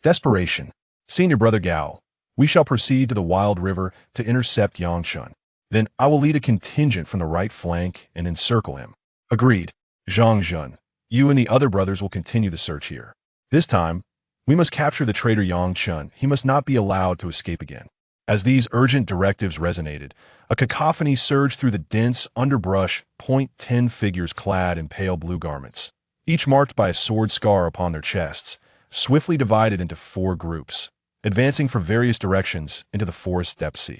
Desperation. Senior Brother Gao, we shall proceed to the Wild River to intercept Yangshan. Then I will lead a contingent from the right flank and encircle him. Agreed. Zhang Jun, you and the other brothers will continue the search here. This time, we must capture the traitor Yang Chen. He must not be allowed to escape again. As these urgent directives resonated, a cacophony surged through the dense underbrush. 10 figures clad in pale blue garments, each marked by a sword scar upon their chests, swiftly divided into 4 groups, advancing from various directions into the forest depths.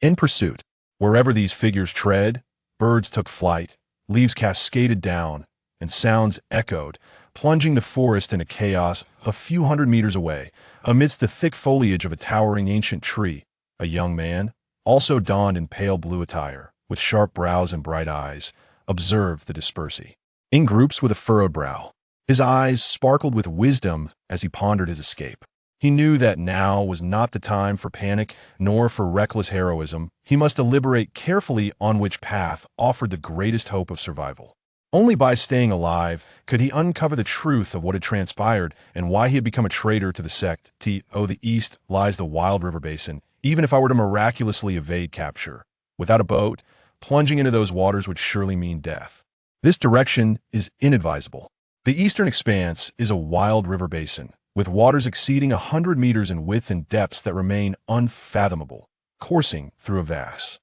In pursuit, wherever these figures tread, birds took flight, leaves cascaded down, and sounds echoed, plunging the forest into chaos. A few hundred meters away, amidst the thick foliage of a towering ancient tree, a young man, also donned in pale blue attire, with sharp brows and bright eyes, observed the dispersee. In groups with a furrowed brow, his eyes sparkled with wisdom as he pondered his escape. He knew that now was not the time for panic nor for reckless heroism. He must deliberate carefully on which path offered the greatest hope of survival. Only by staying alive could he uncover the truth of what had transpired and why he had become a traitor to the sect. The east lies the Wild River Basin. Even if I were to miraculously evade capture, without a boat, plunging into those waters would surely mean death. This direction is inadvisable. The eastern expanse is a wild river basin, with waters exceeding 100 meters in width and depths that remain unfathomable, coursing through a vast,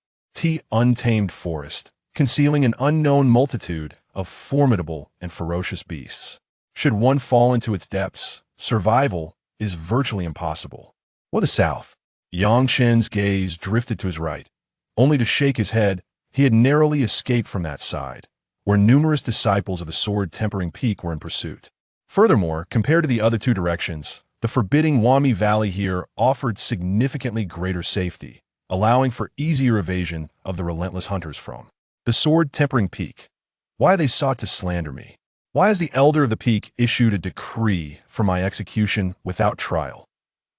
untamed forest, concealing an unknown multitude of formidable and ferocious beasts. Should one fall into its depths, survival is virtually impossible. Or the south. Yang Chen's gaze drifted to his right, only to shake his head. He had narrowly escaped from that side, where numerous disciples of the sword-tempering peak were in pursuit. Furthermore, compared to the other 2 directions, the forbidding Wami Valley here offered significantly greater safety, allowing for easier evasion of the relentless hunters from the sword-tempering peak. Why they sought to slander me? Why has the Elder of the Peak issued a decree for my execution without trial?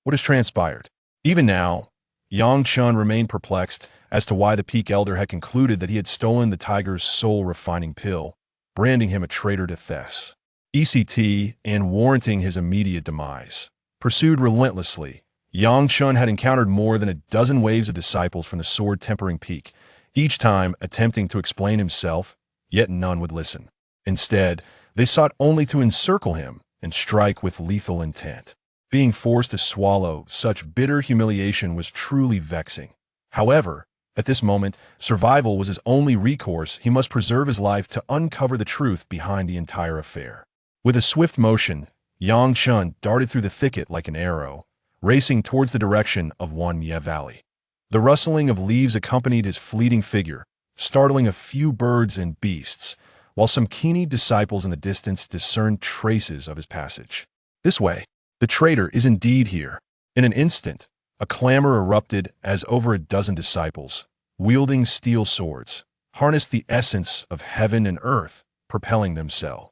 What has transpired? Even now, Yang Chen remained perplexed as to why the Peak Elder had concluded that he had stolen the tiger's soul-refining pill, branding him a traitor to Thes, ECT, and warranting his immediate demise. Pursued relentlessly, Yang Chen had encountered more than a dozen waves of disciples from the sword-tempering peak, each time attempting to explain himself, yet none would listen. Instead, they sought only to encircle him and strike with lethal intent. Being forced to swallow such bitter humiliation was truly vexing. However, at this moment, survival was his only recourse. He must preserve his life to uncover the truth behind the entire affair. With a swift motion, Yang Chen darted through the thicket like an arrow, racing towards the direction of Wanmie Valley. The rustling of leaves accompanied his fleeting figure, startling a few birds and beasts, while some keen disciples in the distance discerned traces of his passage. This way. The traitor is indeed here. In an instant, a clamor erupted as over a dozen disciples, wielding steel swords, harnessed the essence of heaven and earth, propelling themselves,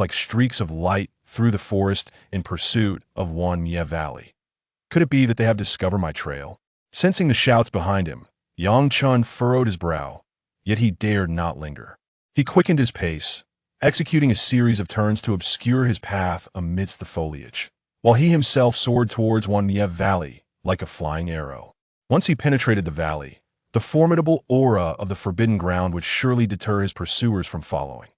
like streaks of light through the forest in pursuit of Wanmie Valley. Could it be that they have discovered my trail? Sensing the shouts behind him, Yang Chen furrowed his brow, yet he dared not linger. He quickened his pace, executing a series of turns to obscure his path amidst the foliage, while he himself soared towards Wanmie Valley like a flying arrow. Once he penetrated the valley, the formidable aura of the forbidden ground would surely deter his pursuers from following.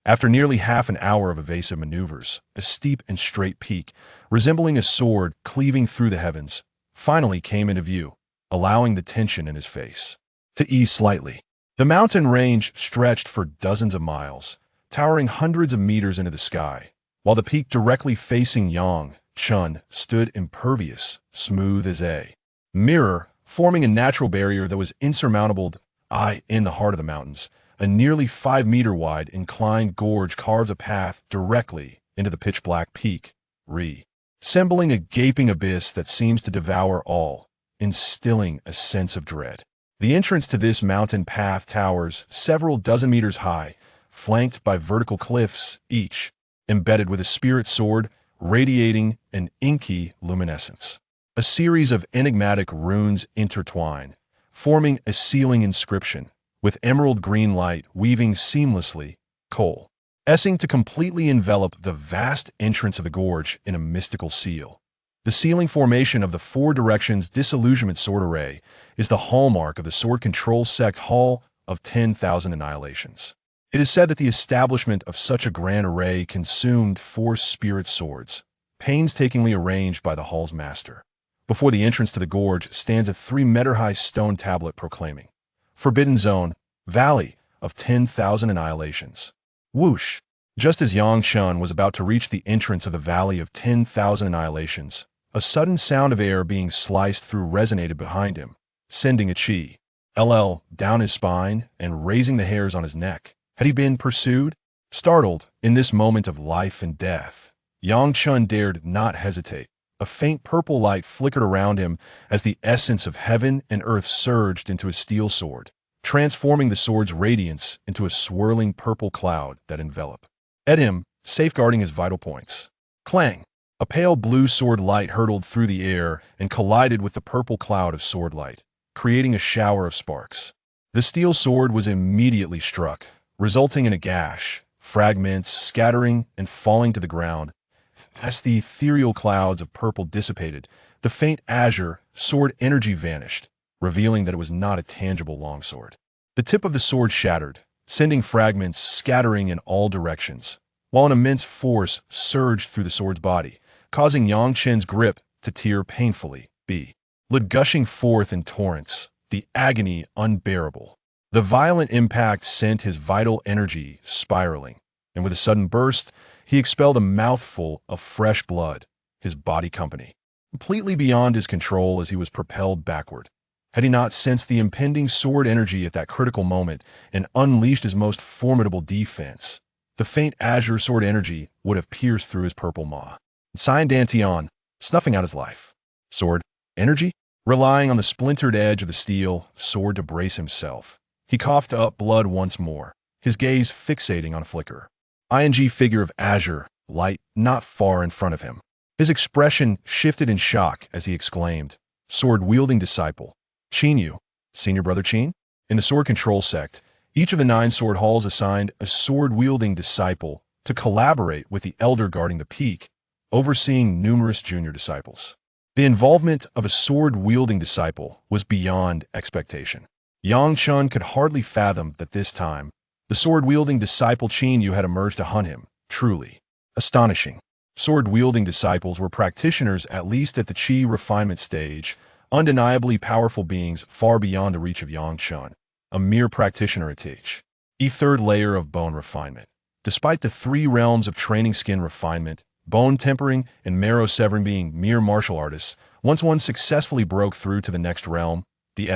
After nearly half an hour of evasive maneuvers, a steep and straight peak, resembling a sword cleaving through the heavens, finally came into view, allowing the tension in his face to ease slightly. The mountain range stretched for dozens of miles, towering hundreds of meters into the sky, while the peak directly facing Yang Chen stood impervious, smooth as a mirror, forming a natural barrier that was insurmountable. In the heart of the mountains, a nearly 5-meter-wide inclined gorge carves a path directly into the pitch-black peak, resembling a gaping abyss that seems to devour all, instilling a sense of dread. The entrance to this mountain path towers several dozen meters high, flanked by vertical cliffs, each embedded with a spirit sword radiating an inky luminescence. A series of enigmatic runes intertwine, forming a sealing inscription, with emerald green light weaving seamlessly, coalescing to completely envelop the vast entrance of the gorge in a mystical seal. The ceiling formation of the Four Directions Disillusionment Sword Array is the hallmark of the Sword Control Sect Hall of 10,000 Annihilations. It is said that the establishment of such a grand array consumed 4 spirit swords, painstakingly arranged by the hall's master. Before the entrance to the gorge stands a 3-meter-high stone tablet proclaiming, "Forbidden Zone, Valley of 10,000 Annihilations." Whoosh! Just as Yang Fengxian was about to reach the entrance of the Valley of 10,000 Annihilations, a sudden sound of air being sliced through resonated behind him, sending a chi down his spine and raising the hairs on his neck. Had he been pursued? Startled, in this moment of life and death, Yang Fengxian dared not hesitate. A faint purple light flickered around him as the essence of heaven and earth surged into his steel sword, transforming the sword's radiance into a swirling purple cloud that enveloped him, safeguarding his vital points. Clang! A pale blue sword light hurtled through the air and collided with the purple cloud of sword light, creating a shower of sparks. The steel sword was immediately struck, resulting in a gash, fragments scattering and falling to the ground. As the ethereal clouds of purple dissipated, the faint azure sword energy vanished, revealing that it was not a tangible longsword. The tip of the sword shattered, sending fragments scattering in all directions, while an immense force surged through the sword's body, causing Yang Fengxian's grip to tear painfully, blood gushing forth in torrents, the agony unbearable. The violent impact sent his vital energy spiraling, and with a sudden burst, he expelled a mouthful of fresh blood, his body completely beyond his control as he was propelled backward. Had he not sensed the impending sword energy at that critical moment and unleashed his most formidable defense, the faint azure sword energy would have pierced through his purple maw. Cyan Dantian, snuffing out his life. Sword energy? Relying on the splintered edge of the steel sword to brace himself, he coughed up blood once more, his gaze fixating on a flicker. Figure of azure light not far in front of him. His expression shifted in shock as he exclaimed, "Sword-wielding disciple. Chen Yu, Senior Brother Chen?" In the Sword Control Sect, each of the 9 sword halls assigned a sword-wielding disciple to collaborate with the elder guarding the peak, overseeing numerous junior disciples. The involvement of a sword-wielding disciple was beyond expectation. Yang Fengxian could hardly fathom that this time, the sword-wielding disciple Chen Yu had emerged to hunt him. Truly astonishing. Sword-wielding disciples were practitioners at least at the chi refinement stage, undeniably powerful beings far beyond the reach of Yang Fengxian, a mere practitioner at a third layer of bone refinement. Despite the 3 realms of training skin refinement, bone tempering, and marrow severing being mere martial artists, once one successfully broke through to the next realm, the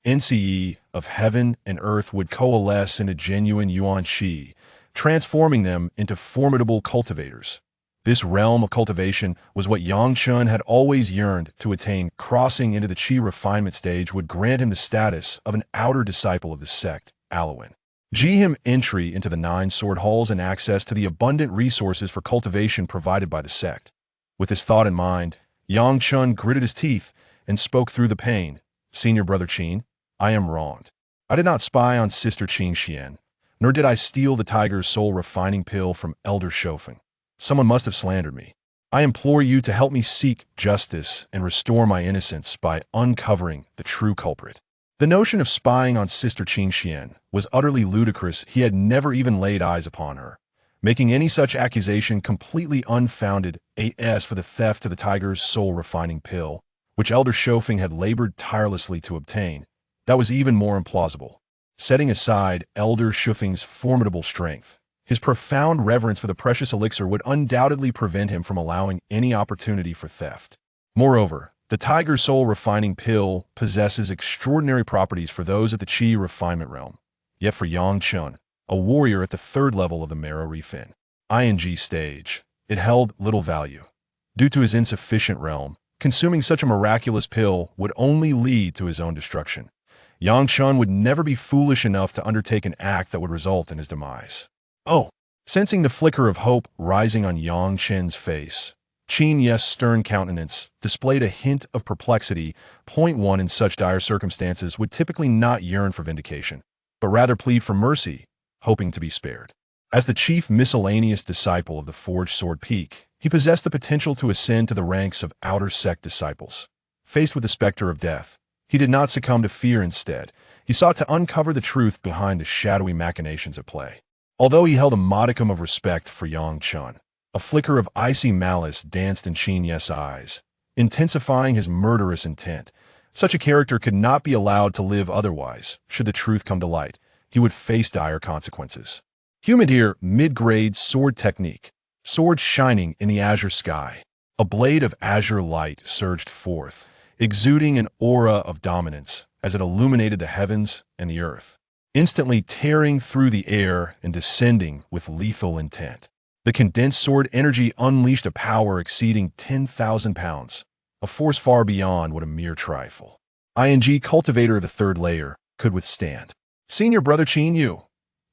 NCE of heaven and earth would coalesce into genuine Yuan Qi, transforming them into formidable cultivators. This realm of cultivation was what Yang Fengxian had always yearned to attain. Crossing into the Qi refinement stage would grant him the status of an outer disciple of the sect, Alowin. Him entry into the 9 sword halls and access to the abundant resources for cultivation provided by the sect. With this thought in mind, Yang Fengxian gritted his teeth and spoke through the pain. "Senior Brother Chen, I am wronged. I did not spy on Sister Qingxian, nor did I steal the tiger's soul refining pill from Elder Shofeng. Someone must have slandered me. I implore you to help me seek justice and restore my innocence by uncovering the true culprit." The notion of spying on Sister Qingxian was utterly ludicrous. He had never even laid eyes upon her, making any such accusation completely unfounded. As for the theft of the tiger's soul refining pill, which Elder Shofeng had labored tirelessly to obtain, that was even more implausible. Setting aside Elder Shofeng's formidable strength, his profound reverence for the precious elixir would undoubtedly prevent him from allowing any opportunity for theft. Moreover, the tiger soul refining pill possesses extraordinary properties for those at the Qi refinement realm. Yet for Yang Fengxian, a warrior at the 3rd level of the marrow refin stage, it held little value. Due to his insufficient realm, consuming such a miraculous pill would only lead to his own destruction. Yang Fengxian would never be foolish enough to undertake an act that would result in his demise. "Oh!" Sensing the flicker of hope rising on Yang Fengxian's face, Chen Yu's stern countenance displayed a hint of perplexity. One in such dire circumstances would typically not yearn for vindication, but rather plead for mercy, hoping to be spared. As the chief miscellaneous disciple of the Forged Sword Peak, He possessed the potential to ascend to the ranks of outer sect disciples. Faced with the specter of death, he did not succumb to fear. Instead, he sought to uncover the truth behind the shadowy machinations at play. Although he held a modicum of respect for Yang Chen, a flicker of icy malice danced in Chen Yes's eyes, intensifying his murderous intent. Such a character could not be allowed to live otherwise. Should the truth come to light, he would face dire consequences. Humid here, mid-grade sword technique. Sword shining in the azure sky. A blade of azure light surged forth, exuding an aura of dominance as it illuminated the heavens and the earth, instantly tearing through the air and descending with lethal intent. The condensed sword energy unleashed a power exceeding 10,000 pounds, a force far beyond what a mere trifle, cultivator of the third layer, could withstand. Senior brother Chen Yu,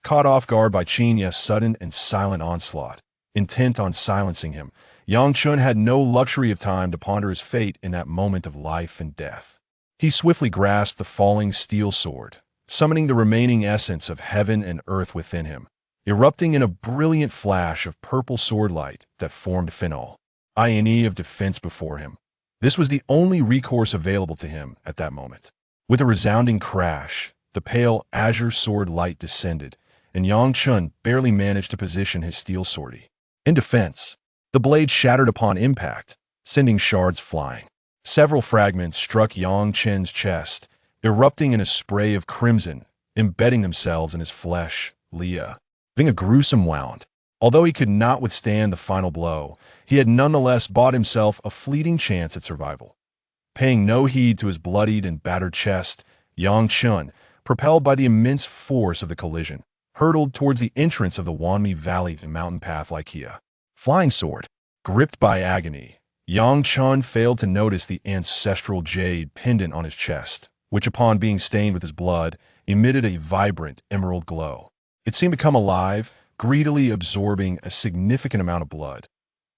caught off guard by Chen Yes's sudden and silent onslaught, intent on silencing him, Yang Chen had no luxury of time to ponder his fate in that moment of life and death. He swiftly grasped the falling steel sword, summoning the remaining essence of heaven and earth within him, erupting in a brilliant flash of purple sword light that formed Finol, of defense before him. This was the only recourse available to him at that moment. With a resounding crash, the pale azure sword light descended, and Yang Chen barely managed to position his steel sword. In defense, the blade shattered upon impact, sending shards flying. Several fragments struck Yang Chen's chest, erupting in a spray of crimson, embedding themselves in his flesh, leaving a gruesome wound. Although he could not withstand the final blow, he had nonetheless bought himself a fleeting chance at survival. Paying no heed to his bloodied and battered chest, Yang Chen, propelled by the immense force of the collision, hurtled towards the entrance of the Wanmi Valley mountain path like a flying sword. Gripped by agony, Yang Chen failed to notice the ancestral jade pendant on his chest, which upon being stained with his blood, emitted a vibrant emerald glow. It seemed to come alive, greedily absorbing a significant amount of blood.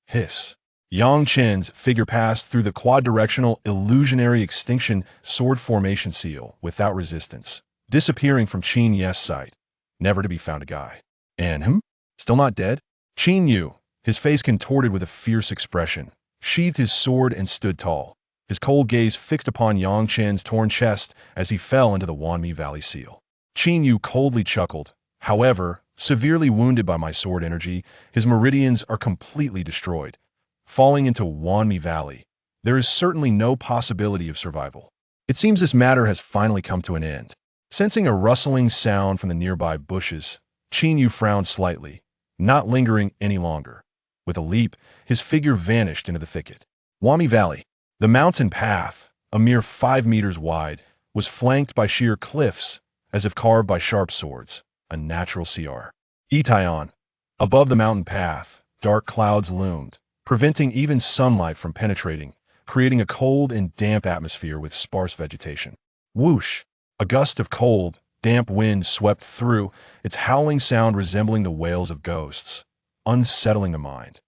Hiss. Yang Chen's figure passed through the quad-directional illusionary extinction sword formation seal without resistance, disappearing from Chen Yes's sight, never to be found again. And him? Still not dead? Chen Yu, his face contorted with a fierce expression, sheathed his sword and stood tall, his cold gaze fixed upon Yang Chen's torn chest as he fell into the Wanmi Valley seal. Chen Yu coldly chuckled. However, severely wounded by my sword energy, his meridians are completely destroyed. Falling into Wanmi Valley, there is certainly no possibility of survival. It seems this matter has finally come to an end. Sensing a rustling sound from the nearby bushes, Chen Yu frowned slightly, not lingering any longer. With a leap, his figure vanished into the thicket. Wanmi Valley. The mountain path, a mere 5 meters wide, was flanked by sheer cliffs, as if carved by sharp swords, a natural CR. Itaeon. Above the mountain path, dark clouds loomed, preventing even sunlight from penetrating, creating a cold and damp atmosphere with sparse vegetation. Whoosh! A gust of cold, damp wind swept through, its howling sound resembling the wails of ghosts, unsettling the mind.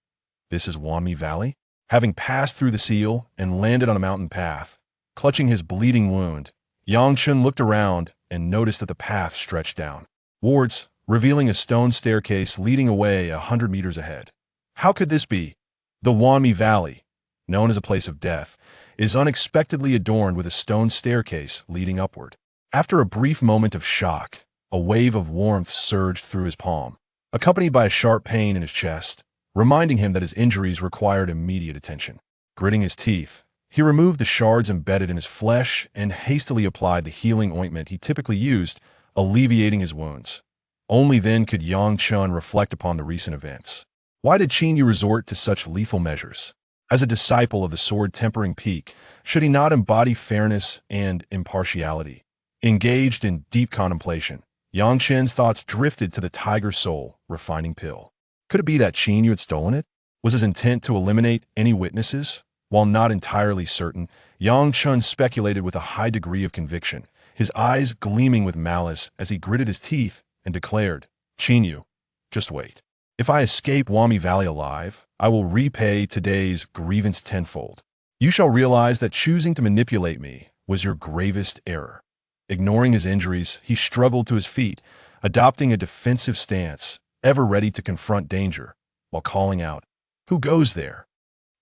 This is Wanmi Valley? Having passed through the seal and landed on a mountain path, clutching his bleeding wound, Yang Chen looked around and noticed that the path stretched down, wards, revealing a stone staircase leading away 100 meters ahead. How could this be? The Wanmi Valley, known as a place of death, is unexpectedly adorned with a stone staircase leading upward. After a brief moment of shock, a wave of warmth surged through his palm, accompanied by a sharp pain in his chest, reminding him that his injuries required immediate attention. Gritting his teeth, he removed the shards embedded in his flesh and hastily applied the healing ointment he typically used, alleviating his wounds. Only then could Yang Chen reflect upon the recent events. Why did Chen Yu resort to such lethal measures? As a disciple of the sword-tempering peak, should he not embody fairness and impartiality? Engaged in deep contemplation, Yang Chen's thoughts drifted to the tiger soul refining pill. Could it be that Chen Yu had stolen it? Was his intent to eliminate any witnesses? While not entirely certain, Yang Chen speculated with a high degree of conviction, his eyes gleaming with malice as he gritted his teeth and declared, Chen Yu, just wait. If I escape Wanmi Valley alive, I will repay today's grievance tenfold. You shall realize that choosing to manipulate me was your gravest error. Ignoring his injuries, he struggled to his feet, adopting a defensive stance, ever ready to confront danger, while calling out, Who goes there?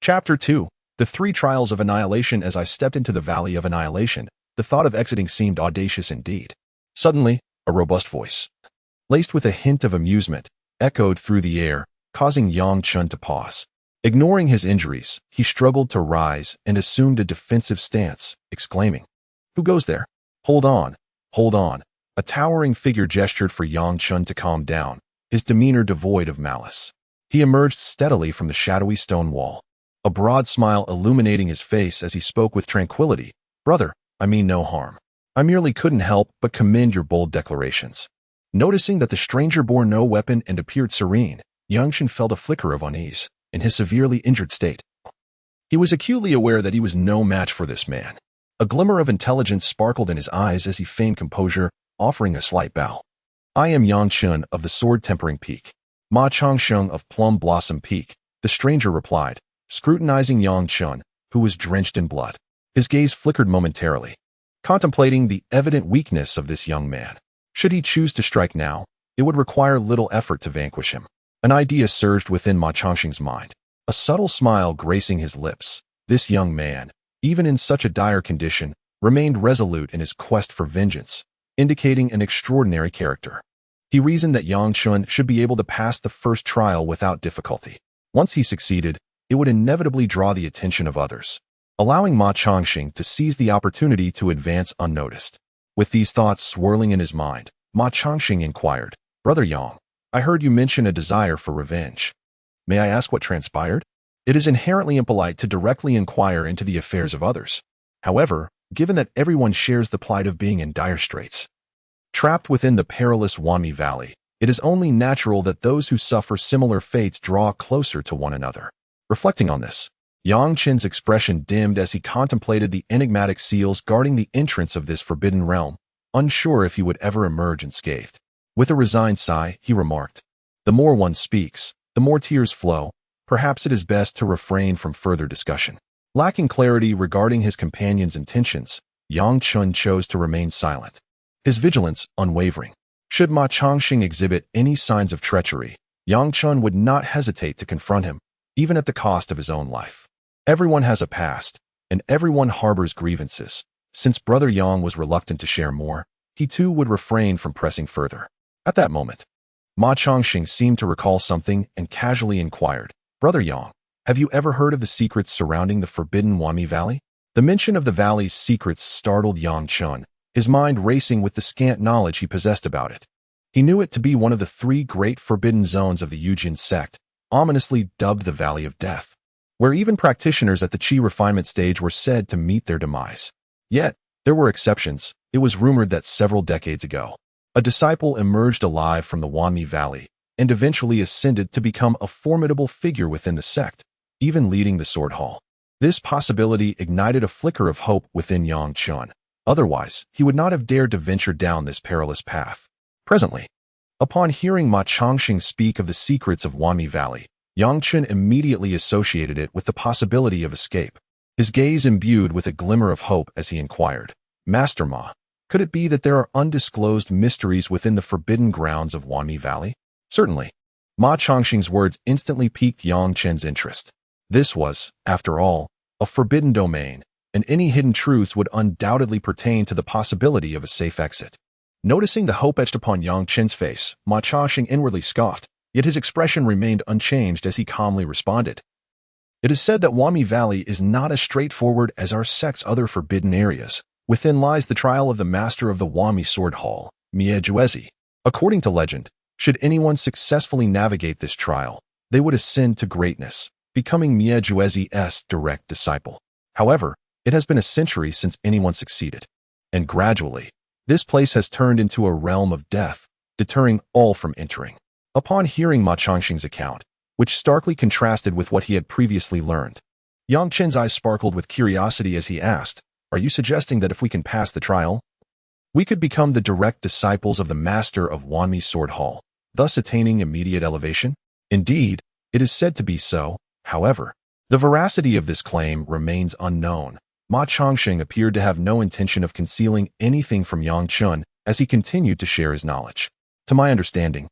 Chapter 2. The Three Trials of Annihilation. As I stepped into the Valley of Annihilation, the thought of exiting seemed audacious indeed. Suddenly, a robust voice, laced with a hint of amusement, echoed through the air, causing Yang Chen to pause. Ignoring his injuries, he struggled to rise and assumed a defensive stance, exclaiming, "Who goes there? Hold on, hold on." A towering figure gestured for Yang Chen to calm down, his demeanor devoid of malice. He emerged steadily from the shadowy stone wall, a broad smile illuminating his face as he spoke with tranquility. "Brother, I mean no harm. I merely couldn't help but commend your bold declarations." Noticing that the stranger bore no weapon and appeared serene, Yang Chen felt a flicker of unease. In his severely injured state, he was acutely aware that he was no match for this man. A glimmer of intelligence sparkled in his eyes as he feigned composure, offering a slight bow. "I am Yang Chen of the Sword-Tempering Peak." "Ma Changsheng of Plum Blossom Peak," the stranger replied, scrutinizing Yang Chen, who was drenched in blood. His gaze flickered momentarily, contemplating the evident weakness of this young man. Should he choose to strike now, it would require little effort to vanquish him. An idea surged within Ma Changsheng's mind, a subtle smile gracing his lips. This young man, even in such a dire condition, remained resolute in his quest for vengeance, indicating an extraordinary character. He reasoned that Yang Chen should be able to pass the first trial without difficulty. Once he succeeded, it would inevitably draw the attention of others, allowing Ma Changsheng to seize the opportunity to advance unnoticed. With these thoughts swirling in his mind, Ma Changsheng inquired, "Brother Yang, I heard you mention a desire for revenge. May I ask what transpired?" It is inherently impolite to directly inquire into the affairs of others. However, given that everyone shares the plight of being in dire straits, trapped within the perilous Wanmi Valley, it is only natural that those who suffer similar fates draw closer to one another. Reflecting on this, Yang Chen's expression dimmed as he contemplated the enigmatic seals guarding the entrance of this forbidden realm, unsure if he would ever emerge unscathed. With a resigned sigh, he remarked, "The more one speaks, the more tears flow. Perhaps it is best to refrain from further discussion." Lacking clarity regarding his companion's intentions, Yang Chen chose to remain silent, his vigilance unwavering. Should Ma Changsheng exhibit any signs of treachery, Yang Chen would not hesitate to confront him, even at the cost of his own life. Everyone has a past, and everyone harbors grievances. Since Brother Yang was reluctant to share more, he too would refrain from pressing further. At that moment, Ma Changsheng seemed to recall something and casually inquired, "Brother Yang, have you ever heard of the secrets surrounding the forbidden Wanmi Valley?" The mention of the valley's secrets startled Yang Chen, his mind racing with the scant knowledge he possessed about it. He knew it to be one of the three great forbidden zones of the Yujin sect, ominously dubbed the Valley of Death, where even practitioners at the Qi refinement stage were said to meet their demise. Yet, there were exceptions. It was rumored that several decades ago, a disciple emerged alive from the Wanmi Valley and eventually ascended to become a formidable figure within the sect, even leading the Sword Hall. This possibility ignited a flicker of hope within Yang Chen. Otherwise, he would not have dared to venture down this perilous path. Presently, upon hearing Ma Changsheng speak of the secrets of Wanmi Valley, Yang Chen immediately associated it with the possibility of escape. His gaze imbued with a glimmer of hope as he inquired, "Master Ma, could it be that there are undisclosed mysteries within the forbidden grounds of Wanmi Valley?" "Certainly." Ma Changsheng's words instantly piqued Yang Chen's interest. This was, after all, a forbidden domain, and any hidden truths would undoubtedly pertain to the possibility of a safe exit. Noticing the hope etched upon Yang Chen's face, Ma Changsheng inwardly scoffed, yet his expression remained unchanged as he calmly responded. "It is said that Wanmi Valley is not as straightforward as our sect's other forbidden areas. Within lies the trial of the master of the Wanmi Sword Hall, Mie Juezi. According to legend, should anyone successfully navigate this trial, they would ascend to greatness, becoming Mie Juezi's direct disciple. However, it has been a century since anyone succeeded, and gradually, this place has turned into a realm of death, deterring all from entering." Upon hearing Ma Changsheng's account, which starkly contrasted with what he had previously learned, Yang Chen's eyes sparkled with curiosity as he asked, "Are you suggesting that if we can pass the trial, we could become the direct disciples of the master of Wanmi Sword Hall, thus attaining immediate elevation?" Indeed, it is said to be so. However, the veracity of this claim remains unknown. Ma Changsheng appeared to have no intention of concealing anything from Yang Chen as he continued to share his knowledge. "To my understanding,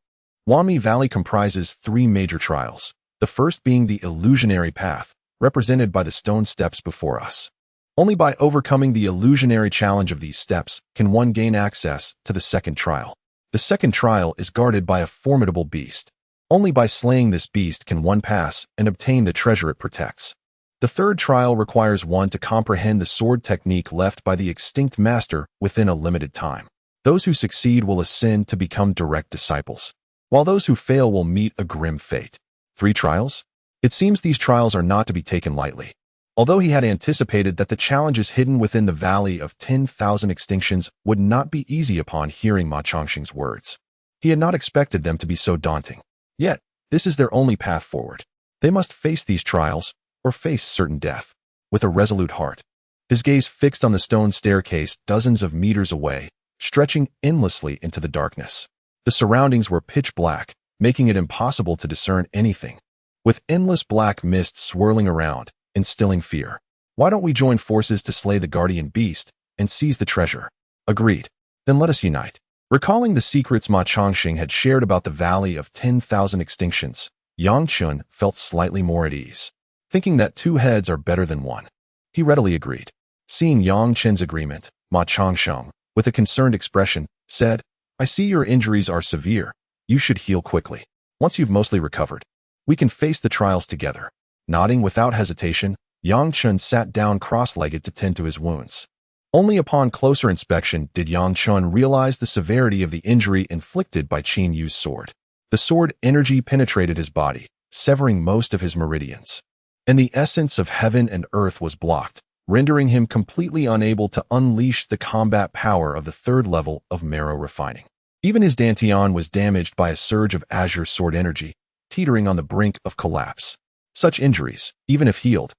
Wanmi Valley comprises three major trials: the first being the illusionary path, represented by the stone steps before us. Only by overcoming the illusionary challenge of these steps can one gain access to the second trial. The second trial is guarded by a formidable beast. Only by slaying this beast can one pass and obtain the treasure it protects. The third trial requires one to comprehend the sword technique left by the extinct master within a limited time. Those who succeed will ascend to become direct disciples, while those who fail will meet a grim fate. 3 trials? It seems these trials are not to be taken lightly. Although he had anticipated that the challenges hidden within the Valley of 10,000 Extinctions would not be easy upon hearing Ma Chongqing's words, he had not expected them to be so daunting. Yet, this is their only path forward. They must face these trials, or face certain death. With a resolute heart, his gaze fixed on the stone staircase dozens of meters away, stretching endlessly into the darkness. The surroundings were pitch black, making it impossible to discern anything. With endless black mist swirling around, instilling fear. Why don't we join forces to slay the guardian beast and seize the treasure? Agreed. Then let us unite. Recalling the secrets Ma Chongqing had shared about the Valley of 10,000 Extinctions, Yang Chun felt slightly more at ease. Thinking that 2 heads are better than 1, he readily agreed. Seeing Yang Chen's agreement, Ma Chongqing, with a concerned expression, said, "I see your injuries are severe. You should heal quickly. Once you've mostly recovered, we can face the trials together." Nodding without hesitation, Yang Chun sat down cross-legged to tend to his wounds. Only upon closer inspection did Yang Chun realize the severity of the injury inflicted by Qin Yu's sword. The sword energy penetrated his body, severing most of his meridians, and the essence of heaven and earth was blocked, rendering him completely unable to unleash the combat power of the 3rd level of marrow refining. Even his dantian was damaged by a surge of azure sword energy, teetering on the brink of collapse. Such injuries, even if healed,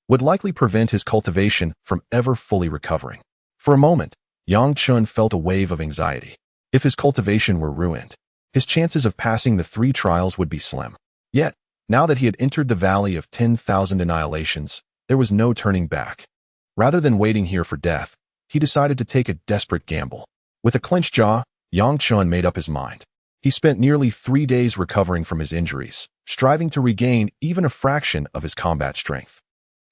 would likely prevent his cultivation from ever fully recovering. For a moment, Yang Chun felt a wave of anxiety. If his cultivation were ruined, his chances of passing the 3 trials would be slim. Yet, now that he had entered the Valley of 10,000 Annihilations, there was no turning back. Rather than waiting here for death, he decided to take a desperate gamble. With a clenched jaw, Yang Chun made up his mind. He spent nearly 3 days recovering from his injuries, striving to regain even a fraction of his combat strength.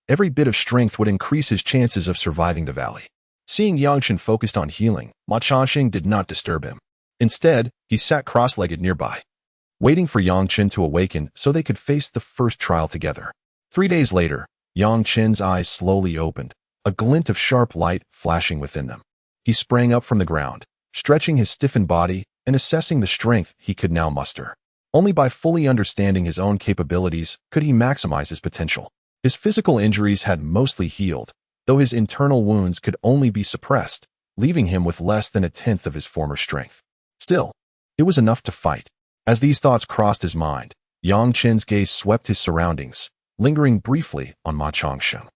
Every bit of strength would increase his chances of surviving the valley. Seeing Yang Chen focused on healing, Ma Chongqing did not disturb him. Instead, he sat cross-legged nearby, waiting for Yang Chen to awaken so they could face the first trial together. 3 days later, Yang Chen's eyes slowly opened, a glint of sharp light flashing within them. He sprang up from the ground, stretching his stiffened body and assessing the strength he could now muster. Only by fully understanding his own capabilities could he maximize his potential. His physical injuries had mostly healed, though his internal wounds could only be suppressed, leaving him with less than 1/10 of his former strength. Still, it was enough to fight. As these thoughts crossed his mind, Yang Chen's gaze swept his surroundings, lingering briefly on Ma Chongqing.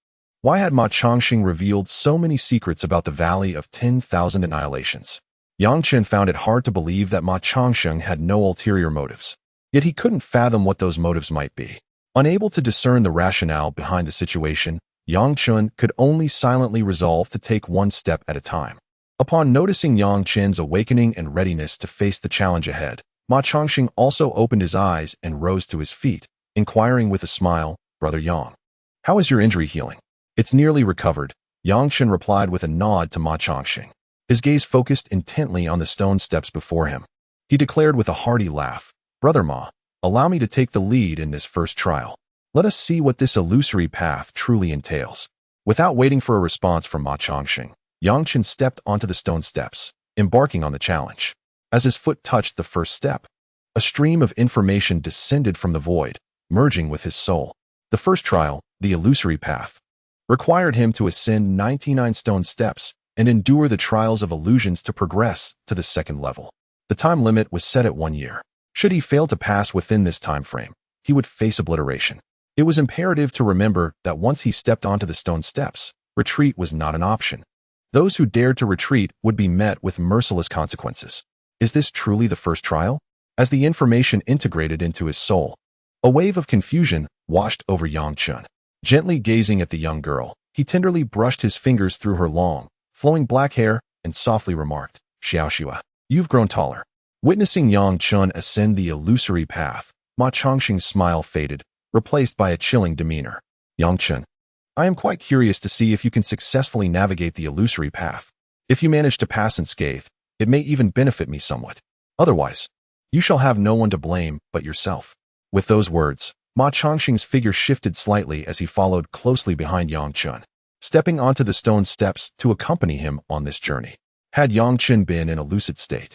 Why had Ma Chongqing revealed so many secrets about the Valley of 10,000 Annihilations? Yang Chen found it hard to believe that Ma Chongqing had no ulterior motives. Yet he couldn't fathom what those motives might be. Unable to discern the rationale behind the situation, Yang Chen could only silently resolve to take one step at a time. Upon noticing Yang Chen's awakening and readiness to face the challenge ahead, Ma Chongqing also opened his eyes and rose to his feet, inquiring with a smile, "Brother Yang, how is your injury healing?" "It's nearly recovered," Yang Chen replied with a nod to Ma Chongqing. His gaze focused intently on the stone steps before him. He declared with a hearty laugh, "Brother Ma, allow me to take the lead in this first trial. Let us see what this illusory path truly entails." Without waiting for a response from Ma Chongqing, Yang Chen stepped onto the stone steps, embarking on the challenge. As his foot touched the first step, a stream of information descended from the void, merging with his soul. The first trial, the illusory path, required him to ascend 99 stone steps and endure the trials of illusions to progress to the second level. The time limit was set at 1 year. Should he fail to pass within this time frame, he would face obliteration. It was imperative to remember that once he stepped onto the stone steps, retreat was not an option. Those who dared to retreat would be met with merciless consequences. Is this truly the first trial? As the information integrated into his soul, a wave of confusion washed over Yang Chen. Gently gazing at the young girl, he tenderly brushed his fingers through her long, flowing black hair and softly remarked, "Xiaoxua, you've grown taller." Witnessing Yang Chen ascend the illusory path, Ma Chongqing's smile faded, replaced by a chilling demeanor. Yang Chen, I am quite curious to see if you can successfully navigate the illusory path. If you manage to pass unscathed, it may even benefit me somewhat. Otherwise, you shall have no one to blame but yourself. With those words, Ma Chongqing's figure shifted slightly as he followed closely behind Yang Chen, stepping onto the stone steps to accompany him on this journey. Had Yang Chen been in a lucid state,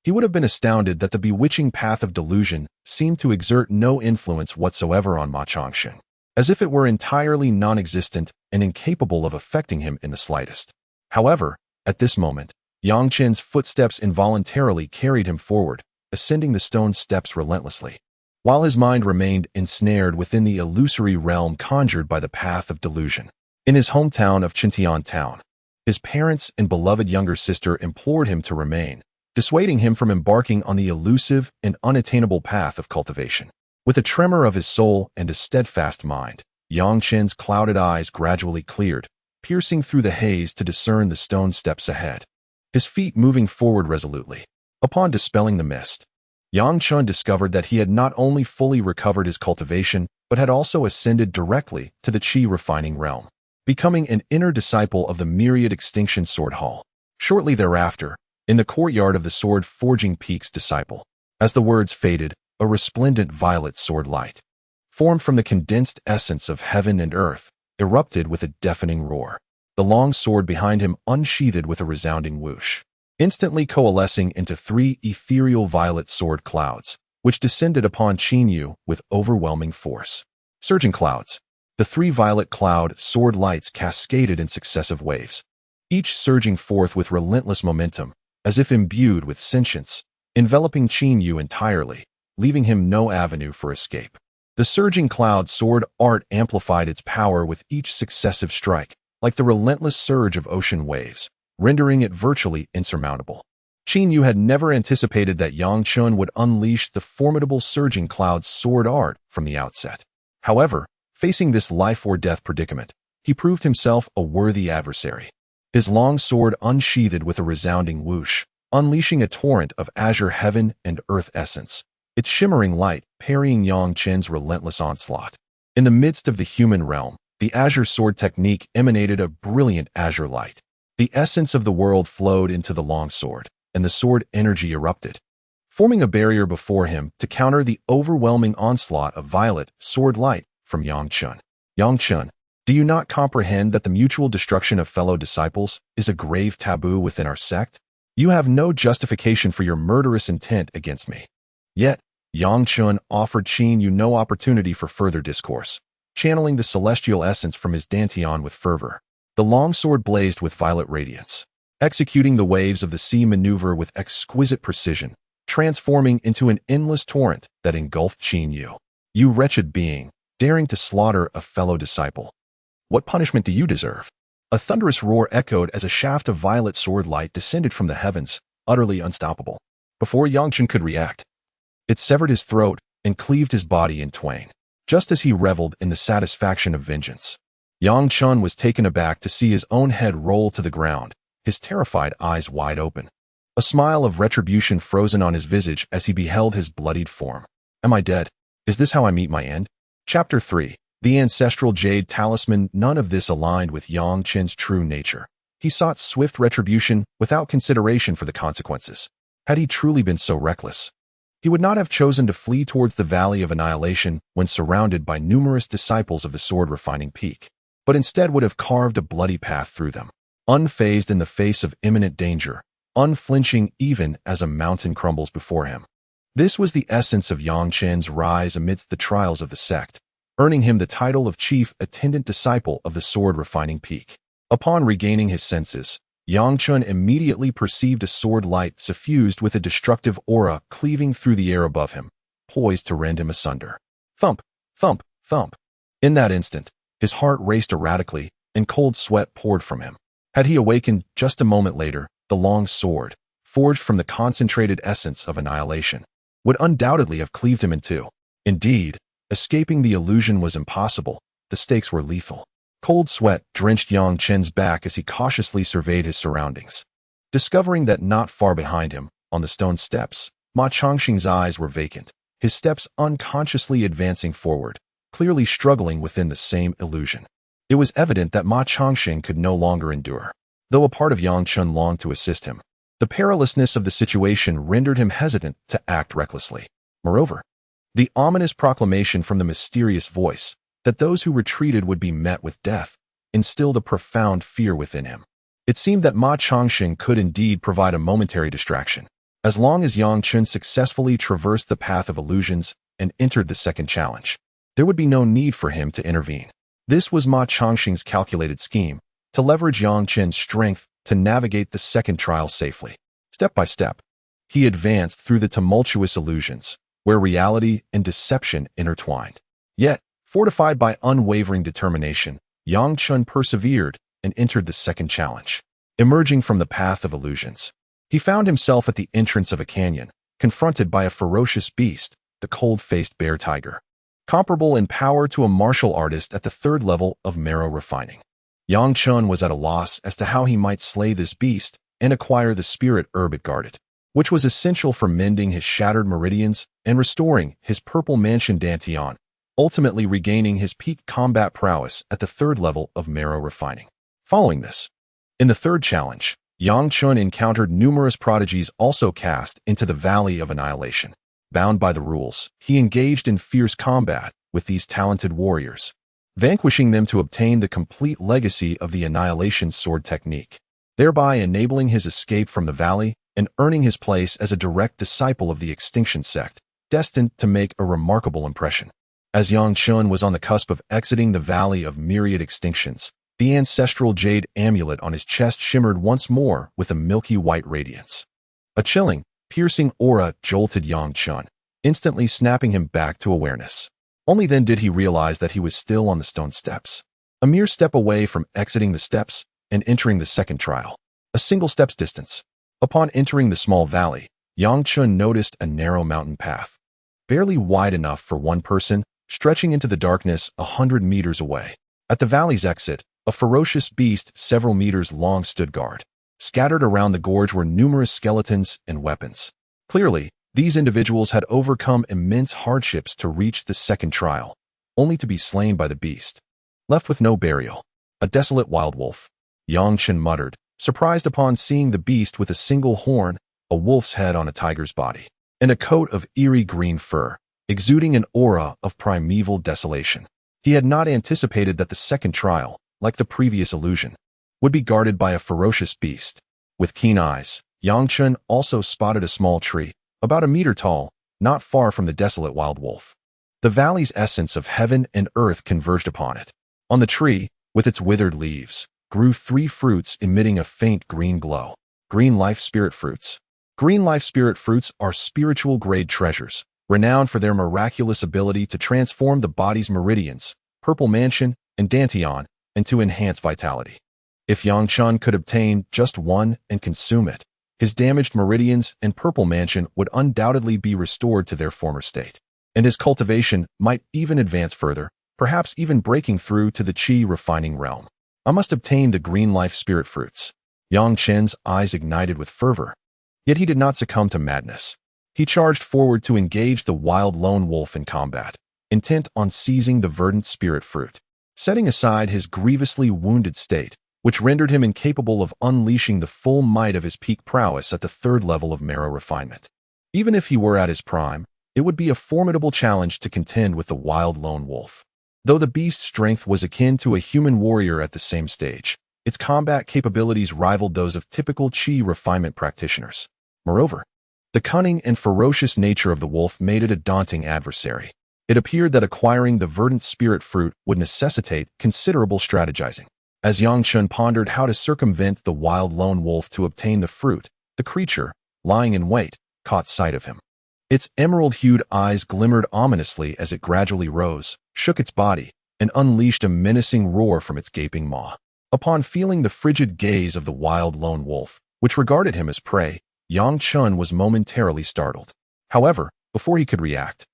he would have been astounded that the bewitching path of delusion seemed to exert no influence whatsoever on Ma Chongqing, as if it were entirely non-existent and incapable of affecting him in the slightest. However, at this moment, Yang Chen's footsteps involuntarily carried him forward, ascending the stone steps relentlessly, while his mind remained ensnared within the illusory realm conjured by the path of delusion. In his hometown of Qintian Town, his parents and beloved younger sister implored him to remain, dissuading him from embarking on the elusive and unattainable path of cultivation. With a tremor of his soul and a steadfast mind, Yang Chen's clouded eyes gradually cleared, piercing through the haze to discern the stone steps ahead, his feet moving forward resolutely. Upon dispelling the mist, Yang Chen discovered that he had not only fully recovered his cultivation, but had also ascended directly to the Qi refining realm, becoming an inner disciple of the myriad extinction sword hall. Shortly thereafter, in the courtyard of the sword forging peak's disciple, as the words faded, a resplendent violet sword light, formed from the condensed essence of heaven and earth, erupted with a deafening roar. The long sword behind him unsheathed with a resounding whoosh, instantly coalescing into 3 ethereal violet sword clouds, which descended upon Qin Yu with overwhelming force. Surging clouds. The 3 violet cloud sword lights cascaded in successive waves, each surging forth with relentless momentum, as if imbued with sentience, enveloping Qin Yu entirely, leaving him no avenue for escape. The surging cloud sword art amplified its power with each successive strike, like the relentless surge of ocean waves, rendering it virtually insurmountable. Qin Yu had never anticipated that Yang Chen would unleash the formidable surging cloud sword art from the outset. However, facing this life-or-death predicament, he proved himself a worthy adversary. His long sword unsheathed with a resounding whoosh, unleashing a torrent of azure heaven and earth essence, its shimmering light parrying Yang Chen's relentless onslaught. In the midst of the human realm, the azure sword technique emanated a brilliant azure light. The essence of the world flowed into the long sword, and the sword energy erupted, forming a barrier before him to counter the overwhelming onslaught of violet sword light from Yang Chen. Yang Chen, do you not comprehend that the mutual destruction of fellow disciples is a grave taboo within our sect? You have no justification for your murderous intent against me. Yet, Yang Chen offered Qin Yu no opportunity for further discourse, channeling the celestial essence from his dantian with fervor. The long sword blazed with violet radiance, executing the waves of the sea maneuver with exquisite precision, transforming into an endless torrent that engulfed Qin Yu. You wretched being, daring to slaughter a fellow disciple. What punishment do you deserve? A thunderous roar echoed as a shaft of violet sword light descended from the heavens, utterly unstoppable. Before Yang Chen could react, it severed his throat and cleaved his body in twain, just as he reveled in the satisfaction of vengeance. Yang Chen was taken aback to see his own head roll to the ground, his terrified eyes wide open. A smile of retribution frozen on his visage as he beheld his bloodied form. Am I dead? Is this how I meet my end? Chapter 3. The Ancestral Jade Talisman. None of this aligned with Yang Chen's true nature. He sought swift retribution without consideration for the consequences. Had he truly been so reckless, he would not have chosen to flee towards the Valley of Annihilation when surrounded by numerous disciples of the sword refining peak, but instead would have carved a bloody path through them, unfazed in the face of imminent danger, unflinching even as a mountain crumbles before him. This was the essence of Yang Chen's rise amidst the trials of the sect, earning him the title of chief attendant disciple of the sword refining peak. Upon regaining his senses, Yang Chen immediately perceived a sword light suffused with a destructive aura cleaving through the air above him, poised to rend him asunder. Thump, thump, thump. In that instant, his heart raced erratically, and cold sweat poured from him. Had he awakened just a moment later, the long sword, forged from the concentrated essence of annihilation, would undoubtedly have cleaved him in two. Indeed, escaping the illusion was impossible. The stakes were lethal. Cold sweat drenched Yang Chen's back as he cautiously surveyed his surroundings. Discovering that not far behind him, on the stone steps, Ma Chongqing's eyes were vacant, his steps unconsciously advancing forward, clearly struggling within the same illusion. It was evident that Ma Changxing could no longer endure. Though a part of Yang Chun longed to assist him, the perilousness of the situation rendered him hesitant to act recklessly. Moreover, the ominous proclamation from the mysterious voice that those who retreated would be met with death instilled a profound fear within him. It seemed that Ma Changxing could indeed provide a momentary distraction, as long as Yang Chun successfully traversed the path of illusions and entered the second challenge. There would be no need for him to intervene. This was Ma Changxing's calculated scheme, to leverage Yang Chun's strength to navigate the second trial safely. Step by step, he advanced through the tumultuous illusions, where reality and deception intertwined. Yet, fortified by unwavering determination, Yang Chun persevered and entered the second challenge. Emerging from the path of illusions, he found himself at the entrance of a canyon, confronted by a ferocious beast, the cold-faced bear tiger, comparable in power to a martial artist at the third level of marrow refining. Yang Chun was at a loss as to how he might slay this beast and acquire the spirit herb it guarded, which was essential for mending his shattered meridians and restoring his purple mansion Dantian, ultimately regaining his peak combat prowess at the third level of marrow refining. Following this, in the third challenge, Yang Chun encountered numerous prodigies also cast into the Valley of Annihilation. Bound by the rules, he engaged in fierce combat with these talented warriors, vanquishing them to obtain the complete legacy of the Annihilation Sword technique, thereby enabling his escape from the valley and earning his place as a direct disciple of the Extinction Sect, destined to make a remarkable impression. As Yang Chun was on the cusp of exiting the Valley of Myriad Extinctions, the ancestral jade amulet on his chest shimmered once more with a milky white radiance. A chilling, piercing aura jolted Yang Chun, instantly snapping him back to awareness. Only then did he realize that he was still on the stone steps, a mere step away from exiting the steps and entering the second trial, a single step's distance. Upon entering the small valley, Yang Chun noticed a narrow mountain path, barely wide enough for one person, stretching into the darkness 100 meters away. At the valley's exit, a ferocious beast several meters long stood guard. Scattered around the gorge were numerous skeletons and weapons. Clearly, these individuals had overcome immense hardships to reach the second trial, only to be slain by the beast. Left with no burial, a desolate wild wolf, Yang Chun muttered, surprised upon seeing the beast with a single horn, a wolf's head on a tiger's body, and a coat of eerie green fur, exuding an aura of primeval desolation. He had not anticipated that the second trial, like the previous illusion, would be guarded by a ferocious beast. With keen eyes, Yang Chun also spotted a small tree, about a meter tall, not far from the desolate wild wolf. The valley's essence of heaven and earth converged upon it. On the tree, with its withered leaves, grew 3 fruits emitting a faint green glow. Green life spirit fruits. Green life spirit fruits are spiritual-grade treasures, renowned for their miraculous ability to transform the body's meridians, purple mansion, and Dantian, and to enhance vitality. If Yang Chun could obtain just one and consume it, his damaged meridians and purple mansion would undoubtedly be restored to their former state, and his cultivation might even advance further, perhaps even breaking through to the qi refining realm. I must obtain the green life spirit fruits. Yang Chen's eyes ignited with fervor. Yet he did not succumb to madness. He charged forward to engage the wild lone wolf in combat, intent on seizing the verdant spirit fruit. Setting aside his grievously wounded state, which rendered him incapable of unleashing the full might of his peak prowess at the third level of marrow refinement. Even if he were at his prime, it would be a formidable challenge to contend with the wild lone wolf. Though the beast's strength was akin to a human warrior at the same stage, its combat capabilities rivaled those of typical qi refinement practitioners. Moreover, the cunning and ferocious nature of the wolf made it a daunting adversary. It appeared that acquiring the verdant spirit fruit would necessitate considerable strategizing. As Yang Chun pondered how to circumvent the wild lone wolf to obtain the fruit, the creature, lying in wait, caught sight of him. Its emerald-hued eyes glimmered ominously as it gradually rose, shook its body, and unleashed a menacing roar from its gaping maw. Upon feeling the frigid gaze of the wild lone wolf, which regarded him as prey, Yang Chun was momentarily startled. However, before he could react,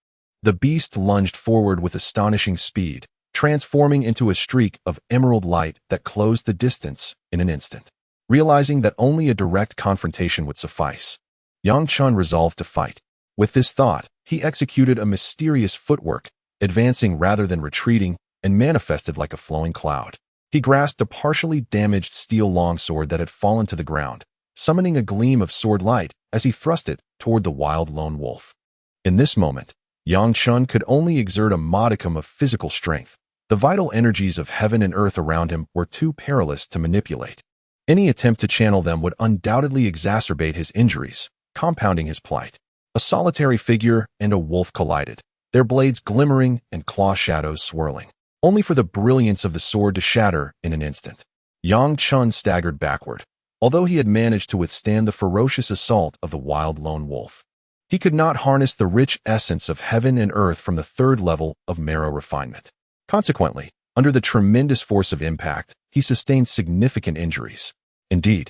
the beast lunged forward with astonishing speed, transforming into a streak of emerald light that closed the distance in an instant. Realizing that only a direct confrontation would suffice, Yang Chun resolved to fight. With this thought, he executed a mysterious footwork, advancing rather than retreating, and manifested like a flowing cloud. He grasped a partially damaged steel longsword that had fallen to the ground, summoning a gleam of sword light as he thrust it toward the wild lone wolf. In this moment, Yang Chun could only exert a modicum of physical strength. The vital energies of heaven and earth around him were too perilous to manipulate. Any attempt to channel them would undoubtedly exacerbate his injuries, compounding his plight. A solitary figure and a wolf collided, their blades glimmering and claw shadows swirling, only for the brilliance of the sword to shatter in an instant. Yang Chun staggered backward, although he had managed to withstand the ferocious assault of the wild lone wolf. He could not harness the rich essence of heaven and earth from the third level of marrow refinement. Consequently, under the tremendous force of impact, he sustained significant injuries. Indeed,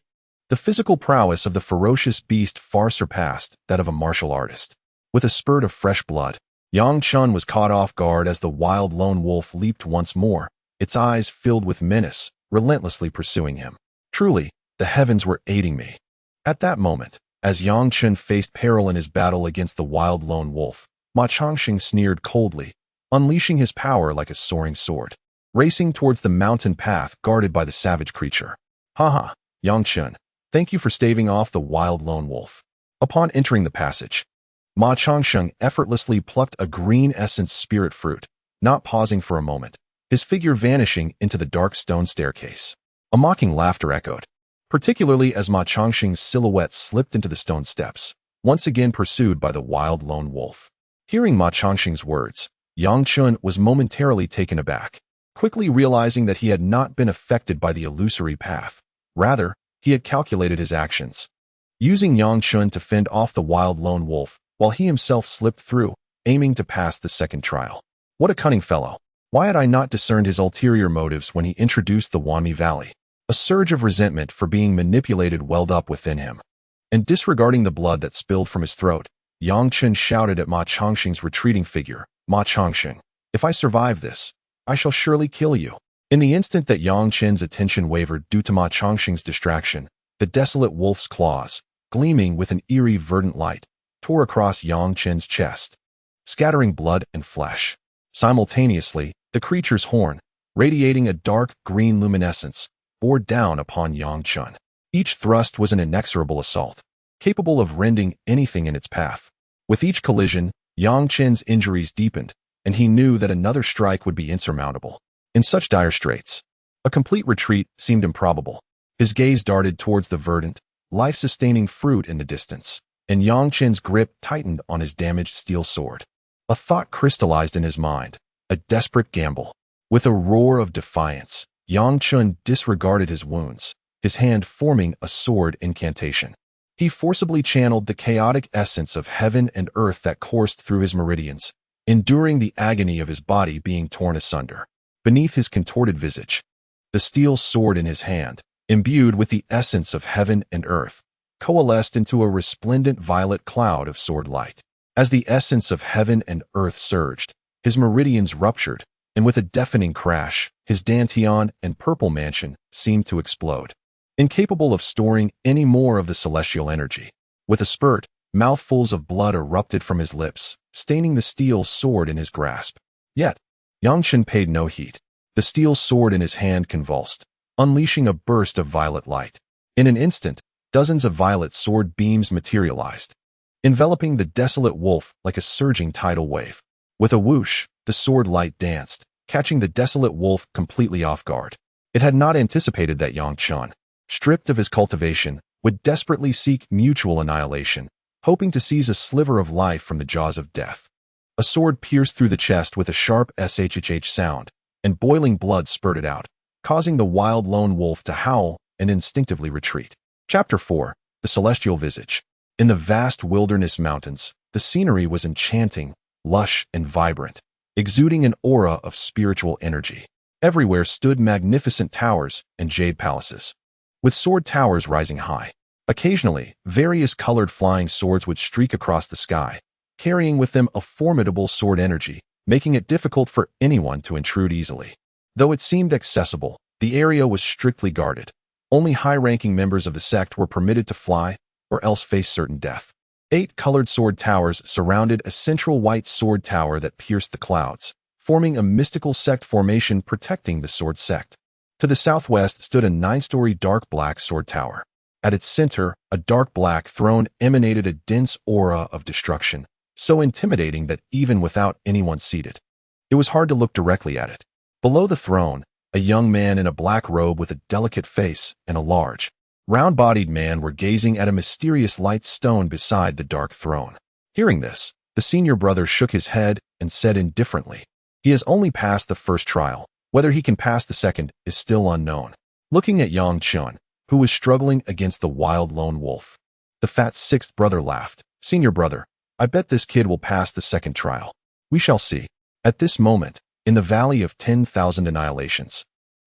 the physical prowess of the ferocious beast far surpassed that of a martial artist. With a spurt of fresh blood, Yang Chun was caught off guard as the wild lone wolf leaped once more, its eyes filled with menace, relentlessly pursuing him. Truly, the heavens were aiding me. At that moment, as Yang Chun faced peril in his battle against the wild lone wolf, Ma Changxing sneered coldly, unleashing his power like a soaring sword, racing towards the mountain path guarded by the savage creature. Haha, Yang Chun, thank you for staving off the wild lone wolf. Upon entering the passage, Ma Changxing effortlessly plucked a green essence spirit fruit, not pausing for a moment, his figure vanishing into the dark stone staircase. A mocking laughter echoed, particularly as Ma Changxing's silhouette slipped into the stone steps, once again pursued by the wild lone wolf. Hearing Ma Changxing's words, Yang Chun was momentarily taken aback, quickly realizing that he had not been affected by the illusory path. Rather, he had calculated his actions, using Yang Chun to fend off the wild lone wolf, while he himself slipped through, aiming to pass the second trial. What a cunning fellow! Why had I not discerned his ulterior motives when he introduced the Wanmi Valley? A surge of resentment for being manipulated welled up within him. And disregarding the blood that spilled from his throat, Yang Chun shouted at Ma Changxing's retreating figure, Ma Changxing, if I survive this, I shall surely kill you. In the instant that Yang Chen's attention wavered due to Ma Changxing's distraction, the desolate wolf's claws, gleaming with an eerie verdant light, tore across Yang Chen's chest, scattering blood and flesh. Simultaneously, the creature's horn, radiating a dark green luminescence, bore down upon Yang Chun. Each thrust was an inexorable assault, capable of rending anything in its path. With each collision, Yang Chen's injuries deepened, and he knew that another strike would be insurmountable. In such dire straits, a complete retreat seemed improbable. His gaze darted towards the verdant, life-sustaining fruit in the distance, and Yang Chen's grip tightened on his damaged steel sword. A thought crystallized in his mind, a desperate gamble. With a roar of defiance, Yang Chun disregarded his wounds, his hand forming a sword incantation. He forcibly channeled the chaotic essence of heaven and earth that coursed through his meridians, enduring the agony of his body being torn asunder. Beneath his contorted visage, the steel sword in his hand, imbued with the essence of heaven and earth, coalesced into a resplendent violet cloud of sword light. As the essence of heaven and earth surged, his meridians ruptured, and with a deafening crash, his dantian and purple mansion seemed to explode, incapable of storing any more of the celestial energy. With a spurt, mouthfuls of blood erupted from his lips, staining the steel sword in his grasp. Yet, Yang Chun paid no heed. The steel sword in his hand convulsed, unleashing a burst of violet light. In an instant, dozens of violet sword beams materialized, enveloping the desolate wolf like a surging tidal wave. With a whoosh, the sword light danced, catching the desolate wolf completely off guard. It had not anticipated that Yang Chun, stripped of his cultivation, would desperately seek mutual annihilation, hoping to seize a sliver of life from the jaws of death. A sword pierced through the chest with a sharp shhh sound, and boiling blood spurted out, causing the wild lone wolf to howl and instinctively retreat. Chapter 4. The Celestial Visage. In the vast wilderness mountains, the scenery was enchanting, lush, and vibrant, exuding an aura of spiritual energy. Everywhere stood magnificent towers and jade palaces, with sword towers rising high. Occasionally, various colored flying swords would streak across the sky, carrying with them a formidable sword energy, making it difficult for anyone to intrude easily. Though it seemed accessible, the area was strictly guarded. Only high-ranking members of the sect were permitted to fly, or else face certain death. 8 colored sword towers surrounded a central white sword tower that pierced the clouds, forming a mystical sect formation protecting the sword sect. To the southwest stood a 9-story dark black sword tower. At its center, a dark black throne emanated a dense aura of destruction, so intimidating that even without anyone seated, it was hard to look directly at it. Below the throne, a young man in a black robe with a delicate face and a large, round-bodied man were gazing at a mysterious light stone beside the dark throne. Hearing this, the senior brother shook his head and said indifferently, "He has only passed the first trial. Whether he can pass the second is still unknown." Looking at Yang Fengxian, who was struggling against the wild lone wolf, the fat sixth brother laughed. "Senior brother, I bet this kid will pass the second trial. We shall see." At this moment, in the Valley of 10,000 Annihilations,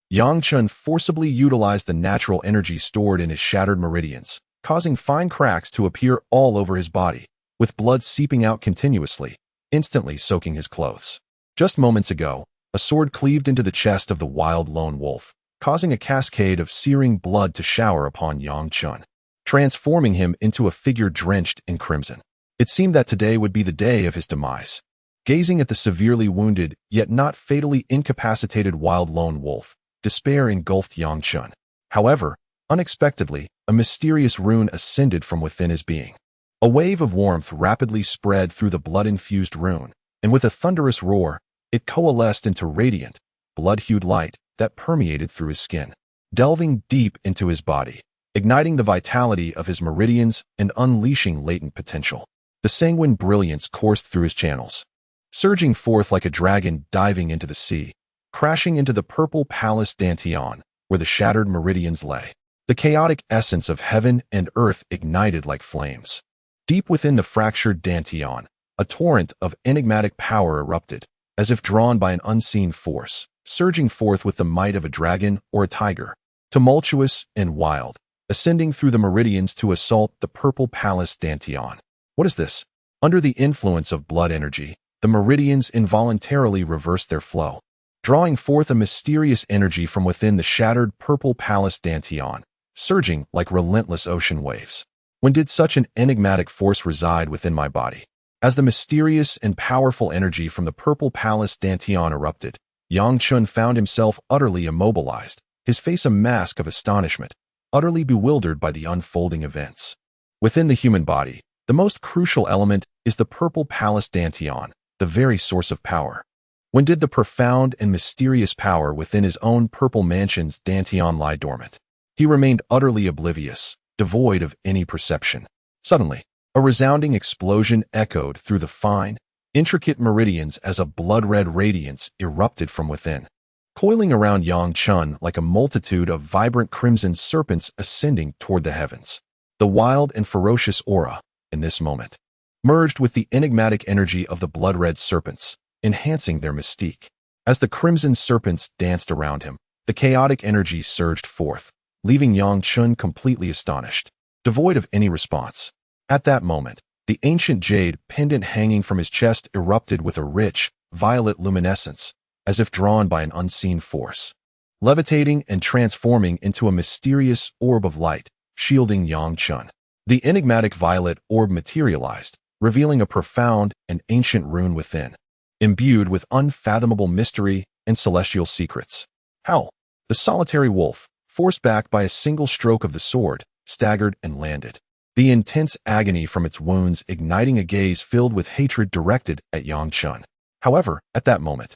Yang Fengxian forcibly utilized the natural energy stored in his shattered meridians, causing fine cracks to appear all over his body, with blood seeping out continuously, instantly soaking his clothes. Just moments ago, a sword cleaved into the chest of the wild lone wolf, causing a cascade of searing blood to shower upon Yang Fengxian, transforming him into a figure drenched in crimson. It seemed that today would be the day of his demise. Gazing at the severely wounded, yet not fatally incapacitated wild lone wolf, despair engulfed Yang Fengxian. However, unexpectedly, a mysterious rune ascended from within his being. A wave of warmth rapidly spread through the blood-infused rune, and with a thunderous roar, it coalesced into radiant, blood-hued light that permeated through his skin, delving deep into his body, igniting the vitality of his meridians and unleashing latent potential. The sanguine brilliance coursed through his channels, surging forth like a dragon diving into the sea, crashing into the purple palace Dantian, where the shattered meridians lay. The chaotic essence of heaven and earth ignited like flames. Deep within the fractured Dantian, a torrent of enigmatic power erupted, as if drawn by an unseen force, surging forth with the might of a dragon or a tiger, tumultuous and wild, ascending through the meridians to assault the purple palace Dantian. What is this? Under the influence of blood energy, the meridians involuntarily reversed their flow, drawing forth a mysterious energy from within the shattered purple palace Dantian, surging like relentless ocean waves. When did such an enigmatic force reside within my body? As the mysterious and powerful energy from the purple palace Dantian erupted, Yang Fengxian found himself utterly immobilized, his face a mask of astonishment, utterly bewildered by the unfolding events. Within the human body, the most crucial element is the purple palace Dantian, the very source of power. When did the profound and mysterious power within his own purple mansion's Dantian lie dormant? He remained utterly oblivious, devoid of any perception. Suddenly, a resounding explosion echoed through the fine, intricate meridians as a blood-red radiance erupted from within, coiling around Yang Fengxian like a multitude of vibrant crimson serpents ascending toward the heavens. The wild and ferocious aura, in this moment, merged with the enigmatic energy of the blood-red serpents, enhancing their mystique. As the crimson serpents danced around him, the chaotic energy surged forth, leaving Yang Fengxian completely astonished, devoid of any response. At that moment, the ancient jade pendant hanging from his chest erupted with a rich, violet luminescence, as if drawn by an unseen force, levitating and transforming into a mysterious orb of light, shielding Yang Fengxian. The enigmatic violet orb materialized, revealing a profound and ancient rune within, imbued with unfathomable mystery and celestial secrets. How? The solitary wolf, forced back by a single stroke of the sword, staggered and landed, the intense agony from its wounds igniting a gaze filled with hatred directed at Yang Fengxian. However, at that moment,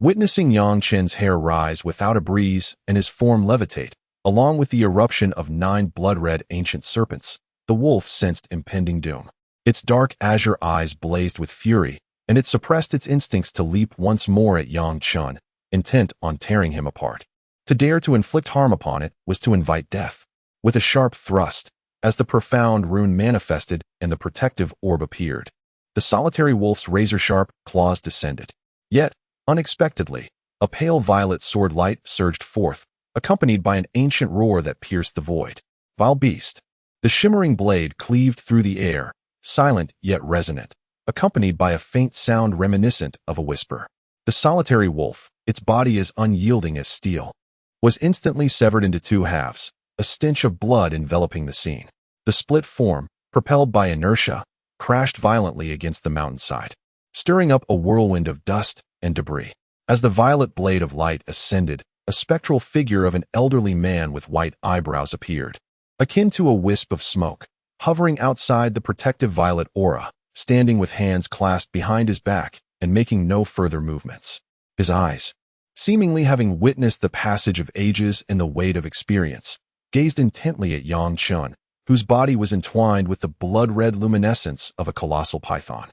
witnessing Yang Fengxian's hair rise without a breeze and his form levitate, along with the eruption of 9 blood-red ancient serpents, the wolf sensed impending doom. Its dark azure eyes blazed with fury, and it suppressed its instincts to leap once more at Yang Fengxian, intent on tearing him apart. To dare to inflict harm upon it was to invite death. With a sharp thrust, as the profound rune manifested and the protective orb appeared, the solitary wolf's razor-sharp claws descended. Yet, unexpectedly, a pale violet sword light surged forth, accompanied by an ancient roar that pierced the void. Vile beast! The shimmering blade cleaved through the air, silent yet resonant, accompanied by a faint sound reminiscent of a whisper. The solitary wolf, its body as unyielding as steel, was instantly severed into 2 halves, a stench of blood enveloping the scene. The split form, propelled by inertia, crashed violently against the mountainside, stirring up a whirlwind of dust and debris. As the violet blade of light ascended, a spectral figure of an elderly man with white eyebrows appeared, akin to a wisp of smoke, hovering outside the protective violet aura, standing with hands clasped behind his back and making no further movements. His eyes, seemingly having witnessed the passage of ages and the weight of experience, gazed intently at Yang Chen, whose body was entwined with the blood-red luminescence of a colossal python,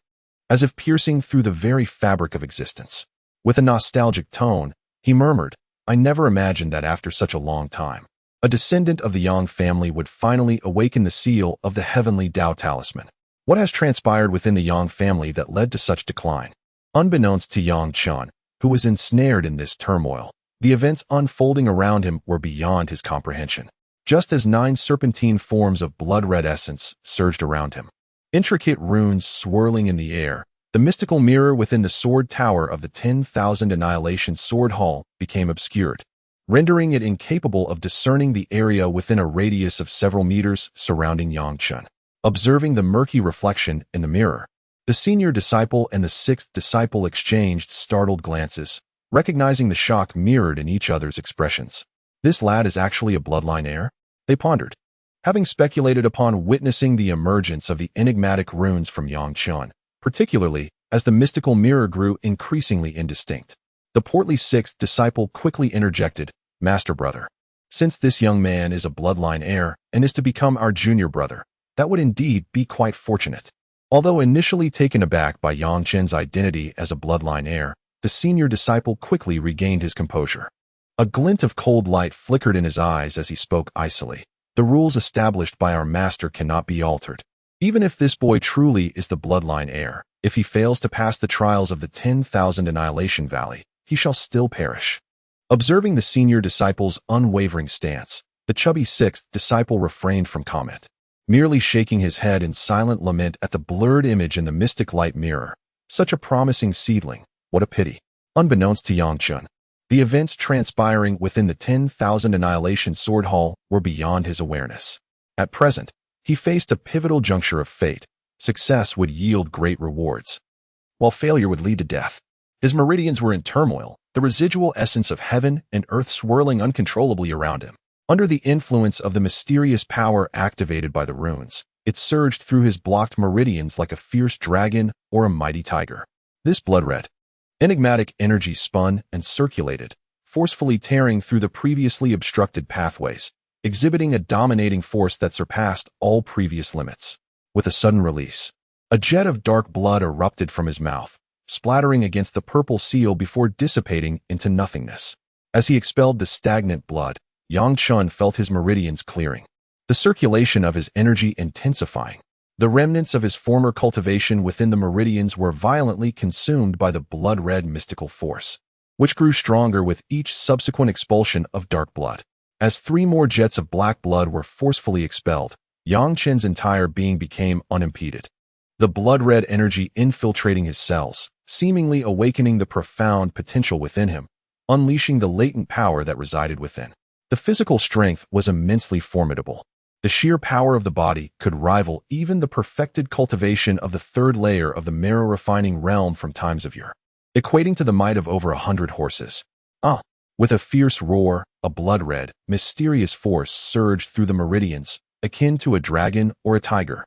as if piercing through the very fabric of existence. With a nostalgic tone, he murmured, "I never imagined that after such a long time, a descendant of the Yang family would finally awaken the seal of the Heavenly Dao Talisman. What has transpired within the Yang family that led to such decline?" Unbeknownst to Yang Chen, who was ensnared in this turmoil, the events unfolding around him were beyond his comprehension. Just as 9 serpentine forms of blood-red essence surged around him, intricate runes swirling in the air, the mystical mirror within the sword tower of the 10,000 Annihilation Sword Hall became obscured, rendering it incapable of discerning the area within a radius of several meters surrounding Yang Chen. Observing the murky reflection in the mirror, the senior disciple and the 6th disciple exchanged startled glances, recognizing the shock mirrored in each other's expressions. "This lad is actually a bloodline heir?" they pondered, having speculated upon witnessing the emergence of the enigmatic runes from Yang Chen, particularly as the mystical mirror grew increasingly indistinct. The portly 6th disciple quickly interjected, "Master brother, since this young man is a bloodline heir and is to become our junior brother, that would indeed be quite fortunate." Although initially taken aback by Yang Chen's identity as a bloodline heir, the senior disciple quickly regained his composure. A glint of cold light flickered in his eyes as he spoke icily. "The rules established by our master cannot be altered. Even if this boy truly is the bloodline heir, if he fails to pass the trials of the 10,000 Annihilation Valley, he shall still perish." Observing the senior disciple's unwavering stance, the chubby 6th disciple refrained from comment, merely shaking his head in silent lament at the blurred image in the mystic light mirror. Such a promising seedling, what a pity. Unbeknownst to Yang Chen, the events transpiring within the 10,000 Annihilation Sword Hall were beyond his awareness. At present, he faced a pivotal juncture of fate. Success would yield great rewards, while failure would lead to death. His meridians were in turmoil, the residual essence of heaven and earth swirling uncontrollably around him. Under the influence of the mysterious power activated by the runes, it surged through his blocked meridians like a fierce dragon or a mighty tiger. This blood-red, enigmatic energy spun and circulated, forcefully tearing through the previously obstructed pathways, exhibiting a dominating force that surpassed all previous limits. With a sudden release, a jet of dark blood erupted from his mouth, splattering against the purple seal before dissipating into nothingness. As he expelled the stagnant blood, Yang Chen felt his meridians clearing, the circulation of his energy intensifying. The remnants of his former cultivation within the meridians were violently consumed by the blood-red mystical force, which grew stronger with each subsequent expulsion of dark blood. As 3 more jets of black blood were forcefully expelled, Yang Chen's entire being became unimpeded, the blood-red energy infiltrating his cells, seemingly awakening the profound potential within him, unleashing the latent power that resided within. The physical strength was immensely formidable. The sheer power of the body could rival even the perfected cultivation of the 3rd layer of the marrow-refining realm from times of yore, equating to the might of over 100 horses. With a fierce roar, a blood-red, mysterious force surged through the meridians, akin to a dragon or a tiger,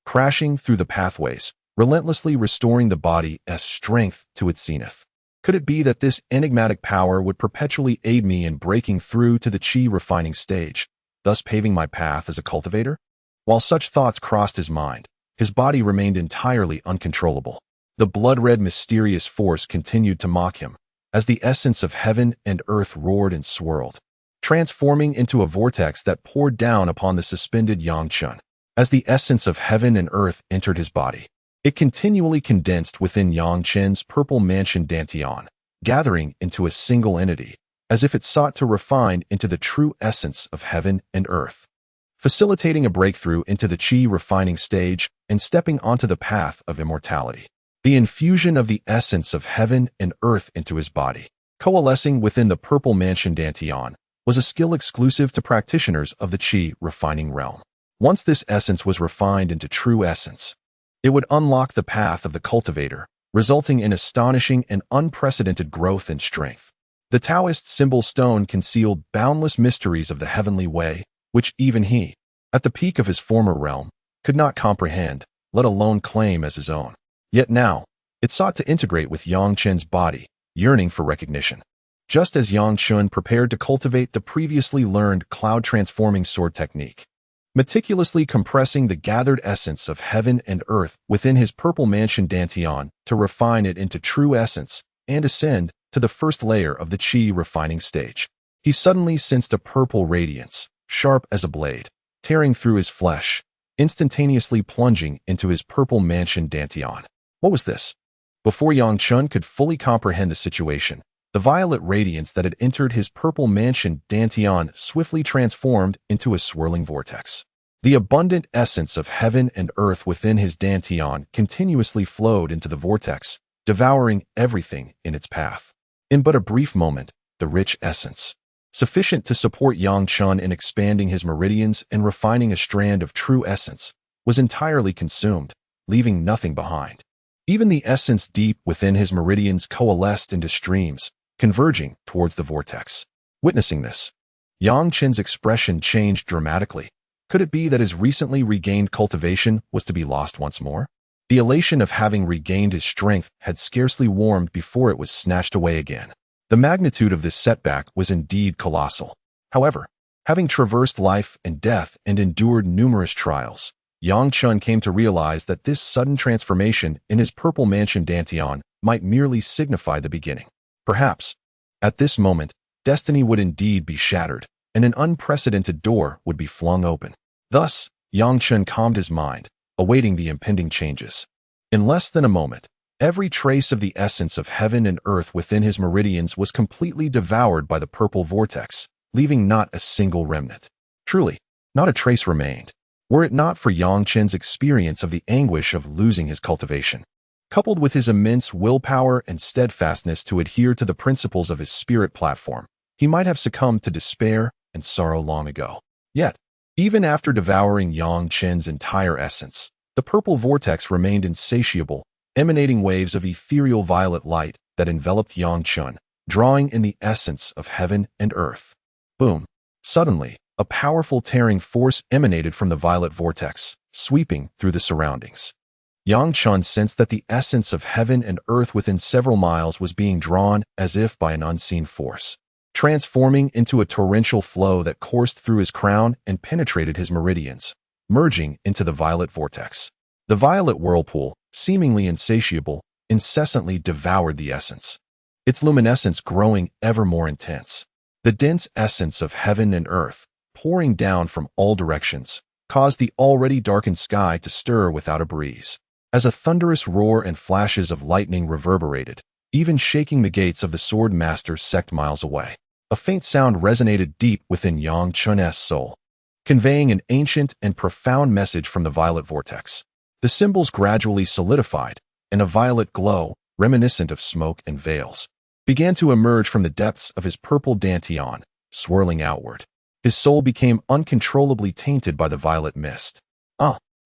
crashing through the pathways, relentlessly restoring the body's strength to its zenith. Could it be that this enigmatic power would perpetually aid me in breaking through to the chi refining stage, thus paving my path as a cultivator? While such thoughts crossed his mind, his body remained entirely uncontrollable. The blood-red mysterious force continued to mock him, as the essence of heaven and earth roared and swirled, transforming into a vortex that poured down upon the suspended Yang Chen. As the essence of heaven and earth entered his body, it continually condensed within Yang Chen's purple mansion dantian, gathering into a single entity, as if it sought to refine into the true essence of heaven and earth, facilitating a breakthrough into the chi refining stage and stepping onto the path of immortality. The infusion of the essence of heaven and earth into his body, coalescing within the purple mansion dantian, was a skill exclusive to practitioners of the chi refining realm. Once this essence was refined into true essence, it would unlock the path of the cultivator, resulting in astonishing and unprecedented growth and strength. The Taoist symbol stone concealed boundless mysteries of the heavenly way, which even he, at the peak of his former realm, could not comprehend, let alone claim as his own. Yet now, it sought to integrate with Yang Chen's body, yearning for recognition. Just as Yang Chen prepared to cultivate the previously learned cloud-transforming sword technique, meticulously compressing the gathered essence of heaven and earth within his purple mansion dantian to refine it into true essence and ascend to the first layer of the qi refining stage. He suddenly sensed a purple radiance, sharp as a blade, tearing through his flesh, instantaneously plunging into his purple mansion dantian. What was this? Before Yang Chen could fully comprehend the situation, the violet radiance that had entered his purple mansion dantian swiftly transformed into a swirling vortex. The abundant essence of heaven and earth within his dantian continuously flowed into the vortex, devouring everything in its path. In but a brief moment, the rich essence, sufficient to support Yang Chen in expanding his meridians and refining a strand of true essence, was entirely consumed, leaving nothing behind. Even the essence deep within his meridians coalesced into streams, converging towards the vortex. Witnessing this, Yang Chen's expression changed dramatically. Could it be that his recently regained cultivation was to be lost once more? The elation of having regained his strength had scarcely warmed before it was snatched away again. The magnitude of this setback was indeed colossal. However, having traversed life and death and endured numerous trials, Yang Chen came to realize that this sudden transformation in his purple mansion dantian might merely signify the beginning. Perhaps, at this moment, destiny would indeed be shattered, and an unprecedented door would be flung open. Thus, Yang Chen calmed his mind, awaiting the impending changes. In less than a moment, every trace of the essence of heaven and earth within his meridians was completely devoured by the purple vortex, leaving not a single remnant. Truly, not a trace remained, were it not for Yang Chen's experience of the anguish of losing his cultivation. Coupled with his immense willpower and steadfastness to adhere to the principles of his spirit platform, he might have succumbed to despair and sorrow long ago. Yet, even after devouring Yang Chen's entire essence, the purple vortex remained insatiable, emanating waves of ethereal violet light that enveloped Yang Chen, drawing in the essence of heaven and earth. Boom! Suddenly, a powerful tearing force emanated from the violet vortex, sweeping through the surroundings. Yang Chen sensed that the essence of heaven and earth within several miles was being drawn as if by an unseen force, transforming into a torrential flow that coursed through his crown and penetrated his meridians, merging into the violet vortex. The violet whirlpool, seemingly insatiable, incessantly devoured the essence, its luminescence growing ever more intense. The dense essence of heaven and earth, pouring down from all directions, caused the already darkened sky to stir without a breeze, as a thunderous roar and flashes of lightning reverberated, even shaking the gates of the sword master's sect miles away. A faint sound resonated deep within Yang Chen's soul, conveying an ancient and profound message from the violet vortex. The symbols gradually solidified, and a violet glow, reminiscent of smoke and veils, began to emerge from the depths of his purple dantian, swirling outward. His soul became uncontrollably tainted by the violet mist.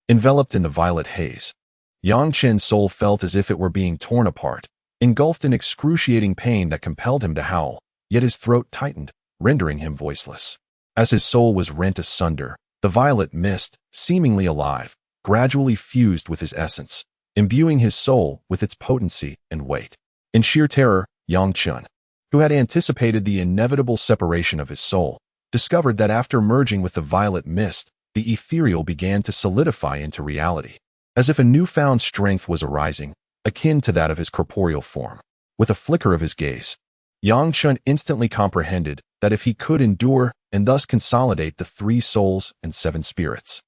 Enveloped in the violet haze, Yang Chen's soul felt as if it were being torn apart, engulfed in excruciating pain that compelled him to howl, yet his throat tightened, rendering him voiceless. As his soul was rent asunder, the violet mist, seemingly alive, gradually fused with his essence, imbuing his soul with its potency and weight. In sheer terror, Yang Chen, who had anticipated the inevitable separation of his soul, discovered that after merging with the violet mist, the ethereal began to solidify into reality, as if a newfound strength was arising, akin to that of his corporeal form. With a flicker of his gaze, Yang Chen instantly comprehended that if he could endure and thus consolidate the 3 souls and 7 spirits,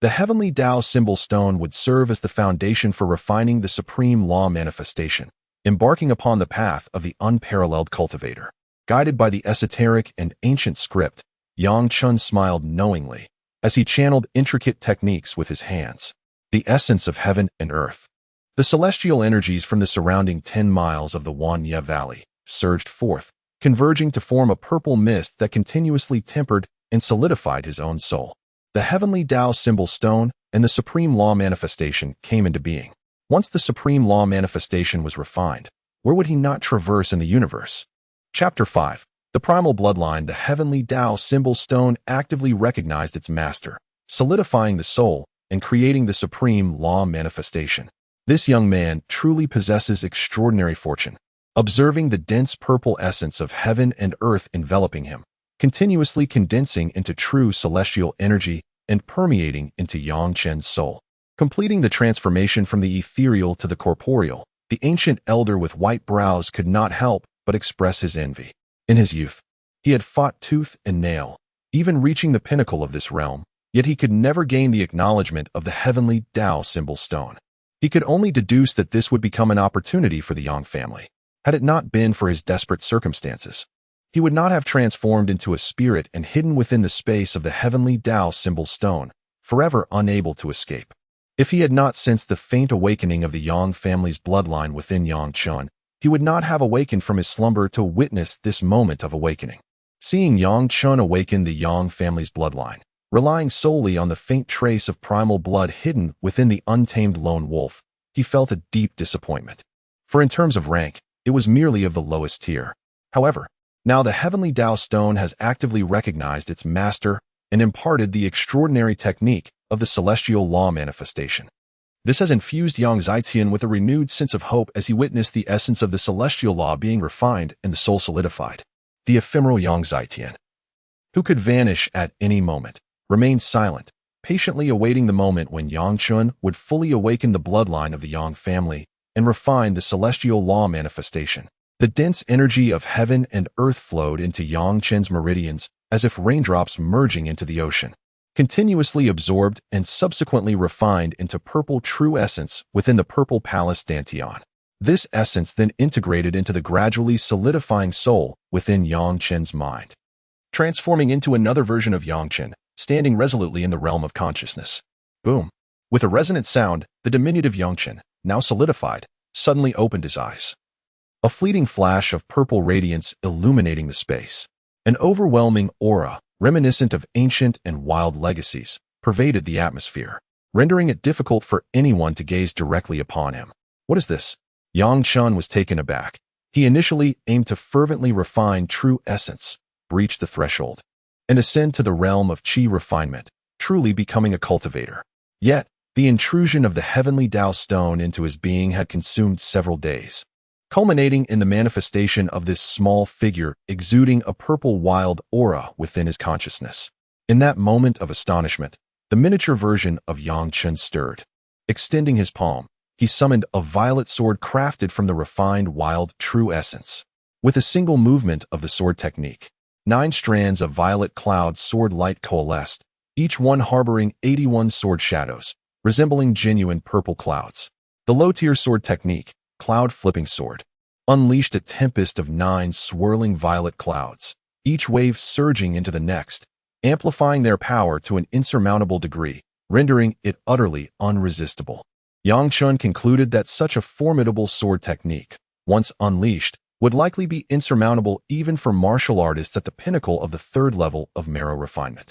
the Heavenly Dao symbol stone would serve as the foundation for refining the supreme law manifestation, embarking upon the path of the unparalleled cultivator. Guided by the esoteric and ancient script, Yang Chen smiled knowingly as he channeled intricate techniques with his hands. The essence of heaven and earth, the celestial energies from the surrounding 10 miles of the Wanye Valley, surged forth, converging to form a purple mist that continuously tempered and solidified his own soul. The Heavenly Dao symbol stone and the supreme law manifestation came into being. Once the supreme law manifestation was refined, where would he not traverse in the universe? Chapter 5. The primal bloodline, the Heavenly Dao symbol stone actively recognized its master, solidifying the soul and creating the supreme law manifestation. This young man truly possesses extraordinary fortune. Observing the dense purple essence of heaven and earth enveloping him, continuously condensing into true celestial energy and permeating into Yang Chen's soul. Completing the transformation from the ethereal to the corporeal, the ancient elder with white brows could not help but express his envy. In his youth, he had fought tooth and nail, even reaching the pinnacle of this realm, yet he could never gain the acknowledgement of the Heavenly Dao symbol stone. He could only deduce that this would become an opportunity for the Yang family. Had it not been for his desperate circumstances, he would not have transformed into a spirit and hidden within the space of the Heavenly Dao symbol stone, forever unable to escape. If he had not sensed the faint awakening of the Yang family's bloodline within Yang Chen, he would not have awakened from his slumber to witness this moment of awakening. Seeing Yang Chen awaken the Yang family's bloodline, relying solely on the faint trace of primal blood hidden within the untamed lone wolf, he felt a deep disappointment. For in terms of rank, it was merely of the lowest tier. However, now the Heavenly Dao Stone has actively recognized its master and imparted the extraordinary technique of the celestial law manifestation. This has infused Yang Fengxian with a renewed sense of hope as he witnessed the essence of the celestial law being refined and the soul solidified. The ephemeral Yang Fengxian, who could vanish at any moment, remained silent, patiently awaiting the moment when Yang Chen would fully awaken the bloodline of the Yang family and refine the celestial law manifestation. The dense energy of heaven and earth flowed into Yang Chen's meridians as if raindrops merging into the ocean, continuously absorbed and subsequently refined into purple true essence within the purple palace Dantian. This essence then integrated into the gradually solidifying soul within Yang Chen's mind, transforming into another version of Yang Chen, standing resolutely in the realm of consciousness. Boom! With a resonant sound, the diminutive Yang Chen, now solidified, suddenly opened his eyes. A fleeting flash of purple radiance illuminating the space. An overwhelming aura, reminiscent of ancient and wild legacies, pervaded the atmosphere, rendering it difficult for anyone to gaze directly upon him. What is this? Yang Chen was taken aback. He initially aimed to fervently refine true essence, breach the threshold, and ascend to the realm of qi refinement, truly becoming a cultivator. Yet, the intrusion of the Heavenly Dao Stone into his being had consumed several days, culminating in the manifestation of this small figure exuding a purple wild aura within his consciousness. In that moment of astonishment, the miniature version of Yang Chen stirred. Extending his palm, he summoned a violet sword crafted from the refined wild true essence. With a single movement of the sword technique, 9 strands of violet cloud sword light coalesced, each one harboring 81 sword shadows, resembling genuine purple clouds. The low-tier sword technique, Cloud Flipping Sword, unleashed a tempest of 9 swirling violet clouds, each wave surging into the next, amplifying their power to an insurmountable degree, rendering it utterly unresistible. Yang Chen concluded that such a formidable sword technique, once unleashed, would likely be insurmountable even for martial artists at the pinnacle of the 3rd level of marrow refinement.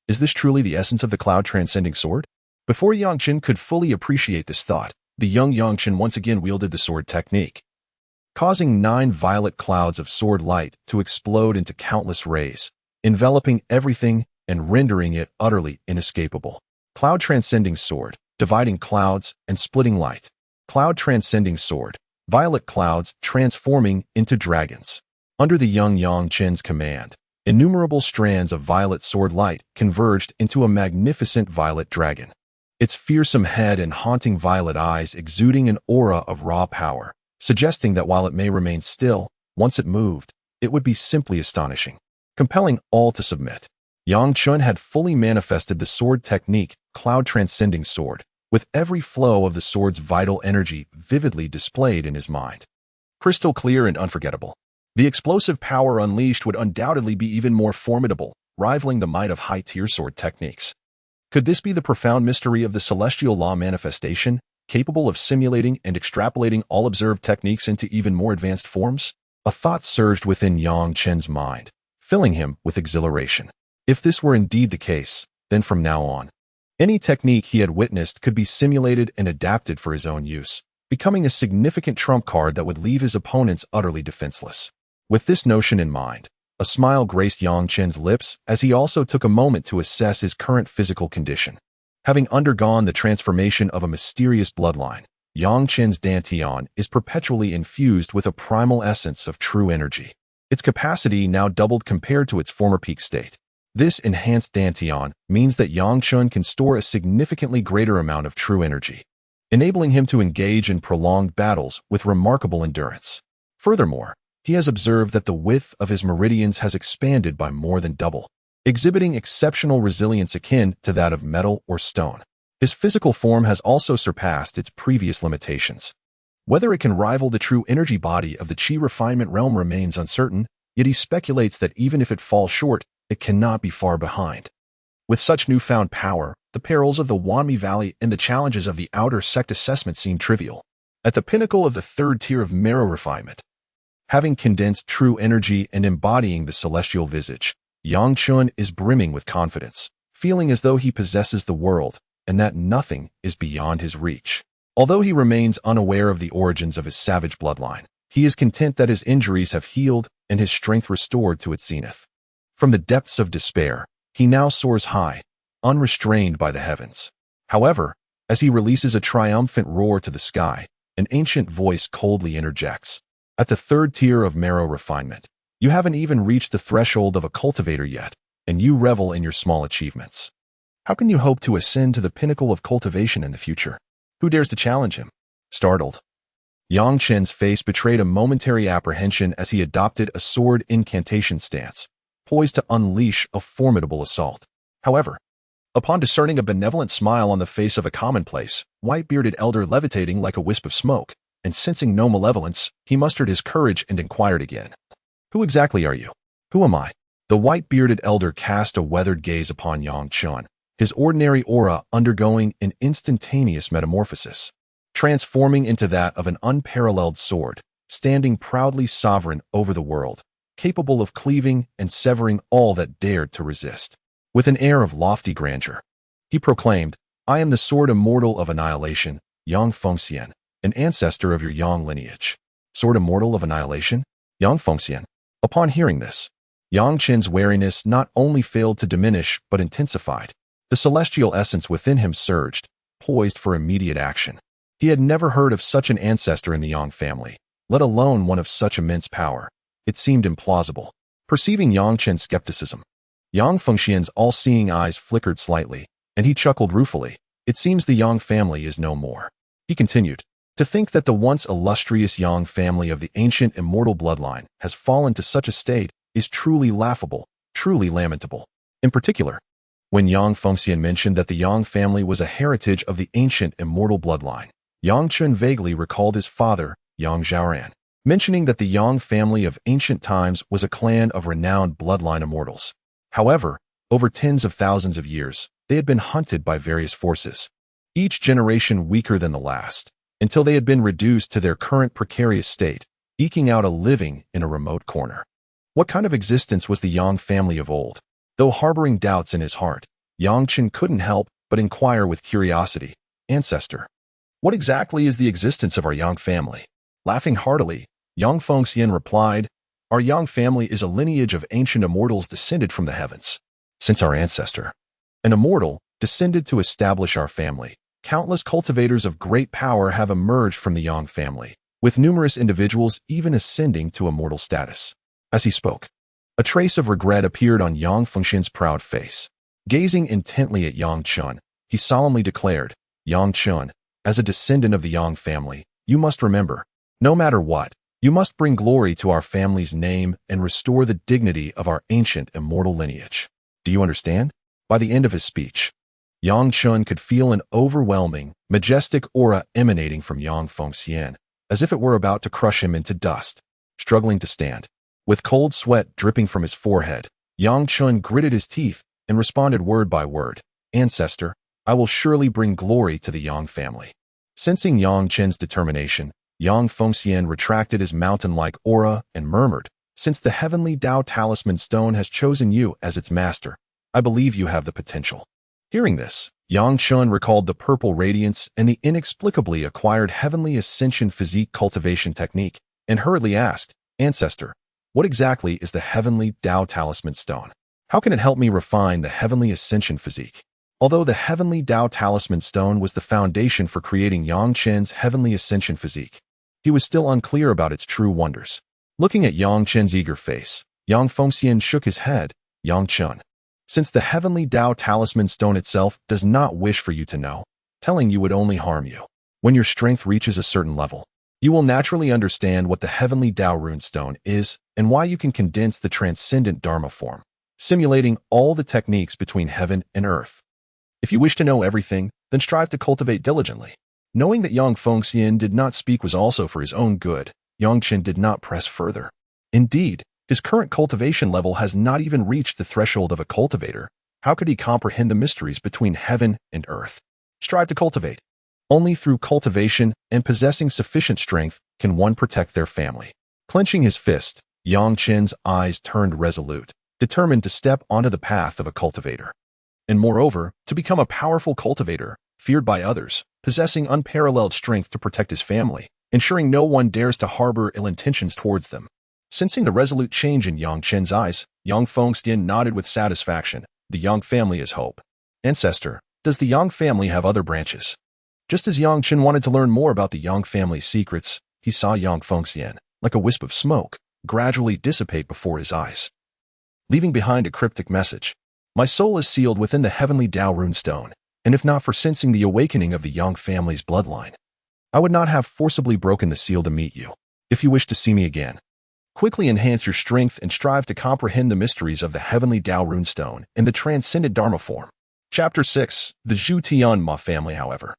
Is this truly the essence of the cloud-transcending sword? Before Yang Chen could fully appreciate this thought, the young Yang Chen once again wielded the sword technique, causing 9 violet clouds of sword light to explode into countless rays, enveloping everything and rendering it utterly inescapable. Cloud-transcending sword, dividing clouds and splitting light. Cloud-transcending sword, violet clouds transforming into dragons. Under the young Yang Chen's command, innumerable strands of violet sword light converged into a magnificent violet dragon, its fearsome head and haunting violet eyes exuding an aura of raw power, suggesting that while it may remain still, once it moved, it would be simply astonishing, compelling all to submit. Yang Chen had fully manifested the sword technique, cloud-transcending sword, with every flow of the sword's vital energy vividly displayed in his mind. Crystal clear and unforgettable. The explosive power unleashed would undoubtedly be even more formidable, rivaling the might of high-tier sword techniques. Could this be the profound mystery of the celestial law manifestation, capable of simulating and extrapolating all observed techniques into even more advanced forms? A thought surged within Yang Chen's mind, filling him with exhilaration. If this were indeed the case, then from now on, Any technique he had witnessed could be simulated and adapted for his own use, becoming a significant trump card that would leave his opponents utterly defenseless. With this notion in mind, a smile graced Yang Chen's lips as he also took a moment to assess his current physical condition. Having undergone the transformation of a mysterious bloodline, Yang Chen's Dantian is perpetually infused with a primal essence of true energy. Its capacity now doubled compared to its former peak state. This enhanced Dantian means that Yang Chen can store a significantly greater amount of true energy, enabling him to engage in prolonged battles with remarkable endurance. Furthermore, he has observed that the width of his meridians has expanded by more than double, exhibiting exceptional resilience akin to that of metal or stone. His physical form has also surpassed its previous limitations. Whether it can rival the true energy body of the Qi refinement realm remains uncertain, yet he speculates that even if it falls short, it cannot be far behind. With such newfound power, the perils of the Wanmi Valley and the challenges of the outer sect assessment seem trivial. At the pinnacle of the third tier of marrow refinement, having condensed true energy and embodying the celestial visage, Yang Chen is brimming with confidence, feeling as though he possesses the world and that nothing is beyond his reach. Although he remains unaware of the origins of his savage bloodline, he is content that his injuries have healed and his strength restored to its zenith. From the depths of despair, he now soars high, unrestrained by the heavens. However, as he releases a triumphant roar to the sky, an ancient voice coldly interjects. At the third tier of marrow refinement, you haven't even reached the threshold of a cultivator yet, and you revel in your small achievements. How can you hope to ascend to the pinnacle of cultivation in the future? Who dares to challenge him? Startled, Yang Chen's face betrayed a momentary apprehension as he adopted a sword incantation stance, poised to unleash a formidable assault. However, upon discerning a benevolent smile on the face of a commonplace, white-bearded elder levitating like a wisp of smoke, and sensing no malevolence, he mustered his courage and inquired again. Who exactly are you? Who am I? The white-bearded elder cast a weathered gaze upon Yang Chen, his ordinary aura undergoing an instantaneous metamorphosis, transforming into that of an unparalleled sword, standing proudly sovereign over the world, capable of cleaving and severing all that dared to resist. With an air of lofty grandeur, he proclaimed, "I am the sword immortal of annihilation, Yang Fengxian, an ancestor of your Yang lineage." Sword immortal of annihilation? Yang Fengxian. Upon hearing this, Yang Chen's wariness not only failed to diminish but intensified. The celestial essence within him surged, poised for immediate action. He had never heard of such an ancestor in the Yang family, let alone one of such immense power. It seemed implausible. Perceiving Yang Chen's skepticism, Yang Fengxian's all-seeing eyes flickered slightly, and he chuckled ruefully. It seems the Yang family is no more. He continued, to think that the once illustrious Yang family of the ancient immortal bloodline has fallen to such a state is truly laughable, truly lamentable. In particular, when Yang Fengxian mentioned that the Yang family was a heritage of the ancient immortal bloodline, Yang Chen vaguely recalled his father, Yang Zhaoran, mentioning that the Yang family of ancient times was a clan of renowned bloodline immortals. However, over tens of thousands of years, they had been hunted by various forces, each generation weaker than the last, until they had been reduced to their current precarious state, eking out a living in a remote corner. What kind of existence was the Yang family of old? Though harboring doubts in his heart, Yang Chen couldn't help but inquire with curiosity, "Ancestor, what exactly is the existence of our Yang family?" Laughing heartily, Yang Fengxian replied, "Our Yang family is a lineage of ancient immortals descended from the heavens. Since our ancestor, an immortal, descended to establish our family, countless cultivators of great power have emerged from the Yang family, with numerous individuals even ascending to immortal status." As he spoke, a trace of regret appeared on Yang Fengxian's proud face. Gazing intently at Yang Chen, he solemnly declared, "Yang Chen, as a descendant of the Yang family, you must remember, no matter what, you must bring glory to our family's name and restore the dignity of our ancient immortal lineage. Do you understand?" By the end of his speech, Yang Chen could feel an overwhelming, majestic aura emanating from Yang Fengxian, as if it were about to crush him into dust. Struggling to stand, with cold sweat dripping from his forehead, Yang Chen gritted his teeth and responded word by word, "Ancestor, I will surely bring glory to the Yang family." Sensing Yang Chen's determination, Yang Fengxian retracted his mountain-like aura and murmured, "Since the Heavenly Dao Talisman Stone has chosen you as its master, I believe you have the potential." Hearing this, Yang Chun recalled the purple radiance and the inexplicably acquired Heavenly Ascension Physique cultivation technique, and hurriedly asked, "Ancestor, what exactly is the Heavenly Dao Talisman Stone? How can it help me refine the Heavenly Ascension Physique?" Although the Heavenly Dao Talisman Stone was the foundation for creating Yang Chen's Heavenly Ascension Physique, he was still unclear about its true wonders. Looking at Yang Chen's eager face, Yang Fengxian shook his head. "Yang Chun, since the Heavenly Dao Talisman Stone itself does not wish for you to know, telling you would only harm you. When your strength reaches a certain level, you will naturally understand what the Heavenly Dao Rune Stone is and why you can condense the transcendent Dharma form, simulating all the techniques between heaven and earth. If you wish to know everything, then strive to cultivate diligently." Knowing that Yang Fengxian did not speak was also for his own good, Yang Chen did not press further. Indeed, his current cultivation level has not even reached the threshold of a cultivator. How could he comprehend the mysteries between heaven and earth? Strive to cultivate. Only through cultivation and possessing sufficient strength can one protect their family. Clenching his fist, Yang Chen's eyes turned resolute, determined to step onto the path of a cultivator. And moreover, to become a powerful cultivator, feared by others, possessing unparalleled strength to protect his family, ensuring no one dares to harbor ill intentions towards them. Sensing the resolute change in Yang Chen's eyes, Yang Fengxian nodded with satisfaction. "The Yang family is hope. Ancestor, does the Yang family have other branches?" Just as Yang Chen wanted to learn more about the Yang family's secrets, he saw Yang Fengxian, like a wisp of smoke, gradually dissipate before his eyes, leaving behind a cryptic message. "My soul is sealed within the Heavenly Dao Rune Stone, and if not for sensing the awakening of the Yang family's bloodline, I would not have forcibly broken the seal to meet you. If you wish to see me again, quickly enhance your strength and strive to comprehend the mysteries of the Heavenly Dao Rune Stone and the transcendent Dharma form." Chapter 6. The Zhu Tian Ma family, however.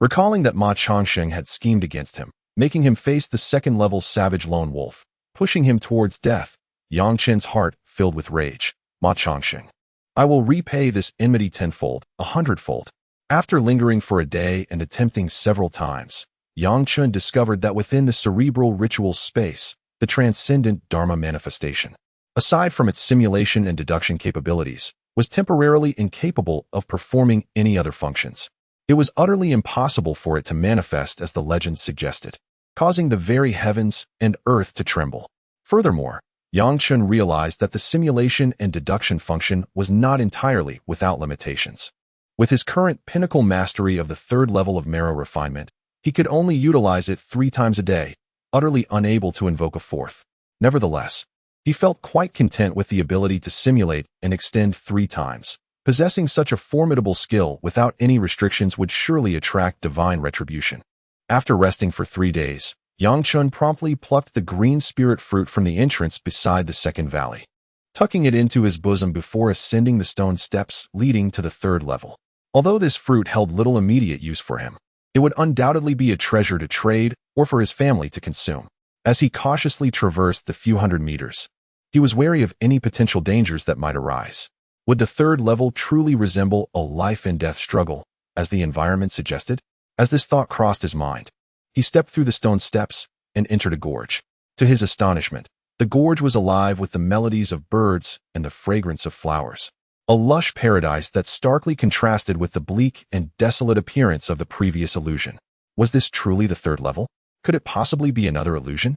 Recalling that Ma Changsheng had schemed against him, making him face the second-level savage lone wolf, pushing him towards death, Yang Chen's heart filled with rage. "Ma Changsheng, I will repay this enmity tenfold, 100-fold. After lingering for a day and attempting several times, Yang Chen discovered that within the cerebral ritual space, the transcendent Dharma manifestation, aside from its simulation and deduction capabilities, was temporarily incapable of performing any other functions. It was utterly impossible for it to manifest as the legends suggested, causing the very heavens and earth to tremble. Furthermore, Yang Chen realized that the simulation and deduction function was not entirely without limitations. With his current pinnacle mastery of the third level of marrow refinement, he could only utilize it 3 times a day, utterly unable to invoke a fourth. Nevertheless, he felt quite content with the ability to simulate and extend 3 times. Possessing such a formidable skill without any restrictions would surely attract divine retribution. After resting for 3 days, Yang Chen promptly plucked the green spirit fruit from the entrance beside the second valley, tucking it into his bosom before ascending the stone steps leading to the third level. Although this fruit held little immediate use for him, it would undoubtedly be a treasure to trade or for his family to consume. As he cautiously traversed the few hundred meters, he was wary of any potential dangers that might arise. Would the third level truly resemble a life-and-death struggle, as the environment suggested? As this thought crossed his mind, he stepped through the stone steps and entered a gorge. To his astonishment, the gorge was alive with the melodies of birds and the fragrance of flowers. A lush paradise that starkly contrasted with the bleak and desolate appearance of the previous illusion. Was this truly the third level? Could it possibly be another illusion?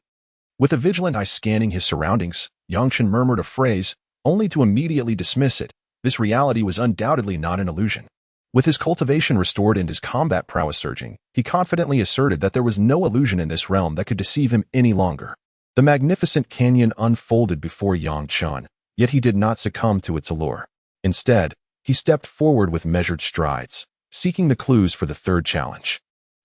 With a vigilant eye scanning his surroundings, Yang Chen murmured a phrase, only to immediately dismiss it. This reality was undoubtedly not an illusion. With his cultivation restored and his combat prowess surging, he confidently asserted that there was no illusion in this realm that could deceive him any longer. The magnificent canyon unfolded before Yang Chen, yet he did not succumb to its allure. Instead, he stepped forward with measured strides, seeking the clues for the third challenge.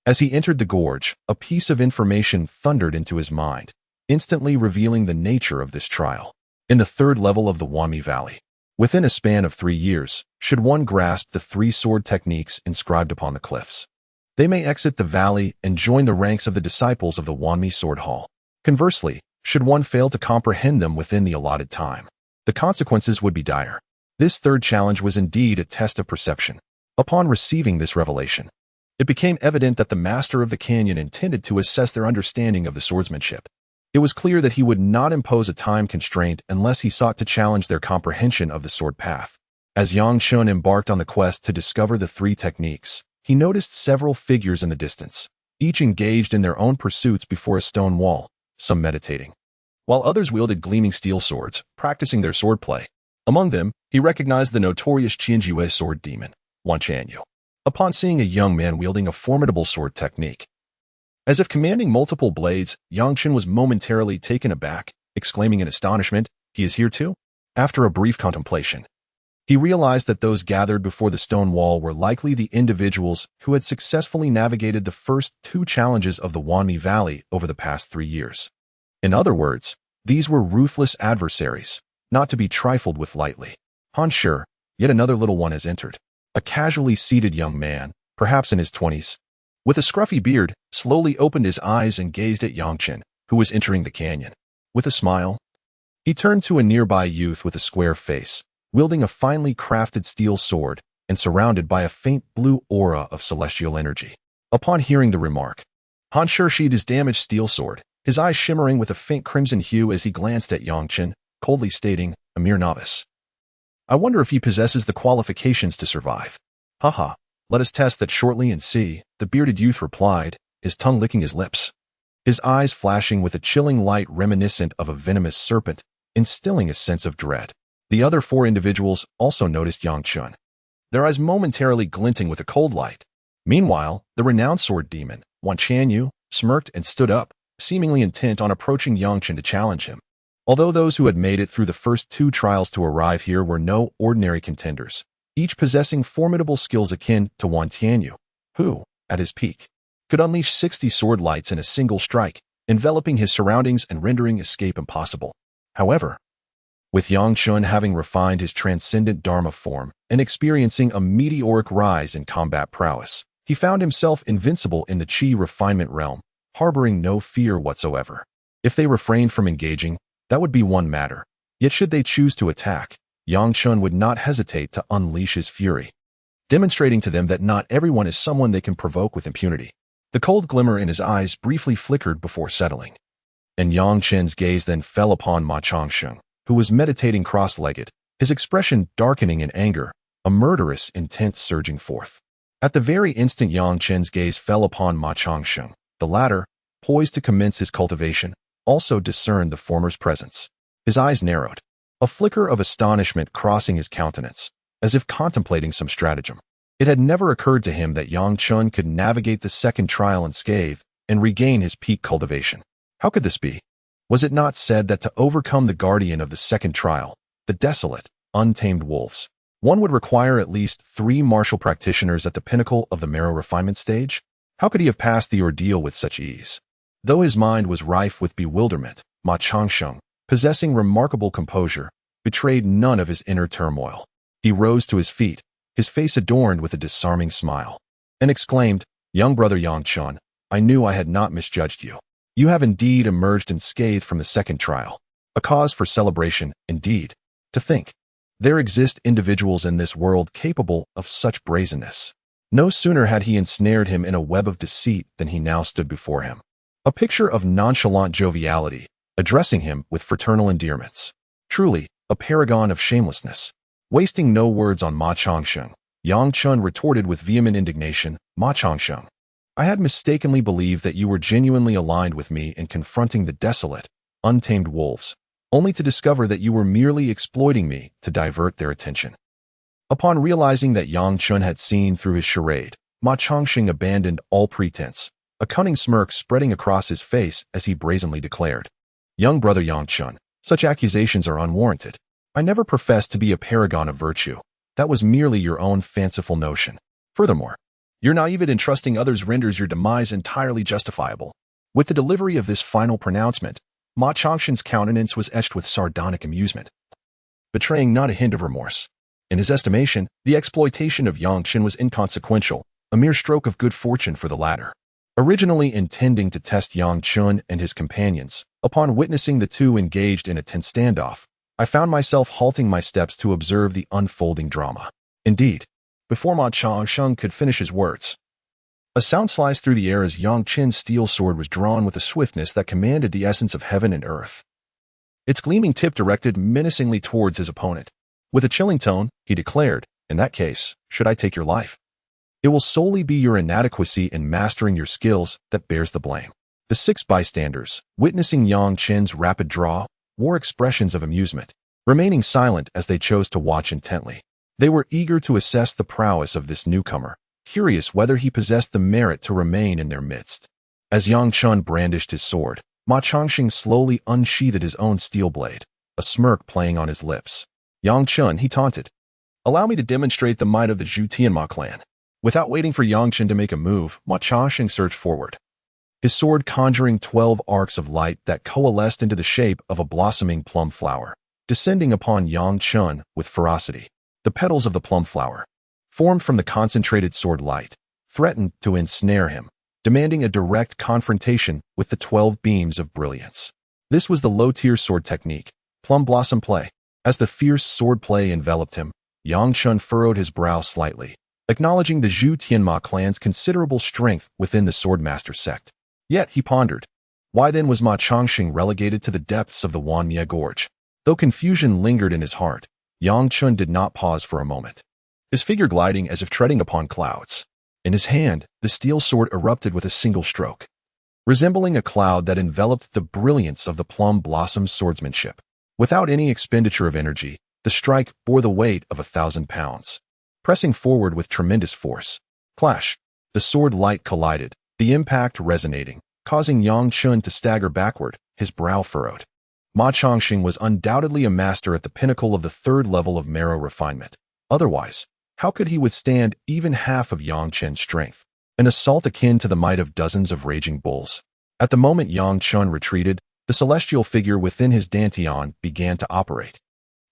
As he entered the gorge, a piece of information thundered into his mind, instantly revealing the nature of this trial. In the third level of the Wanmi Valley, within a span of 3 years, should one grasp the 3 sword techniques inscribed upon the cliffs, they may exit the valley and join the ranks of the disciples of the Wanmi Sword Hall. Conversely, should one fail to comprehend them within the allotted time, the consequences would be dire. This third challenge was indeed a test of perception. Upon receiving this revelation, it became evident that the master of the canyon intended to assess their understanding of the swordsmanship. It was clear that he would not impose a time constraint unless he sought to challenge their comprehension of the sword path. As Yang Chen embarked on the quest to discover the three techniques, he noticed several figures in the distance, each engaged in their own pursuits before a stone wall, some meditating, while others wielded gleaming steel swords, practicing their swordplay. Among them, he recognized the notorious Qianjue sword demon, Wan Chanyu. Upon seeing a young man wielding a formidable sword technique, as if commanding multiple blades, Yang Chen was momentarily taken aback, exclaiming in astonishment, "He is here too?" After a brief contemplation, he realized that those gathered before the stone wall were likely the individuals who had successfully navigated the first two challenges of the Wanmi Valley over the past 3 years. In other words, these were ruthless adversaries, not to be trifled with lightly. Han Shi, yet another little one has entered. A casually seated young man, perhaps in his 20s, with a scruffy beard, slowly opened his eyes and gazed at Yang Chen, who was entering the canyon. With a smile, he turned to a nearby youth with a square face, wielding a finely crafted steel sword and surrounded by a faint blue aura of celestial energy. Upon hearing the remark, Han Shi sheathed his damaged steel sword, his eyes shimmering with a faint crimson hue as he glanced at Yang Chen, coldly stating, "A mere novice. I wonder if he possesses the qualifications to survive." "Haha, let us test that shortly and see," the bearded youth replied, his tongue licking his lips, his eyes flashing with a chilling light reminiscent of a venomous serpent, instilling a sense of dread. The other 4 individuals also noticed Yang Chen, their eyes momentarily glinting with a cold light. Meanwhile, the renowned sword demon, Wan Chanyu, smirked and stood up, seemingly intent on approaching Yang Chen to challenge him. Although those who had made it through the first 2 trials to arrive here were no ordinary contenders, each possessing formidable skills akin to Wan Chanyu, who, at his peak, could unleash 60 sword lights in a single strike, enveloping his surroundings and rendering escape impossible. However, with Yang Chen having refined his transcendent Dharma form and experiencing a meteoric rise in combat prowess, he found himself invincible in the Qi refinement realm, harboring no fear whatsoever. If they refrained from engaging, that would be one matter. Yet should they choose to attack, Yang Chen would not hesitate to unleash his fury, demonstrating to them that not everyone is someone they can provoke with impunity. The cold glimmer in his eyes briefly flickered before settling, and Yang Chen's gaze then fell upon Ma Changsheng, who was meditating cross-legged, his expression darkening in anger, a murderous intent surging forth. At the very instant Yang Chen's gaze fell upon Ma Changsheng, the latter, poised to commence his cultivation, also discerned the former's presence. His eyes narrowed, a flicker of astonishment crossing his countenance, as if contemplating some stratagem. It had never occurred to him that Yang Chen could navigate the second trial unscathed and regain his peak cultivation. How could this be? Was it not said that to overcome the guardian of the second trial, the desolate, untamed wolves, one would require at least 3 martial practitioners at the pinnacle of the marrow refinement stage? How could he have passed the ordeal with such ease? Though his mind was rife with bewilderment, Ma Changsheng, possessing remarkable composure, betrayed none of his inner turmoil. He rose to his feet, his face adorned with a disarming smile, and exclaimed, "Young brother Yang Chen, I knew I had not misjudged you. You have indeed emerged unscathed from the second trial. A cause for celebration, indeed. To think, there exist individuals in this world capable of such brazenness." No sooner had he ensnared him in a web of deceit than he now stood before him, a picture of nonchalant joviality, addressing him with fraternal endearments. Truly, a paragon of shamelessness. Wasting no words on Ma Changsheng, Yang Chen retorted with vehement indignation, "Ma Changsheng, I had mistakenly believed that you were genuinely aligned with me in confronting the desolate, untamed wolves, only to discover that you were merely exploiting me to divert their attention." Upon realizing that Yang Chen had seen through his charade, Ma Changsheng abandoned all pretense, a cunning smirk spreading across his face as he brazenly declared, "Young brother Yang Chen, such accusations are unwarranted. I never professed to be a paragon of virtue. That was merely your own fanciful notion. Furthermore, your naivete in trusting others renders your demise entirely justifiable." With the delivery of this final pronouncement, Ma Changsheng's countenance was etched with sardonic amusement, betraying not a hint of remorse. In his estimation, the exploitation of Yang Chen was inconsequential, a mere stroke of good fortune for the latter. Originally intending to test Yang Chen and his companions, upon witnessing the two engaged in a tense standoff, I found myself halting my steps to observe the unfolding drama. Indeed, before Ma Changsheng could finish his words, a sound sliced through the air as Yang Chen's steel sword was drawn with a swiftness that commanded the essence of heaven and earth, its gleaming tip directed menacingly towards his opponent. With a chilling tone, he declared, "In that case, should I take your life? It will solely be your inadequacy in mastering your skills that bears the blame." The 6 bystanders, witnessing Yang Chen's rapid draw, wore expressions of amusement, remaining silent as they chose to watch intently. They were eager to assess the prowess of this newcomer, curious whether he possessed the merit to remain in their midst. As Yang Chen brandished his sword, Ma Changxing slowly unsheathed his own steel blade, a smirk playing on his lips. "Yang Chen," he taunted, "allow me to demonstrate the might of the Zhu Tianma clan." Without waiting for Yang Chen to make a move, Ma Changxing surged forward, his sword conjuring 12 arcs of light that coalesced into the shape of a blossoming plum flower, descending upon Yang Chen with ferocity. The petals of the plum flower, formed from the concentrated sword light, threatened to ensnare him, demanding a direct confrontation with the 12 beams of brilliance. This was the low-tier sword technique, plum blossom play. As the fierce sword play enveloped him, Yang Chen furrowed his brow slightly, acknowledging the Zhu Tianma clan's considerable strength within the Swordmaster sect. Yet, he pondered, why then was Ma Changxing relegated to the depths of the Wanmie Gorge? Though confusion lingered in his heart, Yang Chen did not pause for a moment, his figure gliding as if treading upon clouds. In his hand, the steel sword erupted with a single stroke, resembling a cloud that enveloped the brilliance of the plum blossom swordsmanship. Without any expenditure of energy, the strike bore the weight of 1,000 pounds. Pressing forward with tremendous force, clash, the sword light collided, the impact resonating, causing Yang Chen to stagger backward, his brow furrowed. Ma Changxing was undoubtedly a master at the pinnacle of the 3rd level of marrow refinement. Otherwise, how could he withstand even half of Yang Chen's strength? An assault akin to the might of dozens of raging bulls. At the moment Yang Chen retreated, the celestial figure within his dantian began to operate,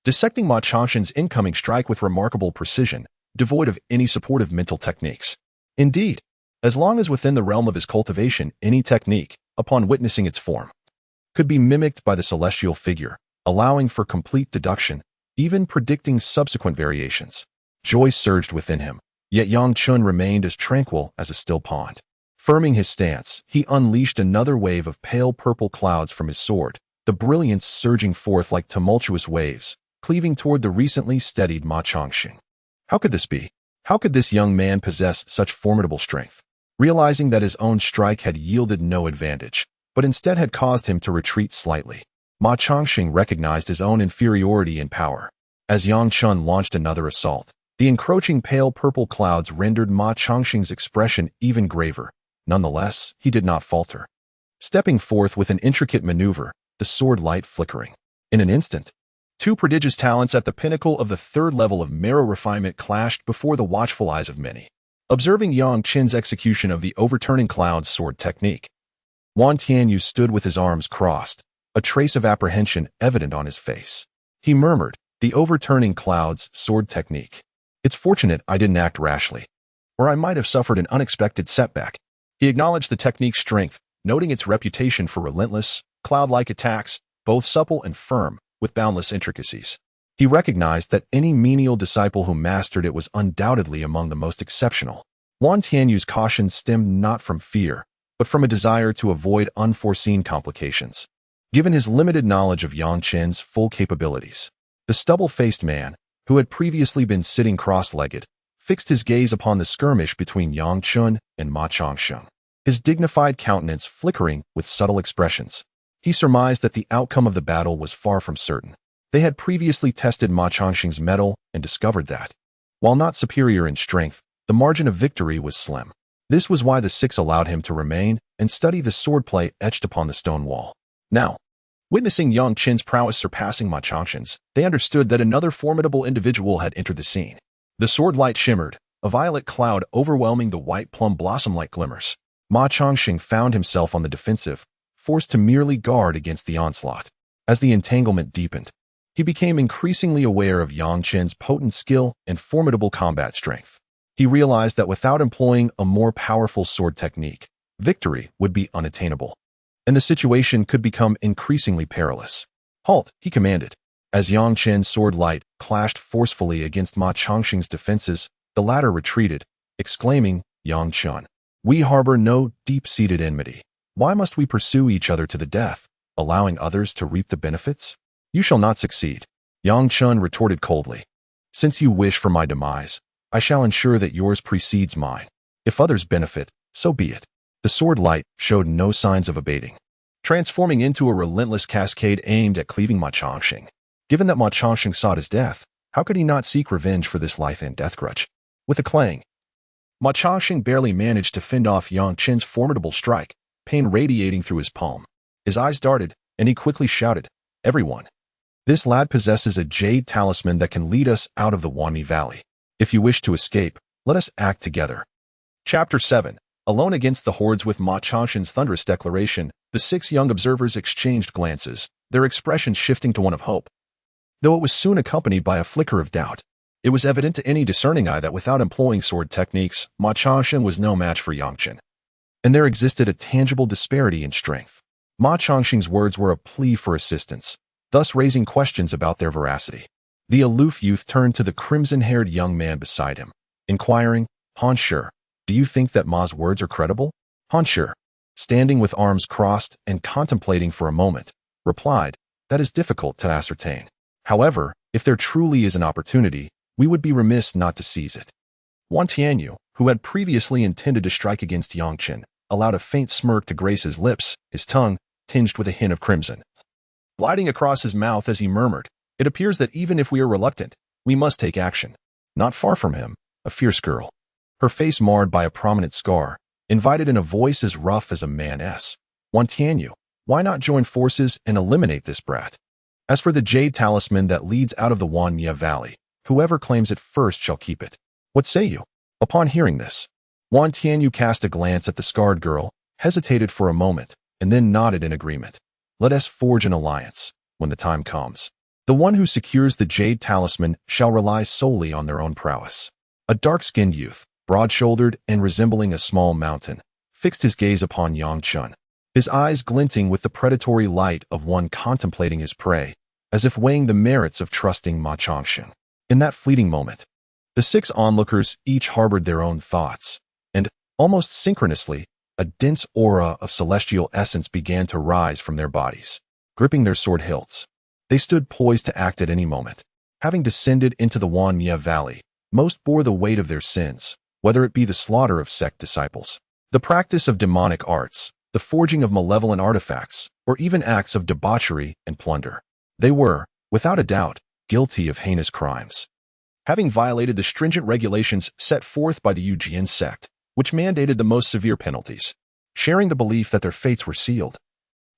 dissecting Ma Changxing's incoming strike with remarkable precision, devoid of any supportive mental techniques. Indeed, as long as within the realm of his cultivation any technique, upon witnessing its form, could be mimicked by the celestial figure, allowing for complete deduction, even predicting subsequent variations. Joy surged within him, yet Yang Chen remained as tranquil as a still pond. Firming his stance, he unleashed another wave of pale purple clouds from his sword, the brilliance surging forth like tumultuous waves, cleaving toward the recently steadied Ma Changxing. How could this be? How could this young man possess such formidable strength? Realizing that his own strike had yielded no advantage, but instead had caused him to retreat slightly, Ma Changxing recognized his own inferiority in power. As Yang Chen launched another assault, the encroaching pale purple clouds rendered Ma Changxing's expression even graver. Nonetheless, he did not falter, stepping forth with an intricate maneuver, the sword light flickering. In an instant, 2 prodigious talents at the pinnacle of the 3rd level of marrow refinement clashed before the watchful eyes of many. Observing Yang Chen's execution of the overturning cloud's sword technique, Wan Tianyu stood with his arms crossed, a trace of apprehension evident on his face. He murmured, "The overturning cloud's sword technique. It's fortunate I didn't act rashly, or I might have suffered an unexpected setback." He acknowledged the technique's strength, noting its reputation for relentless, cloud-like attacks, both supple and firm, with boundless intricacies. He recognized that any menial disciple who mastered it was undoubtedly among the most exceptional. Wan Tianyu's caution stemmed not from fear, but from a desire to avoid unforeseen complications. Given his limited knowledge of Yang Chen's full capabilities, the stubble-faced man, who had previously been sitting cross-legged, fixed his gaze upon the skirmish between Yang Chen and Ma Changxing, his dignified countenance flickering with subtle expressions. He surmised that the outcome of the battle was far from certain. They had previously tested Ma Changxing's mettle and discovered that, while not superior in strength, the margin of victory was slim. This was why the 6 allowed him to remain and study the swordplay etched upon the stone wall. Now, witnessing Yang Chen's prowess surpassing Ma Changxing's, they understood that another formidable individual had entered the scene. The sword light shimmered, a violet cloud overwhelming the white plum blossom-like glimmers. Ma Changxing found himself on the defensive, forced to merely guard against the onslaught. As the entanglement deepened, he became increasingly aware of Yang Chen's potent skill and formidable combat strength. He realized that without employing a more powerful sword technique, victory would be unattainable, and the situation could become increasingly perilous. "Halt," he commanded. As Yang Chen's sword light clashed forcefully against Ma Changxing's defenses, the latter retreated, exclaiming, "Yang Chen, we harbor no deep-seated enmity. Why must we pursue each other to the death, allowing others to reap the benefits? You shall not succeed." Yang Chen retorted coldly. Since you wish for my demise, I shall ensure that yours precedes mine. If others benefit, so be it. The sword light showed no signs of abating, transforming into a relentless cascade aimed at cleaving Ma Changxing. Given that Ma Changxing sought his death, how could he not seek revenge for this life and death grudge? With a clang, Ma Changxing barely managed to fend off Yang Chen's formidable strike, pain radiating through his palm. His eyes darted, and he quickly shouted, "Everyone! This lad possesses a jade talisman that can lead us out of the Wanmi Valley. If you wish to escape, let us act together." Chapter 7. Alone against the hordes. With Ma Changxing's thunderous declaration, the 6 young observers exchanged glances, their expressions shifting to one of hope, though it was soon accompanied by a flicker of doubt. It was evident to any discerning eye that without employing sword techniques, Ma Changxing was no match for Yang Chen, and there existed a tangible disparity in strength. Ma Changxing's words were a plea for assistance, thus raising questions about their veracity. The aloof youth turned to the crimson-haired young man beside him, inquiring, "Han Shi, do you think that Ma's words are credible?" Han Shi, standing with arms crossed and contemplating for a moment, replied, "That is difficult to ascertain. However, if there truly is an opportunity, we would be remiss not to seize it." Wan Tianyu, who had previously intended to strike against Yang Chen, allowed a faint smirk to grace his lips, his tongue tinged with a hint of crimson gliding across his mouth as he murmured, "It appears that even if we are reluctant, we must take action." Not far from him, a fierce girl, her face marred by a prominent scar, invited in a voice as rough as a man's. "Wan Tianyu, why not join forces and eliminate this brat? As for the jade talisman that leads out of the Wanmi Valley, whoever claims it first shall keep it. What say you?" Upon hearing this, Wan Tianyu cast a glance at the scarred girl, hesitated for a moment, and then nodded in agreement. "Let us forge an alliance when the time comes. The one who secures the jade talisman shall rely solely on their own prowess." A dark-skinned youth, broad-shouldered and resembling a small mountain, fixed his gaze upon Yang Chen, his eyes glinting with the predatory light of one contemplating his prey, as if weighing the merits of trusting Ma Changxing. In that fleeting moment, the 6 onlookers each harbored their own thoughts, and, almost synchronously, a dense aura of celestial essence began to rise from their bodies. Gripping their sword hilts, they stood poised to act at any moment. Having descended into the Wanmi Valley, most bore the weight of their sins, whether it be the slaughter of sect disciples, the practice of demonic arts, the forging of malevolent artifacts, or even acts of debauchery and plunder. They were, without a doubt, guilty of heinous crimes, having violated the stringent regulations set forth by the Yujian sect, which mandated the most severe penalties. Sharing the belief that their fates were sealed,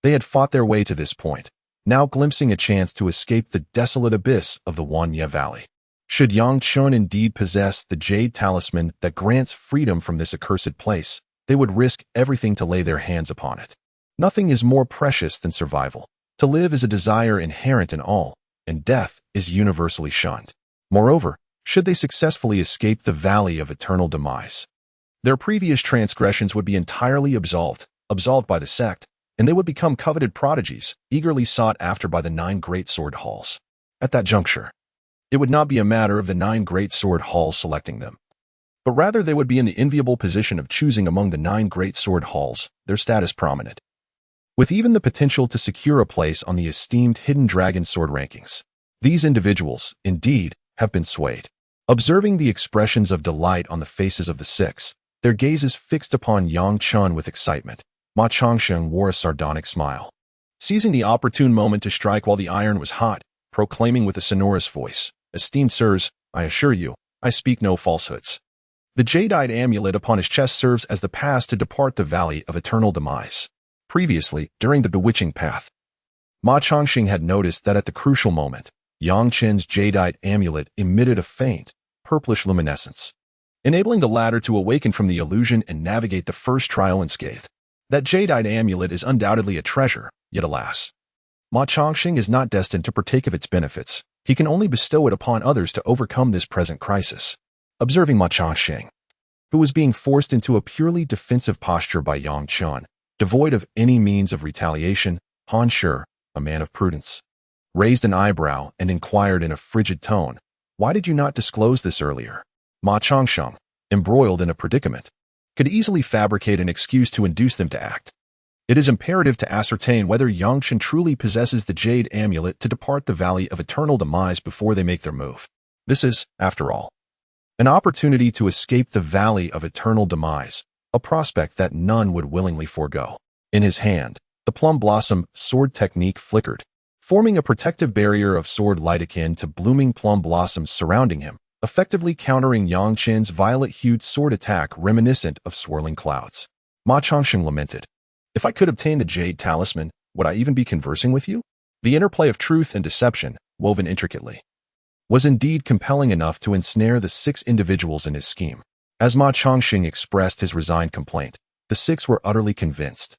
they had fought their way to this point, now glimpsing a chance to escape the desolate abyss of the Wanmi Valley. Should Yang Chen indeed possess the jade talisman that grants freedom from this accursed place, they would risk everything to lay their hands upon it. Nothing is more precious than survival. To live is a desire inherent in all, and death is universally shunned. Moreover, should they successfully escape the valley of eternal demise, their previous transgressions would be entirely absolved by the sect, and they would become coveted prodigies, eagerly sought after by the 9 great sword halls. At that juncture, it would not be a matter of the 9 great sword halls selecting them, but rather they would be in the enviable position of choosing among the 9 great sword halls, their status prominent, with even the potential to secure a place on the esteemed Hidden Dragon sword rankings. These individuals, indeed, have been swayed. Observing the expressions of delight on the faces of the 6, their gazes fixed upon Yang Chen with excitement, Ma Changxing wore a sardonic smile, seizing the opportune moment to strike while the iron was hot, proclaiming with a sonorous voice, "Esteemed sirs, I assure you, I speak no falsehoods. The jadeite amulet upon his chest serves as the pass to depart the valley of eternal demise." Previously, during the bewitching path, Ma Changxing had noticed that at the crucial moment, Yang Chen's jadeite amulet emitted a faint, purplish luminescence, enabling the latter to awaken from the illusion and navigate the first trial unscathed. That jadeite amulet is undoubtedly a treasure, yet alas, Ma Changxing is not destined to partake of its benefits. He can only bestow it upon others to overcome this present crisis. Observing Ma Changxing, who was being forced into a purely defensive posture by Yang Chen, devoid of any means of retaliation, Han Shi, a man of prudence, raised an eyebrow and inquired in a frigid tone, "Why did you not disclose this earlier?" Ma Changxing, embroiled in a predicament, could easily fabricate an excuse to induce them to act. It is imperative to ascertain whether Yang Chen truly possesses the Jade Amulet to depart the Valley of Eternal Demise before they make their move. This is, after all, an opportunity to escape the Valley of Eternal Demise, a prospect that none would willingly forego. In his hand, the Plum Blossom sword technique flickered, forming a protective barrier of sword light akin to blooming plum blossoms surrounding him, effectively countering Yang Chen's violet-hued sword attack reminiscent of swirling clouds. Ma Changsheng lamented, "If I could obtain the Jade Talisman, would I even be conversing with you?" The interplay of truth and deception, woven intricately, was indeed compelling enough to ensnare the 6 individuals in his scheme. As Ma Changsheng expressed his resigned complaint, the 6 were utterly convinced.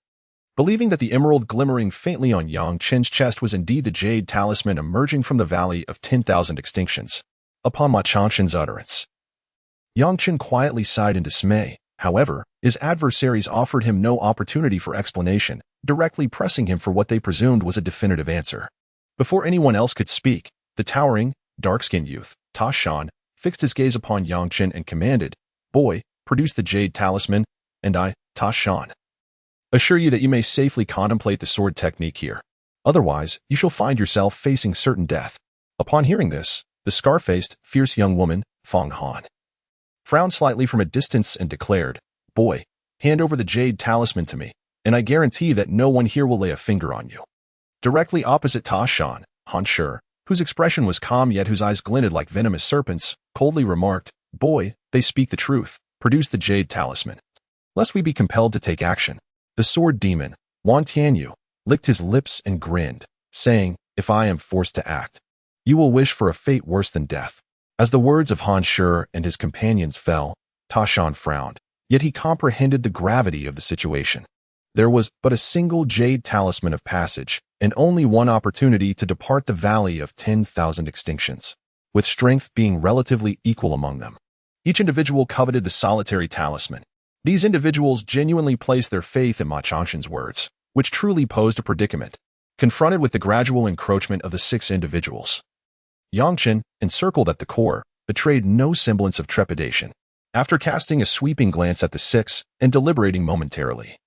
Believing that the emerald glimmering faintly on Yang Chen's chest was indeed the Jade Talisman emerging from the Valley of 10,000 Extinctions. Upon Ma Changsheng's utterance, Yang Chen quietly sighed in dismay. However, his adversaries offered him no opportunity for explanation, directly pressing him for what they presumed was a definitive answer. Before anyone else could speak, the towering, dark-skinned youth, Ta Shan, fixed his gaze upon Yang Chen and commanded, "Boy, produce the Jade Talisman, and I, Ta Shan, assure you that you may safely contemplate the sword technique here. Otherwise, you shall find yourself facing certain death." Upon hearing this, the scar-faced, fierce young woman, Feng Han, frowned slightly from a distance and declared, "Boy, hand over the Jade Talisman to me, and I guarantee that no one here will lay a finger on you." Directly opposite Ta Shan, Han Shi, whose expression was calm yet whose eyes glinted like venomous serpents, coldly remarked, "Boy, they speak the truth. Produce the Jade Talisman, lest we be compelled to take action." The sword demon, Wan Tianyu, licked his lips and grinned, saying, "If I am forced to act, you will wish for a fate worse than death." As the words of Han Shi and his companions fell, Ta Shan frowned, yet he comprehended the gravity of the situation. There was but a single Jade Talisman of Passage, and only one opportunity to depart the Valley of 10,000 Extinctions, with strength being relatively equal among them. Each individual coveted the solitary talisman. These individuals genuinely placed their faith in Ma Changsheng's words, which truly posed a predicament. Confronted with the gradual encroachment of the 6 individuals, Yang Chen, encircled at the core, betrayed no semblance of trepidation. After casting a sweeping glance at the 6 and deliberating momentarily,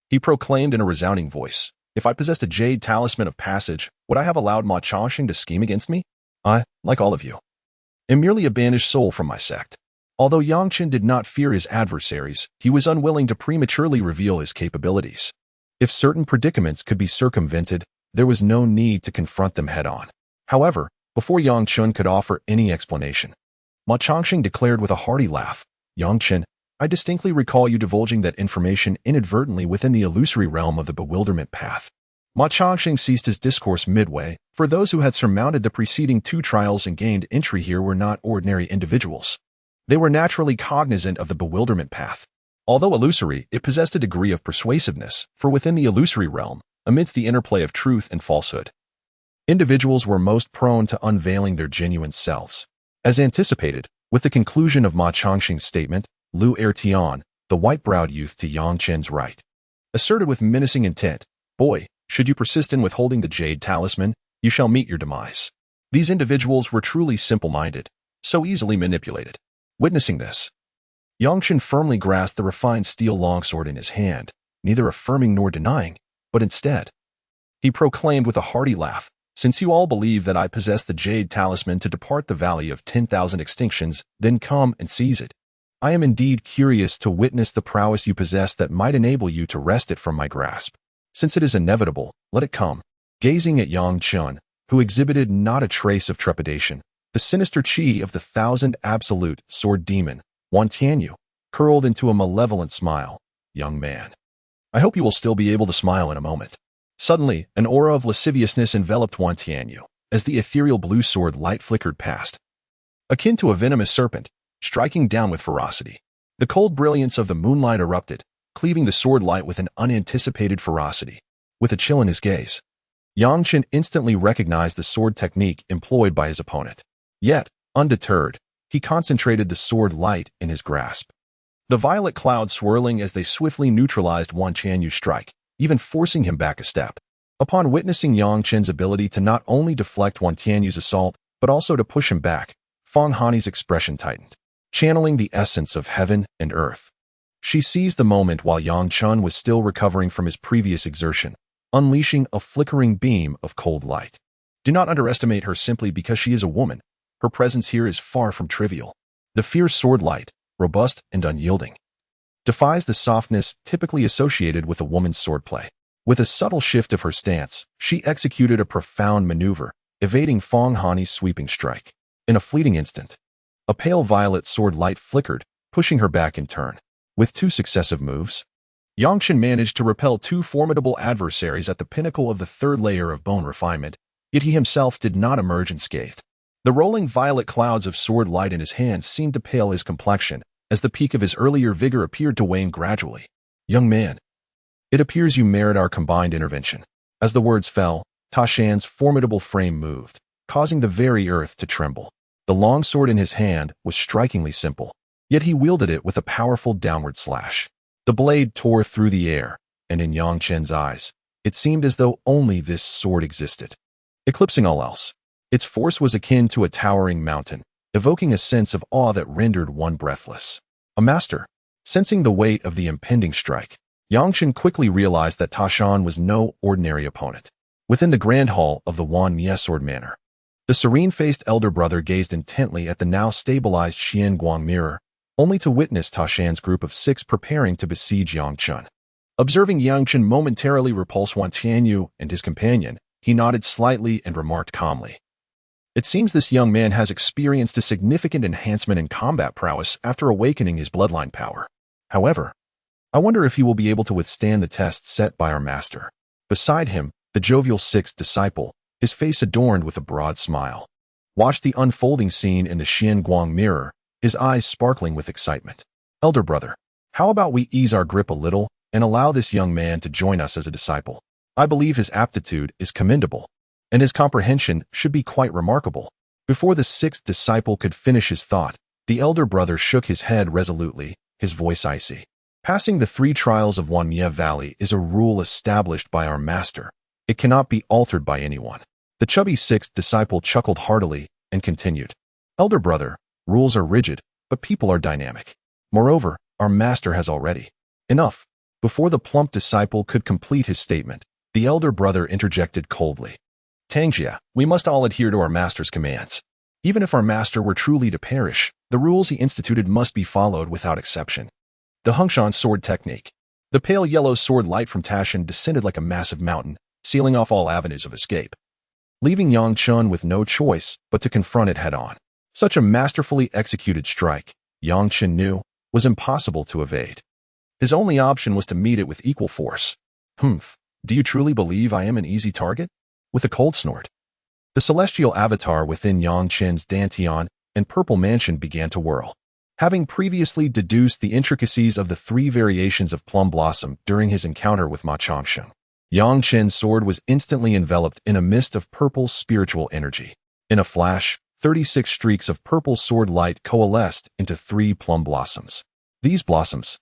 he proclaimed in a resounding voice, "If I possessed a Jade Talisman of Passage, would I have allowed Ma Changsheng to scheme against me? I, like all of you, am merely a banished soul from my sect." Although Yang Chen did not fear his adversaries, he was unwilling to prematurely reveal his capabilities. If certain predicaments could be circumvented, there was no need to confront them head-on. However, before Yang Chen could offer any explanation, Ma Changsheng declared with a hearty laugh, "Yang Chen, I distinctly recall you divulging that information inadvertently within the illusory realm of the bewilderment path." Ma Changsheng ceased his discourse midway, for those who had surmounted the preceding 2 trials and gained entry here were not ordinary individuals. They were naturally cognizant of the bewilderment path. Although illusory, it possessed a degree of persuasiveness, for within the illusory realm, amidst the interplay of truth and falsehood, individuals were most prone to unveiling their genuine selves. As anticipated, with the conclusion of Ma Changsheng's statement, Lu Ertian, the white-browed youth to Yang Chen's right, asserted with menacing intent, "Boy, should you persist in withholding the Jade Talisman, you shall meet your demise." These individuals were truly simple-minded, so easily manipulated. Witnessing this, Yang Chen firmly grasped the refined steel longsword in his hand, neither affirming nor denying, but instead, he proclaimed with a hearty laugh, "Since you all believe that I possess the Jade Talisman to depart the Valley of 10,000 Extinctions, then come and seize it. I am indeed curious to witness the prowess you possess that might enable you to wrest it from my grasp. Since it is inevitable, let it come." Gazing at Yang Chen, who exhibited not a trace of trepidation, the sinister chi of the 1,000 absolute sword demon, Wan Tianyu, curled into a malevolent smile. "Young man, I hope you will still be able to smile in a moment." Suddenly, an aura of lasciviousness enveloped Wan Tianyu, as the ethereal blue sword light flickered past, akin to a venomous serpent, striking down with ferocity. The cold brilliance of the moonlight erupted, cleaving the sword light with an unanticipated ferocity. With a chill in his gaze, Yang Chen instantly recognized the sword technique employed by his opponent. Yet, undeterred, he concentrated the sword light in his grasp. The violet clouds swirling as they swiftly neutralized Wan Tianyu's strike, even forcing him back a step. Upon witnessing Yang Chen's ability to not only deflect Wan Tianyu's assault, but also to push him back, Feng Hani's expression tightened, channeling the essence of heaven and earth. She seized the moment while Yang Chen was still recovering from his previous exertion, unleashing a flickering beam of cold light. Do not underestimate her simply because she is a woman. Her presence here is far from trivial. The fierce sword light, robust and unyielding, defies the softness typically associated with a woman's swordplay. With a subtle shift of her stance, she executed a profound maneuver, evading Feng Hani's sweeping strike. In a fleeting instant, a pale violet sword light flickered, pushing her back in turn. With 2 successive moves, Yang Chen managed to repel 2 formidable adversaries at the pinnacle of the 3rd layer of bone refinement, yet he himself did not emerge unscathed. The rolling violet clouds of sword light in his hands seemed to pale his complexion, as the peak of his earlier vigor appeared to wane gradually. Young man, it appears you merit our combined intervention. As the words fell, Ta Shan's formidable frame moved, causing the very earth to tremble. The long sword in his hand was strikingly simple, yet he wielded it with a powerful downward slash. The blade tore through the air, and in Yang Chen's eyes, it seemed as though only this sword existed, eclipsing all else. Its force was akin to a towering mountain, evoking a sense of awe that rendered one breathless. A master. Sensing the weight of the impending strike, Yang Chen quickly realized that Ta Shan was no ordinary opponent. Within the grand hall of the Wan Mie Sword Manor, the serene-faced elder brother gazed intently at the now stabilized Xian Guang mirror, only to witness Ta Shan's group of 6 preparing to besiege Yang Chen. Observing Yang Chen momentarily repulse Wan Tianyu and his companion, he nodded slightly and remarked calmly, "It seems this young man has experienced a significant enhancement in combat prowess after awakening his bloodline power. However, I wonder if he will be able to withstand the test set by our master." Beside him, the jovial 6th disciple, his face adorned with a broad smile, watched the unfolding scene in the Xian Guang mirror, his eyes sparkling with excitement. "Elder brother, how about we ease our grip a little and allow this young man to join us as a disciple? I believe his aptitude is commendable, and his comprehension should be quite remarkable." Before the 6th disciple could finish his thought, the elder brother shook his head resolutely, his voice icy. "Passing the 3 trials of Wan Mie Valley is a rule established by our master. It cannot be altered by anyone." The chubby 6th disciple chuckled heartily and continued, "Elder brother, rules are rigid, but people are dynamic. Moreover, our master has already..." Enough. Before the plump disciple could complete his statement, the elder brother interjected coldly, "Tangjia, we must all adhere to our master's commands. Even if our master were truly to perish, the rules he instituted must be followed without exception." The Hengshan sword technique. The pale yellow sword light from Tashin descended like a massive mountain, sealing off all avenues of escape, leaving Yang Chen with no choice but to confront it head-on. Such a masterfully executed strike, Yang Chen knew, was impossible to evade. His only option was to meet it with equal force. Do you truly believe I am an easy target?" With a cold snort, the celestial avatar within Yang Chen's Dantian and purple mansion began to whirl. Having previously deduced the intricacies of the 3 variations of Plum Blossom during his encounter with Ma Changsheng, Yang Chen's sword was instantly enveloped in a mist of purple spiritual energy. In a flash, 36 streaks of purple sword light coalesced into 3 plum blossoms. These blossoms,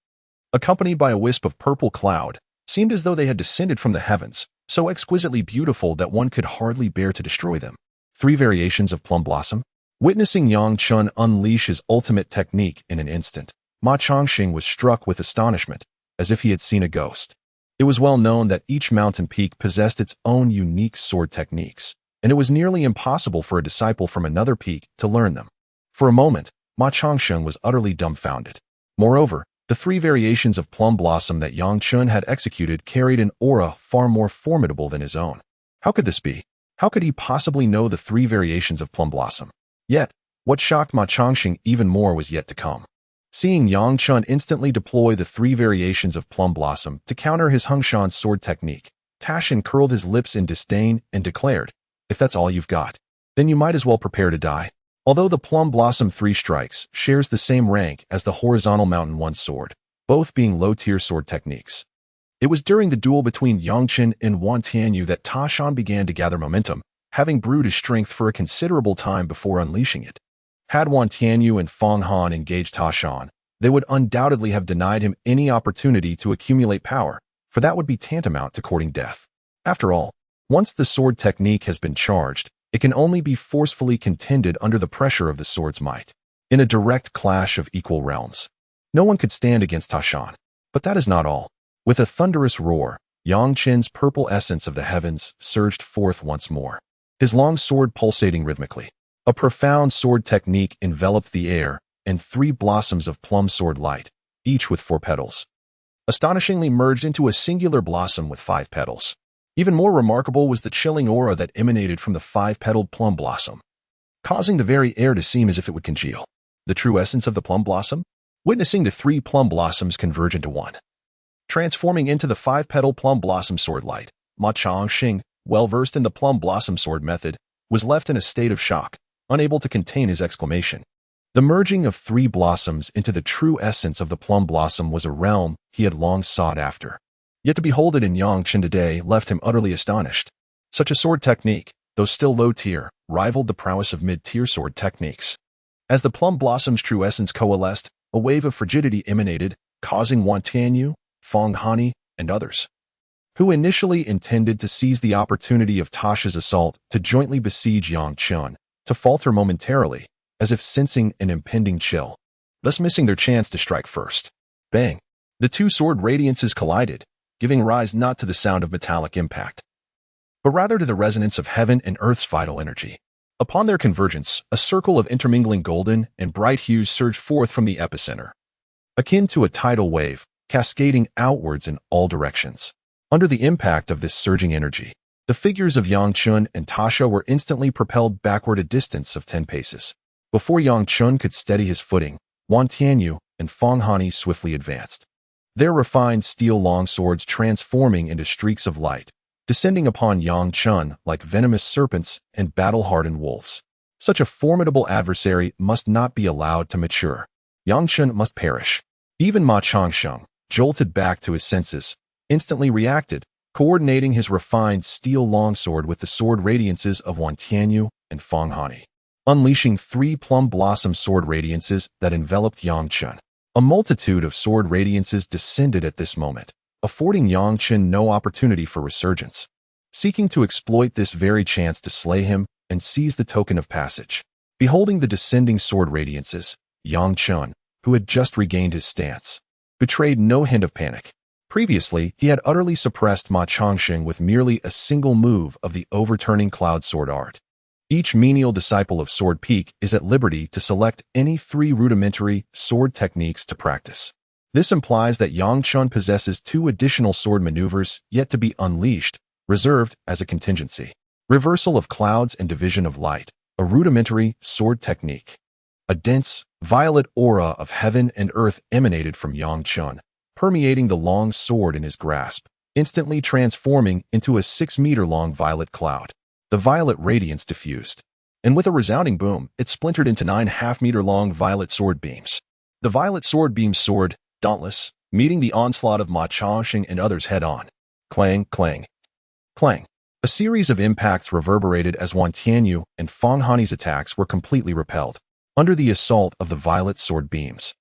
accompanied by a wisp of purple cloud, seemed as though they had descended from the heavens, so exquisitely beautiful that one could hardly bear to destroy them. 3 variations of Plum Blossom. Witnessing Yang Chen unleash his ultimate technique in an instant, Ma Changxing was struck with astonishment, as if he had seen a ghost. It was well known that each mountain peak possessed its own unique sword techniques, and it was nearly impossible for a disciple from another peak to learn them. For a moment, Ma Changxing was utterly dumbfounded. Moreover, the 3 variations of Plum Blossom that Yang Chen had executed carried an aura far more formidable than his own. How could this be? How could he possibly know the 3 variations of Plum Blossom? Yet, what shocked Ma Changxing even more was yet to come. Seeing Yang Chen instantly deploy the 3 variations of Plum Blossom to counter his Hengshan sword technique, Tashin curled his lips in disdain and declared, "If that's all you've got, then you might as well prepare to die." Although the Plum Blossom 3 strikes shares the same rank as the Horizontal Mountain 1 sword, both being low-tier sword techniques, it was during the duel between Yang Chen and Wan Tianyu that Ta Shan began to gather momentum, having brewed his strength for a considerable time before unleashing it. Had Wan Tianyu and Feng Han engaged Ta Shan, they would undoubtedly have denied him any opportunity to accumulate power, for that would be tantamount to courting death. After all, once the sword technique has been charged, it can only be forcefully contended under the pressure of the sword's might, in a direct clash of equal realms. No one could stand against Tashan. But that is not all. With a thunderous roar, Yang Chen's purple essence of the heavens surged forth once more, his long sword pulsating rhythmically. A profound sword technique enveloped the air, and 3 blossoms of plum sword light, each with 4 petals, astonishingly merged into a singular blossom with 5 petals. Even more remarkable was the chilling aura that emanated from the 5-petaled plum blossom, causing the very air to seem as if it would congeal. The true essence of the plum blossom? Witnessing the 3 plum blossoms converge into one, transforming into the 5-petal plum blossom sword light, Ma Changxing, well-versed in the plum blossom sword method, was left in a state of shock, unable to contain his exclamation. The merging of 3 blossoms into the true essence of the plum blossom was a realm he had long sought after. Yet to behold it in Yang Chen today left him utterly astonished. Such a sword technique, though still low-tier, rivaled the prowess of mid-tier sword techniques. As the plum blossom's true essence coalesced, a wave of frigidity emanated, causing Wan Tianyu, Feng Hani, and others, who initially intended to seize the opportunity of Tasha's assault to jointly besiege Yang Chen, to falter momentarily, as if sensing an impending chill, thus missing their chance to strike first. Bang! The 2 sword radiances collided, giving rise not to the sound of metallic impact, but rather to the resonance of heaven and earth's vital energy. Upon their convergence, a circle of intermingling golden and bright hues surged forth from the epicenter, akin to a tidal wave, cascading outwards in all directions. Under the impact of this surging energy, the figures of Yang Chen and Tasha were instantly propelled backward a distance of 10 paces. Before Yang Chen could steady his footing, Wan Tianyu and Feng Hani swiftly advanced, their refined steel longswords transforming into streaks of light, descending upon Yang Chen like venomous serpents and battle-hardened wolves. Such a formidable adversary must not be allowed to mature. Yang Chen must perish. Even Ma Changxing, jolted back to his senses, instantly reacted, coordinating his refined steel longsword with the sword radiances of Wan Tianyu and Feng Hani, unleashing 3 plum blossom sword radiances that enveloped Yang Chen. A multitude of sword radiances descended at this moment, affording Yang Chen no opportunity for resurgence, seeking to exploit this very chance to slay him and seize the token of passage. Beholding the descending sword radiances, Yang Chen, who had just regained his stance, betrayed no hint of panic. Previously, he had utterly suppressed Ma Changxing with merely a single move of the overturning cloud sword art. Each menial disciple of Sword Peak is at liberty to select any 3 rudimentary sword techniques to practice. This implies that Yang Chen possesses 2 additional sword maneuvers yet to be unleashed, reserved as a contingency. Reversal of clouds and division of light, a rudimentary sword technique. A dense, violet aura of heaven and earth emanated from Yang Chen, permeating the long sword in his grasp, instantly transforming into a 6-meter-long violet cloud. The violet radiance diffused, and with a resounding boom, it splintered into 9 half-meter-long violet sword beams. The violet sword beams soared, dauntless, meeting the onslaught of Ma Changxing and others head-on. Clang, clang, clang. A series of impacts reverberated as Wan Tianyu and Feng Hani's attacks were completely repelled, under the assault of the violet sword beams.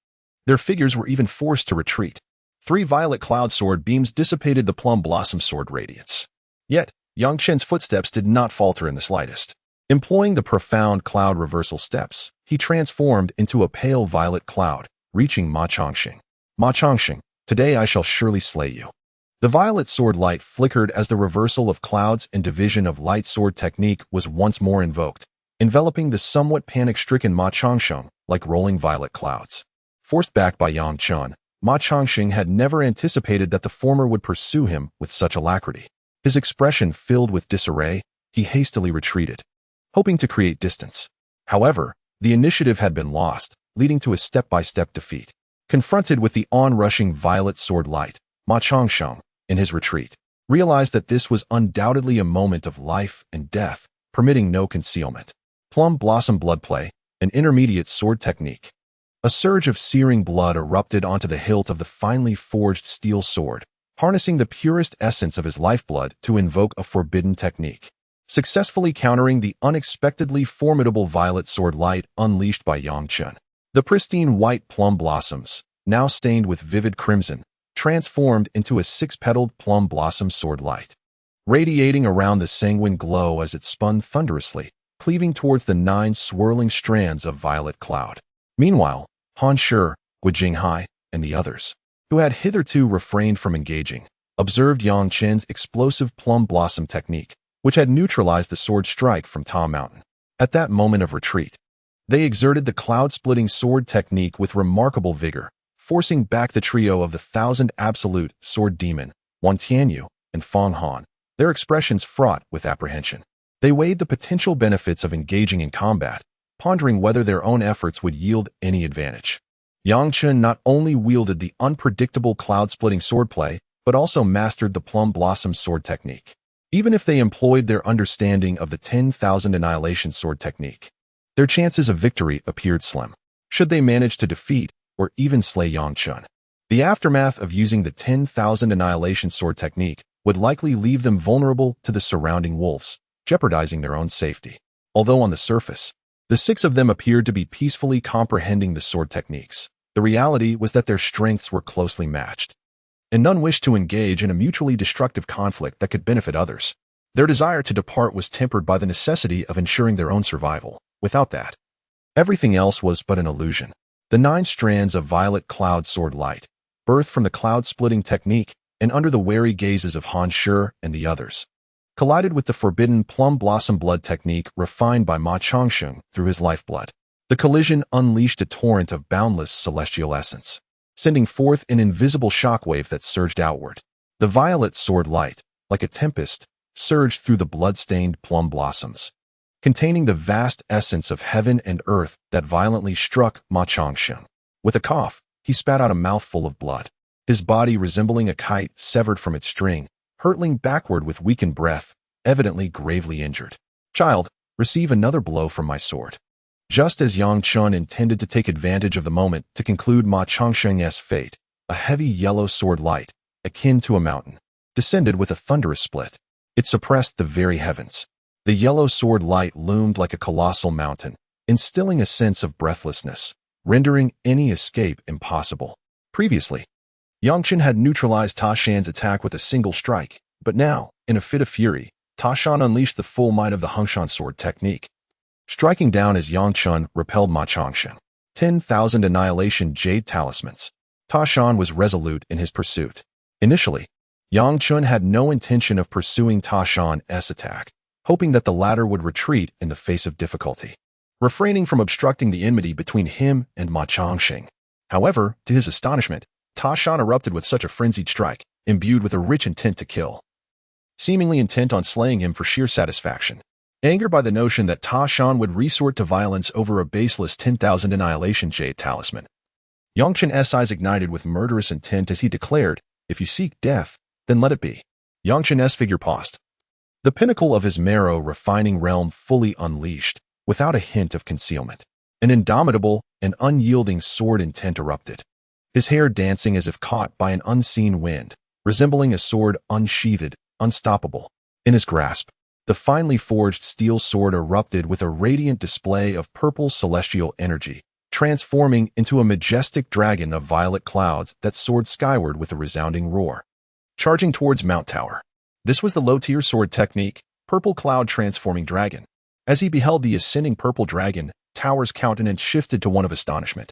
Their figures were even forced to retreat. 3 violet cloud sword beams dissipated the plum blossom sword radiance. Yet, Yang Chen's footsteps did not falter in the slightest. Employing the profound cloud reversal steps, he transformed into a pale violet cloud, reaching Ma Changxing. Ma Changxing, today I shall surely slay you. The violet sword light flickered as the reversal of clouds and division of light sword technique was once more invoked, enveloping the somewhat panic-stricken Ma Changxing like rolling violet clouds. Forced back by Yang Chen, Ma Changxing had never anticipated that the former would pursue him with such alacrity. His expression filled with disarray, he hastily retreated, hoping to create distance. However, the initiative had been lost, leading to a step-by-step defeat. Confronted with the onrushing violet sword light, Ma Changxing, in his retreat, realized that this was undoubtedly a moment of life and death, permitting no concealment. Plum blossom bloodplay, an intermediate sword technique. A surge of searing blood erupted onto the hilt of the finely forged steel sword, harnessing the purest essence of his lifeblood to invoke a forbidden technique, successfully countering the unexpectedly formidable violet sword light unleashed by Yang Chen. The pristine white plum blossoms, now stained with vivid crimson, transformed into a 6-petaled plum blossom sword light, radiating around the sanguine glow as it spun thunderously, cleaving towards the 9 swirling strands of violet cloud. Meanwhile, Han Shi, Guijinghai, and the others, who had hitherto refrained from engaging, observed Yang Chen's explosive plum blossom technique, which had neutralized the sword strike from Ta Mountain. At that moment of retreat, they exerted the cloud-splitting sword technique with remarkable vigor, forcing back the trio of the 1,000 absolute sword demon, Wan Tianyu, and Feng Han, their expressions fraught with apprehension. They weighed the potential benefits of engaging in combat, pondering whether their own efforts would yield any advantage. Yang Chen not only wielded the unpredictable cloud-splitting swordplay, but also mastered the plum blossom sword technique. Even if they employed their understanding of the 10,000 annihilation sword technique, their chances of victory appeared slim. Should they manage to defeat or even slay Yang Chen, the aftermath of using the 10,000 annihilation sword technique would likely leave them vulnerable to the surrounding wolves, jeopardizing their own safety. Although on the surface, the 6 of them appeared to be peacefully comprehending the sword techniques, the reality was that their strengths were closely matched, and none wished to engage in a mutually destructive conflict that could benefit others. Their desire to depart was tempered by the necessity of ensuring their own survival. Without that, everything else was but an illusion. The 9 strands of violet cloud sword light, birthed from the cloud-splitting technique and under the wary gazes of Han Shi and the others, collided with the forbidden plum blossom blood technique refined by Ma Changsheng through his lifeblood. The collision unleashed a torrent of boundless celestial essence, sending forth an invisible shockwave that surged outward. The violet sword light, like a tempest, surged through the blood-stained plum blossoms, containing the vast essence of heaven and earth that violently struck Ma Changsheng. With a cough, he spat out a mouthful of blood, his body resembling a kite severed from its string, hurtling backward with weakened breath, evidently gravely injured. "Child, receive another blow from my sword." Just as Yang Chen intended to take advantage of the moment to conclude Ma Changsheng's fate, a heavy yellow sword light, akin to a mountain, descended with a thunderous split. It suppressed the very heavens. The yellow sword light loomed like a colossal mountain, instilling a sense of breathlessness, rendering any escape impossible. Previously, Yang Chen had neutralized Ta Shan's attack with a single strike, but now, in a fit of fury, Ta Shan unleashed the full might of the Hengshan sword technique, striking down as Yang Chen repelled Ma Changsheng. 10,000 annihilation jade talismans. Ta Shan was resolute in his pursuit. Initially, Yang Chen had no intention of pursuing Ta Shan's attack, hoping that the latter would retreat in the face of difficulty, refraining from obstructing the enmity between him and Ma Changsheng. However, to his astonishment, Ta Shan erupted with such a frenzied strike, imbued with a rich intent to kill, seemingly intent on slaying him for sheer satisfaction. Angered by the notion that Ta Shan would resort to violence over a baseless 10,000 annihilation jade talisman, Yang Chen's eyes ignited with murderous intent as he declared, "If you seek death, then let it be." Yang Chen's figure paused, the pinnacle of his marrow-refining realm fully unleashed, without a hint of concealment. An indomitable and unyielding sword intent erupted, his hair dancing as if caught by an unseen wind, resembling a sword unsheathed, unstoppable. In his grasp, the finely forged steel sword erupted with a radiant display of purple celestial energy, transforming into a majestic dragon of violet clouds that soared skyward with a resounding roar, charging towards Mount Tower. This was the low-tier sword technique, Purple Cloud Transforming Dragon. As he beheld the ascending purple dragon, Tower's countenance shifted to one of astonishment.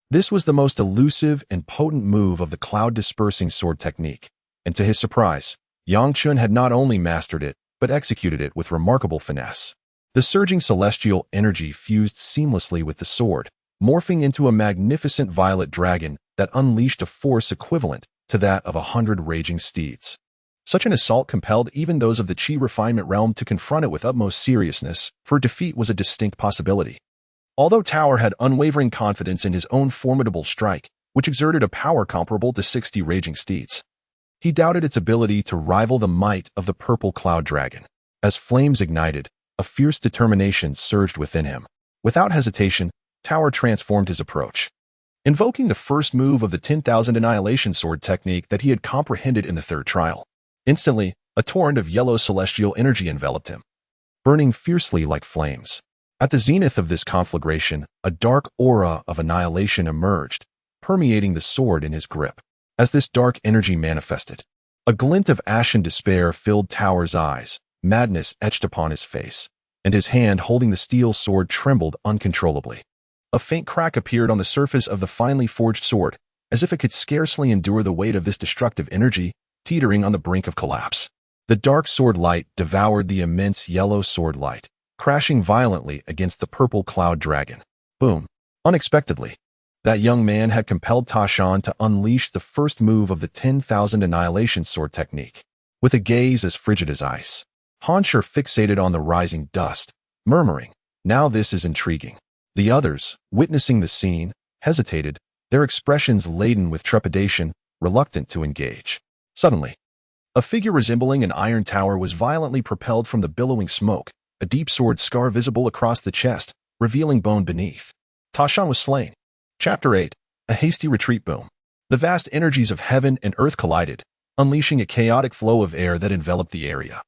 This was the most elusive and potent move of the cloud-dispersing sword technique, and to his surprise, Yang Chen had not only mastered it, but executed it with remarkable finesse. The surging celestial energy fused seamlessly with the sword, morphing into a magnificent violet dragon that unleashed a force equivalent to that of 100 raging steeds. Such an assault compelled even those of the Qi refinement realm to confront it with utmost seriousness, for defeat was a distinct possibility. Although Tower had unwavering confidence in his own formidable strike, which exerted a power comparable to 60 raging steeds, he doubted its ability to rival the might of the purple cloud dragon. As flames ignited, a fierce determination surged within him. Without hesitation, Tower transformed his approach, invoking the first move of the 10,000 annihilation sword technique that he had comprehended in the third trial. Instantly, a torrent of yellow celestial energy enveloped him, burning fiercely like flames. At the zenith of this conflagration, a dark aura of annihilation emerged, permeating the sword in his grip. As this dark energy manifested, a glint of ashen despair filled Tower's eyes, madness etched upon his face, and his hand holding the steel sword trembled uncontrollably. A faint crack appeared on the surface of the finely forged sword, as if it could scarcely endure the weight of this destructive energy, teetering on the brink of collapse. The dark sword light devoured the immense yellow sword light, crashing violently against the purple cloud dragon. Boom. Unexpectedly, that young man had compelled Ta Shan to unleash the first move of the 10,000 Annihilation Sword technique. With a gaze as frigid as ice, Han Shi fixated on the rising dust, murmuring, "Now this is intriguing." The others, witnessing the scene, hesitated, their expressions laden with trepidation, reluctant to engage. Suddenly, a figure resembling an iron tower was violently propelled from the billowing smoke, a deep sword scar visible across the chest, revealing bone beneath. Ta Shan was slain. Chapter 8. A hasty retreat. Boom. The vast energies of heaven and earth collided, unleashing a chaotic flow of air that enveloped the area,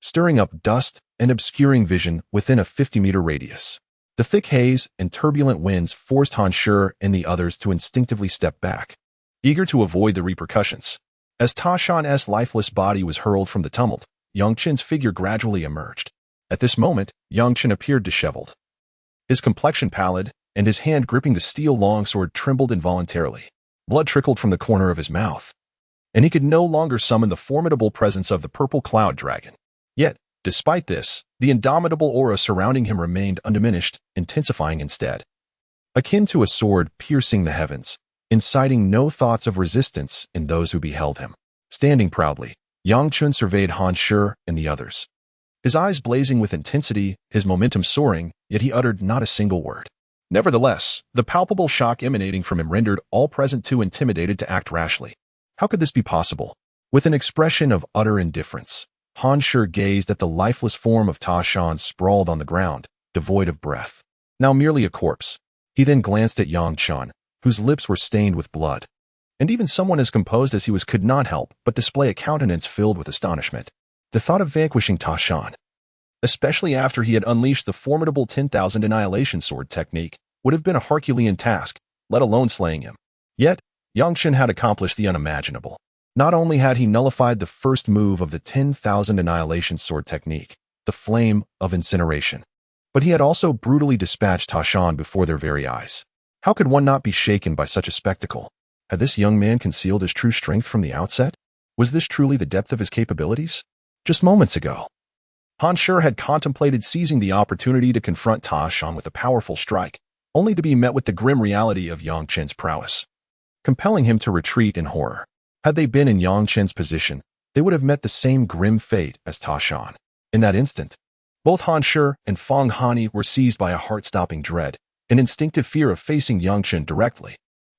stirring up dust and obscuring vision within a 50-meter radius. The thick haze and turbulent winds forced Han Shi and the others to instinctively step back, eager to avoid the repercussions. As Ta Shan's lifeless body was hurled from the tumult, Yang Chen's figure gradually emerged. At this moment, Yang Chen appeared disheveled, his complexion pallid, and his hand gripping the steel longsword trembled involuntarily. Blood trickled from the corner of his mouth, and he could no longer summon the formidable presence of the purple cloud dragon. Yet, despite this, the indomitable aura surrounding him remained undiminished, intensifying instead. Akin to a sword piercing the heavens, inciting no thoughts of resistance in those who beheld him. Standing proudly, Yang Chen surveyed Han Shi and the others, his eyes blazing with intensity, his momentum soaring, yet he uttered not a single word. Nevertheless, the palpable shock emanating from him rendered all present too intimidated to act rashly. How could this be possible? With an expression of utter indifference, Han Shi gazed at the lifeless form of Ta Shan sprawled on the ground, devoid of breath, now merely a corpse. He then glanced at Yang Chen, whose lips were stained with blood, and even someone as composed as he was could not help but display a countenance filled with astonishment. The thought of vanquishing Ta Shan, especially after he had unleashed the formidable 10,000 Annihilation Sword technique, would have been a Herculean task, let alone slaying him. Yet, Yang Chen had accomplished the unimaginable. Not only had he nullified the first move of the 10,000 Annihilation Sword technique, the Flame of Incineration, but he had also brutally dispatched Ta Shan before their very eyes. How could one not be shaken by such a spectacle? Had this young man concealed his true strength from the outset? Was this truly the depth of his capabilities? Just moments ago, Han Shi had contemplated seizing the opportunity to confront Ta Shan with a powerful strike, only to be met with the grim reality of Yang Chen's prowess, compelling him to retreat in horror. Had they been in Yang Chen's position, they would have met the same grim fate as Ta Shan. In that instant, both Han Shi and Feng Hani were seized by a heart-stopping dread, an instinctive fear of facing Yang Chen directly.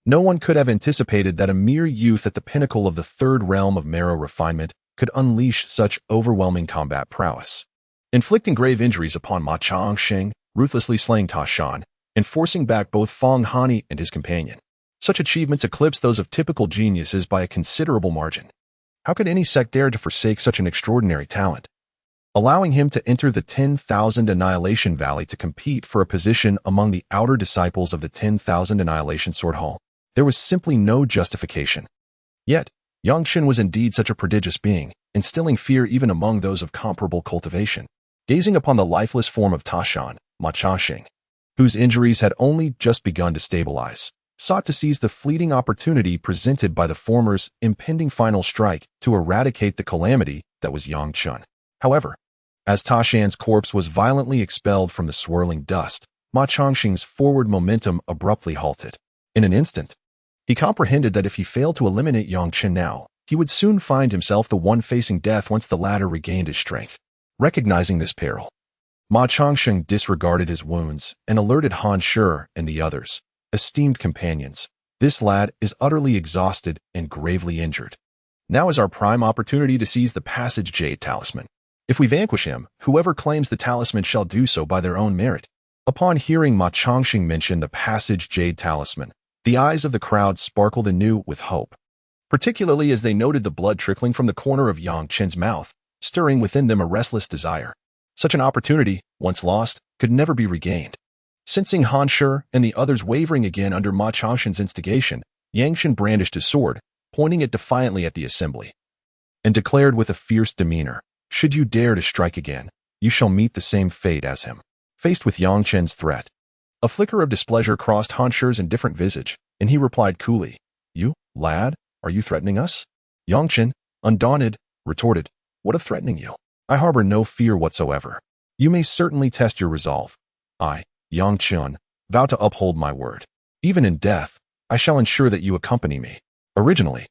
No one could have anticipated that a mere youth at the pinnacle of the third realm of marrow refinement could unleash such overwhelming combat prowess, inflicting grave injuries upon Ma Changsheng, ruthlessly slaying Ta Shan, and forcing back both Feng Hani and his companion. Such achievements eclipse those of typical geniuses by a considerable margin. How could any sect dare to forsake such an extraordinary talent? Allowing him to enter the 10,000 Annihilation Valley to compete for a position among the outer disciples of the 10,000 Annihilation Sword Hall, there was simply no justification. Yet, Yang Chen was indeed such a prodigious being, instilling fear even among those of comparable cultivation. Gazing upon the lifeless form of Ta Shan, Ma Changsheng, whose injuries had only just begun to stabilize, sought to seize the fleeting opportunity presented by the former's impending final strike to eradicate the calamity that was Yang Chen. However, as Ta Shan's corpse was violently expelled from the swirling dust, Ma Changsheng's forward momentum abruptly halted. In an instant, he comprehended that if he failed to eliminate Yang Chen now, he would soon find himself the one facing death once the latter regained his strength. Recognizing this peril, Ma Changsheng disregarded his wounds and alerted Han Shi and the others, esteemed companions. This lad is utterly exhausted and gravely injured. Now is our prime opportunity to seize the Passage Jade Talisman. If we vanquish him, whoever claims the talisman shall do so by their own merit. Upon hearing Ma Changsheng mention the Passage Jade Talisman, the eyes of the crowd sparkled anew with hope, particularly as they noted the blood trickling from the corner of Yang Chen's mouth, stirring within them a restless desire. Such an opportunity, once lost, could never be regained. Sensing Han Shi and the others wavering again under Ma Changsheng's instigation, Yang Chen brandished his sword, pointing it defiantly at the assembly, and declared with a fierce demeanor, "Should you dare to strike again, you shall meet the same fate as him." Faced with Yang Chen's threat, a flicker of displeasure crossed Han Shi's indifferent visage, and he replied coolly, You, lad, are you threatening us? Yang Chen, undaunted, retorted, what of threatening you? I harbor no fear whatsoever. You may certainly test your resolve. I, Yang Chen, vow to uphold my word. Even in death, I shall ensure that you accompany me. Originally,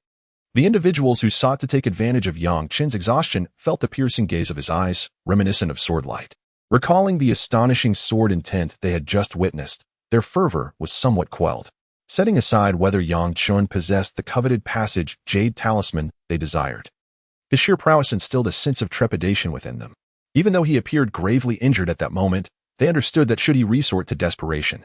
the individuals who sought to take advantage of Yang Chen's exhaustion felt the piercing gaze of his eyes, reminiscent of sword light. Recalling the astonishing sword intent they had just witnessed, their fervor was somewhat quelled. Setting aside whether Yang Chen possessed the coveted passage jade talisman they desired, his sheer prowess instilled a sense of trepidation within them. Even though he appeared gravely injured at that moment, they understood that should he resort to desperation,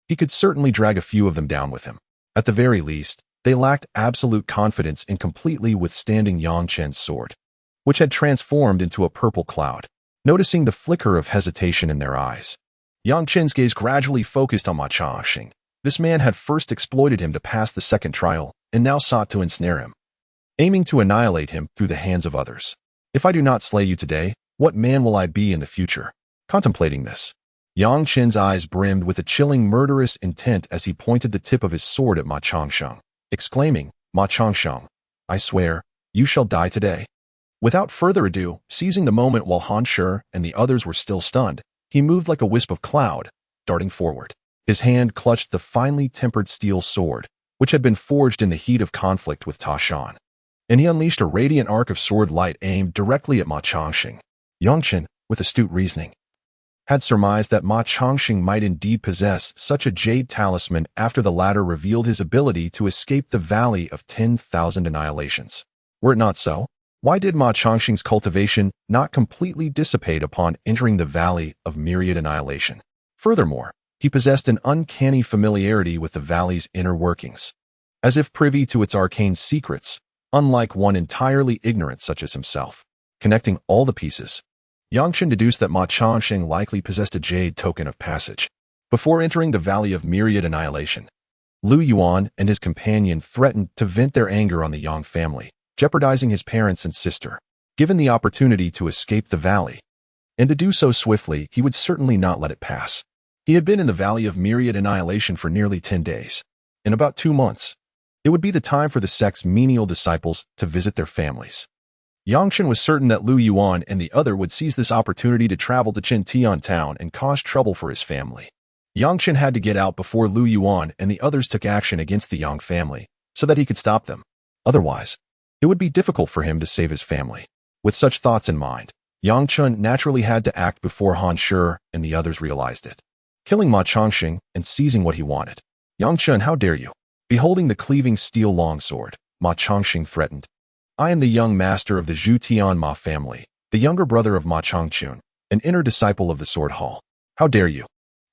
he could certainly drag a few of them down with him. At the very least, they lacked absolute confidence in completely withstanding Yang Chen's sword, which had transformed into a purple cloud. Noticing the flicker of hesitation in their eyes, Yang Chen's gaze gradually focused on Ma Changxing. This man had first exploited him to pass the second trial, and now sought to ensnare him, aiming to annihilate him through the hands of others. If I do not slay you today, what man will I be in the future? Contemplating this, Yang Chen's eyes brimmed with a chilling murderous intent as he pointed the tip of his sword at Ma Changxing, exclaiming, Ma Changxing, I swear, you shall die today. Without further ado, seizing the moment while Han Shi and the others were still stunned, he moved like a wisp of cloud, darting forward. His hand clutched the finely tempered steel sword, which had been forged in the heat of conflict with Ta Shan, and he unleashed a radiant arc of sword light aimed directly at Ma Changxing. Yang Chen, with astute reasoning, had surmised that Ma Changxing might indeed possess such a jade talisman after the latter revealed his ability to escape the Valley of 10,000 Annihilations. Were it not so, why did Ma Changxing's cultivation not completely dissipate upon entering the Valley of Myriad Annihilation? Furthermore, he possessed an uncanny familiarity with the Valley's inner workings, as if privy to its arcane secrets, unlike one entirely ignorant such as himself. Connecting all the pieces, Yang Chen deduced that Ma Changxing likely possessed a jade token of passage. Before entering the Valley of Myriad Annihilation, Lu Yuan and his companion threatened to vent their anger on the Yang family, jeopardizing his parents and sister. Given the opportunity to escape the valley, and to do so swiftly, he would certainly not let it pass. He had been in the Valley of Myriad Annihilation for nearly 10 days. In about 2 months, it would be the time for the sect's menial disciples to visit their families. Yang Chen was certain that Lu Yuan and the other would seize this opportunity to travel to Qintian town and cause trouble for his family. Yang Chen had to get out before Lu Yuan and the others took action against the Yang family, so that he could stop them. Otherwise, it would be difficult for him to save his family. With such thoughts in mind, Yang Chen naturally had to act before Han Shi and the others realized it, killing Ma Changxing and seizing what he wanted. Yang Chen, how dare you? Beholding the cleaving steel longsword, Ma Changxing threatened. I am the young master of the Zhu Tian Ma family, the younger brother of Ma Changchun, an inner disciple of the Sword Hall. How dare you?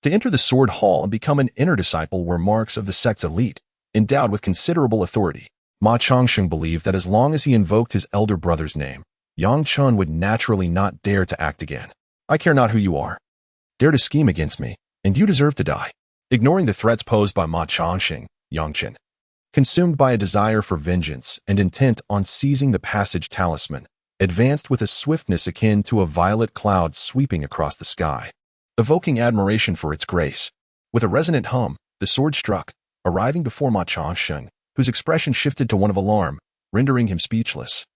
To enter the Sword Hall and become an inner disciple were marks of the sect's elite, endowed with considerable authority. Ma Changxing believed that as long as he invoked his elder brother's name, Yang Chen would naturally not dare to act again. I care not who you are. Dare to scheme against me, and you deserve to die. Ignoring the threats posed by Ma Changxing, Yang Chen, consumed by a desire for vengeance and intent on seizing the passage talisman, advanced with a swiftness akin to a violet cloud sweeping across the sky, evoking admiration for its grace. With a resonant hum, the sword struck, arriving before Ma Changxing, whose expression shifted to one of alarm, rendering him speechless.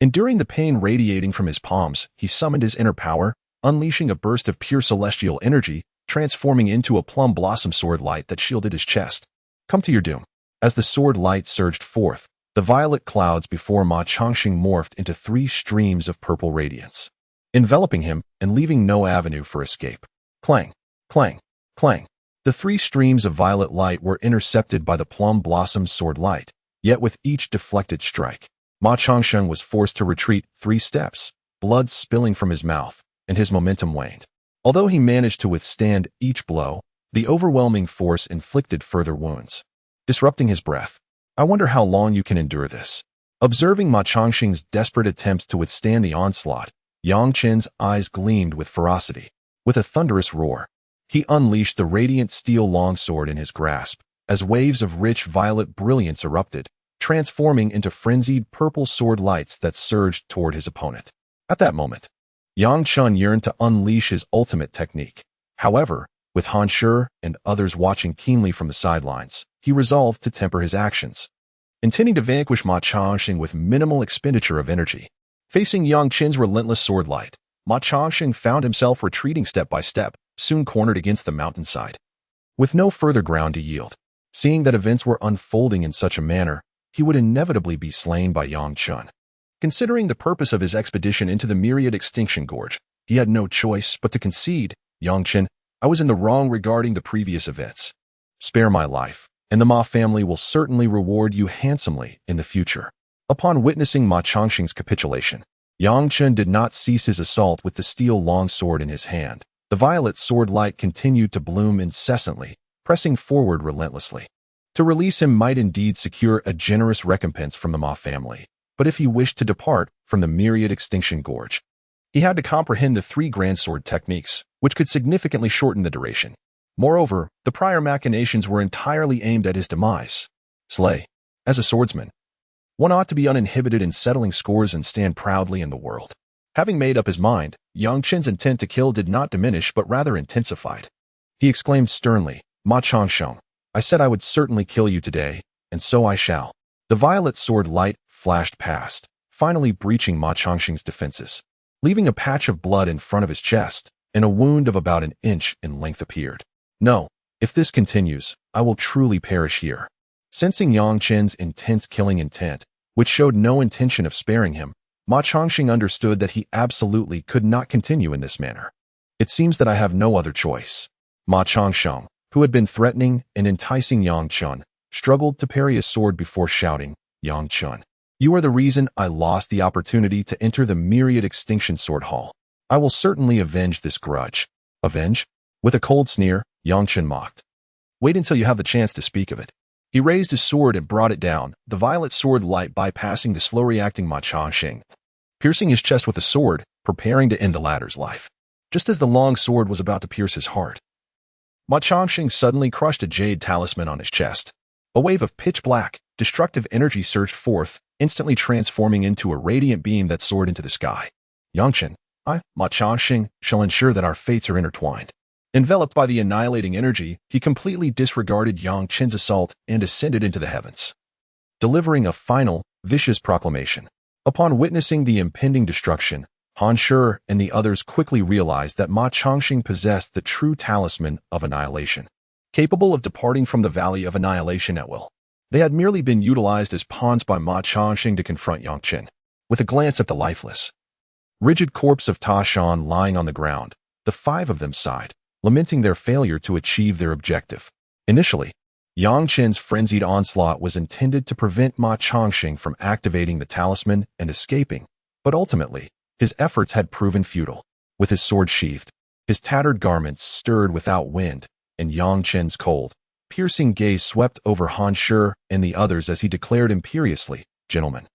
Enduring the pain radiating from his palms, he summoned his inner power, unleashing a burst of pure celestial energy, transforming into a plum blossom sword light that shielded his chest. Come to your doom. As the sword light surged forth, the violet clouds before Ma Changxing morphed into 3 streams of purple radiance, enveloping him and leaving no avenue for escape. Clang, clang, clang. The 3 streams of violet light were intercepted by the plum blossom sword light, yet with each deflected strike, Ma Changxing was forced to retreat 3 steps, blood spilling from his mouth, and his momentum waned. Although he managed to withstand each blow, the overwhelming force inflicted further wounds, disrupting his breath. I wonder how long you can endure this. Observing Ma Changxing's desperate attempts to withstand the onslaught, Yang Chen's eyes gleamed with ferocity. With a thunderous roar, he unleashed the radiant steel longsword in his grasp, as waves of rich violet brilliance erupted, transforming into frenzied purple sword lights that surged toward his opponent. At that moment, Yang Chen yearned to unleash his ultimate technique. However, with Han Shi and others watching keenly from the sidelines, he resolved to temper his actions. intending to vanquish Ma Changxing with minimal expenditure of energy. Facing Yang Chen's relentless sword light, Ma Changxing found himself retreating step by step, soon cornered against the mountainside. With no further ground to yield, seeing that events were unfolding in such a manner, he would inevitably be slain by Yang Chen. Considering the purpose of his expedition into the Myriad Extinction Gorge, he had no choice but to concede. Yang Chen, I was in the wrong regarding the previous events. Spare my life, and the Ma family will certainly reward you handsomely in the future. Upon witnessing Ma Changxing's capitulation, Yang Chen did not cease his assault with the steel longsword in his hand. The violet sword light continued to bloom incessantly, pressing forward relentlessly. To release him might indeed secure a generous recompense from the Ma family, but if he wished to depart from the Myriad Extinction Gorge, he had to comprehend the 3 grand sword techniques, which could significantly shorten the duration. Moreover, the prior machinations were entirely aimed at his demise. Slay. As a swordsman, one ought to be uninhibited in settling scores and stand proudly in the world. Having made up his mind, Yang Chen's intent to kill did not diminish but rather intensified. He exclaimed sternly, Ma Changxing, I said I would certainly kill you today, and so I shall. The violet sword light flashed past, finally breaching Ma Changxing's defenses. Leaving a patch of blood in front of his chest, and a wound of about an inch in length appeared. No, if this continues, I will truly perish here. Sensing Yang Chen's intense killing intent, which showed no intention of sparing him, Ma Changxing understood that he absolutely could not continue in this manner. It seems that I have no other choice. Ma Changxing, who had been threatening and enticing Yang Chen, struggled to parry his sword before shouting, Yang Chen, you are the reason I lost the opportunity to enter the Myriad Extinction Sword Hall. I will certainly avenge this grudge. Avenge? With a cold sneer, Yang Chen mocked. Wait until you have the chance to speak of it. He raised his sword and brought it down, the violet sword light bypassing the slow-reacting Ma Changxing, piercing his chest with a sword, preparing to end the latter's life. Just as the long sword was about to pierce his heart, Ma Changxing suddenly crushed a jade talisman on his chest. A wave of pitch-black, destructive energy surged forth, instantly transforming into a radiant beam that soared into the sky. Yang Chen, I, Ma Changxing, shall ensure that our fates are intertwined. Enveloped by the annihilating energy, he completely disregarded Yang Chen's assault and ascended into the heavens, delivering a final, vicious proclamation. Upon witnessing the impending destruction, Han Shi and the others quickly realized that Ma Changxing possessed the true talisman of annihilation, capable of departing from the Valley of Annihilation at will. They had merely been utilized as pawns by Ma Changxing to confront Yang Chen. With a glance at the lifeless, rigid corpse of Ta Shan lying on the ground, the 5 of them sighed, lamenting their failure to achieve their objective. Initially, Yang Chen's frenzied onslaught was intended to prevent Ma Changxing from activating the talisman and escaping, but ultimately, his efforts had proven futile. With his sword sheathed, his tattered garments stirred without wind, and Yang Chen's cold, piercing gaze swept over Han Shi and the others as he declared imperiously, Gentlemen,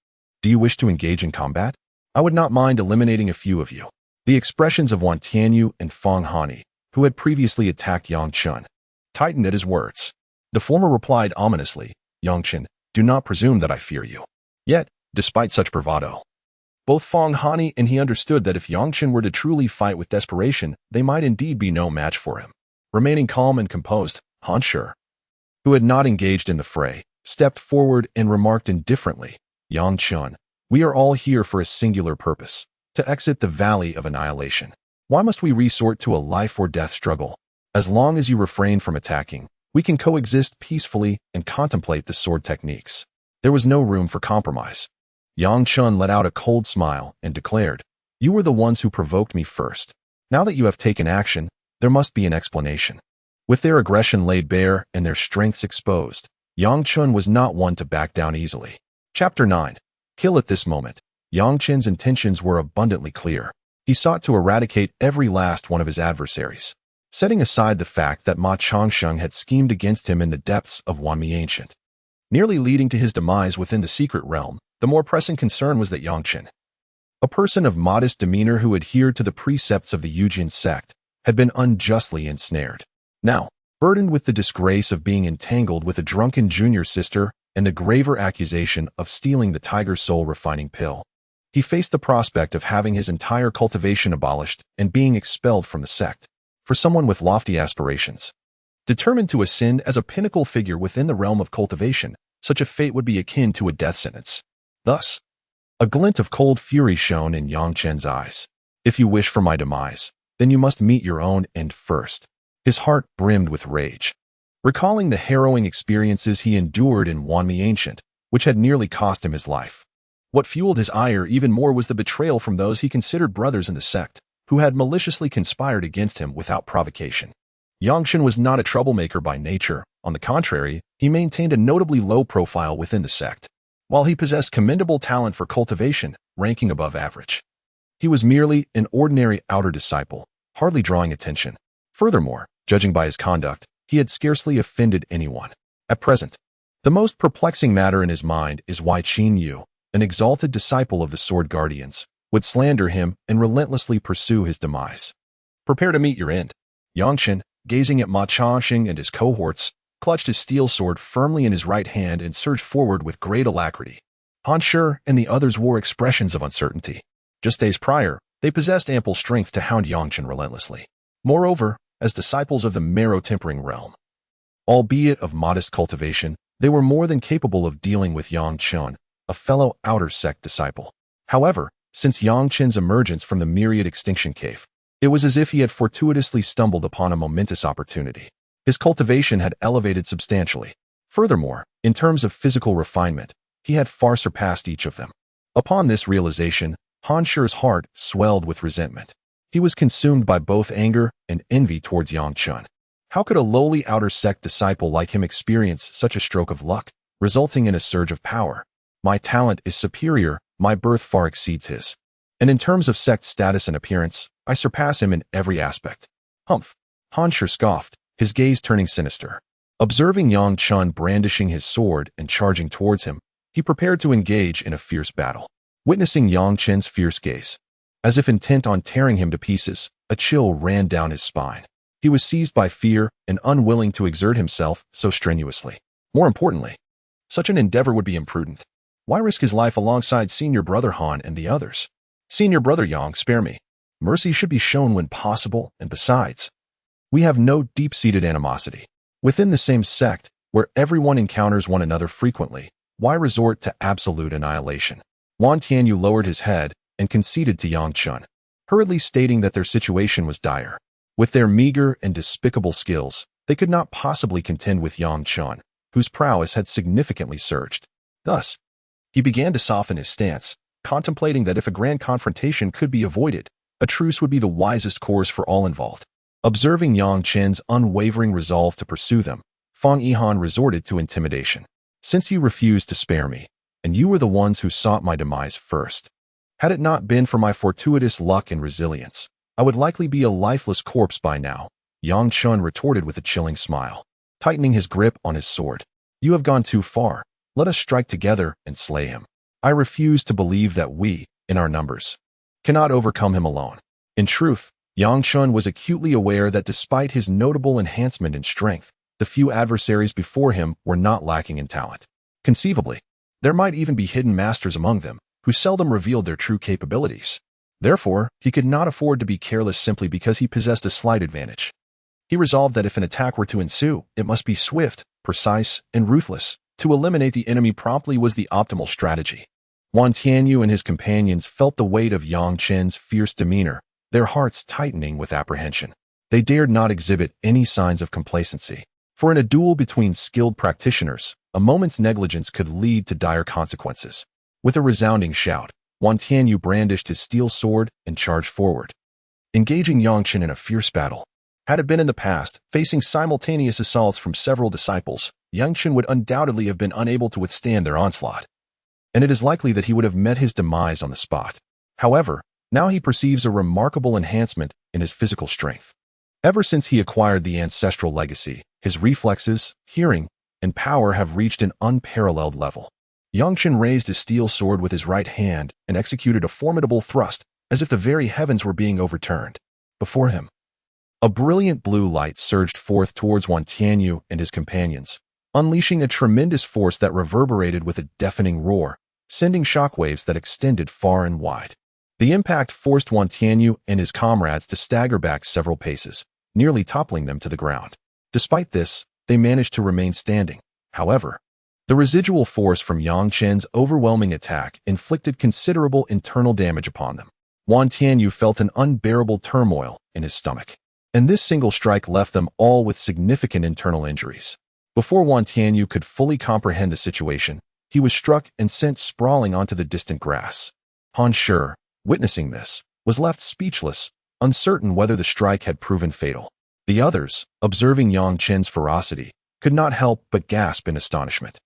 do you wish to engage in combat? I would not mind eliminating a few of you. The expressions of Wan Tianyu and Feng Hani, who had previously attacked Yang Chen, tightened at his words. The former replied ominously, Yang Chen, do not presume that I fear you. Yet, despite such bravado, both Feng Hani and he understood that if Yang Chen were to truly fight with desperation, they might indeed be no match for him. Remaining calm and composed, Han Shi, who had not engaged in the fray, stepped forward and remarked indifferently, Yang Chen, we are all here for a singular purpose, to exit the Valley of Annihilation. Why must we resort to a life-or-death struggle? As long as you refrain from attacking, we can coexist peacefully and contemplate the sword techniques. There was no room for compromise. Yang Chen let out a cold smile and declared, you were the ones who provoked me first. Now that you have taken action, there must be an explanation. With their aggression laid bare and their strengths exposed, Yang Chen was not one to back down easily. Chapter 9. Kill. At this moment, Yang Chen's intentions were abundantly clear. He sought to eradicate every last one of his adversaries, setting aside the fact that Ma Changxing had schemed against him in the depths of Wanmi Ancient, nearly leading to his demise within the secret realm. The more pressing concern was that Yang Chen, a person of modest demeanor who adhered to the precepts of the Yujin sect, had been unjustly ensnared. Now, burdened with the disgrace of being entangled with a drunken junior sister and the graver accusation of stealing the tiger soul refining pill, he faced the prospect of having his entire cultivation abolished and being expelled from the sect. For someone with lofty aspirations, determined to ascend as a pinnacle figure within the realm of cultivation, Such a fate would be akin to a death sentence. Thus, a glint of cold fury shone in Yang Chen's eyes. If you wish for my demise, then you must meet your own end first. His heart brimmed with rage. Recalling the harrowing experiences he endured in Wanmi Ancient, which had nearly cost him his life. What fueled his ire even more was the betrayal from those he considered brothers in the sect, who had maliciously conspired against him without provocation. Yang Chen was not a troublemaker by nature. On the contrary, he maintained a notably low profile within the sect. While he possessed commendable talent for cultivation, ranking above average, he was merely an ordinary outer disciple, hardly drawing attention. Furthermore, judging by his conduct, he had scarcely offended anyone. At present, the most perplexing matter in his mind is why Qin Yu, an exalted disciple of the Sword Guardians, would slander him and relentlessly pursue his demise. Prepare to meet your end. Yang Chen, gazing at Ma Changxing and his cohorts, clutched his steel sword firmly in his right hand and surged forward with great alacrity. Han Shi and the others wore expressions of uncertainty. Just days prior, they possessed ample strength to hound Yang Chen relentlessly. Moreover, as disciples of the marrow-tempering realm, albeit of modest cultivation, they were more than capable of dealing with Yang Chen, a fellow outer sect disciple. However, since Yang Chen's emergence from the myriad extinction cave, it was as if he had fortuitously stumbled upon a momentous opportunity. His cultivation had elevated substantially. Furthermore, in terms of physical refinement, he had far surpassed each of them. Upon this realization, Han Shi's heart swelled with resentment. He was consumed by both anger and envy towards Yang Chen. How could a lowly outer sect disciple like him experience such a stroke of luck, resulting in a surge of power? My talent is superior, my birth far exceeds his. And in terms of sect status and appearance, I surpass him in every aspect. Humph! Han Shi scoffed, his gaze turning sinister. Observing Yang Chen brandishing his sword and charging towards him, he prepared to engage in a fierce battle. Witnessing Yang Chen's fierce gaze, as if intent on tearing him to pieces, a chill ran down his spine. He was seized by fear and unwilling to exert himself so strenuously. More importantly, such an endeavor would be imprudent. Why risk his life alongside senior brother Han and the others? Senior brother Yang, spare me. Mercy should be shown when possible, and besides, we have no deep-seated animosity. Within the same sect, where everyone encounters one another frequently, why resort to absolute annihilation? Wan Tianyu lowered his head and conceded to Yang Chen, hurriedly stating that their situation was dire. With their meager and despicable skills, they could not possibly contend with Yang Chen, whose prowess had significantly surged. Thus, he began to soften his stance, contemplating that if a grand confrontation could be avoided, a truce would be the wisest course for all involved. Observing Yang Chen's unwavering resolve to pursue them, Fang Yihan resorted to intimidation. Since you refused to spare me, and you were the ones who sought my demise first, had it not been for my fortuitous luck and resilience, I would likely be a lifeless corpse by now, Yang Chen retorted with a chilling smile, tightening his grip on his sword. You have gone too far. Let us strike together and slay him. I refuse to believe that we, in our numbers, cannot overcome him alone. In truth, Yang Chen was acutely aware that despite his notable enhancement in strength, the few adversaries before him were not lacking in talent. Conceivably, there might even be hidden masters among them, who seldom revealed their true capabilities. Therefore, he could not afford to be careless simply because he possessed a slight advantage. He resolved that if an attack were to ensue, it must be swift, precise, and ruthless. To eliminate the enemy promptly was the optimal strategy. Wan Tianyu and his companions felt the weight of Yang Chen's fierce demeanor, their hearts tightening with apprehension. They dared not exhibit any signs of complacency, for in a duel between skilled practitioners, a moment's negligence could lead to dire consequences. With a resounding shout, Wan Tianyu brandished his steel sword and charged forward, engaging Yang Chen in a fierce battle. Had it been in the past, facing simultaneous assaults from several disciples, Yang Chen would undoubtedly have been unable to withstand their onslaught, and it is likely that he would have met his demise on the spot. However, now he perceives a remarkable enhancement in his physical strength. Ever since he acquired the ancestral legacy, his reflexes, hearing, and power have reached an unparalleled level. Yang Chen raised his steel sword with his right hand and executed a formidable thrust, as if the very heavens were being overturned. Before him, a brilliant blue light surged forth towards Wan Tianyu and his companions, unleashing a tremendous force that reverberated with a deafening roar, sending shockwaves that extended far and wide. The impact forced Wan Tianyu and his comrades to stagger back several paces, nearly toppling them to the ground. Despite this, they managed to remain standing. However, The residual force from Yang Chen's overwhelming attack inflicted considerable internal damage upon them. Wan Tianyu felt an unbearable turmoil in his stomach, and this single strike left them all with significant internal injuries. Before Wan Tianyu could fully comprehend the situation, he was struck and sent sprawling onto the distant grass. Han Shi, witnessing this, was left speechless, uncertain whether the strike had proven fatal. The others, observing Yang Chen's ferocity, could not help but gasp in astonishment.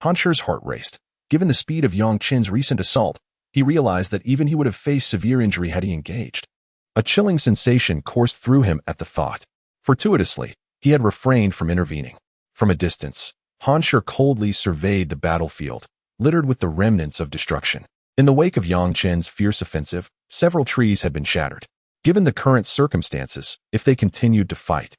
Han Shi's heart raced. Given the speed of Yang Chen's recent assault, he realized that even he would have faced severe injury had he engaged. A chilling sensation coursed through him at the thought. Fortuitously, he had refrained from intervening. From a distance, Han Shi coldly surveyed the battlefield, littered with the remnants of destruction. In the wake of Yang Chen's fierce offensive, several trees had been shattered. Given the current circumstances, if they continued to fight,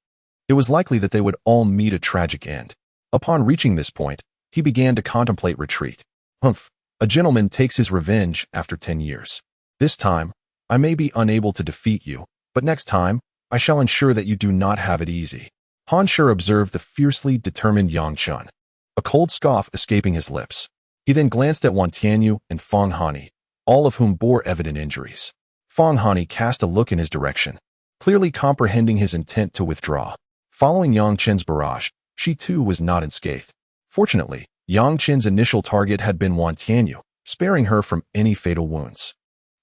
it was likely that they would all meet a tragic end. Upon reaching this point, he began to contemplate retreat. Humph, a gentleman takes his revenge after 10 years. This time, I may be unable to defeat you, but next time, I shall ensure that you do not have it easy. Han Shi observed the fiercely determined Yang Chen, a cold scoff escaping his lips. He then glanced at Wan Tianyu and Feng Hani, all of whom bore evident injuries. Feng Hani cast a look in his direction, clearly comprehending his intent to withdraw. Following Yang Chen's barrage, she too was not unscathed. Fortunately, Yang Chen's initial target had been Wan Tianyu, sparing her from any fatal wounds.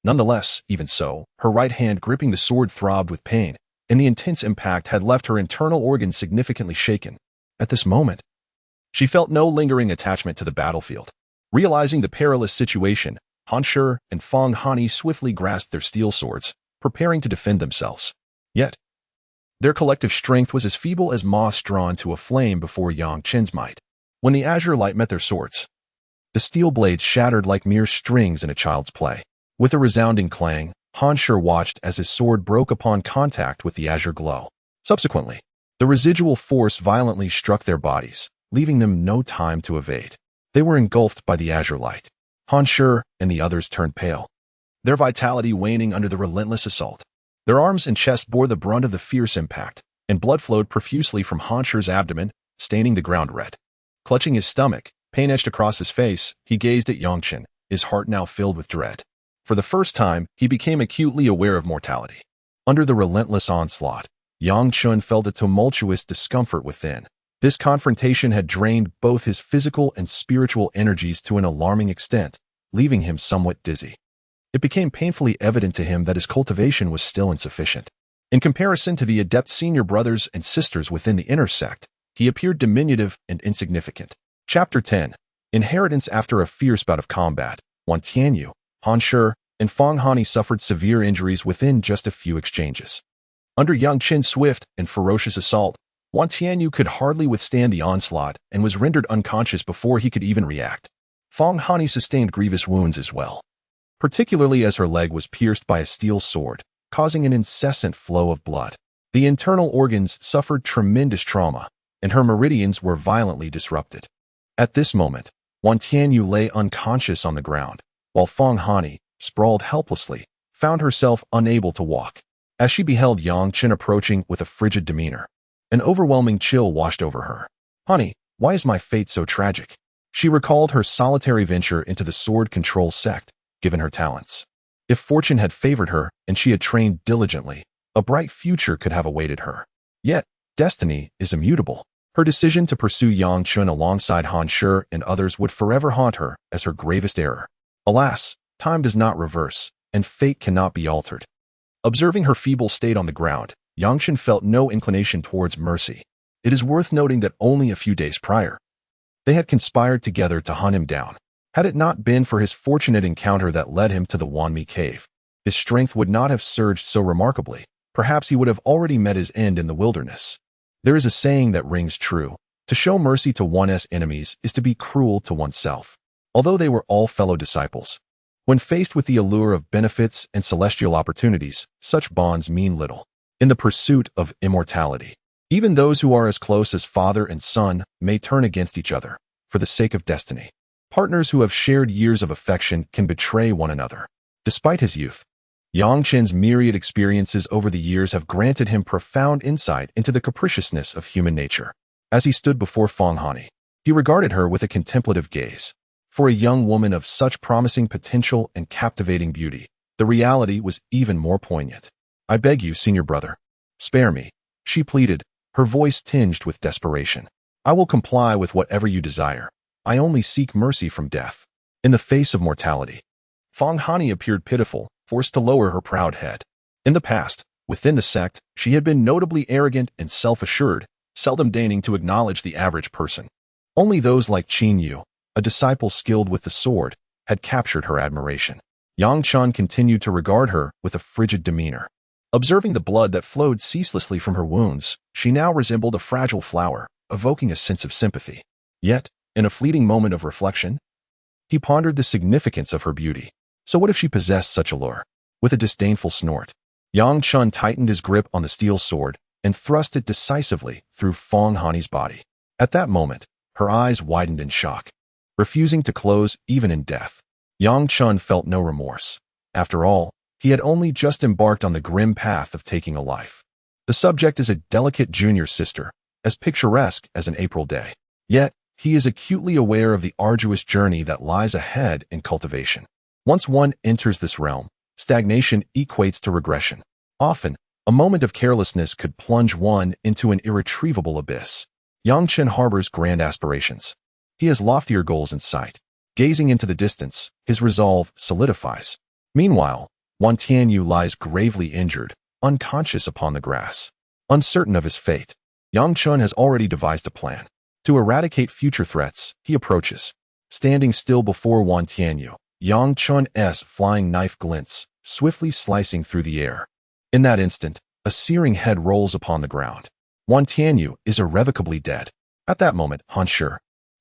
Nonetheless, even so, her right hand gripping the sword throbbed with pain, and the intense impact had left her internal organs significantly shaken. At this moment, she felt no lingering attachment to the battlefield. Realizing the perilous situation, Han Shi and Feng Hani swiftly grasped their steel swords, preparing to defend themselves. Yet, their collective strength was as feeble as moths drawn to a flame before Yang Chen's might. When the azure light met their swords, the steel blades shattered like mere strings in a child's play. With a resounding clang, Han Shi watched as his sword broke upon contact with the azure glow. Subsequently, the residual force violently struck their bodies, leaving them no time to evade. They were engulfed by the azure light. Han Shi and the others turned pale, their vitality waning under the relentless assault. Their arms and chest bore the brunt of the fierce impact, and blood flowed profusely from Han Shi's abdomen, staining the ground red. Clutching his stomach, pain etched across his face, he gazed at Yang Chen, his heart now filled with dread. For the first time, he became acutely aware of mortality. Under the relentless onslaught, Yang Chen felt a tumultuous discomfort within. This confrontation had drained both his physical and spiritual energies to an alarming extent, leaving him somewhat dizzy. It became painfully evident to him that his cultivation was still insufficient. In comparison to the adept senior brothers and sisters within the inner sect, he appeared diminutive and insignificant. Chapter 10. Inheritance. After a fierce bout of combat, Wan Tianyu, Han Shi, and Feng Hani suffered severe injuries within just a few exchanges. Under Yang Chen's swift and ferocious assault, Wan Tianyu could hardly withstand the onslaught and was rendered unconscious before he could even react. Feng Hani sustained grievous wounds as well, particularly as her leg was pierced by a steel sword, causing an incessant flow of blood. The internal organs suffered tremendous trauma, and her meridians were violently disrupted. At this moment, Wan Tianyu lay unconscious on the ground, while Feng Hani, sprawled helplessly, found herself unable to walk. As she beheld Yang Chen approaching with a frigid demeanor, an overwhelming chill washed over her. "Honey, why is my fate so tragic?" She recalled her solitary venture into the sword control sect, given her talents. If fortune had favored her and she had trained diligently, a bright future could have awaited her. Yet, destiny is immutable. Her decision to pursue Yang Chen alongside Han Shi and others would forever haunt her as her gravest error. Alas, time does not reverse, and fate cannot be altered. Observing her feeble state on the ground, Yang Chen felt no inclination towards mercy. It is worth noting that only a few days prior, they had conspired together to hunt him down. Had it not been for his fortunate encounter that led him to the Wanmi cave, his strength would not have surged so remarkably. Perhaps he would have already met his end in the wilderness. There is a saying that rings true: to show mercy to one's enemies is to be cruel to oneself. Although they were all fellow disciples, when faced with the allure of benefits and celestial opportunities, such bonds mean little. In the pursuit of immortality, even those who are as close as father and son may turn against each other for the sake of destiny. Partners who have shared years of affection can betray one another. Despite his youth, Yang Chen's myriad experiences over the years have granted him profound insight into the capriciousness of human nature. As he stood before Feng Hani, He regarded her with a contemplative gaze. For a young woman of such promising potential and captivating beauty, the reality was even more poignant. "I beg you, senior brother. Spare me," she pleaded, her voice tinged with desperation. "I will comply with whatever you desire. I only seek mercy from death." In the face of mortality, Feng Hani appeared pitiful, forced to lower her proud head. In the past, within the sect, she had been notably arrogant and self-assured, seldom deigning to acknowledge the average person. Only those like Qin Yu, a disciple skilled with the sword, had captured her admiration. Yang Chen continued to regard her with a frigid demeanor. Observing the blood that flowed ceaselessly from her wounds, she now resembled a fragile flower, evoking a sense of sympathy. Yet, in a fleeting moment of reflection, he pondered the significance of her beauty. So what if she possessed such allure? With a disdainful snort, Yang Chen tightened his grip on the steel sword and thrust it decisively through Feng Hani's body. At that moment, her eyes widened in shock, refusing to close even in death. Yang Chen felt no remorse. After all, he had only just embarked on the grim path of taking a life. The subject is a delicate junior sister, as picturesque as an April day. Yet, he is acutely aware of the arduous journey that lies ahead in cultivation. Once one enters this realm, stagnation equates to regression. Often, a moment of carelessness could plunge one into an irretrievable abyss. Yang Chen harbors grand aspirations. He has loftier goals in sight. Gazing into the distance, his resolve solidifies. Meanwhile, Wan Tianyu lies gravely injured, unconscious upon the grass. Uncertain of his fate, Yang Chen has already devised a plan. To eradicate future threats, he approaches. Standing still before Wan Tianyu, Yang Chen's flying knife glints, swiftly slicing through the air. In that instant, a searing head rolls upon the ground. Wan Tianyu is irrevocably dead. At that moment, Han Shi,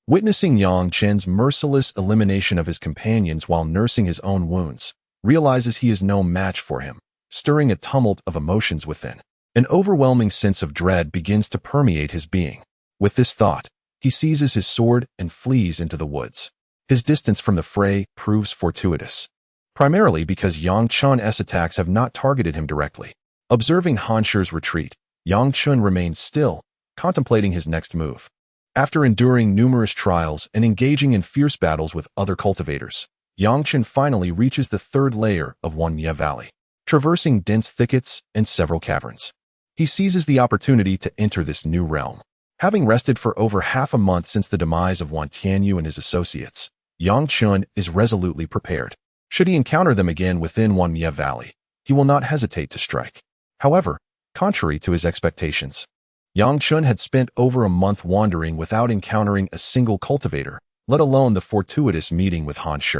witnessing Yang Chen's merciless elimination of his companions while nursing his own wounds, realizes he is no match for him, stirring a tumult of emotions within. An overwhelming sense of dread begins to permeate his being. With this thought, he seizes his sword and flees into the woods. His distance from the fray proves fortuitous, primarily because Yang Chen's attacks have not targeted him directly. Observing Han Shi's retreat, Yang Chen remains still, contemplating his next move. After enduring numerous trials and engaging in fierce battles with other cultivators, Yang Chen finally reaches the third layer of Wanye Valley, traversing dense thickets and several caverns. He seizes the opportunity to enter this new realm. Having rested for over half a month since the demise of Wan Tianyu and his associates, Yang Chen is resolutely prepared. Should he encounter them again within Wanye Valley, he will not hesitate to strike. However, contrary to his expectations, Yang Chen had spent over a month wandering without encountering a single cultivator, let alone the fortuitous meeting with Han Shi.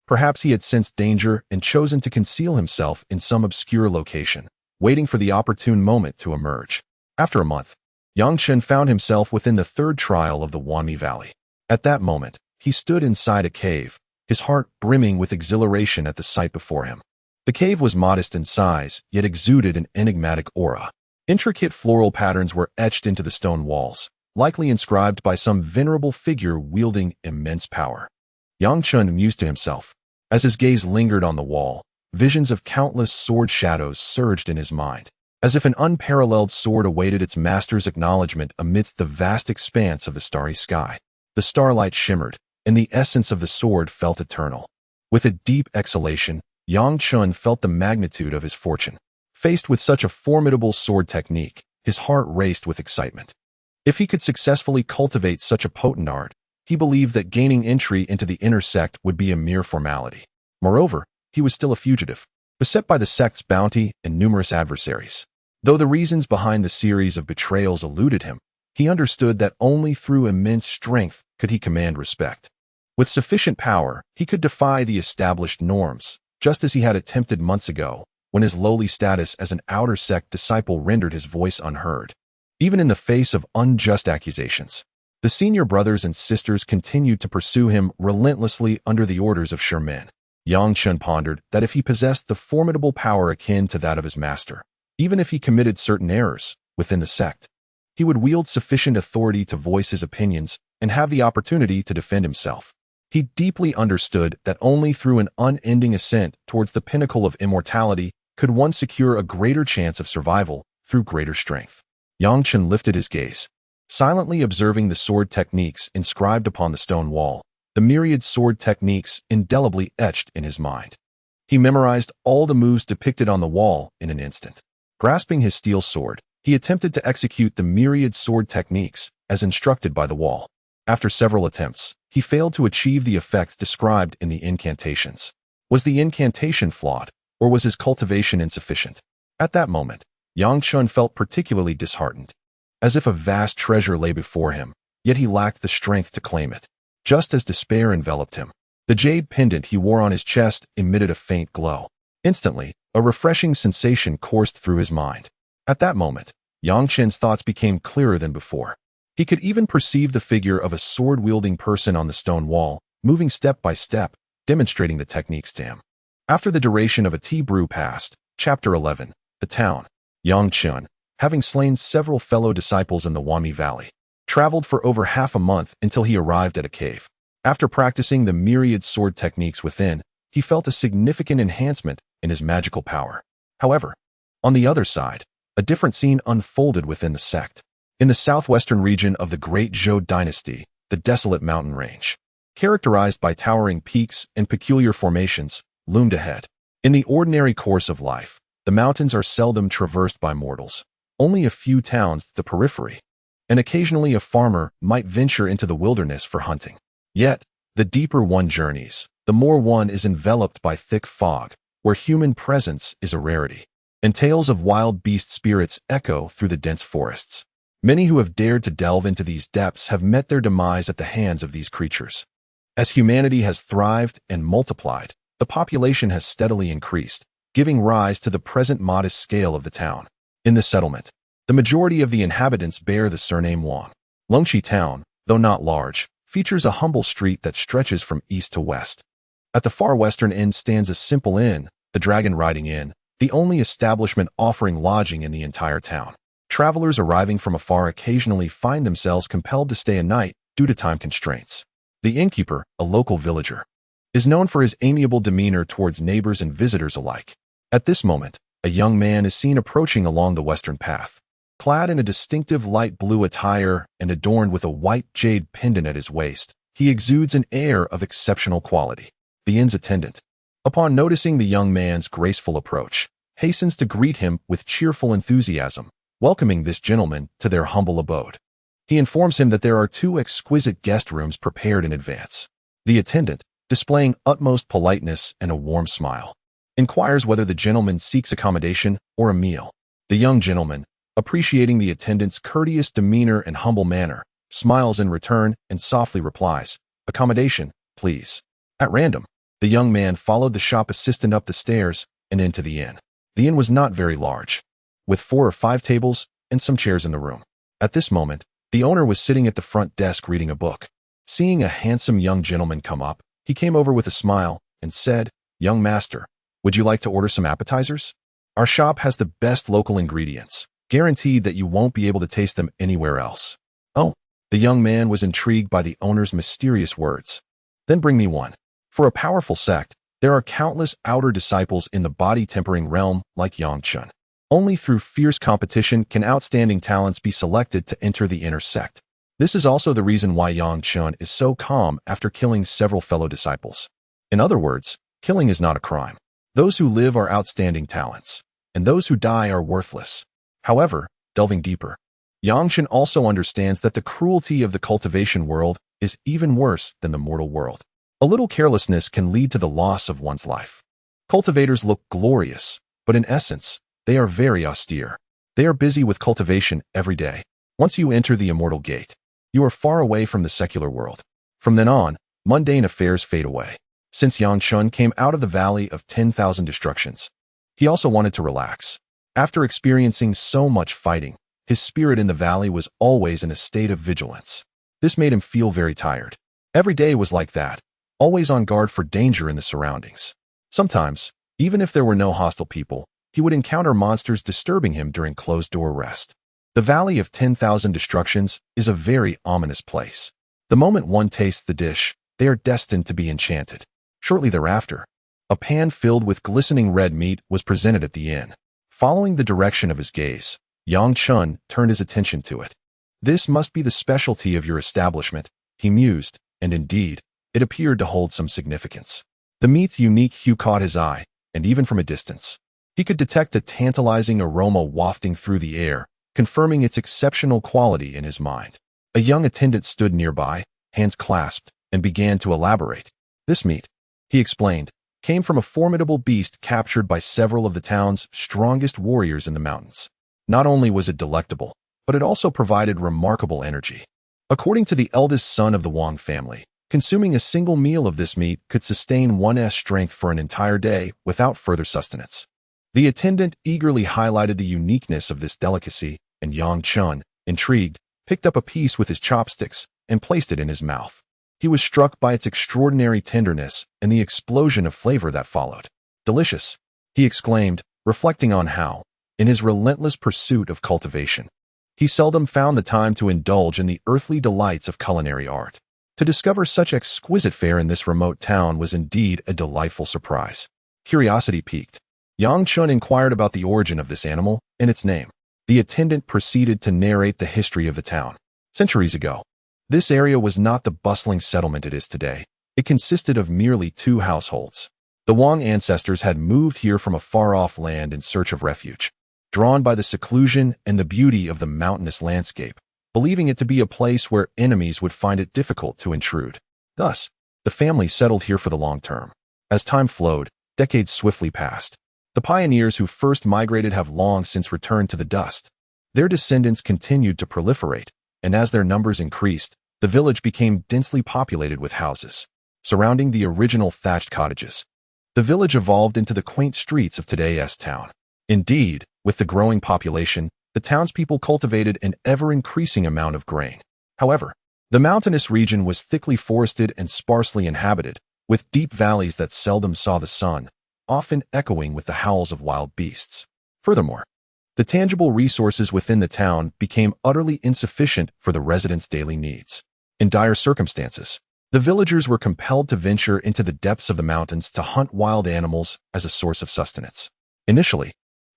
Perhaps he had sensed danger and chosen to conceal himself in some obscure location, waiting for the opportune moment to emerge. After a month, Yang Chen found himself within the third trial of the Wanye Valley. At that moment, he stood inside a cave, his heart brimming with exhilaration at the sight before him. The cave was modest in size, yet exuded an enigmatic aura. Intricate floral patterns were etched into the stone walls, likely inscribed by some venerable figure wielding immense power. Yang Chen mused to himself. As his gaze lingered on the wall, visions of countless sword shadows surged in his mind, as if an unparalleled sword awaited its master's acknowledgement amidst the vast expanse of the starry sky. The starlight shimmered, and the essence of the sword felt eternal. With a deep exhalation, Yang Chen felt the magnitude of his fortune. Faced with such a formidable sword technique, his heart raced with excitement. If he could successfully cultivate such a potent art, he believed that gaining entry into the inner sect would be a mere formality. Moreover, he was still a fugitive, beset by the sect's bounty and numerous adversaries. Though the reasons behind the series of betrayals eluded him, he understood that only through immense strength could he command respect. With sufficient power, he could defy the established norms, just as he had attempted months ago, when his lowly status as an outer sect disciple rendered his voice unheard. Even in the face of unjust accusations, the senior brothers and sisters continued to pursue him relentlessly under the orders of Sherman. Yang Chen pondered that if he possessed the formidable power akin to that of his master, even if he committed certain errors within the sect, he would wield sufficient authority to voice his opinions and have the opportunity to defend himself. He deeply understood that only through an unending ascent towards the pinnacle of immortality could one secure a greater chance of survival through greater strength. Yang Chen lifted his gaze. silently observing the sword techniques inscribed upon the stone wall, the myriad sword techniques indelibly etched in his mind. He memorized all the moves depicted on the wall in an instant. Grasping his steel sword, he attempted to execute the myriad sword techniques as instructed by the wall. After several attempts, he failed to achieve the effects described in the incantations. Was the incantation flawed, or was his cultivation insufficient? At that moment, Yang Chun felt particularly disheartened, as if a vast treasure lay before him, yet he lacked the strength to claim it. Just as despair enveloped him, the jade pendant he wore on his chest emitted a faint glow. Instantly, a refreshing sensation coursed through his mind. At that moment, Yang Chen's thoughts became clearer than before. He could even perceive the figure of a sword-wielding person on the stone wall, moving step by step, demonstrating the techniques to him. After the duration of a tea brew passed, Chapter 11, The Town, Yang Chun, having slain several fellow disciples in the Wami Valley, traveled for over half a month until he arrived at a cave. After practicing the myriad sword techniques within, he felt a significant enhancement in his magical power. However, on the other side, a different scene unfolded within the sect. In the southwestern region of the Great Zhou dynasty, the desolate mountain range, characterized by towering peaks and peculiar formations, loomed ahead. In the ordinary course of life, the mountains are seldom traversed by mortals. Only a few towns, the periphery, and occasionally a farmer might venture into the wilderness for hunting. Yet, the deeper one journeys, the more one is enveloped by thick fog, where human presence is a rarity, and tales of wild beast spirits echo through the dense forests. Many who have dared to delve into these depths have met their demise at the hands of these creatures. As humanity has thrived and multiplied, the population has steadily increased, giving rise to the present modest scale of the town. In the settlement, the majority of the inhabitants bear the surname Wang. Longqi Town, though not large, features a humble street that stretches from east to west. At the far western end stands a simple inn, the Dragon Riding Inn, the only establishment offering lodging in the entire town. Travelers arriving from afar occasionally find themselves compelled to stay a night due to time constraints. The innkeeper, a local villager, is known for his amiable demeanor towards neighbors and visitors alike. At this moment, a young man is seen approaching along the western path. Clad in a distinctive light blue attire and adorned with a white jade pendant at his waist, he exudes an air of exceptional quality. The inn's attendant, upon noticing the young man's graceful approach, hastens to greet him with cheerful enthusiasm, welcoming this gentleman to their humble abode. He informs him that there are 2 exquisite guest rooms prepared in advance. The attendant, displaying utmost politeness and a warm smile, inquires whether the gentleman seeks accommodation or a meal. The young gentleman, appreciating the attendant's courteous demeanor and humble manner, smiles in return and softly replies, "Accommodation, please." At random, the young man followed the shop assistant up the stairs and into the inn. The inn was not very large, with 4 or 5 tables and some chairs in the room. At this moment, the owner was sitting at the front desk reading a book. Seeing a handsome young gentleman come up, he came over with a smile and said, "Young master, would you like to order some appetizers? Our shop has the best local ingredients, guaranteed that you won't be able to taste them anywhere else." Oh, the young man was intrigued by the owner's mysterious words. "Then bring me one." For a powerful sect, there are countless outer disciples in the body-tempering realm like Yang Chun. Only through fierce competition can outstanding talents be selected to enter the inner sect. This is also the reason why Yang Chun is so calm after killing several fellow disciples. In other words, killing is not a crime. Those who live are outstanding talents, and those who die are worthless. However, delving deeper, Yang Chun also understands that the cruelty of the cultivation world is even worse than the mortal world. A little carelessness can lead to the loss of one's life. Cultivators look glorious, but in essence, they are very austere. They are busy with cultivation every day. Once you enter the immortal gate, you are far away from the secular world. From then on, mundane affairs fade away. Since Yang Chun came out of the Valley of 10,000 Destructions, he also wanted to relax. After experiencing so much fighting, his spirit in the valley was always in a state of vigilance. This made him feel very tired. Every day was like that, always on guard for danger in the surroundings. Sometimes, even if there were no hostile people, he would encounter monsters disturbing him during closed-door rest. The Valley of 10,000 Destructions is a very ominous place. The moment one tastes the dish, they are destined to be enchanted. Shortly thereafter, a pan filled with glistening red meat was presented at the inn. Following the direction of his gaze, Yang Chun turned his attention to it. This must be the specialty of your establishment, he mused, and indeed, it appeared to hold some significance. The meat's unique hue caught his eye, and even from a distance, he could detect a tantalizing aroma wafting through the air, confirming its exceptional quality in his mind. A young attendant stood nearby, hands clasped, and began to elaborate. This meat, he explained, came from a formidable beast captured by several of the town's strongest warriors in the mountains. Not only was it delectable, but it also provided remarkable energy. According to the eldest son of the Wang family, consuming a single meal of this meat could sustain one's strength for an entire day without further sustenance. The attendant eagerly highlighted the uniqueness of this delicacy, and Yang Chen, intrigued, picked up a piece with his chopsticks and placed it in his mouth. He was struck by its extraordinary tenderness and the explosion of flavor that followed. Delicious, he exclaimed, reflecting on how, in his relentless pursuit of cultivation, he seldom found the time to indulge in the earthly delights of culinary art. To discover such exquisite fare in this remote town was indeed a delightful surprise. Curiosity piqued. Yang Chen inquired about the origin of this animal and its name. The attendant proceeded to narrate the history of the town. Centuries ago, this area was not the bustling settlement it is today. It consisted of merely 2 households. The Wang ancestors had moved here from a far-off land in search of refuge, drawn by the seclusion and the beauty of the mountainous landscape, believing it to be a place where enemies would find it difficult to intrude. Thus, the family settled here for the long term. As time flowed, decades swiftly passed. The pioneers who first migrated have long since returned to the dust. Their descendants continued to proliferate, and as their numbers increased, the village became densely populated with houses, surrounding the original thatched cottages. The village evolved into the quaint streets of today's town. Indeed, with the growing population, the townspeople cultivated an ever-increasing amount of grain. However, the mountainous region was thickly forested and sparsely inhabited, with deep valleys that seldom saw the sun, often echoing with the howls of wild beasts. Furthermore, the tangible resources within the town became utterly insufficient for the residents' daily needs. In dire circumstances, the villagers were compelled to venture into the depths of the mountains to hunt wild animals as a source of sustenance. Initially,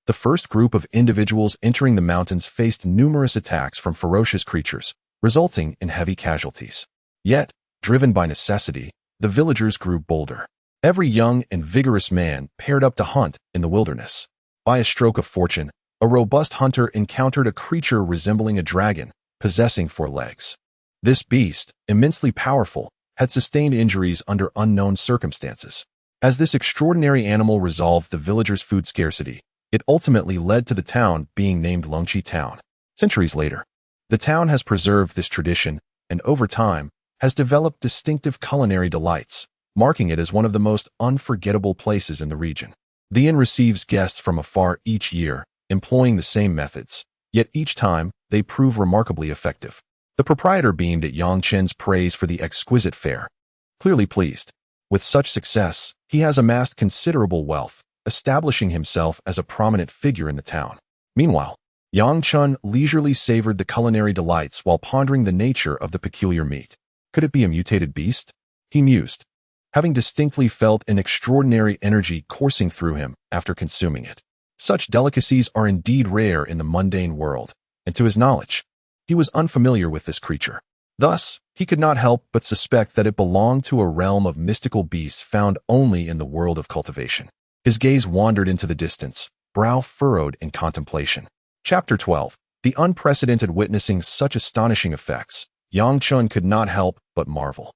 the first group of individuals entering the mountains faced numerous attacks from ferocious creatures, resulting in heavy casualties. Yet, driven by necessity, the villagers grew bolder. Every young and vigorous man paired up to hunt in the wilderness. By a stroke of fortune, a robust hunter encountered a creature resembling a dragon, possessing 4 legs. This beast, immensely powerful, had sustained injuries under unknown circumstances. As this extraordinary animal resolved the villagers' food scarcity, it ultimately led to the town being named Lungqi Town. Centuries later, the town has preserved this tradition and, over time, has developed distinctive culinary delights, marking it as one of the most unforgettable places in the region. The inn receives guests from afar each year, employing the same methods, yet each time they prove remarkably effective. The proprietor beamed at Yang Chen's praise for the exquisite fare. Clearly pleased. With such success, he has amassed considerable wealth, establishing himself as a prominent figure in the town. Meanwhile, Yang Chen leisurely savored the culinary delights while pondering the nature of the peculiar meat. Could it be a mutated beast? He mused, having distinctly felt an extraordinary energy coursing through him after consuming it. Such delicacies are indeed rare in the mundane world, and to his knowledge, he was unfamiliar with this creature. Thus, he could not help but suspect that it belonged to a realm of mystical beasts found only in the world of cultivation. His gaze wandered into the distance, brow furrowed in contemplation. Chapter 12. The unprecedented witnessing such astonishing effects, Yang Chen could not help but marvel.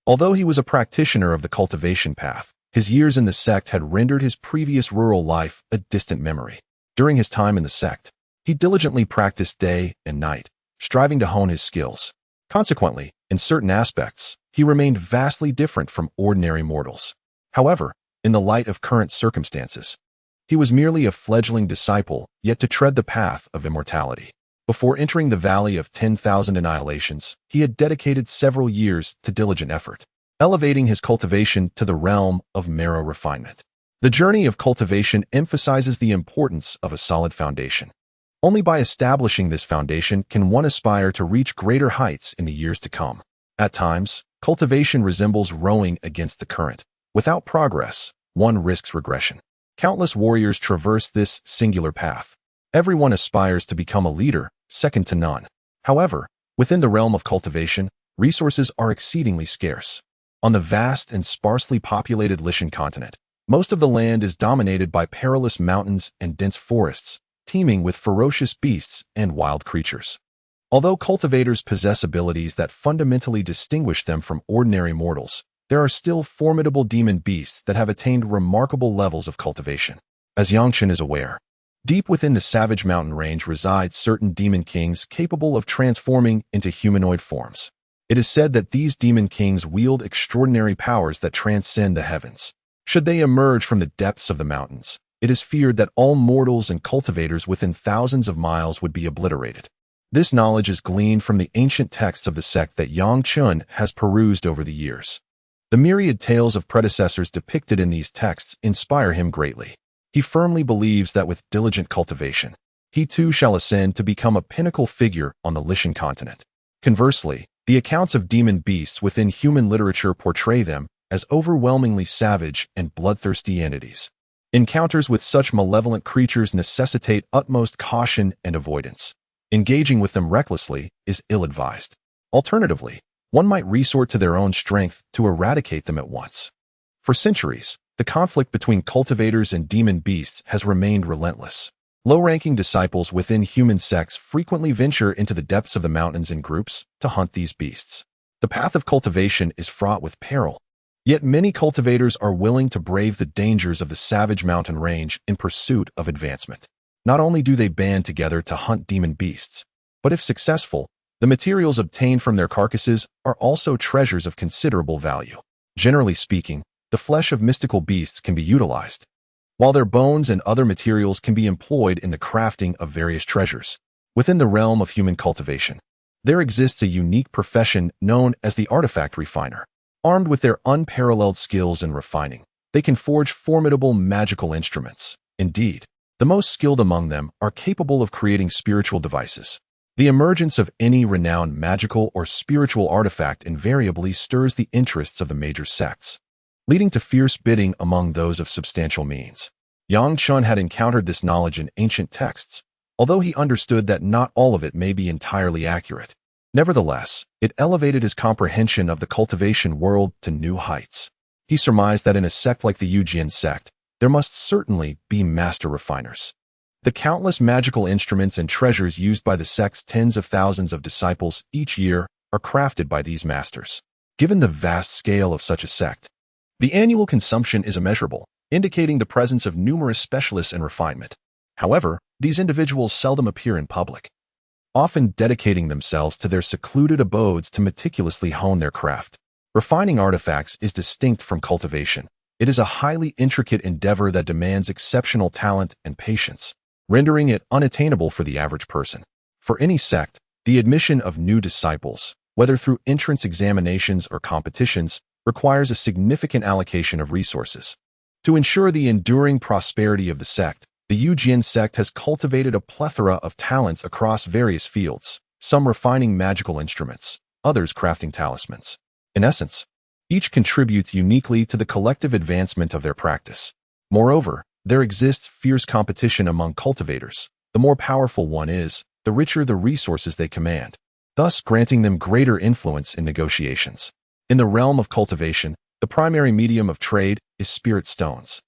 Although he was a practitioner of the cultivation path, his years in the sect had rendered his previous rural life a distant memory. During his time in the sect, he diligently practiced day and night, striving to hone his skills. Consequently, in certain aspects, he remained vastly different from ordinary mortals. However, in the light of current circumstances, he was merely a fledgling disciple, yet to tread the path of immortality. Before entering the Valley of 10,000 Annihilations, he had dedicated several years to diligent effort, elevating his cultivation to the realm of marrow refinement. The journey of cultivation emphasizes the importance of a solid foundation. Only by establishing this foundation can one aspire to reach greater heights in the years to come. At times, cultivation resembles rowing against the current. Without progress, one risks regression. Countless warriors traverse this singular path. Everyone aspires to become a leader, second to none. However, Within the realm of cultivation, resources are exceedingly scarce. On the vast and sparsely populated Lishan continent, most of the land is dominated by perilous mountains and dense forests, teeming with ferocious beasts and wild creatures. Although cultivators possess abilities that fundamentally distinguish them from ordinary mortals, there are still formidable demon beasts that have attained remarkable levels of cultivation. As Yang is aware, deep within the savage mountain range reside certain demon kings capable of transforming into humanoid forms. It is said that these demon kings wield extraordinary powers that transcend the heavens. Should they emerge from the depths of the mountains, it is feared that all mortals and cultivators within thousands of miles would be obliterated. This knowledge is gleaned from the ancient texts of the sect that Yang has perused over the years. The myriad tales of predecessors depicted in these texts inspire him greatly. He firmly believes that with diligent cultivation, he too shall ascend to become a pinnacle figure on the Lishan continent. Conversely, the accounts of demon beasts within human literature portray them as overwhelmingly savage and bloodthirsty entities. Encounters with such malevolent creatures necessitate utmost caution and avoidance. Engaging with them recklessly is ill-advised. Alternatively, one might resort to their own strength to eradicate them at once. For centuries, the conflict between cultivators and demon beasts has remained relentless. Low-ranking disciples within human sects frequently venture into the depths of the mountains in groups to hunt these beasts. The path of cultivation is fraught with peril, yet many cultivators are willing to brave the dangers of the savage mountain range in pursuit of advancement. Not only do they band together to hunt demon beasts, but if successful, the materials obtained from their carcasses are also treasures of considerable value. Generally speaking, the flesh of mystical beasts can be utilized, while their bones and other materials can be employed in the crafting of various treasures. Within the realm of human cultivation, there exists a unique profession known as the artifact refiner. Armed with their unparalleled skills in refining, they can forge formidable magical instruments. Indeed, the most skilled among them are capable of creating spiritual devices. The emergence of any renowned magical or spiritual artifact invariably stirs the interests of the major sects, leading to fierce bidding among those of substantial means. Yang had encountered this knowledge in ancient texts, although he understood that not all of it may be entirely accurate. Nevertheless, it elevated his comprehension of the cultivation world to new heights. He surmised that in a sect like the Yujian sect, there must certainly be master refiners. The countless magical instruments and treasures used by the sect's tens of thousands of disciples each year are crafted by these masters. Given the vast scale of such a sect, the annual consumption is immeasurable, indicating the presence of numerous specialists in refinement. However, these individuals seldom appear in public, often dedicating themselves to their secluded abodes to meticulously hone their craft. Refining artifacts is distinct from cultivation. It is a highly intricate endeavor that demands exceptional talent and patience, rendering it unattainable for the average person. For any sect, the admission of new disciples, whether through entrance examinations or competitions, requires a significant allocation of resources. To ensure the enduring prosperity of the sect, the Yujian sect has cultivated a plethora of talents across various fields, some refining magical instruments, others crafting talismans. In essence, each contributes uniquely to the collective advancement of their practice. Moreover, there exists fierce competition among cultivators. The more powerful one is, the richer the resources they command, thus granting them greater influence in negotiations. In the realm of cultivation, the primary medium of trade is spirit stones.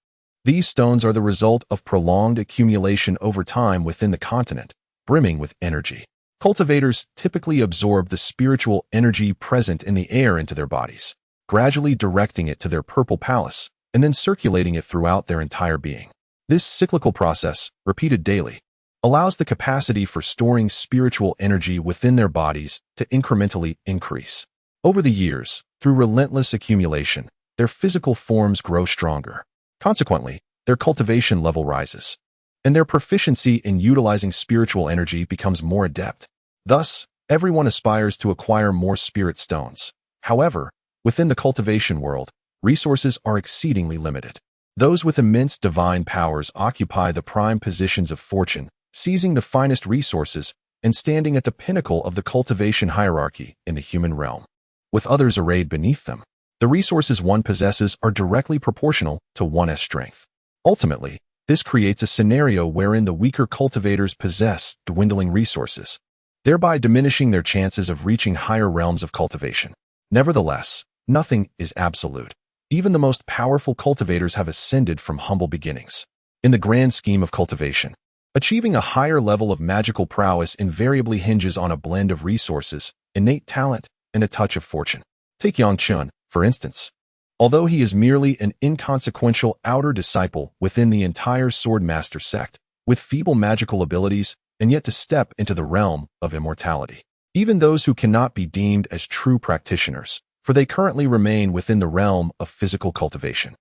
These stones are the result of prolonged accumulation over time within the continent, brimming with energy. Cultivators typically absorb the spiritual energy present in the air into their bodies, gradually directing it to their purple palace, and then circulating it throughout their entire being. This cyclical process, repeated daily, allows the capacity for storing spiritual energy within their bodies to incrementally increase. Over the years, through relentless accumulation, their physical forms grow stronger. Consequently, their cultivation level rises, and their proficiency in utilizing spiritual energy becomes more adept. Thus, everyone aspires to acquire more spirit stones. However, within the cultivation world, resources are exceedingly limited. Those with immense divine powers occupy the prime positions of fortune, seizing the finest resources and standing at the pinnacle of the cultivation hierarchy in the human realm, with others arrayed beneath them. The resources one possesses are directly proportional to one's strength. Ultimately, this creates a scenario wherein the weaker cultivators possess dwindling resources, thereby diminishing their chances of reaching higher realms of cultivation. Nevertheless, nothing is absolute. Even the most powerful cultivators have ascended from humble beginnings. In the grand scheme of cultivation, achieving a higher level of magical prowess invariably hinges on a blend of resources, innate talent, and a touch of fortune. Take Yang Fengxian, for instance. Although he is merely an inconsequential outer disciple within the entire Sword Master sect, with feeble magical abilities, and yet to step into the realm of immortality. Even those who cannot be deemed as true practitioners, for they currently remain within the realm of physical cultivation.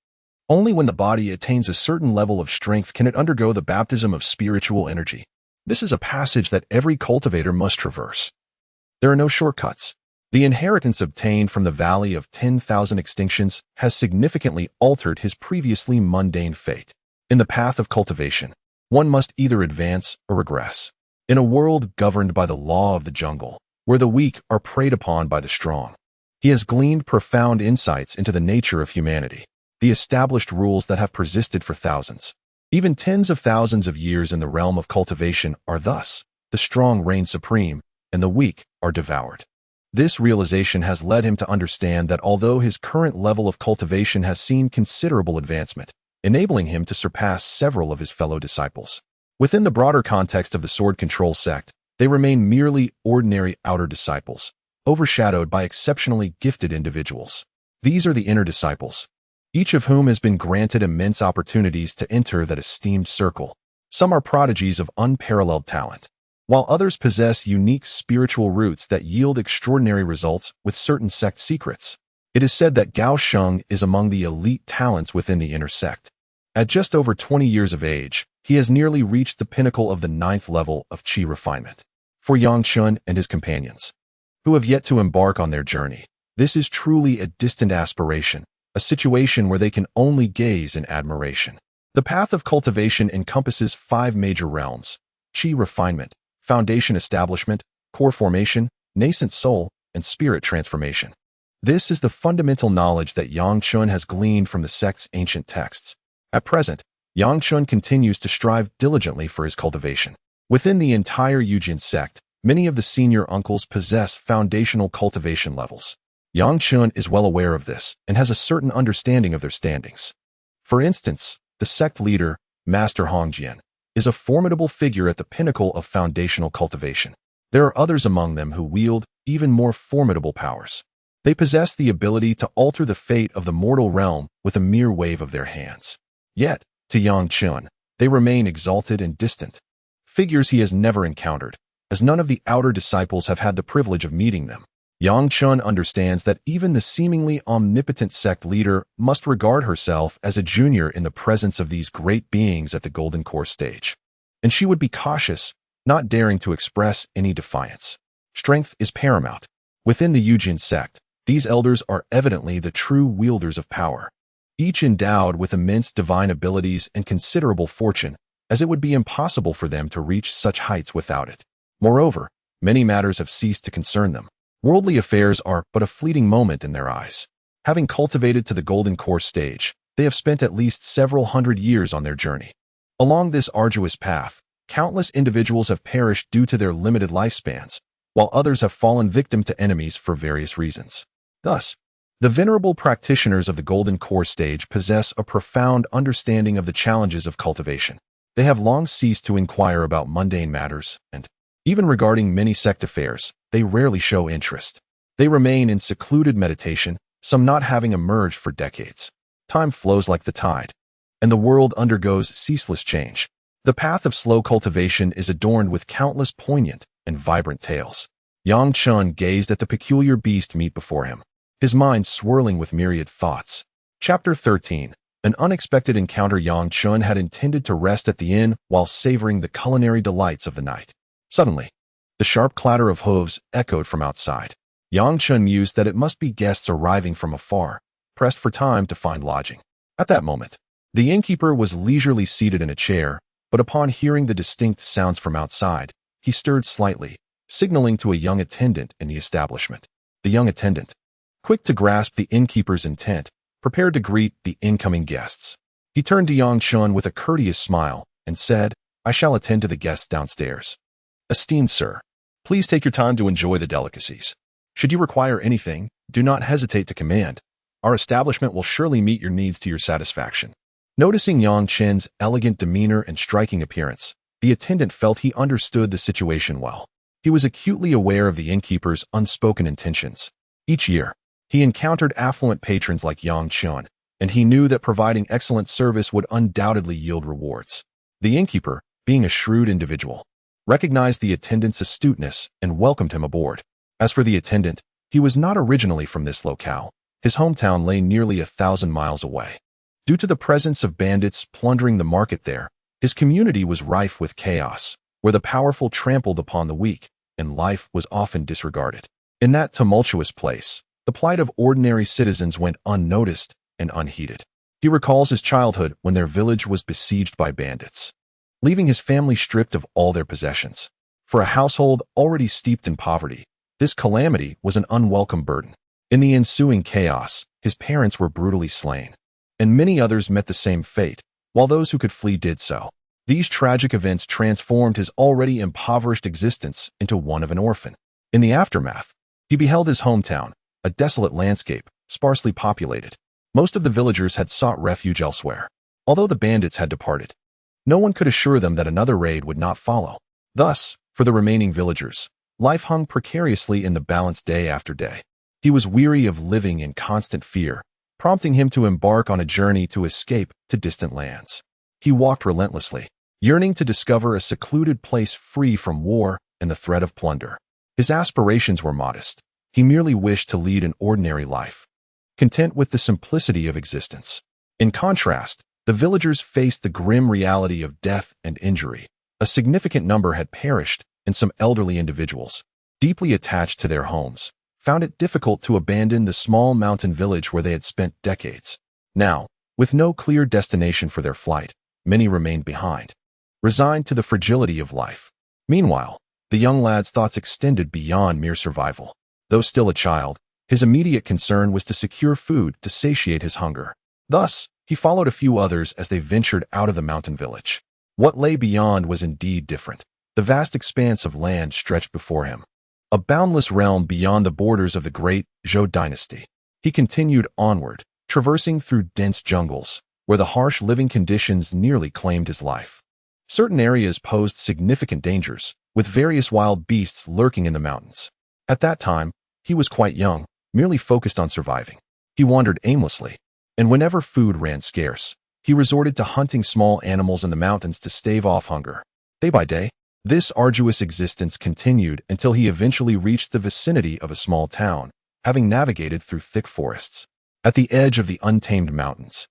Only when the body attains a certain level of strength can it undergo the baptism of spiritual energy. This is a passage that every cultivator must traverse. There are no shortcuts. The inheritance obtained from the Valley of 10,000 Extinctions has significantly altered his previously mundane fate. In the path of cultivation, one must either advance or regress. In a world governed by the law of the jungle, where the weak are preyed upon by the strong, he has gleaned profound insights into the nature of humanity, the established rules that have persisted for thousands, even tens of thousands of years in the realm of cultivation are thus, the strong reign supreme, and the weak are devoured. This realization has led him to understand that although his current level of cultivation has seen considerable advancement, enabling him to surpass several of his fellow disciples, within the broader context of the Sword Control sect, they remain merely ordinary outer disciples, overshadowed by exceptionally gifted individuals. These are the inner disciples, each of whom has been granted immense opportunities to enter that esteemed circle. Some are prodigies of unparalleled talent, while others possess unique spiritual roots that yield extraordinary results with certain sect secrets. It is said that Gao Sheng is among the elite talents within the inner sect. At just over 20 years of age, he has nearly reached the pinnacle of the 9th level of Qi refinement. For Yang Fengxian and his companions, who have yet to embark on their journey, this is truly a distant aspiration, a situation where they can only gaze in admiration. The path of cultivation encompasses 5 major realms: Qi refinement, foundation establishment, core formation, nascent soul, and spirit transformation. This is the fundamental knowledge that Yang Fengxian has gleaned from the sect's ancient texts. At present, Yang Fengxian continues to strive diligently for his cultivation. Within the entire Yujin sect, many of the senior uncles possess foundational cultivation levels. Yang Fengxian is well aware of this and has a certain understanding of their standings. For instance, the sect leader, Master Hongjian, is a formidable figure at the pinnacle of foundational cultivation. There are others among them who wield even more formidable powers. They possess the ability to alter the fate of the mortal realm with a mere wave of their hands. Yet, to Yang Fengxian, they remain exalted and distant, figures he has never encountered, as none of the outer disciples have had the privilege of meeting them. Yang Fengxian understands that even the seemingly omnipotent sect leader must regard herself as a junior in the presence of these great beings at the Golden Core stage. And she would be cautious, not daring to express any defiance. Strength is paramount. Within the Yujin sect, these elders are evidently the true wielders of power, each endowed with immense divine abilities and considerable fortune, as it would be impossible for them to reach such heights without it. Moreover, many matters have ceased to concern them. Worldly affairs are but a fleeting moment in their eyes. Having cultivated to the Golden Core stage, they have spent at least several hundred years on their journey. Along this arduous path, countless individuals have perished due to their limited lifespans, while others have fallen victim to enemies for various reasons. Thus, the venerable practitioners of the Golden Core stage possess a profound understanding of the challenges of cultivation. They have long ceased to inquire about mundane matters, and, even regarding many sect affairs, they rarely show interest. They remain in secluded meditation, some not having emerged for decades. Time flows like the tide, and the world undergoes ceaseless change. The path of slow cultivation is adorned with countless poignant and vibrant tales. Yang Fengxian gazed at the peculiar beast meet before him, his mind swirling with myriad thoughts. Chapter 13. An unexpected encounter. Yang Fengxian had intended to rest at the inn while savoring the culinary delights of the night. Suddenly, the sharp clatter of hooves echoed from outside. Yang Fengxian mused that it must be guests arriving from afar, pressed for time to find lodging. At that moment, the innkeeper was leisurely seated in a chair, but upon hearing the distinct sounds from outside, he stirred slightly, signaling to a young attendant in the establishment. The young attendant, quick to grasp the innkeeper's intent, prepared to greet the incoming guests. He turned to Yang Fengxian with a courteous smile and said, "I shall attend to the guests downstairs." "Esteemed sir, Please take your time to enjoy the delicacies. Should you require anything, do not hesitate to command. Our establishment will surely meet your needs to your satisfaction. Noticing Yang Chen's elegant demeanor and striking appearance, the attendant felt he understood the situation well. He was acutely aware of the innkeeper's unspoken intentions. Each year, he encountered affluent patrons like Yang Chen, and he knew that providing excellent service would undoubtedly yield rewards. The innkeeper, being a shrewd individual, recognized the attendant's astuteness and welcomed him aboard. As for the attendant, he was not originally from this locale. His hometown lay nearly 1,000 miles away. Due to the presence of bandits plundering the market there, his community was rife with chaos, where the powerful trampled upon the weak, and life was often disregarded. In that tumultuous place, the plight of ordinary citizens went unnoticed and unheeded. He recalls his childhood when their village was besieged by bandits, leaving his family stripped of all their possessions. For a household already steeped in poverty, this calamity was an unwelcome burden. In the ensuing chaos, his parents were brutally slain, and many others met the same fate, while those who could flee did so. These tragic events transformed his already impoverished existence into one of an orphan. In the aftermath, he beheld his hometown, a desolate landscape, sparsely populated. Most of the villagers had sought refuge elsewhere. Although the bandits had departed, no one could assure them that another raid would not follow. Thus, for the remaining villagers, life hung precariously in the balance day after day. He was weary of living in constant fear, prompting him to embark on a journey to escape to distant lands. He walked relentlessly, yearning to discover a secluded place free from war and the threat of plunder. His aspirations were modest. He merely wished to lead an ordinary life, content with the simplicity of existence. In contrast, the villagers faced the grim reality of death and injury. A significant number had perished, and some elderly individuals, deeply attached to their homes, found it difficult to abandon the small mountain village where they had spent decades. Now, with no clear destination for their flight, many remained behind, resigned to the fragility of life. Meanwhile, the young lad's thoughts extended beyond mere survival. Though still a child, his immediate concern was to secure food to satiate his hunger. Thus, he followed a few others as they ventured out of the mountain village. What lay beyond was indeed different. The vast expanse of land stretched before him, a boundless realm beyond the borders of the great Zhou dynasty. He continued onward, traversing through dense jungles, where the harsh living conditions nearly claimed his life. Certain areas posed significant dangers, with various wild beasts lurking in the mountains. At that time, he was quite young, merely focused on surviving. He wandered aimlessly, and whenever food ran scarce, he resorted to hunting small animals in the mountains to stave off hunger. Day by day, this arduous existence continued until he eventually reached the vicinity of a small town, having navigated through thick forests. At the edge of the untamed mountains,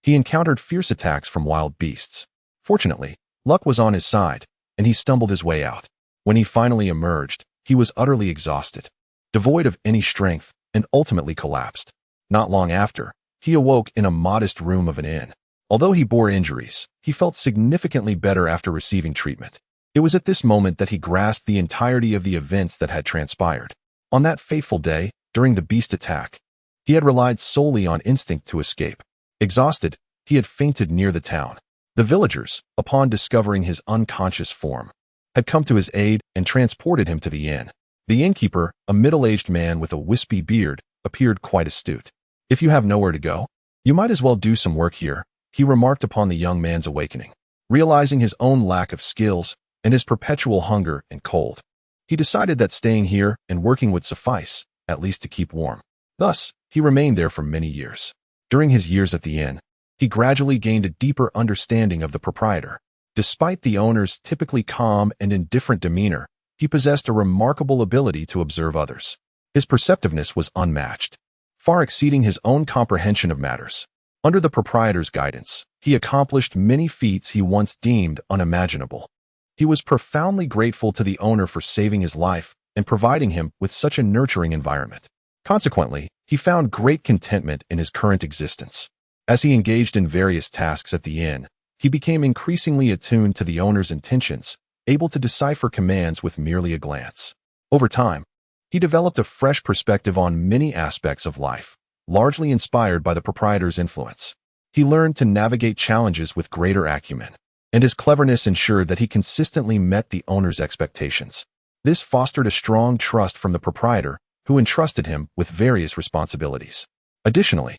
he encountered fierce attacks from wild beasts. Fortunately, luck was on his side, and he stumbled his way out. When he finally emerged, he was utterly exhausted, devoid of any strength, and ultimately collapsed. Not long after, he awoke in a modest room of an inn. Although he bore injuries, he felt significantly better after receiving treatment. It was at this moment that he grasped the entirety of the events that had transpired. On that fateful day, during the beast attack, he had relied solely on instinct to escape. Exhausted, he had fainted near the town. The villagers, upon discovering his unconscious form, had come to his aid and transported him to the inn. The innkeeper, a middle-aged man with a wispy beard, appeared quite astute. "If you have nowhere to go, you might as well do some work here," he remarked upon the young man's awakening. Realizing his own lack of skills and his perpetual hunger and cold, he decided that staying here and working would suffice, at least to keep warm. Thus, he remained there for many years. During his years at the inn, he gradually gained a deeper understanding of the proprietor. Despite the owner's typically calm and indifferent demeanor, he possessed a remarkable ability to observe others. His perceptiveness was unmatched, far exceeding his own comprehension of matters. Under the proprietor's guidance, he accomplished many feats he once deemed unimaginable. He was profoundly grateful to the owner for saving his life and providing him with such a nurturing environment. Consequently, he found great contentment in his current existence. As he engaged in various tasks at the inn, he became increasingly attuned to the owner's intentions, able to decipher commands with merely a glance. Over time, he developed a fresh perspective on many aspects of life, largely inspired by the proprietor's influence. He learned to navigate challenges with greater acumen, and his cleverness ensured that he consistently met the owner's expectations. This fostered a strong trust from the proprietor, who entrusted him with various responsibilities. Additionally,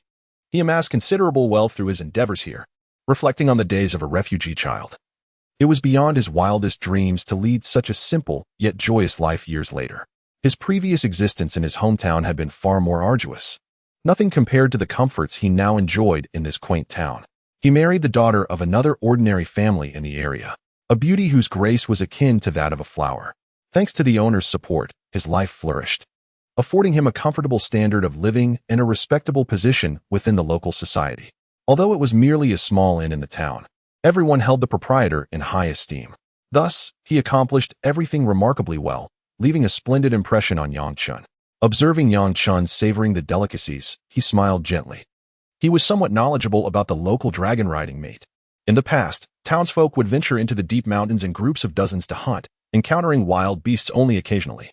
he amassed considerable wealth through his endeavors here, reflecting on the days of a refugee child. It was beyond his wildest dreams to lead such a simple yet joyous life years later. His previous existence in his hometown had been far more arduous, nothing compared to the comforts he now enjoyed in this quaint town. He married the daughter of another ordinary family in the area, a beauty whose grace was akin to that of a flower. Thanks to the owner's support, his life flourished, affording him a comfortable standard of living and a respectable position within the local society. Although it was merely a small inn in the town, everyone held the proprietor in high esteem. Thus, he accomplished everything remarkably well, leaving a splendid impression on Yang Chen. Observing Yang Chen savoring the delicacies, he smiled gently. He was somewhat knowledgeable about the local dragon riding mate. In the past, townsfolk would venture into the deep mountains in groups of dozens to hunt, encountering wild beasts only occasionally.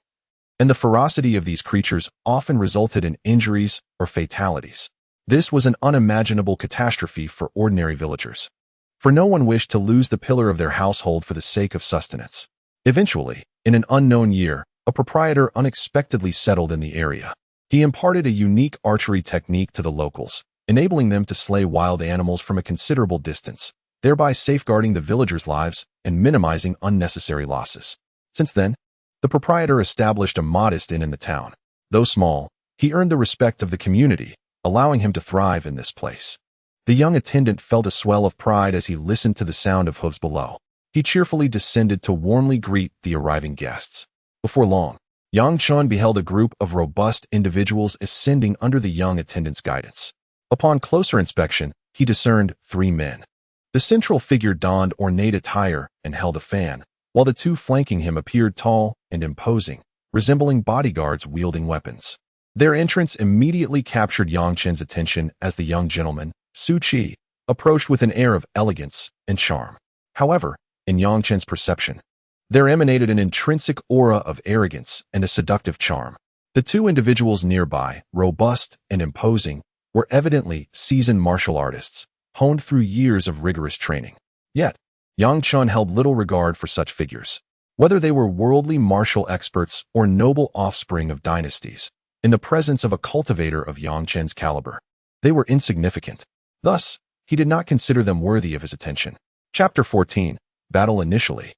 And the ferocity of these creatures often resulted in injuries or fatalities. This was an unimaginable catastrophe for ordinary villagers, for no one wished to lose the pillar of their household for the sake of sustenance. Eventually, in an unknown year, a proprietor unexpectedly settled in the area. He imparted a unique archery technique to the locals, enabling them to slay wild animals from a considerable distance, thereby safeguarding the villagers' lives and minimizing unnecessary losses. Since then, the proprietor established a modest inn in the town. Though small, he earned the respect of the community, allowing him to thrive in this place. The young attendant felt a swell of pride as he listened to the sound of hooves below. He cheerfully descended to warmly greet the arriving guests. Before long, Yang Chen beheld a group of robust individuals ascending under the young attendant's guidance. Upon closer inspection, he discerned 3 men. The central figure donned ornate attire and held a fan, while the 2 flanking him appeared tall and imposing, resembling bodyguards wielding weapons. Their entrance immediately captured Yang Chen's attention as the young gentleman, Su Qi, approached with an air of elegance and charm. However, in Yang Chen's perception, there emanated an intrinsic aura of arrogance and a seductive charm. The 2 individuals nearby, robust and imposing, were evidently seasoned martial artists, honed through years of rigorous training. Yet, Yang Chen held little regard for such figures. Whether they were worldly martial experts or noble offspring of dynasties, in the presence of a cultivator of Yang Chen's caliber, they were insignificant. Thus, he did not consider them worthy of his attention. Chapter 14. Battle initially.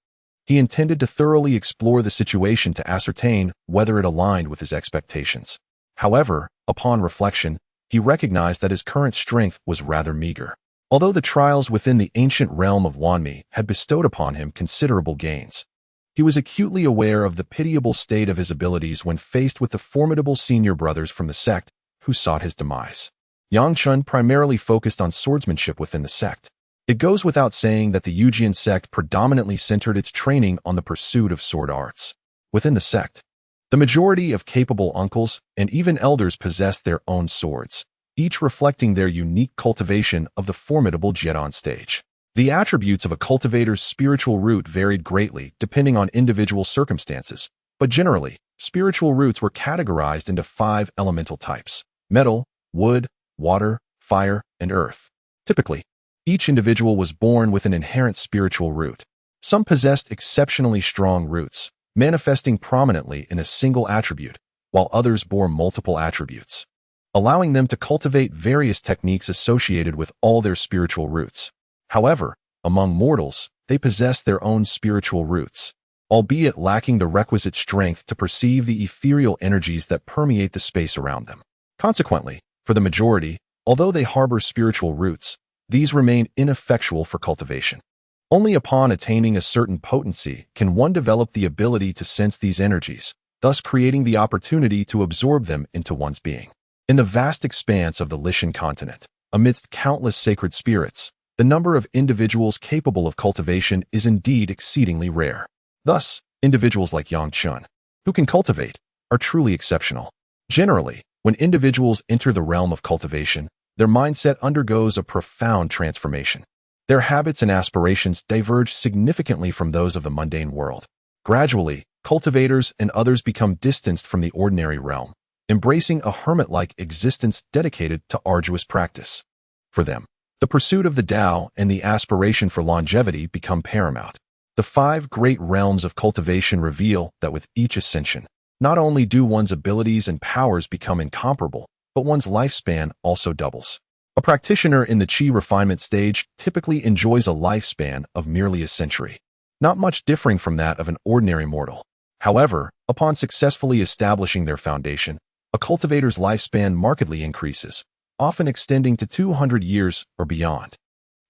He intended to thoroughly explore the situation to ascertain whether it aligned with his expectations. However, upon reflection, he recognized that his current strength was rather meager. Although the trials within the ancient realm of Wanmi had bestowed upon him considerable gains, he was acutely aware of the pitiable state of his abilities when faced with the formidable senior brothers from the sect who sought his demise. Yang Chen primarily focused on swordsmanship within the sect. It goes without saying that the Yujian sect predominantly centered its training on the pursuit of sword arts. Within the sect, the majority of capable uncles and even elders possessed their own swords, each reflecting their unique cultivation of the formidable jet on stage. The attributes of a cultivator's spiritual root varied greatly depending on individual circumstances, but generally, spiritual roots were categorized into 5 elemental types: metal, wood, water, fire, and earth. Typically, each individual was born with an inherent spiritual root. Some possessed exceptionally strong roots, manifesting prominently in a single attribute, while others bore multiple attributes, allowing them to cultivate various techniques associated with all their spiritual roots. However, among mortals, they possess their own spiritual roots, albeit lacking the requisite strength to perceive the ethereal energies that permeate the space around them. Consequently, for the majority, although they harbor spiritual roots, these remain ineffectual for cultivation. Only upon attaining a certain potency can one develop the ability to sense these energies, thus creating the opportunity to absorb them into one's being. In the vast expanse of the Lishan continent, amidst countless sacred spirits, the number of individuals capable of cultivation is indeed exceedingly rare. Thus, individuals like Yang Chen, who can cultivate, are truly exceptional. Generally, when individuals enter the realm of cultivation, their mindset undergoes a profound transformation. Their habits and aspirations diverge significantly from those of the mundane world. Gradually, cultivators and others become distanced from the ordinary realm, embracing a hermit-like existence dedicated to arduous practice. For them, the pursuit of the Tao and the aspiration for longevity become paramount. The 5 great realms of cultivation reveal that with each ascension, not only do one's abilities and powers become incomparable, but one's lifespan also doubles. A practitioner in the Qi refinement stage typically enjoys a lifespan of merely a century, not much differing from that of an ordinary mortal. However, upon successfully establishing their foundation, a cultivator's lifespan markedly increases, often extending to 200 years or beyond.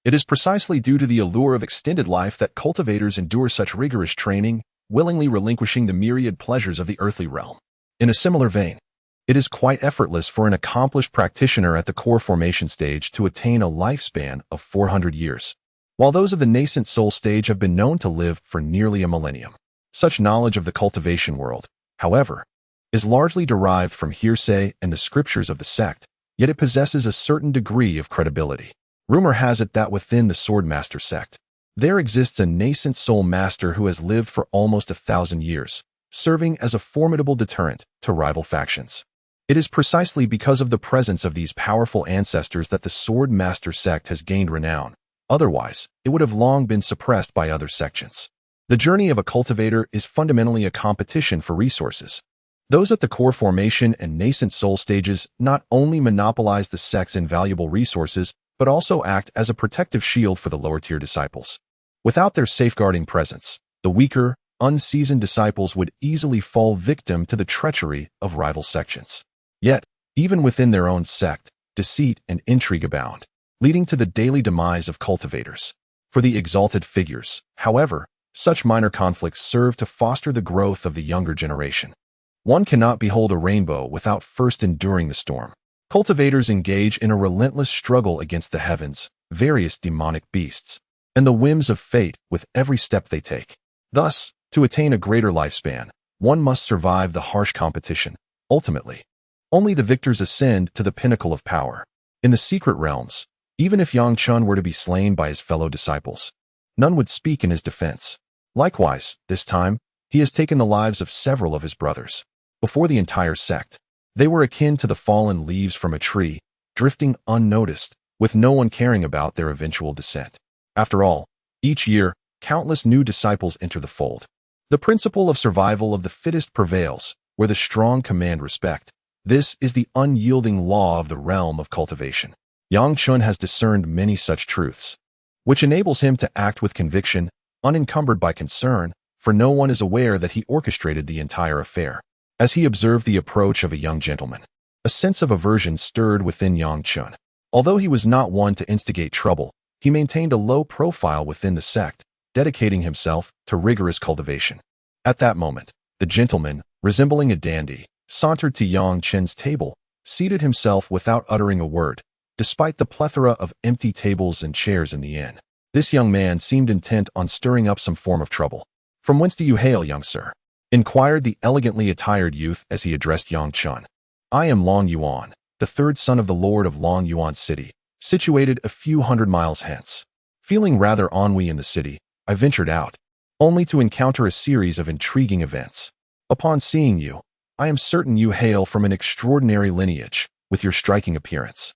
It is precisely due to the allure of extended life that cultivators endure such rigorous training, willingly relinquishing the myriad pleasures of the earthly realm. In a similar vein, it is quite effortless for an accomplished practitioner at the core formation stage to attain a lifespan of 400 years, while those of the nascent soul stage have been known to live for nearly a millennium. Such knowledge of the cultivation world, however, is largely derived from hearsay and the scriptures of the sect, yet it possesses a certain degree of credibility. Rumor has it that within the Swordmaster sect, there exists a nascent soul master who has lived for almost 1,000 years, serving as a formidable deterrent to rival factions. It is precisely because of the presence of these powerful ancestors that the Swordmaster sect has gained renown. Otherwise, it would have long been suppressed by other sections. The journey of a cultivator is fundamentally a competition for resources. Those at the core formation and nascent soul stages not only monopolize the sect's invaluable resources, but also act as a protective shield for the lower-tier disciples. Without their safeguarding presence, the weaker, unseasoned disciples would easily fall victim to the treachery of rival sections. Yet, even within their own sect, deceit and intrigue abound, leading to the daily demise of cultivators. For the exalted figures, however, such minor conflicts serve to foster the growth of the younger generation. One cannot behold a rainbow without first enduring the storm. Cultivators engage in a relentless struggle against the heavens, various demonic beasts, and the whims of fate with every step they take. Thus, to attain a greater lifespan, one must survive the harsh competition. Ultimately, only the victors ascend to the pinnacle of power. In the secret realms, even if Yang Chen were to be slain by his fellow disciples, none would speak in his defense. Likewise, this time, he has taken the lives of several of his brothers. Before the entire sect, they were akin to the fallen leaves from a tree, drifting unnoticed, with no one caring about their eventual descent. After all, each year, countless new disciples enter the fold. The principle of survival of the fittest prevails, where the strong command respect. This is the unyielding law of the realm of cultivation. Yang Chen has discerned many such truths, which enables him to act with conviction, unencumbered by concern, for no one is aware that he orchestrated the entire affair. As he observed the approach of a young gentleman, a sense of aversion stirred within Yang Chen. Although he was not one to instigate trouble, he maintained a low profile within the sect, dedicating himself to rigorous cultivation. At that moment, the gentleman, resembling a dandy, sauntered to Yang Chen's table, seated himself without uttering a word, despite the plethora of empty tables and chairs in the inn. This young man seemed intent on stirring up some form of trouble. "From whence do you hail, young sir?" inquired the elegantly attired youth as he addressed Yang Chen. "I am Long Yuan, the third son of the lord of Long Yuan City, situated a few hundred miles hence. Feeling rather ennui in the city, I ventured out, only to encounter a series of intriguing events. Upon seeing you, I am certain you hail from an extraordinary lineage, with your striking appearance."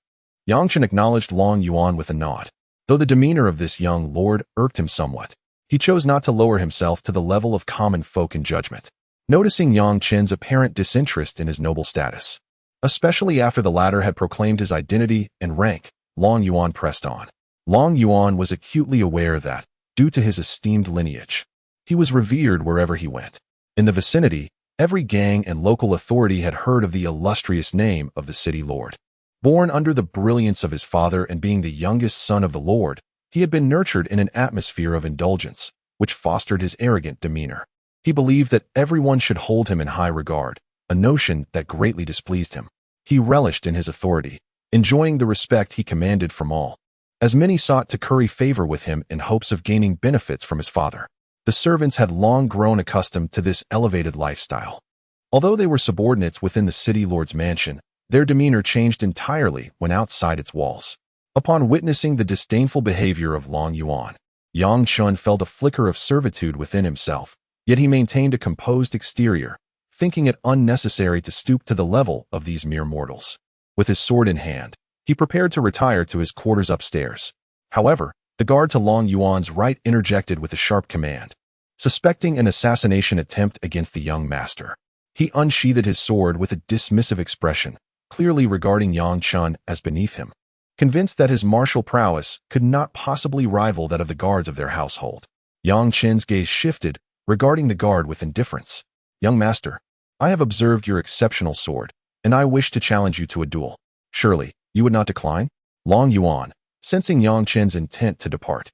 Yang Chen acknowledged Long Yuan with a nod. Though the demeanor of this young lord irked him somewhat, he chose not to lower himself to the level of common folk in judgment. Noticing Yang Chen's apparent disinterest in his noble status, especially after the latter had proclaimed his identity and rank, Long Yuan pressed on. Long Yuan was acutely aware that, due to his esteemed lineage, he was revered wherever he went. In the vicinity, every gang and local authority had heard of the illustrious name of the city lord. Born under the brilliance of his father and being the youngest son of the lord, he had been nurtured in an atmosphere of indulgence, which fostered his arrogant demeanor. He believed that everyone should hold him in high regard, a notion that greatly displeased him. He relished in his authority, enjoying the respect he commanded from all. As many sought to curry favor with him in hopes of gaining benefits from his father, the servants had long grown accustomed to this elevated lifestyle. Although they were subordinates within the city lord's mansion, their demeanor changed entirely when outside its walls. Upon witnessing the disdainful behavior of Long Yuan, Yang Chen felt a flicker of servitude within himself, yet he maintained a composed exterior, thinking it unnecessary to stoop to the level of these mere mortals. With his sword in hand, he prepared to retire to his quarters upstairs. However, the guard to Long Yuan's right interjected with a sharp command. suspecting an assassination attempt against the young master. He unsheathed his sword with a dismissive expression, clearly regarding Yang Chen as beneath him, convinced that his martial prowess could not possibly rival that of the guards of their household. Yang Chen's gaze shifted, regarding the guard with indifference. "Young master, I have observed your exceptional sword, and I wish to challenge you to a duel. Surely, you would not decline?" Long Yuan, sensing Yang Chen's intent to depart,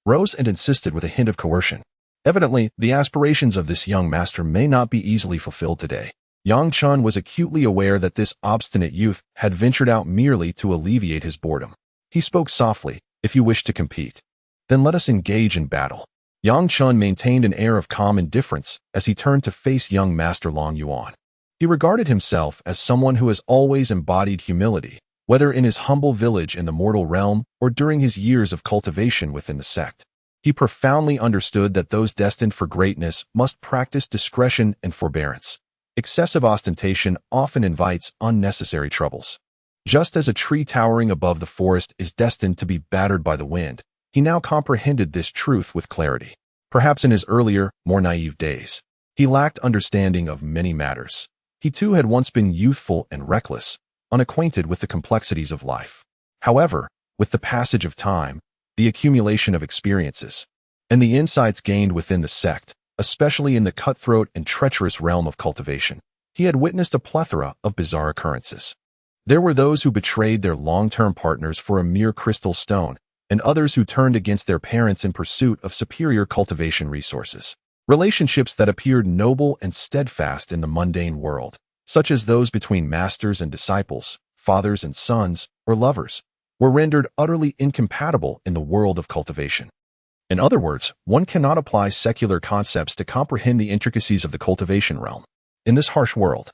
rose and insisted with a hint of coercion. Evidently, the aspirations of this young master may not be easily fulfilled today. Yang Chen was acutely aware that this obstinate youth had ventured out merely to alleviate his boredom. He spoke softly, "If you wish to compete, then let us engage in battle." Yang Chen maintained an air of calm indifference as he turned to face young master Long Yuan. He regarded himself as someone who has always embodied humility, whether in his humble village in the mortal realm or during his years of cultivation within the sect. He profoundly understood that those destined for greatness must practice discretion and forbearance. Excessive ostentation often invites unnecessary troubles. Just as a tree towering above the forest is destined to be battered by the wind, he now comprehended this truth with clarity. Perhaps in his earlier, more naive days, he lacked understanding of many matters. He too had once been youthful and reckless, unacquainted with the complexities of life. However, with the passage of time, the accumulation of experiences, and the insights gained within the sect, especially in the cutthroat and treacherous realm of cultivation, he had witnessed a plethora of bizarre occurrences. There were those who betrayed their long-term partners for a mere crystal stone, and others who turned against their parents in pursuit of superior cultivation resources. Relationships that appeared noble and steadfast in the mundane world, such as those between masters and disciples, fathers and sons, or lovers, were rendered utterly incompatible in the world of cultivation. In other words, one cannot apply secular concepts to comprehend the intricacies of the cultivation realm. In this harsh world,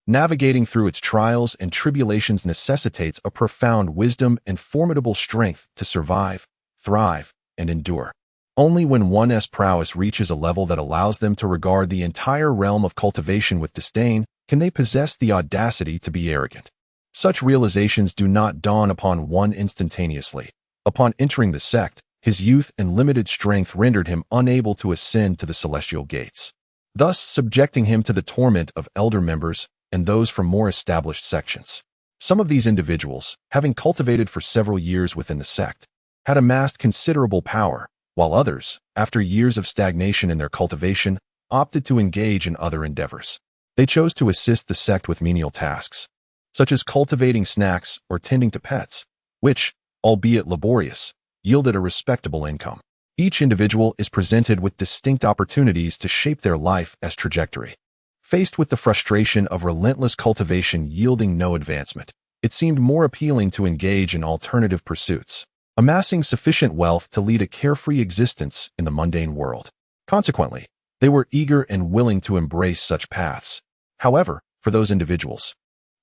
navigating through its trials and tribulations necessitates a profound wisdom and formidable strength to survive, thrive, and endure. Only when one's prowess reaches a level that allows them to regard the entire realm of cultivation with disdain can they possess the audacity to be arrogant. Such realizations do not dawn upon one instantaneously. Upon entering the sect, his youth and limited strength rendered him unable to ascend to the celestial gates, thus subjecting him to the torment of elder members and those from more established sections. Some of these individuals, having cultivated for several years within the sect, had amassed considerable power, while others, after years of stagnation in their cultivation, opted to engage in other endeavors. They chose to assist the sect with menial tasks, such as cultivating snacks or tending to pets, which, albeit laborious, yielded a respectable income. Each individual is presented with distinct opportunities to shape their life as trajectory. Faced with the frustration of relentless cultivation yielding no advancement, it seemed more appealing to engage in alternative pursuits, amassing sufficient wealth to lead a carefree existence in the mundane world. Consequently, they were eager and willing to embrace such paths. However, for those individuals,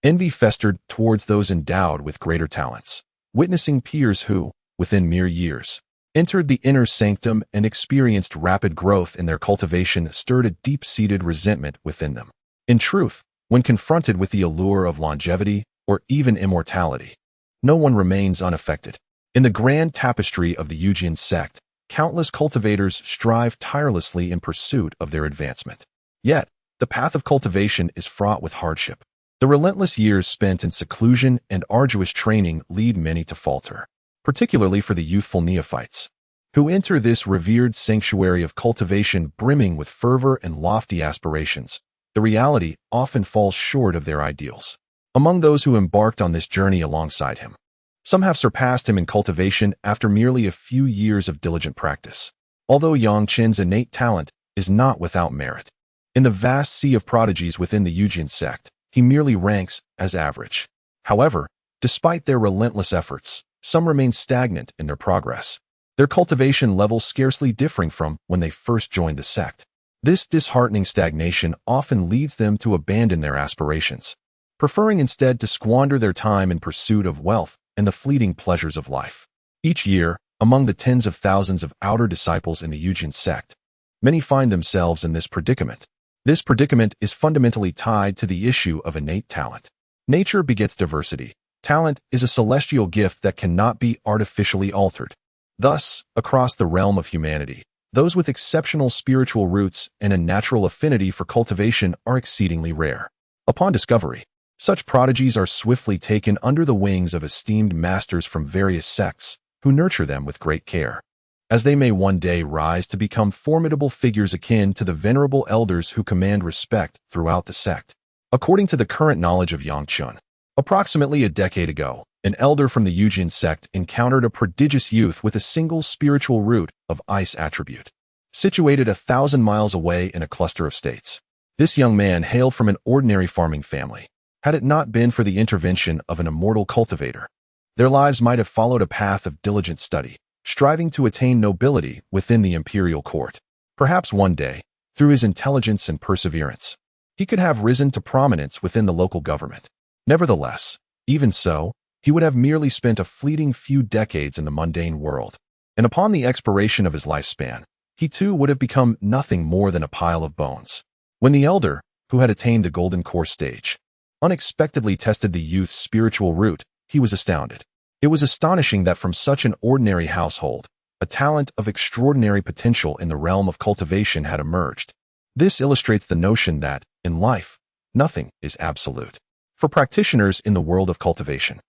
envy festered towards those endowed with greater talents, witnessing peers who, within mere years, entered the inner sanctum and experienced rapid growth in their cultivation stirred a deep-seated resentment within them. In truth, when confronted with the allure of longevity or even immortality, no one remains unaffected. In the grand tapestry of the Yujian sect, countless cultivators strive tirelessly in pursuit of their advancement. Yet, the path of cultivation is fraught with hardship. The relentless years spent in seclusion and arduous training lead many to falter, particularly for the youthful neophytes, who enter this revered sanctuary of cultivation brimming with fervor and lofty aspirations. The reality often falls short of their ideals. Among those who embarked on this journey alongside him, some have surpassed him in cultivation after merely a few years of diligent practice. Although Yang Chen's innate talent is not without merit, in the vast sea of prodigies within the Yujian sect, he merely ranks as average. However, despite their relentless efforts, some remain stagnant in their progress, their cultivation levels scarcely differing from when they first joined the sect. This disheartening stagnation often leads them to abandon their aspirations, preferring instead to squander their time in pursuit of wealth and the fleeting pleasures of life. Each year, among the tens of thousands of outer disciples in the Yujian sect, many find themselves in this predicament. This predicament is fundamentally tied to the issue of innate talent. Nature begets diversity. Talent is a celestial gift that cannot be artificially altered. Thus, across the realm of humanity, Those with exceptional spiritual roots and a natural affinity for cultivation are exceedingly rare. Upon discovery, such prodigies are swiftly taken under the wings of esteemed masters from various sects, who nurture them with great care, as they may one day rise to become formidable figures akin to the venerable elders who command respect throughout the sect. According to the current knowledge of Yangchun, approximately a decade ago, an elder from the Yujin sect encountered a prodigious youth with a single spiritual root of ice attribute, situated 1,000 miles away in a cluster of states. This young man hailed from an ordinary farming family. Had it not been for the intervention of an immortal cultivator, their lives might have followed a path of diligent study, striving to attain nobility within the imperial court. Perhaps one day, through his intelligence and perseverance, he could have risen to prominence within the local government. Nevertheless, even so, he would have merely spent a fleeting few decades in the mundane world, and upon the expiration of his lifespan, he too would have become nothing more than a pile of bones. When the elder, who had attained the golden core stage, unexpectedly tested the youth's spiritual root, he was astounded. It was astonishing that from such an ordinary household, a talent of extraordinary potential in the realm of cultivation had emerged. This illustrates the notion that, in life, nothing is absolute. For practitioners in the world of cultivation,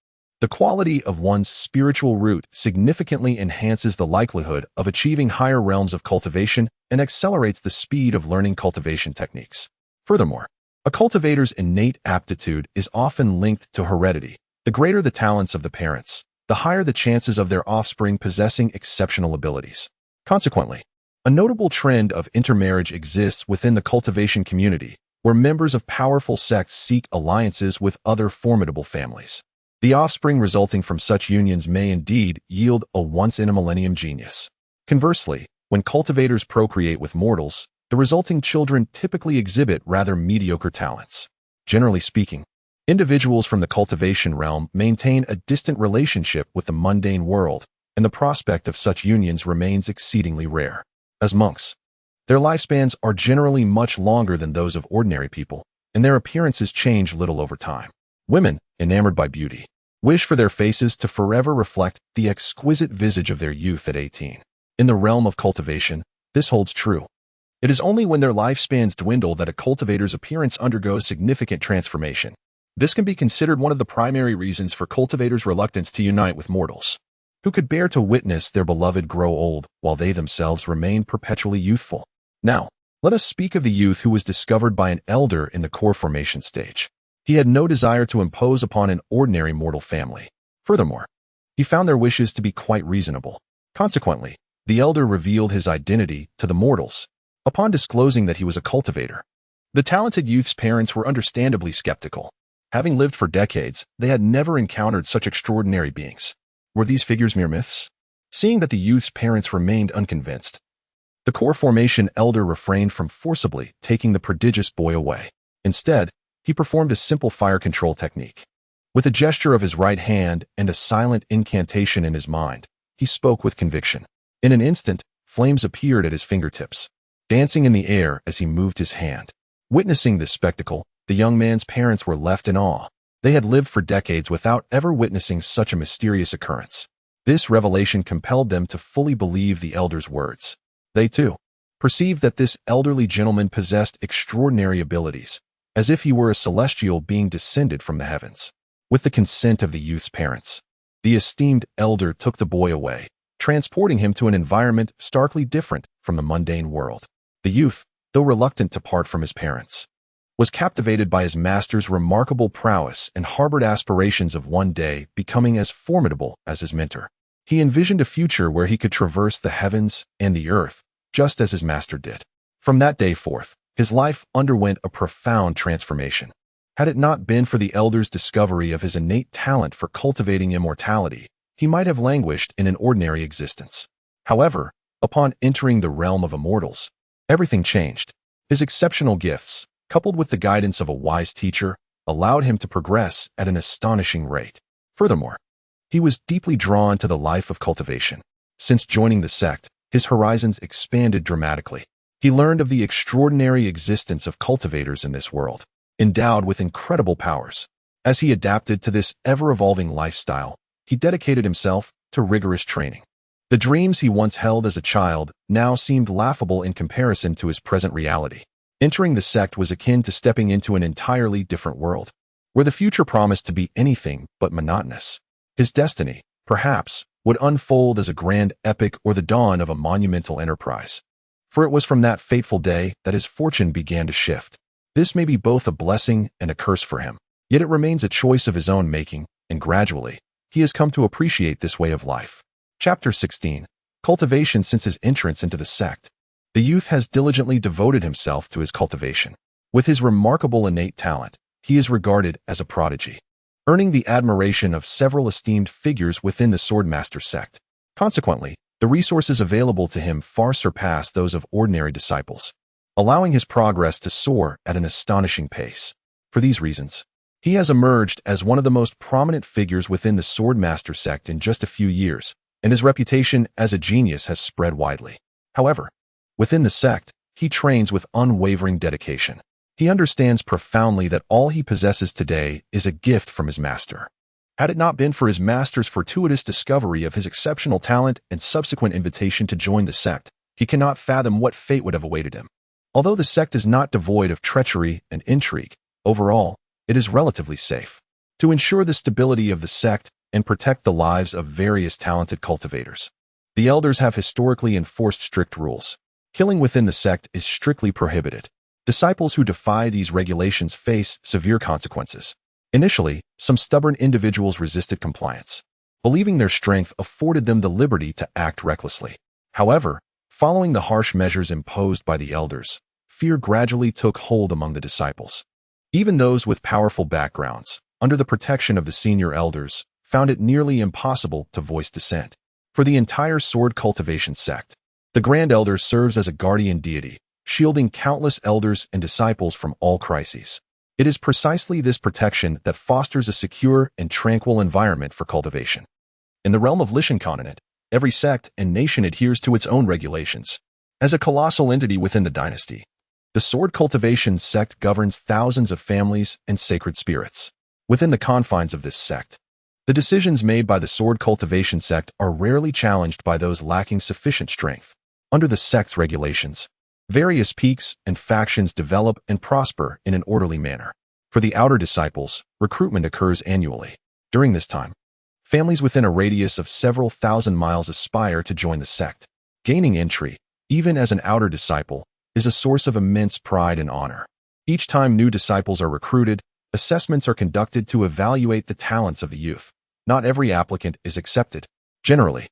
the quality of one's spiritual root significantly enhances the likelihood of achieving higher realms of cultivation and accelerates the speed of learning cultivation techniques. Furthermore, a cultivator's innate aptitude is often linked to heredity. The greater the talents of the parents, the higher the chances of their offspring possessing exceptional abilities. Consequently, a notable trend of intermarriage exists within the cultivation community, where members of powerful sects seek alliances with other formidable families. The offspring resulting from such unions may indeed yield a once-in-a-millennium genius. Conversely, when cultivators procreate with mortals, the resulting children typically exhibit rather mediocre talents. Generally speaking, individuals from the cultivation realm maintain a distant relationship with the mundane world, and the prospect of such unions remains exceedingly rare. As monks, their lifespans are generally much longer than those of ordinary people, and their appearances change little over time. Women, enamored by beauty, wish for their faces to forever reflect the exquisite visage of their youth at 18. In the realm of cultivation, this holds true. It is only when their lifespans dwindle that a cultivator's appearance undergoes significant transformation. This can be considered one of the primary reasons for cultivators' reluctance to unite with mortals, who could bear to witness their beloved grow old while they themselves remain perpetually youthful. Now, let us speak of the youth who was discovered by an elder in the core formation stage. He had no desire to impose upon an ordinary mortal family. Furthermore, he found their wishes to be quite reasonable. Consequently, the elder revealed his identity to the mortals. Upon disclosing that he was a cultivator, the talented youth's parents were understandably skeptical. Having lived for decades, they had never encountered such extraordinary beings. Were these figures mere myths? Seeing that the youth's parents remained unconvinced, the core formation elder refrained from forcibly taking the prodigious boy away. Instead, he performed a simple fire control technique. With a gesture of his right hand and a silent incantation in his mind, he spoke with conviction. In an instant, flames appeared at his fingertips, dancing in the air as he moved his hand. Witnessing this spectacle, the young man's parents were left in awe. They had lived for decades without ever witnessing such a mysterious occurrence. This revelation compelled them to fully believe the elder's words. They, too, perceived that this elderly gentleman possessed extraordinary abilities, as if he were a celestial being descended from the heavens. With the consent of the youth's parents, the esteemed elder took the boy away, transporting him to an environment starkly different from the mundane world. The youth, though reluctant to part from his parents, was captivated by his master's remarkable prowess and harbored aspirations of one day becoming as formidable as his mentor. He envisioned a future where he could traverse the heavens and the earth, just as his master did. From that day forth, his life underwent a profound transformation. Had it not been for the elder's discovery of his innate talent for cultivating immortality, he might have languished in an ordinary existence. However, upon entering the realm of immortals, everything changed. His exceptional gifts, coupled with the guidance of a wise teacher, allowed him to progress at an astonishing rate. Furthermore, he was deeply drawn to the life of cultivation. Since joining the sect, his horizons expanded dramatically. He learned of the extraordinary existence of cultivators in this world, endowed with incredible powers. As he adapted to this ever-evolving lifestyle, he dedicated himself to rigorous training. The dreams he once held as a child now seemed laughable in comparison to his present reality. Entering the sect was akin to stepping into an entirely different world, where the future promised to be anything but monotonous. His destiny, perhaps, would unfold as a grand epic or the dawn of a monumental enterprise. For it was from that fateful day that his fortune began to shift. This may be both a blessing and a curse for him, yet it remains a choice of his own making, and gradually, he has come to appreciate this way of life. Chapter 16. Cultivation. Since his entrance into the sect, the youth has diligently devoted himself to his cultivation. With his remarkable innate talent, he is regarded as a prodigy, earning the admiration of several esteemed figures within the Swordmaster sect. Consequently, the resources available to him far surpass those of ordinary disciples, allowing his progress to soar at an astonishing pace. For these reasons, he has emerged as one of the most prominent figures within the Swordmaster sect in just a few years, and his reputation as a genius has spread widely. However, within the sect, he trains with unwavering dedication. He understands profoundly that all he possesses today is a gift from his master. Had it not been for his master's fortuitous discovery of his exceptional talent and subsequent invitation to join the sect, he cannot fathom what fate would have awaited him. Although the sect is not devoid of treachery and intrigue, overall, it is relatively safe. To ensure the stability of the sect and protect the lives of various talented cultivators, the elders have historically enforced strict rules. Killing within the sect is strictly prohibited. Disciples who defy these regulations face severe consequences. Initially, some stubborn individuals resisted compliance, believing their strength afforded them the liberty to act recklessly. However, following the harsh measures imposed by the elders, fear gradually took hold among the disciples. Even those with powerful backgrounds, under the protection of the senior elders, found it nearly impossible to voice dissent. For the entire sword cultivation sect, the Grand Elder serves as a guardian deity, shielding countless elders and disciples from all crises. It is precisely this protection that fosters a secure and tranquil environment for cultivation. In the realm of Lishan continent, every sect and nation adheres to its own regulations. As a colossal entity within the dynasty, the sword cultivation sect governs thousands of families and sacred spirits. Within the confines of this sect, the decisions made by the sword cultivation sect are rarely challenged by those lacking sufficient strength. Under the sect's regulations, various peaks and factions develop and prosper in an orderly manner. For the outer disciples, recruitment occurs annually. During this time, families within a radius of several thousand miles aspire to join the sect. Gaining entry, even as an outer disciple, is a source of immense pride and honor. Each time new disciples are recruited, assessments are conducted to evaluate the talents of the youth. Not every applicant is accepted. Generally,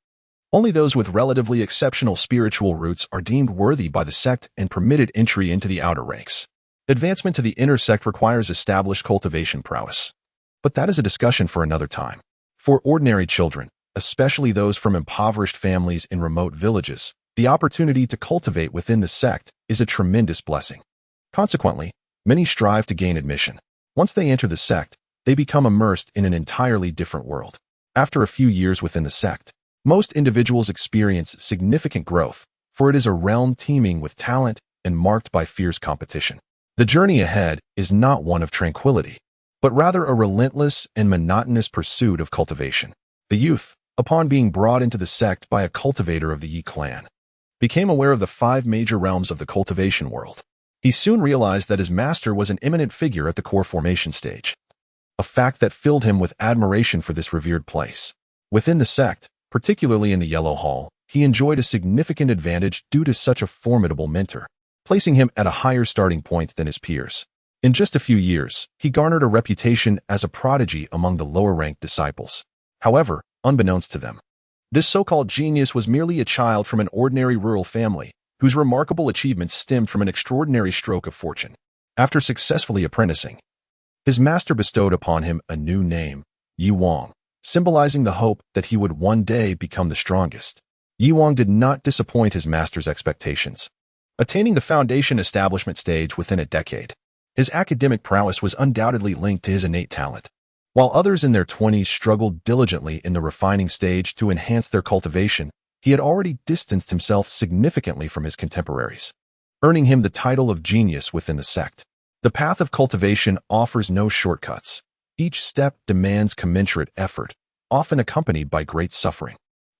only those with relatively exceptional spiritual roots are deemed worthy by the sect and permitted entry into the outer ranks. Advancement to the inner sect requires established cultivation prowess. But that is a discussion for another time. For ordinary children, especially those from impoverished families in remote villages, the opportunity to cultivate within the sect is a tremendous blessing. Consequently, many strive to gain admission. Once they enter the sect, they become immersed in an entirely different world. After a few years within the sect, most individuals experience significant growth, for it is a realm teeming with talent and marked by fierce competition. The journey ahead is not one of tranquility, but rather a relentless and monotonous pursuit of cultivation. The youth, upon being brought into the sect by a cultivator of the Yi clan, became aware of the 5 major realms of the cultivation world. He soon realized that his master was an eminent figure at the core formation stage, a fact that filled him with admiration for this revered place. Within the sect, particularly in the Yellow Hall, he enjoyed a significant advantage due to such a formidable mentor, placing him at a higher starting point than his peers. In just a few years, he garnered a reputation as a prodigy among the lower-ranked disciples. However, unbeknownst to them, this so-called genius was merely a child from an ordinary rural family, whose remarkable achievements stemmed from an extraordinary stroke of fortune. After successfully apprenticing, his master bestowed upon him a new name, Yi Wang, symbolizing the hope that he would one day become the strongest. Yi Wang did not disappoint his master's expectations, attaining the foundation establishment stage within a decade. His academic prowess was undoubtedly linked to his innate talent. While others in their 20s struggled diligently in the refining stage to enhance their cultivation, he had already distanced himself significantly from his contemporaries, earning him the title of genius within the sect. The path of cultivation offers no shortcuts. Each step demands commensurate effort, often accompanied by great suffering.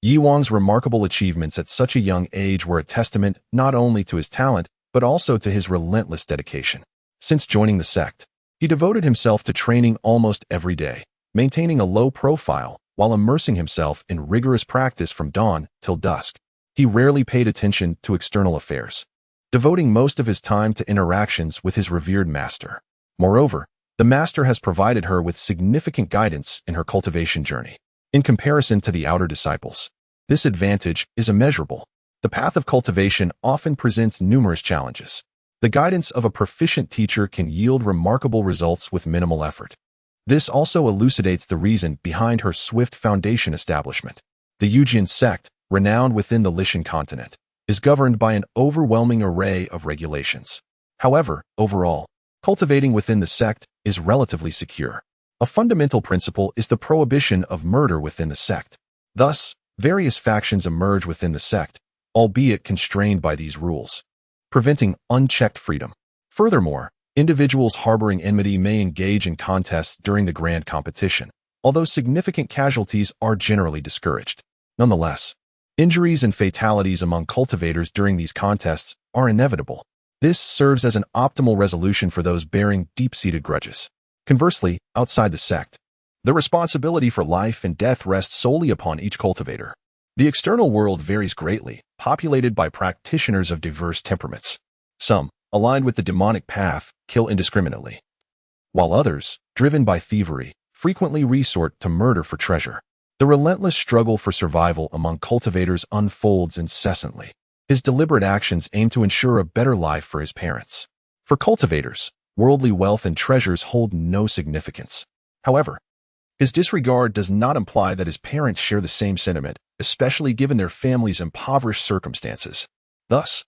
Yi Wang's remarkable achievements at such a young age were a testament not only to his talent, but also to his relentless dedication. Since joining the sect, he devoted himself to training almost every day, maintaining a low profile while immersing himself in rigorous practice from dawn till dusk. He rarely paid attention to external affairs, devoting most of his time to interactions with his revered master. Moreover, the master has provided her with significant guidance in her cultivation journey. In comparison to the outer disciples, this advantage is immeasurable. The path of cultivation often presents numerous challenges. The guidance of a proficient teacher can yield remarkable results with minimal effort. This also elucidates the reason behind her swift foundation establishment. The Yujian sect, renowned within the Lishan continent, is governed by an overwhelming array of regulations. However, overall, cultivating within the sect is relatively secure. A fundamental principle is the prohibition of murder within the sect. Thus, various factions emerge within the sect, albeit constrained by these rules, preventing unchecked freedom. Furthermore, individuals harboring enmity may engage in contests during the grand competition, although significant casualties are generally discouraged. Nonetheless, injuries and fatalities among cultivators during these contests are inevitable. This serves as an optimal resolution for those bearing deep-seated grudges. Conversely, outside the sect, the responsibility for life and death rests solely upon each cultivator. The external world varies greatly, populated by practitioners of diverse temperaments. Some, aligned with the demonic path, kill indiscriminately, while others, driven by thievery, frequently resort to murder for treasure. The relentless struggle for survival among cultivators unfolds incessantly. His deliberate actions aim to ensure a better life for his parents. For cultivators, worldly wealth and treasures hold no significance. However, his disregard does not imply that his parents share the same sentiment, especially given their family's impoverished circumstances. Thus,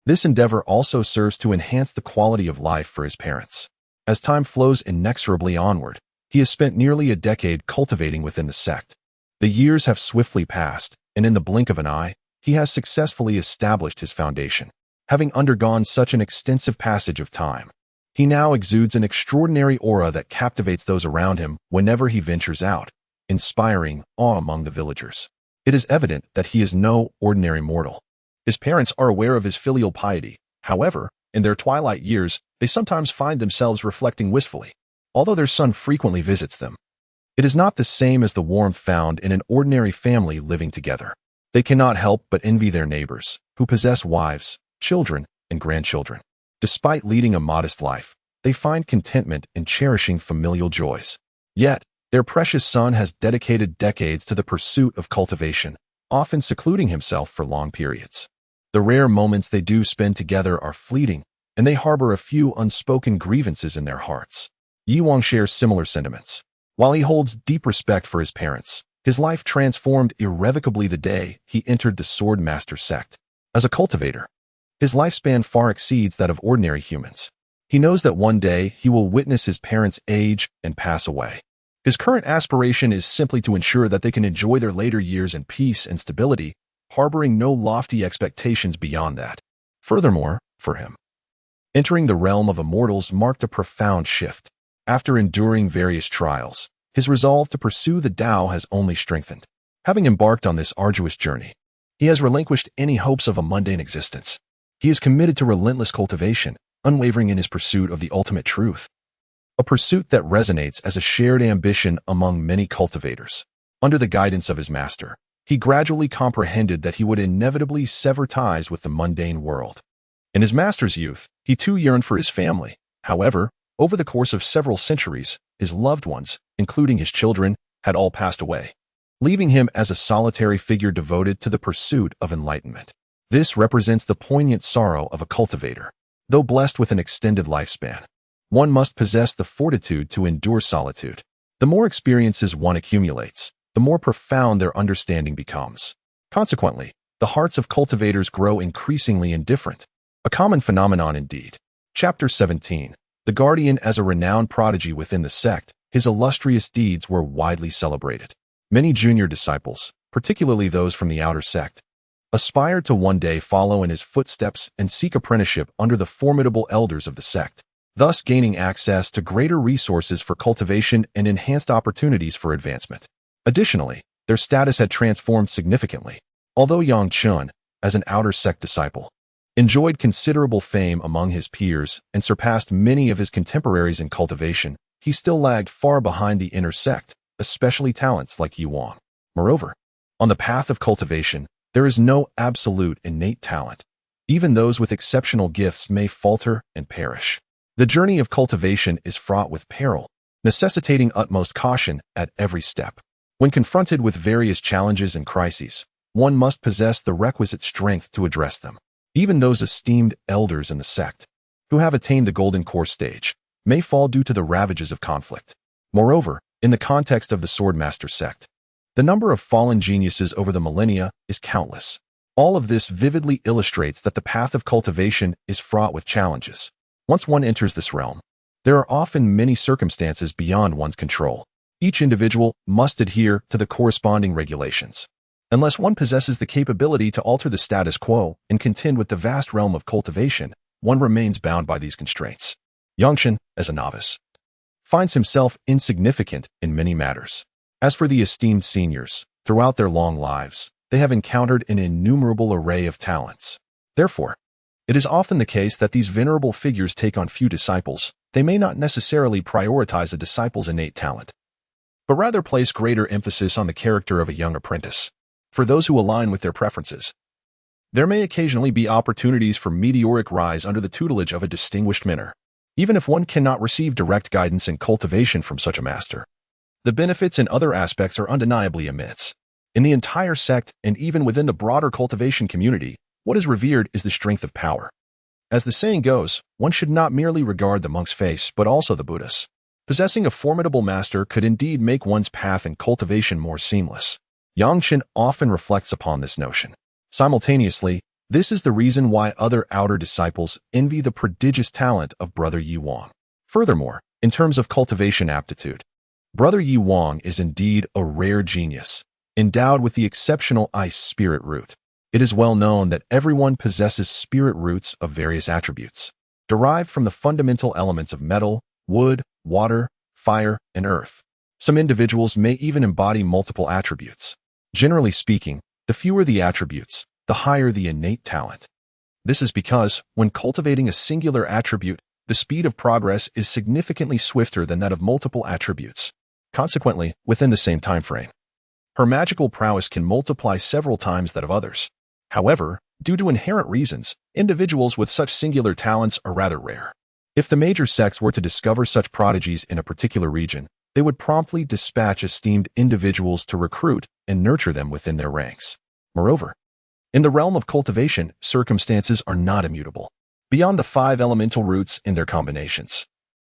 this endeavor also serves to enhance the quality of life for his parents. As time flows inexorably onward, he has spent nearly a decade cultivating within the sect. The years have swiftly passed, and in the blink of an eye, he has successfully established his foundation. Having undergone such an extensive passage of time, he now exudes an extraordinary aura that captivates those around him whenever he ventures out, inspiring awe among the villagers. It is evident that he is no ordinary mortal. His parents are aware of his filial piety. However, in their twilight years, they sometimes find themselves reflecting wistfully. Although their son frequently visits them, it is not the same as the warmth found in an ordinary family living together. They cannot help but envy their neighbors, who possess wives, children, and grandchildren. Despite leading a modest life, they find contentment in cherishing familial joys. Yet, their precious son has dedicated decades to the pursuit of cultivation, often secluding himself for long periods. The rare moments they do spend together are fleeting, and they harbor a few unspoken grievances in their hearts. Yi Wang shares similar sentiments. While he holds deep respect for his parents, his life transformed irrevocably the day he entered the Sword Master sect. As a cultivator, his lifespan far exceeds that of ordinary humans. He knows that one day he will witness his parents age and pass away. His current aspiration is simply to ensure that they can enjoy their later years in peace and stability, harboring no lofty expectations beyond that. Furthermore, for him, entering the realm of immortals marked a profound shift. After enduring various trials, his resolve to pursue the Tao has only strengthened. Having embarked on this arduous journey, he has relinquished any hopes of a mundane existence. He is committed to relentless cultivation, unwavering in his pursuit of the ultimate truth, a pursuit that resonates as a shared ambition among many cultivators. Under the guidance of his master, he gradually comprehended that he would inevitably sever ties with the mundane world. In his master's youth, he too yearned for his family. However, over the course of several centuries, his loved ones, including his children, had all passed away, leaving him as a solitary figure devoted to the pursuit of enlightenment. This represents the poignant sorrow of a cultivator. Though blessed with an extended lifespan, one must possess the fortitude to endure solitude. The more experiences one accumulates, the more profound their understanding becomes. Consequently, the hearts of cultivators grow increasingly indifferent, a common phenomenon indeed. Chapter 17. The Guardian. As a renowned prodigy within the sect, his illustrious deeds were widely celebrated. Many junior disciples, particularly those from the outer sect, aspired to one day follow in his footsteps and seek apprenticeship under the formidable elders of the sect, thus gaining access to greater resources for cultivation and enhanced opportunities for advancement. Additionally, their status had transformed significantly. Although Yang Chen, as an outer sect disciple, enjoyed considerable fame among his peers and surpassed many of his contemporaries in cultivation, he still lagged far behind the inner sect, especially talents like Yi Wang. Moreover, on the path of cultivation, there is no absolute innate talent. Even those with exceptional gifts may falter and perish. The journey of cultivation is fraught with peril, necessitating utmost caution at every step. When confronted with various challenges and crises, one must possess the requisite strength to address them. Even those esteemed elders in the sect, who have attained the golden core stage, may fall due to the ravages of conflict. Moreover, in the context of the Swordmaster sect, the number of fallen geniuses over the millennia is countless. All of this vividly illustrates that the path of cultivation is fraught with challenges. Once one enters this realm, there are often many circumstances beyond one's control. Each individual must adhere to the corresponding regulations. Unless one possesses the capability to alter the status quo and contend with the vast realm of cultivation, one remains bound by these constraints. Yangshan, as a novice, finds himself insignificant in many matters. As for the esteemed seniors, throughout their long lives, they have encountered an innumerable array of talents. Therefore, it is often the case that these venerable figures take on few disciples. They may not necessarily prioritize a disciple's innate talent, but rather place greater emphasis on the character of a young apprentice. For those who align with their preferences, there may occasionally be opportunities for meteoric rise under the tutelage of a distinguished mentor. Even if one cannot receive direct guidance and cultivation from such a master, the benefits in other aspects are undeniably immense. In the entire sect and even within the broader cultivation community, what is revered is the strength of power. As the saying goes, one should not merely regard the monk's face, but also the Buddha's. Possessing a formidable master could indeed make one's path in cultivation more seamless. Yang Chen often reflects upon this notion. Simultaneously, this is the reason why other outer disciples envy the prodigious talent of Brother Yi Wang. Furthermore, in terms of cultivation aptitude, Brother Yi Wang is indeed a rare genius, endowed with the exceptional ice spirit root. It is well known that everyone possesses spirit roots of various attributes, derived from the fundamental elements of metal, wood, water, fire, and earth. Some individuals may even embody multiple attributes. Generally speaking, the fewer the attributes, the higher the innate talent. This is because, when cultivating a singular attribute, the speed of progress is significantly swifter than that of multiple attributes. Consequently, within the same time frame, her magical prowess can multiply several times that of others. However, due to inherent reasons, individuals with such singular talents are rather rare. If the major sects were to discover such prodigies in a particular region, they would promptly dispatch esteemed individuals to recruit and nurture them within their ranks. Moreover, in the realm of cultivation, circumstances are not immutable. Beyond the 5 elemental roots and their combinations,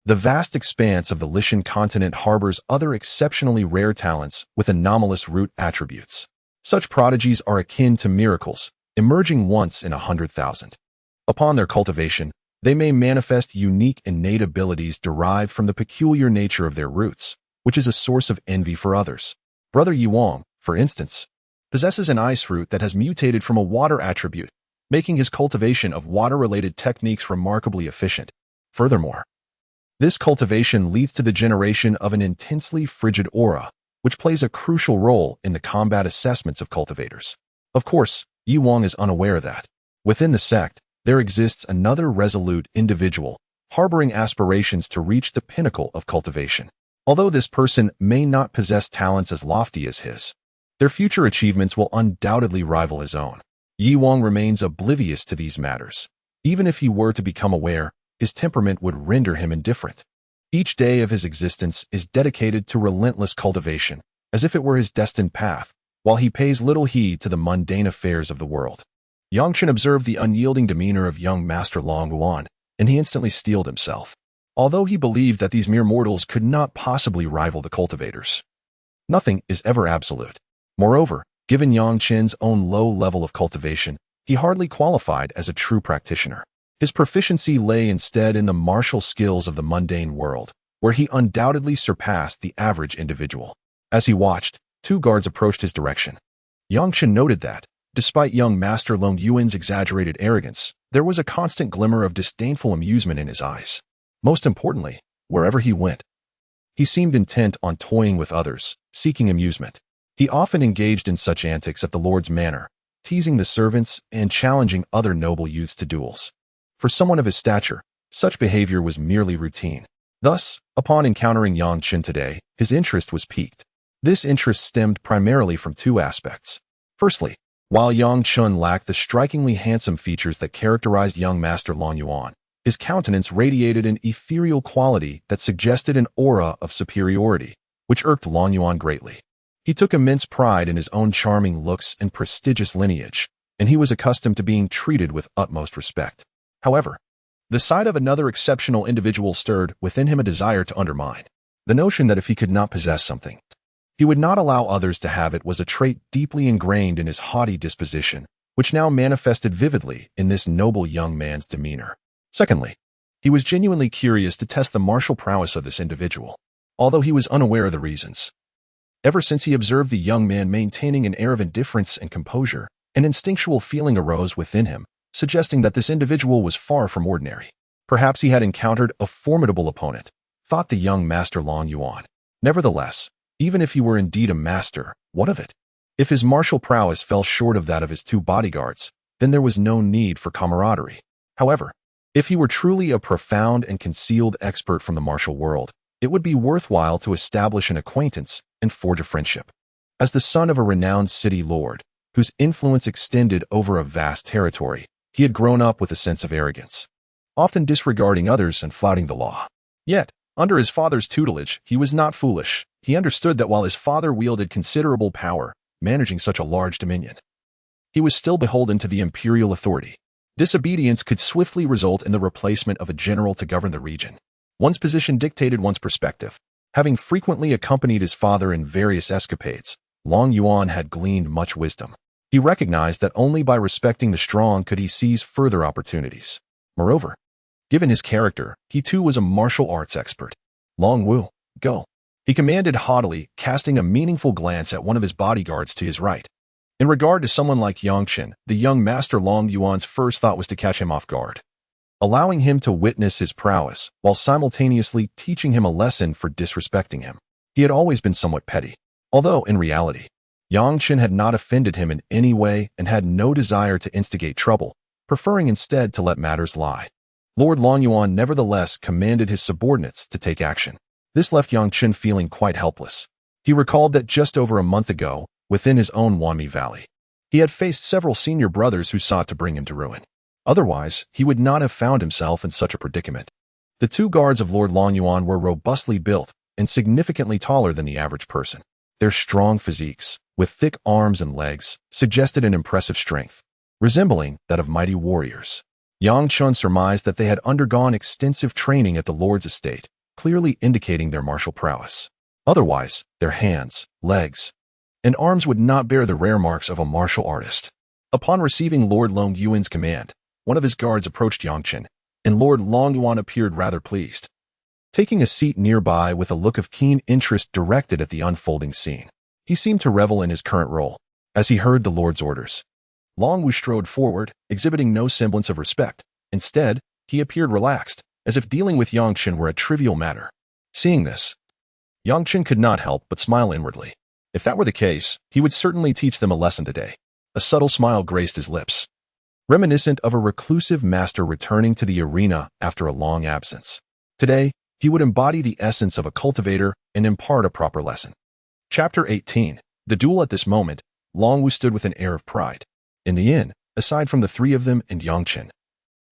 the vast expanse of the Lishan continent harbors other exceptionally rare talents with anomalous root attributes. Such prodigies are akin to miracles, emerging once in 100,000. Upon their cultivation, they may manifest unique innate abilities derived from the peculiar nature of their roots, which is a source of envy for others. Brother Yi Wang, for instance, possesses an ice root that has mutated from a water attribute, making his cultivation of water-related techniques remarkably efficient. Furthermore, this cultivation leads to the generation of an intensely frigid aura, which plays a crucial role in the combat assessments of cultivators. Of course, Yi Wang is unaware that, within the sect, there exists another resolute individual, harboring aspirations to reach the pinnacle of cultivation. Although this person may not possess talents as lofty as his, their future achievements will undoubtedly rival his own. Yi Wang remains oblivious to these matters. Even if he were to become aware, his temperament would render him indifferent. Each day of his existence is dedicated to relentless cultivation, as if it were his destined path, while he pays little heed to the mundane affairs of the world. Yang Chen observed the unyielding demeanor of young Master Long Wuan, and he instantly steeled himself. Although he believed that these mere mortals could not possibly rival the cultivators, nothing is ever absolute. Moreover, given Yang Chen's own low level of cultivation, he hardly qualified as a true practitioner. His proficiency lay instead in the martial skills of the mundane world, where he undoubtedly surpassed the average individual. As he watched, 2 guards approached his direction. Yang Chen noted that, despite young Master Long Yuan's exaggerated arrogance, there was a constant glimmer of disdainful amusement in his eyes. Most importantly, wherever he went, he seemed intent on toying with others, seeking amusement. He often engaged in such antics at the Lord's manor, teasing the servants and challenging other noble youths to duels. For someone of his stature, such behavior was merely routine. Thus, upon encountering Yang Chen today, his interest was piqued. This interest stemmed primarily from two aspects. Firstly, while Yang Chen lacked the strikingly handsome features that characterized young Master Long Yuan, his countenance radiated an ethereal quality that suggested an aura of superiority, which irked Long Yuan greatly. He took immense pride in his own charming looks and prestigious lineage, and he was accustomed to being treated with utmost respect. However, the sight of another exceptional individual stirred within him a desire to undermine. The notion that if he could not possess something, he would not allow others to have it was a trait deeply ingrained in his haughty disposition, which now manifested vividly in this noble young man's demeanor. Secondly, he was genuinely curious to test the martial prowess of this individual, although he was unaware of the reasons. Ever since he observed the young man maintaining an air of indifference and composure, an instinctual feeling arose within him, suggesting that this individual was far from ordinary. Perhaps he had encountered a formidable opponent, thought the young Master Long Yuan. Nevertheless, even if he were indeed a master, what of it? If his martial prowess fell short of that of his two bodyguards, then there was no need for camaraderie. However, if he were truly a profound and concealed expert from the martial world, it would be worthwhile to establish an acquaintance and forge a friendship. As the son of a renowned city lord, whose influence extended over a vast territory, he had grown up with a sense of arrogance, often disregarding others and flouting the law. Yet, under his father's tutelage, he was not foolish. He understood that while his father wielded considerable power, managing such a large dominion, he was still beholden to the imperial authority. Disobedience could swiftly result in the replacement of a general to govern the region. One's position dictated one's perspective. Having frequently accompanied his father in various escapades, Long Yuan had gleaned much wisdom. He recognized that only by respecting the strong could he seize further opportunities. Moreover, given his character, he too was a martial arts expert. Long Wu, go, he commanded haughtily, casting a meaningful glance at one of his bodyguards to his right. In regard to someone like Yang Chen, the young Master Long Yuan's first thought was to catch him off guard, allowing him to witness his prowess while simultaneously teaching him a lesson for disrespecting him. He had always been somewhat petty, although in reality, Yang Chen had not offended him in any way and had no desire to instigate trouble, preferring instead to let matters lie. Lord Long Yuan nevertheless commanded his subordinates to take action. This left Yang Chen feeling quite helpless. He recalled that just over a month ago, within his own Wanmi Valley, he had faced several senior brothers who sought to bring him to ruin. Otherwise, he would not have found himself in such a predicament. The two guards of Lord Long Yuan were robustly built and significantly taller than the average person. Their strong physiques, with thick arms and legs, suggested an impressive strength, resembling that of mighty warriors. Yang Chen surmised that they had undergone extensive training at the Lord's estate, clearly indicating their martial prowess. Otherwise, their hands, legs, and arms would not bear the rare marks of a martial artist. Upon receiving Lord Long Yuan's command, one of his guards approached Yang Chen, and Lord Long Yuan appeared rather pleased, taking a seat nearby with a look of keen interest directed at the unfolding scene. He seemed to revel in his current role. As he heard the Lord's orders, Long Wu strode forward, exhibiting no semblance of respect. Instead, he appeared relaxed, as if dealing with Yang Chen were a trivial matter. Seeing this, Yang Chen could not help but smile inwardly. If that were the case, he would certainly teach them a lesson today. A subtle smile graced his lips, reminiscent of a reclusive master returning to the arena after a long absence. Today, he would embody the essence of a cultivator and impart a proper lesson. Chapter 18. The duel. At this moment, Long Wu stood with an air of pride. In the inn, aside from the three of them and Yang Chen,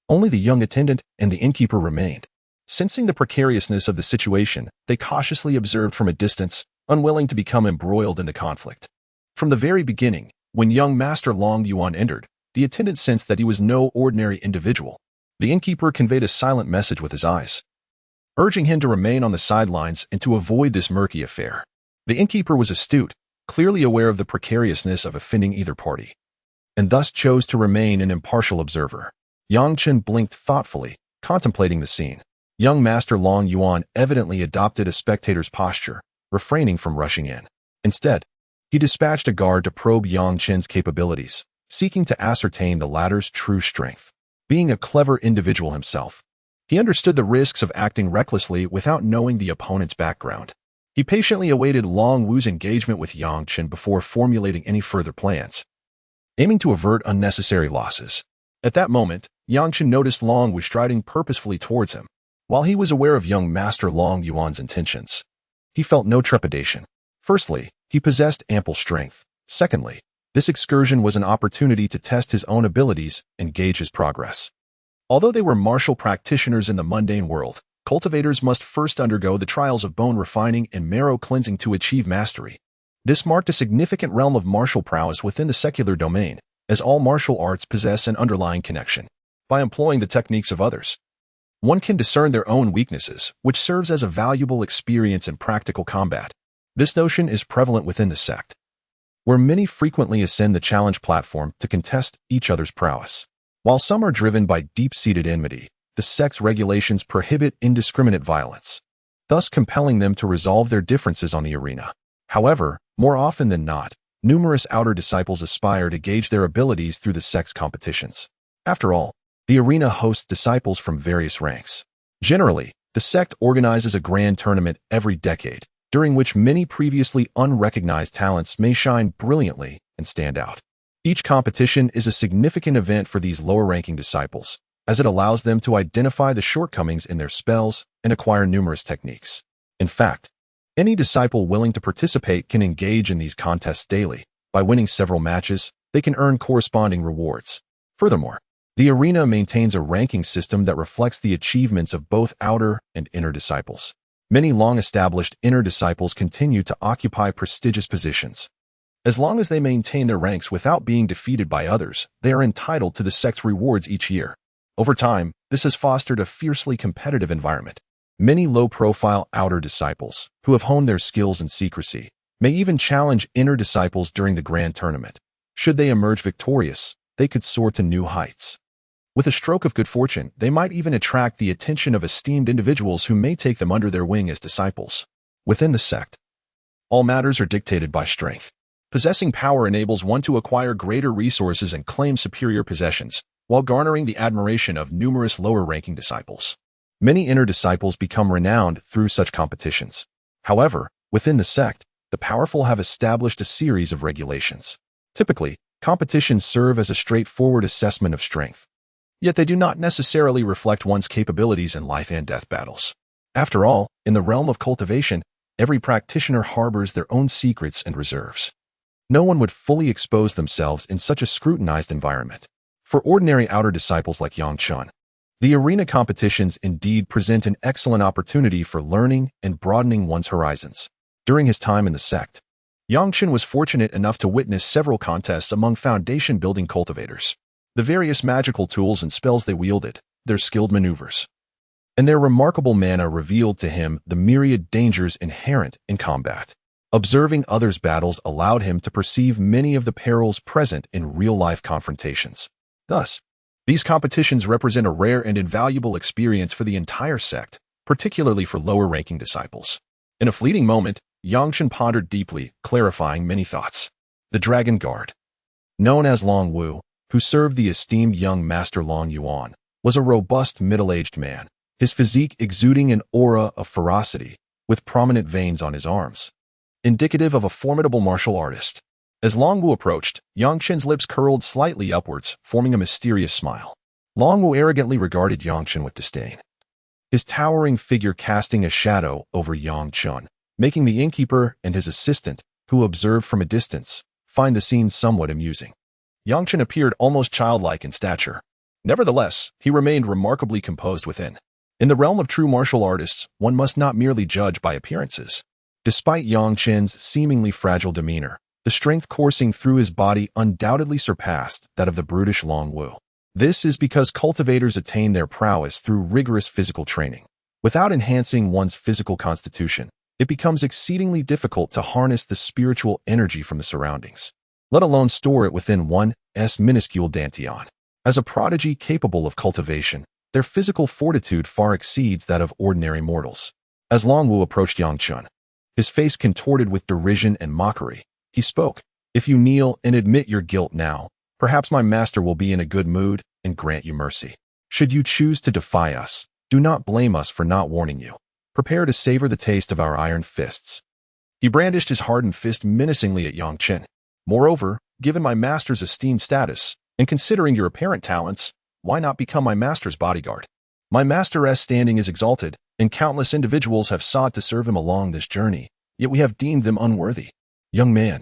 only the young attendant and the innkeeper remained. Sensing the precariousness of the situation, they cautiously observed from a distance, unwilling to become embroiled in the conflict. From the very beginning, when young Master Long Yuan entered, the attendant sensed that he was no ordinary individual. The innkeeper conveyed a silent message with his eyes, urging him to remain on the sidelines and to avoid this murky affair. The innkeeper was astute, clearly aware of the precariousness of offending either party, and thus chose to remain an impartial observer. Yang Chen blinked thoughtfully, contemplating the scene. Young Master Long Yuan evidently adopted a spectator's posture, refraining from rushing in. Instead, he dispatched a guard to probe Yang Chen's capabilities, seeking to ascertain the latter's true strength. Being a clever individual himself, he understood the risks of acting recklessly without knowing the opponent's background. He patiently awaited Long Wu's engagement with Yang Chen before formulating any further plans, aiming to avert unnecessary losses. At that moment, Yang Chen noticed Long Wu striding purposefully towards him. While he was aware of young Master Long Yuan's intentions, he felt no trepidation. Firstly, he possessed ample strength. Secondly, this excursion was an opportunity to test his own abilities and gauge his progress. Although they were martial practitioners in the mundane world, cultivators must first undergo the trials of bone refining and marrow cleansing to achieve mastery. This marked a significant realm of martial prowess within the secular domain, as all martial arts possess an underlying connection. By employing the techniques of others, one can discern their own weaknesses, which serves as a valuable experience in practical combat. This notion is prevalent within the sect, where many frequently ascend the challenge platform to contest each other's prowess. While some are driven by deep-seated enmity, the sect's regulations prohibit indiscriminate violence, thus compelling them to resolve their differences on the arena. However, more often than not, numerous outer disciples aspire to gauge their abilities through the sect's competitions. After all, the arena hosts disciples from various ranks. Generally, the sect organizes a grand tournament every decade, during which many previously unrecognized talents may shine brilliantly and stand out. Each competition is a significant event for these lower-ranking disciples, as it allows them to identify the shortcomings in their spells and acquire numerous techniques. In fact, any disciple willing to participate can engage in these contests daily. By winning several matches, they can earn corresponding rewards. Furthermore, the arena maintains a ranking system that reflects the achievements of both outer and inner disciples. Many long-established inner disciples continue to occupy prestigious positions. As long as they maintain their ranks without being defeated by others, they are entitled to the sect's rewards each year. Over time, this has fostered a fiercely competitive environment. Many low-profile outer disciples, who have honed their skills in secrecy, may even challenge inner disciples during the grand tournament. Should they emerge victorious, they could soar to new heights. With a stroke of good fortune, they might even attract the attention of esteemed individuals who may take them under their wing as disciples. Within the sect, all matters are dictated by strength. Possessing power enables one to acquire greater resources and claim superior possessions, while garnering the admiration of numerous lower-ranking disciples. Many inner disciples become renowned through such competitions. However, within the sect, the powerful have established a series of regulations. Typically, competitions serve as a straightforward assessment of strength, yet they do not necessarily reflect one's capabilities in life and death battles. After all, in the realm of cultivation, every practitioner harbors their own secrets and reserves. No one would fully expose themselves in such a scrutinized environment. For ordinary outer disciples like Yang Chen, the arena competitions indeed present an excellent opportunity for learning and broadening one's horizons. During his time in the sect, Yang Chen was fortunate enough to witness several contests among foundation-building cultivators. The various magical tools and spells they wielded, their skilled maneuvers, and their remarkable mana revealed to him the myriad dangers inherent in combat. Observing others' battles allowed him to perceive many of the perils present in real-life confrontations. Thus, these competitions represent a rare and invaluable experience for the entire sect, particularly for lower-ranking disciples. In a fleeting moment, Yang Chen pondered deeply, clarifying many thoughts. The Dragon Guard, known as Long Wu, who served the esteemed young Master Long Yuan, was a robust middle-aged man, his physique exuding an aura of ferocity, with prominent veins on his arms, indicative of a formidable martial artist. As Long Wu approached, Yang Chen's lips curled slightly upwards, forming a mysterious smile. Long Wu arrogantly regarded Yang Chen with disdain, his towering figure casting a shadow over Yang Chen, making the innkeeper and his assistant, who observed from a distance, find the scene somewhat amusing. Yang Chen appeared almost childlike in stature. Nevertheless, he remained remarkably composed within. In the realm of true martial artists, one must not merely judge by appearances. Despite Yang Chen's seemingly fragile demeanor, the strength coursing through his body undoubtedly surpassed that of the brutish Long Wu. This is because cultivators attain their prowess through rigorous physical training. Without enhancing one's physical constitution, it becomes exceedingly difficult to harness the spiritual energy from the surroundings, let alone store it within one's minuscule dantian. As a prodigy capable of cultivation, their physical fortitude far exceeds that of ordinary mortals. As Long Wu approached Yang Chen, his face contorted with derision and mockery, he spoke. If you kneel and admit your guilt now, perhaps my master will be in a good mood and grant you mercy. Should you choose to defy us, do not blame us for not warning you. Prepare to savor the taste of our iron fists." He brandished his hardened fist menacingly at Yang Chen. "Moreover, given my master's esteemed status, and considering your apparent talents, why not become my master's bodyguard? My master's standing is exalted, and countless individuals have sought to serve him along this journey, yet we have deemed them unworthy. Young man,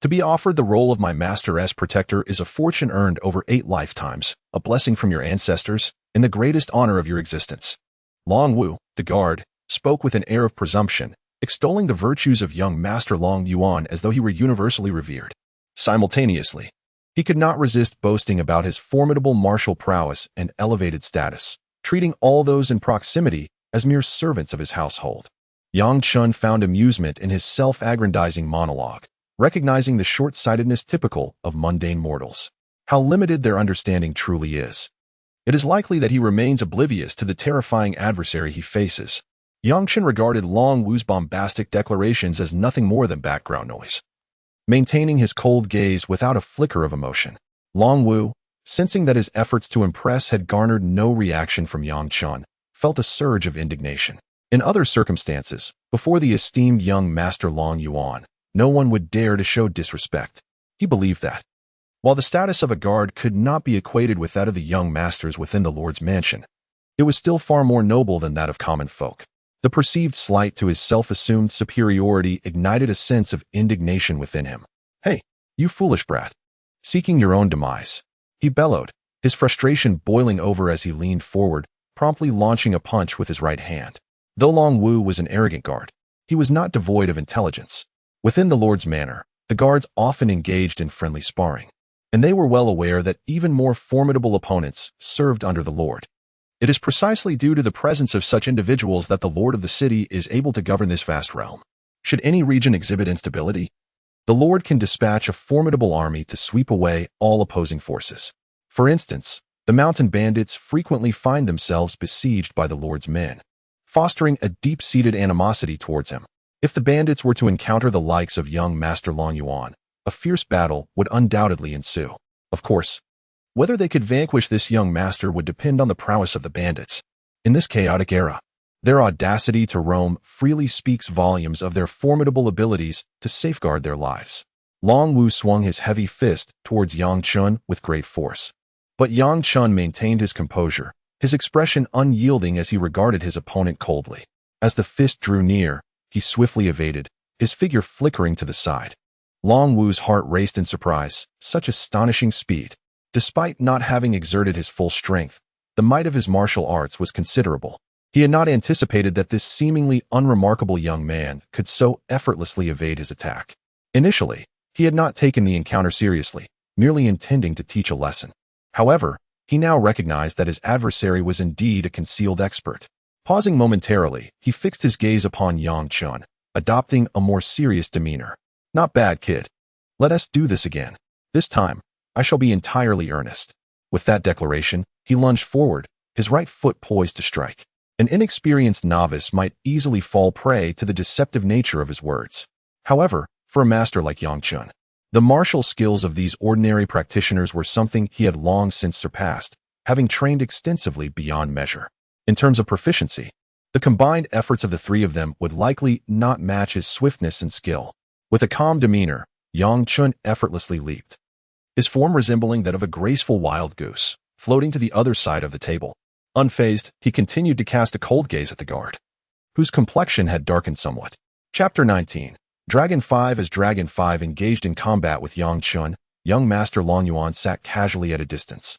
to be offered the role of my master's protector is a fortune earned over 8 lifetimes, a blessing from your ancestors, and the greatest honor of your existence." Long Wu, the guard, spoke with an air of presumption, extolling the virtues of young Master Long Yuan as though he were universally revered. Simultaneously, he could not resist boasting about his formidable martial prowess and elevated status, treating all those in proximity as mere servants of his household. Yang Chen found amusement in his self-aggrandizing monologue, recognizing the short-sightedness typical of mundane mortals. How limited their understanding truly is. It is likely that he remains oblivious to the terrifying adversary he faces. Yang Chen regarded Long Wu's bombastic declarations as nothing more than background noise. Maintaining his cold gaze without a flicker of emotion, Long Wu, sensing that his efforts to impress had garnered no reaction from Yang Chen, felt a surge of indignation. In other circumstances, before the esteemed young Master Long Yuan, no one would dare to show disrespect. He believed that, while the status of a guard could not be equated with that of the young masters within the Lord's mansion, it was still far more noble than that of common folk. The perceived slight to his self-assumed superiority ignited a sense of indignation within him. "Hey, you foolish brat! Seeking your own demise," he bellowed, his frustration boiling over as he leaned forward, promptly launching a punch with his right hand. Though Long Wu was an arrogant guard, he was not devoid of intelligence. Within the Lord's manor, the guards often engaged in friendly sparring, and they were well aware that even more formidable opponents served under the Lord. It is precisely due to the presence of such individuals that the Lord of the city is able to govern this vast realm. Should any region exhibit instability, the Lord can dispatch a formidable army to sweep away all opposing forces. For instance, the mountain bandits frequently find themselves besieged by the Lord's men, fostering a deep-seated animosity towards him. If the bandits were to encounter the likes of young Master Long Yuan, a fierce battle would undoubtedly ensue. Of course, whether they could vanquish this young master would depend on the prowess of the bandits. In this chaotic era, their audacity to roam freely speaks volumes of their formidable abilities to safeguard their lives. Long Wu swung his heavy fist towards Yang Chen with great force. But Yang Chen maintained his composure, his expression unyielding as he regarded his opponent coldly. As the fist drew near, he swiftly evaded, his figure flickering to the side. Long Wu's heart raced in surprise, such astonishing speed. Despite not having exerted his full strength, the might of his martial arts was considerable. He had not anticipated that this seemingly unremarkable young man could so effortlessly evade his attack. Initially, he had not taken the encounter seriously, merely intending to teach a lesson. However, he now recognized that his adversary was indeed a concealed expert. Pausing momentarily, he fixed his gaze upon Yang Chen, adopting a more serious demeanor. "Not bad, kid. Let us do this again. This time, I shall be entirely earnest." With that declaration, he lunged forward, his right foot poised to strike. An inexperienced novice might easily fall prey to the deceptive nature of his words. However, for a master like Yang Chen, the martial skills of these ordinary practitioners were something he had long since surpassed, having trained extensively beyond measure. In terms of proficiency, the combined efforts of the three of them would likely not match his swiftness and skill. With a calm demeanor, Yang Chen effortlessly leaped, his form resembling that of a graceful wild goose, floating to the other side of the table. Unfazed, he continued to cast a cold gaze at the guard, whose complexion had darkened somewhat. Chapter 19. Dragon 5. As Dragon 5 engaged in combat with Yang Chen, young Master Long Yuan sat casually at a distance,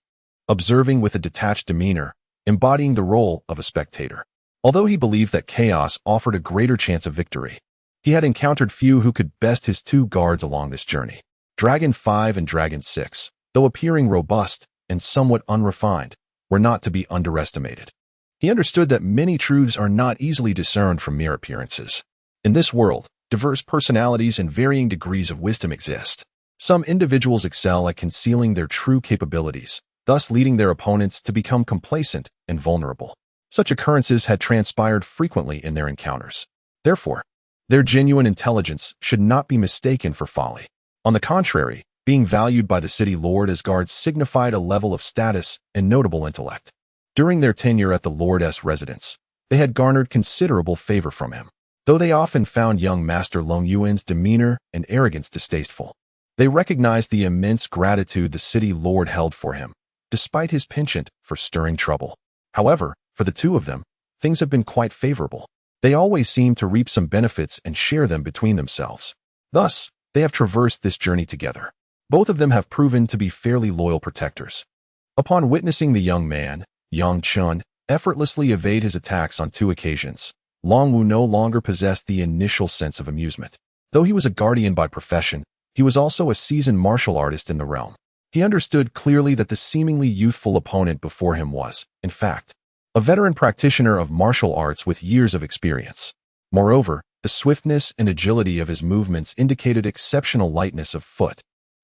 observing with a detached demeanor, embodying the role of a spectator. Although he believed that chaos offered a greater chance of victory, he had encountered few who could best his two guards along this journey. Dragon 5 and Dragon 6, though appearing robust and somewhat unrefined, were not to be underestimated. He understood that many truths are not easily discerned from mere appearances. In this world, diverse personalities and varying degrees of wisdom exist. Some individuals excel at concealing their true capabilities, thus leading their opponents to become complacent and vulnerable. Such occurrences had transpired frequently in their encounters. Therefore, their genuine intelligence should not be mistaken for folly. On the contrary, being valued by the city lord as guards signified a level of status and notable intellect. During their tenure at the lord's residence, They had garnered considerable favor from him, though they often found young Master Long Yuan's demeanor and arrogance distasteful. They recognized the immense gratitude the city lord held for him, despite his penchant for stirring trouble. However, for the two of them, things have been quite favorable. They always seem to reap some benefits and share them between themselves. Thus, they have traversed this journey together. Both of them have proven to be fairly loyal protectors. Upon witnessing the young man, Yang Chen, effortlessly evade his attacks on 2 occasions, Long Wu no longer possessed the initial sense of amusement. Though he was a guardian by profession, he was also a seasoned martial artist in the realm. He understood clearly that the seemingly youthful opponent before him was, in fact, a veteran practitioner of martial arts with years of experience. Moreover, the swiftness and agility of his movements indicated exceptional lightness of foot,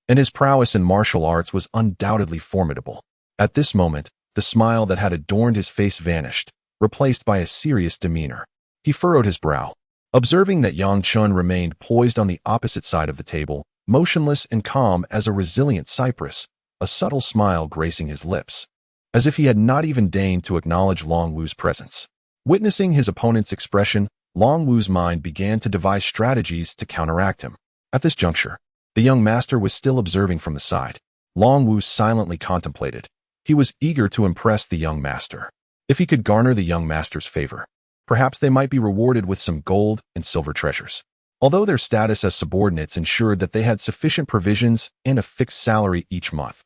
and his prowess in martial arts was undoubtedly formidable. At this moment, the smile that had adorned his face vanished, replaced by a serious demeanor. He furrowed his brow. Observing that Yang Chen remained poised on the opposite side of the table, motionless and calm as a resilient cypress, a subtle smile gracing his lips, as if he had not even deigned to acknowledge Long Wu's presence. Witnessing his opponent's expression, Long Wu's mind began to devise strategies to counteract him. At this juncture, the young master was still observing from the side. Long Wu silently contemplated. He was eager to impress the young master. If he could garner the young master's favor, perhaps they might be rewarded with some gold and silver treasures. Although their status as subordinates ensured that they had sufficient provisions and a fixed salary each month,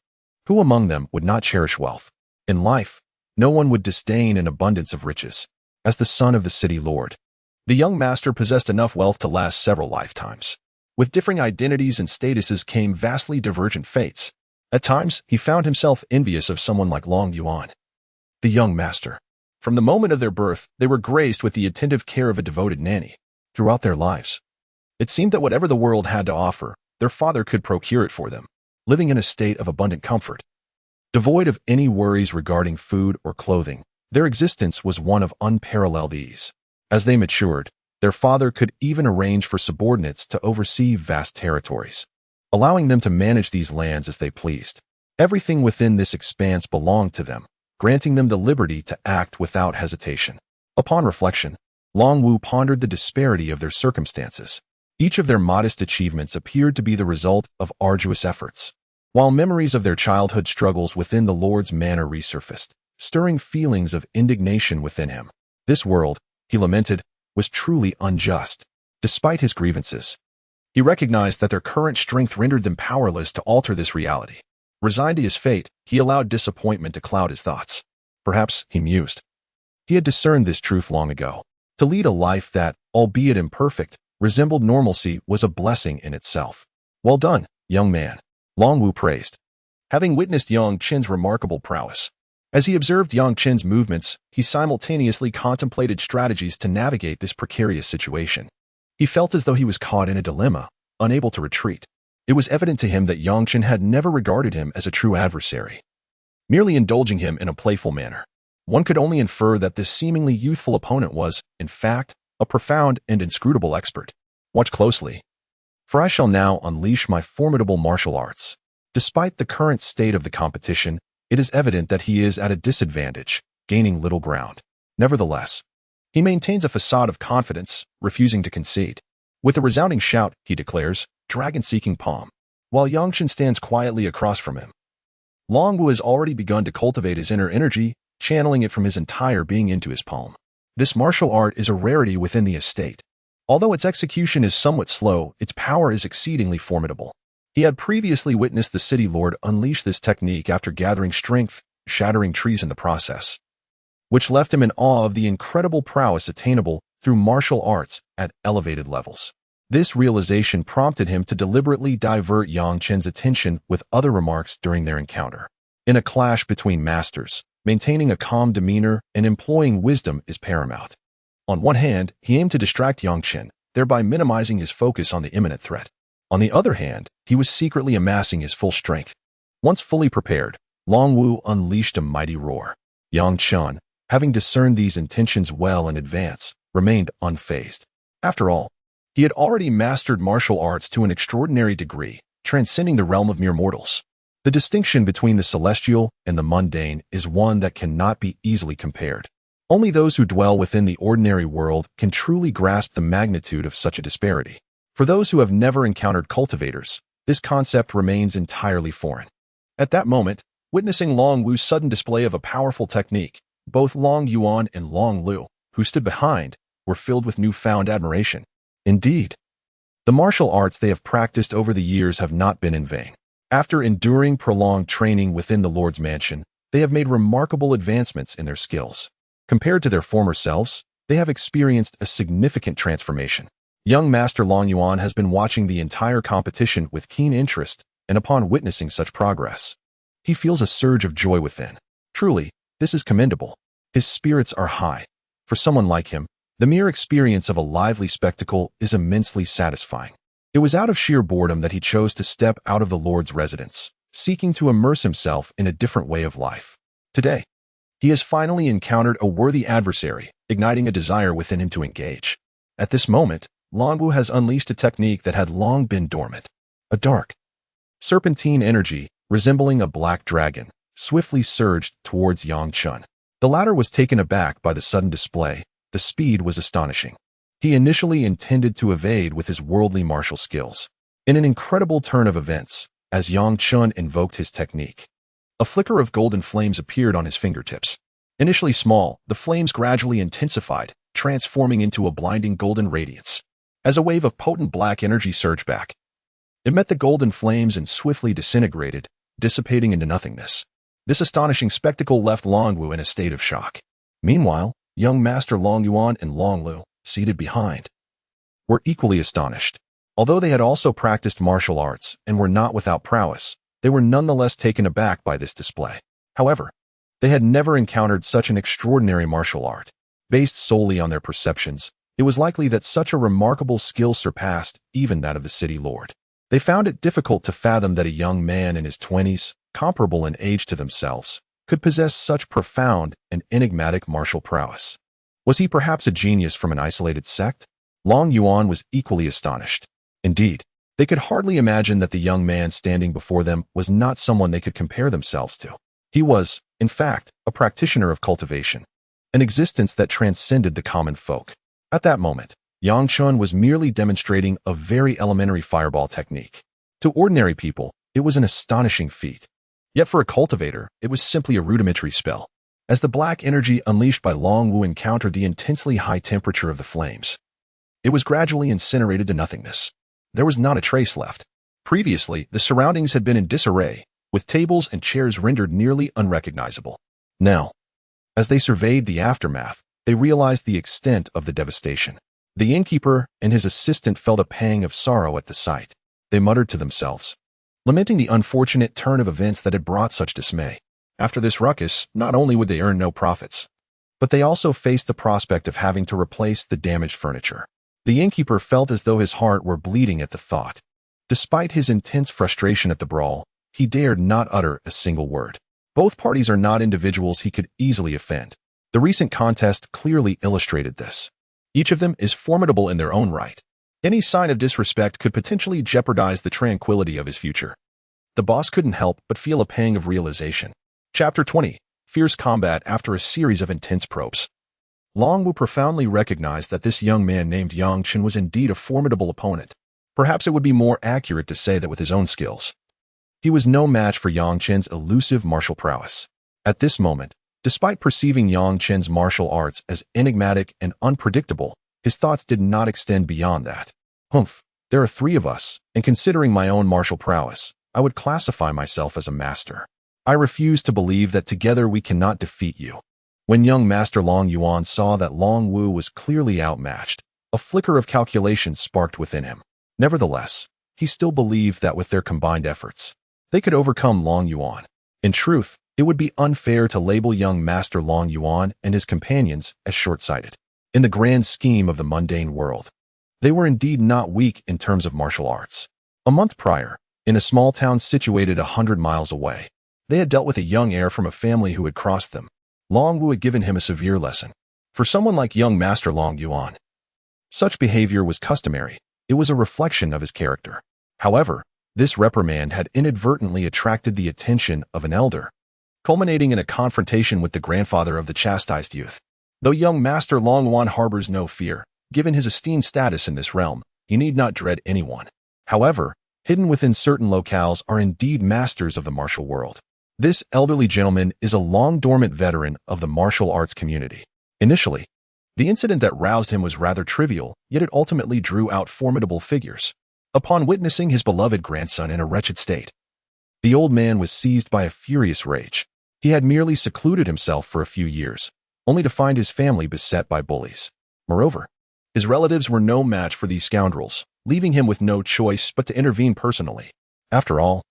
who among them would not cherish wealth? In life, no one would disdain an abundance of riches. As the son of the city lord, the young master possessed enough wealth to last several lifetimes. With differing identities and statuses came vastly divergent fates. At times, he found himself envious of someone like Long Yuan, the young master. From the moment of their birth, they were graced with the attentive care of a devoted nanny. Throughout their lives, it seemed that whatever the world had to offer, their father could procure it for them, living in a state of abundant comfort. Devoid of any worries regarding food or clothing, their existence was one of unparalleled ease. As they matured, their father could even arrange for subordinates to oversee vast territories, allowing them to manage these lands as they pleased. Everything within this expanse belonged to them, granting them the liberty to act without hesitation. Upon reflection, Long Wu pondered the disparity of their circumstances. Each of their modest achievements appeared to be the result of arduous efforts, while memories of their childhood struggles within the Lord's manor resurfaced, stirring feelings of indignation within him. This world, he lamented, was truly unjust. Despite his grievances, he recognized that their current strength rendered them powerless to alter this reality. Resigned to his fate, he allowed disappointment to cloud his thoughts. Perhaps, he mused, he had discerned this truth long ago. To lead a life that, albeit imperfect, resembled normalcy was a blessing in itself. Well done, young man, Long Wu praised, having witnessed Yang Chen's remarkable prowess. As he observed Yang Chen's movements, he simultaneously contemplated strategies to navigate this precarious situation. He felt as though he was caught in a dilemma, unable to retreat. It was evident to him that Yang Chen had never regarded him as a true adversary, merely indulging him in a playful manner. One could only infer that this seemingly youthful opponent was, in fact, a profound and inscrutable expert. Watch closely, for I shall now unleash my formidable martial arts. Despite the current state of the competition, it is evident that he is at a disadvantage, gaining little ground. Nevertheless, he maintains a facade of confidence, refusing to concede. With a resounding shout, he declares, dragon-seeking palm, while Yang Chen stands quietly across from him. Long Wu has already begun to cultivate his inner energy, channeling it from his entire being into his palm. This martial art is a rarity within the estate. Although its execution is somewhat slow, its power is exceedingly formidable. He had previously witnessed the city lord unleash this technique after gathering strength, shattering trees in the process, which left him in awe of the incredible prowess attainable through martial arts at elevated levels. This realization prompted him to deliberately divert Yang Chen's attention with other remarks during their encounter. In a clash between masters, maintaining a calm demeanor and employing wisdom is paramount. On one hand, he aimed to distract Yang Chen, thereby minimizing his focus on the imminent threat. On the other hand, he was secretly amassing his full strength. Once fully prepared, Long Wu unleashed a mighty roar. Yang Chen, having discerned these intentions well in advance, remained unfazed. After all, he had already mastered martial arts to an extraordinary degree, transcending the realm of mere mortals. The distinction between the celestial and the mundane is one that cannot be easily compared. Only those who dwell within the ordinary world can truly grasp the magnitude of such a disparity. For those who have never encountered cultivators, this concept remains entirely foreign. At that moment, witnessing Long Wu's sudden display of a powerful technique, both Long Yuan and Long Lu, who stood behind, were filled with newfound admiration. Indeed, the martial arts they have practiced over the years have not been in vain. After enduring prolonged training within the Lord's mansion, they have made remarkable advancements in their skills. Compared to their former selves, they have experienced a significant transformation. Young Master Long Yuan has been watching the entire competition with keen interest, and upon witnessing such progress, he feels a surge of joy within. Truly, this is commendable. His spirits are high. For someone like him, the mere experience of a lively spectacle is immensely satisfying. It was out of sheer boredom that he chose to step out of the Lord's residence, seeking to immerse himself in a different way of life. Today, he has finally encountered a worthy adversary, igniting a desire within him to engage. At this moment, Long Wu has unleashed a technique that had long been dormant. A dark, serpentine energy, resembling a black dragon, swiftly surged towards Yang Chen. The latter was taken aback by the sudden display. The speed was astonishing. He initially intended to evade with his worldly martial skills. In an incredible turn of events, as Yang Chen invoked his technique, a flicker of golden flames appeared on his fingertips. Initially small, the flames gradually intensified, transforming into a blinding golden radiance. As a wave of potent black energy surged back, it met the golden flames and swiftly disintegrated, dissipating into nothingness. This astonishing spectacle left Long Wu in a state of shock. Meanwhile, young Master Long Yuan and Long Lu, seated behind, were equally astonished. Although they had also practiced martial arts and were not without prowess, they were nonetheless taken aback by this display. However, they had never encountered such an extraordinary martial art. Based solely on their perceptions, it was likely that such a remarkable skill surpassed even that of the city lord. They found it difficult to fathom that a young man in his 20s, comparable in age to themselves, could possess such profound and enigmatic martial prowess. Was he perhaps a genius from an isolated sect? Long Yuan was equally astonished. Indeed, they could hardly imagine that the young man standing before them was not someone they could compare themselves to. He was, in fact, a practitioner of cultivation, an existence that transcended the common folk. At that moment, Yang Chen was merely demonstrating a very elementary fireball technique. To ordinary people, it was an astonishing feat. Yet for a cultivator, it was simply a rudimentary spell. As the black energy unleashed by Long Wu encountered the intensely high temperature of the flames, it was gradually incinerated to nothingness. There was not a trace left. Previously, the surroundings had been in disarray, with tables and chairs rendered nearly unrecognizable. Now, as they surveyed the aftermath, they realized the extent of the devastation. The innkeeper and his assistant felt a pang of sorrow at the sight. They muttered to themselves, lamenting the unfortunate turn of events that had brought such dismay. After this ruckus, not only would they earn no profits, but they also faced the prospect of having to replace the damaged furniture. The innkeeper felt as though his heart were bleeding at the thought. Despite his intense frustration at the brawl, he dared not utter a single word. Both parties are not individuals he could easily offend. The recent contest clearly illustrated this. Each of them is formidable in their own right. Any sign of disrespect could potentially jeopardize the tranquility of his future. The boss couldn't help but feel a pang of realization. Chapter 20. Fierce Combat after a series of intense probes. Long Wu profoundly recognized that this young man named Yang Chen was indeed a formidable opponent. Perhaps it would be more accurate to say that with his own skills, he was no match for Yang Chen's elusive martial prowess. At this moment, despite perceiving Yang Chen's martial arts as enigmatic and unpredictable, his thoughts did not extend beyond that. Humph, there are 3 of us, and considering my own martial prowess, I would classify myself as a master. I refuse to believe that together we cannot defeat you. When young Master Long Yuan saw that Long Wu was clearly outmatched, a flicker of calculation sparked within him. Nevertheless, he still believed that with their combined efforts, they could overcome Long Yuan. In truth, it would be unfair to label young Master Long Yuan and his companions as short-sighted. In the grand scheme of the mundane world, they were indeed not weak in terms of martial arts. A month prior, in a small town situated 100 miles away, they had dealt with a young heir from a family who had crossed them. Long Wu had given him a severe lesson. For someone like young Master Long Yuan, such behavior was customary. It was a reflection of his character. However, this reprimand had inadvertently attracted the attention of an elder, culminating in a confrontation with the grandfather of the chastised youth. Though young Master Long Yuan harbors no fear, given his esteemed status in this realm, he need not dread anyone. However, hidden within certain locales are indeed masters of the martial world. This elderly gentleman is a long-dormant veteran of the martial arts community. Initially, the incident that roused him was rather trivial, yet it ultimately drew out formidable figures. Upon witnessing his beloved grandson in a wretched state, the old man was seized by a furious rage. He had merely secluded himself for a few years, only to find his family beset by bullies. Moreover, his relatives were no match for these scoundrels, leaving him with no choice but to intervene personally. After all,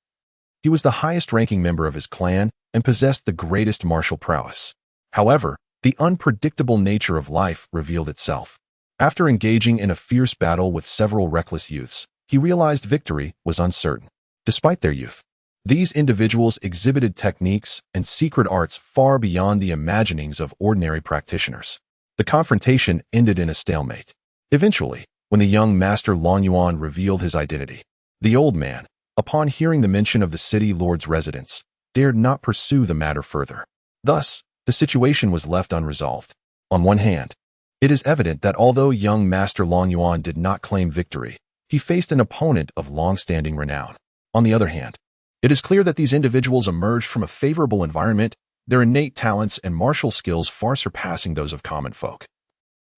he was the highest-ranking member of his clan and possessed the greatest martial prowess. However, the unpredictable nature of life revealed itself. After engaging in a fierce battle with several reckless youths, he realized victory was uncertain. Despite their youth, these individuals exhibited techniques and secret arts far beyond the imaginings of ordinary practitioners. The confrontation ended in a stalemate. Eventually, when the young Master Long Yuan revealed his identity, the old man, upon hearing the mention of the city lord's residence, dared not pursue the matter further. Thus, the situation was left unresolved. On one hand, it is evident that although young Master Long Yuan did not claim victory, he faced an opponent of long-standing renown. On the other hand, it is clear that these individuals emerged from a favorable environment, their innate talents and martial skills far surpassing those of common folk.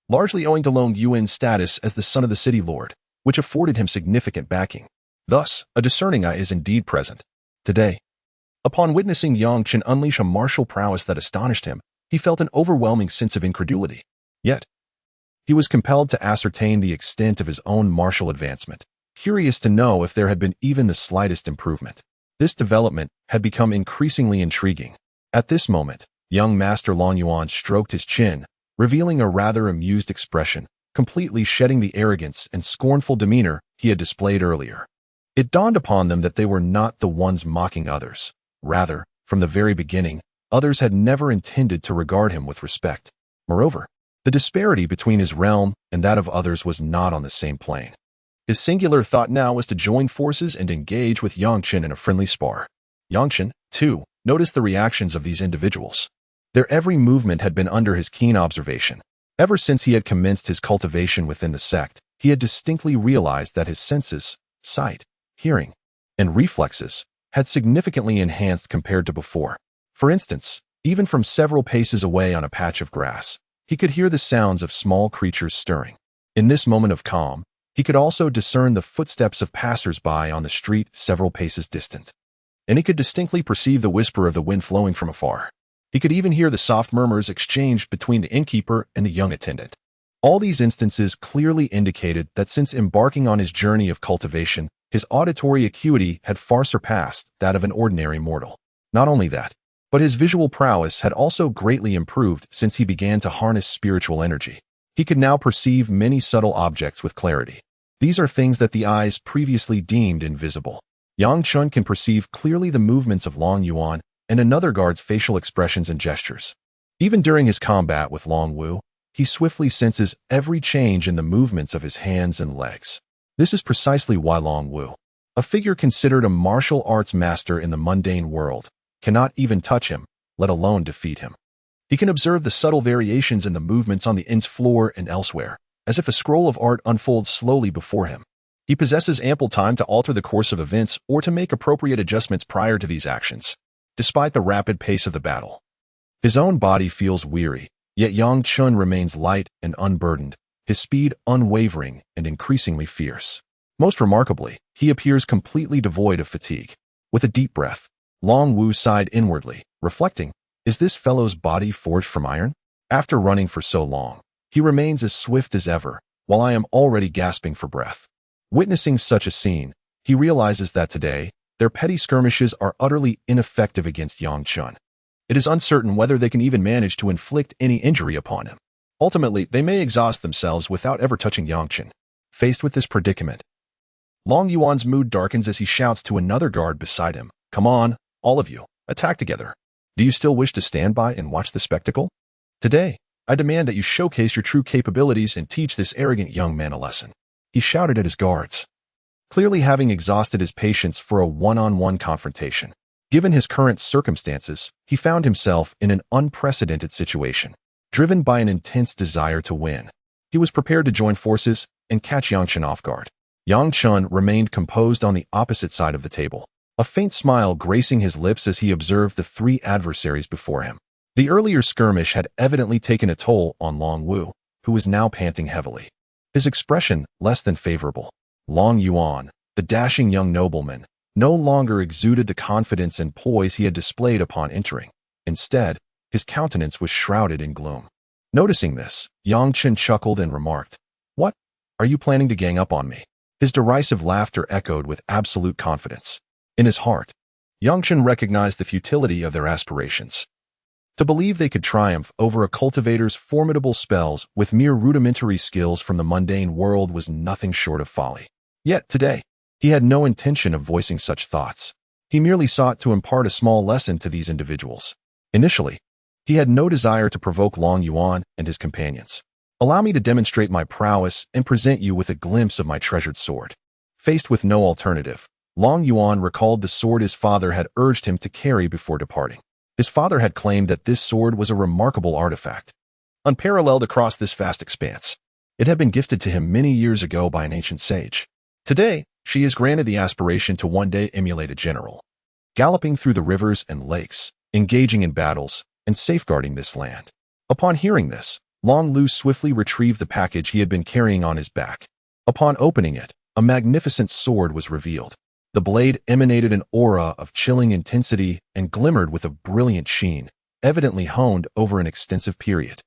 Largely owing to Long Yuan's status as the son of the city lord, which afforded him significant backing. Thus, a discerning eye is indeed present. Today, upon witnessing Yang Chen unleash a martial prowess that astonished him, he felt an overwhelming sense of incredulity. Yet, he was compelled to ascertain the extent of his own martial advancement, curious to know if there had been even the slightest improvement. This development had become increasingly intriguing. At this moment, young Master Long Yuan stroked his chin, revealing a rather amused expression, completely shedding the arrogance and scornful demeanor he had displayed earlier. It dawned upon them that they were not the ones mocking others. Rather, from the very beginning, others had never intended to regard him with respect. Moreover, the disparity between his realm and that of others was not on the same plane. His singular thought now was to join forces and engage with Yang Chen in a friendly spar. Yang Chen, too, noticed the reactions of these individuals. Their every movement had been under his keen observation. Ever since he had commenced his cultivation within the sect, he had distinctly realized that his senses, sight, hearing, and reflexes, had significantly enhanced compared to before. For instance, even from several paces away on a patch of grass, he could hear the sounds of small creatures stirring. In this moment of calm, he could also discern the footsteps of passers-by on the street several paces distant. And he could distinctly perceive the whisper of the wind flowing from afar. He could even hear the soft murmurs exchanged between the innkeeper and the young attendant. All these instances clearly indicated that since embarking on his journey of cultivation, his auditory acuity had far surpassed that of an ordinary mortal. Not only that, but his visual prowess had also greatly improved since he began to harness spiritual energy. He could now perceive many subtle objects with clarity. These are things that the eyes previously deemed invisible. Yang Chen can perceive clearly the movements of Long Yuan and another guard's facial expressions and gestures. Even during his combat with Long Wu, he swiftly senses every change in the movements of his hands and legs. This is precisely why Long Wu, a figure considered a martial arts master in the mundane world, cannot even touch him, let alone defeat him. He can observe the subtle variations in the movements on the inn's floor and elsewhere, as if a scroll of art unfolds slowly before him. He possesses ample time to alter the course of events or to make appropriate adjustments prior to these actions. Despite the rapid pace of the battle, his own body feels weary, yet Yang Chen remains light and unburdened, his speed unwavering and increasingly fierce. Most remarkably, he appears completely devoid of fatigue. With a deep breath, Long Wu sighed inwardly, reflecting, "Is this fellow's body forged from iron? After running for so long, he remains as swift as ever, while I am already gasping for breath." Witnessing such a scene, he realizes that today, their petty skirmishes are utterly ineffective against Yang Chen. It is uncertain whether they can even manage to inflict any injury upon him. Ultimately, they may exhaust themselves without ever touching Yang Chen. Faced with this predicament, Long Yuan's mood darkens as he shouts to another guard beside him, "Come on, all of you, attack together. Do you still wish to stand by and watch the spectacle? Today, I demand that you showcase your true capabilities and teach this arrogant young man a lesson." He shouted at his guards, clearly having exhausted his patience for a one-on-one confrontation. Given his current circumstances, he found himself in an unprecedented situation. driven by an intense desire to win. He was prepared to join forces and catch Yang Chen off guard. Yang Chen remained composed on the opposite side of the table, a faint smile gracing his lips as he observed the three adversaries before him. The earlier skirmish had evidently taken a toll on Long Wu, who was now panting heavily. His expression less than favorable. Long Yuan, the dashing young nobleman, no longer exuded the confidence and poise he had displayed upon entering. Instead, his countenance was shrouded in gloom. Noticing this, Yang Chen chuckled and remarked, "What? Are you planning to gang up on me?" His derisive laughter echoed with absolute confidence. In his heart, Yang Chen recognized the futility of their aspirations. To believe they could triumph over a cultivator's formidable spells with mere rudimentary skills from the mundane world was nothing short of folly. Yet today, he had no intention of voicing such thoughts. He merely sought to impart a small lesson to these individuals. Initially, he had no desire to provoke Long Yuan and his companions. "Allow me to demonstrate my prowess and present you with a glimpse of my treasured sword." Faced with no alternative, Long Yuan recalled the sword his father had urged him to carry before departing. His father had claimed that this sword was a remarkable artifact, unparalleled across this vast expanse. It had been gifted to him many years ago by an ancient sage. Today, she is granted the aspiration to one day emulate a general, galloping through the rivers and lakes, engaging in battles, and safeguarding this land. Upon hearing this, Long Lu swiftly retrieved the package he had been carrying on his back. Upon opening it, a magnificent sword was revealed. The blade emanated an aura of chilling intensity and glimmered with a brilliant sheen, evidently honed over an extensive period.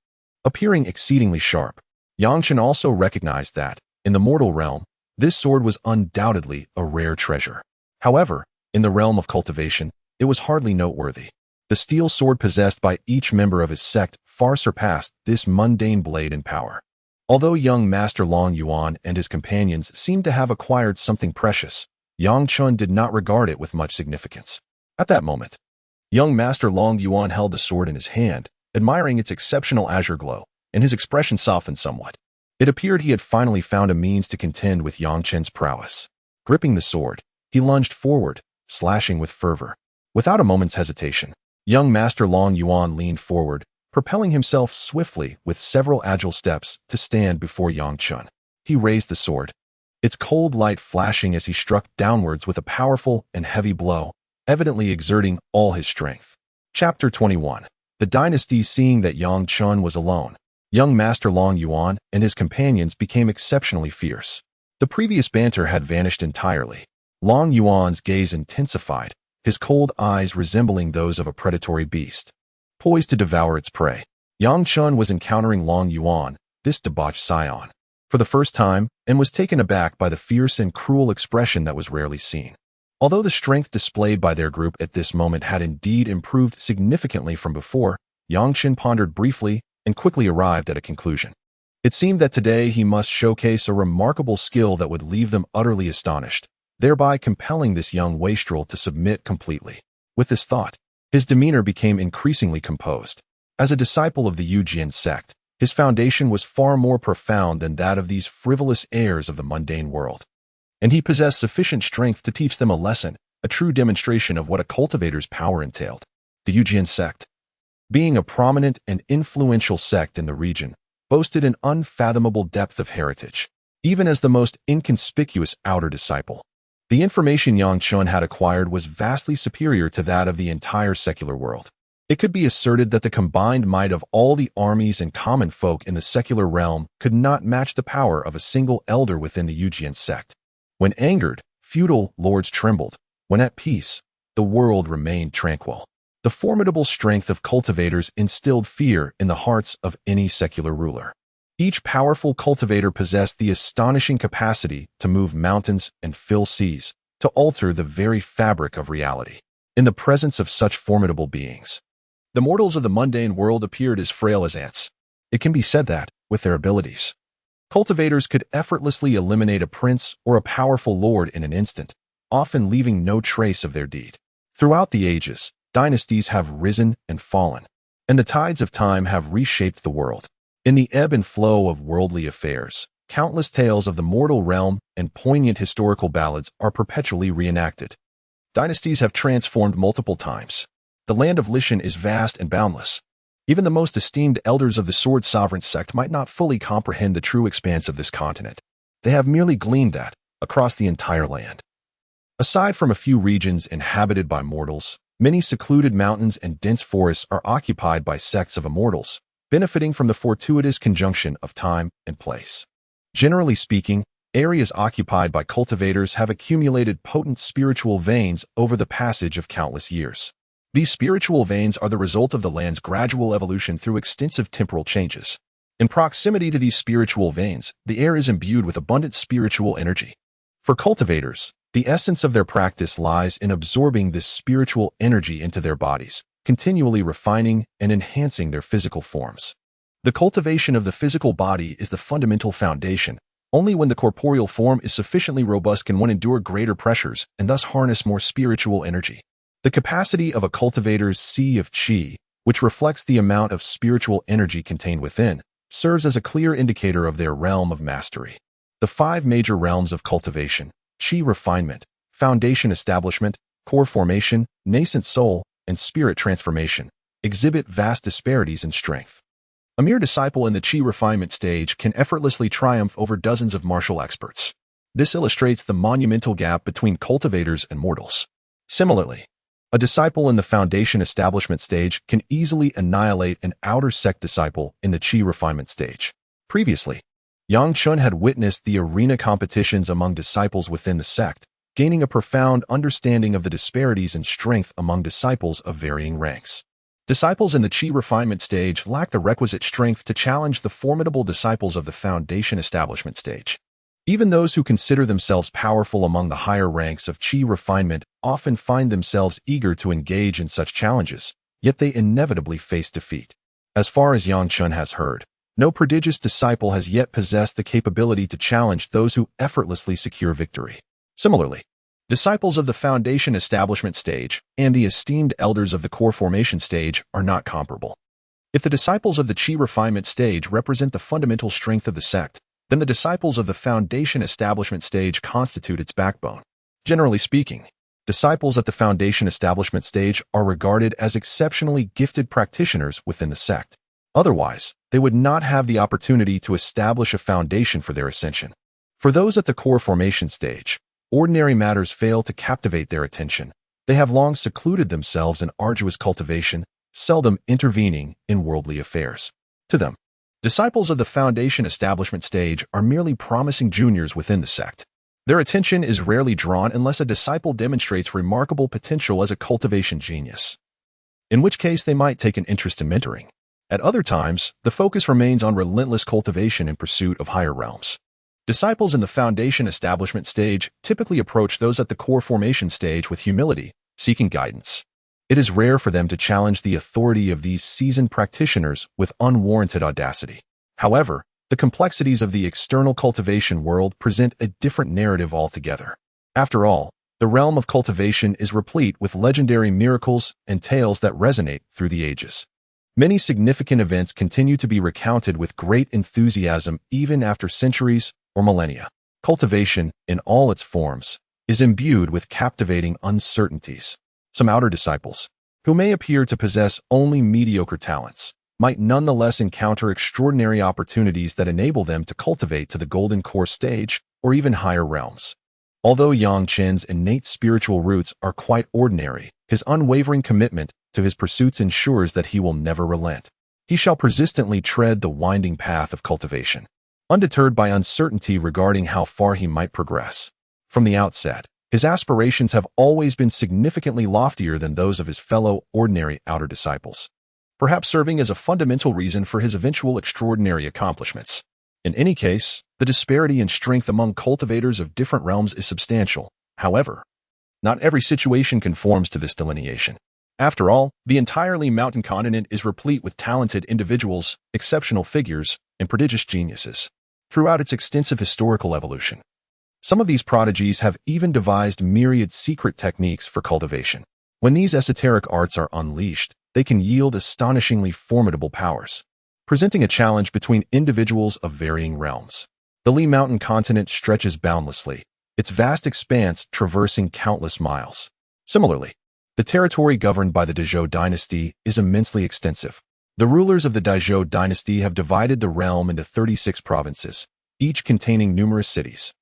Appearing exceedingly sharp, Yang Chen also recognized that, in the mortal realm, this sword was undoubtedly a rare treasure. However, in the realm of cultivation, it was hardly noteworthy. The steel sword possessed by each member of his sect far surpassed this mundane blade in power. Although young Master Long Yuan and his companions seemed to have acquired something precious, Yang Chen did not regard it with much significance. At that moment, young Master Long Yuan held the sword in his hand, admiring its exceptional azure glow, and his expression softened somewhat. It appeared he had finally found a means to contend with Yang Chen's prowess. Gripping the sword, he lunged forward, slashing with fervor. Without a moment's hesitation, young Master Long Yuan leaned forward, propelling himself swiftly with several agile steps to stand before Yang Chen. He raised the sword, its cold light flashing as he struck downwards with a powerful and heavy blow, evidently exerting all his strength. Chapter 21. The dynasty. Seeing that Yang Chen was alone, young Master Long Yuan and his companions became exceptionally fierce. The previous banter had vanished entirely. Long Yuan's gaze intensified, his cold eyes resembling those of a predatory beast, poised to devour its prey. Yang Chen was encountering Long Yuan, this debauched scion, for the first time, and was taken aback by the fierce and cruel expression that was rarely seen. Although the strength displayed by their group at this moment had indeed improved significantly from before, Yang Chen pondered briefly and quickly arrived at a conclusion. It seemed that today he must showcase a remarkable skill that would leave them utterly astonished, thereby compelling this young wastrel to submit completely. With this thought, his demeanor became increasingly composed. As a disciple of the Yujian sect, his foundation was far more profound than that of these frivolous heirs of the mundane world. And he possessed sufficient strength to teach them a lesson, a true demonstration of what a cultivator's power entailed. The Yujian sect, being a prominent and influential sect in the region, boasted an unfathomable depth of heritage, even as the most inconspicuous outer disciple. The information Yang Chen had acquired was vastly superior to that of the entire secular world. It could be asserted that the combined might of all the armies and common folk in the secular realm could not match the power of a single elder within the Yujian sect. When angered, feudal lords trembled. When at peace, the world remained tranquil. The formidable strength of cultivators instilled fear in the hearts of any secular ruler. Each powerful cultivator possessed the astonishing capacity to move mountains and fill seas, to alter the very fabric of reality. In the presence of such formidable beings, the mortals of the mundane world appeared as frail as ants. It can be said that, with their abilities, cultivators could effortlessly eliminate a prince or a powerful lord in an instant, often leaving no trace of their deed. Throughout the ages, dynasties have risen and fallen, and the tides of time have reshaped the world. In the ebb and flow of worldly affairs, countless tales of the mortal realm and poignant historical ballads are perpetually reenacted. Dynasties have transformed multiple times. The land of Lishan is vast and boundless. Even the most esteemed elders of the Sword Sovereign sect might not fully comprehend the true expanse of this continent. They have merely gleaned that, across the entire land. Aside from a few regions inhabited by mortals, many secluded mountains and dense forests are occupied by sects of immortals, benefiting from the fortuitous conjunction of time and place. Generally speaking, areas occupied by cultivators have accumulated potent spiritual veins over the passage of countless years. These spiritual veins are the result of the land's gradual evolution through extensive temporal changes. In proximity to these spiritual veins, the air is imbued with abundant spiritual energy. For cultivators, the essence of their practice lies in absorbing this spiritual energy into their bodies, continually refining and enhancing their physical forms. The cultivation of the physical body is the fundamental foundation. Only when the corporeal form is sufficiently robust can one endure greater pressures and thus harness more spiritual energy. The capacity of a cultivator's sea of qi, which reflects the amount of spiritual energy contained within, serves as a clear indicator of their realm of mastery. The 5 major realms of cultivation, qi refinement, foundation establishment, core formation, nascent soul, and spirit transformation, exhibit vast disparities in strength. A mere disciple in the qi refinement stage can effortlessly triumph over dozens of martial experts. This illustrates the monumental gap between cultivators and mortals. Similarly, a disciple in the foundation establishment stage can easily annihilate an outer sect disciple in the qi refinement stage. Previously, Yang Chen had witnessed the arena competitions among disciples within the sect, gaining a profound understanding of the disparities in strength among disciples of varying ranks. Disciples in the qi refinement stage lack the requisite strength to challenge the formidable disciples of the foundation establishment stage. Even those who consider themselves powerful among the higher ranks of qi refinement often find themselves eager to engage in such challenges, yet they inevitably face defeat. As far as Yang Chen has heard, no prodigious disciple has yet possessed the capability to challenge those who effortlessly secure victory. Similarly, disciples of the foundation establishment stage and the esteemed elders of the core formation stage are not comparable. If the disciples of the qi refinement stage represent the fundamental strength of the sect, then the disciples of the foundation establishment stage constitute its backbone. Generally speaking, disciples at the foundation establishment stage are regarded as exceptionally gifted practitioners within the sect. Otherwise, they would not have the opportunity to establish a foundation for their ascension. For those at the core formation stage, ordinary matters fail to captivate their attention. They have long secluded themselves in arduous cultivation, seldom intervening in worldly affairs. To them, disciples of the foundation establishment stage are merely promising juniors within the sect. Their attention is rarely drawn unless a disciple demonstrates remarkable potential as a cultivation genius, in which case they might take an interest in mentoring. At other times, the focus remains on relentless cultivation in pursuit of higher realms. Disciples in the foundation establishment stage typically approach those at the core formation stage with humility, seeking guidance. It is rare for them to challenge the authority of these seasoned practitioners with unwarranted audacity. However, the complexities of the external cultivation world present a different narrative altogether. After all, the realm of cultivation is replete with legendary miracles and tales that resonate through the ages. Many significant events continue to be recounted with great enthusiasm even after centuries or millennia. Cultivation, in all its forms, is imbued with captivating uncertainties. Some outer disciples, who may appear to possess only mediocre talents, might nonetheless encounter extraordinary opportunities that enable them to cultivate to the golden core stage or even higher realms. Although Yang Chen's innate spiritual roots are quite ordinary, his unwavering commitment to his pursuits ensures that he will never relent. He shall persistently tread the winding path of cultivation, undeterred by uncertainty regarding how far he might progress. From the outset, his aspirations have always been significantly loftier than those of his fellow ordinary outer disciples, perhaps serving as a fundamental reason for his eventual extraordinary accomplishments. In any case, the disparity in strength among cultivators of different realms is substantial. However, not every situation conforms to this delineation. After all, the entirely mountain continent is replete with talented individuals, exceptional figures, and prodigious geniuses. Throughout its extensive historical evolution, some of these prodigies have even devised myriad secret techniques for cultivation. When these esoteric arts are unleashed, they can yield astonishingly formidable powers, presenting a challenge between individuals of varying realms. The Li Mountain continent stretches boundlessly, its vast expanse traversing countless miles. Similarly, the territory governed by the Dezhou dynasty is immensely extensive. The rulers of the Daizhou dynasty have divided the realm into 36 provinces, each containing numerous cities,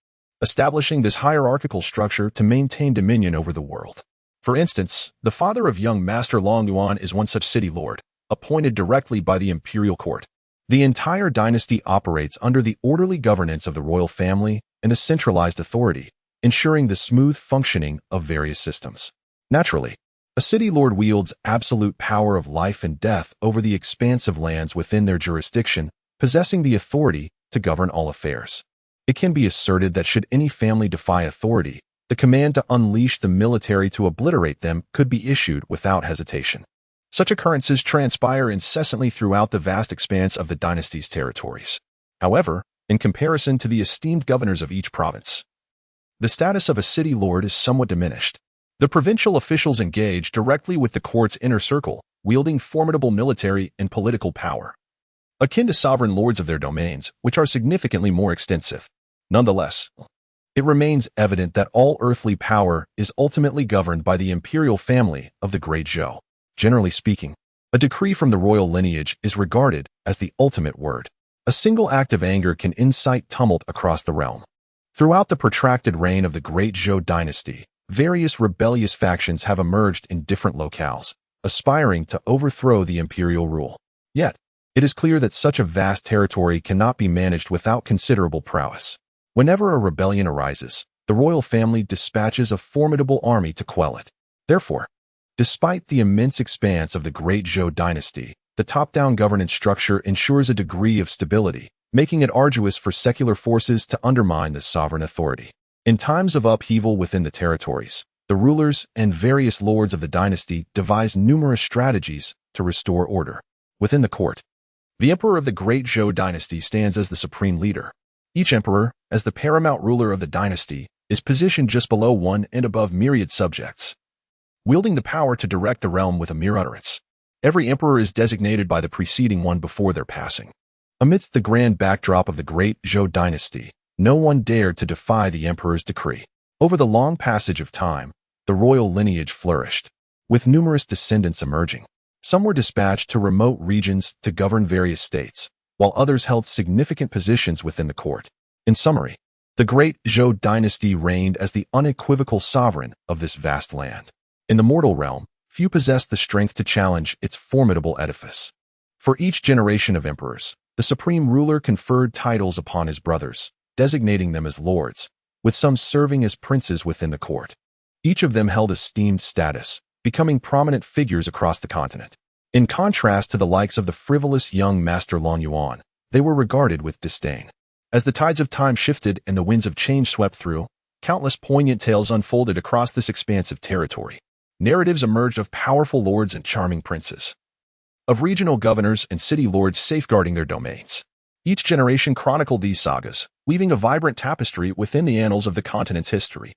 establishing this hierarchical structure to maintain dominion over the world. For instance, the father of young Master Long Yuan is one such city lord, appointed directly by the imperial court. The entire dynasty operates under the orderly governance of the royal family and a centralized authority, ensuring the smooth functioning of various systems. Naturally, a city lord wields absolute power of life and death over the expansive lands within their jurisdiction, possessing the authority to govern all affairs. It can be asserted that should any family defy authority, the command to unleash the military to obliterate them could be issued without hesitation. Such occurrences transpire incessantly throughout the vast expanse of the dynasty's territories. However, in comparison to the esteemed governors of each province, the status of a city lord is somewhat diminished. The provincial officials engage directly with the court's inner circle, wielding formidable military and political power, akin to sovereign lords of their domains, which are significantly more extensive. Nonetheless, it remains evident that all earthly power is ultimately governed by the imperial family of the Great Zhou. Generally speaking, a decree from the royal lineage is regarded as the ultimate word. A single act of anger can incite tumult across the realm. Throughout the protracted reign of the Great Zhou dynasty, various rebellious factions have emerged in different locales, aspiring to overthrow the imperial rule. Yet, it is clear that such a vast territory cannot be managed without considerable prowess. Whenever a rebellion arises, the royal family dispatches a formidable army to quell it. Therefore, despite the immense expanse of the Great Zhou dynasty, the top-down governance structure ensures a degree of stability, making it arduous for secular forces to undermine the sovereign authority. In times of upheaval within the territories, the rulers and various lords of the dynasty devise numerous strategies to restore order. Within the court, the emperor of the Great Zhou dynasty stands as the supreme leader. Each emperor, as the paramount ruler of the dynasty, is positioned just below one and above myriad subjects, wielding the power to direct the realm with a mere utterance. Every emperor is designated by the preceding one before their passing. Amidst the grand backdrop of the Great Zhou dynasty, no one dared to defy the emperor's decree. Over the long passage of time, the royal lineage flourished, with numerous descendants emerging. Some were dispatched to remote regions to govern various states, while others held significant positions within the court. In summary, the Great Zhou dynasty reigned as the unequivocal sovereign of this vast land. In the mortal realm, few possessed the strength to challenge its formidable edifice. For each generation of emperors, the supreme ruler conferred titles upon his brothers, designating them as lords, with some serving as princes within the court. Each of them held esteemed status, becoming prominent figures across the continent. In contrast to the likes of the frivolous young Master Long Yuan, they were regarded with disdain. As the tides of time shifted and the winds of change swept through, countless poignant tales unfolded across this expansive territory. Narratives emerged of powerful lords and charming princes, of regional governors and city lords safeguarding their domains. Each generation chronicled these sagas, weaving a vibrant tapestry within the annals of the continent's history.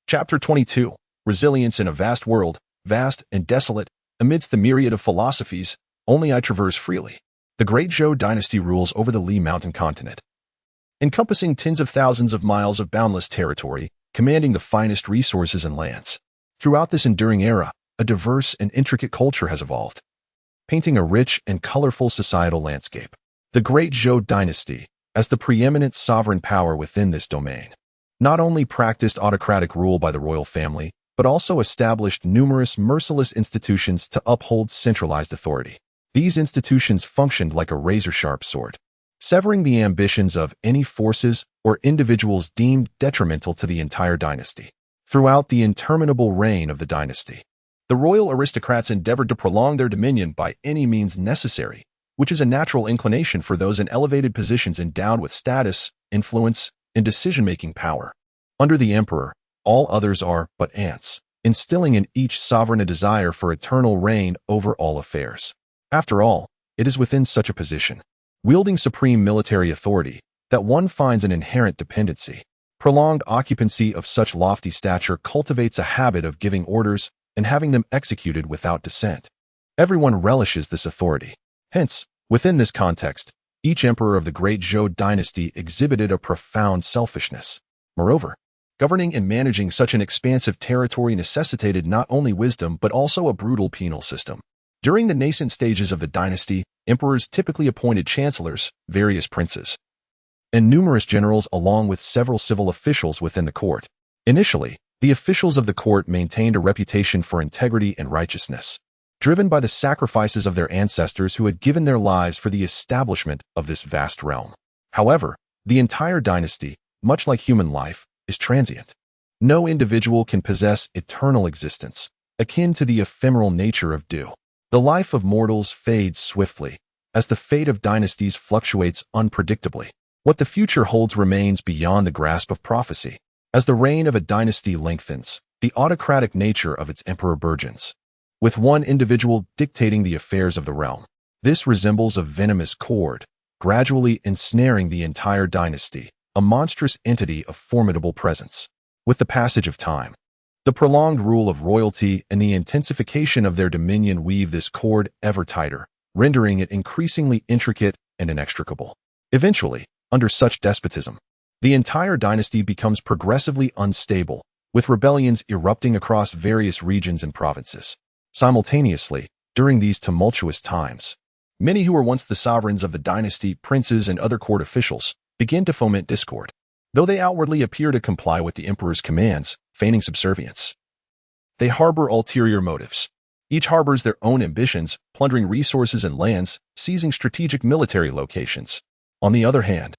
Chapter 22. Resilience in a vast world, vast and desolate, amidst the myriad of philosophies, only I traverse freely. The Great Zhou dynasty rules over the Li Mountain continent, encompassing tens of thousands of miles of boundless territory, commanding the finest resources and lands. Throughout this enduring era, a diverse and intricate culture has evolved, painting a rich and colorful societal landscape. The Great Zhou dynasty, as the preeminent sovereign power within this domain, not only practiced autocratic rule by the royal family, but also established numerous merciless institutions to uphold centralized authority. These institutions functioned like a razor-sharp sword, severing the ambitions of any forces or individuals deemed detrimental to the entire dynasty. Throughout the interminable reign of the dynasty, the royal aristocrats endeavored to prolong their dominion by any means necessary, which is a natural inclination for those in elevated positions endowed with status, influence, and decision-making power. Under the emperor, all others are but ants, instilling in each sovereign a desire for eternal reign over all affairs. After all, it is within such a position, wielding supreme military authority, that one finds an inherent dependency. Prolonged occupancy of such lofty stature cultivates a habit of giving orders and having them executed without dissent. Everyone relishes this authority. Hence, within this context, each emperor of the Great Zhou dynasty exhibited a profound selfishness. Moreover, governing and managing such an expansive territory necessitated not only wisdom but also a brutal penal system. During the nascent stages of the dynasty, emperors typically appointed chancellors, various princes, and numerous generals along with several civil officials within the court. Initially, the officials of the court maintained a reputation for integrity and righteousness, driven by the sacrifices of their ancestors who had given their lives for the establishment of this vast realm. However, the entire dynasty, much like human life, is transient. No individual can possess eternal existence, akin to the ephemeral nature of dew. The life of mortals fades swiftly, as the fate of dynasties fluctuates unpredictably. What the future holds remains beyond the grasp of prophecy. As the reign of a dynasty lengthens, the autocratic nature of its emperor burgeons, with one individual dictating the affairs of the realm. This resembles a venomous cord, gradually ensnaring the entire dynasty, a monstrous entity of formidable presence. With the passage of time, the prolonged rule of royalty and the intensification of their dominion weave this cord ever tighter, rendering it increasingly intricate and inextricable. Eventually, under such despotism, the entire dynasty becomes progressively unstable, with rebellions erupting across various regions and provinces. Simultaneously, during these tumultuous times, many who were once the sovereigns of the dynasty, princes, and other court officials, begin to foment discord. Though they outwardly appear to comply with the emperor's commands, feigning subservience, they harbor ulterior motives. Each harbors their own ambitions, plundering resources and lands, seizing strategic military locations. On the other hand,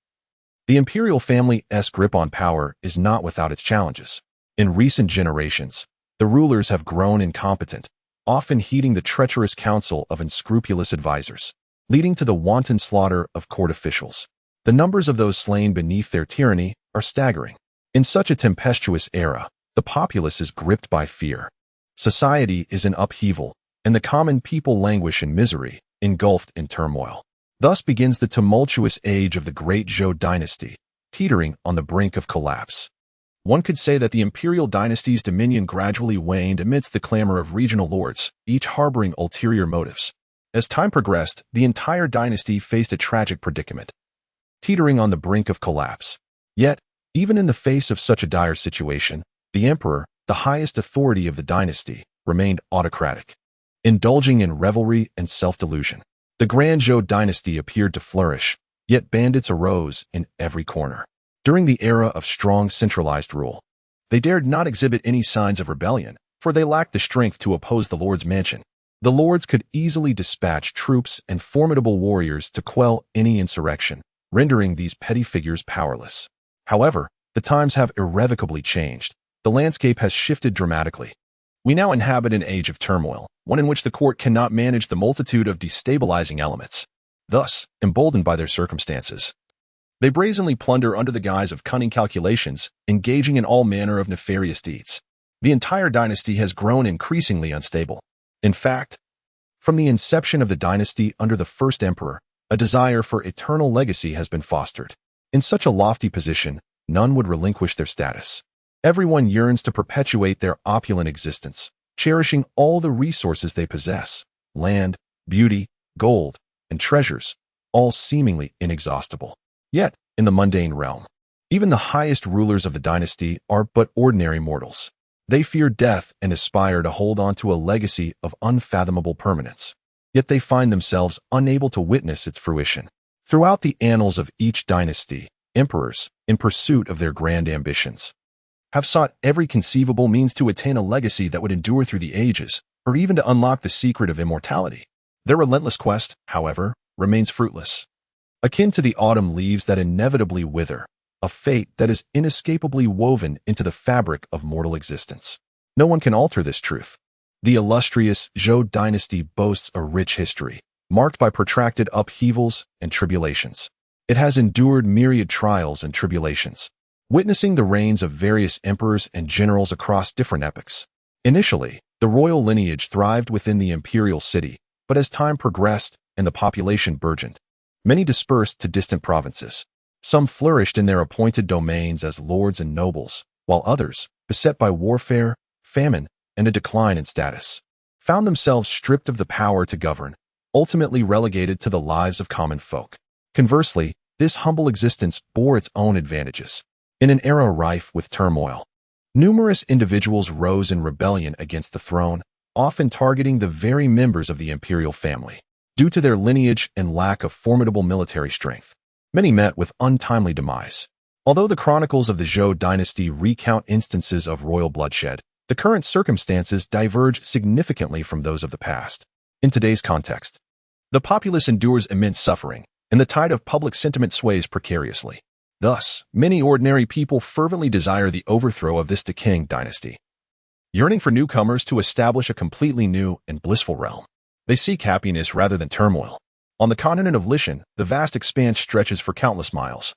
the imperial family's grip on power is not without its challenges. In recent generations, the rulers have grown incompetent, often heeding the treacherous counsel of unscrupulous advisors, leading to the wanton slaughter of court officials. The numbers of those slain beneath their tyranny are staggering. In such a tempestuous era, the populace is gripped by fear. Society is in upheaval, and the common people languish in misery, engulfed in turmoil. Thus begins the tumultuous age of the Great Zhou dynasty, teetering on the brink of collapse. One could say that the imperial dynasty's dominion gradually waned amidst the clamor of regional lords, each harboring ulterior motives. As time progressed, the entire dynasty faced a tragic predicament, teetering on the brink of collapse. Yet, even in the face of such a dire situation, the emperor, the highest authority of the dynasty, remained autocratic, indulging in revelry and self-delusion. The Grand Zhou dynasty appeared to flourish, yet bandits arose in every corner. During the era of strong centralized rule, they dared not exhibit any signs of rebellion, for they lacked the strength to oppose the lord's mansion. The lords could easily dispatch troops and formidable warriors to quell any insurrection, rendering these petty figures powerless. However, the times have irrevocably changed. The landscape has shifted dramatically. We now inhabit an age of turmoil, one in which the court cannot manage the multitude of destabilizing elements. Thus, emboldened by their circumstances, they brazenly plunder under the guise of cunning calculations, engaging in all manner of nefarious deeds. The entire dynasty has grown increasingly unstable. In fact, from the inception of the dynasty under the first emperor, a desire for eternal legacy has been fostered. In such a lofty position, none would relinquish their status. Everyone yearns to perpetuate their opulent existence, cherishing all the resources they possess: land, beauty, gold, and treasures, all seemingly inexhaustible. Yet, in the mundane realm, even the highest rulers of the dynasty are but ordinary mortals. They fear death and aspire to hold on to a legacy of unfathomable permanence. Yet they find themselves unable to witness its fruition. Throughout the annals of each dynasty, emperors, in pursuit of their grand ambitions, have sought every conceivable means to attain a legacy that would endure through the ages, or even to unlock the secret of immortality. Their relentless quest, however, remains fruitless. Akin to the autumn leaves that inevitably wither, a fate that is inescapably woven into the fabric of mortal existence. No one can alter this truth. The illustrious Zhou dynasty boasts a rich history, marked by protracted upheavals and tribulations. It has endured myriad trials and tribulations, witnessing the reigns of various emperors and generals across different epochs. Initially, the royal lineage thrived within the imperial city, but as time progressed and the population burgeoned, many dispersed to distant provinces. Some flourished in their appointed domains as lords and nobles, while others, beset by warfare, famine, and a decline in status, found themselves stripped of the power to govern, ultimately relegated to the lives of common folk. Conversely, this humble existence bore its own advantages. In an era rife with turmoil, numerous individuals rose in rebellion against the throne, often targeting the very members of the imperial family. Due to their lineage and lack of formidable military strength, many met with untimely demise. Although the chronicles of the Zhou dynasty recount instances of royal bloodshed, the current circumstances diverge significantly from those of the past. In today's context, the populace endures immense suffering, and the tide of public sentiment sways precariously. Thus, many ordinary people fervently desire the overthrow of this decaying dynasty, yearning for newcomers to establish a completely new and blissful realm. They seek happiness rather than turmoil. On the continent of Lishan, the vast expanse stretches for countless miles,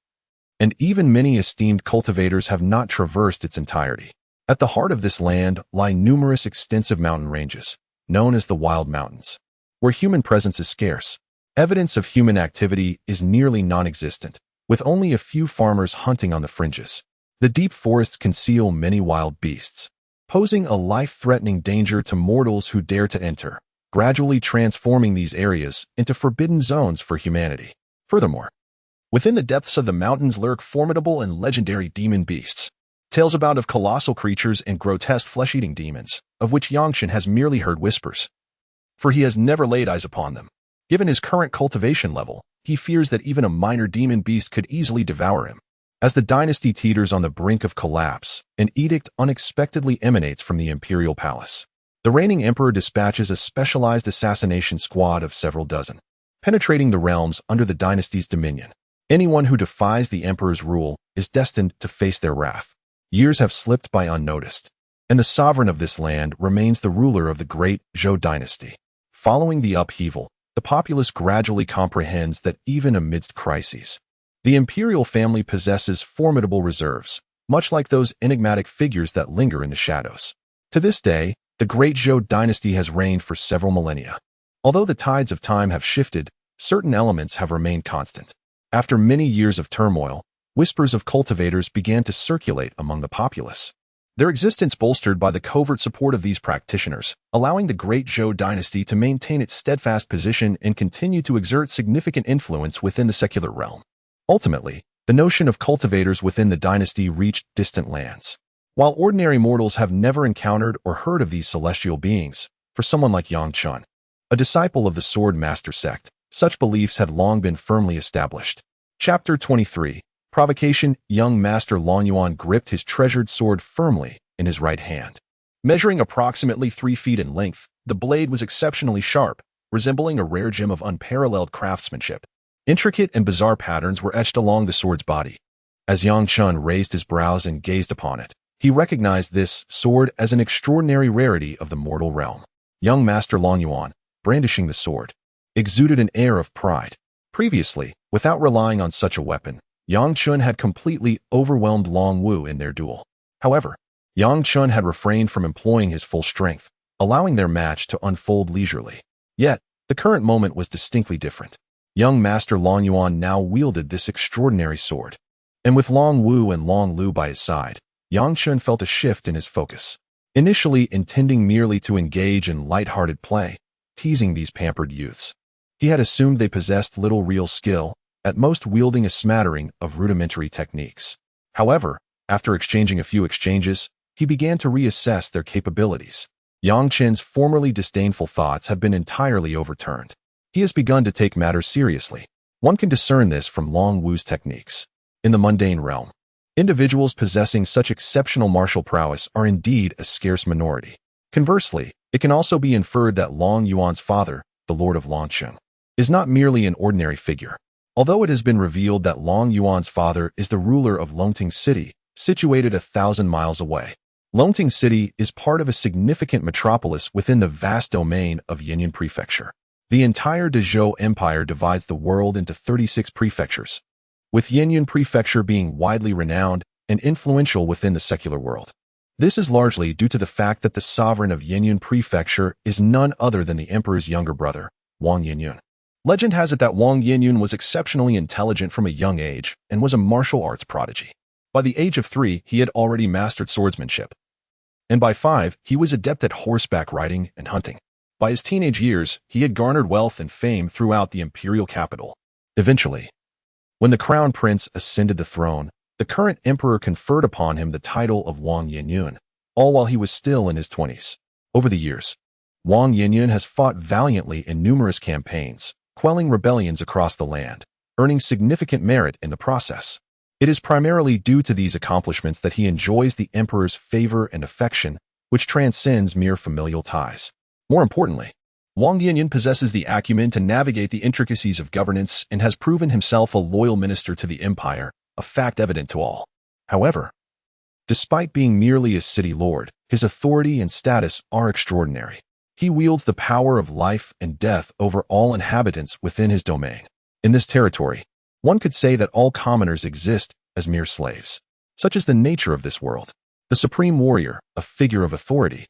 and even many esteemed cultivators have not traversed its entirety. At the heart of this land lie numerous extensive mountain ranges, known as the Wild Mountains, where human presence is scarce. Evidence of human activity is nearly non-existent, with only a few farmers hunting on the fringes. The deep forests conceal many wild beasts, posing a life-threatening danger to mortals who dare to enter, gradually transforming these areas into forbidden zones for humanity. Furthermore, within the depths of the mountains lurk formidable and legendary demon beasts. Tales about of colossal creatures and grotesque flesh-eating demons, of which Yang Fengxian has merely heard whispers, for he has never laid eyes upon them. Given his current cultivation level, he fears that even a minor demon beast could easily devour him. As the dynasty teeters on the brink of collapse, an edict unexpectedly emanates from the imperial palace. The reigning emperor dispatches a specialized assassination squad of several dozen, penetrating the realms under the dynasty's dominion. Anyone who defies the emperor's rule is destined to face their wrath. Years have slipped by unnoticed, and the sovereign of this land remains the ruler of the great Zhou dynasty. Following the upheaval, the populace gradually comprehends that even amidst crises, the imperial family possesses formidable reserves, much like those enigmatic figures that linger in the shadows. To this day, the great Zhou dynasty has reigned for several millennia. Although the tides of time have shifted, certain elements have remained constant. After many years of turmoil, whispers of cultivators began to circulate among the populace, their existence bolstered by the covert support of these practitioners, allowing the great Zhou dynasty to maintain its steadfast position and continue to exert significant influence within the secular realm. Ultimately, the notion of cultivators within the dynasty reached distant lands. While ordinary mortals have never encountered or heard of these celestial beings, for someone like Yang Fengxian, a disciple of the Sword Master sect, such beliefs had long been firmly established. Chapter 23. Provocation. Young Master Longyuan gripped his treasured sword firmly in his right hand. Measuring approximately 3 feet in length, the blade was exceptionally sharp, resembling a rare gem of unparalleled craftsmanship. Intricate and bizarre patterns were etched along the sword's body. As Yang Fengxian raised his brows and gazed upon it, he recognized this sword as an extraordinary rarity of the mortal realm. Young Master Longyuan, brandishing the sword, exuded an air of pride. Previously, without relying on such a weapon, Yang Fengxian had completely overwhelmed Long Wu in their duel. However, Yang Fengxian had refrained from employing his full strength, allowing their match to unfold leisurely. Yet, the current moment was distinctly different. Young Master Longyuan now wielded this extraordinary sword, and with Long Wu and Long Lu by his side, Yang Fengxian felt a shift in his focus. Initially intending merely to engage in light-hearted play, teasing these pampered youths, he had assumed they possessed little real skill, at most wielding a smattering of rudimentary techniques. However, after exchanging a few exchanges, he began to reassess their capabilities. Yang Fengxian's formerly disdainful thoughts have been entirely overturned. He has begun to take matters seriously. One can discern this from Long Wu's techniques. In the mundane realm, individuals possessing such exceptional martial prowess are indeed a scarce minority. Conversely, it can also be inferred that Long Yuan's father, the Lord of Longsheng, is not merely an ordinary figure. Although it has been revealed that Long Yuan's father is the ruler of Longting City, situated 1,000 miles away. Longting City is part of a significant metropolis within the vast domain of Yanyan Prefecture. The entire Dezhou Empire divides the world into 36 prefectures, with Yanyan Prefecture being widely renowned and influential within the secular world. This is largely due to the fact that the sovereign of Yanyan Prefecture is none other than the emperor's younger brother, Wang Yanyan. Legend has it that Wang Yanyan was exceptionally intelligent from a young age and was a martial arts prodigy. By the age of 3, he had already mastered swordsmanship, and by 5, he was adept at horseback riding and hunting. By his teenage years, he had garnered wealth and fame throughout the imperial capital. Eventually, when the crown prince ascended the throne, the current emperor conferred upon him the title of Wang Yanyan, all while he was still in his 20s. Over the years, Wang Yinyan has fought valiantly in numerous campaigns, quelling rebellions across the land, earning significant merit in the process. It is primarily due to these accomplishments that he enjoys the emperor's favor and affection, which transcends mere familial ties. More importantly, Wang Yinyan possesses the acumen to navigate the intricacies of governance and has proven himself a loyal minister to the empire, a fact evident to all. However, despite being merely a city lord, his authority and status are extraordinary. He wields the power of life and death over all inhabitants within his domain. In this territory, one could say that all commoners exist as mere slaves. Such is the nature of this world. The supreme warrior, a figure of authority,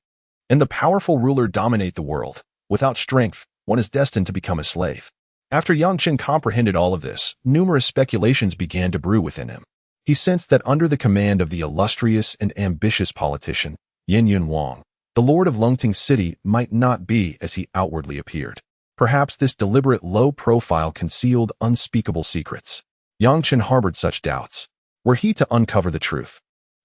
and the powerful ruler dominate the world. Without strength, one is destined to become a slave. After Yang Chen comprehended all of this, numerous speculations began to brew within him. He sensed that under the command of the illustrious and ambitious politician, Yinyan Wang, the lord of Lungting City might not be as he outwardly appeared. Perhaps this deliberate low profile concealed unspeakable secrets. Yang Chen harbored such doubts. Were he to uncover the truth,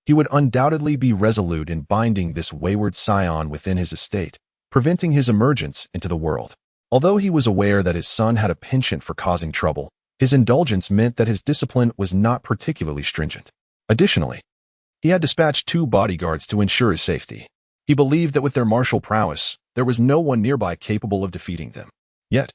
he would undoubtedly be resolute in binding this wayward scion within his estate, preventing his emergence into the world. Although he was aware that his son had a penchant for causing trouble, his indulgence meant that his discipline was not particularly stringent. Additionally, he had dispatched 2 bodyguards to ensure his safety. He believed that with their martial prowess, there was no one nearby capable of defeating them. Yet,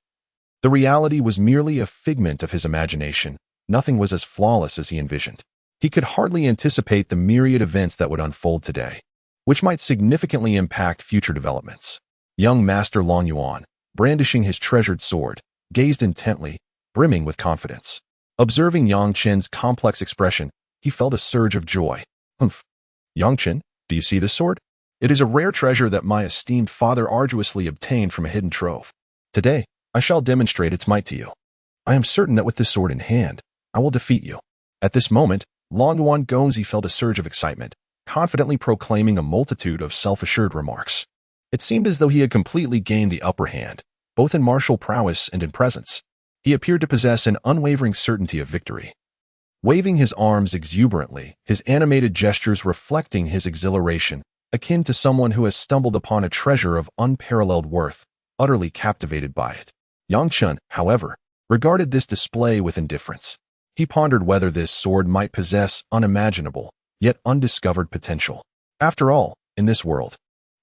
the reality was merely a figment of his imagination. Nothing was as flawless as he envisioned. He could hardly anticipate the myriad events that would unfold today, which might significantly impact future developments. Young Master Long Yuan, brandishing his treasured sword, gazed intently, brimming with confidence. Observing Yang Chen's complex expression, he felt a surge of joy. Humph. Yang Chen, do you see this sword? It is a rare treasure that my esteemed father arduously obtained from a hidden trove. Today, I shall demonstrate its might to you. I am certain that with this sword in hand, I will defeat you. At this moment, Long Yuan Gongzi felt a surge of excitement, confidently proclaiming a multitude of self-assured remarks. It seemed as though he had completely gained the upper hand, both in martial prowess and in presence. He appeared to possess an unwavering certainty of victory. Waving his arms exuberantly, his animated gestures reflecting his exhilaration, akin to someone who has stumbled upon a treasure of unparalleled worth, utterly captivated by it. Yang Chen, however, regarded this display with indifference. He pondered whether this sword might possess unimaginable, yet undiscovered potential. After all, in this world,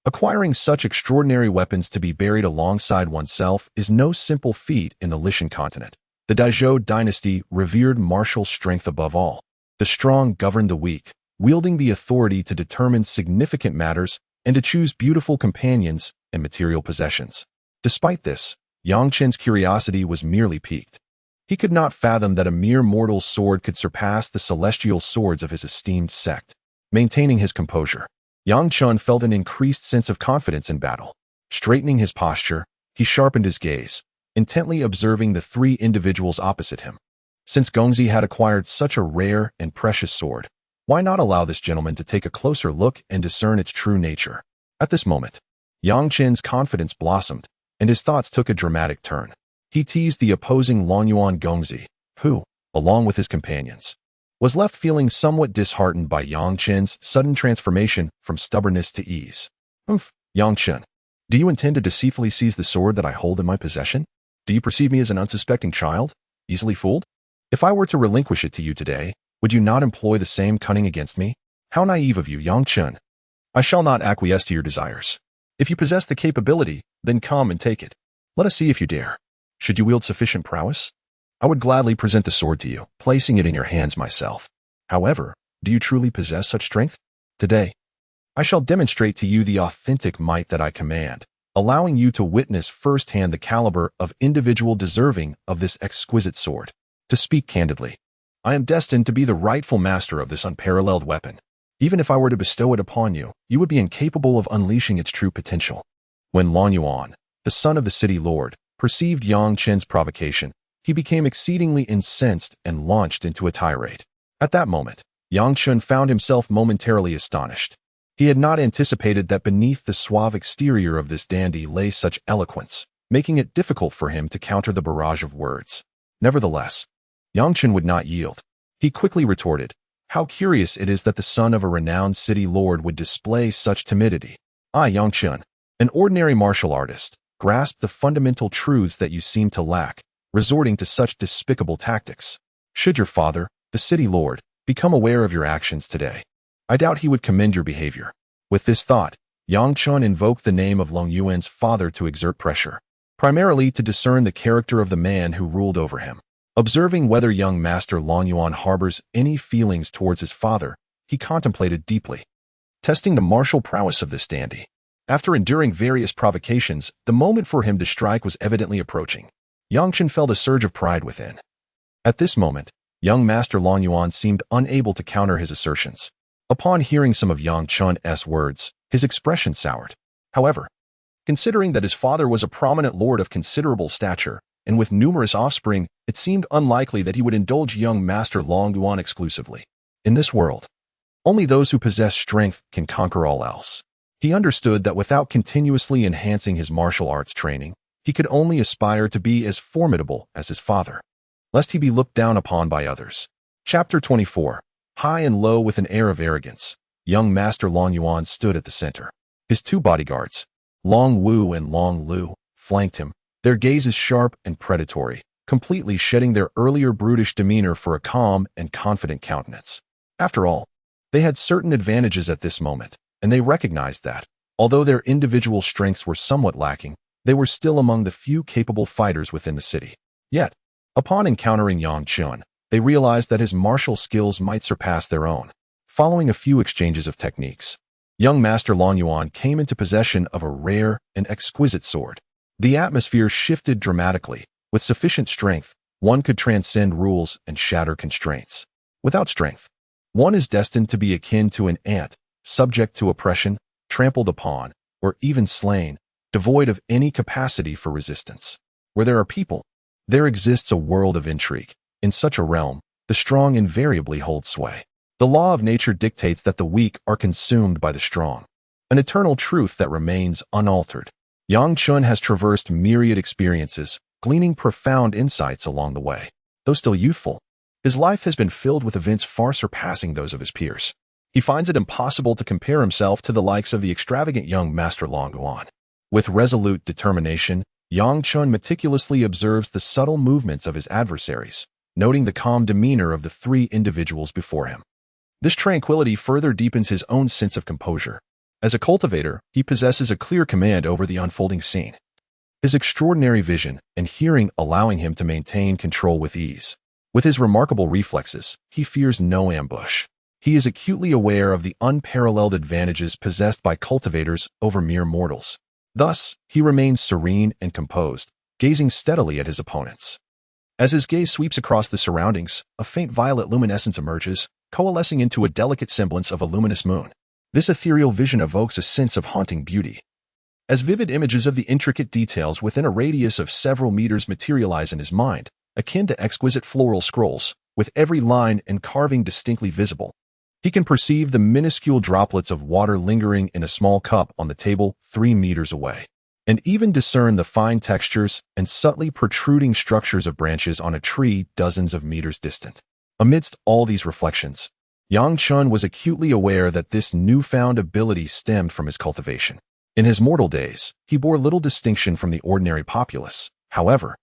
acquiring such extraordinary weapons to be buried alongside oneself is no simple feat in the Lishan continent. The Daizhou dynasty revered martial strength above all. The strong governed the weak, wielding the authority to determine significant matters and to choose beautiful companions and material possessions. Despite this, Yang Chen's curiosity was merely piqued. He could not fathom that a mere mortal's sword could surpass the celestial swords of his esteemed sect. Maintaining his composure, Yang Chen felt an increased sense of confidence in battle. Straightening his posture, he sharpened his gaze, intently observing the 3 individuals opposite him. Since Gongzi had acquired such a rare and precious sword, why not allow this gentleman to take a closer look and discern its true nature? At this moment, Yang Chen's confidence blossomed, and his thoughts took a dramatic turn. He teased the opposing Long Yuan Gongzi, who, along with his companions, was left feeling somewhat disheartened by Yang Chen's sudden transformation from stubbornness to ease. Humph, Yang Chen, do you intend to deceitfully seize the sword that I hold in my possession? Do you perceive me as an unsuspecting child, easily fooled? If I were to relinquish it to you today, would you not employ the same cunning against me? How naive of you, Yang Chen. I shall not acquiesce to your desires. If you possess the capability, then come and take it. Let us see if you dare. Should you wield sufficient prowess, I would gladly present the sword to you, placing it in your hands myself. However, do you truly possess such strength? Today, I shall demonstrate to you the authentic might that I command, allowing you to witness firsthand the caliber of individual deserving of this exquisite sword. To speak candidly, I am destined to be the rightful master of this unparalleled weapon. Even if I were to bestow it upon you, you would be incapable of unleashing its true potential. When Long Yuan, the son of the city lord, perceived Yang Chen's provocation, he became exceedingly incensed and launched into a tirade. At that moment, Yang Chen found himself momentarily astonished. He had not anticipated that beneath the suave exterior of this dandy lay such eloquence, making it difficult for him to counter the barrage of words. Nevertheless, Yang Chen would not yield. He quickly retorted, "How curious it is that the son of a renowned city lord would display such timidity. I, Yang Chen, An ordinary martial artist grasped the fundamental truths that you seem to lack, resorting to such despicable tactics. Should your father, the city lord, become aware of your actions today, I doubt he would commend your behavior. With this thought, Yang Chun invoked the name of Long Yuan's father to exert pressure, primarily to discern the character of the man who ruled over him. Observing whether young Master Long Yuan harbors any feelings towards his father, he contemplated deeply, testing the martial prowess of this dandy. After enduring various provocations, the moment for him to strike was evidently approaching. Yang Chun felt a surge of pride within. At this moment, young Master Long Yuan seemed unable to counter his assertions. Upon hearing some of Yang Chun's words, his expression soured. However, considering that his father was a prominent lord of considerable stature, and with numerous offspring, it seemed unlikely that he would indulge young Master Long Yuan exclusively. In this world, only those who possess strength can conquer all else. He understood that without continuously enhancing his martial arts training, he could only aspire to be as formidable as his father, lest he be looked down upon by others. Chapter 24. High and low with an air of arrogance, young Master Long Yuan stood at the center. His two bodyguards, Long Wu and Long Lu, flanked him, their gazes sharp and predatory, completely shedding their earlier brutish demeanor for a calm and confident countenance. After all, they had certain advantages at this moment, and they recognized that, although their individual strengths were somewhat lacking, they were still among the few capable fighters within the city. Yet, upon encountering Yang Chun, they realized that his martial skills might surpass their own. Following a few exchanges of techniques, young Master Long Yuan came into possession of a rare and exquisite sword. The atmosphere shifted dramatically. With sufficient strength, one could transcend rules and shatter constraints. Without strength, one is destined to be akin to an ant, subject to oppression, trampled upon, or even slain, devoid of any capacity for resistance. Where there are people, there exists a world of intrigue. In such a realm, the strong invariably hold sway. The law of nature dictates that the weak are consumed by the strong, an eternal truth that remains unaltered. Yang Chun has traversed myriad experiences, gleaning profound insights along the way. Though still youthful, his life has been filled with events far surpassing those of his peers. He finds it impossible to compare himself to the likes of the extravagant young Master Long Yuan. With resolute determination, Yang Chun meticulously observes the subtle movements of his adversaries, noting the calm demeanor of the three individuals before him. This tranquility further deepens his own sense of composure. As a cultivator, he possesses a clear command over the unfolding scene, his extraordinary vision and hearing allowing him to maintain control with ease. With his remarkable reflexes, he fears no ambush. He is acutely aware of the unparalleled advantages possessed by cultivators over mere mortals. Thus, he remains serene and composed, gazing steadily at his opponents. As his gaze sweeps across the surroundings, a faint violet luminescence emerges, coalescing into a delicate semblance of a luminous moon. This ethereal vision evokes a sense of haunting beauty, as vivid images of the intricate details within a radius of several meters materialize in his mind, akin to exquisite floral scrolls, with every line and carving distinctly visible. He can perceive the minuscule droplets of water lingering in a small cup on the table 3 meters away, and even discern the fine textures and subtly protruding structures of branches on a tree dozens of meters distant. Amidst all these reflections, Yang Chun was acutely aware that this newfound ability stemmed from his cultivation. In his mortal days, he bore little distinction from the ordinary populace. However,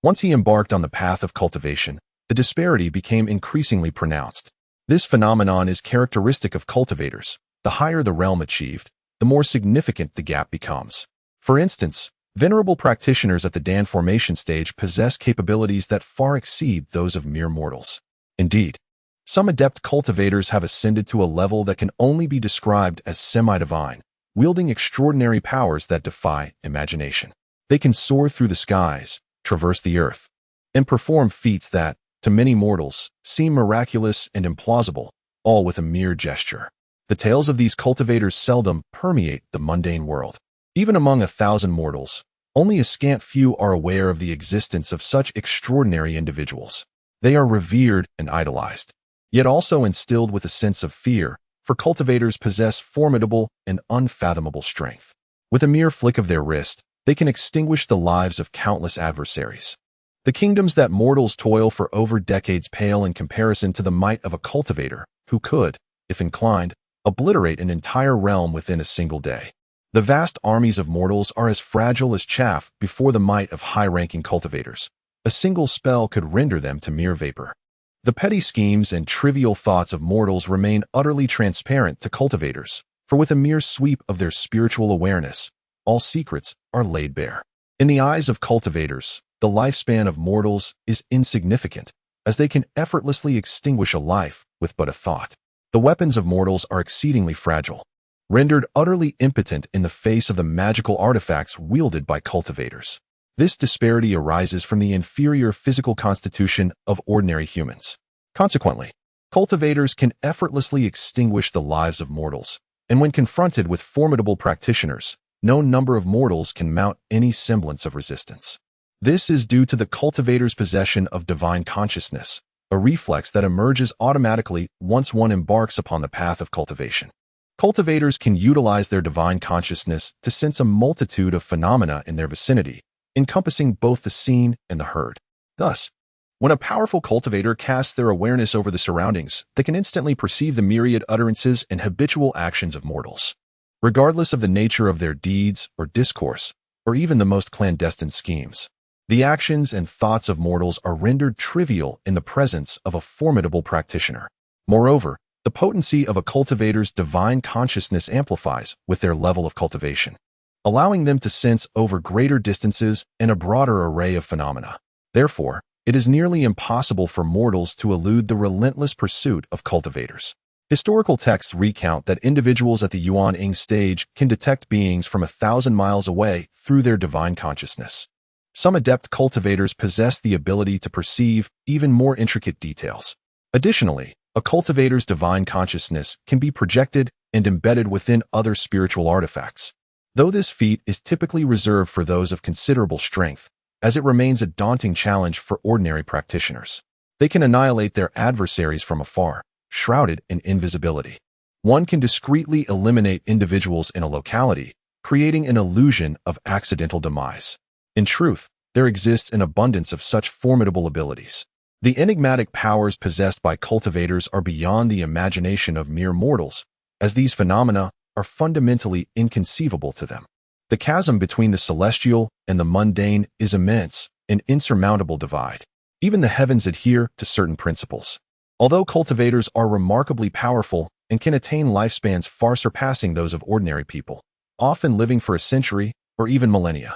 once he embarked on the path of cultivation, the disparity became increasingly pronounced. This phenomenon is characteristic of cultivators. The higher the realm achieved, the more significant the gap becomes. For instance, venerable practitioners at the Dan formation stage possess capabilities that far exceed those of mere mortals. Indeed, some adept cultivators have ascended to a level that can only be described as semi-divine, wielding extraordinary powers that defy imagination. They can soar through the skies, traverse the earth, and perform feats that, to many mortals, seem miraculous and implausible, all with a mere gesture. The tales of these cultivators seldom permeate the mundane world. Even among 1,000 mortals, only a scant few are aware of the existence of such extraordinary individuals. They are revered and idolized, yet also instilled with a sense of fear, for cultivators possess formidable and unfathomable strength. With a mere flick of their wrist, they can extinguish the lives of countless adversaries. The kingdoms that mortals toil for over decades pale in comparison to the might of a cultivator, who could, if inclined, obliterate an entire realm within a single day. The vast armies of mortals are as fragile as chaff before the might of high-ranking cultivators. A single spell could render them to mere vapor. The petty schemes and trivial thoughts of mortals remain utterly transparent to cultivators, for with a mere sweep of their spiritual awareness, all secrets are laid bare. In the eyes of cultivators, the lifespan of mortals is insignificant, as they can effortlessly extinguish a life with but a thought. The weapons of mortals are exceedingly fragile, rendered utterly impotent in the face of the magical artifacts wielded by cultivators. This disparity arises from the inferior physical constitution of ordinary humans. Consequently, cultivators can effortlessly extinguish the lives of mortals, and when confronted with formidable practitioners, no number of mortals can mount any semblance of resistance. This is due to the cultivator's possession of divine consciousness, a reflex that emerges automatically once one embarks upon the path of cultivation. Cultivators can utilize their divine consciousness to sense a multitude of phenomena in their vicinity, encompassing both the seen and the heard. Thus, when a powerful cultivator casts their awareness over the surroundings, they can instantly perceive the myriad utterances and habitual actions of mortals. Regardless of the nature of their deeds or discourse, or even the most clandestine schemes, the actions and thoughts of mortals are rendered trivial in the presence of a formidable practitioner. Moreover, the potency of a cultivator's divine consciousness amplifies with their level of cultivation, allowing them to sense over greater distances and a broader array of phenomena. Therefore, it is nearly impossible for mortals to elude the relentless pursuit of cultivators. Historical texts recount that individuals at the Yuan-Ing stage can detect beings from 1,000 miles away through their divine consciousness. Some adept cultivators possess the ability to perceive even more intricate details. Additionally, a cultivator's divine consciousness can be projected and embedded within other spiritual artifacts. Though this feat is typically reserved for those of considerable strength, as it remains a daunting challenge for ordinary practitioners. They can annihilate their adversaries from afar, shrouded in invisibility. One can discreetly eliminate individuals in a locality, creating an illusion of accidental demise. In truth, there exists an abundance of such formidable abilities. The enigmatic powers possessed by cultivators are beyond the imagination of mere mortals, as these phenomena are fundamentally inconceivable to them. The chasm between the celestial and the mundane is immense, an insurmountable divide. Even the heavens adhere to certain principles. Although cultivators are remarkably powerful and can attain lifespans far surpassing those of ordinary people, often living for a century or even millennia.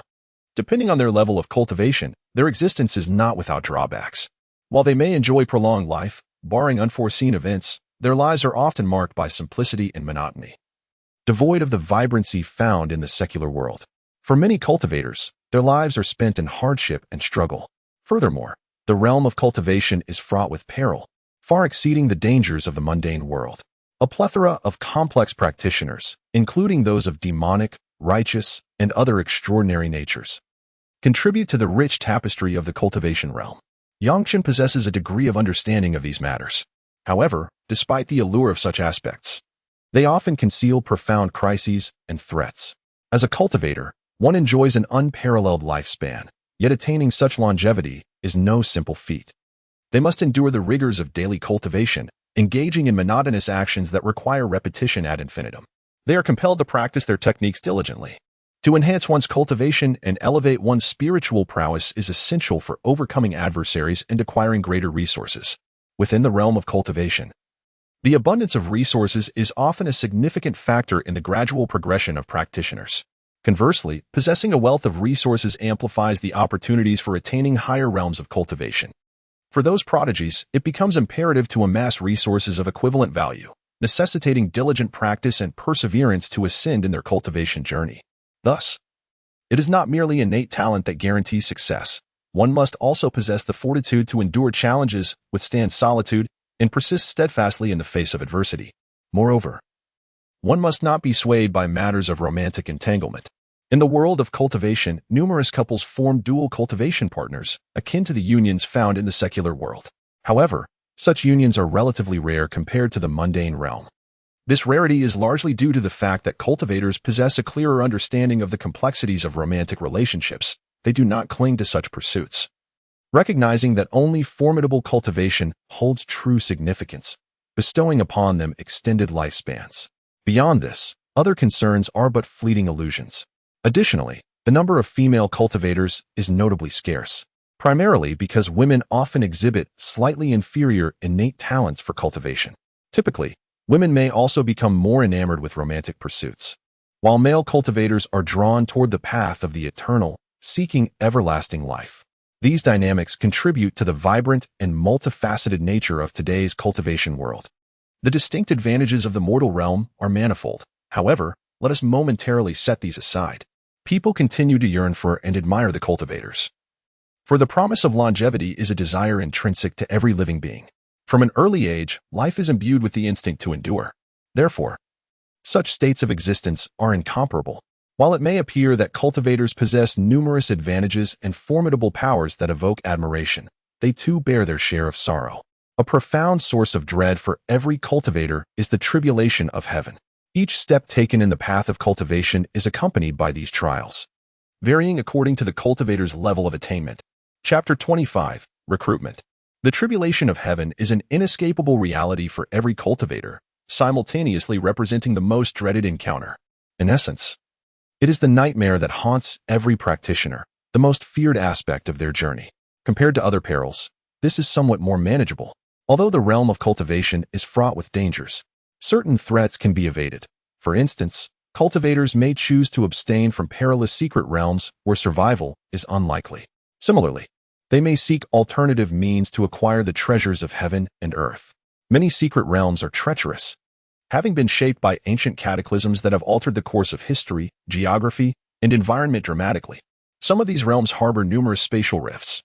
Depending on their level of cultivation, their existence is not without drawbacks. While they may enjoy prolonged life, barring unforeseen events, their lives are often marked by simplicity and monotony, devoid of the vibrancy found in the secular world. For many cultivators, their lives are spent in hardship and struggle. Furthermore, the realm of cultivation is fraught with peril, far exceeding the dangers of the mundane world. A plethora of complex practitioners, including those of demonic, righteous, and other extraordinary natures, contribute to the rich tapestry of the cultivation realm. Yang Fengxian possesses a degree of understanding of these matters. However, despite the allure of such aspects, they often conceal profound crises and threats. As a cultivator, one enjoys an unparalleled lifespan, yet attaining such longevity is no simple feat. They must endure the rigors of daily cultivation, engaging in monotonous actions that require repetition ad infinitum. They are compelled to practice their techniques diligently. To enhance one's cultivation and elevate one's spiritual prowess is essential for overcoming adversaries and acquiring greater resources. Within the realm of cultivation, the abundance of resources is often a significant factor in the gradual progression of practitioners. Conversely, possessing a wealth of resources amplifies the opportunities for attaining higher realms of cultivation. For those prodigies, it becomes imperative to amass resources of equivalent value, necessitating diligent practice and perseverance to ascend in their cultivation journey. Thus, it is not merely innate talent that guarantees success. One must also possess the fortitude to endure challenges, withstand solitude, and persist steadfastly in the face of adversity. Moreover, one must not be swayed by matters of romantic entanglement. In the world of cultivation, numerous couples form dual cultivation partners, akin to the unions found in the secular world. However, such unions are relatively rare compared to the mundane realm. This rarity is largely due to the fact that cultivators possess a clearer understanding of the complexities of romantic relationships. They do not cling to such pursuits, recognizing that only formidable cultivation holds true significance, bestowing upon them extended lifespans. Beyond this, Other concerns are but fleeting illusions. Additionally, the number of female cultivators is notably scarce, primarily because women often exhibit slightly inferior innate talents for cultivation. Typically, women may also become more enamored with romantic pursuits, while male cultivators are drawn toward the path of the eternal, seeking everlasting life. These dynamics contribute to the vibrant and multifaceted nature of today's cultivation world. The distinct advantages of the mortal realm are manifold. However, let us momentarily set these aside. People continue to yearn for and admire the cultivators. For the promise of longevity is a desire intrinsic to every living being. From an early age, life is imbued with the instinct to endure. Therefore, such states of existence are incomparable. While it may appear that cultivators possess numerous advantages and formidable powers that evoke admiration, they too bear their share of sorrow. A profound source of dread for every cultivator is the tribulation of heaven. Each step taken in the path of cultivation is accompanied by these trials, varying according to the cultivator's level of attainment. Chapter 25, Recruitment. The tribulation of heaven is an inescapable reality for every cultivator, simultaneously representing the most dreaded encounter. In essence, it is the nightmare that haunts every practitioner, the most feared aspect of their journey. Compared to other perils, this is somewhat more manageable. Although the realm of cultivation is fraught with dangers, certain threats can be evaded. For instance, cultivators may choose to abstain from perilous secret realms where survival is unlikely. Similarly, they may seek alternative means to acquire the treasures of heaven and earth. Many secret realms are treacherous, having been shaped by ancient cataclysms that have altered the course of history, geography, and environment dramatically. Some of these realms harbor numerous spatial rifts,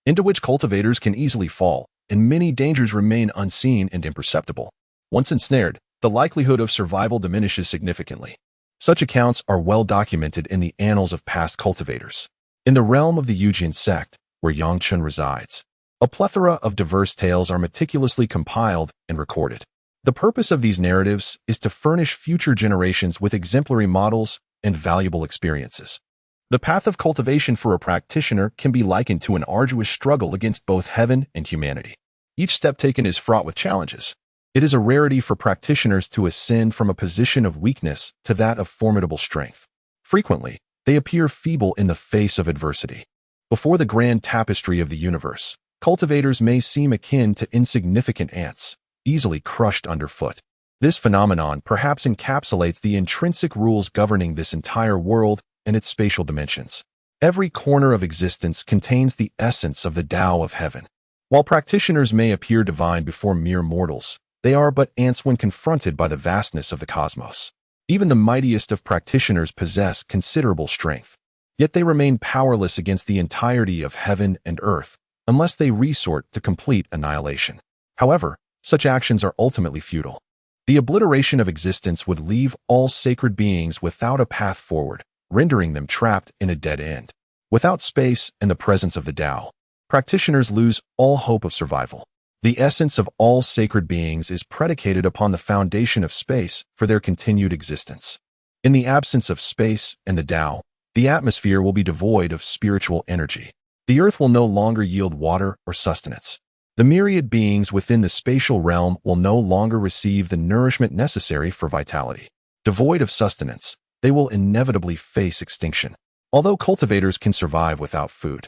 into which cultivators can easily fall, and many dangers remain unseen and imperceptible. Once ensnared, the likelihood of survival diminishes significantly. Such accounts are well documented in the annals of past cultivators. In the realm of the Yujian sect, where Yang Chen resides, a plethora of diverse tales are meticulously compiled and recorded. The purpose of these narratives is to furnish future generations with exemplary models and valuable experiences. The path of cultivation for a practitioner can be likened to an arduous struggle against both heaven and humanity. Each step taken is fraught with challenges. It is a rarity for practitioners to ascend from a position of weakness to that of formidable strength. Frequently, they appear feeble in the face of adversity. Before the grand tapestry of the universe, cultivators may seem akin to insignificant ants, easily crushed underfoot. This phenomenon perhaps encapsulates the intrinsic rules governing this entire world and its spatial dimensions. Every corner of existence contains the essence of the Tao of heaven. While practitioners may appear divine before mere mortals, they are but ants when confronted by the vastness of the cosmos. Even the mightiest of practitioners possess considerable strength, yet they remain powerless against the entirety of heaven and earth unless they resort to complete annihilation. However, such actions are ultimately futile. The obliteration of existence would leave all sacred beings without a path forward, rendering them trapped in a dead end. Without space and the presence of the Tao, practitioners lose all hope of survival. The essence of all sacred beings is predicated upon the foundation of space for their continued existence. In the absence of space and the Tao, the atmosphere will be devoid of spiritual energy. The earth will no longer yield water or sustenance. The myriad beings within the spatial realm will no longer receive the nourishment necessary for vitality. Devoid of sustenance, they will inevitably face extinction. Although cultivators can survive without food,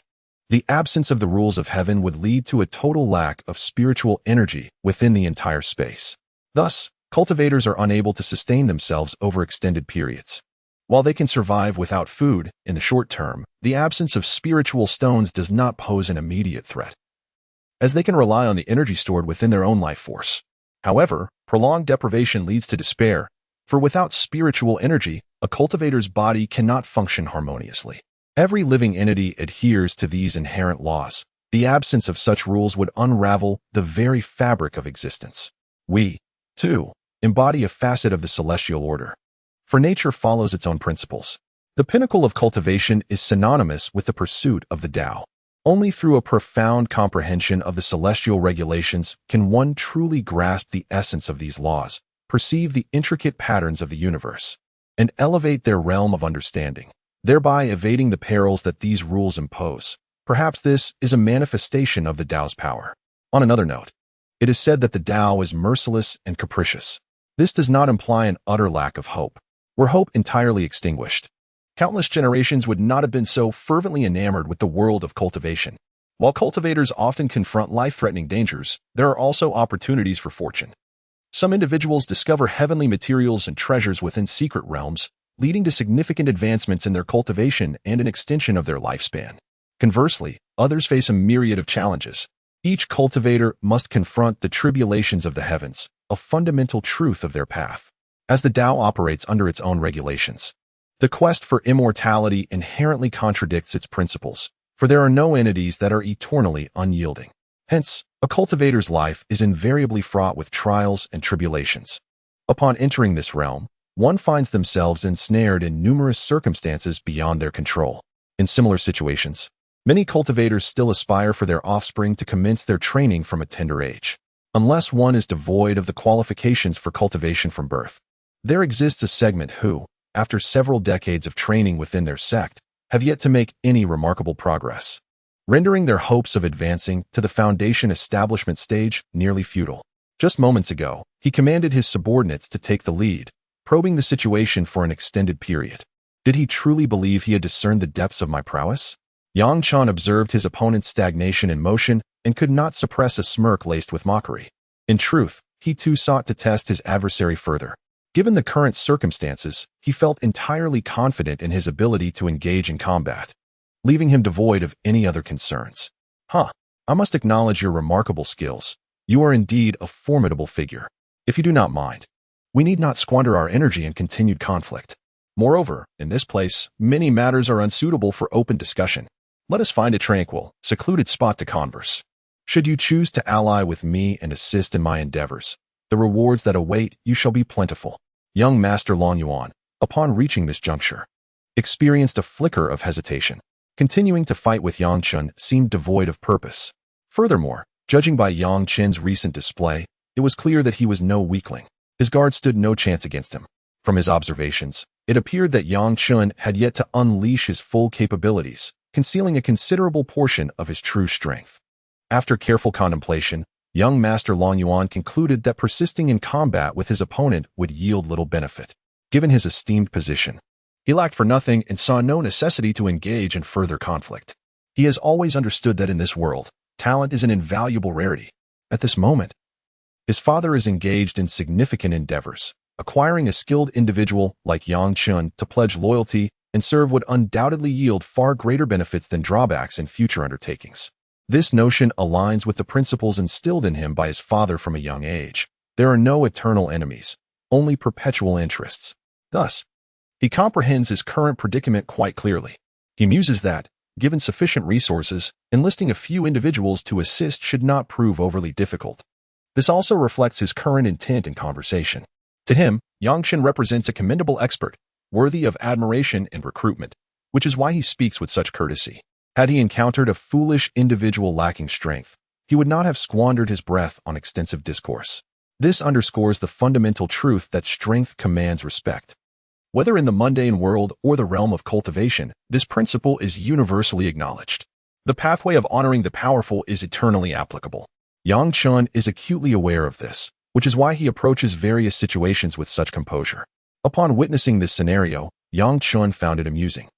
the absence of the rules of heaven would lead to a total lack of spiritual energy within the entire space. Thus, cultivators are unable to sustain themselves over extended periods. While they can survive without food in the short term, the absence of spiritual stones does not pose an immediate threat, as they can rely on the energy stored within their own life force. However, prolonged deprivation leads to despair, for without spiritual energy, a cultivator's body cannot function harmoniously. Every living entity adheres to these inherent laws. The absence of such rules would unravel the very fabric of existence. We, too, embody a facet of the celestial order, for nature follows its own principles. The pinnacle of cultivation is synonymous with the pursuit of the Tao. Only through a profound comprehension of the celestial regulations can one truly grasp the essence of these laws, perceive the intricate patterns of the universe, and elevate their realm of understanding, thereby evading the perils that these rules impose. Perhaps this is a manifestation of the Tao's power. On another note, it is said that the Tao is merciless and capricious. This does not imply an utter lack of hope. were hope entirely extinguished. Countless generations would not have been so fervently enamored with the world of cultivation. While cultivators often confront life-threatening dangers, there are also opportunities for fortune. Some individuals discover heavenly materials and treasures within secret realms, leading to significant advancements in their cultivation and an extension of their lifespan. Conversely, others face a myriad of challenges. Each cultivator must confront the tribulations of the heavens, a fundamental truth of their path. As the Tao operates under its own regulations, the quest for immortality inherently contradicts its principles, for there are no entities that are eternally unyielding. Hence, a cultivator's life is invariably fraught with trials and tribulations. Upon entering this realm, one finds themselves ensnared in numerous circumstances beyond their control. In similar situations, many cultivators still aspire for their offspring to commence their training from a tender age. Unless one is devoid of the qualifications for cultivation from birth, there exists a segment who, after several decades of training within their sect, have yet to make any remarkable progress, rendering their hopes of advancing to the foundation establishment stage nearly futile. Just moments ago, he commanded his subordinates to take the lead, probing the situation for an extended period. Did he truly believe he had discerned the depths of my prowess? Yang Chen observed his opponent's stagnation in motion and could not suppress a smirk laced with mockery. In truth, he too sought to test his adversary further. Given the current circumstances, he felt entirely confident in his ability to engage in combat, leaving him devoid of any other concerns. I must acknowledge your remarkable skills. You are indeed a formidable figure. If you do not mind, we need not squander our energy in continued conflict. Moreover, in this place, many matters are unsuitable for open discussion. Let us find a tranquil, secluded spot to converse. Should you choose to ally with me and assist in my endeavors, the rewards that await you shall be plentiful. Young Master Long Yuan, upon reaching this juncture, experienced a flicker of hesitation. Continuing to fight with Yang Chen seemed devoid of purpose. Furthermore, judging by Yang Chen's recent display, it was clear that he was no weakling. His guard stood no chance against him. From his observations, it appeared that Yang Chen had yet to unleash his full capabilities, concealing a considerable portion of his true strength. After careful contemplation, young Master Long Yuan concluded that persisting in combat with his opponent would yield little benefit. Given his esteemed position, he lacked for nothing and saw no necessity to engage in further conflict. He has always understood that in this world, talent is an invaluable rarity. At this moment, his father is engaged in significant endeavors. Acquiring a skilled individual like Yang Chen to pledge loyalty and serve would undoubtedly yield far greater benefits than drawbacks in future undertakings. This notion aligns with the principles instilled in him by his father from a young age. There are no eternal enemies, only perpetual interests. Thus, he comprehends his current predicament quite clearly. He muses that, given sufficient resources, enlisting a few individuals to assist should not prove overly difficult. This also reflects his current intent in conversation. To him, Yang Chen represents a commendable expert, worthy of admiration and recruitment, which is why he speaks with such courtesy. Had he encountered a foolish individual lacking strength, he would not have squandered his breath on extensive discourse. This underscores the fundamental truth that strength commands respect. Whether in the mundane world or the realm of cultivation, this principle is universally acknowledged. The pathway of honoring the powerful is eternally applicable. Yang Chen is acutely aware of this, which is why he approaches various situations with such composure. Upon witnessing this scenario, Yang Chen found it amusing.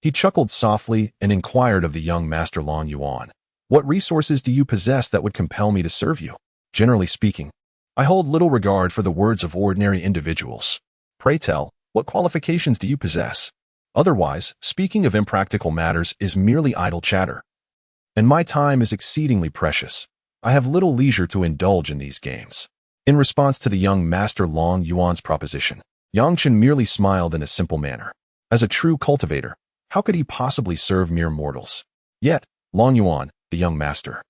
He chuckled softly and inquired of the young Master Long Yuan, "What resources do you possess that would compel me to serve you?" Generally speaking, I hold little regard for the words of ordinary individuals. Pray tell, what qualifications do you possess? Otherwise, speaking of impractical matters is merely idle chatter. And my time is exceedingly precious. I have little leisure to indulge in these games. In response to the young Master Long Yuan's proposition, Yang Chen merely smiled in a simple manner. As a true cultivator, how could he possibly serve mere mortals? Yet, Long Yuan, the young master,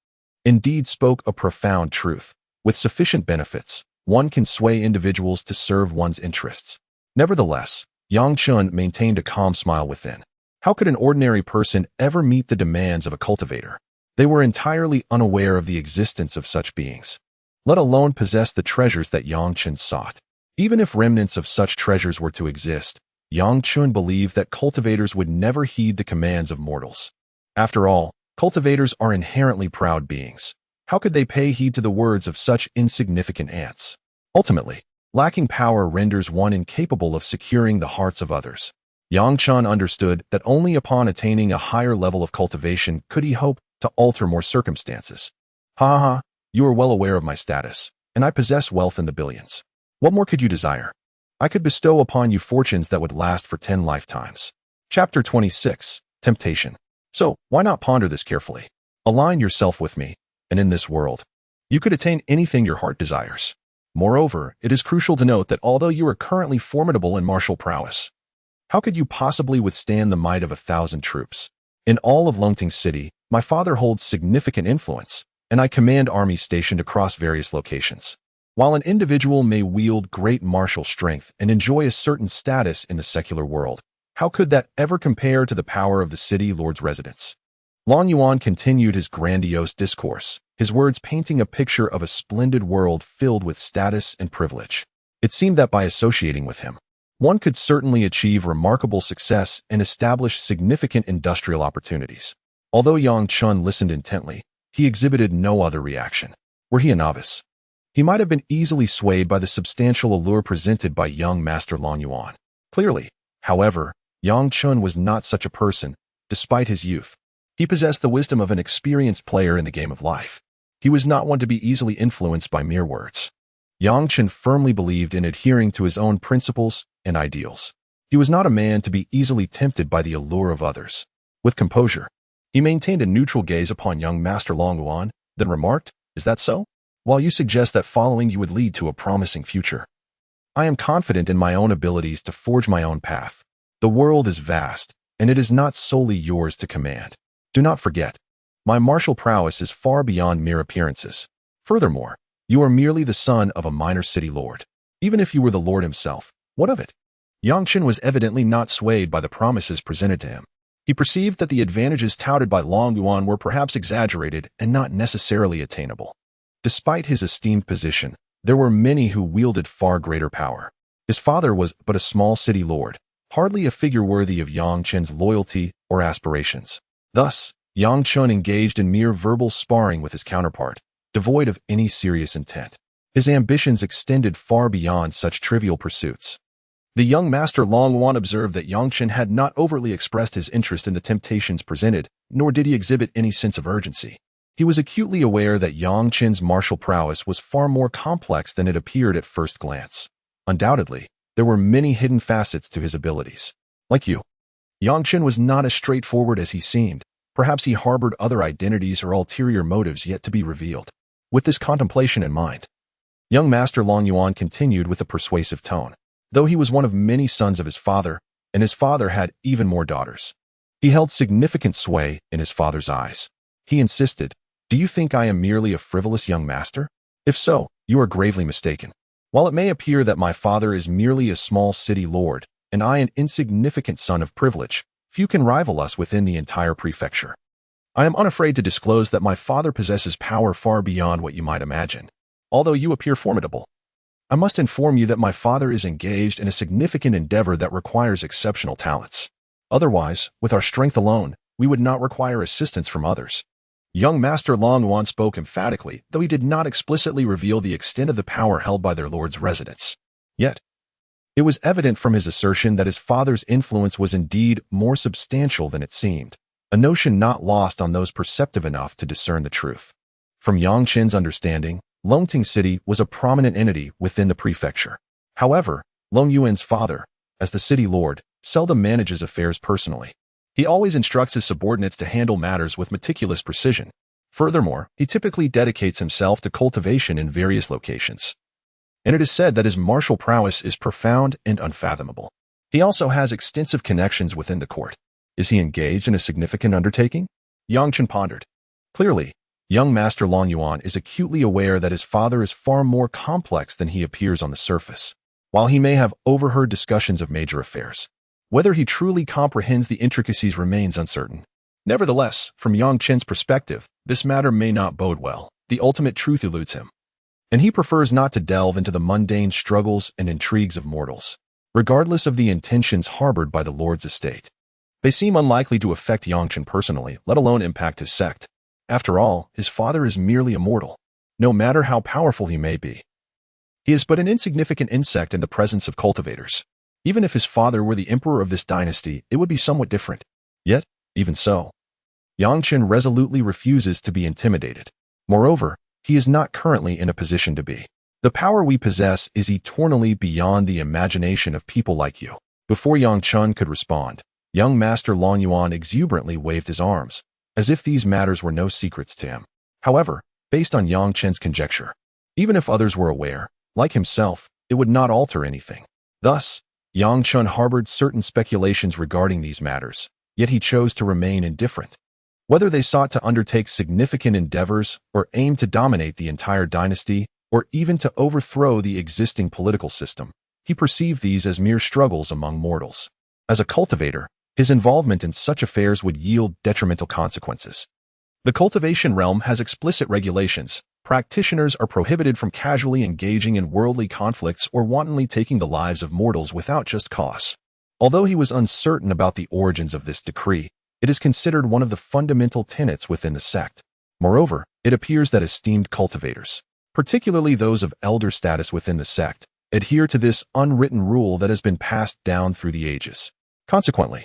indeed spoke a profound truth. With sufficient benefits, one can sway individuals to serve one's interests. Nevertheless, Yang Chen maintained a calm smile within. How could an ordinary person ever meet the demands of a cultivator? They were entirely unaware of the existence of such beings, let alone possess the treasures that Yang Chen sought. Even if remnants of such treasures were to exist, Yang Chen believed that cultivators would never heed the commands of mortals. After all, cultivators are inherently proud beings. How could they pay heed to the words of such insignificant ants? Ultimately, Lacking power renders one incapable of securing the hearts of others. Yang Chen understood that only upon attaining a higher level of cultivation could he hope to alter more circumstances. Ha ha ha, you are well aware of my status, and I possess wealth in the billions. What more could you desire? I could bestow upon you fortunes that would last for 10 lifetimes. Chapter 26, Temptation. So, why not ponder this carefully? Align yourself with me, and in this world, you could attain anything your heart desires. Moreover, it is crucial to note that although you are currently formidable in martial prowess, how could you possibly withstand the might of 1,000 troops? In all of Longting City, my father holds significant influence, and I command armies stationed across various locations. While an individual may wield great martial strength and enjoy a certain status in the secular world, how could that ever compare to the power of the city lord's residence? Long Yuan continued his grandiose discourse, his words painting a picture of a splendid world filled with status and privilege. It seemed that by associating with him, one could certainly achieve remarkable success and establish significant industrial opportunities. Although Yang Chen listened intently, he exhibited no other reaction. Were he a novice, he might have been easily swayed by the substantial allure presented by young Master Long Yuan. Clearly, however, Yang Chen was not such a person, despite his youth. He possessed the wisdom of an experienced player in the game of life. He was not one to be easily influenced by mere words. Yang Chen firmly believed in adhering to his own principles and ideals. He was not a man to be easily tempted by the allure of others. With composure, he maintained a neutral gaze upon young Master Long Yuan, then remarked, "Is that so? While you suggest that following you would lead to a promising future, I am confident in my own abilities to forge my own path. The world is vast, and it is not solely yours to command. Do not forget, my martial prowess is far beyond mere appearances. Furthermore, you are merely the son of a minor city lord. Even if you were the lord himself, what of it?" Yang Chen was evidently not swayed by the promises presented to him. He perceived that the advantages touted by Long Yuan were perhaps exaggerated and not necessarily attainable. Despite his esteemed position, there were many who wielded far greater power. His father was but a small city lord, hardly a figure worthy of Yang Chen's loyalty or aspirations. Thus, Yang Chen engaged in mere verbal sparring with his counterpart, devoid of any serious intent. His ambitions extended far beyond such trivial pursuits. The young Master Long Yuan observed that Yang Chen had not overtly expressed his interest in the temptations presented, nor did he exhibit any sense of urgency. He was acutely aware that Yang Chen's martial prowess was far more complex than it appeared at first glance. Undoubtedly, there were many hidden facets to his abilities. Like you, Yang Chen was not as straightforward as he seemed. Perhaps he harbored other identities or ulterior motives yet to be revealed. With this contemplation in mind, young Master Long Yuan continued with a persuasive tone. Though he was one of many sons of his father, and his father had even more daughters, he held significant sway in his father's eyes. He insisted, "Do you think I am merely a frivolous young master? If so, you are gravely mistaken. While it may appear that my father is merely a small city lord, and I an insignificant son of privilege, few can rival us within the entire prefecture. I am unafraid to disclose that my father possesses power far beyond what you might imagine. Although you appear formidable, I must inform you that my father is engaged in a significant endeavor that requires exceptional talents. Otherwise, with our strength alone, we would not require assistance from others." Young Master Long Yuan spoke emphatically, though he did not explicitly reveal the extent of the power held by their lord's residence. Yet, it was evident from his assertion that his father's influence was indeed more substantial than it seemed, a notion not lost on those perceptive enough to discern the truth. From Yang Chen's understanding, Longting City was a prominent entity within the prefecture. However, Long Yuan's father, as the city lord, seldom manages affairs personally. He always instructs his subordinates to handle matters with meticulous precision. Furthermore, he typically dedicates himself to cultivation in various locations. And it is said that his martial prowess is profound and unfathomable. He also has extensive connections within the court. Is he engaged in a significant undertaking? Yang Chen pondered. Clearly, young Master Long Yuan is acutely aware that his father is far more complex than he appears on the surface. While he may have overheard discussions of major affairs, whether he truly comprehends the intricacies remains uncertain. Nevertheless, from Yang Chen's perspective, this matter may not bode well. The ultimate truth eludes him, and he prefers not to delve into the mundane struggles and intrigues of mortals, regardless of the intentions harbored by the Lord's estate. They seem unlikely to affect Yang Chen personally, let alone impact his sect. After all, his father is merely a mortal, no matter how powerful he may be. He is but an insignificant insect in the presence of cultivators. Even if his father were the emperor of this dynasty, it would be somewhat different. Yet, even so, Yang Chen resolutely refuses to be intimidated. Moreover, he is not currently in a position to be. The power we possess is eternally beyond the imagination of people like you. Before Yang Chen could respond, young Master Long Yuan exuberantly waved his arms, as if these matters were no secrets to him. However, based on Yang Chen's conjecture, even if others were aware, like himself, it would not alter anything. Thus, Yang Chen harbored certain speculations regarding these matters, yet he chose to remain indifferent. Whether they sought to undertake significant endeavors or aim to dominate the entire dynasty, or even to overthrow the existing political system, he perceived these as mere struggles among mortals. As a cultivator, his involvement in such affairs would yield detrimental consequences. The cultivation realm has explicit regulations. Practitioners are prohibited from casually engaging in worldly conflicts or wantonly taking the lives of mortals without just cause. Although he was uncertain about the origins of this decree, it is considered one of the fundamental tenets within the sect. Moreover, it appears that esteemed cultivators, particularly those of elder status within the sect, adhere to this unwritten rule that has been passed down through the ages. Consequently,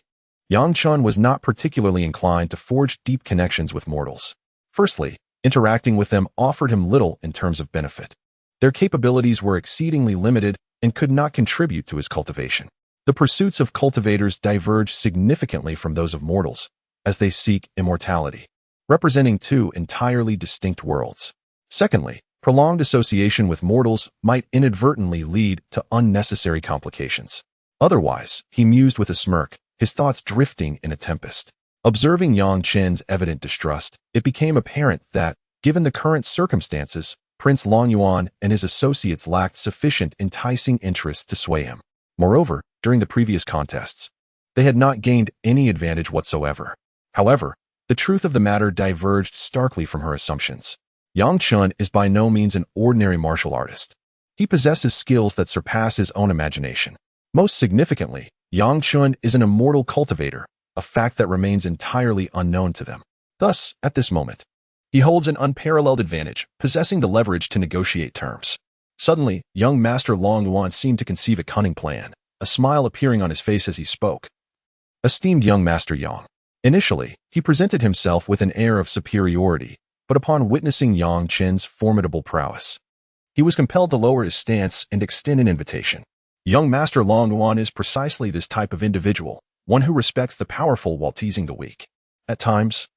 Yang Chen was not particularly inclined to forge deep connections with mortals. Firstly, interacting with them offered him little in terms of benefit. Their capabilities were exceedingly limited and could not contribute to his cultivation. The pursuits of cultivators diverge significantly from those of mortals, as they seek immortality, representing two entirely distinct worlds. Secondly, prolonged association with mortals might inadvertently lead to unnecessary complications. Otherwise, he mused with a smirk, his thoughts drifting in a tempest. Observing Yang Chen's evident distrust, it became apparent that, given the current circumstances, Prince Long Yuan and his associates lacked sufficient enticing interest to sway him. Moreover, during the previous contests, they had not gained any advantage whatsoever. However, the truth of the matter diverged starkly from her assumptions. Yang Chen is by no means an ordinary martial artist. He possesses skills that surpass his own imagination. Most significantly, Yang Chen is an immortal cultivator, a fact that remains entirely unknown to them. Thus, at this moment, he holds an unparalleled advantage, possessing the leverage to negotiate terms. Suddenly, young Master Long Yuan seemed to conceive a cunning plan, a smile appearing on his face as he spoke. Esteemed young Master Yang. Initially, he presented himself with an air of superiority, but upon witnessing Yang Chen's formidable prowess, he was compelled to lower his stance and extend an invitation. Young Master Long Yuan is precisely this type of individual, one who respects the powerful while teasing the weak. At times,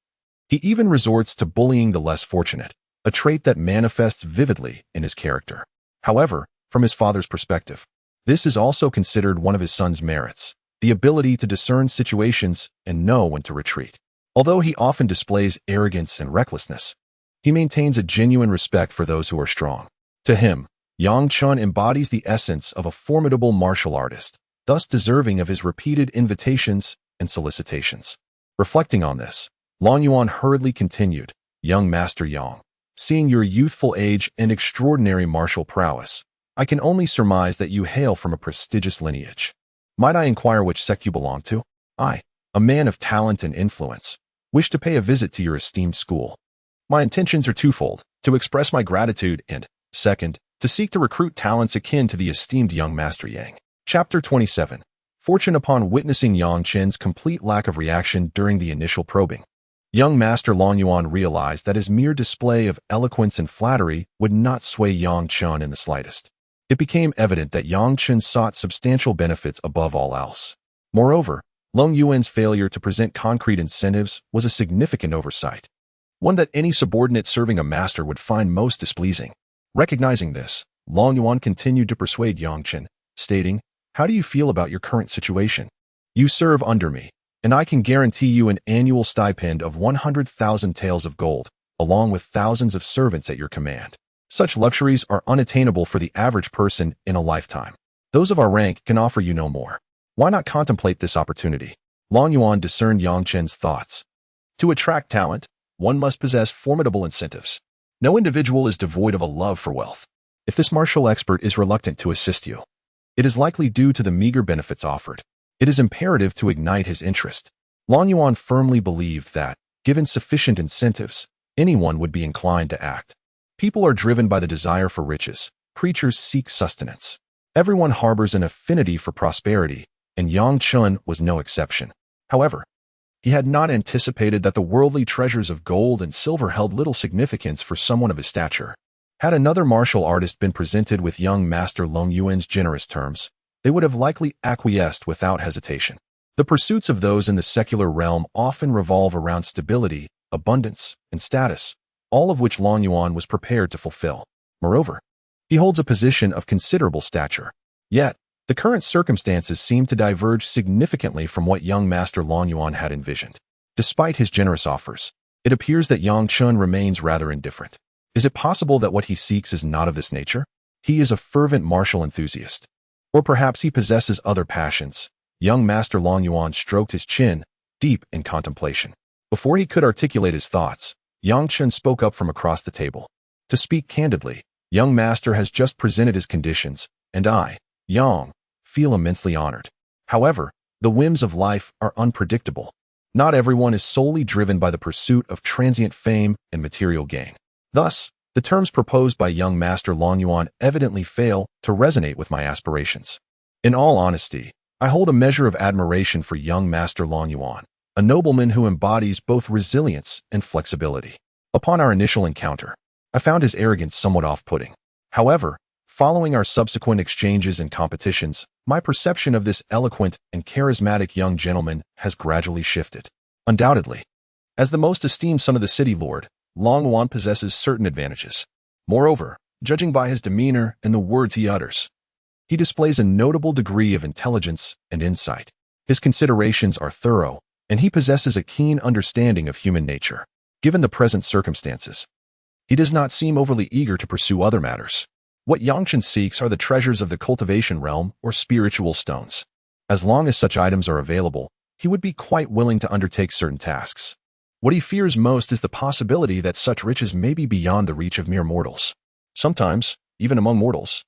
he even resorts to bullying the less fortunate, a trait that manifests vividly in his character. However, from his father's perspective, this is also considered one of his son's merits, the ability to discern situations and know when to retreat. Although he often displays arrogance and recklessness, he maintains a genuine respect for those who are strong. To him, Yang Chen embodies the essence of a formidable martial artist, thus deserving of his repeated invitations and solicitations. Reflecting on this, Long Yuan hurriedly continued, Young Master Yang, seeing your youthful age and extraordinary martial prowess, I can only surmise that you hail from a prestigious lineage. Might I inquire which sect you belong to? I, a man of talent and influence, wish to pay a visit to your esteemed school. My intentions are twofold, to express my gratitude and, second, to seek to recruit talents akin to the esteemed young Master Yang. Chapter 27. Fortune. Upon witnessing Yang Chen's complete lack of reaction during the initial probing, young Master Long Yuan realized that his mere display of eloquence and flattery would not sway Yang Chen in the slightest. It became evident that Yang Chen sought substantial benefits above all else. Moreover, Long Yuan's failure to present concrete incentives was a significant oversight, one that any subordinate serving a master would find most displeasing. Recognizing this, Long Yuan continued to persuade Yang Chen, stating, How do you feel about your current situation? You serve under me, and I can guarantee you an annual stipend of 100,000 taels of gold, along with thousands of servants at your command. Such luxuries are unattainable for the average person in a lifetime. Those of our rank can offer you no more. Why not contemplate this opportunity? Long Yuan discerned Yang Chen's thoughts. To attract talent, one must possess formidable incentives. No individual is devoid of a love for wealth. If this martial expert is reluctant to assist you, it is likely due to the meager benefits offered. It is imperative to ignite his interest. Long Yuan firmly believed that, given sufficient incentives, anyone would be inclined to act. People are driven by the desire for riches, creatures seek sustenance. Everyone harbors an affinity for prosperity, and Yang Chen was no exception. However, he had not anticipated that the worldly treasures of gold and silver held little significance for someone of his stature. Had another martial artist been presented with young Master Long Yuan's generous terms, they would have likely acquiesced without hesitation. The pursuits of those in the secular realm often revolve around stability, abundance, and status, all of which Long Yuan was prepared to fulfill. Moreover, he holds a position of considerable stature. Yet, the current circumstances seem to diverge significantly from what young Master Long Yuan had envisioned. Despite his generous offers, it appears that Yang Chen remains rather indifferent. Is it possible that what he seeks is not of this nature? He is a fervent martial enthusiast. Or perhaps he possesses other passions. Young Master Long Yuan stroked his chin, deep in contemplation. Before he could articulate his thoughts, Yang Chen spoke up from across the table. To speak candidly, young Master has just presented his conditions, and I, Yang, feel immensely honored. However, the whims of life are unpredictable. Not everyone is solely driven by the pursuit of transient fame and material gain. Thus, the terms proposed by young Master Long Yuan evidently fail to resonate with my aspirations. In all honesty, I hold a measure of admiration for young Master Long Yuan, a nobleman who embodies both resilience and flexibility. Upon our initial encounter, I found his arrogance somewhat off-putting. However, following our subsequent exchanges and competitions, my perception of this eloquent and charismatic young gentleman has gradually shifted. Undoubtedly, as the most esteemed son of the city lord, Long Yuan possesses certain advantages. Moreover, judging by his demeanor and the words he utters, he displays a notable degree of intelligence and insight. His considerations are thorough, and he possesses a keen understanding of human nature. Given the present circumstances, he does not seem overly eager to pursue other matters. What Yang Chen seeks are the treasures of the cultivation realm or spiritual stones. As long as such items are available, he would be quite willing to undertake certain tasks. What he fears most is the possibility that such riches may be beyond the reach of mere mortals. Sometimes, even among mortals,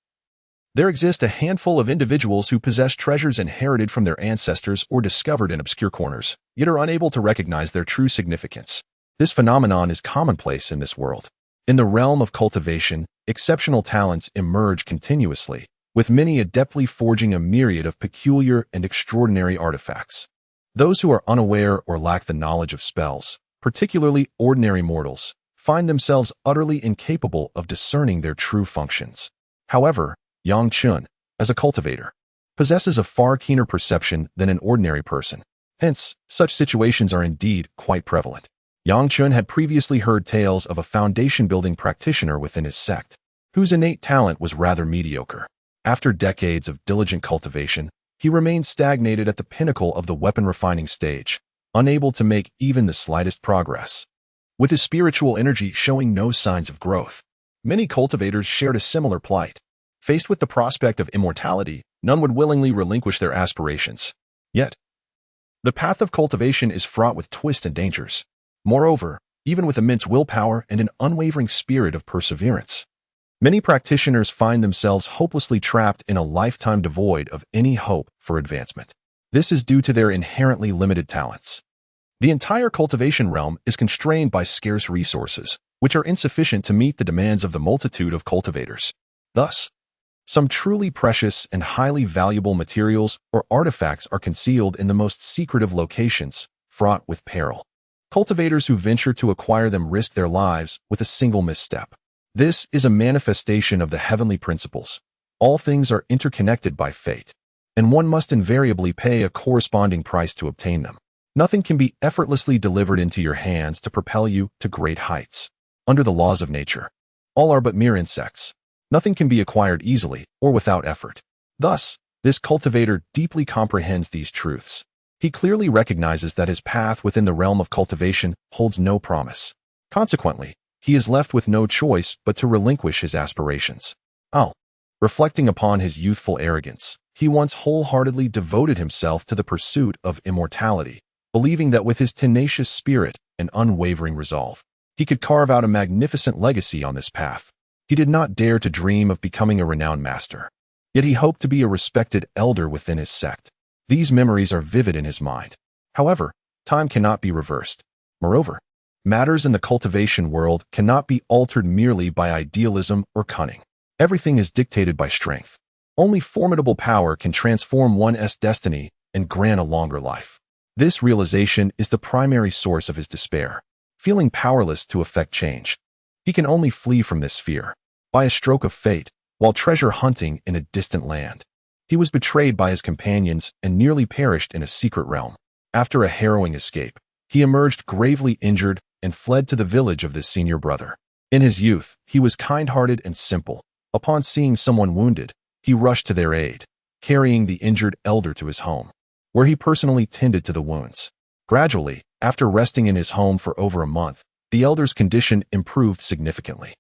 there exist a handful of individuals who possess treasures inherited from their ancestors or discovered in obscure corners, yet are unable to recognize their true significance. This phenomenon is commonplace in this world. In the realm of cultivation, exceptional talents emerge continuously, with many adeptly forging a myriad of peculiar and extraordinary artifacts. Those who are unaware or lack the knowledge of spells, particularly ordinary mortals, find themselves utterly incapable of discerning their true functions. However, Yang Chen, as a cultivator, possesses a far keener perception than an ordinary person. Hence, such situations are indeed quite prevalent. Yang Chen had previously heard tales of a foundation-building practitioner within his sect, whose innate talent was rather mediocre. After decades of diligent cultivation, he remained stagnated at the pinnacle of the weapon-refining stage, unable to make even the slightest progress. With his spiritual energy showing no signs of growth, many cultivators shared a similar plight. Faced with the prospect of immortality, none would willingly relinquish their aspirations. Yet, the path of cultivation is fraught with twists and dangers. Moreover, even with immense willpower and an unwavering spirit of perseverance, many practitioners find themselves hopelessly trapped in a lifetime devoid of any hope for advancement. This is due to their inherently limited talents. The entire cultivation realm is constrained by scarce resources, which are insufficient to meet the demands of the multitude of cultivators. Thus, some truly precious and highly valuable materials or artifacts are concealed in the most secretive locations, fraught with peril. Cultivators who venture to acquire them risk their lives with a single misstep. This is a manifestation of the heavenly principles. All things are interconnected by fate, and one must invariably pay a corresponding price to obtain them. Nothing can be effortlessly delivered into your hands to propel you to great heights. Under the laws of nature, all are but mere insects. Nothing can be acquired easily or without effort. Thus, this cultivator deeply comprehends these truths. He clearly recognizes that his path within the realm of cultivation holds no promise. Consequently, he is left with no choice but to relinquish his aspirations. Reflecting upon his youthful arrogance, he once wholeheartedly devoted himself to the pursuit of immortality, believing that with his tenacious spirit and unwavering resolve, he could carve out a magnificent legacy on this path. He did not dare to dream of becoming a renowned master, yet he hoped to be a respected elder within his sect. These memories are vivid in his mind. However, time cannot be reversed. Moreover, matters in the cultivation world cannot be altered merely by idealism or cunning. Everything is dictated by strength. Only formidable power can transform one's destiny and grant a longer life. This realization is the primary source of his despair. Feeling powerless to effect change, he can only flee from this fear. By a stroke of fate, while treasure hunting in a distant land, he was betrayed by his companions and nearly perished in a secret realm. After a harrowing escape, he emerged gravely injured and fled to the village of his senior brother. In his youth, he was kind-hearted and simple. Upon seeing someone wounded, he rushed to their aid, carrying the injured elder to his home, where he personally tended to the wounds. Gradually, after resting in his home for over a month, the elder's condition improved significantly.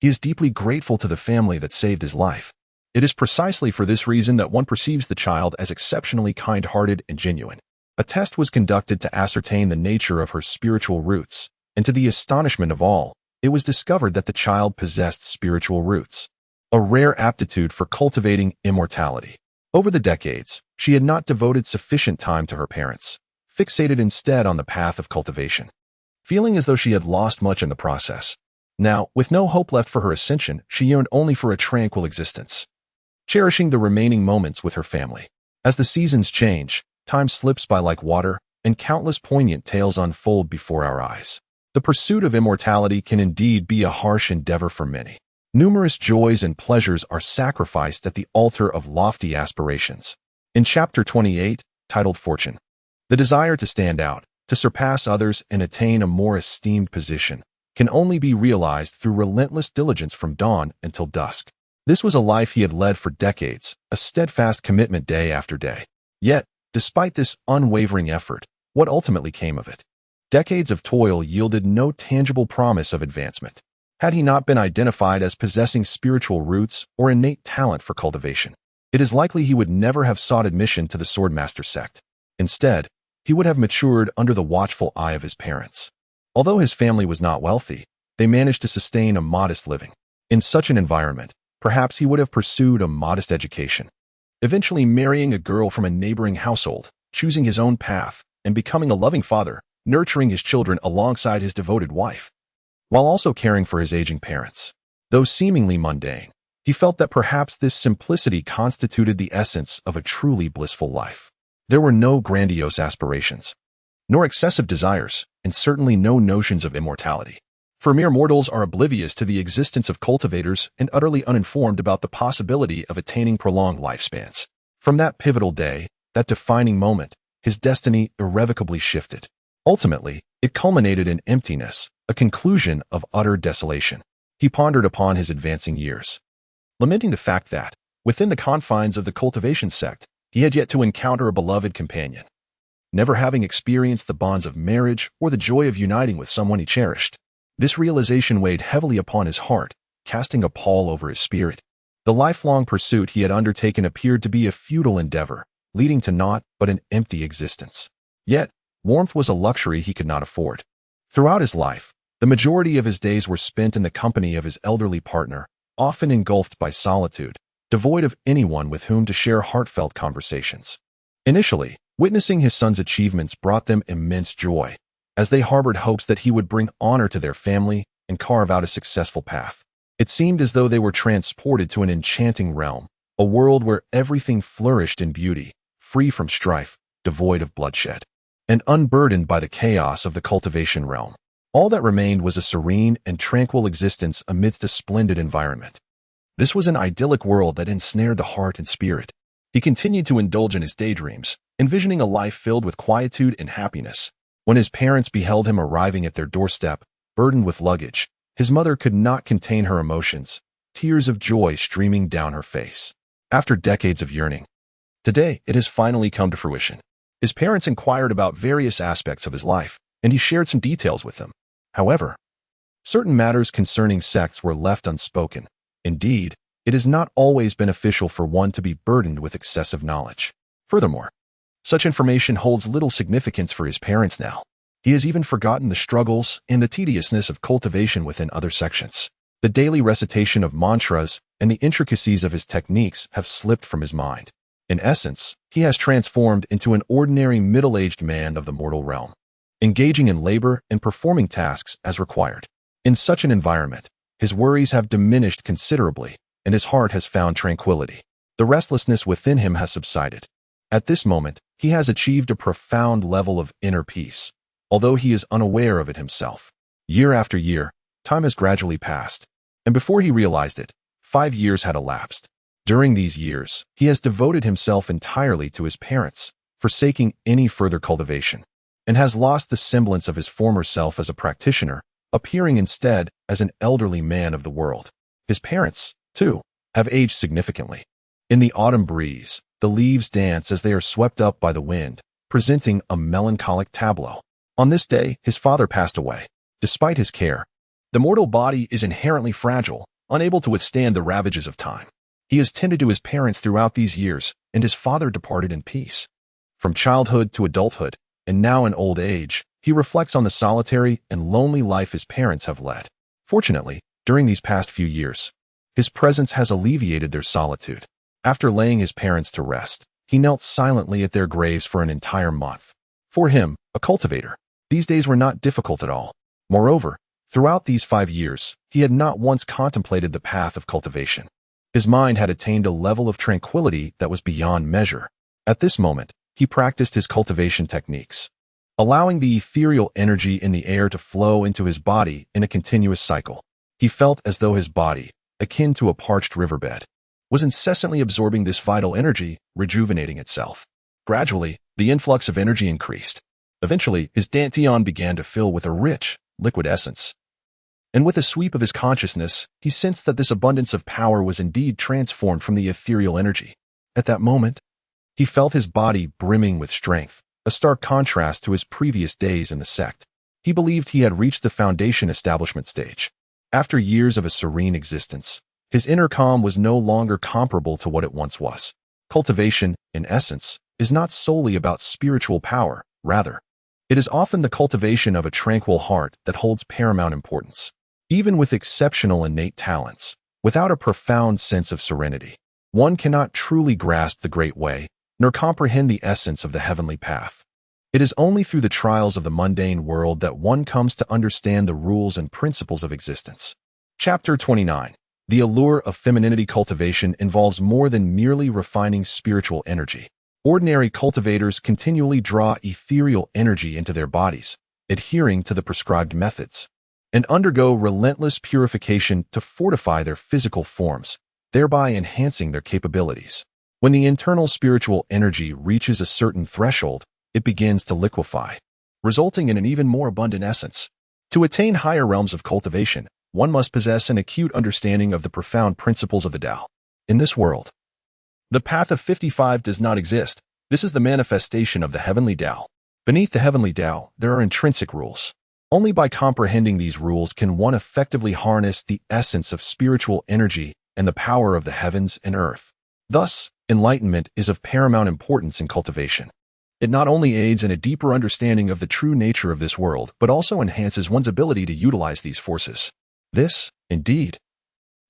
He is deeply grateful to the family that saved his life. It is precisely for this reason that one perceives the child as exceptionally kind-hearted and genuine. A test was conducted to ascertain the nature of her spiritual roots, and to the astonishment of all, it was discovered that the child possessed spiritual roots, a rare aptitude for cultivating immortality. Over the decades, she had not devoted sufficient time to her parents, fixated instead on the path of cultivation, feeling as though she had lost much in the process. Now, with no hope left for her ascension, she yearned only for a tranquil existence, cherishing the remaining moments with her family. As the seasons change, time slips by like water, and countless poignant tales unfold before our eyes. The pursuit of immortality can indeed be a harsh endeavor for many. Numerous joys and pleasures are sacrificed at the altar of lofty aspirations. In Chapter 28, titled Fortune, the desire to stand out, to surpass others and attain a more esteemed position, can only be realized through relentless diligence from dawn until dusk. This was a life he had led for decades, a steadfast commitment day after day. Yet, despite this unwavering effort, what ultimately came of it? Decades of toil yielded no tangible promise of advancement. Had he not been identified as possessing spiritual roots or innate talent for cultivation, it is likely he would never have sought admission to the Swordmaster sect. Instead, he would have matured under the watchful eye of his parents. Although his family was not wealthy, they managed to sustain a modest living. In such an environment, perhaps he would have pursued a modest education, eventually marrying a girl from a neighboring household, choosing his own path, and becoming a loving father, nurturing his children alongside his devoted wife, while also caring for his aging parents. Though seemingly mundane, he felt that perhaps this simplicity constituted the essence of a truly blissful life. There were no grandiose aspirations, nor excessive desires, and certainly no notions of immortality. For mere mortals are oblivious to the existence of cultivators and utterly uninformed about the possibility of attaining prolonged lifespans. From that pivotal day, that defining moment, his destiny irrevocably shifted. Ultimately, it culminated in emptiness, a conclusion of utter desolation. He pondered upon his advancing years, lamenting the fact that, within the confines of the cultivation sect, he had yet to encounter a beloved companion, never having experienced the bonds of marriage or the joy of uniting with someone he cherished. This realization weighed heavily upon his heart, casting a pall over his spirit. The lifelong pursuit he had undertaken appeared to be a futile endeavor, leading to naught but an empty existence. Yet, warmth was a luxury he could not afford. Throughout his life, the majority of his days were spent in the company of his elderly partner, often engulfed by solitude, devoid of anyone with whom to share heartfelt conversations. Initially, witnessing his son's achievements brought them immense joy, as they harbored hopes that he would bring honor to their family and carve out a successful path. It seemed as though they were transported to an enchanting realm, a world where everything flourished in beauty, free from strife, devoid of bloodshed, and unburdened by the chaos of the cultivation realm. All that remained was a serene and tranquil existence amidst a splendid environment. This was an idyllic world that ensnared the heart and spirit. He continued to indulge in his daydreams, envisioning a life filled with quietude and happiness. When his parents beheld him arriving at their doorstep, burdened with luggage, his mother could not contain her emotions, tears of joy streaming down her face. After decades of yearning, today it has finally come to fruition. His parents inquired about various aspects of his life, and he shared some details with them. However, certain matters concerning sects were left unspoken. Indeed, it is not always beneficial for one to be burdened with excessive knowledge. Furthermore, such information holds little significance for his parents now. He has even forgotten the struggles and the tediousness of cultivation within other sections. The daily recitation of mantras and the intricacies of his techniques have slipped from his mind. In essence, he has transformed into an ordinary middle-aged man of the mortal realm, engaging in labor and performing tasks as required. In such an environment, his worries have diminished considerably, and his heart has found tranquility. The restlessness within him has subsided. At this moment, he has achieved a profound level of inner peace, although he is unaware of it himself. Year after year, time has gradually passed, and before he realized it, 5 years had elapsed. During these years, he has devoted himself entirely to his parents, forsaking any further cultivation, and has lost the semblance of his former self as a practitioner, appearing instead as an elderly man of the world. His parents, too, have aged significantly. In the autumn breeze, the leaves dance as they are swept up by the wind, presenting a melancholic tableau. On this day, his father passed away. Despite his care, the mortal body is inherently fragile, unable to withstand the ravages of time. He has tended to his parents throughout these years, and his father departed in peace. From childhood to adulthood, and now in old age, he reflects on the solitary and lonely life his parents have led. Fortunately, during these past few years, his presence has alleviated their solitude. After laying his parents to rest, he knelt silently at their graves for an entire month. For him, a cultivator, these days were not difficult at all. Moreover, throughout these 5 years, he had not once contemplated the path of cultivation. His mind had attained a level of tranquility that was beyond measure. At this moment, he practiced his cultivation techniques, allowing the ethereal energy in the air to flow into his body in a continuous cycle. He felt as though his body, akin to a parched riverbed, was incessantly absorbing this vital energy, rejuvenating itself. Gradually, the influx of energy increased. Eventually, his dantian began to fill with a rich, liquid essence. And with a sweep of his consciousness, he sensed that this abundance of power was indeed transformed from the ethereal energy. At that moment, he felt his body brimming with strength, a stark contrast to his previous days in the sect. He believed he had reached the foundation establishment stage. After years of a serene existence, his inner calm was no longer comparable to what it once was. Cultivation, in essence, is not solely about spiritual power. Rather, it is often the cultivation of a tranquil heart that holds paramount importance. Even with exceptional innate talents, without a profound sense of serenity, one cannot truly grasp the great way, nor comprehend the essence of the heavenly path. It is only through the trials of the mundane world that one comes to understand the rules and principles of existence. Chapter 29. The allure of femininity. Cultivation involves more than merely refining spiritual energy. Ordinary cultivators continually draw ethereal energy into their bodies, adhering to the prescribed methods, and undergo relentless purification to fortify their physical forms, thereby enhancing their capabilities. When the internal spiritual energy reaches a certain threshold, it begins to liquefy, resulting in an even more abundant essence. To attain higher realms of cultivation, one must possess an acute understanding of the profound principles of the Tao. In this world, the path of 55 does not exist. This is the manifestation of the Heavenly Dao. Beneath the Heavenly Dao, there are intrinsic rules. Only by comprehending these rules can one effectively harness the essence of spiritual energy and the power of the heavens and earth. Thus, enlightenment is of paramount importance in cultivation. It not only aids in a deeper understanding of the true nature of this world, but also enhances one's ability to utilize these forces. This, indeed,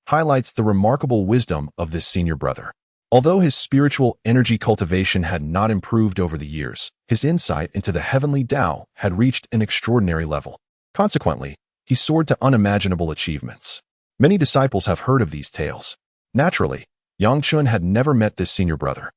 highlights the remarkable wisdom of this senior brother. Although his spiritual energy cultivation had not improved over the years, his insight into the Heavenly Dao had reached an extraordinary level. Consequently, he soared to unimaginable achievements. Many disciples have heard of these tales. Naturally, Yang Fengxian had never met this senior brother,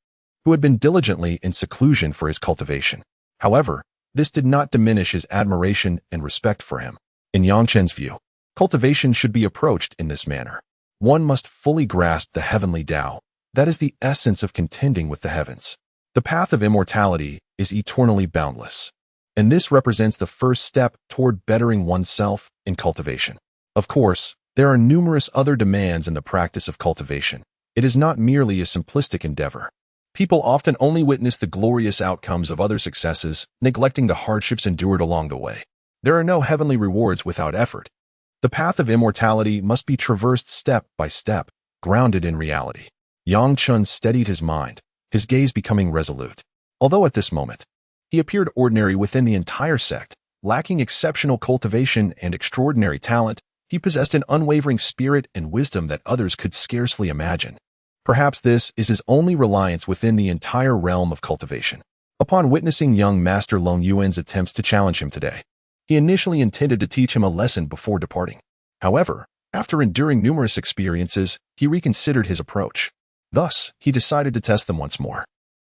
who had been diligently in seclusion for his cultivation. However, this did not diminish his admiration and respect for him. In Yang Fengxian's view, cultivation should be approached in this manner. One must fully grasp the Heavenly Dao, that is the essence of contending with the heavens. The path of immortality is eternally boundless, and this represents the first step toward bettering oneself in cultivation. Of course, there are numerous other demands in the practice of cultivation. It is not merely a simplistic endeavor. People often only witness the glorious outcomes of other successes, neglecting the hardships endured along the way. There are no heavenly rewards without effort. The path of immortality must be traversed step by step, grounded in reality. Yang Fengxian steadied his mind, his gaze becoming resolute. Although at this moment, he appeared ordinary within the entire sect, lacking exceptional cultivation and extraordinary talent, he possessed an unwavering spirit and wisdom that others could scarcely imagine. Perhaps this is his only reliance within the entire realm of cultivation. Upon witnessing young Master Long Yuan's attempts to challenge him today, he initially intended to teach him a lesson before departing. However, After enduring numerous experiences, he reconsidered his approach. Thus, he decided to test them once more.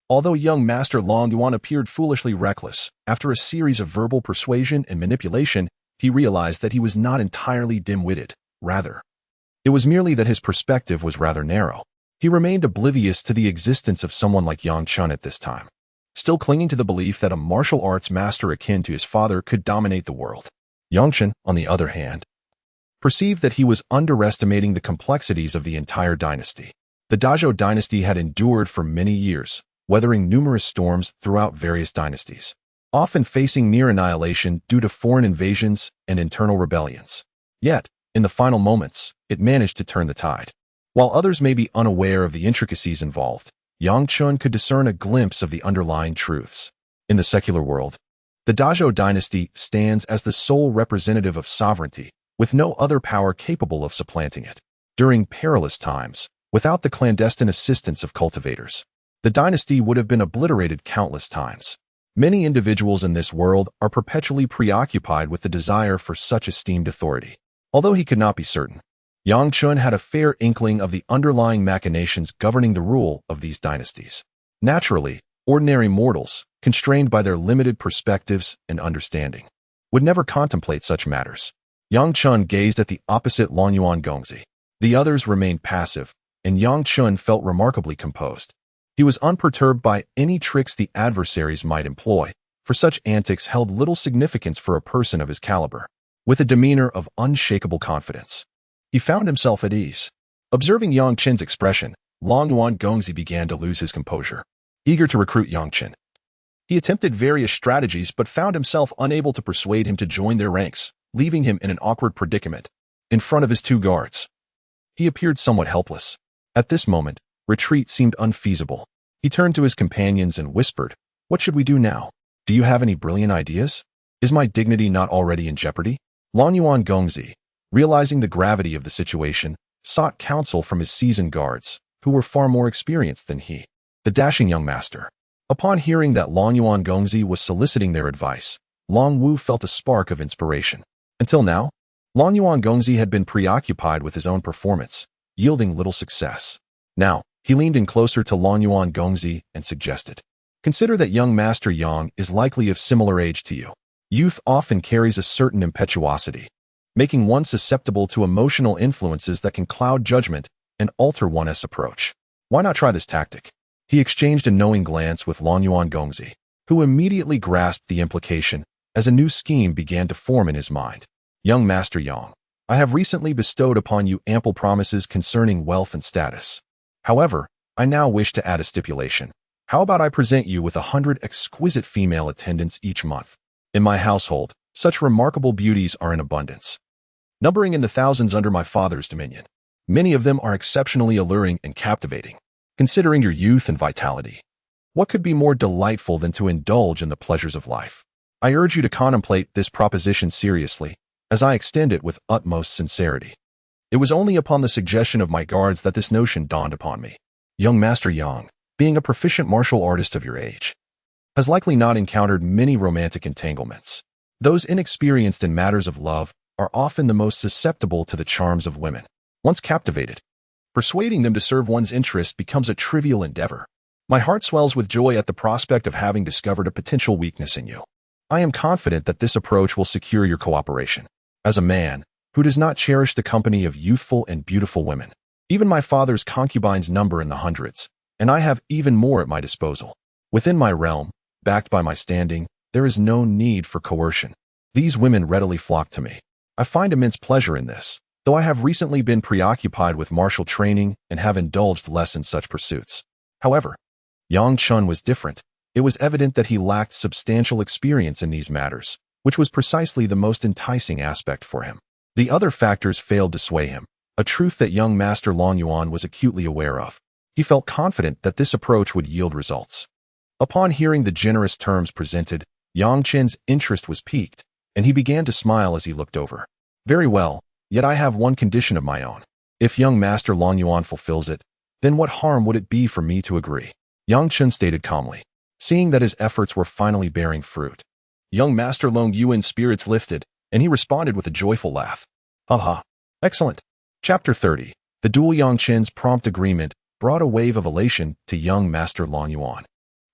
Although young Master Long Yuan appeared foolishly reckless, after a series of verbal persuasion and manipulation, he realized that he was not entirely dim-witted. Rather, it was merely that his perspective was rather narrow. He remained oblivious to the existence of someone like Yang Chen at this time, still clinging to the belief that a martial arts master akin to his father could dominate the world. Yang Chen, on the other hand, perceived that he was underestimating the complexities of the entire dynasty. The Dazhou dynasty had endured for many years, weathering numerous storms throughout various dynasties, often facing near annihilation due to foreign invasions and internal rebellions. Yet, in the final moments, it managed to turn the tide. While others may be unaware of the intricacies involved, Yang Chen could discern a glimpse of the underlying truths. In the secular world, the Dazhou dynasty stands as the sole representative of sovereignty, with no other power capable of supplanting it. During perilous times, without the clandestine assistance of cultivators, the dynasty would have been obliterated countless times. Many individuals in this world are perpetually preoccupied with the desire for such esteemed authority. Although he could not be certain, Yang Chen had a fair inkling of the underlying machinations governing the rule of these dynasties. Naturally, ordinary mortals, constrained by their limited perspectives and understanding, would never contemplate such matters. Yang Chen gazed at the opposite Longyuan Gongzi. The others remained passive, and Yang Chen felt remarkably composed. He was unperturbed by any tricks the adversaries might employ, for such antics held little significance for a person of his caliber. With a demeanor of unshakable confidence, he found himself at ease. Observing Yang Chen's expression, Longyuan Gongzi began to lose his composure. Eager to recruit Yang Chen, he attempted various strategies but found himself unable to persuade him to join their ranks, leaving him in an awkward predicament. In front of his two guards, he appeared somewhat helpless. At this moment, retreat seemed unfeasible. He turned to his companions and whispered, "What should we do now? Do you have any brilliant ideas? Is my dignity not already in jeopardy?" Longyuan Gongzi, realizing the gravity of the situation, sought counsel from his seasoned guards, who were far more experienced than he. The dashing young master. Upon hearing that Longyuan Gongzi was soliciting their advice, Long Wu felt a spark of inspiration. Until now, Longyuan Gongzi had been preoccupied with his own performance, yielding little success. Now, he leaned in closer to Longyuan Gongzi and suggested, "Consider that young Master Yang is likely of similar age to you. Youth often carries a certain impetuosity, making one susceptible to emotional influences that can cloud judgment and alter one's approach. Why not try this tactic?" He exchanged a knowing glance with Longyuan Gongzi, who immediately grasped the implication as a new scheme began to form in his mind. "Young Master Yang, I have recently bestowed upon you ample promises concerning wealth and status. However, I now wish to add a stipulation. How about I present you with 100 exquisite female attendants each month? In my household, such remarkable beauties are in abundance, numbering in the thousands under my father's dominion. Many of them are exceptionally alluring and captivating. Considering your youth and vitality, what could be more delightful than to indulge in the pleasures of life? I urge you to contemplate this proposition seriously, as I extend it with utmost sincerity." It was only upon the suggestion of my guards that this notion dawned upon me. Young Master Yang, being a proficient martial artist of your age, has likely not encountered many romantic entanglements. Those inexperienced in matters of love are often the most susceptible to the charms of women. Once captivated, persuading them to serve one's interest becomes a trivial endeavor. My heart swells with joy at the prospect of having discovered a potential weakness in you. I am confident that this approach will secure your cooperation. As a man who does not cherish the company of youthful and beautiful women, even my father's concubines number in the hundreds, and I have even more at my disposal. Within my realm, backed by my standing, there is no need for coercion. These women readily flock to me. I find immense pleasure in this, though I have recently been preoccupied with martial training and have indulged less in such pursuits. However, Yang Chen was different. It was evident that he lacked substantial experience in these matters, which was precisely the most enticing aspect for him. The other factors failed to sway him, a truth that young Master Longyuan was acutely aware of. He felt confident that this approach would yield results. Upon hearing the generous terms presented, Yang Chen's interest was piqued, and he began to smile as he looked over. "Very well, yet I have one condition of my own. If young Master Longyuan fulfills it, then what harm would it be for me to agree?" Yang Chen stated calmly, seeing that his efforts were finally bearing fruit. Young Master Long Yuan's spirits lifted, and he responded with a joyful laugh. "Ha ha, Excellent. Chapter 30. The dual Yang Chen's prompt agreement brought a wave of elation to young Master Long Yuan.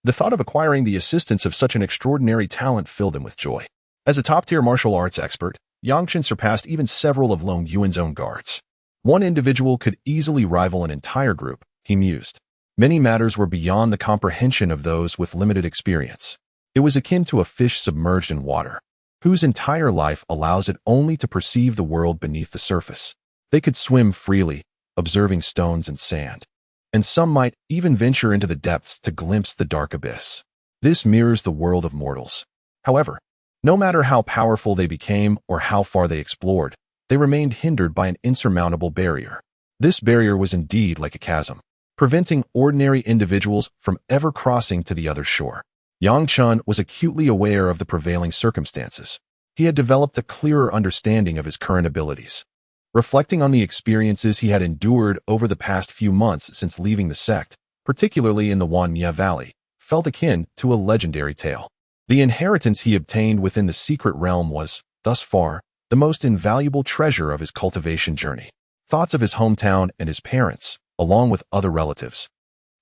The thought of acquiring the assistance of such an extraordinary talent filled him with joy. As a top-tier martial arts expert, Yang Chen surpassed even several of Long Yuan's own guards. One individual could easily rival an entire group, he mused. Many matters were beyond the comprehension of those with limited experience. It was akin to a fish submerged in water, whose entire life allows it only to perceive the world beneath the surface. They could swim freely, observing stones and sand, and some might even venture into the depths to glimpse the dark abyss. This mirrors the world of mortals. However, no matter how powerful they became or how far they explored, they remained hindered by an insurmountable barrier. This barrier was indeed like a chasm, preventing ordinary individuals from ever crossing to the other shore. Yang Chen was acutely aware of the prevailing circumstances. He had developed a clearer understanding of his current abilities. Reflecting on the experiences he had endured over the past few months since leaving the sect, particularly in the Wanya Valley, felt akin to a legendary tale. The inheritance he obtained within the secret realm was, thus far, the most invaluable treasure of his cultivation journey. Thoughts of his hometown and his parents, along with other relatives,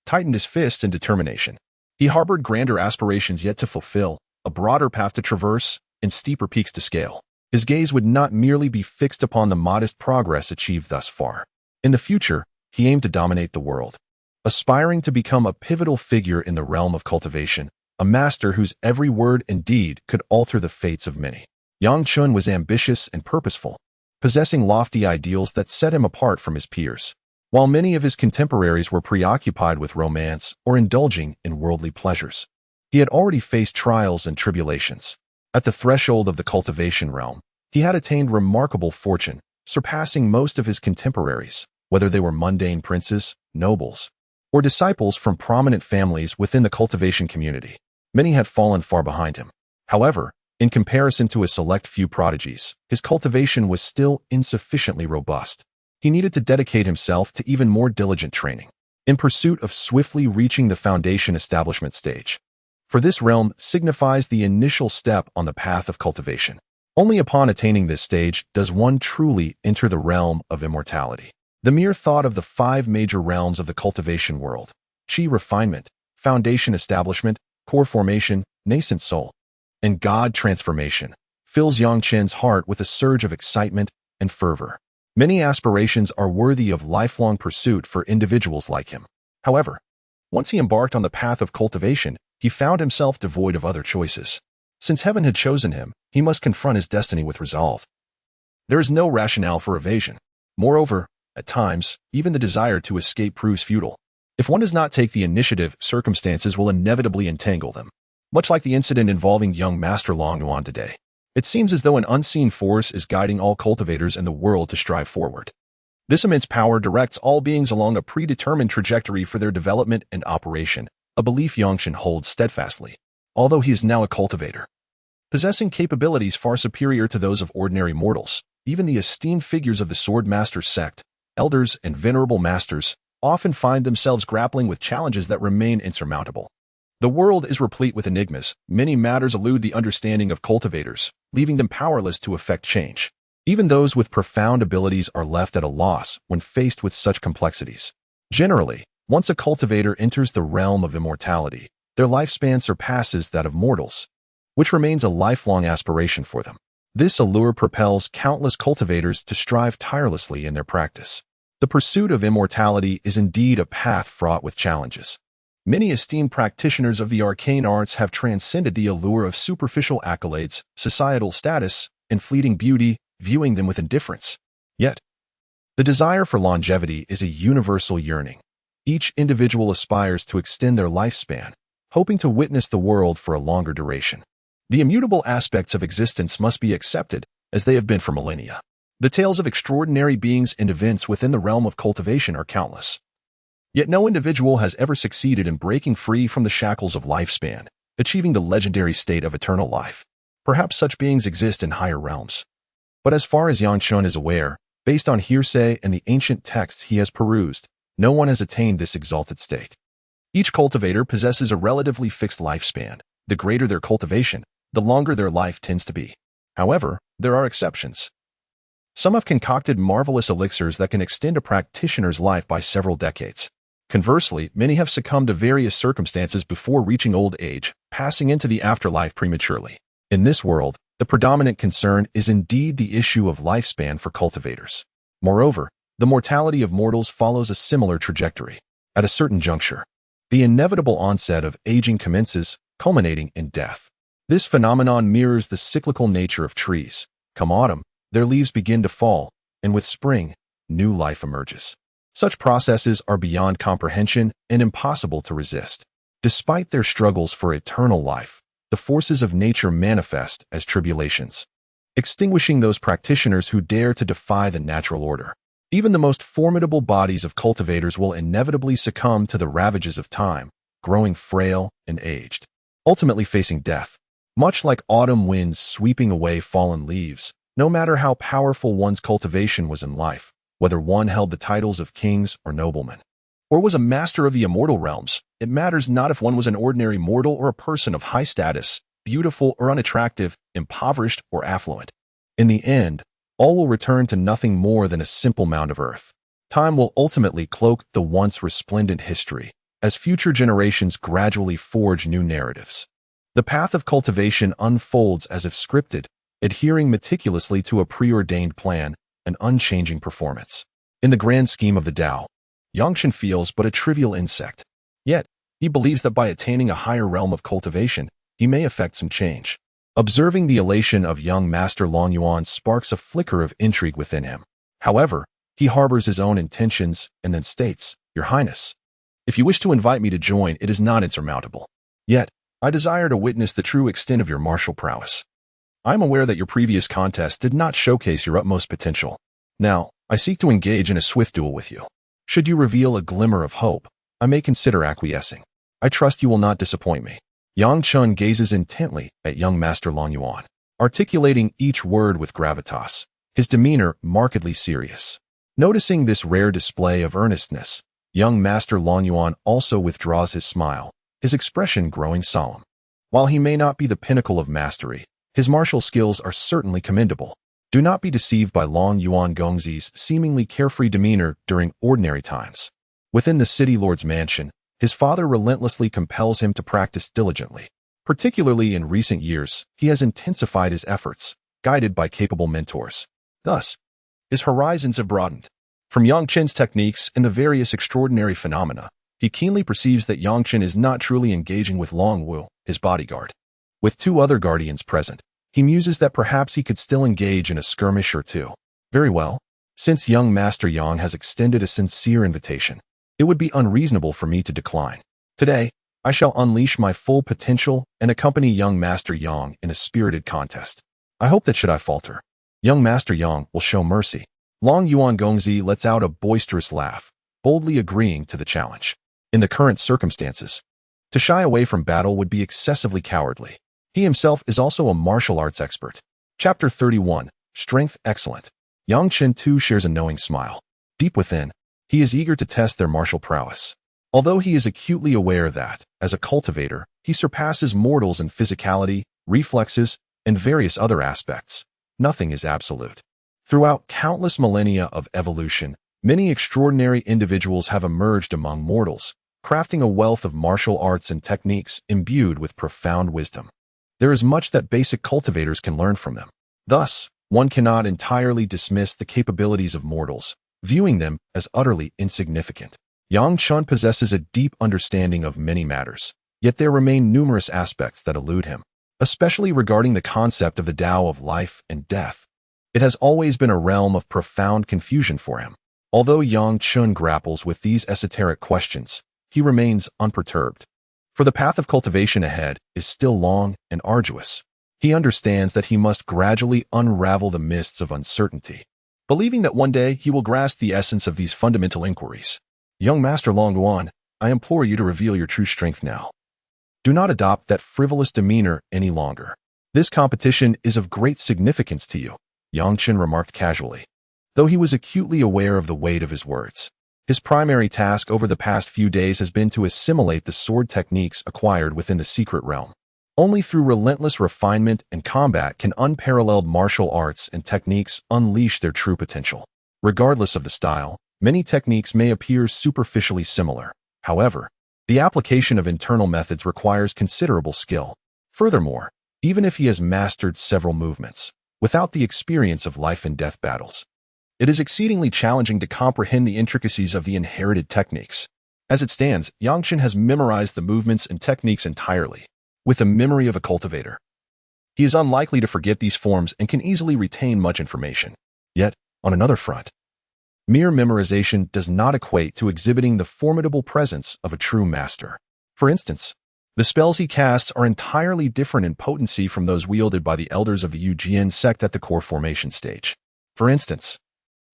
tightened his fist in determination. He harbored grander aspirations yet to fulfill, a broader path to traverse, and steeper peaks to scale. His gaze would not merely be fixed upon the modest progress achieved thus far. In the future, he aimed to dominate the world, aspiring to become a pivotal figure in the realm of cultivation, a master whose every word and deed could alter the fates of many. Yang Chen was ambitious and purposeful, possessing lofty ideals that set him apart from his peers. While many of his contemporaries were preoccupied with romance or indulging in worldly pleasures, he had already faced trials and tribulations. At the threshold of the cultivation realm, he had attained remarkable fortune, surpassing most of his contemporaries, whether they were mundane princes, nobles, or disciples from prominent families within the cultivation community. Many had fallen far behind him. However, in comparison to a select few prodigies, his cultivation was still insufficiently robust. He needed to dedicate himself to even more diligent training, in pursuit of swiftly reaching the foundation establishment stage. For this realm signifies the initial step on the path of cultivation. Only upon attaining this stage does one truly enter the realm of immortality. The mere thought of the 5 major realms of the cultivation world, chi refinement, foundation establishment, core formation, nascent soul, and God transformation, fills Yang Chen's heart with a surge of excitement and fervor. Many aspirations are worthy of lifelong pursuit for individuals like him. However, once he embarked on the path of cultivation, he found himself devoid of other choices. Since heaven had chosen him, he must confront his destiny with resolve. There is no rationale for evasion. Moreover, at times, even the desire to escape proves futile. If one does not take the initiative, circumstances will inevitably entangle them. Much like the incident involving young Master Long Yuan today, it seems as though an unseen force is guiding all cultivators in the world to strive forward. This immense power directs all beings along a predetermined trajectory for their development and operation, a belief Yang Chen holds steadfastly. Although he is now a cultivator, possessing capabilities far superior to those of ordinary mortals, even the esteemed figures of the Sword Master sect, elders and venerable masters, often find themselves grappling with challenges that remain insurmountable. The world is replete with enigmas. Many matters elude the understanding of cultivators, leaving them powerless to effect change. Even those with profound abilities are left at a loss when faced with such complexities. Generally, once a cultivator enters the realm of immortality, their lifespan surpasses that of mortals, which remains a lifelong aspiration for them. This allure propels countless cultivators to strive tirelessly in their practice. The pursuit of immortality is indeed a path fraught with challenges. Many esteemed practitioners of the arcane arts have transcended the allure of superficial accolades, societal status, and fleeting beauty, viewing them with indifference. Yet, the desire for longevity is a universal yearning. Each individual aspires to extend their lifespan, hoping to witness the world for a longer duration. The immutable aspects of existence must be accepted, as they have been for millennia. The tales of extraordinary beings and events within the realm of cultivation are countless. Yet no individual has ever succeeded in breaking free from the shackles of lifespan, achieving the legendary state of eternal life. Perhaps such beings exist in higher realms. But as far as Yang Chen is aware, based on hearsay and the ancient texts he has perused, no one has attained this exalted state. Each cultivator possesses a relatively fixed lifespan. The greater their cultivation, the longer their life tends to be. However, there are exceptions. Some have concocted marvelous elixirs that can extend a practitioner's life by several decades. Conversely, many have succumbed to various circumstances before reaching old age, passing into the afterlife prematurely. In this world, the predominant concern is indeed the issue of lifespan for cultivators. Moreover, the mortality of mortals follows a similar trajectory. At a certain juncture, the inevitable onset of aging commences, culminating in death. This phenomenon mirrors the cyclical nature of trees. Come autumn, their leaves begin to fall, and with spring, new life emerges. Such processes are beyond comprehension and impossible to resist. Despite their struggles for eternal life, the forces of nature manifest as tribulations, extinguishing those practitioners who dare to defy the natural order. Even the most formidable bodies of cultivators will inevitably succumb to the ravages of time, growing frail and aged, ultimately facing death. Much like autumn winds sweeping away fallen leaves, no matter how powerful one's cultivation was in life, whether one held the titles of kings or noblemen, or was a master of the immortal realms, it matters not if one was an ordinary mortal or a person of high status, beautiful or unattractive, impoverished or affluent. In the end, all will return to nothing more than a simple mound of earth. Time will ultimately cloak the once resplendent history, as future generations gradually forge new narratives. The path of cultivation unfolds as if scripted, adhering meticulously to a preordained plan, an unchanging performance. In the grand scheme of the Tao, Yang Fengxian feels but a trivial insect. Yet, he believes that by attaining a higher realm of cultivation, he may effect some change. Observing the elation of young Master Long Yuan sparks a flicker of intrigue within him. However, he harbors his own intentions and then states, "Your Highness, if you wish to invite me to join, it is not insurmountable. Yet, I desire to witness the true extent of your martial prowess. I am aware that your previous contest did not showcase your utmost potential. Now, I seek to engage in a swift duel with you. Should you reveal a glimmer of hope, I may consider acquiescing. I trust you will not disappoint me." Yang Chen gazes intently at young Master Long Yuan, articulating each word with gravitas, his demeanor markedly serious. Noticing this rare display of earnestness, young Master Long Yuan also withdraws his smile, his expression growing solemn. While he may not be the pinnacle of mastery, his martial skills are certainly commendable. Do not be deceived by Long Yuan Gongzi's seemingly carefree demeanor during ordinary times. Within the city lord's mansion, his father relentlessly compels him to practice diligently. Particularly in recent years, he has intensified his efforts, guided by capable mentors. Thus, his horizons have broadened. From Yang Chen's techniques and the various extraordinary phenomena, he keenly perceives that Yang Chen is not truly engaging with Long Wu, his bodyguard. With two other guardians present, he muses that perhaps he could still engage in a skirmish or two. Very well. Since young Master Yang has extended a sincere invitation, it would be unreasonable for me to decline. Today, I shall unleash my full potential and accompany young Master Yang in a spirited contest. I hope that should I falter, young Master Yang will show mercy. Long Yuan Gongzi lets out a boisterous laugh, boldly agreeing to the challenge. In the current circumstances, to shy away from battle would be excessively cowardly. He himself is also a martial arts expert. Chapter 31, Strength Excellent. Yang Chen too shares a knowing smile. Deep within, he is eager to test their martial prowess. Although he is acutely aware that, as a cultivator, he surpasses mortals in physicality, reflexes, and various other aspects, nothing is absolute. Throughout countless millennia of evolution, many extraordinary individuals have emerged among mortals, crafting a wealth of martial arts and techniques imbued with profound wisdom. There is much that basic cultivators can learn from them. Thus, one cannot entirely dismiss the capabilities of mortals, viewing them as utterly insignificant. Yang Chen possesses a deep understanding of many matters, yet there remain numerous aspects that elude him, especially regarding the concept of the Tao of life and death. It has always been a realm of profound confusion for him. Although Yang Chen grapples with these esoteric questions, he remains unperturbed. For the path of cultivation ahead is still long and arduous. He understands that he must gradually unravel the mists of uncertainty, believing that one day he will grasp the essence of these fundamental inquiries. Young Master Long Yuan, I implore you to reveal your true strength now. Do not adopt that frivolous demeanor any longer. This competition is of great significance to you, Yang Chen remarked casually. Though he was acutely aware of the weight of his words, his primary task over the past few days has been to assimilate the sword techniques acquired within the secret realm. Only through relentless refinement and combat can unparalleled martial arts and techniques unleash their true potential. Regardless of the style, many techniques may appear superficially similar. However, the application of internal methods requires considerable skill. Furthermore, even if he has mastered several movements, without the experience of life and death battles, it is exceedingly challenging to comprehend the intricacies of the inherited techniques. As it stands, Yang Fengxian has memorized the movements and techniques entirely, with the memory of a cultivator. He is unlikely to forget these forms and can easily retain much information. Yet, on another front, mere memorization does not equate to exhibiting the formidable presence of a true master. For instance, the spells he casts are entirely different in potency from those wielded by the elders of the Yujian sect at the core formation stage. For instance,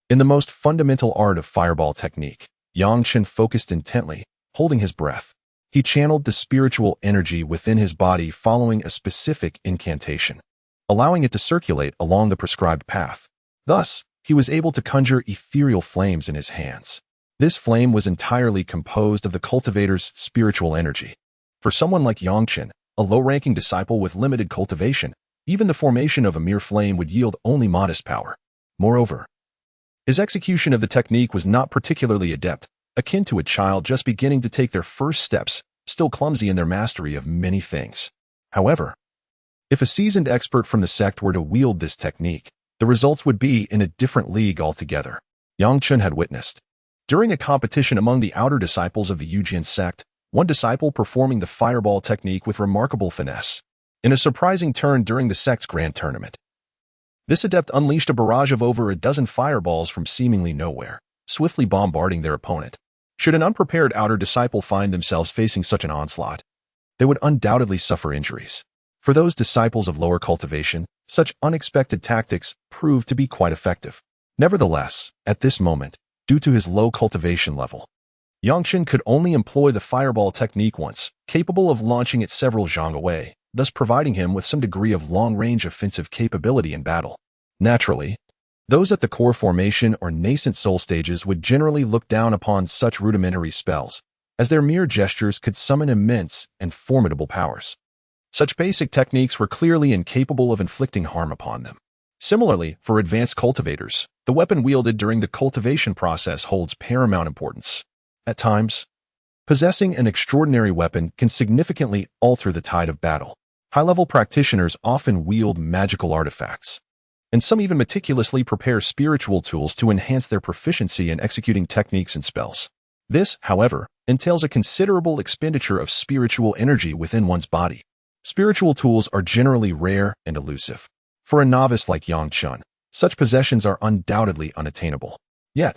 in the most fundamental art of fireball technique, Yang Fengxian focused intently, holding his breath. He channeled the spiritual energy within his body following a specific incantation, allowing it to circulate along the prescribed path. Thus, he was able to conjure ethereal flames in his hands. This flame was entirely composed of the cultivator's spiritual energy. For someone like Yang Fengxian, a low-ranking disciple with limited cultivation, even the formation of a mere flame would yield only modest power. Moreover, his execution of the technique was not particularly adept, akin to a child just beginning to take their first steps, still clumsy in their mastery of many things. However, if a seasoned expert from the sect were to wield this technique, the results would be in a different league altogether. Yang Fengxian had witnessed. During a competition among the outer disciples of the Yujian sect, one disciple performing the fireball technique with remarkable finesse. In a surprising turn during the sect's grand tournament, this adept unleashed a barrage of over a dozen fireballs from seemingly nowhere, swiftly bombarding their opponent. Should an unprepared outer disciple find themselves facing such an onslaught, they would undoubtedly suffer injuries. For those disciples of lower cultivation, such unexpected tactics proved to be quite effective. Nevertheless, at this moment, due to his low cultivation level, Yang Fengxian could only employ the fireball technique once, capable of launching it several zhang away, thus providing him with some degree of long-range offensive capability in battle. Naturally, those at the core formation or nascent soul stages would generally look down upon such rudimentary spells, as their mere gestures could summon immense and formidable powers. Such basic techniques were clearly incapable of inflicting harm upon them. Similarly, for advanced cultivators, the weapon wielded during the cultivation process holds paramount importance. At times, possessing an extraordinary weapon can significantly alter the tide of battle. High-level practitioners often wield magical artifacts, and some even meticulously prepare spiritual tools to enhance their proficiency in executing techniques and spells. This, however, entails a considerable expenditure of spiritual energy within one's body. Spiritual tools are generally rare and elusive. For a novice like Yang Fengxian, such possessions are undoubtedly unattainable. Yet,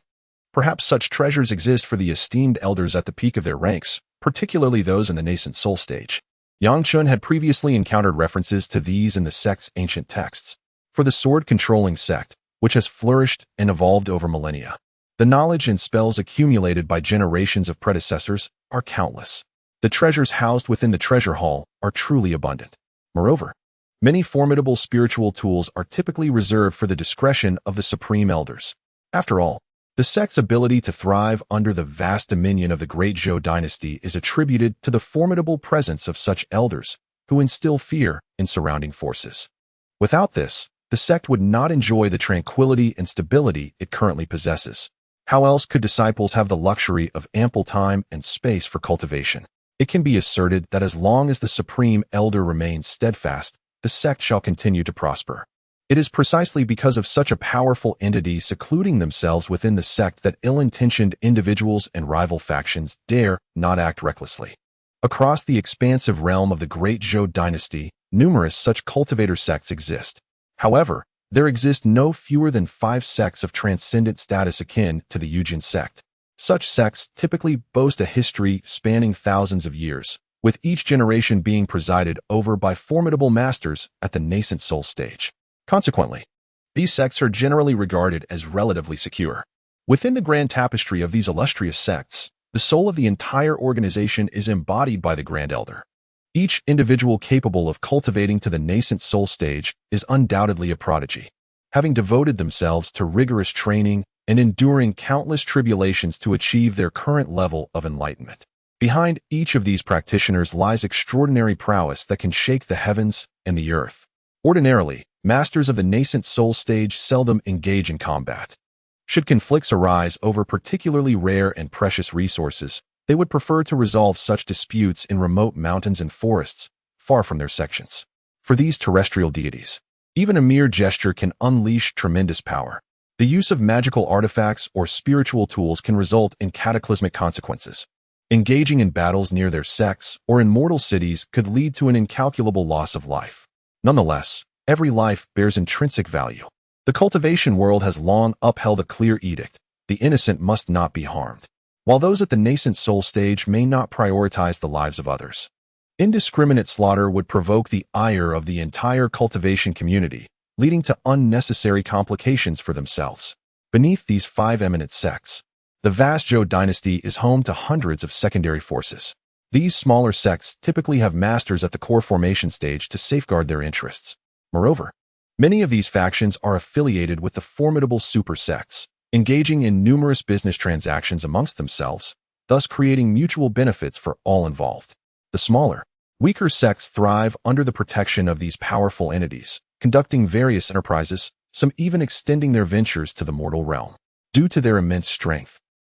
perhaps such treasures exist for the esteemed elders at the peak of their ranks, particularly those in the nascent soul stage. Yang Fengxian had previously encountered references to these in the sect's ancient texts. For the sword-controlling sect, which has flourished and evolved over millennia, the knowledge and spells accumulated by generations of predecessors are countless. The treasures housed within the treasure hall are truly abundant. Moreover, many formidable spiritual tools are typically reserved for the discretion of the supreme elders. After all, the sect's ability to thrive under the vast dominion of the Great Zhou dynasty is attributed to the formidable presence of such elders who instill fear in surrounding forces. Without this, the sect would not enjoy the tranquility and stability it currently possesses. How else could disciples have the luxury of ample time and space for cultivation? It can be asserted that as long as the supreme elder remains steadfast, the sect shall continue to prosper. It is precisely because of such a powerful entity secluding themselves within the sect that ill-intentioned individuals and rival factions dare not act recklessly. Across the expansive realm of the Great Zhou dynasty, numerous such cultivator sects exist. However, there exist no fewer than 5 sects of transcendent status akin to the Yujian sect. Such sects typically boast a history spanning thousands of years, with each generation being presided over by formidable masters at the nascent soul stage. Consequently, these sects are generally regarded as relatively secure. Within the grand tapestry of these illustrious sects, the soul of the entire organization is embodied by the Grand Elder. Each individual capable of cultivating to the nascent soul stage is undoubtedly a prodigy, having devoted themselves to rigorous training and enduring countless tribulations to achieve their current level of enlightenment. Behind each of these practitioners lies extraordinary prowess that can shake the heavens and the earth. Ordinarily, masters of the nascent soul stage seldom engage in combat. Should conflicts arise over particularly rare and precious resources, they would prefer to resolve such disputes in remote mountains and forests, far from their sections. For these terrestrial deities, even a mere gesture can unleash tremendous power. The use of magical artifacts or spiritual tools can result in cataclysmic consequences. Engaging in battles near their sects or in mortal cities could lead to an incalculable loss of life. Nonetheless, every life bears intrinsic value. The cultivation world has long upheld a clear edict: the innocent must not be harmed. While those at the nascent soul stage may not prioritize the lives of others, indiscriminate slaughter would provoke the ire of the entire cultivation community, leading to unnecessary complications for themselves. Beneath these 5 eminent sects, the vast Zhou dynasty is home to hundreds of secondary forces. These smaller sects typically have masters at the core formation stage to safeguard their interests. Moreover, many of these factions are affiliated with the formidable super sects, engaging in numerous business transactions amongst themselves, thus creating mutual benefits for all involved. The smaller, weaker sects thrive under the protection of these powerful entities, conducting various enterprises, some even extending their ventures to the mortal realm. Due to their immense strength,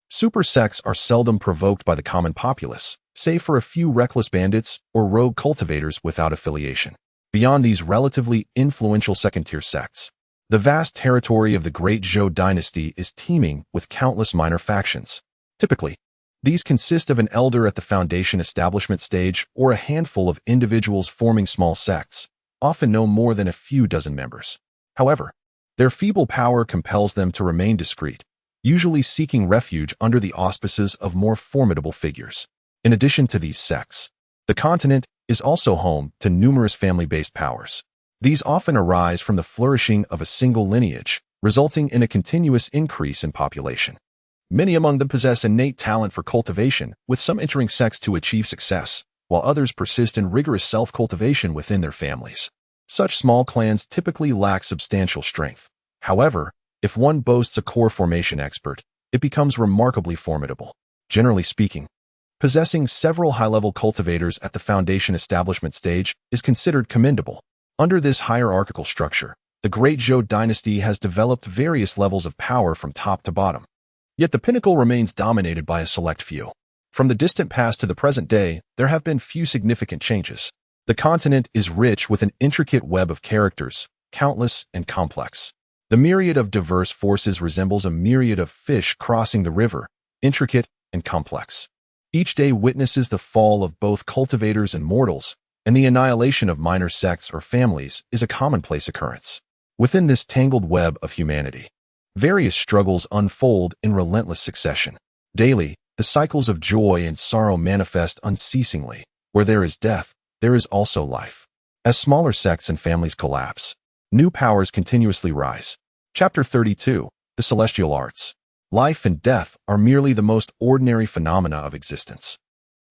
super sects are seldom provoked by the common populace, save for a few reckless bandits or rogue cultivators without affiliation. Beyond these relatively influential second-tier sects, the vast territory of the Great Zhou dynasty is teeming with countless minor factions. Typically, these consist of an elder at the foundation establishment stage or a handful of individuals forming small sects, often no more than a few dozen members. However, their feeble power compels them to remain discreet, usually seeking refuge under the auspices of more formidable figures. In addition to these sects, the continent is also home to numerous family-based powers. These often arise from the flourishing of a single lineage, resulting in a continuous increase in population. Many among them possess innate talent for cultivation, with some entering sects to achieve success, while others persist in rigorous self-cultivation within their families. Such small clans typically lack substantial strength. However, if one boasts a core formation expert, it becomes remarkably formidable. Generally speaking, possessing several high-level cultivators at the foundation establishment stage is considered commendable. Under this hierarchical structure, the Great Zhou dynasty has developed various levels of power from top to bottom. Yet the pinnacle remains dominated by a select few. From the distant past to the present day, there have been few significant changes. The continent is rich with an intricate web of characters, countless and complex. The myriad of diverse forces resembles a myriad of fish crossing the river, intricate and complex. Each day witnesses the fall of both cultivators and mortals, and the annihilation of minor sects or families is a commonplace occurrence. Within this tangled web of humanity, various struggles unfold in relentless succession. Daily, the cycles of joy and sorrow manifest unceasingly. Where there is death, there is also life. As smaller sects and families collapse, new powers continuously rise. Chapter 32, The Celestial Arts. Life and death are merely the most ordinary phenomena of existence,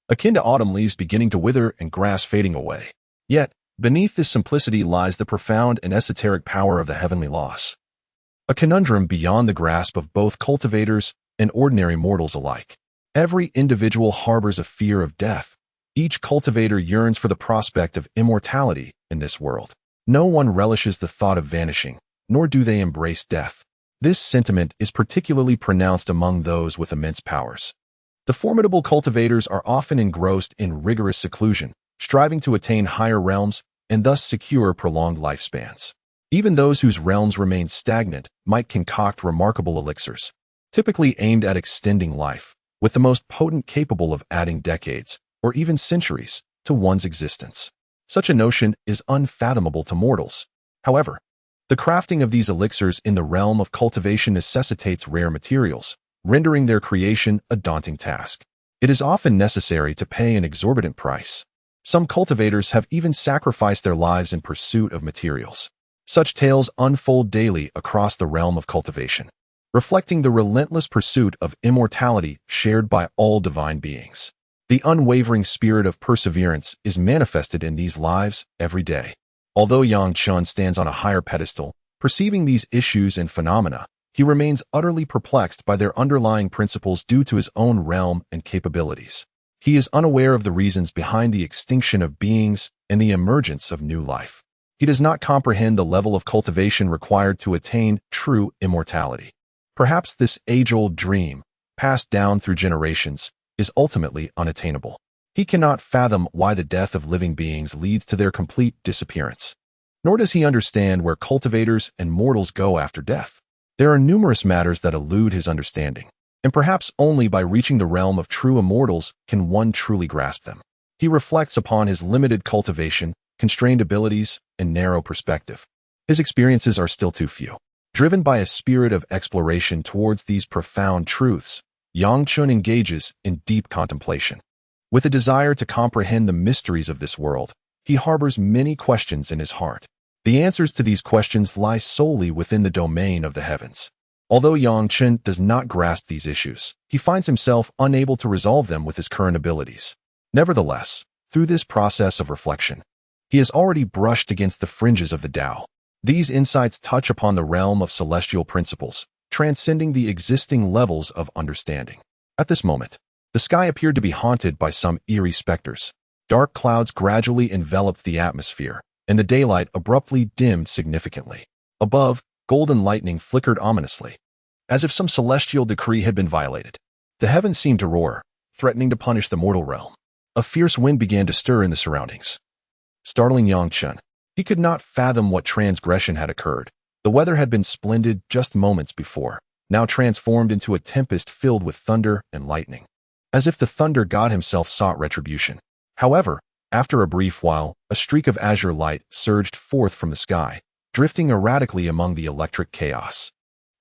akin to autumn leaves beginning to wither and grass fading away. Yet, beneath this simplicity lies the profound and esoteric power of the heavenly laws, a conundrum beyond the grasp of both cultivators and ordinary mortals alike. Every individual harbors a fear of death. Each cultivator yearns for the prospect of immortality in this world. No one relishes the thought of vanishing, nor do they embrace death. This sentiment is particularly pronounced among those with immense powers. The formidable cultivators are often engrossed in rigorous seclusion, striving to attain higher realms and thus secure prolonged lifespans. Even those whose realms remain stagnant might concoct remarkable elixirs, typically aimed at extending life, with the most potent capable of adding decades, or even centuries, to one's existence. Such a notion is unfathomable to mortals. However, the crafting of these elixirs in the realm of cultivation necessitates rare materials, rendering their creation a daunting task. It is often necessary to pay an exorbitant price. Some cultivators have even sacrificed their lives in pursuit of materials. Such tales unfold daily across the realm of cultivation, reflecting the relentless pursuit of immortality shared by all divine beings. The unwavering spirit of perseverance is manifested in these lives every day. Although Yang Chen stands on a higher pedestal, perceiving these issues and phenomena, he remains utterly perplexed by their underlying principles due to his own realm and capabilities. He is unaware of the reasons behind the extinction of beings and the emergence of new life. He does not comprehend the level of cultivation required to attain true immortality. Perhaps this age-old dream, passed down through generations, is ultimately unattainable. He cannot fathom why the death of living beings leads to their complete disappearance. Nor does he understand where cultivators and mortals go after death. There are numerous matters that elude his understanding, and perhaps only by reaching the realm of true immortals can one truly grasp them. He reflects upon his limited cultivation, constrained abilities, and narrow perspective. His experiences are still too few. Driven by a spirit of exploration towards these profound truths, Yang Chen engages in deep contemplation. With a desire to comprehend the mysteries of this world, he harbors many questions in his heart. The answers to these questions lie solely within the domain of the heavens. Although Yang Chen does not grasp these issues, he finds himself unable to resolve them with his current abilities. Nevertheless, through this process of reflection, he has already brushed against the fringes of the Tao. These insights touch upon the realm of celestial principles, transcending the existing levels of understanding. At this moment, the sky appeared to be haunted by some eerie specters. Dark clouds gradually enveloped the atmosphere, and the daylight abruptly dimmed significantly. Above, golden lightning flickered ominously, as if some celestial decree had been violated. The heavens seemed to roar, threatening to punish the mortal realm. A fierce wind began to stir in the surroundings, startling Yang Chen. He could not fathom what transgression had occurred. The weather had been splendid just moments before, now transformed into a tempest filled with thunder and lightning, as if the thunder god himself sought retribution. However, after a brief while, a streak of azure light surged forth from the sky, drifting erratically among the electric chaos.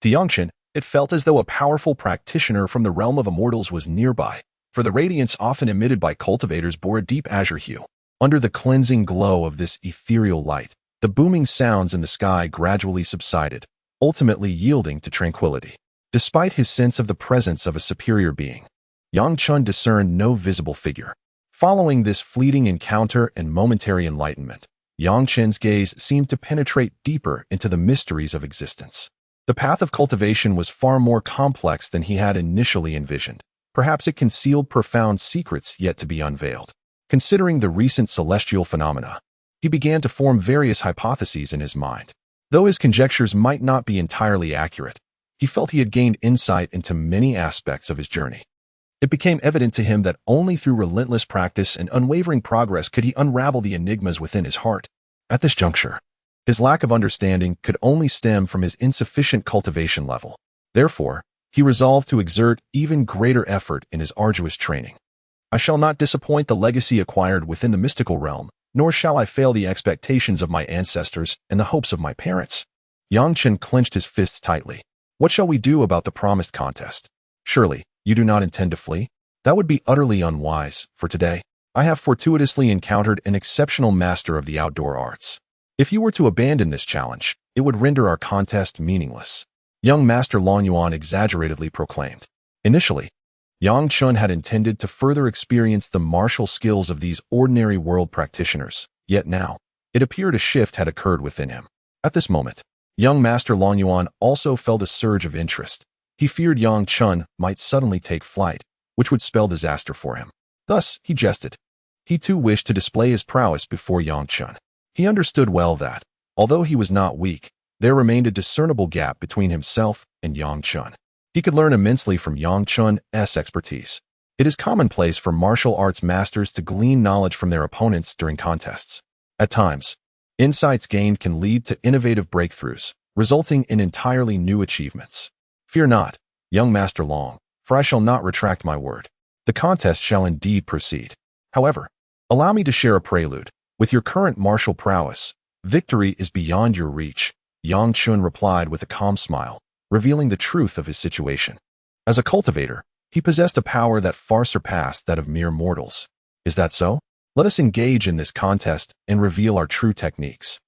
To Yang Chen, it felt as though a powerful practitioner from the realm of immortals was nearby, for the radiance often emitted by cultivators bore a deep azure hue. Under the cleansing glow of this ethereal light, the booming sounds in the sky gradually subsided, ultimately yielding to tranquility. Despite his sense of the presence of a superior being, Yang Chen discerned no visible figure. Following this fleeting encounter and momentary enlightenment, Yang Chen's gaze seemed to penetrate deeper into the mysteries of existence. The path of cultivation was far more complex than he had initially envisioned. Perhaps it concealed profound secrets yet to be unveiled. Considering the recent celestial phenomena, he began to form various hypotheses in his mind. Though his conjectures might not be entirely accurate, he felt he had gained insight into many aspects of his journey. It became evident to him that only through relentless practice and unwavering progress could he unravel the enigmas within his heart. At this juncture, his lack of understanding could only stem from his insufficient cultivation level. Therefore, he resolved to exert even greater effort in his arduous training. I shall not disappoint the legacy acquired within the mystical realm, nor shall I fail the expectations of my ancestors and the hopes of my parents. Yang Chen clenched his fists tightly. What shall we do about the promised contest? Surely, you do not intend to flee? That would be utterly unwise, for today, I have fortuitously encountered an exceptional master of the outdoor arts. If you were to abandon this challenge, it would render our contest meaningless. Young Master Long Yuan exaggeratedly proclaimed. Initially, Yang Chen had intended to further experience the martial skills of these ordinary world practitioners, yet now, it appeared a shift had occurred within him. At this moment, young Master Long Yuan also felt a surge of interest. He feared Yang Chen might suddenly take flight, which would spell disaster for him. Thus, he jested. He too wished to display his prowess before Yang Chen. He understood well that, although he was not weak, there remained a discernible gap between himself and Yang Chen. He could learn immensely from Yang Chen's expertise. It is commonplace for martial arts masters to glean knowledge from their opponents during contests. At times, insights gained can lead to innovative breakthroughs, resulting in entirely new achievements. Fear not, young Master Long, for I shall not retract my word. The contest shall indeed proceed. However, allow me to share a prelude. With your current martial prowess, victory is beyond your reach, Yang Chen replied with a calm smile, revealing the truth of his situation. As a cultivator, he possessed a power that far surpassed that of mere mortals. Is that so? Let us engage in this contest and reveal our true techniques.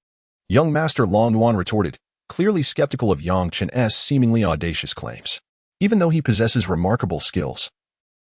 Young Master Long Yuan retorted, clearly skeptical of Yang Chen's seemingly audacious claims. Even though he possesses remarkable skills,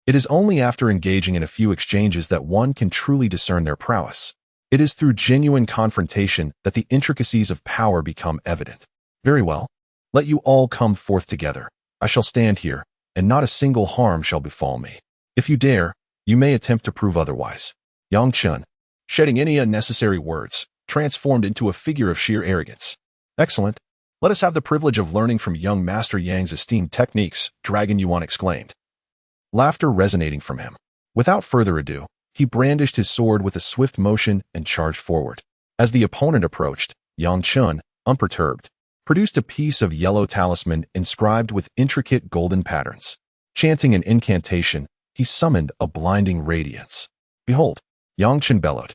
it is only after engaging in a few exchanges that one can truly discern their prowess. It is through genuine confrontation that the intricacies of power become evident. Very well. Let you all come forth together. I shall stand here, and not a single harm shall befall me. If you dare, You may attempt to prove otherwise. Yang Chen, shedding any unnecessary words, transformed into a figure of sheer arrogance. Excellent. Let us have the privilege of learning from young Master Yang's esteemed techniques, Dragon Yuan exclaimed. Laughter resonating from him. Without further ado, he brandished his sword with a swift motion and charged forward. As the opponent approached, Yang Chen, unperturbed, produced a piece of yellow talisman inscribed with intricate golden patterns. Chanting an incantation, he summoned a blinding radiance. Behold, Yang Chen bellowed,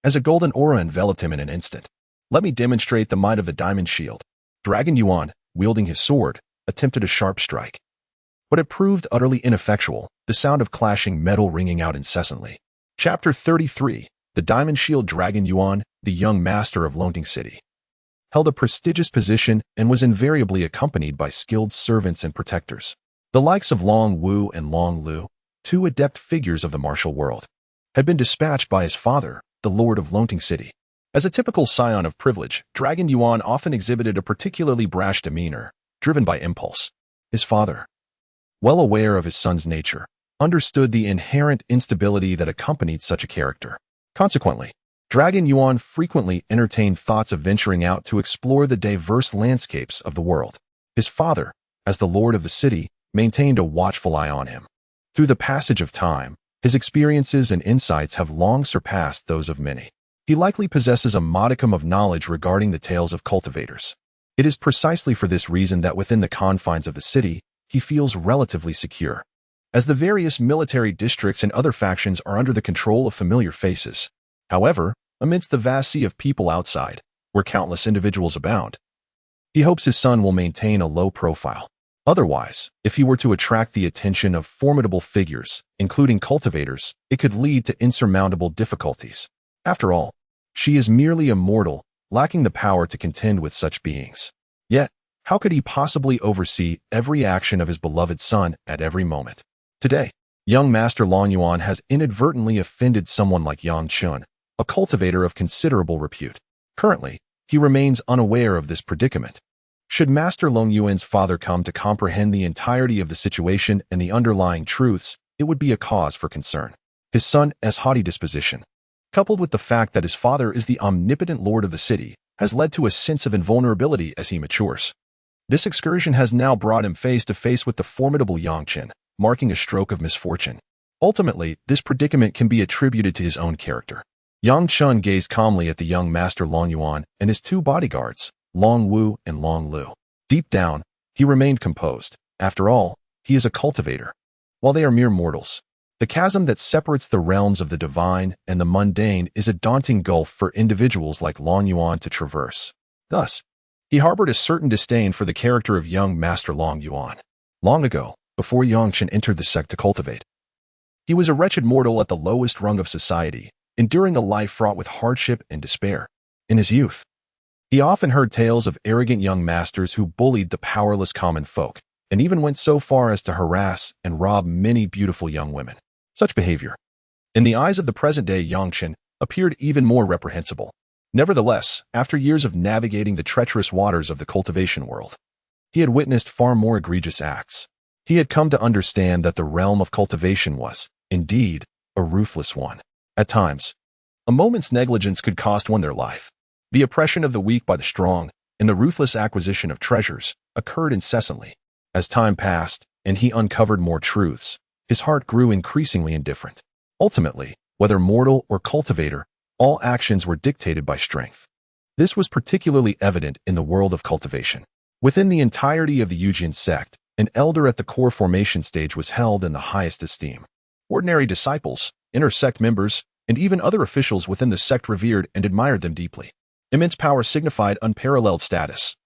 as a golden aura enveloped him in an instant. Let me demonstrate the might of the diamond shield. Dragon Yuan, wielding his sword, attempted a sharp strike. But it proved utterly ineffectual, the sound of clashing metal ringing out incessantly. Chapter 33. The Diamond Shield. Dragon Yuan, the young master of Longting City, held a prestigious position and was invariably accompanied by skilled servants and protectors. The likes of Long Wu and Long Lu, two adept figures of the martial world, had been dispatched by his father, the lord of Longting City. As a typical scion of privilege, Dragon Yuan often exhibited a particularly brash demeanor, driven by impulse. His father, well aware of his son's nature, understood the inherent instability that accompanied such a character. Consequently, Dragon Yuan frequently entertained thoughts of venturing out to explore the diverse landscapes of the world. His father, as the lord of the city, maintained a watchful eye on him. Through the passage of time, his experiences and insights have long surpassed those of many. He likely possesses a modicum of knowledge regarding the tales of cultivators. It is precisely for this reason that within the confines of the city, he feels relatively secure. As the various military districts and other factions are under the control of familiar faces. However, amidst the vast sea of people outside, where countless individuals abound, he hopes his son will maintain a low profile. Otherwise, if he were to attract the attention of formidable figures, including cultivators, it could lead to insurmountable difficulties. After all, she is merely a mortal, lacking the power to contend with such beings. Yet, how could he possibly oversee every action of his beloved son at every moment? Today, young Master Long Yuan has inadvertently offended someone like Yang Chen, a cultivator of considerable repute. Currently, he remains unaware of this predicament. Should Master Long Yuan's father come to comprehend the entirety of the situation and the underlying truths, it would be a cause for concern. His son's haughty disposition, coupled with the fact that his father is the omnipotent lord of the city, has led to a sense of invulnerability as he matures. This excursion has now brought him face to face with the formidable Yang Chen, marking a stroke of misfortune. Ultimately, this predicament can be attributed to his own character. Yang Chen gazed calmly at the young Master Long Yuan and his two bodyguards, Long Wu and Long Lu. Deep down, he remained composed. After all, he is a cultivator. While they are mere mortals, the chasm that separates the realms of the divine and the mundane is a daunting gulf for individuals like Long Yuan to traverse. Thus, he harbored a certain disdain for the character of young Master Long Yuan. Long ago, before Yang Chen entered the sect to cultivate, he was a wretched mortal at the lowest rung of society, enduring a life fraught with hardship and despair. In his youth, he often heard tales of arrogant young masters who bullied the powerless common folk, and even went so far as to harass and rob many beautiful young women. Such behavior, in the eyes of the present-day Yang Chen, appeared even more reprehensible. Nevertheless, after years of navigating the treacherous waters of the cultivation world, he had witnessed far more egregious acts. He had come to understand that the realm of cultivation was, indeed, a ruthless one. At times, a moment's negligence could cost one their life. The oppression of the weak by the strong and the ruthless acquisition of treasures occurred incessantly. As time passed and he uncovered more truths, his heart grew increasingly indifferent. Ultimately, whether mortal or cultivator, all actions were dictated by strength. This was particularly evident in the world of cultivation. Within the entirety of the Yujian sect, an elder at the core formation stage was held in the highest esteem. Ordinary disciples, inner sect members, and even other officials within the sect revered and admired them deeply. Immense power signified unparalleled status,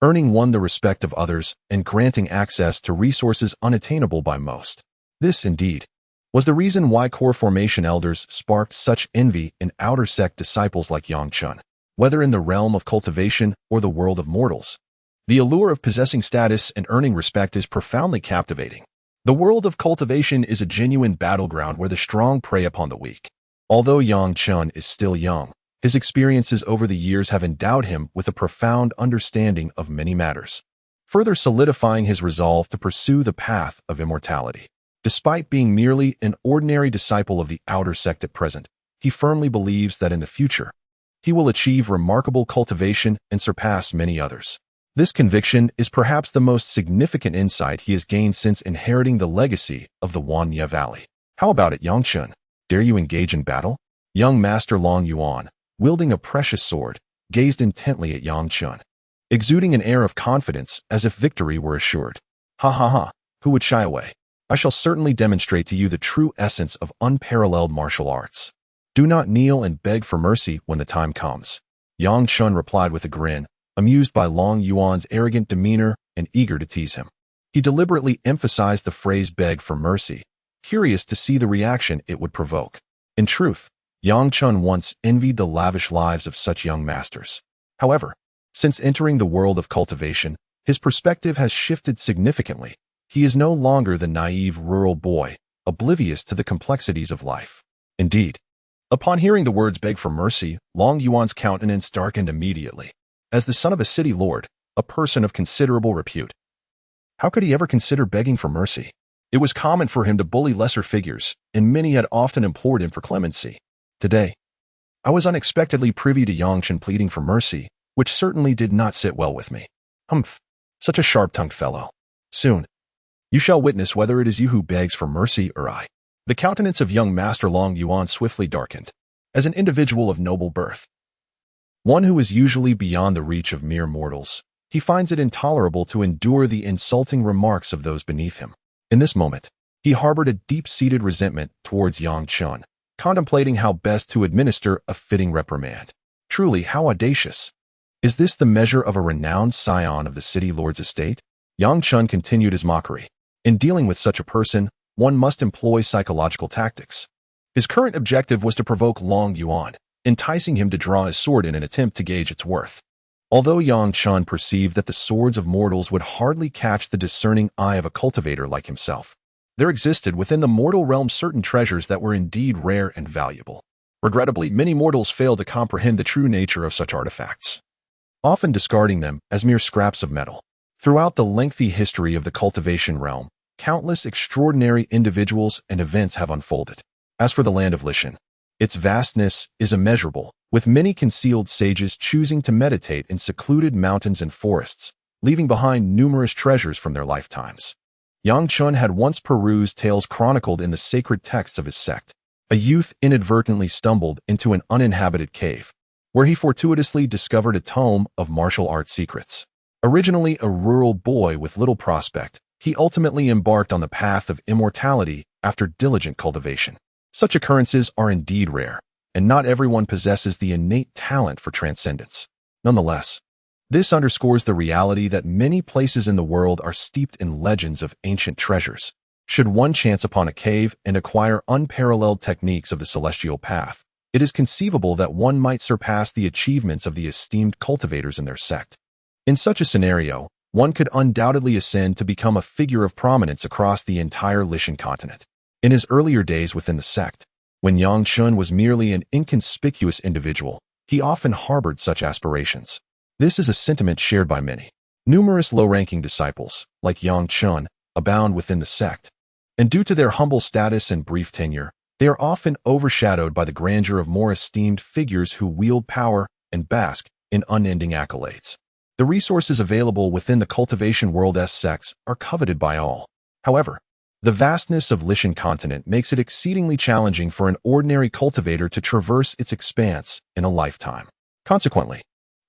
earning one the respect of others and granting access to resources unattainable by most. This, indeed, was the reason why core formation elders sparked such envy in outer sect disciples like Yang Chen. Whether in the realm of cultivation or the world of mortals, the allure of possessing status and earning respect is profoundly captivating. The world of cultivation is a genuine battleground where the strong prey upon the weak. Although Yang Chen is still young, his experiences over the years have endowed him with a profound understanding of many matters, further solidifying his resolve to pursue the path of immortality. Despite being merely an ordinary disciple of the outer sect at present, he firmly believes that in the future, he will achieve remarkable cultivation and surpass many others. This conviction is perhaps the most significant insight he has gained since inheriting the legacy of the Wanye Valley. How about it, Yangshun? Dare you engage in battle? Young Master Long Yuan, wielding a precious sword, gazed intently at Yangshun, exuding an air of confidence as if victory were assured. Ha ha ha, who would shy away? I shall certainly demonstrate to you the true essence of unparalleled martial arts. Do not kneel and beg for mercy when the time comes. Yang Chun replied with a grin, amused by Long Yuan's arrogant demeanor and eager to tease him. He deliberately emphasized the phrase beg for mercy, curious to see the reaction it would provoke. In truth, Yang Chun once envied the lavish lives of such young masters. However, since entering the world of cultivation, his perspective has shifted significantly. He is no longer the naive rural boy, oblivious to the complexities of life. Indeed, upon hearing the words beg for mercy, Long Yuan's countenance darkened immediately. As the son of a city lord, a person of considerable repute, how could he ever consider begging for mercy? It was common for him to bully lesser figures, and many had often implored him for clemency. Today, I was unexpectedly privy to Yangchen pleading for mercy, which certainly did not sit well with me. Humph, such a sharp-tongued fellow. Soon, you shall witness whether it is you who begs for mercy or I. The countenance of young Master Long Yuan swiftly darkened. As an individual of noble birth, one who is usually beyond the reach of mere mortals, he finds it intolerable to endure the insulting remarks of those beneath him. In this moment, he harbored a deep-seated resentment towards Yang Chun, contemplating how best to administer a fitting reprimand. Truly, how audacious! Is this the measure of a renowned scion of the city lord's estate? Yang Chun continued his mockery. In dealing with such a person, one must employ psychological tactics. His current objective was to provoke Long Yuan, enticing him to draw his sword in an attempt to gauge its worth. Although Yang Chun perceived that the swords of mortals would hardly catch the discerning eye of a cultivator like himself, there existed within the mortal realm certain treasures that were indeed rare and valuable. Regrettably, many mortals fail to comprehend the true nature of such artifacts, often discarding them as mere scraps of metal. Throughout the lengthy history of the cultivation realm, countless extraordinary individuals and events have unfolded. As for the land of Lishan, its vastness is immeasurable, with many concealed sages choosing to meditate in secluded mountains and forests, leaving behind numerous treasures from their lifetimes. Yang Chun had once perused tales chronicled in the sacred texts of his sect. A youth inadvertently stumbled into an uninhabited cave, where he fortuitously discovered a tome of martial arts secrets. Originally a rural boy with little prospect, he ultimately embarked on the path of immortality after diligent cultivation. Such occurrences are indeed rare, and not everyone possesses the innate talent for transcendence. Nonetheless, this underscores the reality that many places in the world are steeped in legends of ancient treasures. Should one chance upon a cave and acquire unparalleled techniques of the celestial path, it is conceivable that one might surpass the achievements of the esteemed cultivators in their sect. In such a scenario, one could undoubtedly ascend to become a figure of prominence across the entire Lishan continent. In his earlier days within the sect, when Yang Chun was merely an inconspicuous individual, he often harbored such aspirations. This is a sentiment shared by many. Numerous low-ranking disciples, like Yang Chun, abound within the sect, and due to their humble status and brief tenure, they are often overshadowed by the grandeur of more esteemed figures who wield power and bask in unending accolades. The resources available within the cultivation world's sects are coveted by all. However, the vastness of Lishan continent makes it exceedingly challenging for an ordinary cultivator to traverse its expanse in a lifetime. Consequently,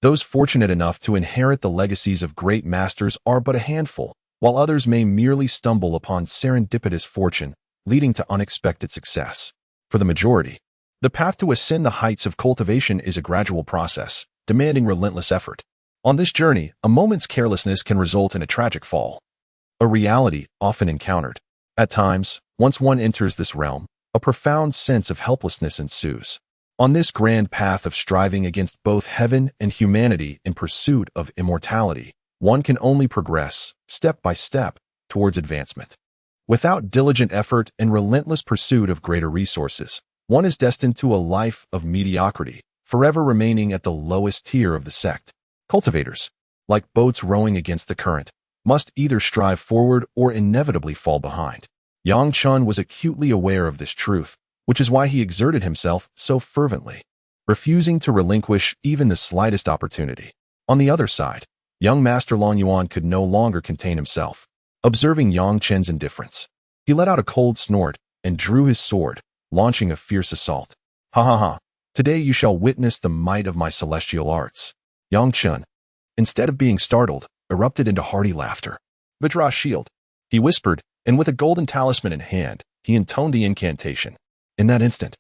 those fortunate enough to inherit the legacies of great masters are but a handful, while others may merely stumble upon serendipitous fortune, leading to unexpected success. For the majority, the path to ascend the heights of cultivation is a gradual process, demanding relentless effort. On this journey, a moment's carelessness can result in a tragic fall, a reality often encountered. At times, once one enters this realm, a profound sense of helplessness ensues. On this grand path of striving against both heaven and humanity in pursuit of immortality, one can only progress, step by step, towards advancement. Without diligent effort and relentless pursuit of greater resources, one is destined to a life of mediocrity, forever remaining at the lowest tier of the sect. Cultivators, like boats rowing against the current, must either strive forward or inevitably fall behind. Yang Chun was acutely aware of this truth, which is why he exerted himself so fervently, refusing to relinquish even the slightest opportunity. On the other side, young Master Long Yuan could no longer contain himself. Observing Yang Chen's indifference, he let out a cold snort and drew his sword, launching a fierce assault. Ha ha ha! Today you shall witness the might of my celestial arts. Yang Chen, instead of being startled, erupted into hearty laughter. Withdraw shield, he whispered, and with a golden talisman in hand, he intoned the incantation. In that instant,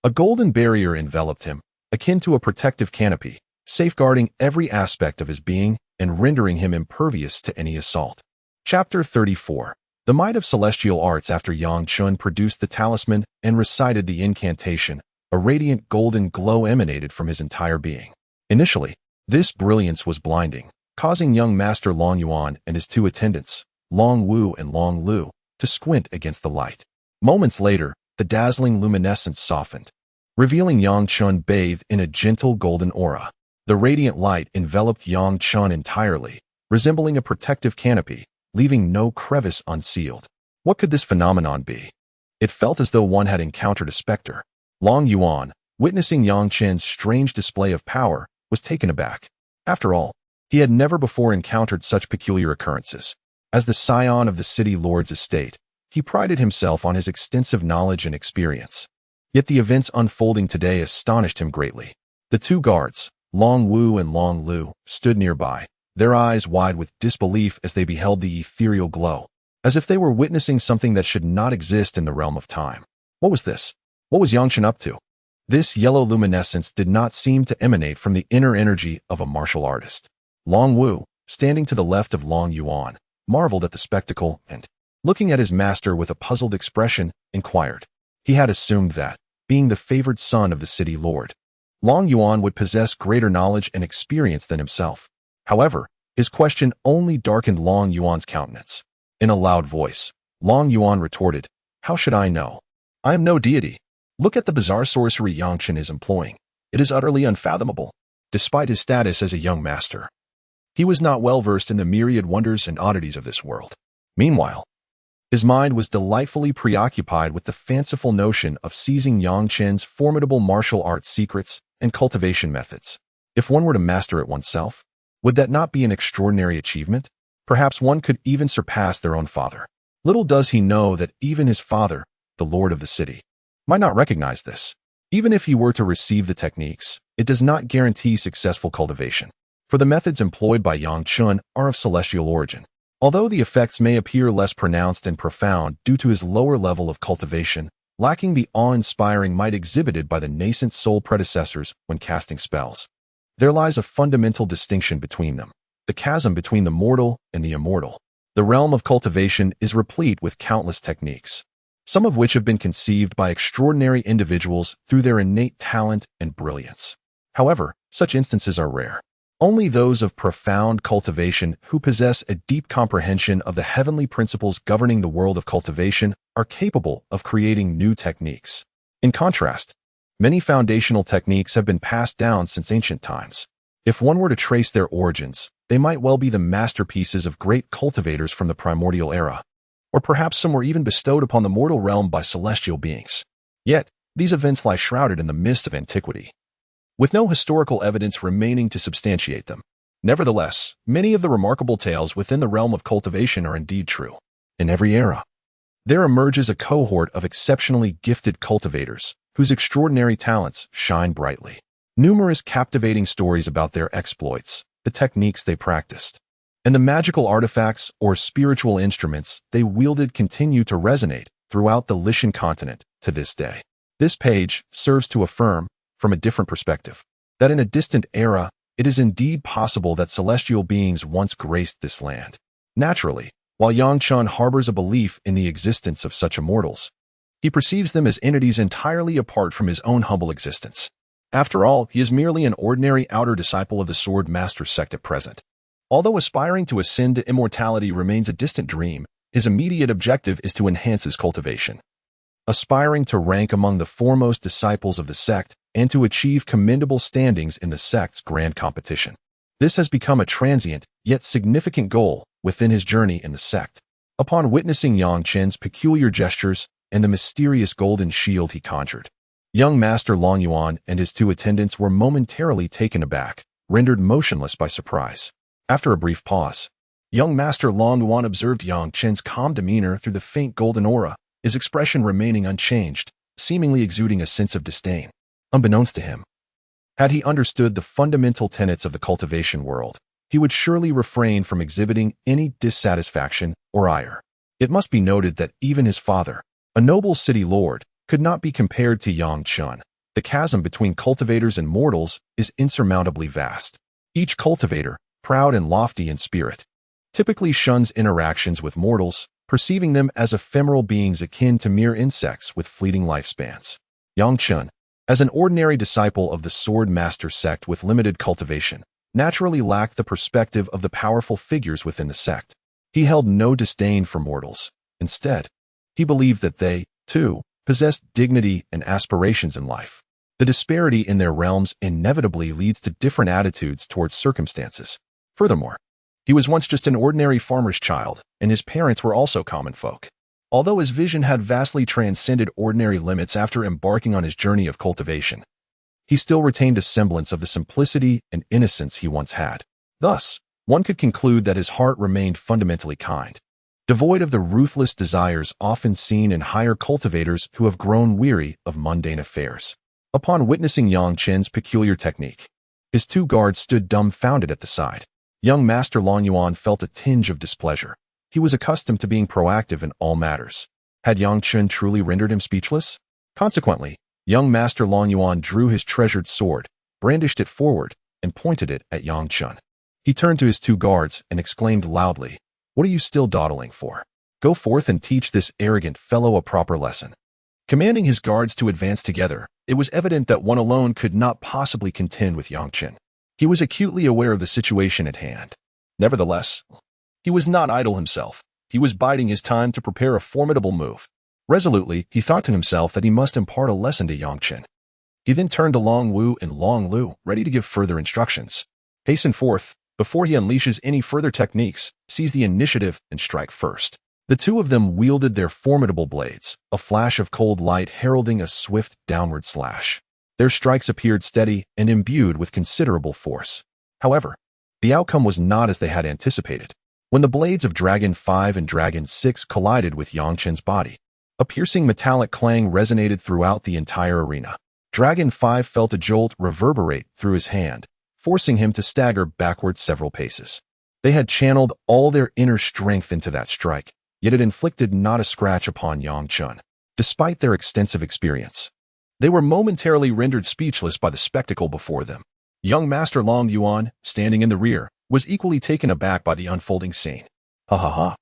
a golden barrier enveloped him, akin to a protective canopy, safeguarding every aspect of his being and rendering him impervious to any assault. Chapter 34. The Might of Celestial Arts. After Yang Chun produced the talisman and recited the incantation, a radiant golden glow emanated from his entire being. Initially, this brilliance was blinding, causing young Master Long Yuan and his two attendants, Long Wu and Long Lu, to squint against the light. Moments later, the dazzling luminescence softened, revealing Yang Chun bathed in a gentle golden aura. The radiant light enveloped Yang Chun entirely, resembling a protective canopy, leaving no crevice unsealed. What could this phenomenon be? It felt as though one had encountered a specter. Long Yuan, witnessing Yang Chen's strange display of power, was taken aback. After all, he had never before encountered such peculiar occurrences. As the scion of the city lord's estate, he prided himself on his extensive knowledge and experience. Yet the events unfolding today astonished him greatly. The two guards, Long Wu and Long Lu, stood nearby, their eyes wide with disbelief as they beheld the ethereal glow, as if they were witnessing something that should not exist in the realm of time. What was this? What was Yang Chen up to? This yellow luminescence did not seem to emanate from the inner energy of a martial artist. Long Wu, standing to the left of Long Yuan, marveled at the spectacle and, looking at his master with a puzzled expression, inquired. He had assumed that, being the favored son of the city lord, Long Yuan would possess greater knowledge and experience than himself. However, his question only darkened Long Yuan's countenance. In a loud voice, Long Yuan retorted, "How should I know? I am no deity. Look at the bizarre sorcery Yang Chen is employing. It is utterly unfathomable." Despite his status as a young master, he was not well versed in the myriad wonders and oddities of this world. Meanwhile, his mind was delightfully preoccupied with the fanciful notion of seizing Yang Chen's formidable martial arts secrets and cultivation methods. If one were to master it oneself, would that not be an extraordinary achievement? Perhaps one could even surpass their own father. Little does he know that even his father, the lord of the city, might not recognize this. Even if he were to receive the techniques, it does not guarantee successful cultivation, for the methods employed by Yang Chun are of celestial origin. Although the effects may appear less pronounced and profound due to his lower level of cultivation, lacking the awe-inspiring might exhibited by the nascent soul predecessors when casting spells. There lies a fundamental distinction between them, the chasm between the mortal and the immortal. The realm of cultivation is replete with countless techniques, some of which have been conceived by extraordinary individuals through their innate talent and brilliance. However, such instances are rare. Only those of profound cultivation who possess a deep comprehension of the heavenly principles governing the world of cultivation are capable of creating new techniques. In contrast, many foundational techniques have been passed down since ancient times. If one were to trace their origins, they might well be the masterpieces of great cultivators from the primordial era, or perhaps some were even bestowed upon the mortal realm by celestial beings. Yet, these events lie shrouded in the mist of antiquity, with no historical evidence remaining to substantiate them. Nevertheless, many of the remarkable tales within the realm of cultivation are indeed true. In every era, there emerges a cohort of exceptionally gifted cultivators whose extraordinary talents shine brightly. Numerous captivating stories about their exploits, the techniques they practiced, and the magical artifacts or spiritual instruments they wielded continue to resonate throughout the Lishan continent to this day. This page serves to affirm, from a different perspective, that in a distant era, it is indeed possible that celestial beings once graced this land. Naturally, while Yang Chun harbors a belief in the existence of such immortals, he perceives them as entities entirely apart from his own humble existence. After all, he is merely an ordinary outer disciple of the Sword Master sect at present. Although aspiring to ascend to immortality remains a distant dream, his immediate objective is to enhance his cultivation. Aspiring to rank among the foremost disciples of the sect and to achieve commendable standings in the sect's grand competition. This has become a transient, yet significant goal within his journey in the sect. Upon witnessing Yang Chen's peculiar gestures and the mysterious golden shield he conjured, young Master Long Yuan and his two attendants were momentarily taken aback, rendered motionless by surprise. After a brief pause, young Master Long Yuan observed Yang Chen's calm demeanor through the faint golden aura, his expression remaining unchanged, seemingly exuding a sense of disdain. Unbeknownst to him, had he understood the fundamental tenets of the cultivation world, he would surely refrain from exhibiting any dissatisfaction or ire. It must be noted that even his father, a noble city lord, could not be compared to Yang Chen. The chasm between cultivators and mortals is insurmountably vast. Each cultivator, proud and lofty in spirit, typically shuns interactions with mortals, perceiving them as ephemeral beings akin to mere insects with fleeting lifespans. Yang Chen, as an ordinary disciple of the Sword Master sect with limited cultivation, naturally lacked the perspective of the powerful figures within the sect. He held no disdain for mortals. Instead, he believed that they, too, possessed dignity and aspirations in life. The disparity in their realms inevitably leads to different attitudes towards circumstances. Furthermore, he was once just an ordinary farmer's child, and his parents were also common folk. Although his vision had vastly transcended ordinary limits after embarking on his journey of cultivation, he still retained a semblance of the simplicity and innocence he once had. Thus, one could conclude that his heart remained fundamentally kind, devoid of the ruthless desires often seen in higher cultivators who have grown weary of mundane affairs. Upon witnessing Yang Chen's peculiar technique, his two guards stood dumbfounded at the side. Young Master Long Yuan felt a tinge of displeasure. He was accustomed to being proactive in all matters. Had Yang Chen truly rendered him speechless? Consequently, young Master Long Yuan drew his treasured sword, brandished it forward, and pointed it at Yang Chen. He turned to his two guards and exclaimed loudly, "What are you still dawdling for? Go forth and teach this arrogant fellow a proper lesson." Commanding his guards to advance together, it was evident that one alone could not possibly contend with Yang Chen. He was acutely aware of the situation at hand. Nevertheless, he was not idle himself. He was biding his time to prepare a formidable move. Resolutely, he thought to himself that he must impart a lesson to Yang Chen. He then turned to Long Wu and Long Lu, ready to give further instructions. Hasten forth, before he unleashes any further techniques, seize the initiative and strike first. The two of them wielded their formidable blades, a flash of cold light heralding a swift downward slash. Their strikes appeared steady and imbued with considerable force. However, the outcome was not as they had anticipated. When the blades of Dragon 5 and Dragon 6 collided with Yang Chen's body, a piercing metallic clang resonated throughout the entire arena. Dragon 5 felt a jolt reverberate through his hand, forcing him to stagger backward several paces. They had channeled all their inner strength into that strike, yet it inflicted not a scratch upon Yang Chen. Despite their extensive experience, they were momentarily rendered speechless by the spectacle before them. Young Master Long Yuan, standing in the rear, was equally taken aback by the unfolding scene. Ha ha ha.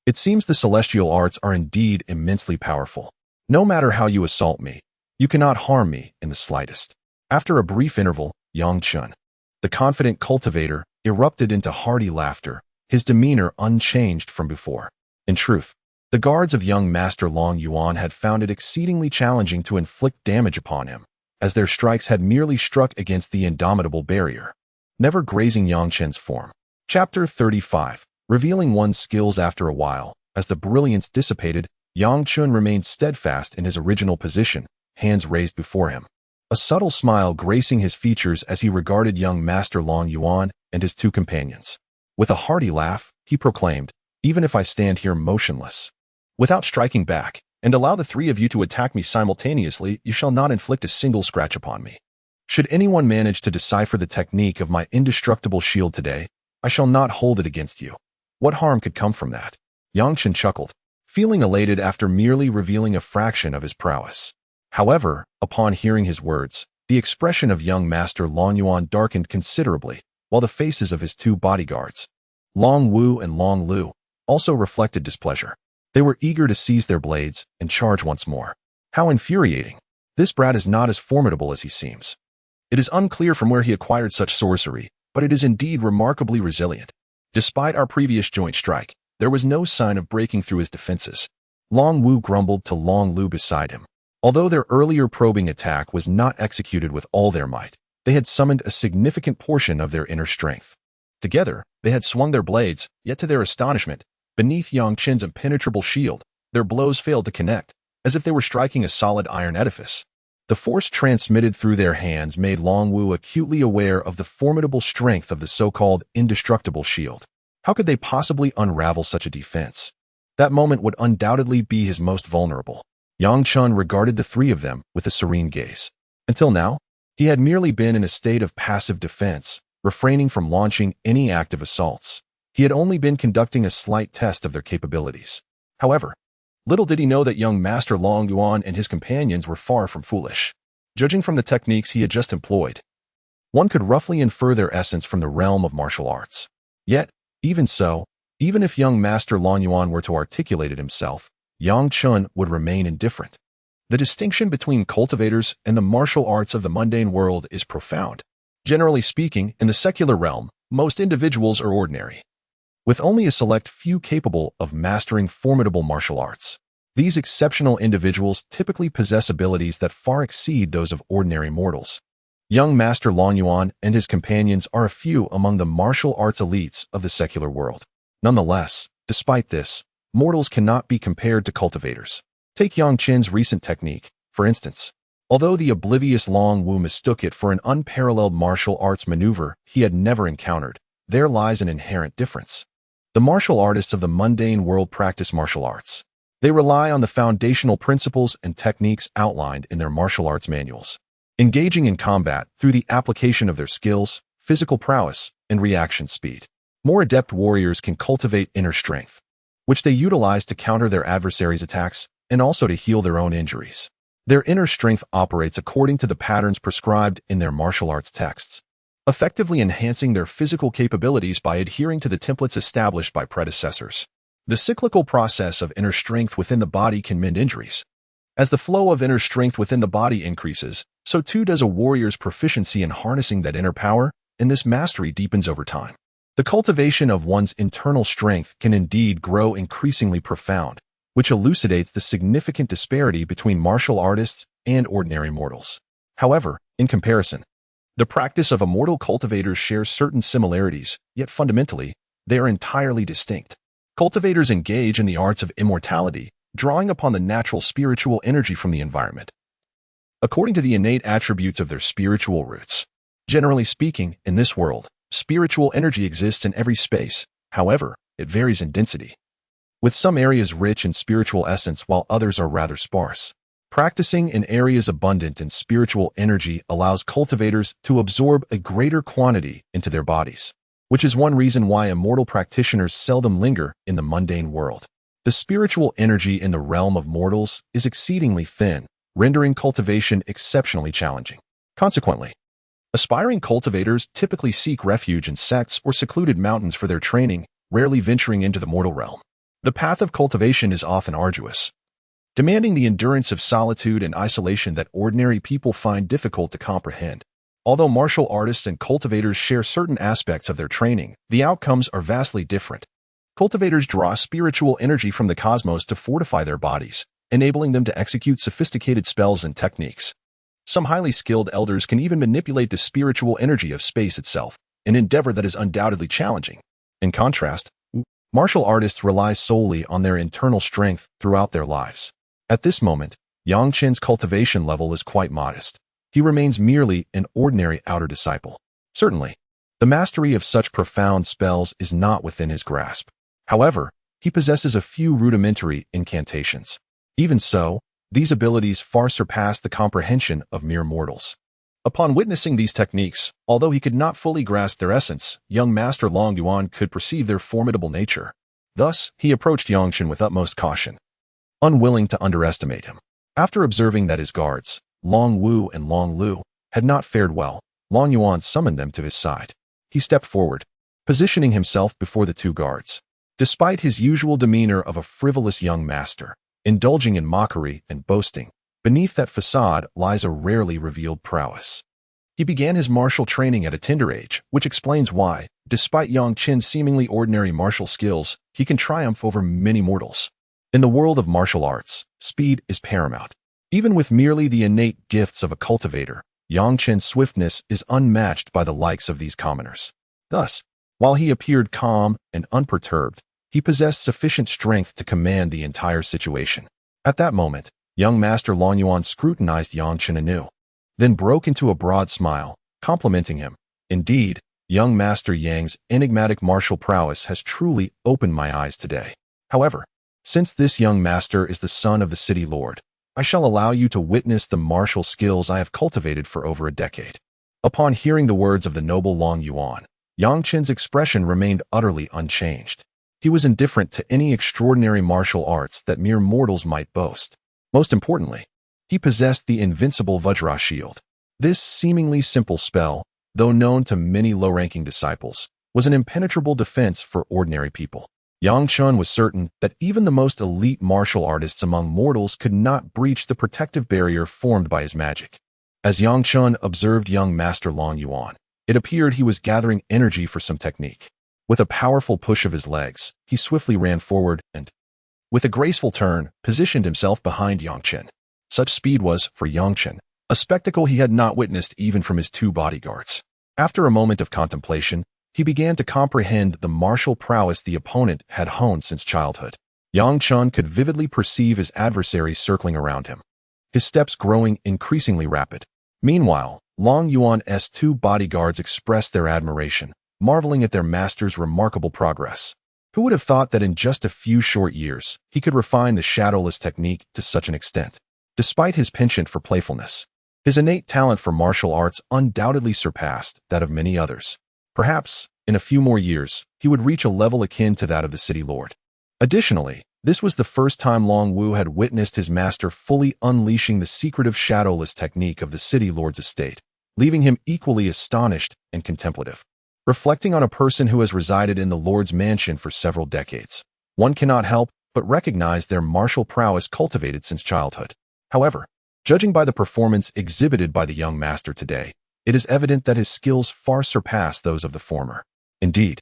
It seems the celestial arts are indeed immensely powerful. No matter how you assault me, you cannot harm me in the slightest. After a brief interval, Yang Chen, the confident cultivator, erupted into hearty laughter, his demeanor unchanged from before. In truth, the guards of young Master Long Yuan had found it exceedingly challenging to inflict damage upon him, as their strikes had merely struck against the indomitable barrier, never grazing Yang Chen's form. Chapter 35. Revealing one's skills after a while. As the brilliance dissipated, Yang Chen remained steadfast in his original position, hands raised before him. A subtle smile gracing his features as he regarded young Master Long Yuan and his two companions. With a hearty laugh, he proclaimed, "Even if I stand here motionless, without striking back, and allow the three of you to attack me simultaneously, you shall not inflict a single scratch upon me. Should anyone manage to decipher the technique of my indestructible shield today, I shall not hold it against you. What harm could come from that?" Yang Chen chuckled, feeling elated after merely revealing a fraction of his prowess. However, upon hearing his words, the expression of young Master Long Yuan darkened considerably, while the faces of his two bodyguards, Long Wu and Long Lu, also reflected displeasure. They were eager to seize their blades and charge once more. How infuriating! This brat is not as formidable as he seems. It is unclear from where he acquired such sorcery, but it is indeed remarkably resilient. Despite our previous joint strike, there was no sign of breaking through his defenses. Long Wu grumbled to Long Lu beside him. Although their earlier probing attack was not executed with all their might, they had summoned a significant portion of their inner strength. Together, they had swung their blades, yet to their astonishment, Beneath Yang Chen's impenetrable shield, their blows failed to connect, as if they were striking a solid iron edifice. The force transmitted through their hands made Long Wu acutely aware of the formidable strength of the so-called indestructible shield. How could they possibly unravel such a defense? That moment would undoubtedly be his most vulnerable. Yang Chen regarded the three of them with a serene gaze. Until now, he had merely been in a state of passive defense, refraining from launching any active assaults. He had only been conducting a slight test of their capabilities. However, little did he know that young Master Long Yuan and his companions were far from foolish. Judging from the techniques he had just employed, one could roughly infer their essence from the realm of martial arts. Yet, even so, even if young Master Long Yuan were to articulate it himself, Yang Chen would remain indifferent. The distinction between cultivators and the martial arts of the mundane world is profound. Generally speaking, in the secular realm, most individuals are ordinary, with only a select few capable of mastering formidable martial arts. These exceptional individuals typically possess abilities that far exceed those of ordinary mortals. Young Master Long Yuan and his companions are a few among the martial arts elites of the secular world. Nonetheless, despite this, mortals cannot be compared to cultivators. Take Yang Chen's recent technique, for instance. Although the oblivious Long Wu mistook it for an unparalleled martial arts maneuver he had never encountered, there lies an inherent difference. The martial artists of the mundane world practice martial arts. They rely on the foundational principles and techniques outlined in their martial arts manuals, engaging in combat through the application of their skills, physical prowess, and reaction speed. More adept warriors can cultivate inner strength, which they utilize to counter their adversaries' attacks and also to heal their own injuries. Their inner strength operates according to the patterns prescribed in their martial arts texts, effectively enhancing their physical capabilities by adhering to the templates established by predecessors. The cyclical process of inner strength within the body can mend injuries. As the flow of inner strength within the body increases, so too does a warrior's proficiency in harnessing that inner power, and this mastery deepens over time. The cultivation of one's internal strength can indeed grow increasingly profound, which elucidates the significant disparity between martial artists and ordinary mortals. However, in comparison, the practice of immortal cultivators shares certain similarities, yet fundamentally, they are entirely distinct. Cultivators engage in the arts of immortality, drawing upon the natural spiritual energy from the environment, according to the innate attributes of their spiritual roots. Generally speaking, in this world, spiritual energy exists in every space. However, it varies in density, with some areas rich in spiritual essence while others are rather sparse. Practicing in areas abundant in spiritual energy allows cultivators to absorb a greater quantity into their bodies, which is one reason why immortal practitioners seldom linger in the mundane world. The spiritual energy in the realm of mortals is exceedingly thin, rendering cultivation exceptionally challenging. Consequently, aspiring cultivators typically seek refuge in sects or secluded mountains for their training, rarely venturing into the mortal realm. The path of cultivation is often arduous, demanding the endurance of solitude and isolation that ordinary people find difficult to comprehend. Although martial artists and cultivators share certain aspects of their training, the outcomes are vastly different. Cultivators draw spiritual energy from the cosmos to fortify their bodies, enabling them to execute sophisticated spells and techniques. Some highly skilled elders can even manipulate the spiritual energy of space itself, an endeavor that is undoubtedly challenging. In contrast, martial artists rely solely on their internal strength throughout their lives. At this moment, Yang Chen's cultivation level is quite modest. He remains merely an ordinary outer disciple. Certainly, the mastery of such profound spells is not within his grasp. However, he possesses a few rudimentary incantations. Even so, these abilities far surpass the comprehension of mere mortals. Upon witnessing these techniques, although he could not fully grasp their essence, young Master Long Yuan could perceive their formidable nature. Thus, he approached Yang Chen with utmost caution, unwilling to underestimate him. After observing that his guards, Long Wu and Long Lu, had not fared well, Long Yuan summoned them to his side. He stepped forward, positioning himself before the two guards. Despite his usual demeanor of a frivolous young master, indulging in mockery and boasting, beneath that facade lies a rarely revealed prowess. He began his martial training at a tender age, which explains why, despite Yang Chen's seemingly ordinary martial skills, he can triumph over many mortals. In the world of martial arts, speed is paramount. Even with merely the innate gifts of a cultivator, Yang Chen's swiftness is unmatched by the likes of these commoners. Thus, while he appeared calm and unperturbed, he possessed sufficient strength to command the entire situation. At that moment, young Master Long Yuan scrutinized Yang Chen anew, then broke into a broad smile, complimenting him. Indeed, young Master Yang's enigmatic martial prowess has truly opened my eyes today. However, since this young master is the son of the city lord, I shall allow you to witness the martial skills I have cultivated for over a decade. Upon hearing the words of the noble Long Yuan, Yang Chen's expression remained utterly unchanged. He was indifferent to any extraordinary martial arts that mere mortals might boast. Most importantly, he possessed the invincible Vajra shield. This seemingly simple spell, though known to many low-ranking disciples, was an impenetrable defense for ordinary people. Yang Chen was certain that even the most elite martial artists among mortals could not breach the protective barrier formed by his magic. As Yang Chen observed young Master Long Yuan, it appeared he was gathering energy for some technique. With a powerful push of his legs, he swiftly ran forward and, with a graceful turn, positioned himself behind Yang Chen. Such speed was, for Yang Chen, a spectacle he had not witnessed even from his two bodyguards. After a moment of contemplation, he began to comprehend the martial prowess the opponent had honed since childhood. Yang Chen could vividly perceive his adversaries circling around him, his steps growing increasingly rapid. Meanwhile, Long Yuan's two bodyguards expressed their admiration, marveling at their master's remarkable progress. Who would have thought that in just a few short years, he could refine the shadowless technique to such an extent? Despite his penchant for playfulness, his innate talent for martial arts undoubtedly surpassed that of many others. Perhaps, in a few more years, he would reach a level akin to that of the city lord. Additionally, this was the first time Long Wu had witnessed his master fully unleashing the secretive shadowless technique of the city lord's estate, leaving him equally astonished and contemplative. Reflecting on a person who has resided in the lord's mansion for several decades, one cannot help but recognize their martial prowess cultivated since childhood. However, judging by the performance exhibited by the young master today, it is evident that his skills far surpass those of the former. Indeed,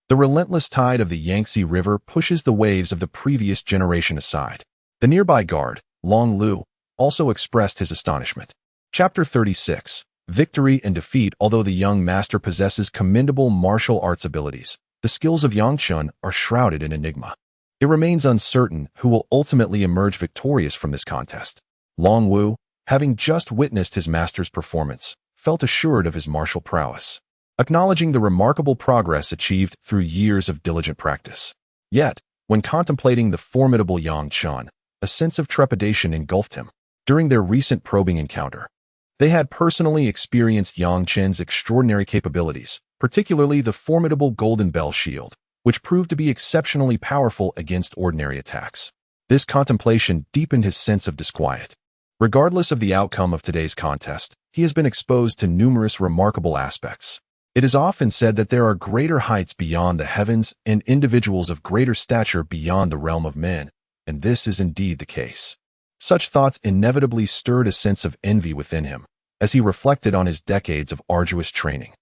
the relentless tide of the Yangtze River pushes the waves of the previous generation aside. The nearby guard, Long Lu, also expressed his astonishment. Chapter 36. Victory and Defeat. Although the young master possesses commendable martial arts abilities, the skills of Yang Chen are shrouded in enigma. It remains uncertain who will ultimately emerge victorious from this contest. Long Wu, having just witnessed his master's performance, felt assured of his martial prowess, acknowledging the remarkable progress achieved through years of diligent practice. Yet, when contemplating the formidable Yang Chen, a sense of trepidation engulfed him. During their recent probing encounter, they had personally experienced Yang Chen's extraordinary capabilities, particularly the formidable Golden Bell Shield, which proved to be exceptionally powerful against ordinary attacks. This contemplation deepened his sense of disquiet. Regardless of the outcome of today's contest, he has been exposed to numerous remarkable aspects. It is often said that there are greater heights beyond the heavens and individuals of greater stature beyond the realm of men, and this is indeed the case. Such thoughts inevitably stirred a sense of envy within him, as he reflected on his decades of arduous training,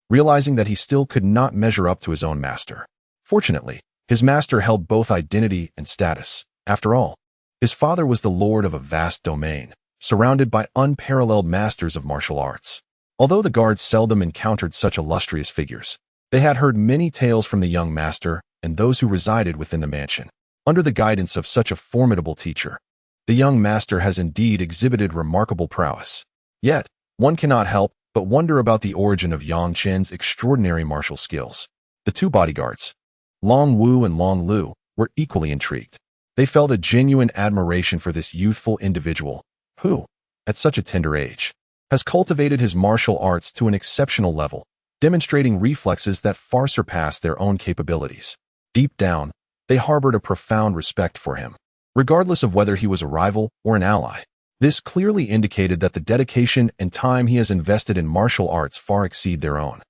realizing that he still could not measure up to his own master. Fortunately, his master held both identity and status. After all, his father was the lord of a vast domain, surrounded by unparalleled masters of martial arts. Although the guards seldom encountered such illustrious figures, they had heard many tales from the young master and those who resided within the mansion. Under the guidance of such a formidable teacher, the young master has indeed exhibited remarkable prowess. Yet, one cannot help but wonder about the origin of Yang Chen's extraordinary martial skills. The two bodyguards, Long Wu and Long Lu, were equally intrigued. They felt a genuine admiration for this youthful individual, who, at such a tender age, has cultivated his martial arts to an exceptional level, demonstrating reflexes that far surpass their own capabilities. Deep down, they harbored a profound respect for him, regardless of whether he was a rival or an ally. This clearly indicated that the dedication and time he has invested in martial arts far exceed their own.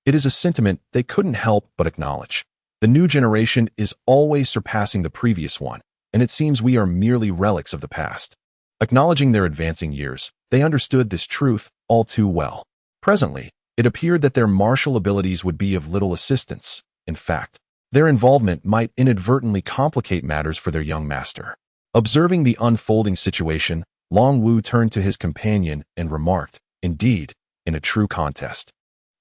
It is a sentiment they couldn't help but acknowledge. The new generation is always surpassing the previous one, and it seems we are merely relics of the past. Acknowledging their advancing years, they understood this truth all too well. Presently, it appeared that their martial abilities would be of little assistance. In fact, their involvement might inadvertently complicate matters for their young master. Observing the unfolding situation, Long Wu turned to his companion and remarked, "Indeed, in a true contest,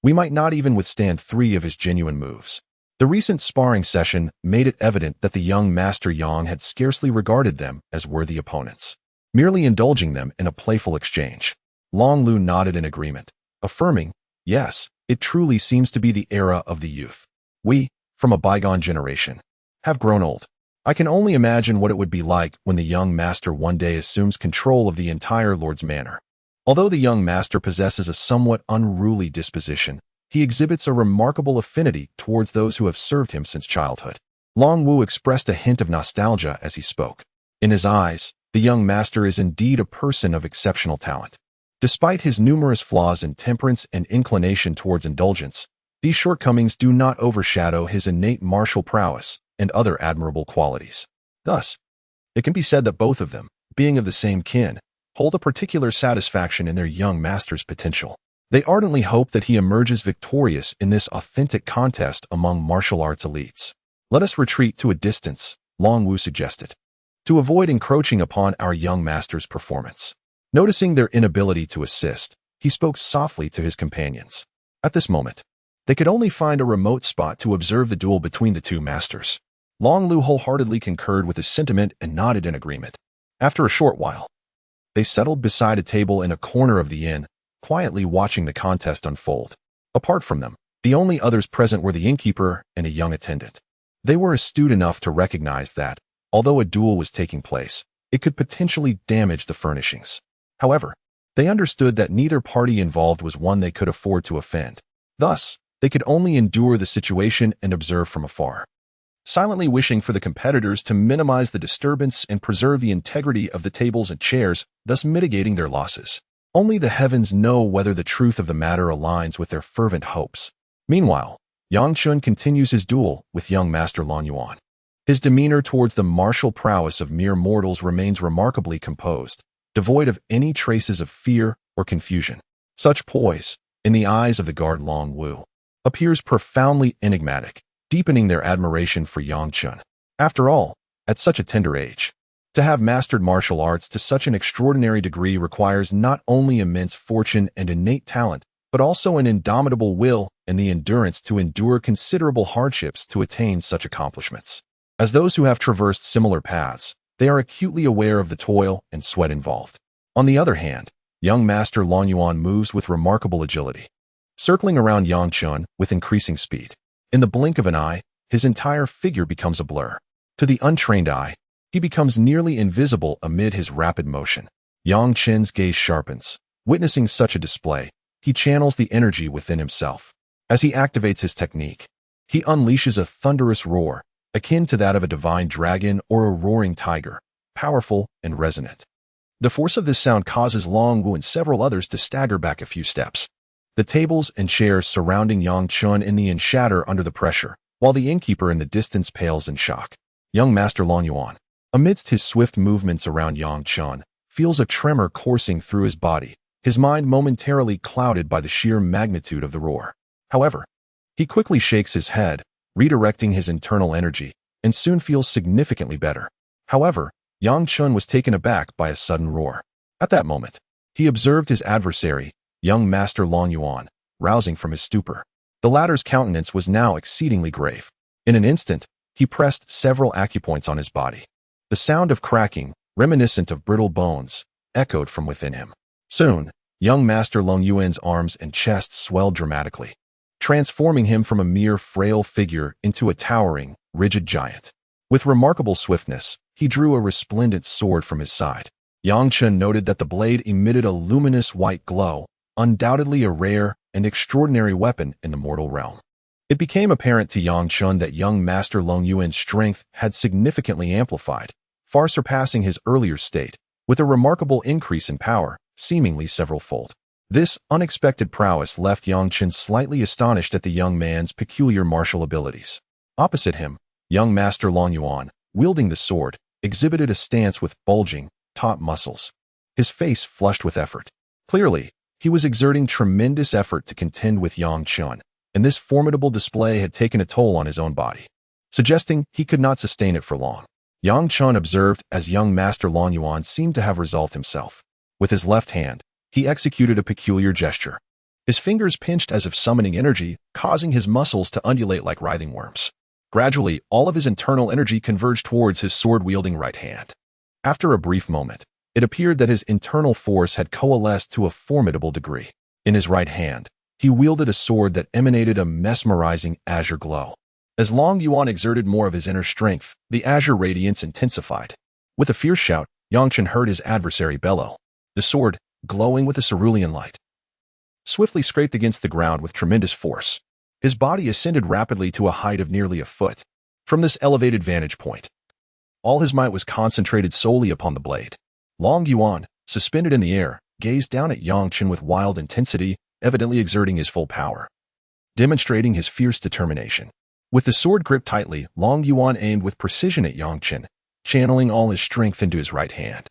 we might not even withstand 3 of his genuine moves." The recent sparring session made it evident that the young Master Yang had scarcely regarded them as worthy opponents, merely indulging them in a playful exchange. Long Lu nodded in agreement, affirming, "Yes, it truly seems to be the era of the youth. We, from a bygone generation, have grown old. I can only imagine what it would be like when the young master one day assumes control of the entire Lord's manor." Although the young master possesses a somewhat unruly disposition, he exhibits a remarkable affinity towards those who have served him since childhood. Long Wu expressed a hint of nostalgia as he spoke. In his eyes, the young master is indeed a person of exceptional talent. Despite his numerous flaws in temperance and inclination towards indulgence, these shortcomings do not overshadow his innate martial prowess and other admirable qualities. Thus, it can be said that both of them, being of the same kin, hold a particular satisfaction in their young master's potential. They ardently hope that he emerges victorious in this authentic contest among martial arts elites. "Let us retreat to a distance," Long Wu suggested, "to avoid encroaching upon our young master's performance." Noticing their inability to assist, he spoke softly to his companions. At this moment, they could only find a remote spot to observe the duel between the two masters. Long Lu wholeheartedly concurred with his sentiment and nodded in agreement. After a short while, they settled beside a table in a corner of the inn, quietly watching the contest unfold. Apart from them, the only others present were the innkeeper and a young attendant. They were astute enough to recognize that, although a duel was taking place, it could potentially damage the furnishings. However, they understood that neither party involved was one they could afford to offend. Thus, they could only endure the situation and observe from afar, silently wishing for the competitors to minimize the disturbance and preserve the integrity of the tables and chairs, thus mitigating their losses. Only the heavens know whether the truth of the matter aligns with their fervent hopes. Meanwhile, Yang Chun continues his duel with young Master Long Yuan. His demeanor towards the martial prowess of mere mortals remains remarkably composed, devoid of any traces of fear or confusion. Such poise, in the eyes of the guard Long Wu, appears profoundly enigmatic, deepening their admiration for Yang Chun. After all, at such a tender age, to have mastered martial arts to such an extraordinary degree requires not only immense fortune and innate talent, but also an indomitable will and the endurance to endure considerable hardships to attain such accomplishments. As those who have traversed similar paths, they are acutely aware of the toil and sweat involved. On the other hand, young Master Long Yuan moves with remarkable agility, circling around Yang Chun with increasing speed. In the blink of an eye, his entire figure becomes a blur. To the untrained eye, he becomes nearly invisible amid his rapid motion. Yang Chen's gaze sharpens. Witnessing such a display, he channels the energy within himself. As he activates his technique, he unleashes a thunderous roar, akin to that of a divine dragon or a roaring tiger, powerful and resonant. The force of this sound causes Long Wu and several others to stagger back a few steps. The tables and chairs surrounding Yang Chun in the inn shatter under the pressure, while the innkeeper in the distance pales in shock. Young Master Long Yuan, amidst his swift movements around Yang Chun, feels a tremor coursing through his body, his mind momentarily clouded by the sheer magnitude of the roar. However, he quickly shakes his head, redirecting his internal energy, and soon feels significantly better. However, Yang Chun was taken aback by a sudden roar. At that moment, he observed his adversary, young Master Long Yuan, rousing from his stupor. The latter's countenance was now exceedingly grave. In an instant, he pressed several acupoints on his body. The sound of cracking, reminiscent of brittle bones, echoed from within him. Soon, young Master Long Yuan's arms and chest swelled dramatically, transforming him from a mere frail figure into a towering, rigid giant. With remarkable swiftness, he drew a resplendent sword from his side. Yang Chun noted that the blade emitted a luminous white glow, undoubtedly a rare and extraordinary weapon in the mortal realm. It became apparent to Yang Chun that young Master Long Yuan's strength had significantly amplified, far surpassing his earlier state, with a remarkable increase in power, seemingly several-fold. This unexpected prowess left Yang Chun slightly astonished at the young man's peculiar martial abilities. Opposite him, young Master Long Yuan, wielding the sword, exhibited a stance with bulging, taut muscles. His face flushed with effort. Clearly, he was exerting tremendous effort to contend with Yang Chun, and this formidable display had taken a toll on his own body, suggesting he could not sustain it for long. Yang Chun observed as young Master Long Yuan seemed to have resolved himself. With his left hand, he executed a peculiar gesture. His fingers pinched as if summoning energy, causing his muscles to undulate like writhing worms. Gradually, all of his internal energy converged towards his sword-wielding right hand. After a brief moment, it appeared that his internal force had coalesced to a formidable degree. In his right hand, he wielded a sword that emanated a mesmerizing azure glow. As Long Yuan exerted more of his inner strength, the azure radiance intensified. With a fierce shout, Yang Chen heard his adversary bellow. The sword, glowing with a cerulean light, swiftly scraped against the ground with tremendous force. His body ascended rapidly to a height of nearly a foot. From this elevated vantage point, all his might was concentrated solely upon the blade. Long Yuan, suspended in the air, gazed down at Yang Chen with wild intensity, evidently exerting his full power, demonstrating his fierce determination. With the sword gripped tightly, Long Yuan aimed with precision at Yang Chen, channeling all his strength into his right hand,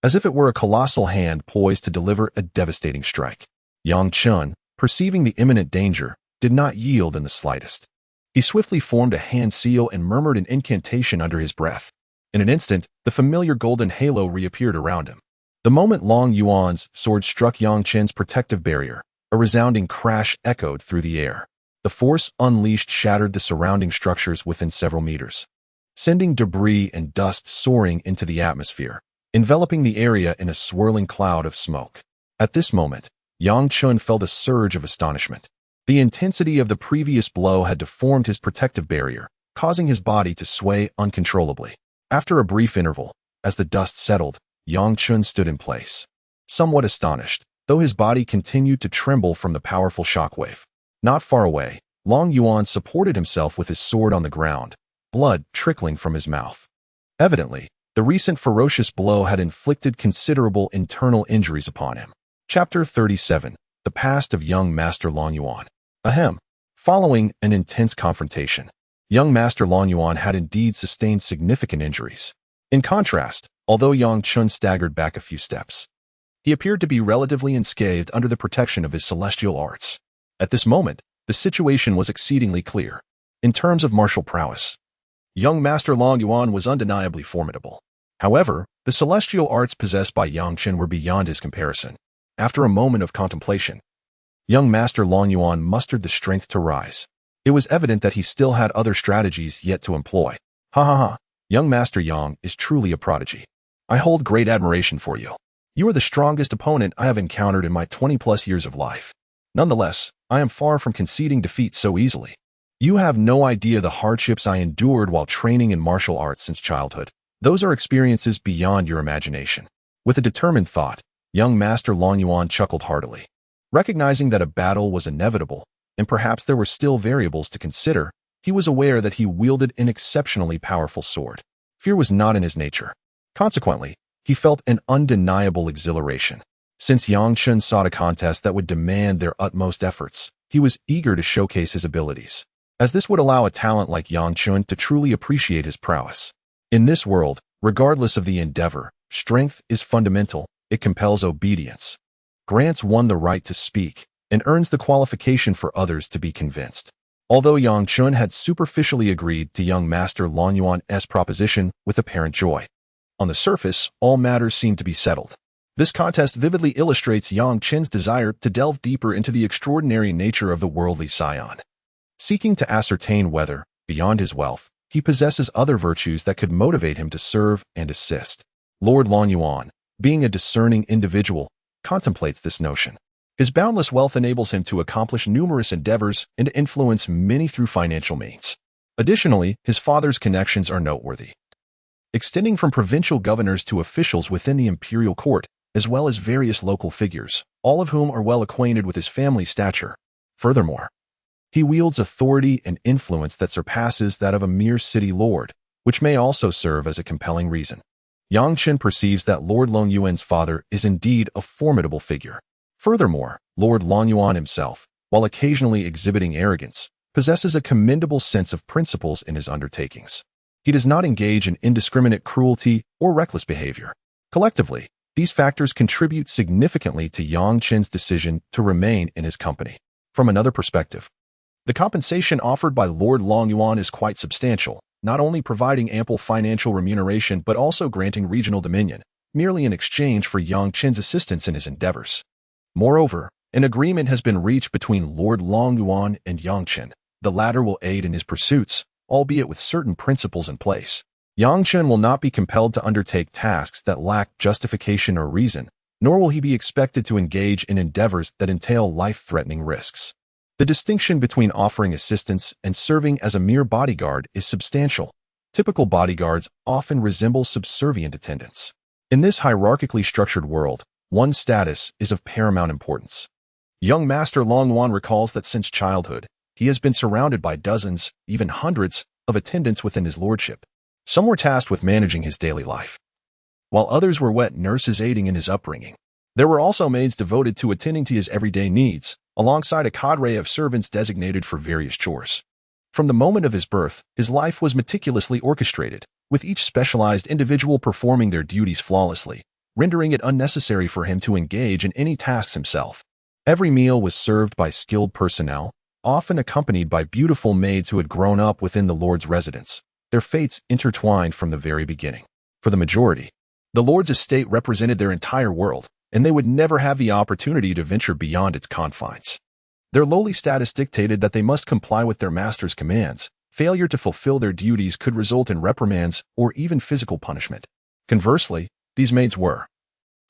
as if it were a colossal hand poised to deliver a devastating strike. Yang Chen, perceiving the imminent danger, did not yield in the slightest. He swiftly formed a hand seal and murmured an incantation under his breath. In an instant, the familiar golden halo reappeared around him. The moment Long Yuan's sword struck Yang Chen's protective barrier, a resounding crash echoed through the air. The force unleashed shattered the surrounding structures within several meters, sending debris and dust soaring into the atmosphere, enveloping the area in a swirling cloud of smoke. At this moment, Yang Chen felt a surge of astonishment. The intensity of the previous blow had deformed his protective barrier, causing his body to sway uncontrollably. After a brief interval, as the dust settled, Yang Chen stood in place, somewhat astonished, though his body continued to tremble from the powerful shockwave. Not far away, Long Yuan supported himself with his sword on the ground, blood trickling from his mouth. Evidently, the recent ferocious blow had inflicted considerable internal injuries upon him. Chapter 37. The Past of Young Master Long Yuan. Ahem. Following an intense confrontation, young Master Long Yuan had indeed sustained significant injuries. In contrast, although Yang Chen staggered back a few steps, he appeared to be relatively unscathed under the protection of his celestial arts. At this moment, the situation was exceedingly clear. In terms of martial prowess, young Master Long Yuan was undeniably formidable. However, the celestial arts possessed by Yang Chen were beyond his comparison. After a moment of contemplation, young Master Long Yuan mustered the strength to rise. It was evident that he still had other strategies yet to employ. Ha ha ha, young Master Yang is truly a prodigy. I hold great admiration for you. You are the strongest opponent I have encountered in my 20-plus years of life. Nonetheless, I am far from conceding defeat so easily. You have no idea the hardships I endured while training in martial arts since childhood. Those are experiences beyond your imagination. With a determined thought, young Master Long Yuan chuckled heartily. Recognizing that a battle was inevitable, and perhaps there were still variables to consider, he was aware that he wielded an exceptionally powerful sword. Fear was not in his nature. Consequently, he felt an undeniable exhilaration. Since Yang Chen sought a contest that would demand their utmost efforts, he was eager to showcase his abilities, as this would allow a talent like Yang Chen to truly appreciate his prowess. In this world, regardless of the endeavor, strength is fundamental. It compels obedience, grants one the right to speak, and earns the qualification for others to be convinced. Although Yang Chen had superficially agreed to young Master Long Yuan's proposition with apparent joy, on the surface, all matters seemed to be settled. This contest vividly illustrates Yang Chen's desire to delve deeper into the extraordinary nature of the worldly scion, seeking to ascertain whether, beyond his wealth, he possesses other virtues that could motivate him to serve and assist. Lord Long Yuan, being a discerning individual, contemplates this notion. His boundless wealth enables him to accomplish numerous endeavors and to influence many through financial means. Additionally, his father's connections are noteworthy, extending from provincial governors to officials within the imperial court, as well as various local figures, all of whom are well acquainted with his family's stature. Furthermore, he wields authority and influence that surpasses that of a mere city lord, which may also serve as a compelling reason. Yang Chen perceives that Lord Long Yuan's father is indeed a formidable figure. Furthermore, Lord Long Yuan himself, while occasionally exhibiting arrogance, possesses a commendable sense of principles in his undertakings. He does not engage in indiscriminate cruelty or reckless behavior. Collectively, these factors contribute significantly to Yang Chen's decision to remain in his company. From another perspective, the compensation offered by Lord Long Yuan is quite substantial, not only providing ample financial remuneration but also granting regional dominion, merely in exchange for Yang Chen's assistance in his endeavors. Moreover, An agreement has been reached between Lord Longyuan and Yang Chen. The latter will aid in his pursuits, albeit with certain principles in place. Yang Chen will not be compelled to undertake tasks that lack justification or reason, nor will he be expected to engage in endeavors that entail life-threatening risks. The distinction between offering assistance and serving as a mere bodyguard is substantial. Typical bodyguards often resemble subservient attendants. In this hierarchically structured world, one's status is of paramount importance. Young Master Longyuan recalls that since childhood, he has been surrounded by dozens, even hundreds, of attendants within his lordship. Some were tasked with managing his daily life, while others were wet nurses aiding in his upbringing. There were also maids devoted to attending to his everyday needs, alongside a cadre of servants designated for various chores. From the moment of his birth, his life was meticulously orchestrated, with each specialized individual performing their duties flawlessly, rendering it unnecessary for him to engage in any tasks himself. Every meal was served by skilled personnel, often accompanied by beautiful maids who had grown up within the Lord's residence, their fates intertwined from the very beginning. For the majority, the Lord's estate represented their entire world, and they would never have the opportunity to venture beyond its confines. Their lowly status dictated that they must comply with their master's commands. Failure to fulfill their duties could result in reprimands or even physical punishment. Conversely, these maids were,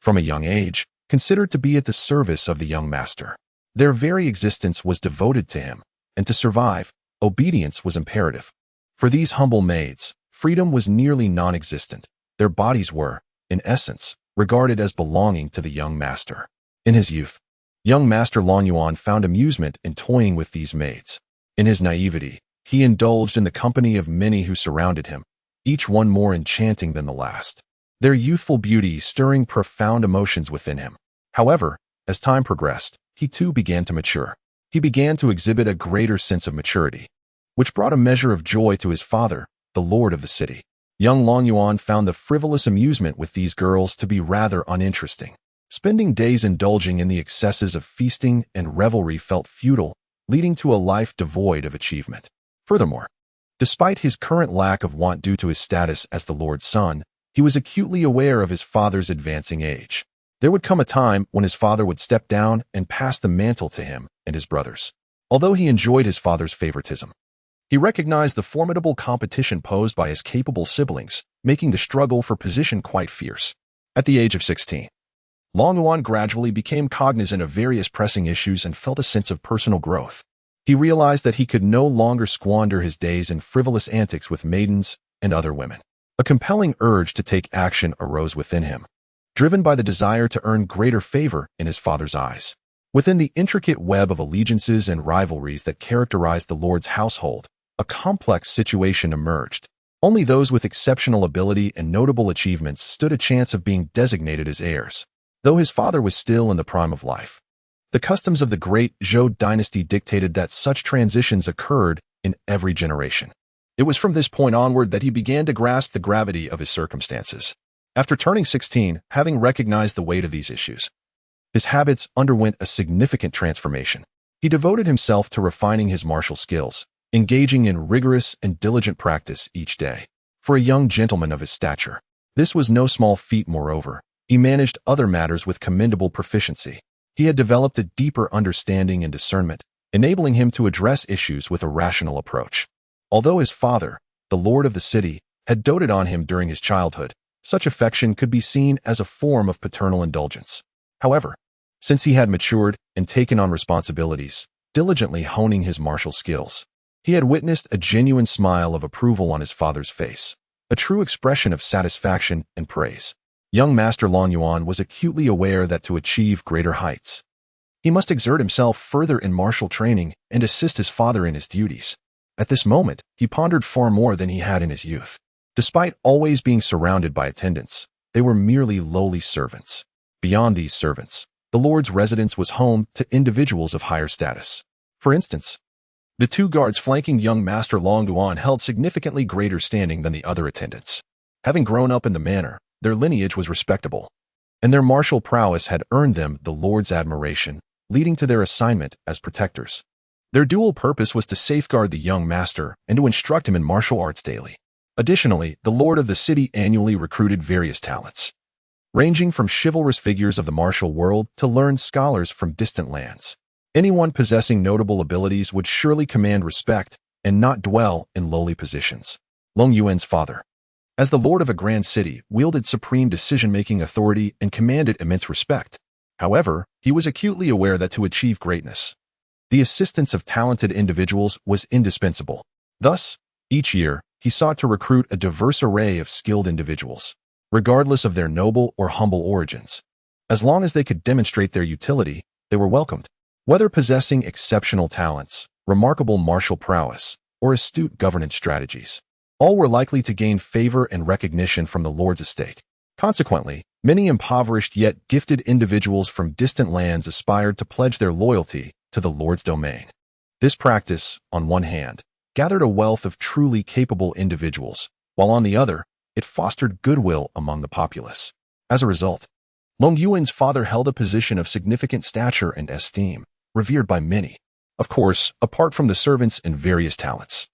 from a young age, considered to be at the service of the young master. Their very existence was devoted to him, and to survive, obedience was imperative. For these humble maids, freedom was nearly non-existent. Their bodies were, in essence, regarded as belonging to the young master. In his youth, young Master Longyuan found amusement in toying with these maids. In his naivety, he indulged in the company of many who surrounded him, each one more enchanting than the last, their youthful beauty stirring profound emotions within him. However, as time progressed, he too began to mature. He began to exhibit a greater sense of maturity, which brought a measure of joy to his father, the lord of the city. Young Longyuan found the frivolous amusement with these girls to be rather uninteresting. Spending days indulging in the excesses of feasting and revelry felt futile, leading to a life devoid of achievement. Furthermore, despite his current lack of want due to his status as the Lord's son, he was acutely aware of his father's advancing age. There would come a time when his father would step down and pass the mantle to him and his brothers. Although he enjoyed his father's favoritism, he recognized the formidable competition posed by his capable siblings, making the struggle for position quite fierce. At the age of 16, Longyuan gradually became cognizant of various pressing issues and felt a sense of personal growth. He realized that he could no longer squander his days in frivolous antics with maidens and other women. A compelling urge to take action arose within him, driven by the desire to earn greater favor in his father's eyes. Within the intricate web of allegiances and rivalries that characterized the Lord's household, a complex situation emerged. Only those with exceptional ability and notable achievements stood a chance of being designated as heirs. Though his father was still in the prime of life, the customs of the great Zhou dynasty dictated that such transitions occurred in every generation. It was from this point onward that he began to grasp the gravity of his circumstances. After turning 16, having recognized the weight of these issues, his habits underwent a significant transformation. He devoted himself to refining his martial skills, engaging in rigorous and diligent practice each day. For a young gentleman of his stature, this was no small feat. Moreover, he managed other matters with commendable proficiency. He had developed a deeper understanding and discernment, enabling him to address issues with a rational approach. Although his father, the lord of the city, had doted on him during his childhood, such affection could be seen as a form of paternal indulgence. However, since he had matured and taken on responsibilities, diligently honing his martial skills, he had witnessed a genuine smile of approval on his father's face, a true expression of satisfaction and praise. Young Master Longyuan was acutely aware that to achieve greater heights, he must exert himself further in martial training and assist his father in his duties. At this moment, he pondered far more than he had in his youth. Despite always being surrounded by attendants, they were merely lowly servants. Beyond these servants, the Lord's residence was home to individuals of higher status. For instance, the two guards flanking young Master Longyuan held significantly greater standing than the other attendants. Having grown up in the manor, their lineage was respectable, and their martial prowess had earned them the Lord's admiration, leading to their assignment as protectors. Their dual purpose was to safeguard the young master and to instruct him in martial arts daily. Additionally, the lord of the city annually recruited various talents, ranging from chivalrous figures of the martial world to learned scholars from distant lands. Anyone possessing notable abilities would surely command respect and not dwell in lowly positions. Long Yuan's father, as the lord of a grand city, wielded supreme decision-making authority and commanded immense respect. However, he was acutely aware that to achieve greatness, the assistance of talented individuals was indispensable. Thus, each year, he sought to recruit a diverse array of skilled individuals, regardless of their noble or humble origins. As long as they could demonstrate their utility, they were welcomed. Whether possessing exceptional talents, remarkable martial prowess, or astute governance strategies, all were likely to gain favor and recognition from the lord's estate. Consequently, many impoverished yet gifted individuals from distant lands aspired to pledge their loyalty to the lord's domain. This practice, on one hand, gathered a wealth of truly capable individuals, while on the other, it fostered goodwill among the populace. As a result, Long Yuan's father held a position of significant stature and esteem, revered by many. Of course, apart from the servants and various talents,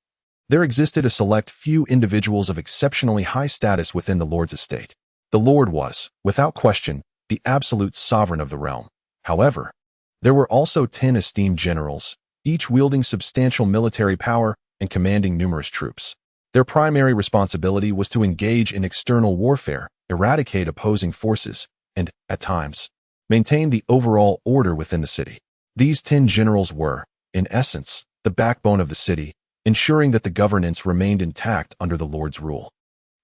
there existed a select few individuals of exceptionally high status within the lord's estate. The lord was, without question, the absolute sovereign of the realm. However, there were also 10 esteemed generals, each wielding substantial military power and commanding numerous troops. Their primary responsibility was to engage in external warfare, eradicate opposing forces, and, at times, maintain the overall order within the city. These 10 generals were, in essence, the backbone of the city, ensuring that the governance remained intact under the lord's rule.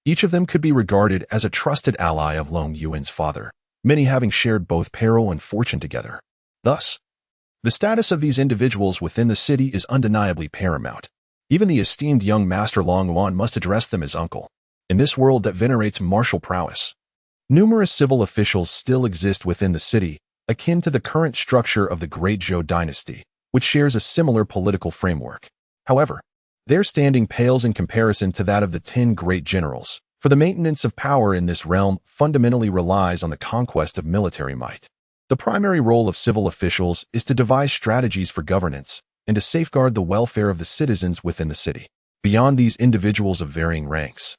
Each of them could be regarded as a trusted ally of Long Yuan's father, many having shared both peril and fortune together. Thus, the status of these individuals within the city is undeniably paramount. Even the esteemed young master Long Yuan must address them as uncle. In this world that venerates martial prowess, numerous civil officials still exist within the city, akin to the current structure of the Great Zhou dynasty, which shares a similar political framework. However, their standing pales in comparison to that of the 10 great generals, for the maintenance of power in this realm fundamentally relies on the conquest of military might. The primary role of civil officials is to devise strategies for governance and to safeguard the welfare of the citizens within the city. Beyond these individuals of varying ranks,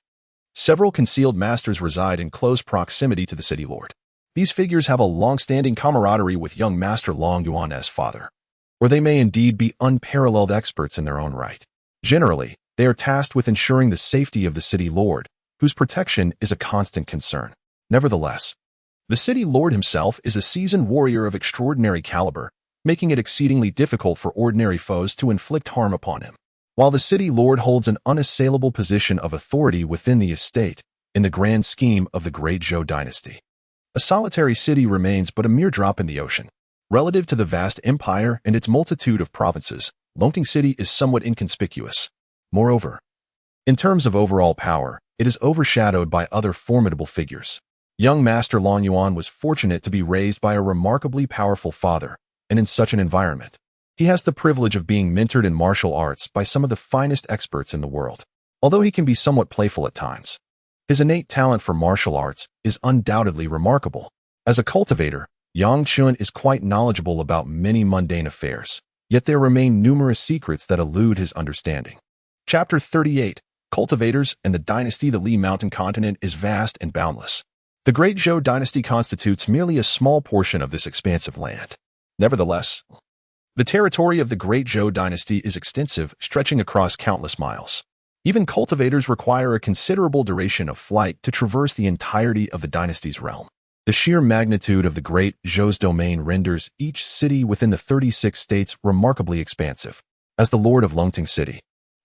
several concealed masters reside in close proximity to the city lord. These figures have a long-standing camaraderie with young Master Long Yuan's father, or they may indeed be unparalleled experts in their own right. Generally, they are tasked with ensuring the safety of the city lord, whose protection is a constant concern. Nevertheless, the city lord himself is a seasoned warrior of extraordinary caliber, making it exceedingly difficult for ordinary foes to inflict harm upon him. While the city lord holds an unassailable position of authority within the estate, in the grand scheme of the Great Zhou dynasty, a solitary city remains but a mere drop in the ocean. Relative to the vast empire and its multitude of provinces, Longting City is somewhat inconspicuous. Moreover, in terms of overall power, it is overshadowed by other formidable figures. Young Master Long Yuan was fortunate to be raised by a remarkably powerful father, and in such an environment, he has the privilege of being mentored in martial arts by some of the finest experts in the world. Although he can be somewhat playful at times, his innate talent for martial arts is undoubtedly remarkable. As a cultivator, Yang Fengxian is quite knowledgeable about many mundane affairs, yet there remain numerous secrets that elude his understanding. Chapter 38, Cultivators and the Dynasty. The Li Mountain continent is vast and boundless. The Great Zhou dynasty constitutes merely a small portion of this expansive land. Nevertheless, the territory of the Great Zhou dynasty is extensive, stretching across countless miles. Even cultivators require a considerable duration of flight to traverse the entirety of the dynasty's realm. The sheer magnitude of the Great Zhou's domain renders each city within the 36 states remarkably expansive. As the Lord of Longting City,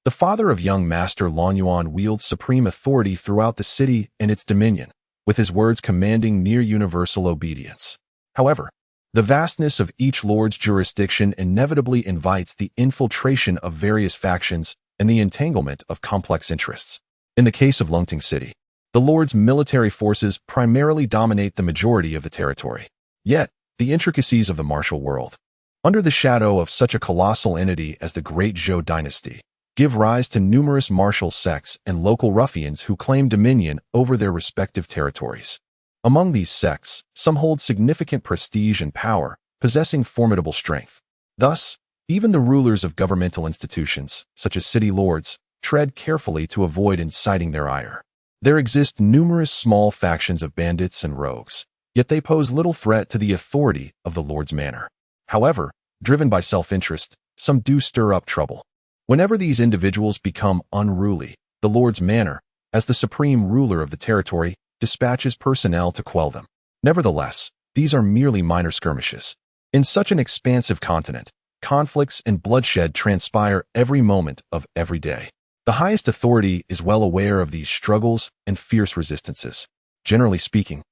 the father of young Master Long Yuan wields supreme authority throughout the city and its dominion, with his words commanding near universal obedience. However, the vastness of each lord's jurisdiction inevitably invites the infiltration of various factions and the entanglement of complex interests. In the case of Longting City, the lord's military forces primarily dominate the majority of the territory. Yet, the intricacies of the martial world, under the shadow of such a colossal entity as the Great Zhou dynasty, give rise to numerous martial sects and local ruffians who claim dominion over their respective territories. Among these sects, some hold significant prestige and power, possessing formidable strength. Thus, even the rulers of governmental institutions, such as city lords, tread carefully to avoid inciting their ire. There exist numerous small factions of bandits and rogues, yet they pose little threat to the authority of the Lord's manor. However, driven by self-interest, some do stir up trouble. Whenever these individuals become unruly, the Lord's manor, as the supreme ruler of the territory, dispatches personnel to quell them. Nevertheless, these are merely minor skirmishes. In such an expansive continent, conflicts and bloodshed transpire every moment of every day. The highest authority is well aware of these struggles and fierce resistances. Generally speaking,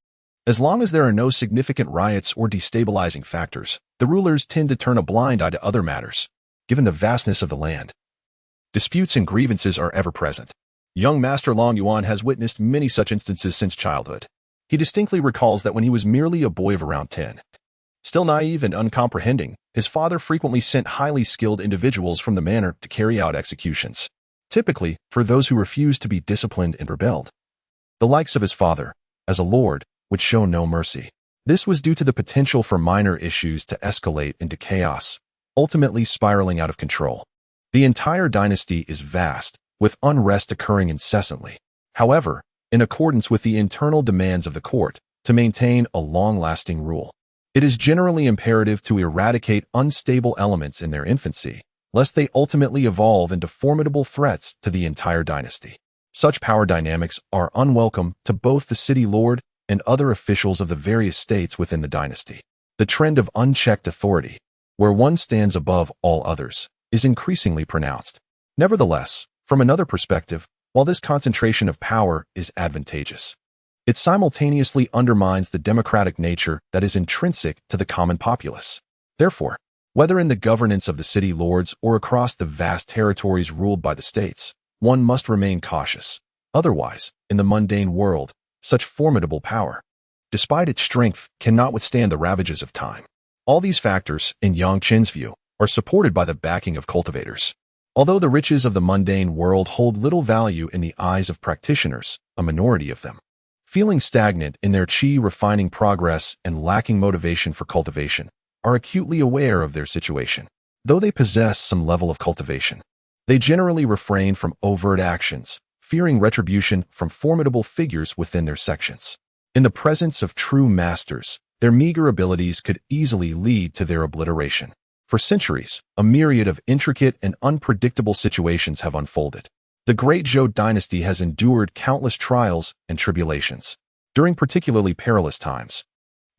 as long as there are no significant riots or destabilizing factors, the rulers tend to turn a blind eye to other matters, given the vastness of the land. Disputes and grievances are ever present. Young Master Long Yuan has witnessed many such instances since childhood. He distinctly recalls that when he was merely a boy of around 10, still naive and uncomprehending, his father frequently sent highly skilled individuals from the manor to carry out executions, typically for those who refused to be disciplined and rebelled. The likes of his father, as a lord, would show no mercy. This was due to the potential for minor issues to escalate into chaos, ultimately spiraling out of control. The entire dynasty is vast, with unrest occurring incessantly. However, in accordance with the internal demands of the court, to maintain a long-lasting rule, it is generally imperative to eradicate unstable elements in their infancy, lest they ultimately evolve into formidable threats to the entire dynasty. Such power dynamics are unwelcome to both the city lord and other officials of the various states within the dynasty. The trend of unchecked authority, where one stands above all others, is increasingly pronounced. Nevertheless, from another perspective, while this concentration of power is advantageous, it simultaneously undermines the democratic nature that is intrinsic to the common populace. Therefore, whether in the governance of the city lords or across the vast territories ruled by the states, one must remain cautious. Otherwise, in the mundane world, such formidable power, despite its strength, cannot withstand the ravages of time. All these factors, in Yang Chen's view, are supported by the backing of cultivators. Although the riches of the mundane world hold little value in the eyes of practitioners, a minority of them, feeling stagnant in their chi refining progress and lacking motivation for cultivation, are acutely aware of their situation. Though they possess some level of cultivation, they generally refrain from overt actions, fearing retribution from formidable figures within their sections. In the presence of true masters, their meager abilities could easily lead to their obliteration. For centuries, a myriad of intricate and unpredictable situations have unfolded. The great Zhou dynasty has endured countless trials and tribulations. During particularly perilous times,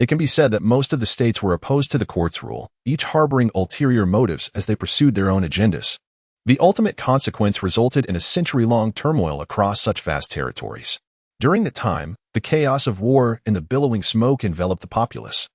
it can be said that most of the states were opposed to the court's rule, each harboring ulterior motives as they pursued their own agendas. The ultimate consequence resulted in a century-long turmoil across such vast territories. During that time, the chaos of war and the billowing smoke enveloped the populace,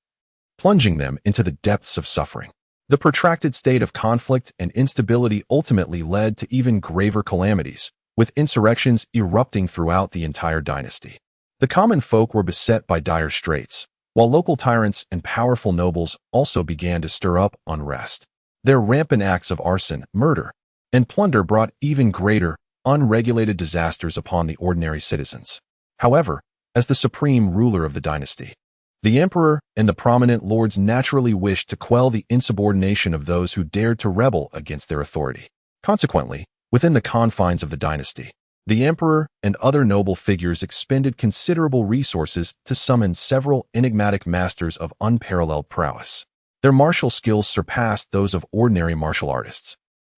plunging them into the depths of suffering. The protracted state of conflict and instability ultimately led to even graver calamities, with insurrections erupting throughout the entire dynasty. The common folk were beset by dire straits, while local tyrants and powerful nobles also began to stir up unrest. Their rampant acts of arson, murder, and plunder brought even greater, unregulated disasters upon the ordinary citizens. However, as the supreme ruler of the dynasty, the emperor and the prominent lords naturally wished to quell the insubordination of those who dared to rebel against their authority. Consequently, within the confines of the dynasty, the emperor and other noble figures expended considerable resources to summon several enigmatic masters of unparalleled prowess. Their martial skills surpassed those of ordinary martial artists,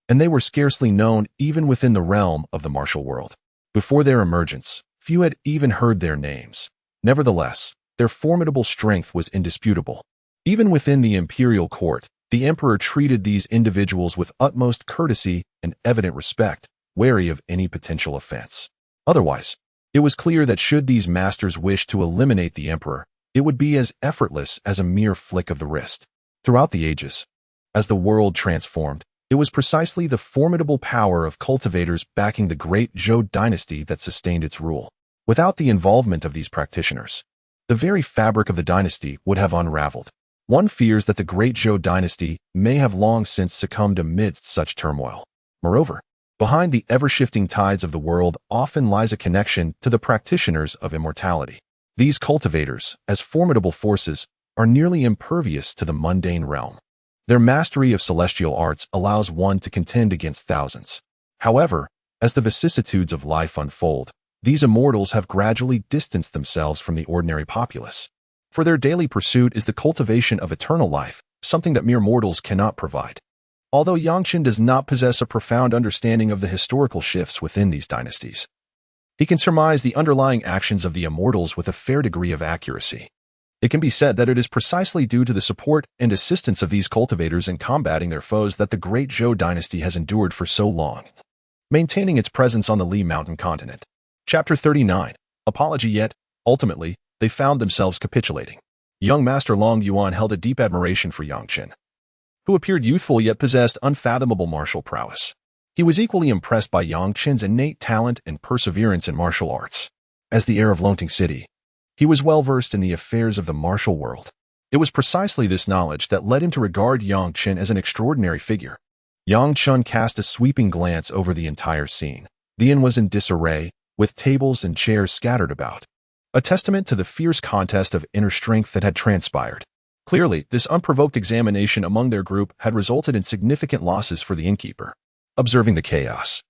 and they were scarcely known even within the realm of the martial world. Before their emergence, few had even heard their names. Nevertheless, their formidable strength was indisputable. Even within the imperial court, the emperor treated these individuals with utmost courtesy and evident respect, wary of any potential offense. Otherwise, it was clear that should these masters wish to eliminate the emperor, it would be as effortless as a mere flick of the wrist. Throughout the ages, as the world transformed, it was precisely the formidable power of cultivators backing the great Zhou dynasty that sustained its rule. Without the involvement of these practitioners, the very fabric of the dynasty would have unraveled. One fears that the great Zhou dynasty may have long since succumbed amidst such turmoil. Moreover, behind the ever-shifting tides of the world often lies a connection to the practitioners of immortality. These cultivators, as formidable forces, are nearly impervious to the mundane realm. Their mastery of celestial arts allows one to contend against thousands. However, as the vicissitudes of life unfold, these immortals have gradually distanced themselves from the ordinary populace. For their daily pursuit is the cultivation of eternal life, something that mere mortals cannot provide. Although Yang does not possess a profound understanding of the historical shifts within these dynasties, he can surmise the underlying actions of the immortals with a fair degree of accuracy. It can be said that it is precisely due to the support and assistance of these cultivators in combating their foes that the great Zhou dynasty has endured for so long, maintaining its presence on the Li Mountain continent. Chapter 39. Apology. Yet, ultimately, they found themselves capitulating. Young Master Long Yuan held a deep admiration for Yang, who appeared youthful yet possessed unfathomable martial prowess. He was equally impressed by Yang's innate talent and perseverance in martial arts. As the heir of Lonting City, he was well versed in the affairs of the martial world. It was precisely this knowledge that led him to regard Yang as an extraordinary figure. Yang cast a sweeping glance over the entire scene. The inn was in disarray, with tables and chairs scattered about, a testament to the fierce contest of inner strength that had transpired. Clearly, this unprovoked examination among their group had resulted in significant losses for the innkeeper. Observing the chaos,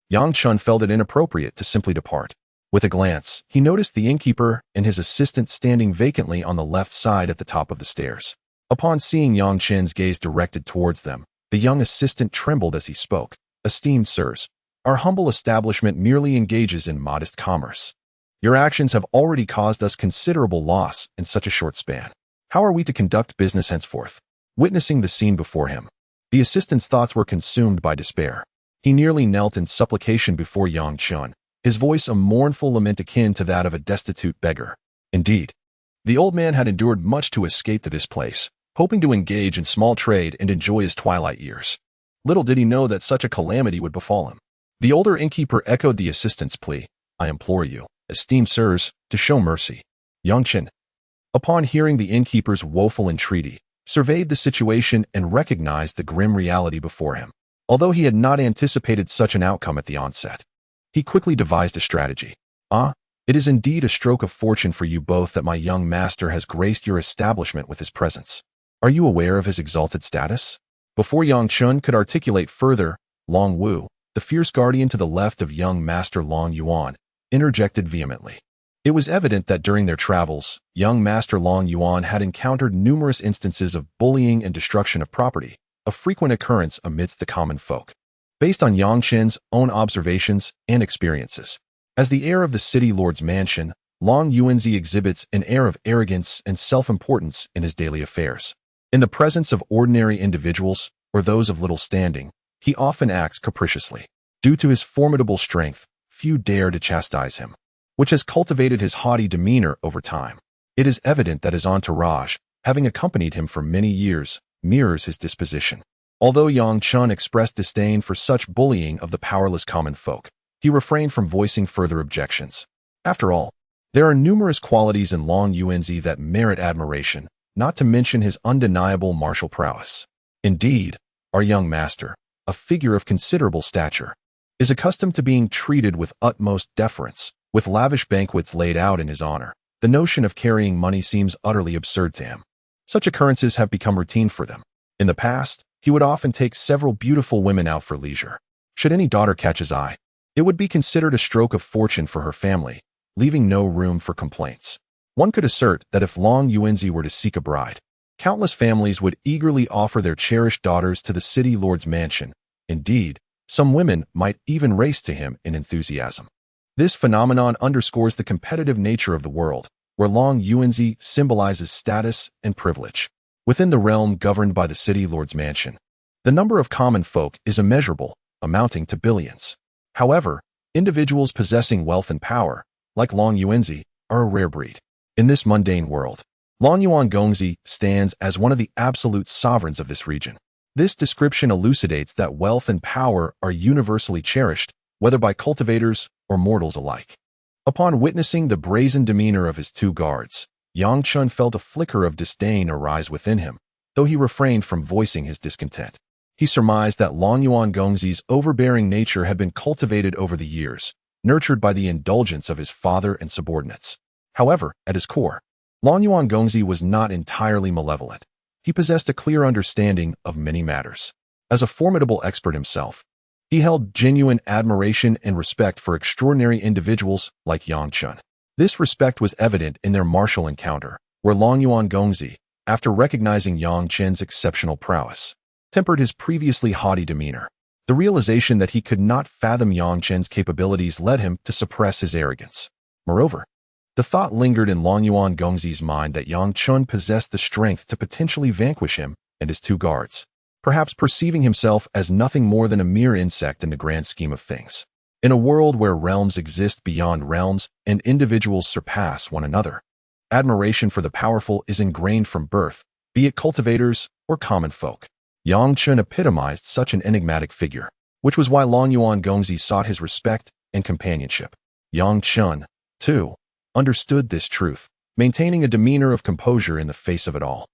Yang felt it inappropriate to simply depart. With a glance, he noticed the innkeeper and his assistant standing vacantly on the left side at the top of the stairs. Upon seeing Yang gaze directed towards them, the young assistant trembled as he spoke. "Esteemed sirs, our humble establishment merely engages in modest commerce. Your actions have already caused us considerable loss in such a short span. How are we to conduct business henceforth?" Witnessing the scene before him, the assistant's thoughts were consumed by despair. He nearly knelt in supplication before Yang, his voice a mournful lament akin to that of a destitute beggar. Indeed, the old man had endured much to escape to this place, hoping to engage in small trade and enjoy his twilight years. Little did he know that such a calamity would befall him. The older innkeeper echoed the assistant's plea. "I implore you, esteemed sirs, to show mercy." Yang, upon hearing the innkeeper's woeful entreaty, surveyed the situation and recognized the grim reality before him. Although he had not anticipated such an outcome at the onset, he quickly devised a strategy. It is indeed a stroke of fortune for you both that my young master has graced your establishment with his presence. Are you aware of his exalted status?" Before Yang could articulate further, Long Wu, the fierce guardian to the left of young Master Long Yuan, interjected vehemently. It was evident that during their travels, young Master Long Yuan had encountered numerous instances of bullying and destruction of property, a frequent occurrence amidst the common folk. Based on Yang's own observations and experiences, as the heir of the city lord's mansion, Long Yuanzi exhibits an air of arrogance and self-importance in his daily affairs. In the presence of ordinary individuals, or those of little standing, he often acts capriciously. Due to his formidable strength, few dare to chastise him, which has cultivated his haughty demeanor over time. It is evident that his entourage, having accompanied him for many years, mirrors his disposition. Although Yang expressed disdain for such bullying of the powerless common folk, he refrained from voicing further objections. After all, there are numerous qualities in Long Yuanzi that merit admiration, not to mention his undeniable martial prowess. Indeed, our young master, a figure of considerable stature, is accustomed to being treated with utmost deference, with lavish banquets laid out in his honor. The notion of carrying money seems utterly absurd to him. Such occurrences have become routine for them. In the past, he would often take several beautiful women out for leisure. Should any daughter catch his eye, it would be considered a stroke of fortune for her family, leaving no room for complaints. One could assert that if Long Yuanzi were to seek a bride, countless families would eagerly offer their cherished daughters to the city lord's mansion. Indeed, some women might even race to him in enthusiasm. This phenomenon underscores the competitive nature of the world, where Long Yuanzi symbolizes status and privilege. Within the realm governed by the city lord's mansion, the number of common folk is immeasurable, amounting to billions. However, individuals possessing wealth and power, like Long Yuanzi, are a rare breed. In this mundane world, Long Yuan Gongzi stands as one of the absolute sovereigns of this region. This description elucidates that wealth and power are universally cherished, whether by cultivators or mortals alike. Upon witnessing the brazen demeanor of his two guards, Yang felt a flicker of disdain arise within him, though he refrained from voicing his discontent. He surmised that Long Yuan Gongzi's overbearing nature had been cultivated over the years, nurtured by the indulgence of his father and subordinates. However, at his core, Long Yuan Gongzi was not entirely malevolent. He possessed a clear understanding of many matters. As a formidable expert himself, He held genuine admiration and respect for extraordinary individuals like Yang Chen. This respect was evident in their martial encounter, where Longyuan Gongzi, after recognizing Yang Chen's exceptional prowess, tempered his previously haughty demeanor. The realization that he could not fathom Yang Chen's capabilities led him to suppress his arrogance. Moreover, the thought lingered in Longyuan Gongzi's mind that Yang Chen possessed the strength to potentially vanquish him and his two guards, perhaps perceiving himself as nothing more than a mere insect in the grand scheme of things. In a world where realms exist beyond realms and individuals surpass one another, admiration for the powerful is ingrained from birth, be it cultivators or common folk. Yang Chen epitomized such an enigmatic figure, which was why Longyuan Gongzi sought his respect and companionship. Yang Chen, too, understood this truth, maintaining a demeanor of composure in the face of it all.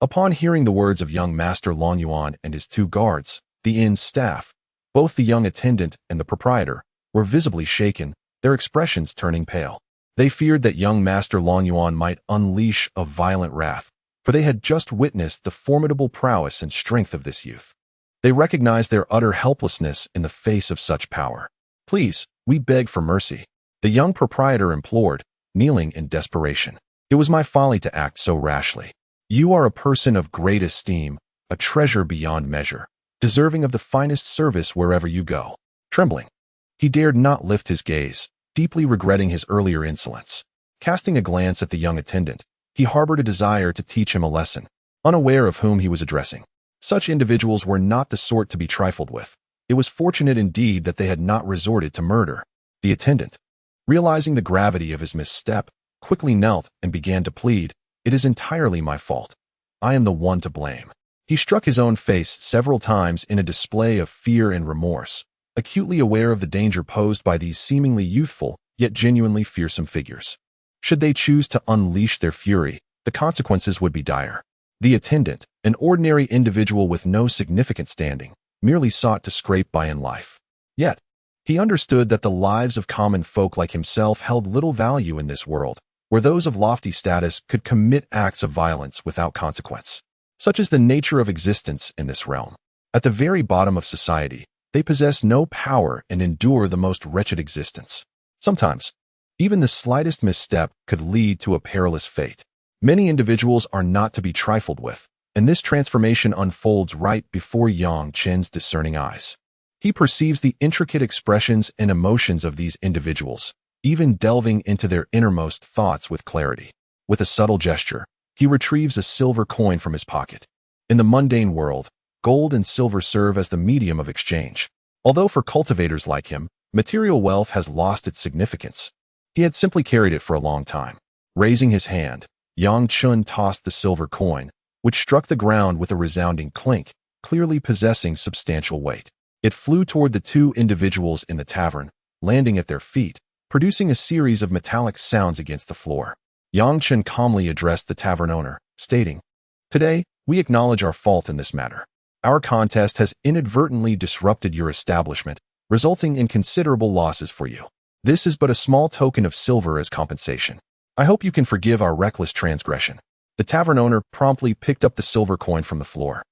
Upon hearing the words of young Master Longyuan and his two guards, the inn's staff, both the young attendant and the proprietor, were visibly shaken, their expressions turning pale. They feared that young Master Longyuan might unleash a violent wrath, for they had just witnessed the formidable prowess and strength of this youth. They recognized their utter helplessness in the face of such power. "Please, we beg for mercy," the young proprietor implored, kneeling in desperation. "It was my folly to act so rashly. You are a person of great esteem, a treasure beyond measure, deserving of the finest service wherever you go." Trembling, he dared not lift his gaze, deeply regretting his earlier insolence. Casting a glance at the young attendant, he harbored a desire to teach him a lesson, unaware of whom he was addressing. Such individuals were not the sort to be trifled with. It was fortunate indeed that they had not resorted to murder. The attendant, realizing the gravity of his misstep, quickly knelt and began to plead, "It is entirely my fault. I am the one to blame." He struck his own face several times in a display of fear and remorse, acutely aware of the danger posed by these seemingly youthful, yet genuinely fearsome figures. Should they choose to unleash their fury, the consequences would be dire. The attendant, an ordinary individual with no significant standing, merely sought to scrape by in life. Yet, he understood that the lives of common folk like himself held little value in this world, where those of lofty status could commit acts of violence without consequence. Such is the nature of existence in this realm. At the very bottom of society, they possess no power and endure the most wretched existence. Sometimes, even the slightest misstep could lead to a perilous fate. Many individuals are not to be trifled with, and this transformation unfolds right before Yang Chen's discerning eyes. He perceives the intricate expressions and emotions of these individuals, even delving into their innermost thoughts with clarity. With a subtle gesture, he retrieves a silver coin from his pocket. In the mundane world, gold and silver serve as the medium of exchange. Although for cultivators like him, material wealth has lost its significance. He had simply carried it for a long time. Raising his hand, Yang Chen tossed the silver coin, which struck the ground with a resounding clink, clearly possessing substantial weight. It flew toward the two individuals in the tavern, landing at their feet, producing a series of metallic sounds against the floor. Yang Chen calmly addressed the tavern owner, stating, "Today, we acknowledge our fault in this matter. Our contest has inadvertently disrupted your establishment, resulting in considerable losses for you. This is but a small token of silver as compensation. I hope you can forgive our reckless transgression." The tavern owner promptly picked up the silver coin from the floor.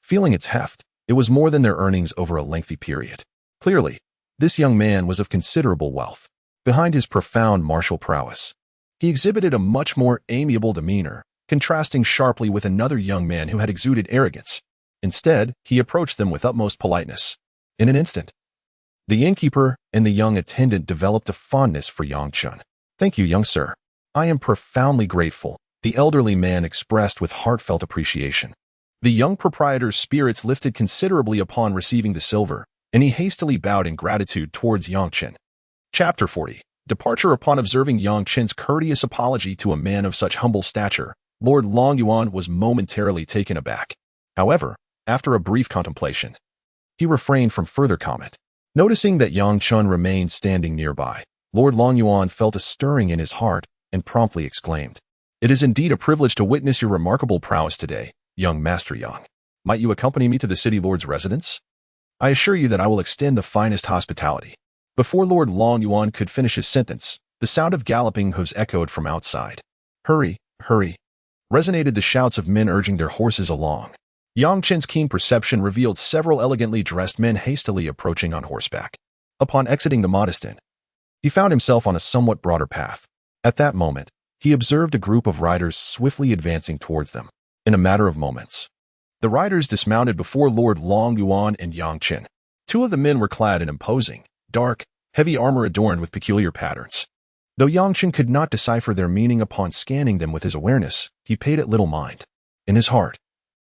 Feeling its heft, it was more than their earnings over a lengthy period. Clearly, this young man was of considerable wealth. Behind his profound martial prowess, he exhibited a much more amiable demeanor, contrasting sharply with another young man who had exuded arrogance. Instead, he approached them with utmost politeness. In an instant, the innkeeper and the young attendant developed a fondness for Yang Chen. "Thank you, young sir. I am profoundly grateful," the elderly man expressed with heartfelt appreciation. The young proprietor's spirits lifted considerably upon receiving the silver, and he hastily bowed in gratitude towards Yang Chen. Chapter 40. Departure. Upon observing Yang Chen's courteous apology to a man of such humble stature, Lord Longyuan was momentarily taken aback. However, after a brief contemplation, he refrained from further comment. Noticing that Yang Chen remained standing nearby, Lord Longyuan felt a stirring in his heart and promptly exclaimed, "It is indeed a privilege to witness your remarkable prowess today, young Master Yang. Might you accompany me to the city lord's residence? I assure you that I will extend the finest hospitality." Before Lord Longyuan could finish his sentence, the sound of galloping hooves echoed from outside. "Hurry, hurry," resonated the shouts of men urging their horses along. Yang Chen's keen perception revealed several elegantly dressed men hastily approaching on horseback. Upon exiting the modest inn, he found himself on a somewhat broader path. At that moment, he observed a group of riders swiftly advancing towards them. In a matter of moments, the riders dismounted before Lord Long Yuan and Yang Chen. Two of the men were clad in imposing, dark, heavy armor adorned with peculiar patterns. Though Yang Chen could not decipher their meaning upon scanning them with his awareness, he paid it little mind. In his heart,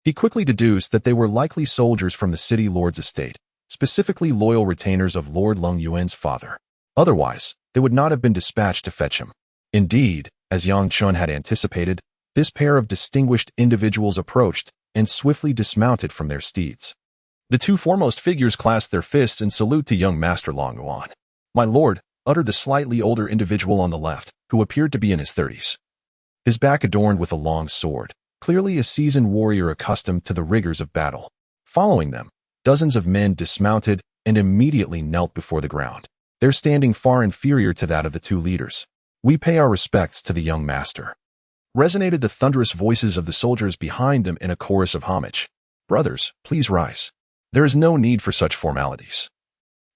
he quickly deduced that they were likely soldiers from the city lord's estate, specifically loyal retainers of Lord Long Yuan's father. Otherwise, they would not have been dispatched to fetch him. Indeed, as Yang Chen had anticipated, this pair of distinguished individuals approached and swiftly dismounted from their steeds. The two foremost figures clasped their fists in salute to young Master Long Yuan. "My lord," uttered the slightly older individual on the left, who appeared to be in his 30s. His back adorned with a long sword, clearly a seasoned warrior accustomed to the rigors of battle. Following them, dozens of men dismounted and immediately knelt before the ground, their standing far inferior to that of the two leaders. "We pay our respects to the young master," resonated the thunderous voices of the soldiers behind them in a chorus of homage. "Brothers, please rise. There is no need for such formalities."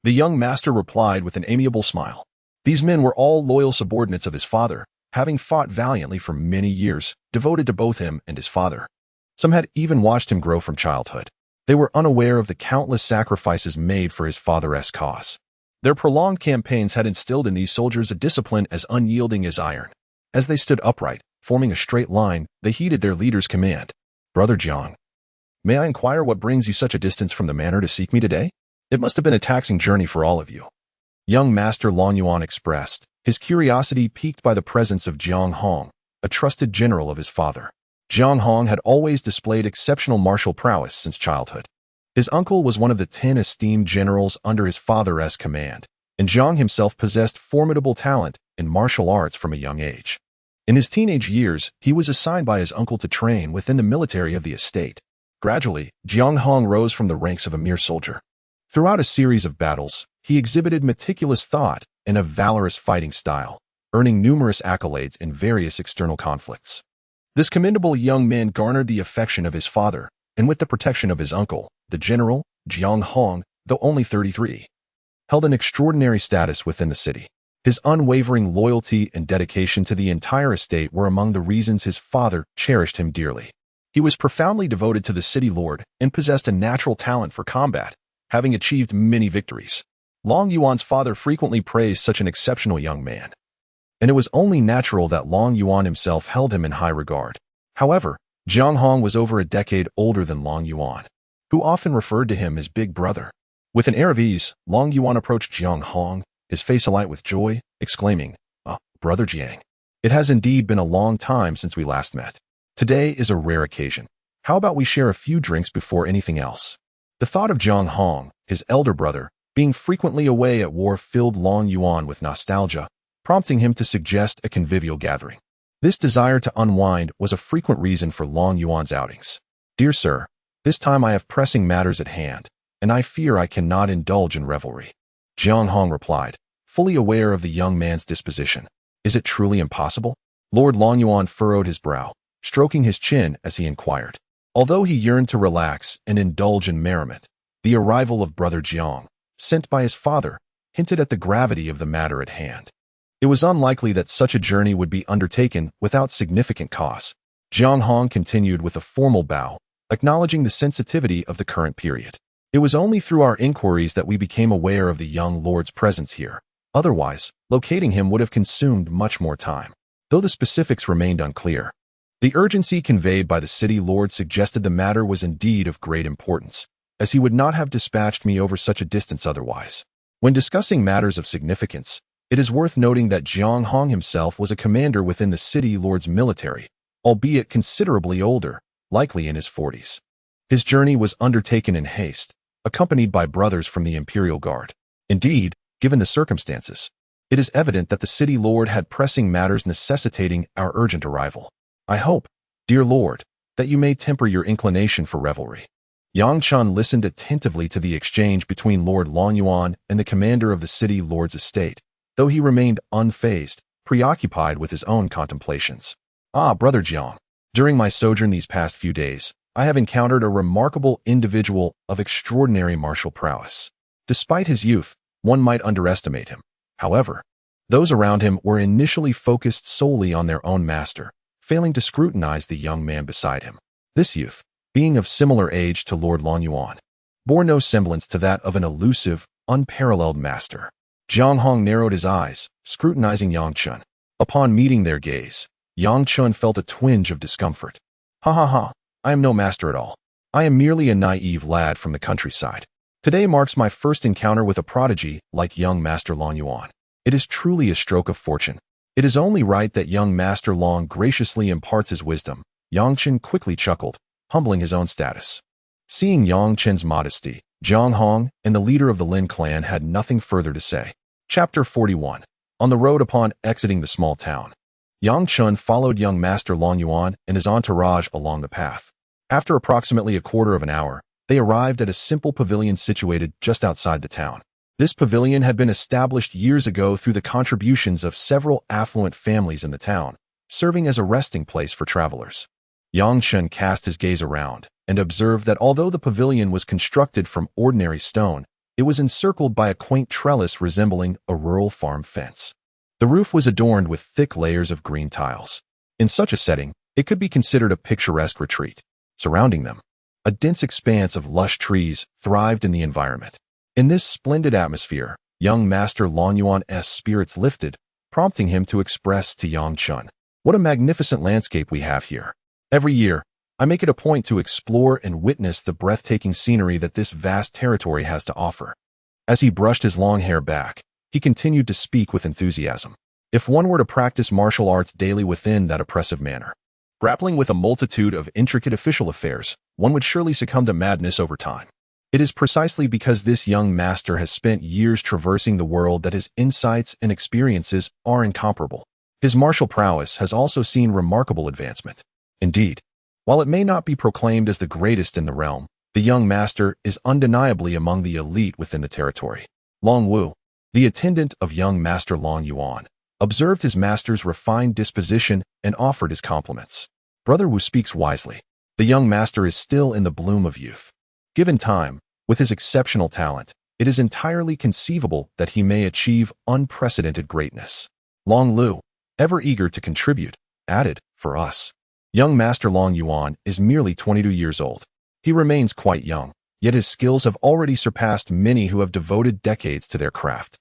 The young master replied with an amiable smile. These men were all loyal subordinates of his father, having fought valiantly for many years, devoted to both him and his father. Some had even watched him grow from childhood. They were unaware of the countless sacrifices made for his father's cause. Their prolonged campaigns had instilled in these soldiers a discipline as unyielding as iron. As they stood upright, forming a straight line, they heeded their leader's command. "Brother Jiang, may I inquire what brings you such a distance from the manor to seek me today? It must have been a taxing journey for all of you." Young Master Long Yuan expressed, his curiosity piqued by the presence of Jiang Hong, a trusted general of his father. Jiang Hong had always displayed exceptional martial prowess since childhood. His uncle was one of the 10 esteemed generals under his father's command, and Jiang himself possessed formidable talent in martial arts from a young age. In his teenage years, he was assigned by his uncle to train within the military of the estate. Gradually, Jiang Hong rose from the ranks of a mere soldier. Throughout a series of battles, he exhibited meticulous thought and a valorous fighting style, earning numerous accolades in various external conflicts. This commendable young man garnered the affection of his father, and with the protection of his uncle, the general, Jiang Hong, though only 33, held an extraordinary status within the city. His unwavering loyalty and dedication to the entire estate were among the reasons his father cherished him dearly. He was profoundly devoted to the city lord and possessed a natural talent for combat, having achieved many victories. Long Yuan's father frequently praised such an exceptional young man, and it was only natural that Long Yuan himself held him in high regard. However, Jiang Hong was over a decade older than Long Yuan, who often referred to him as big brother. With an air of ease, Long Yuan approached Jiang Hong, his face alight with joy, exclaiming, "Brother Jiang, it has indeed been a long time since we last met. Today is a rare occasion. How about we share a few drinks before anything else?" The thought of Jiang Hong, his elder brother, being frequently away at war filled Long Yuan with nostalgia, prompting him to suggest a convivial gathering. This desire to unwind was a frequent reason for Long Yuan's outings. "Dear sir, this time I have pressing matters at hand, and I fear I cannot indulge in revelry," Jiang Hong replied, fully aware of the young man's disposition. "Is it truly impossible?" Lord Long Yuan furrowed his brow, stroking his chin as he inquired. Although he yearned to relax and indulge in merriment, the arrival of brother Jiang, sent by his father, hinted at the gravity of the matter at hand. It was unlikely that such a journey would be undertaken without significant cost. Jiang Hong continued with a formal bow, acknowledging the sensitivity of the current period. "It was only through our inquiries that we became aware of the young lord's presence here. Otherwise, locating him would have consumed much more time, though the specifics remained unclear." The urgency conveyed by the city lord suggested the matter was indeed of great importance, as he would not have dispatched me over such a distance otherwise. When discussing matters of significance, it is worth noting that Jiang Hong himself was a commander within the city lord's military, albeit considerably older, likely in his 40s. His journey was undertaken in haste, accompanied by brothers from the Imperial Guard. Indeed, given the circumstances, it is evident that the city lord had pressing matters necessitating our urgent arrival. "I hope, dear lord, that you may temper your inclination for revelry." Yang Chen listened attentively to the exchange between Lord Long Yuan and the commander of the city lord's estate, though he remained unfazed, preoccupied with his own contemplations. "Brother Jiang, during my sojourn these past few days, I have encountered a remarkable individual of extraordinary martial prowess. Despite his youth, one might underestimate him. However, those around him were initially focused solely on their own master, failing to scrutinize the young man beside him. This youth, being of similar age to Lord Longyuan, bore no semblance to that of an elusive, unparalleled master. Jiang Hong narrowed his eyes, scrutinizing Yang Chen. Upon meeting their gaze, Yang Chen felt a twinge of discomfort. Ha ha ha, I am no master at all. I am merely a naive lad from the countryside. Today marks my first encounter with a prodigy like young Master Longyuan. It is truly a stroke of fortune. It is only right that young Master Long graciously imparts his wisdom. Yang Chen quickly chuckled, humbling his own status. Seeing Yang Chen's modesty, Jiang Hong and the leader of the Lin clan had nothing further to say. Chapter 41. On the road upon exiting the small town, Yang Chen followed young Master Longyuan and his entourage along the path. After approximately a quarter of an hour, they arrived at a simple pavilion situated just outside the town. This pavilion had been established years ago through the contributions of several affluent families in the town, serving as a resting place for travelers. Yang Chen cast his gaze around and observed that although the pavilion was constructed from ordinary stone, it was encircled by a quaint trellis resembling a rural farm fence. The roof was adorned with thick layers of green tiles. In such a setting, it could be considered a picturesque retreat. Surrounding them, a dense expanse of lush trees thrived in the environment. In this splendid atmosphere, young Master Longyuan's spirits lifted, prompting him to express to Yang Chen, "What a magnificent landscape we have here. Every year, I make it a point to explore and witness the breathtaking scenery that this vast territory has to offer." As he brushed his long hair back, he continued to speak with enthusiasm. If one were to practice martial arts daily within that oppressive manner, grappling with a multitude of intricate official affairs, one would surely succumb to madness over time. It is precisely because this young master has spent years traversing the world that his insights and experiences are incomparable. His martial prowess has also seen remarkable advancement. Indeed, while it may not be proclaimed as the greatest in the realm, the young master is undeniably among the elite within the territory. Long Wu, the attendant of young Master Longyuan, observed his master's refined disposition and offered his compliments. Brother Wu speaks wisely. The young master is still in the bloom of youth. Given time, with his exceptional talent, it is entirely conceivable that he may achieve unprecedented greatness. Long Lu, ever eager to contribute, added, "For us, young Master Longyuan is merely 22 years old. He remains quite young, yet his skills have already surpassed many who have devoted decades to their craft.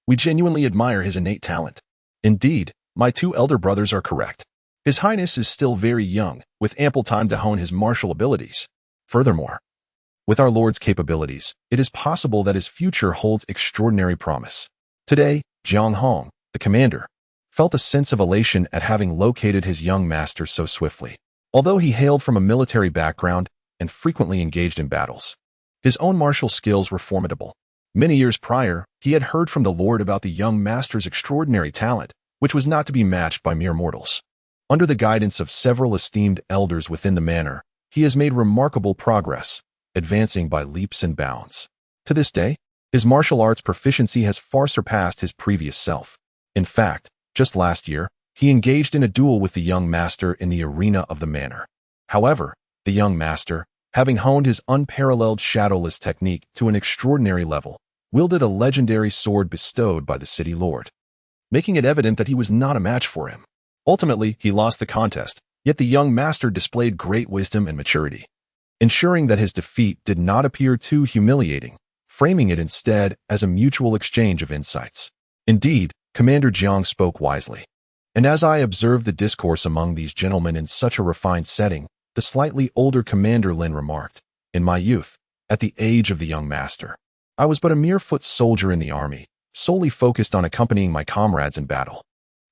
We genuinely admire his innate talent. Indeed, my two elder brothers are correct. His Highness is still very young, with ample time to hone his martial abilities. Furthermore, with our Lord's capabilities, it is possible that his future holds extraordinary promise." Today, Jiang Hong, the commander, felt a sense of elation at having located his young master so swiftly. Although he hailed from a military background and frequently engaged in battles, his own martial skills were formidable. Many years prior, he had heard from the Lord about the young master's extraordinary talent, which was not to be matched by mere mortals. Under the guidance of several esteemed elders within the manor, he has made remarkable progress, advancing by leaps and bounds. To this day, his martial arts proficiency has far surpassed his previous self. In fact, just last year, he engaged in a duel with the young master in the arena of the manor. However, the young master, having honed his unparalleled shadowless technique to an extraordinary level, wielded a legendary sword bestowed by the city lord, making it evident that he was not a match for him. Ultimately, he lost the contest, yet the young master displayed great wisdom and maturity, ensuring that his defeat did not appear too humiliating, framing it instead as a mutual exchange of insights. Indeed, Commander Jiang spoke wisely. And as I observed the discourse among these gentlemen in such a refined setting, the slightly older Commander Lin remarked, "In my youth, at the age of the young master, I was but a mere foot soldier in the army, solely focused on accompanying my comrades in battle.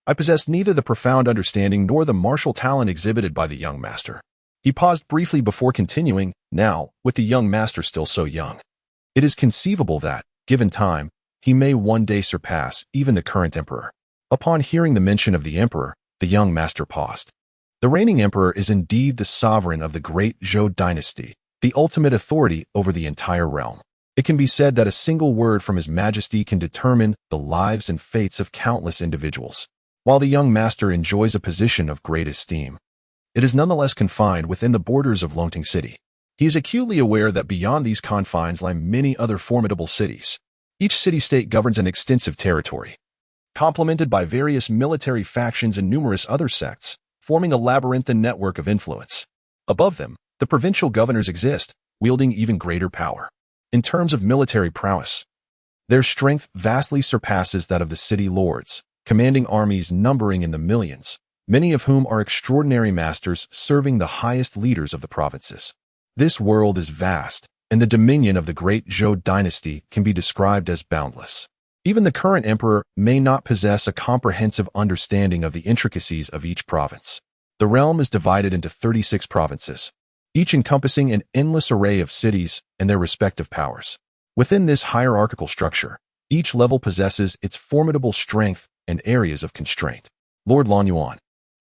I possessed neither the profound understanding nor the martial talent exhibited by the young master." He paused briefly before continuing, "Now, with the young master still so young, it is conceivable that, given time, he may one day surpass even the current emperor." Upon hearing the mention of the emperor, the young master paused. The reigning emperor is indeed the sovereign of the great Zhou dynasty, the ultimate authority over the entire realm. It can be said that a single word from His Majesty can determine the lives and fates of countless individuals. While the young master enjoys a position of great esteem, it is nonetheless confined within the borders of Longting City. He is acutely aware that beyond these confines lie many other formidable cities. Each city-state governs an extensive territory, complemented by various military factions and numerous other sects, forming a labyrinthine network of influence. Above them, the provincial governors exist, wielding even greater power. In terms of military prowess, their strength vastly surpasses that of the city lords, commanding armies numbering in the millions, many of whom are extraordinary masters serving the highest leaders of the provinces. This world is vast, and the dominion of the great Zhou dynasty can be described as boundless. Even the current emperor may not possess a comprehensive understanding of the intricacies of each province. The realm is divided into 36 provinces, each encompassing an endless array of cities and their respective powers. Within this hierarchical structure, each level possesses its formidable strength and areas of constraint. Lord Lanyuan,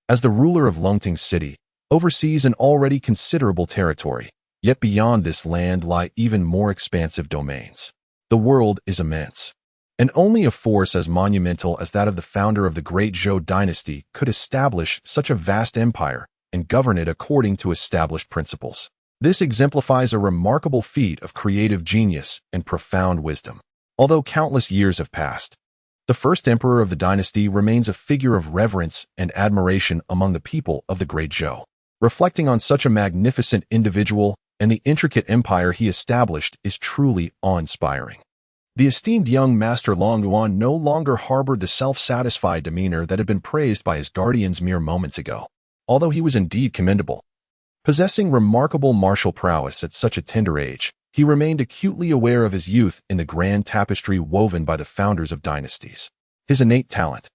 as the ruler of Longting City, oversees an already considerable territory, yet beyond this land lie even more expansive domains. The world is immense, and only a force as monumental as that of the founder of the great Zhou dynasty could establish such a vast empire and govern it according to established principles. This exemplifies a remarkable feat of creative genius and profound wisdom. Although countless years have passed, the first emperor of the dynasty remains a figure of reverence and admiration among the people of the great Zhou. Reflecting on such a magnificent individual and the intricate empire he established is truly awe-inspiring. The esteemed young master Longyuan no longer harbored the self-satisfied demeanor that had been praised by his guardians mere moments ago. Although he was indeed commendable, possessing remarkable martial prowess at such a tender age, he remained acutely aware of his youth in the grand tapestry woven by the founders of dynasties. His innate talent,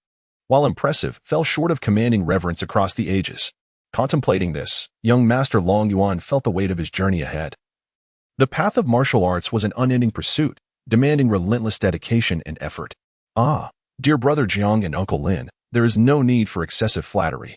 while impressive, fell short of commanding reverence across the ages. Contemplating this, young master Longyuan felt the weight of his journey ahead. The path of martial arts was an unending pursuit, demanding relentless dedication and effort. Ah, dear brother Jiang and Uncle Lin, there is no need for excessive flattery,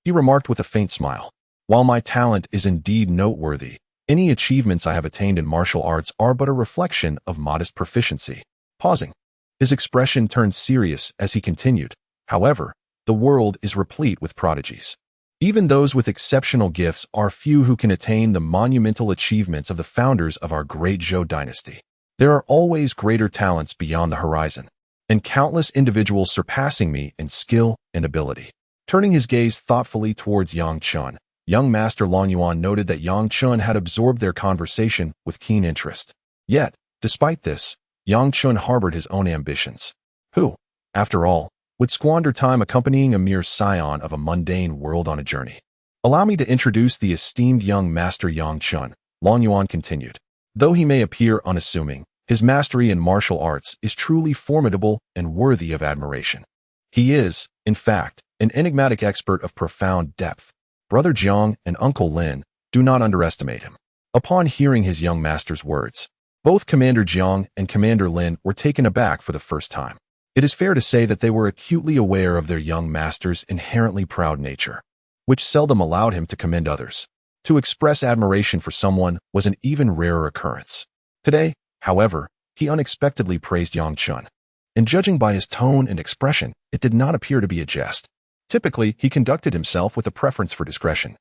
he remarked with a faint smile. While my talent is indeed noteworthy, any achievements I have attained in martial arts are but a reflection of modest proficiency. Pausing, his expression turned serious as he continued. However, the world is replete with prodigies. Even those with exceptional gifts are few who can attain the monumental achievements of the founders of our great Zhou dynasty. There are always greater talents beyond the horizon, and countless individuals surpassing me in skill and ability. Turning his gaze thoughtfully towards Yang Chen, young master Longyuan noted that Yang Chen had absorbed their conversation with keen interest. Yet, despite this, Yang Chen harbored his own ambitions. Who, after all, would squander time accompanying a mere scion of a mundane world on a journey? Allow me to introduce the esteemed young master Yang Chen, Longyuan continued. Though he may appear unassuming, his mastery in martial arts is truly formidable and worthy of admiration. He is, in fact, an enigmatic expert of profound depth. Brother Jiang and Uncle Lin, do not underestimate him. Upon hearing his young master's words, both Commander Jiang and Commander Lin were taken aback for the first time. It is fair to say that they were acutely aware of their young master's inherently proud nature, which seldom allowed him to commend others. To express admiration for someone was an even rarer occurrence. Today, however, he unexpectedly praised Yang Chen. And judging by his tone and expression, it did not appear to be a jest. Typically, he conducted himself with a preference for discretion,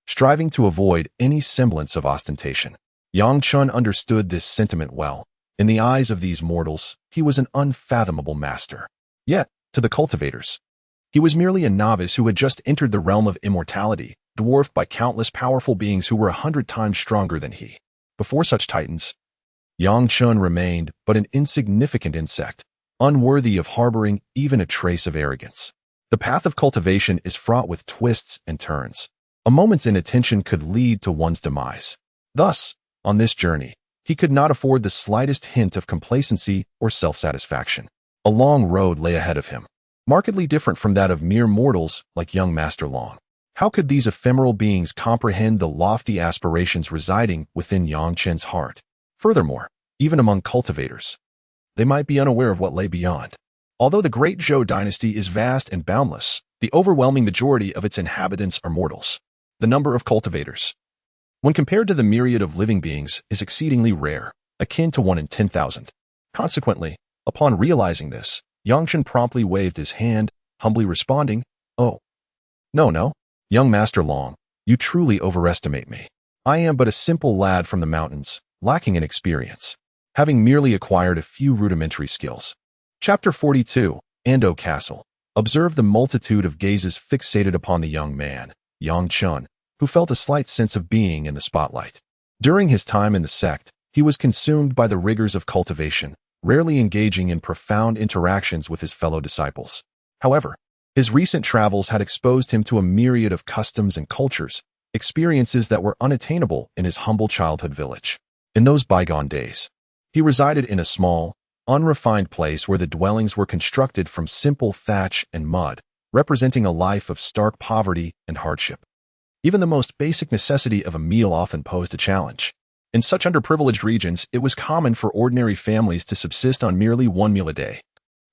striving to avoid any semblance of ostentation. Yang Chen understood this sentiment well. In the eyes of these mortals, he was an unfathomable master. Yet, to the cultivators, he was merely a novice who had just entered the realm of immortality, dwarfed by countless powerful beings who were 100 times stronger than he. Before such titans, Yang Chen remained but an insignificant insect, unworthy of harboring even a trace of arrogance. The path of cultivation is fraught with twists and turns. A moment's inattention could lead to one's demise. Thus, on this journey, he could not afford the slightest hint of complacency or self-satisfaction. A long road lay ahead of him, markedly different from that of mere mortals like young Master Long. How could these ephemeral beings comprehend the lofty aspirations residing within Yang Chen's heart? Furthermore, even among cultivators, they might be unaware of what lay beyond. Although the great Zhou dynasty is vast and boundless, the overwhelming majority of its inhabitants are mortals. The number of cultivators, when compared to the myriad of living beings, is exceedingly rare, akin to 1 in 10,000. Consequently, upon realizing this, Yang Chen promptly waved his hand, humbly responding, "Oh, no, young Master Long, You truly overestimate me. I am but a simple lad from the mountains, lacking in experience, having merely acquired a few rudimentary skills. Chapter 42, Ando Castle. Observe the multitude of gazes fixated upon the young man, Yang Chen, who felt a slight sense of being in the spotlight. During his time in the sect, he was consumed by the rigors of cultivation, rarely engaging in profound interactions with his fellow disciples. However, his recent travels had exposed him to a myriad of customs and cultures, experiences that were unattainable in his humble childhood village. In those bygone days, he resided in a small, unrefined place where the dwellings were constructed from simple thatch and mud, representing a life of stark poverty and hardship. Even the most basic necessity of a meal often posed a challenge. In such underprivileged regions, it was common for ordinary families to subsist on merely one meal a day,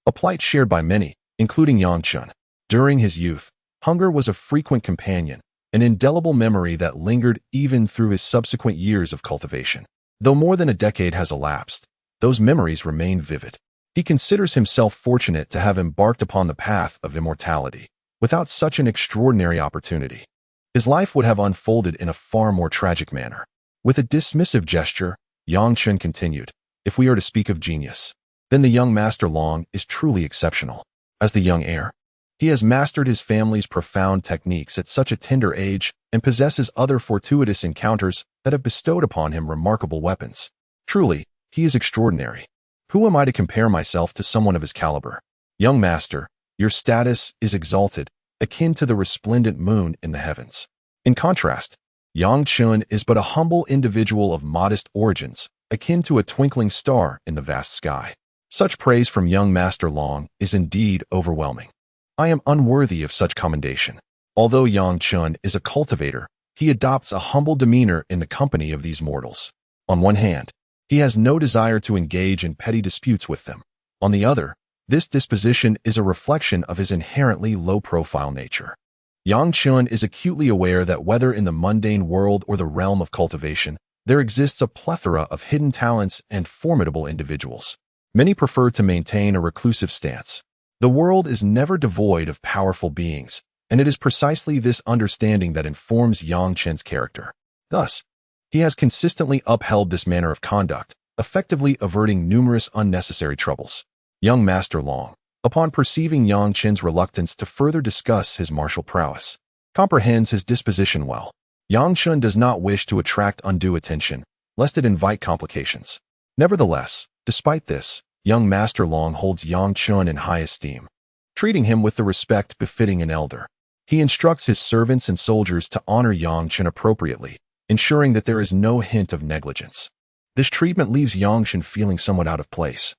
a plight shared by many, including Yang Chen. During his youth, hunger was a frequent companion, an indelible memory that lingered even through his subsequent years of cultivation. Though more than a decade has elapsed, those memories remain vivid. He considers himself fortunate to have embarked upon the path of immortality. Without such an extraordinary opportunity, his life would have unfolded in a far more tragic manner. With a dismissive gesture, Yang Chen continued, "If we are to speak of genius, then the young Master Long is truly exceptional. As the young heir, he has mastered his family's profound techniques at such a tender age and possesses other fortuitous encounters that have bestowed upon him remarkable weapons. Truly, he is extraordinary. Who am I to compare myself to someone of his caliber? Young Master, your status is exalted, akin to the resplendent moon in the heavens. In contrast, Yang Chen is but a humble individual of modest origins, akin to a twinkling star in the vast sky. Such praise from young Master Long is indeed overwhelming. I am unworthy of such commendation." Although Yang Chen is a cultivator, he adopts a humble demeanor in the company of these mortals. On one hand, he has no desire to engage in petty disputes with them. On the other, this disposition is a reflection of his inherently low-profile nature. Yang Chen is acutely aware that whether in the mundane world or the realm of cultivation, there exists a plethora of hidden talents and formidable individuals. Many prefer to maintain a reclusive stance. The world is never devoid of powerful beings, and it is precisely this understanding that informs Yang Chen's character. Thus, he has consistently upheld this manner of conduct, effectively averting numerous unnecessary troubles. Young Master Long, upon perceiving Yang Chen's reluctance to further discuss his martial prowess, comprehends his disposition well. Yang Chen does not wish to attract undue attention, lest it invite complications. Nevertheless, despite this, young Master Long holds Yang Chen in high esteem, treating him with the respect befitting an elder. He instructs his servants and soldiers to honor Yang Chen appropriately, ensuring that there is no hint of negligence. This treatment leaves Yang Chen feeling somewhat out of place,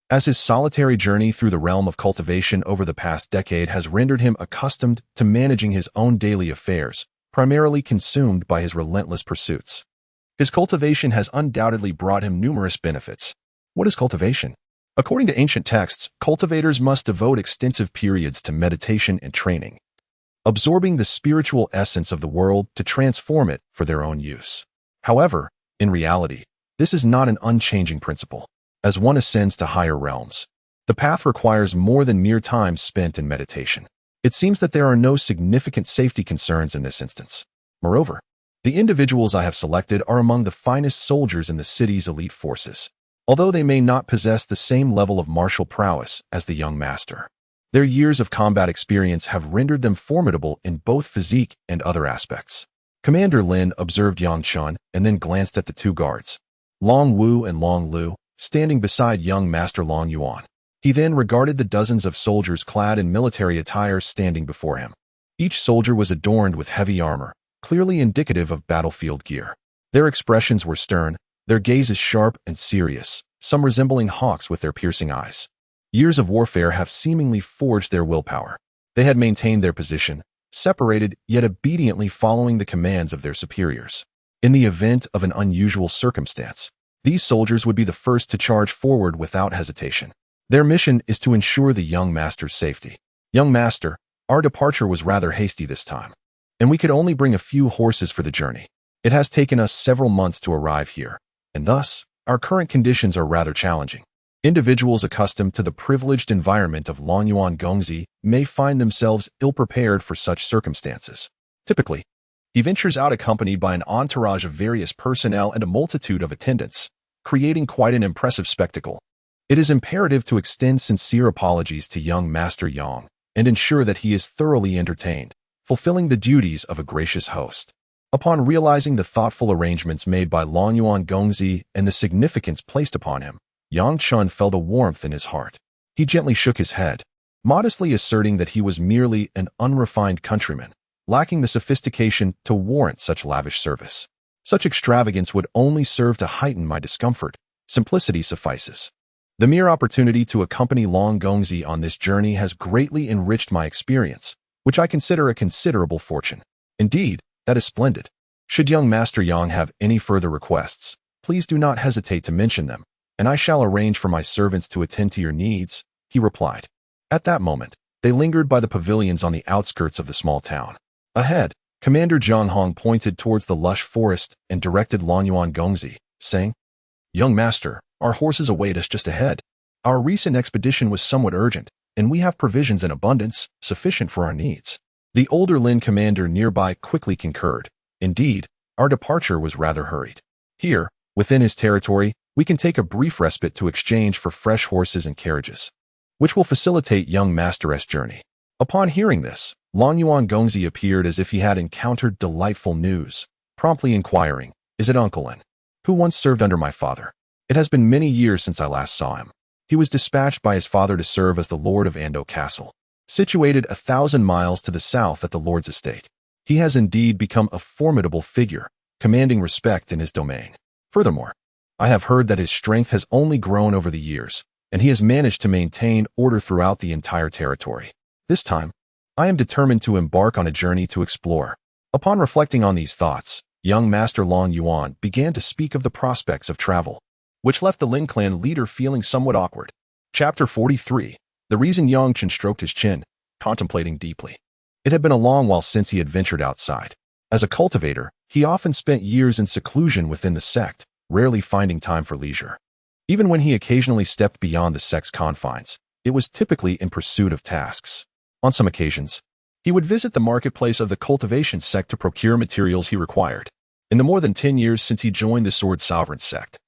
as his solitary journey through the realm of cultivation over the past decade has rendered him accustomed to managing his own daily affairs, primarily consumed by his relentless pursuits. His cultivation has undoubtedly brought him numerous benefits. What is cultivation? According to ancient texts, cultivators must devote extensive periods to meditation and training, absorbing the spiritual essence of the world to transform it for their own use. However, in reality, this is not an unchanging principle. As one ascends to higher realms, the path requires more than mere time spent in meditation. It seems that there are no significant safety concerns in this instance. Moreover, the individuals I have selected are among the finest soldiers in the city's elite forces, although they may not possess the same level of martial prowess as the young master. Their years of combat experience have rendered them formidable in both physique and other aspects. Commander Lin observed Yang Chen and then glanced at the two guards, Long Wu and Long Lu, standing beside young Master Long Yuan. He then regarded the dozens of soldiers clad in military attire standing before him. Each soldier was adorned with heavy armor, clearly indicative of battlefield gear. Their expressions were stern, their gazes sharp and serious, some resembling hawks with their piercing eyes. Years of warfare have seemingly forged their willpower. They had maintained their position, separated yet obediently following the commands of their superiors. In the event of an unusual circumstance, these soldiers would be the first to charge forward without hesitation. Their mission is to ensure the young master's safety. Young master, our departure was rather hasty this time, and we could only bring a few horses for the journey. It has taken us several months to arrive here, and thus, our current conditions are rather challenging. Individuals accustomed to the privileged environment of Longyuan Gongzi may find themselves ill-prepared for such circumstances. Typically, He ventures out accompanied by an entourage of various personnel and a multitude of attendants, creating quite an impressive spectacle. It is imperative to extend sincere apologies to young Master Yang and ensure that he is thoroughly entertained, fulfilling the duties of a gracious host. Upon realizing the thoughtful arrangements made by Longyuan Gongzi and the significance placed upon him, Yang Chun felt a warmth in his heart. He gently shook his head, modestly asserting that he was merely an unrefined countryman, lacking the sophistication to warrant such lavish service. Such extravagance would only serve to heighten my discomfort. Simplicity suffices. The mere opportunity to accompany Long Gongzi on this journey has greatly enriched my experience, which I consider a considerable fortune. Indeed, that is splendid. Should young Master Yang have any further requests, please do not hesitate to mention them, and I shall arrange for my servants to attend to your needs, he replied. At that moment, they lingered by the pavilions on the outskirts of the small town. Ahead, Commander Zhang Hong pointed towards the lush forest and directed Longyuan Gongzi, saying, "Young master, our horses await us just ahead. Our recent expedition was somewhat urgent, and we have provisions in abundance, sufficient for our needs." The older Lin commander nearby quickly concurred. Indeed, our departure was rather hurried. Here, within his territory, we can take a brief respite to exchange for fresh horses and carriages, which will facilitate young master's journey. Upon hearing this, Longyuan Gongzi appeared as if he had encountered delightful news, promptly inquiring, "Is it Uncle Lin, who once served under my father? It has been many years since I last saw him. He was dispatched by his father to serve as the Lord of Ando Castle, situated 1,000 miles to the south at the Lord's estate. He has indeed become a formidable figure, commanding respect in his domain. Furthermore, I have heard that his strength has only grown over the years, and he has managed to maintain order throughout the entire territory. This time, I am determined to embark on a journey to explore." Upon reflecting on these thoughts, young Master Long Yuan began to speak of the prospects of travel, which left the Lin clan leader feeling somewhat awkward. Chapter 43. The reason Yang Chen stroked his chin, contemplating deeply. It had been a long while since he had ventured outside. As a cultivator, he often spent years in seclusion within the sect, rarely finding time for leisure. Even when he occasionally stepped beyond the sect's confines, it was typically in pursuit of tasks. On some occasions, he would visit the marketplace of the cultivation sect to procure materials he required. In the more than 10 years since he joined the Sword Sovereign sect,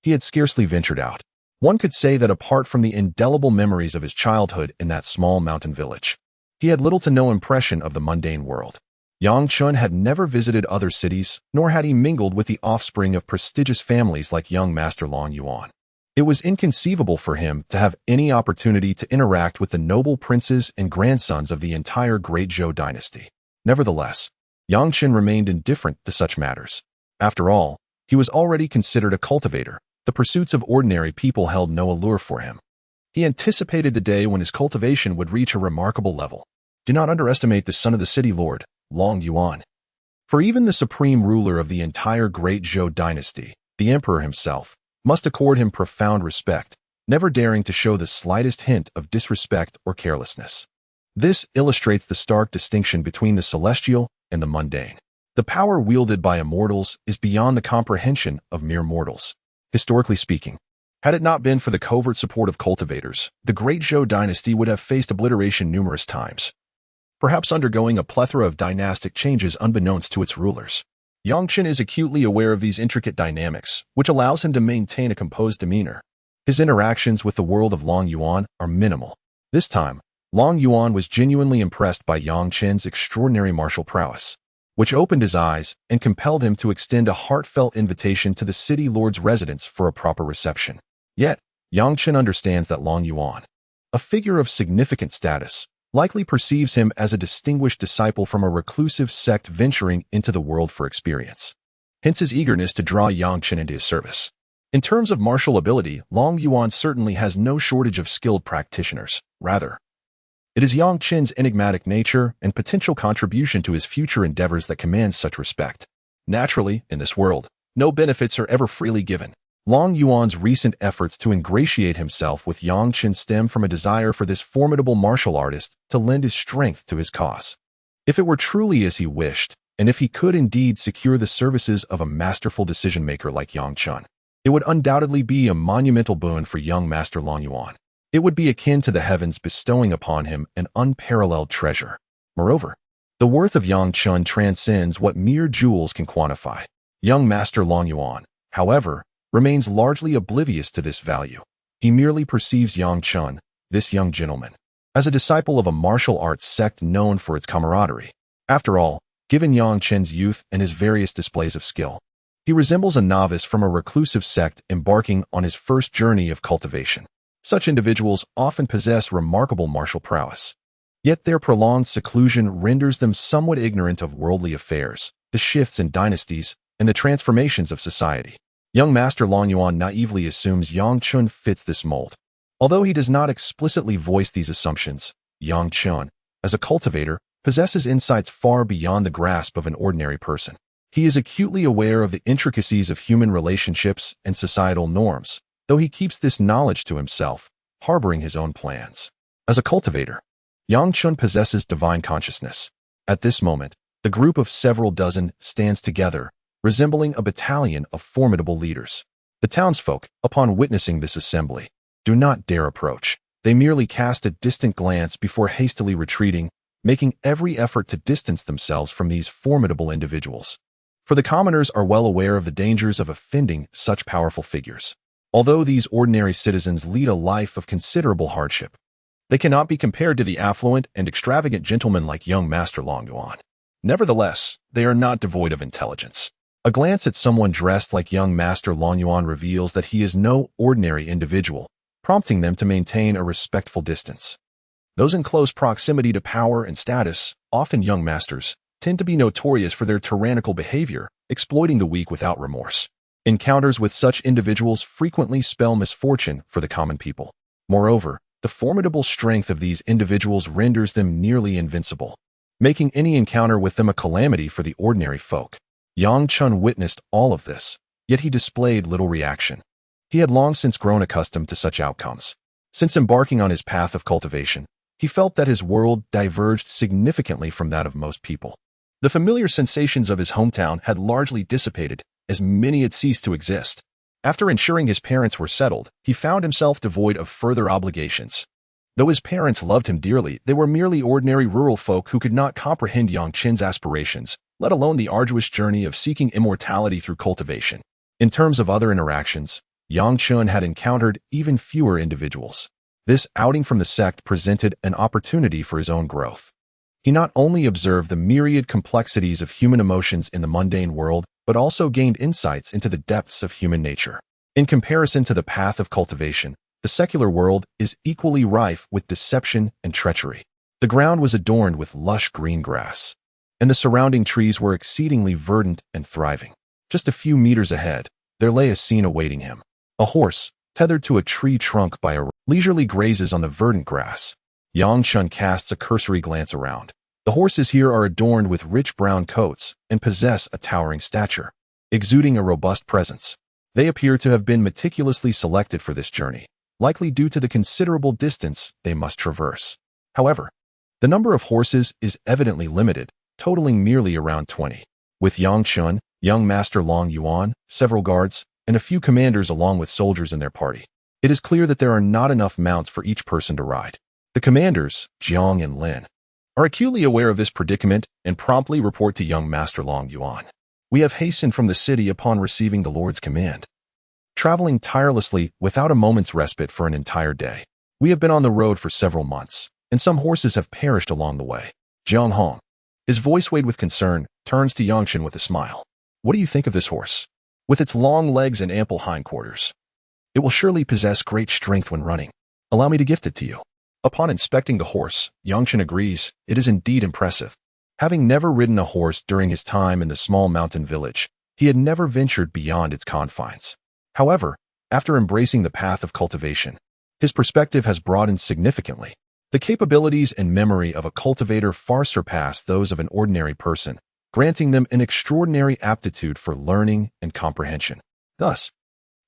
he had scarcely ventured out. One could say that apart from the indelible memories of his childhood in that small mountain village, he had little to no impression of the mundane world. Yang Chun had never visited other cities, nor had he mingled with the offspring of prestigious families like young Master Long Yuan. It was inconceivable for him to have any opportunity to interact with the noble princes and grandsons of the entire Great Zhou dynasty. Nevertheless, Yang Chen remained indifferent to such matters. After all, he was already considered a cultivator. The pursuits of ordinary people held no allure for him. He anticipated the day when his cultivation would reach a remarkable level. Do not underestimate the son of the city lord, Long Yuan. For even the supreme ruler of the entire Great Zhou dynasty, the emperor himself, must accord him profound respect, never daring to show the slightest hint of disrespect or carelessness. This illustrates the stark distinction between the celestial and the mundane. The power wielded by immortals is beyond the comprehension of mere mortals. Historically speaking, had it not been for the covert support of cultivators, the Great Zhou dynasty would have faced obliteration numerous times, perhaps undergoing a plethora of dynastic changes unbeknownst to its rulers. Yang Chen is acutely aware of these intricate dynamics, which allows him to maintain a composed demeanor. His interactions with the world of Long Yuan are minimal. This time, Long Yuan was genuinely impressed by Yang Chen's extraordinary martial prowess, which opened his eyes and compelled him to extend a heartfelt invitation to the city lord's residence for a proper reception. Yet, Yang Chen understands that Long Yuan, a figure of significant status, likely perceives him as a distinguished disciple from a reclusive sect venturing into the world for experience. Hence his eagerness to draw Yang Chen into his service. In terms of martial ability, Long Yuan certainly has no shortage of skilled practitioners. Rather, it is Yang Chen's enigmatic nature and potential contribution to his future endeavors that commands such respect. Naturally, in this world, no benefits are ever freely given. Long Yuan's recent efforts to ingratiate himself with Yang Chen stem from a desire for this formidable martial artist to lend his strength to his cause. If it were truly as he wished, and if he could indeed secure the services of a masterful decision-maker like Yang Chen, it would undoubtedly be a monumental boon for young Master Long Yuan. It would be akin to the heavens bestowing upon him an unparalleled treasure. Moreover, The worth of Yang Chun transcends what mere jewels can quantify. Young Master Long Yuan, however, remains largely oblivious to this value. He merely perceives Yang Chun, this young gentleman, as a disciple of a martial arts sect known for its camaraderie. After all, given Yang Chen's youth and his various displays of skill, he resembles a novice from a reclusive sect embarking on his first journey of cultivation. Such individuals often possess remarkable martial prowess. Yet their prolonged seclusion renders them somewhat ignorant of worldly affairs, the shifts in dynasties, and the transformations of society. Young Master Long Yuan naively assumes Yang Chun fits this mold. Although he does not explicitly voice these assumptions, Yang Chun, as a cultivator, possesses insights far beyond the grasp of an ordinary person. He is acutely aware of the intricacies of human relationships and societal norms, though he keeps this knowledge to himself, harboring his own plans. As a cultivator, Yang Chun possesses divine consciousness. At this moment, the group of several dozen stands together, resembling a battalion of formidable leaders. The townsfolk, upon witnessing this assembly, do not dare approach. They merely cast a distant glance before hastily retreating, making every effort to distance themselves from these formidable individuals. For the commoners are well aware of the dangers of offending such powerful figures. Although these ordinary citizens lead a life of considerable hardship, they cannot be compared to the affluent and extravagant gentlemen like young Master Long Yuan. Nevertheless, they are not devoid of intelligence. A glance at someone dressed like young Master Long Yuan reveals that he is no ordinary individual, prompting them to maintain a respectful distance. Those in close proximity to power and status, often young masters, tend to be notorious for their tyrannical behavior, exploiting the weak without remorse. Encounters with such individuals frequently spell misfortune for the common people. Moreover, the formidable strength of these individuals renders them nearly invincible, making any encounter with them a calamity for the ordinary folk. Yang Chun witnessed all of this, yet he displayed little reaction. He had long since grown accustomed to such outcomes. Since embarking on his path of cultivation, he felt that his world diverged significantly from that of most people. The familiar sensations of his hometown had largely dissipated, as many had ceased to exist. After ensuring his parents were settled, he found himself devoid of further obligations. Though his parents loved him dearly, they were merely ordinary rural folk who could not comprehend Yang Chen's aspirations, let alone the arduous journey of seeking immortality through cultivation. In terms of other interactions, Yang Chun had encountered even fewer individuals. This outing from the sect presented an opportunity for his own growth. He not only observed the myriad complexities of human emotions in the mundane world, but also gained insights into the depths of human nature. In comparison to the path of cultivation, the secular world is equally rife with deception and treachery. The ground was adorned with lush green grass, and the surrounding trees were exceedingly verdant and thriving. Just a few meters ahead, there lay a scene awaiting him. A horse, tethered to a tree trunk by a rope, leisurely grazes on the verdant grass. Yang Chun casts a cursory glance around. The horses here are adorned with rich brown coats and possess a towering stature, exuding a robust presence. They appear to have been meticulously selected for this journey, likely due to the considerable distance they must traverse. However, the number of horses is evidently limited, totaling merely around 20. With Yang Chun, young Master Long Yuan, several guards, and a few commanders along with soldiers in their party, it is clear that there are not enough mounts for each person to ride. The commanders, Jiang and Lin, are acutely aware of this predicament and promptly report to young Master Long Yuan. We have hastened from the city upon receiving the Lord's command, traveling tirelessly without a moment's respite for an entire day. We have been on the road for several months, and some horses have perished along the way. Jiang Hong, his voice weighed with concern, turns to Yang Chen with a smile. What do you think of this horse? With its long legs and ample hindquarters, it will surely possess great strength when running. Allow me to gift it to you. Upon inspecting the horse, Yang Chen agrees, it is indeed impressive. Having never ridden a horse during his time in the small mountain village, he had never ventured beyond its confines. However, after embracing the path of cultivation, his perspective has broadened significantly. The capabilities and memory of a cultivator far surpass those of an ordinary person, granting them an extraordinary aptitude for learning and comprehension. Thus,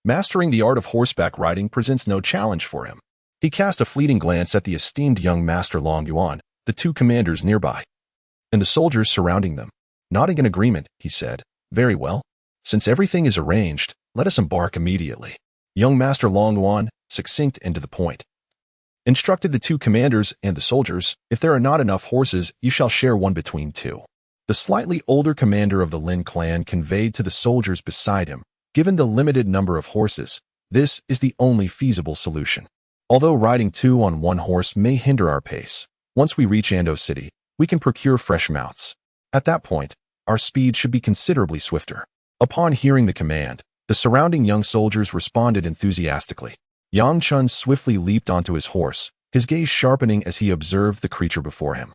mastering the art of horseback riding presents no challenge for him. He cast a fleeting glance at the esteemed young Master Long Yuan, the two commanders nearby, and the soldiers surrounding them. Nodding in agreement, he said, "Very well. Since everything is arranged, let us embark immediately." Young Master Long Yuan, succinct and to the point, instructed the two commanders and the soldiers, "If there are not enough horses, you shall share one between two." The slightly older commander of the Lin clan conveyed to the soldiers beside him, "Given the limited number of horses, this is the only feasible solution. Although riding two on one horse may hinder our pace, once we reach Ando City, we can procure fresh mounts. At that point, our speed should be considerably swifter." Upon hearing the command, the surrounding young soldiers responded enthusiastically. Yang Chen swiftly leaped onto his horse, his gaze sharpening as he observed the creature before him.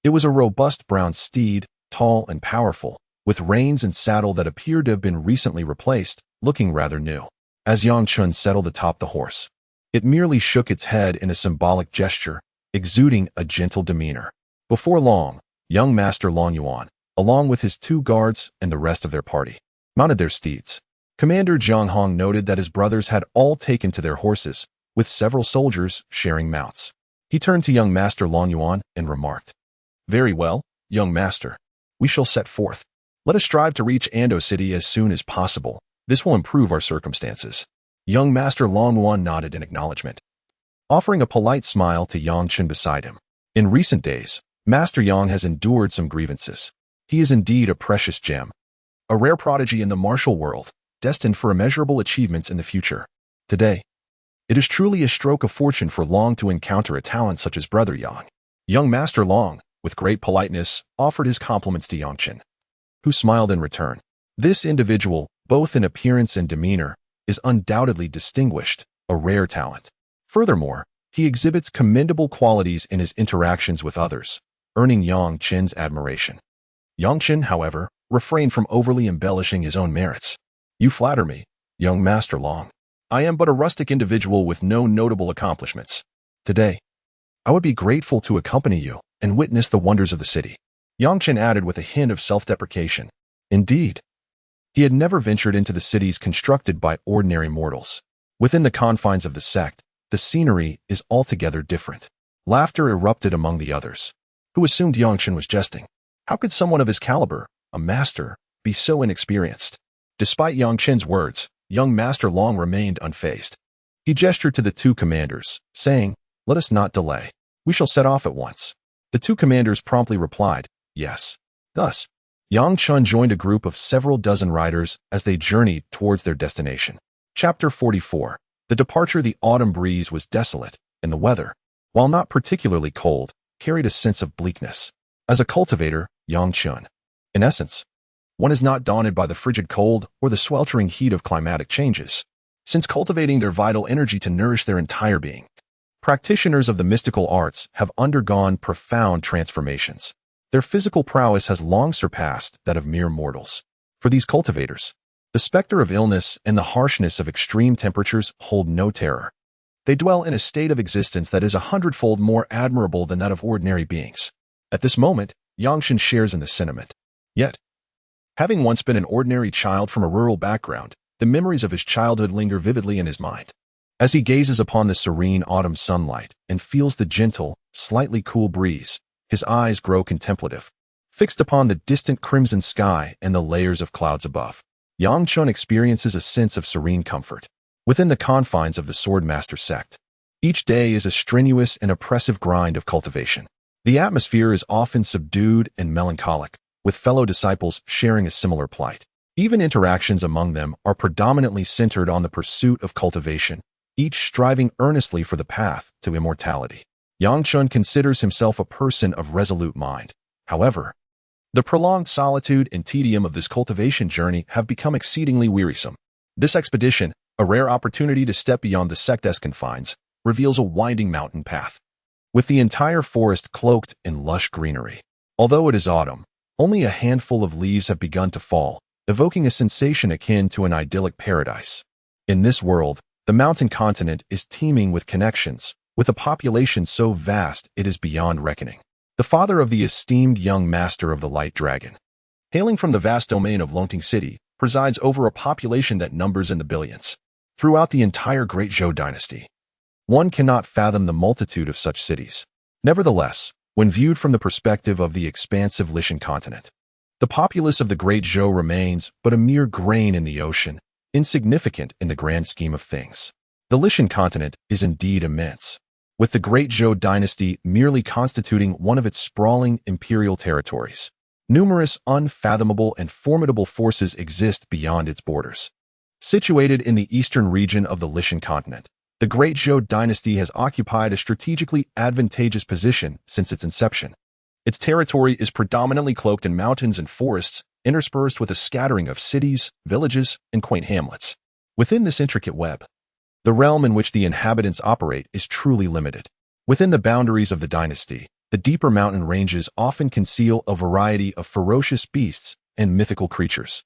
It was a robust brown steed, tall and powerful, with reins and saddle that appeared to have been recently replaced, looking rather new. As Yang Chen settled atop the horse, it merely shook its head in a symbolic gesture, exuding a gentle demeanor. Before long, young Master Long Yuan, along with his two guards and the rest of their party, mounted their steeds. Commander Jiang Hong noted that his brothers had all taken to their horses, with several soldiers sharing mounts. He turned to young Master Long Yuan and remarked, "Very well, young master. We shall set forth. Let us strive to reach Ando City as soon as possible. This will improve our circumstances." Young Master Long Yuan nodded in acknowledgement, offering a polite smile to Yang Chen beside him. In recent days, Master Yang has endured some grievances. He is indeed a precious gem, a rare prodigy in the martial world, destined for immeasurable achievements in the future. Today, it is truly a stroke of fortune for Long to encounter a talent such as Brother Yang. Young Master Long, with great politeness, offered his compliments to Yang Chen, who smiled in return. This individual, both in appearance and demeanor, is undoubtedly distinguished, a rare talent. Furthermore, he exhibits commendable qualities in his interactions with others, earning Yang Chen's admiration. Yang Chen, however, refrained from overly embellishing his own merits. "You flatter me, young Master Long. I am but a rustic individual with no notable accomplishments. Today, I would be grateful to accompany you and witness the wonders of the city." Yang Chen added with a hint of self-deprecation. Indeed, he had never ventured into the cities constructed by ordinary mortals. Within the confines of the sect, the scenery is altogether different. Laughter erupted among the others, who assumed Yang Chen was jesting. How could someone of his caliber, a master, be so inexperienced? Despite Yang Chen's words, young Master Long remained unfazed. He gestured to the two commanders, saying, "Let us not delay. We shall set off at once." The two commanders promptly replied, "Yes." Thus, Yang Chen joined a group of several dozen riders as they journeyed towards their destination. Chapter 44. The departure. The autumn breeze was desolate, and the weather, while not particularly cold, carried a sense of bleakness. As a cultivator, Yang Chen, in essence, one is not daunted by the frigid cold or the sweltering heat of climatic changes, since cultivating their vital energy to nourish their entire being. Practitioners of the mystical arts have undergone profound transformations. Their physical prowess has long surpassed that of mere mortals. For these cultivators, the specter of illness and the harshness of extreme temperatures hold no terror. They dwell in a state of existence that is 100-fold more admirable than that of ordinary beings. At this moment, Yang Chen shares in the sentiment. Yet, having once been an ordinary child from a rural background, the memories of his childhood linger vividly in his mind. As he gazes upon the serene autumn sunlight and feels the gentle, slightly cool breeze, his eyes grow contemplative, fixed upon the distant crimson sky and the layers of clouds above. Yang Chen experiences a sense of serene comfort. Within the confines of the Swordmaster sect, each day is a strenuous and oppressive grind of cultivation. The atmosphere is often subdued and melancholic, with fellow disciples sharing a similar plight. Even interactions among them are predominantly centered on the pursuit of cultivation, each striving earnestly for the path to immortality. Yang Chen considers himself a person of resolute mind. However, the prolonged solitude and tedium of this cultivation journey have become exceedingly wearisome. This expedition, a rare opportunity to step beyond the sect's confines, reveals a winding mountain path, with the entire forest cloaked in lush greenery. Although it is autumn, only a handful of leaves have begun to fall, evoking a sensation akin to an idyllic paradise. In this world, the mountain continent is teeming with connections, with a population so vast it is beyond reckoning. The father of the esteemed young master of the Light Dragon, hailing from the vast domain of Longting City, presides over a population that numbers in the billions. Throughout the entire Great Zhou dynasty, one cannot fathom the multitude of such cities. Nevertheless, when viewed from the perspective of the expansive Lishan continent, the populace of the Great Zhou remains but a mere grain in the ocean, insignificant in the grand scheme of things. The Lishan continent is indeed immense. with the Great Zhou dynasty merely constituting one of its sprawling imperial territories. Numerous unfathomable and formidable forces exist beyond its borders. Situated in the eastern region of the Lishan continent, the Great Zhou dynasty has occupied a strategically advantageous position since its inception. Its territory is predominantly cloaked in mountains and forests, interspersed with a scattering of cities, villages, and quaint hamlets. Within this intricate web, the realm in which the inhabitants operate is truly limited. Within the boundaries of the dynasty, the deeper mountain ranges often conceal a variety of ferocious beasts and mythical creatures.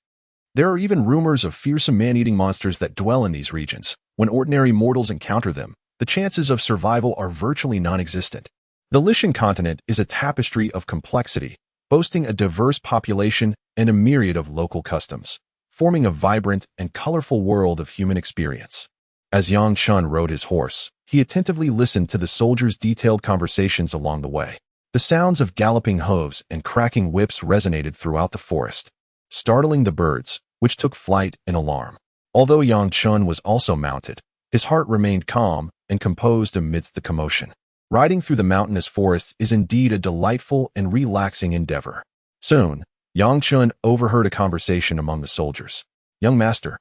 There are even rumors of fearsome man-eating monsters that dwell in these regions. When ordinary mortals encounter them, the chances of survival are virtually non-existent. The Lishan continent is a tapestry of complexity, boasting a diverse population and a myriad of local customs, forming a vibrant and colorful world of human experience. As Yang Chen rode his horse, he attentively listened to the soldiers' detailed conversations along the way. The sounds of galloping hooves and cracking whips resonated throughout the forest, startling the birds, which took flight in alarm. Although Yang Chen was also mounted, his heart remained calm and composed amidst the commotion. Riding through the mountainous forests is indeed a delightful and relaxing endeavor. Soon, Yang Chen overheard a conversation among the soldiers. "Young master,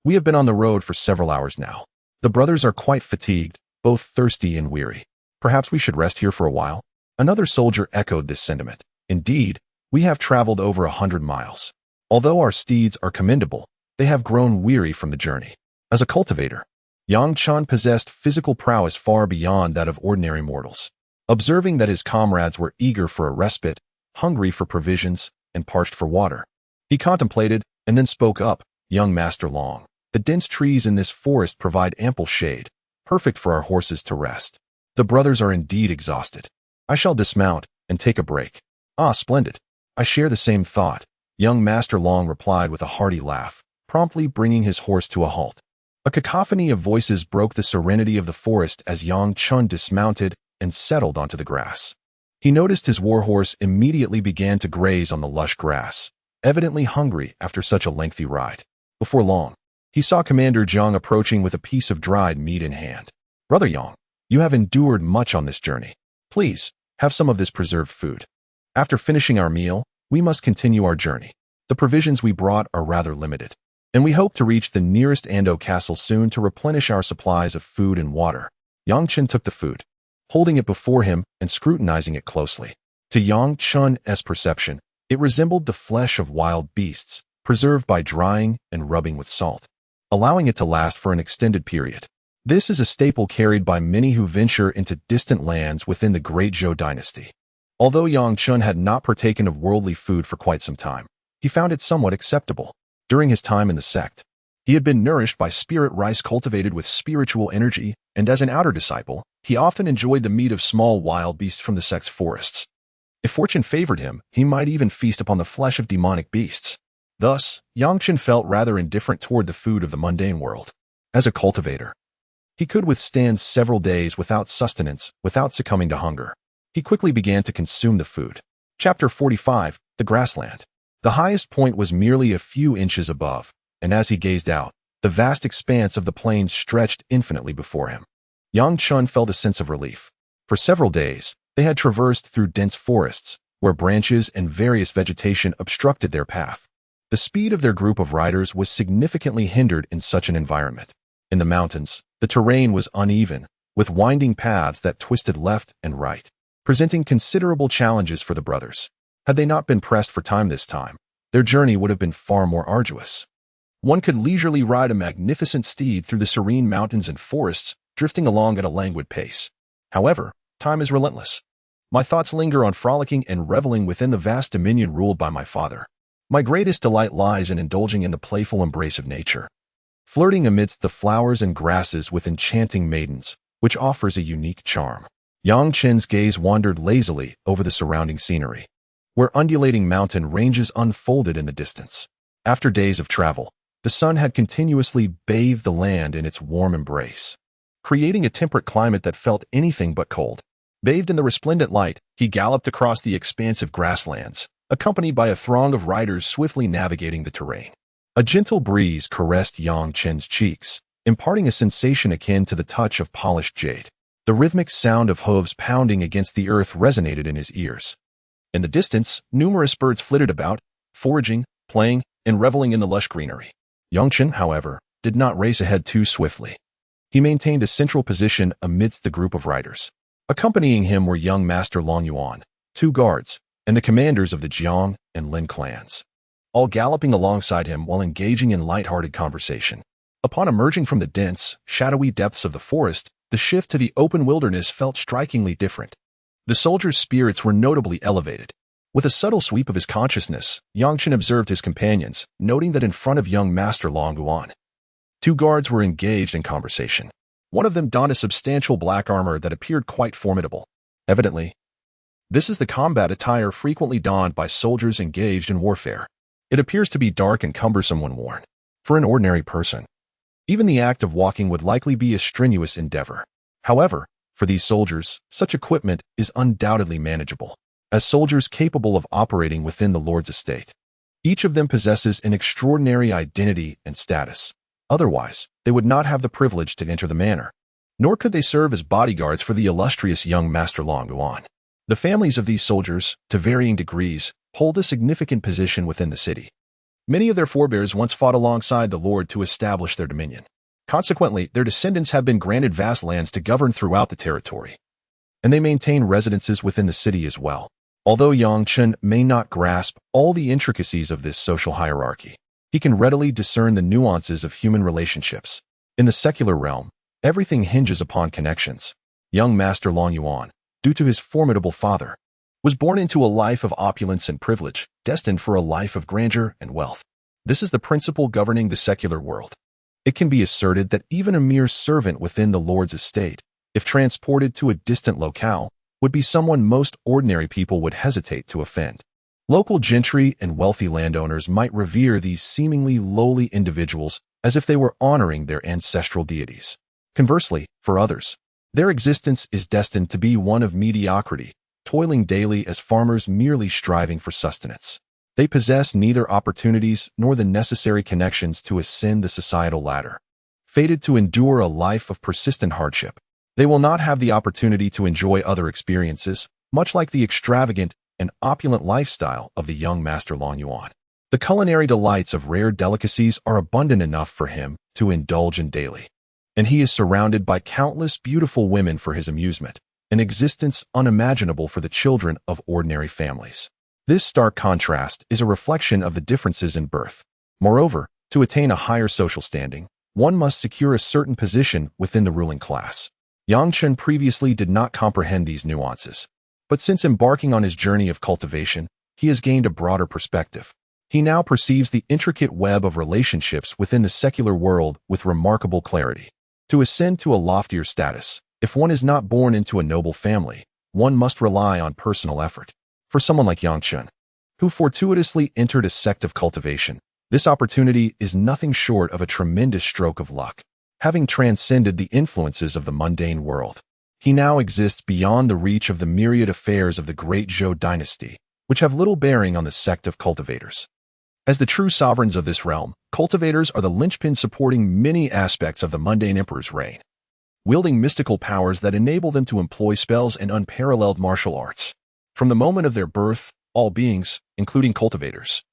we have been on the road for several hours now. The brothers are quite fatigued, both thirsty and weary. Perhaps we should rest here for a while." Another soldier echoed this sentiment. "Indeed, we have traveled over 100 miles. Although our steeds are commendable, they have grown weary from the journey." As a cultivator, Yang Chen possessed physical prowess far beyond that of ordinary mortals. Observing that his comrades were eager for a respite, hungry for provisions, and parched for water, he contemplated and then spoke up. "Young Master Long, the dense trees in this forest provide ample shade, perfect for our horses to rest. The brothers are indeed exhausted. I shall dismount and take a break." "Ah, splendid. I share the same thought," young Master Long replied with a hearty laugh, promptly bringing his horse to a halt. A cacophony of voices broke the serenity of the forest as Yang Chen dismounted and settled onto the grass. He noticed his warhorse immediately began to graze on the lush grass, evidently hungry after such a lengthy ride. Before long, he saw Commander Zhang approaching with a piece of dried meat in hand. "Brother Yang, you have endured much on this journey. Please, have some of this preserved food. After finishing our meal, we must continue our journey. The provisions we brought are rather limited, and we hope to reach the nearest Ando castle soon to replenish our supplies of food and water." Yang Chen took the food, holding it before him and scrutinizing it closely. To Yang Chen's perception, it resembled the flesh of wild beasts, preserved by drying and rubbing with salt, allowing it to last for an extended period. This is a staple carried by many who venture into distant lands within the Great Zhou dynasty. Although Yang Chen had not partaken of worldly food for quite some time, he found it somewhat acceptable. During his time in the sect, he had been nourished by spirit rice cultivated with spiritual energy, and as an outer disciple, he often enjoyed the meat of small wild beasts from the sect's forests. If fortune favored him, he might even feast upon the flesh of demonic beasts. Thus, Yang Chen felt rather indifferent toward the food of the mundane world. As a cultivator, he could withstand several days without sustenance, without succumbing to hunger. He quickly began to consume the food. Chapter 45, The Grassland. The highest point was merely a few inches above, and as he gazed out, the vast expanse of the plains stretched infinitely before him. Yang Chen felt a sense of relief. For several days, they had traversed through dense forests, where branches and various vegetation obstructed their path. The speed of their group of riders was significantly hindered in such an environment. In the mountains, the terrain was uneven, with winding paths that twisted left and right, presenting considerable challenges for the brothers. Had they not been pressed for time this time, their journey would have been far more arduous. One could leisurely ride a magnificent steed through the serene mountains and forests, drifting along at a languid pace. However, time is relentless. My thoughts linger on frolicking and reveling within the vast dominion ruled by my father. My greatest delight lies in indulging in the playful embrace of nature, flirting amidst the flowers and grasses with enchanting maidens, which offers a unique charm. Yang Chen's gaze wandered lazily over the surrounding scenery, where undulating mountain ranges unfolded in the distance. After days of travel, the sun had continuously bathed the land in its warm embrace, creating a temperate climate that felt anything but cold. Bathed in the resplendent light, he galloped across the expansive grasslands, accompanied by a throng of riders swiftly navigating the terrain. A gentle breeze caressed Yang Chen's cheeks, imparting a sensation akin to the touch of polished jade. The rhythmic sound of hooves pounding against the earth resonated in his ears. In the distance, numerous birds flitted about, foraging, playing, and reveling in the lush greenery. Yang Chen, however, did not race ahead too swiftly. He maintained a central position amidst the group of riders. Accompanying him were young Master Long Yuan, 2 guards, and the commanders of the Jiang and Lin clans, all galloping alongside him while engaging in light-hearted conversation. Upon emerging from the dense, shadowy depths of the forest, the shift to the open wilderness felt strikingly different. The soldier's spirits were notably elevated. With a subtle sweep of his consciousness, Yang Chen observed his companions, noting that in front of young Master Long Yuan, 2 guards were engaged in conversation. One of them donned a substantial black armor that appeared quite formidable. Evidently, this is the combat attire frequently donned by soldiers engaged in warfare. It appears to be dark and cumbersome when worn. For an ordinary person, even the act of walking would likely be a strenuous endeavor. However, for these soldiers, such equipment is undoubtedly manageable, as soldiers capable of operating within the Lord's estate. Each of them possesses an extraordinary identity and status. Otherwise, they would not have the privilege to enter the manor, nor could they serve as bodyguards for the illustrious young Master Long Yuan. The families of these soldiers, to varying degrees, hold a significant position within the city. Many of their forebears once fought alongside the Lord to establish their dominion. Consequently, their descendants have been granted vast lands to govern throughout the territory, and they maintain residences within the city as well. Although Yang Chen may not grasp all the intricacies of this social hierarchy, he can readily discern the nuances of human relationships. In the secular realm, everything hinges upon connections. Young Master Long Yuan, due to his formidable father, was born into a life of opulence and privilege, destined for a life of grandeur and wealth. This is the principle governing the secular world. It can be asserted that even a mere servant within the Lord's estate, if transported to a distant locale, would be someone most ordinary people would hesitate to offend. Local gentry and wealthy landowners might revere these seemingly lowly individuals as if they were honoring their ancestral deities. Conversely, for others, their existence is destined to be one of mediocrity, toiling daily as farmers merely striving for sustenance. They possess neither opportunities nor the necessary connections to ascend the societal ladder. Fated to endure a life of persistent hardship, they will not have the opportunity to enjoy other experiences, much like the extravagant and opulent lifestyle of the young Master Long Yuan. The culinary delights of rare delicacies are abundant enough for him to indulge in daily, and he is surrounded by countless beautiful women for his amusement, an existence unimaginable for the children of ordinary families. This stark contrast is a reflection of the differences in birth. Moreover, to attain a higher social standing, one must secure a certain position within the ruling class. Yang Chen previously did not comprehend these nuances, but since embarking on his journey of cultivation, he has gained a broader perspective. He now perceives the intricate web of relationships within the secular world with remarkable clarity. To ascend to a loftier status, if one is not born into a noble family, one must rely on personal effort. For someone like Yang Chen, who fortuitously entered a sect of cultivation, this opportunity is nothing short of a tremendous stroke of luck. Having transcended the influences of the mundane world, he now exists beyond the reach of the myriad affairs of the great Zhou dynasty, which have little bearing on the sect of cultivators. As the true sovereigns of this realm, cultivators are the linchpin supporting many aspects of the mundane emperor's reign, wielding mystical powers that enable them to employ spells and unparalleled martial arts. From the moment of their birth, all beings, including cultivators,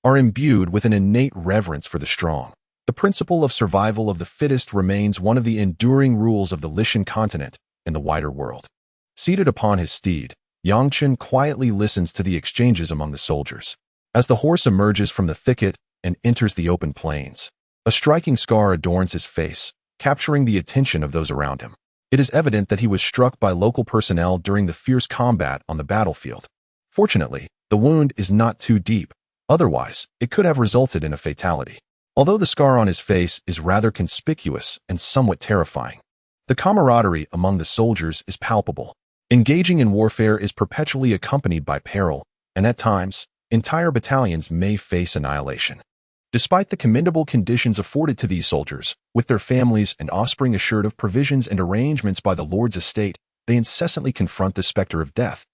are imbued with an innate reverence for the strong. The principle of survival of the fittest remains one of the enduring rules of the Lishan continent and the wider world. Seated upon his steed, Yang Chen quietly listens to the exchanges among the soldiers. As the horse emerges from the thicket and enters the open plains, a striking scar adorns his face, capturing the attention of those around him. It is evident that he was struck by local personnel during the fierce combat on the battlefield. Fortunately, the wound is not too deep, otherwise, it could have resulted in a fatality. Although the scar on his face is rather conspicuous and somewhat terrifying, the camaraderie among the soldiers is palpable. Engaging in warfare is perpetually accompanied by peril, and at times, entire battalions may face annihilation. Despite the commendable conditions afforded to these soldiers, with their families and offspring assured of provisions and arrangements by the Lord's estate, they incessantly confront the specter of death.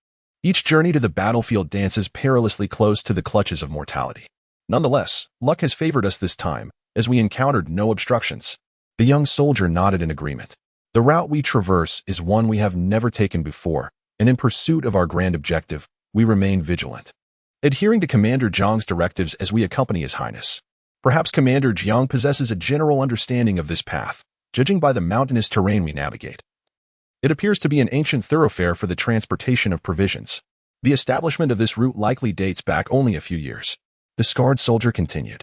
Each journey to the battlefield dances perilously close to the clutches of mortality. Nonetheless, luck has favored us this time, as we encountered no obstructions. The young soldier nodded in agreement. The route we traverse is one we have never taken before, and in pursuit of our grand objective, we remain vigilant, adhering to Commander Jiang's directives as we accompany His Highness. Perhaps Commander Jiang possesses a general understanding of this path, judging by the mountainous terrain we navigate. It appears to be an ancient thoroughfare for the transportation of provisions. The establishment of this route likely dates back only a few years. The scarred soldier continued.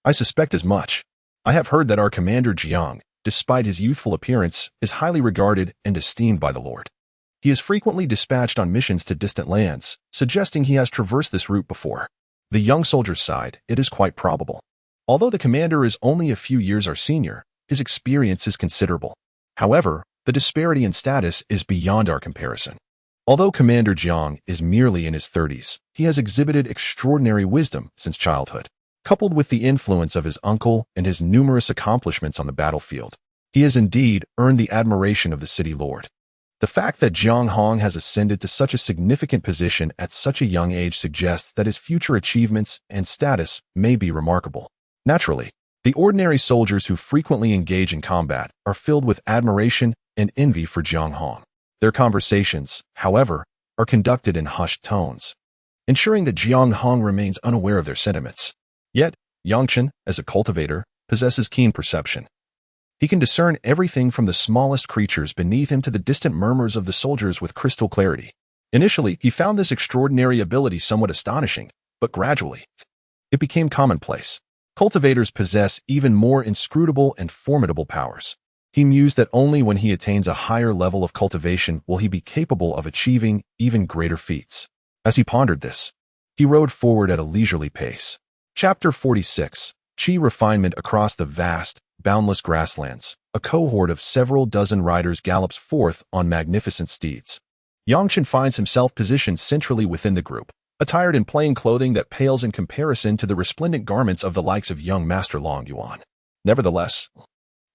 I suspect as much. I have heard that our Commander Jiang, despite his youthful appearance, is highly regarded and esteemed by the Lord. He is frequently dispatched on missions to distant lands, suggesting he has traversed this route before. The young soldier sighed. It is quite probable. Although the commander is only a few years our senior, his experience is considerable. However, the disparity in status is beyond our comparison. Although Commander Jiang is merely in his 30s, he has exhibited extraordinary wisdom since childhood. Coupled with the influence of his uncle and his numerous accomplishments on the battlefield, he has indeed earned the admiration of the city lord. The fact that Jiang Hong has ascended to such a significant position at such a young age suggests that his future achievements and status may be remarkable. Naturally, the ordinary soldiers who frequently engage in combat are filled with admiration and envy for Jiang Hong. Their conversations, however, are conducted in hushed tones, ensuring that Jiang Hong remains unaware of their sentiments. Yet, Yang Chen, as a cultivator, possesses keen perception. He can discern everything from the smallest creatures beneath him to the distant murmurs of the soldiers with crystal clarity. Initially, he found this extraordinary ability somewhat astonishing, but gradually, it became commonplace. Cultivators possess even more inscrutable and formidable powers. He mused that only when he attains a higher level of cultivation will he be capable of achieving even greater feats. As he pondered this, he rode forward at a leisurely pace. Chapter 46. Qi Refinement. Across the vast, boundless grasslands, a cohort of several dozen riders gallops forth on magnificent steeds. Yang Chen finds himself positioned centrally within the group, attired in plain clothing that pales in comparison to the resplendent garments of the likes of young Master Long Yuan. Nevertheless,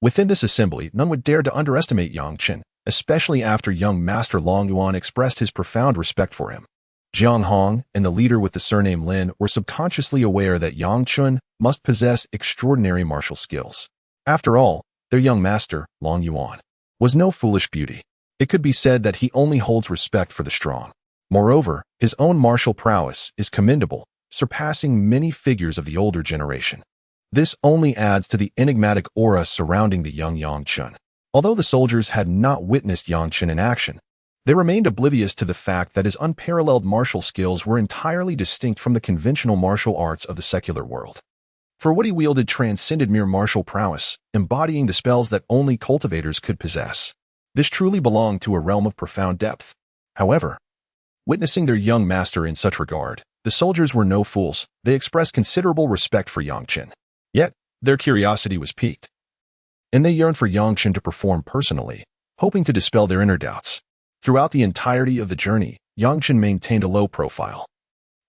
within this assembly, none would dare to underestimate Yang Chen, especially after young Master Long Yuan expressed his profound respect for him. Jiang Hong and the leader with the surname Lin were subconsciously aware that Yang Chen must possess extraordinary martial skills. After all, their young master, Long Yuan, was no foolish beauty. It could be said that he only holds respect for the strong. Moreover, his own martial prowess is commendable, surpassing many figures of the older generation. This only adds to the enigmatic aura surrounding the young Yang Chen. Although the soldiers had not witnessed Yang Chen in action, they remained oblivious to the fact that his unparalleled martial skills were entirely distinct from the conventional martial arts of the secular world. For what he wielded transcended mere martial prowess, embodying the spells that only cultivators could possess. This truly belonged to a realm of profound depth. However, witnessing their young master in such regard, the soldiers were no fools. They expressed considerable respect for Yang Chen. Yet, their curiosity was piqued, and they yearned for Yang Chen to perform personally, hoping to dispel their inner doubts. Throughout the entirety of the journey, Yang Chen maintained a low profile,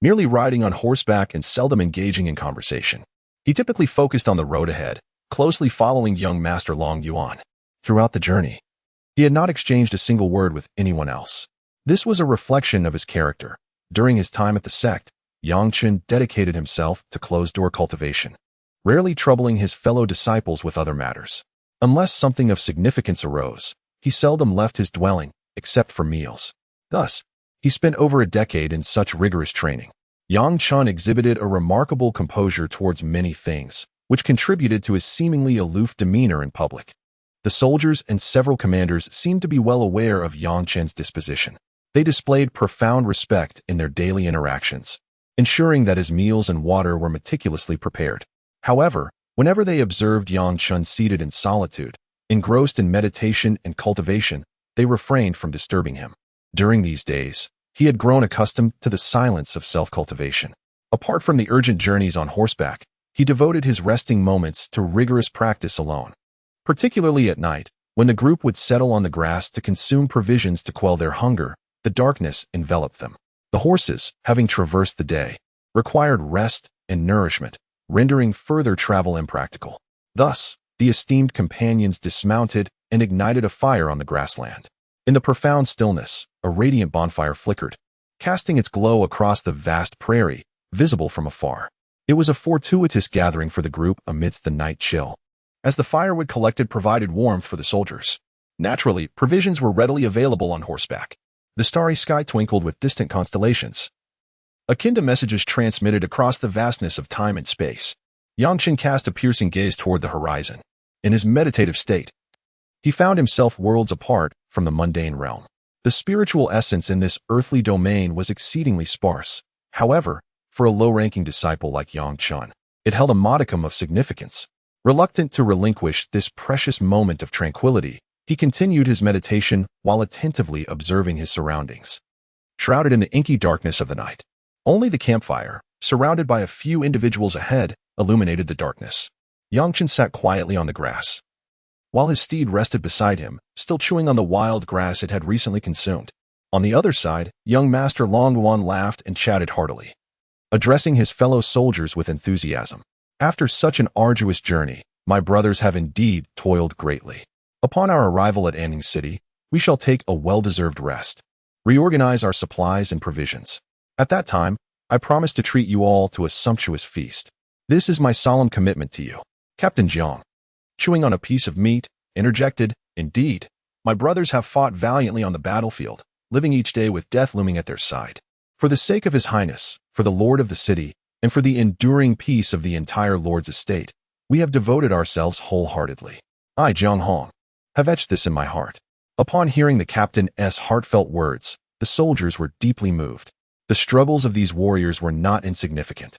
merely riding on horseback and seldom engaging in conversation. He typically focused on the road ahead, closely following young Master Long Yuan. Throughout the journey, he had not exchanged a single word with anyone else. This was a reflection of his character. During his time at the sect, Yang Chen dedicated himself to closed-door cultivation, rarely troubling his fellow disciples with other matters. Unless something of significance arose, he seldom left his dwelling, except for meals. Thus, he spent over a decade in such rigorous training. Yang Chen exhibited a remarkable composure towards many things, which contributed to his seemingly aloof demeanor in public. The soldiers and several commanders seemed to be well aware of Yang Chen's disposition. They displayed profound respect in their daily interactions, ensuring that his meals and water were meticulously prepared. However, whenever they observed Yang Chen seated in solitude, engrossed in meditation and cultivation, they refrained from disturbing him. During these days, he had grown accustomed to the silence of self-cultivation. Apart from the urgent journeys on horseback, he devoted his resting moments to rigorous practice alone. Particularly at night, when the group would settle on the grass to consume provisions to quell their hunger, the darkness enveloped them. The horses, having traversed the day, required rest and nourishment, rendering further travel impractical. Thus, the esteemed companions dismounted and ignited a fire on the grassland. In the profound stillness, a radiant bonfire flickered, casting its glow across the vast prairie, visible from afar. It was a fortuitous gathering for the group amidst the night chill, as the firewood collected provided warmth for the soldiers. Naturally, provisions were readily available on horseback. The starry sky twinkled with distant constellations, akin to messages transmitted across the vastness of time and space. Yang Fengxian cast a piercing gaze toward the horizon. In his meditative state, he found himself worlds apart from the mundane realm. The spiritual essence in this earthly domain was exceedingly sparse. However, for a low-ranking disciple like Yang Fengxian, it held a modicum of significance. Reluctant to relinquish this precious moment of tranquility, he continued his meditation while attentively observing his surroundings. Shrouded in the inky darkness of the night, only the campfire, surrounded by a few individuals ahead, illuminated the darkness. Yang Fengxian sat quietly on the grass, while his steed rested beside him, still chewing on the wild grass it had recently consumed. On the other side, young Master Long Yuan laughed and chatted heartily, addressing his fellow soldiers with enthusiasm. After such an arduous journey, my brothers have indeed toiled greatly. Upon our arrival at Anning City, we shall take a well-deserved rest, reorganize our supplies and provisions. At that time, I promise to treat you all to a sumptuous feast. This is my solemn commitment to you. Captain Jiang, chewing on a piece of meat, interjected, indeed, my brothers have fought valiantly on the battlefield, living each day with death looming at their side. For the sake of His Highness, for the Lord of the city, and for the enduring peace of the entire Lord's estate, we have devoted ourselves wholeheartedly. I, Jiang Hong, have etched this in my heart. Upon hearing the captain's heartfelt words, the soldiers were deeply moved. The struggles of these warriors were not insignificant.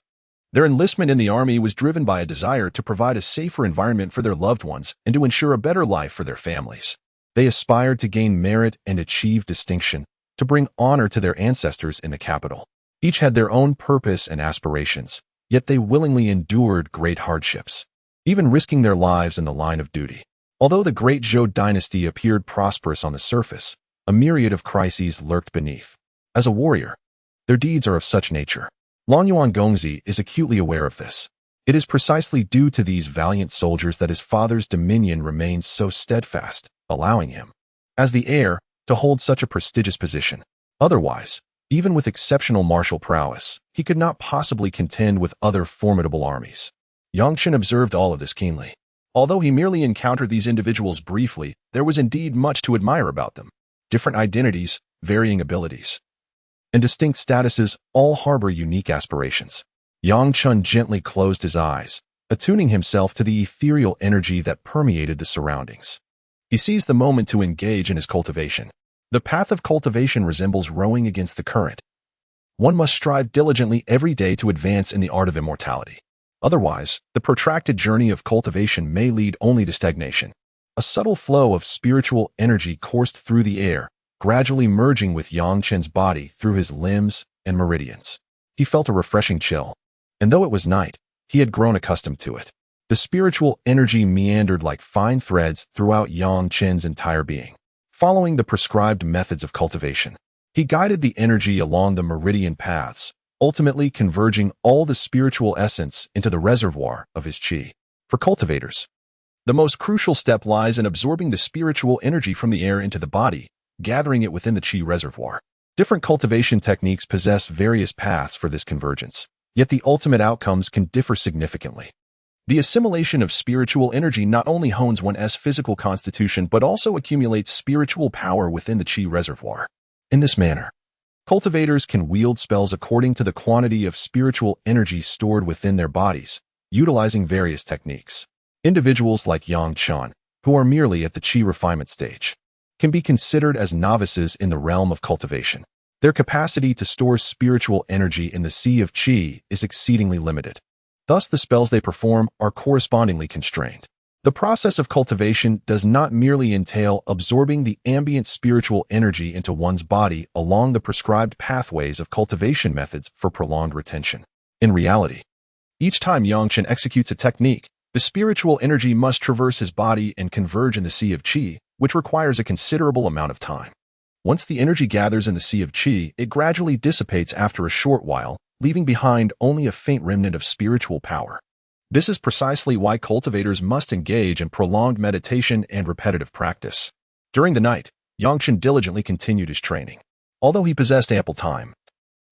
Their enlistment in the army was driven by a desire to provide a safer environment for their loved ones and to ensure a better life for their families. They aspired to gain merit and achieve distinction, to bring honor to their ancestors in the capital. Each had their own purpose and aspirations, yet they willingly endured great hardships, even risking their lives in the line of duty. Although the great Zhou dynasty appeared prosperous on the surface, a myriad of crises lurked beneath. As a warrior, their deeds are of such nature. Long Yuan Gongzi is acutely aware of this. It is precisely due to these valiant soldiers that his father's dominion remains so steadfast, allowing him, as the heir, to hold such a prestigious position. Otherwise, even with exceptional martial prowess, he could not possibly contend with other formidable armies. Yang Fengxian observed all of this keenly. Although he merely encountered these individuals briefly, there was indeed much to admire about them. Different identities, varying abilities, and distinct statuses all harbor unique aspirations. Yang Fengxian gently closed his eyes, attuning himself to the ethereal energy that permeated the surroundings. He seized the moment to engage in his cultivation. The path of cultivation resembles rowing against the current. One must strive diligently every day to advance in the art of immortality. Otherwise, the protracted journey of cultivation may lead only to stagnation. A subtle flow of spiritual energy coursed through the air, gradually merging with Yang Fengxian's body through his limbs and meridians. He felt a refreshing chill, and though it was night, he had grown accustomed to it. The spiritual energy meandered like fine threads throughout Yang Fengxian's entire being. Following the prescribed methods of cultivation, he guided the energy along the meridian paths, ultimately converging all the spiritual essence into the reservoir of his qi. For cultivators, the most crucial step lies in absorbing the spiritual energy from the air into the body, gathering it within the qi reservoir. Different cultivation techniques possess various paths for this convergence, yet the ultimate outcomes can differ significantly. The assimilation of spiritual energy not only hones one's physical constitution but also accumulates spiritual power within the qi reservoir. In this manner, cultivators can wield spells according to the quantity of spiritual energy stored within their bodies, utilizing various techniques. Individuals like Yang Fengxian, who are merely at the qi refinement stage, can be considered as novices in the realm of cultivation. Their capacity to store spiritual energy in the sea of qi is exceedingly limited. Thus, the spells they perform are correspondingly constrained. The process of cultivation does not merely entail absorbing the ambient spiritual energy into one's body along the prescribed pathways of cultivation methods for prolonged retention. In reality, each time Yang Fengxian executes a technique, the spiritual energy must traverse his body and converge in the sea of qi, which requires a considerable amount of time. Once the energy gathers in the sea of qi, it gradually dissipates after a short while, leaving behind only a faint remnant of spiritual power. This is precisely why cultivators must engage in prolonged meditation and repetitive practice. During the night, Yang Fengxian diligently continued his training. Although he possessed ample time,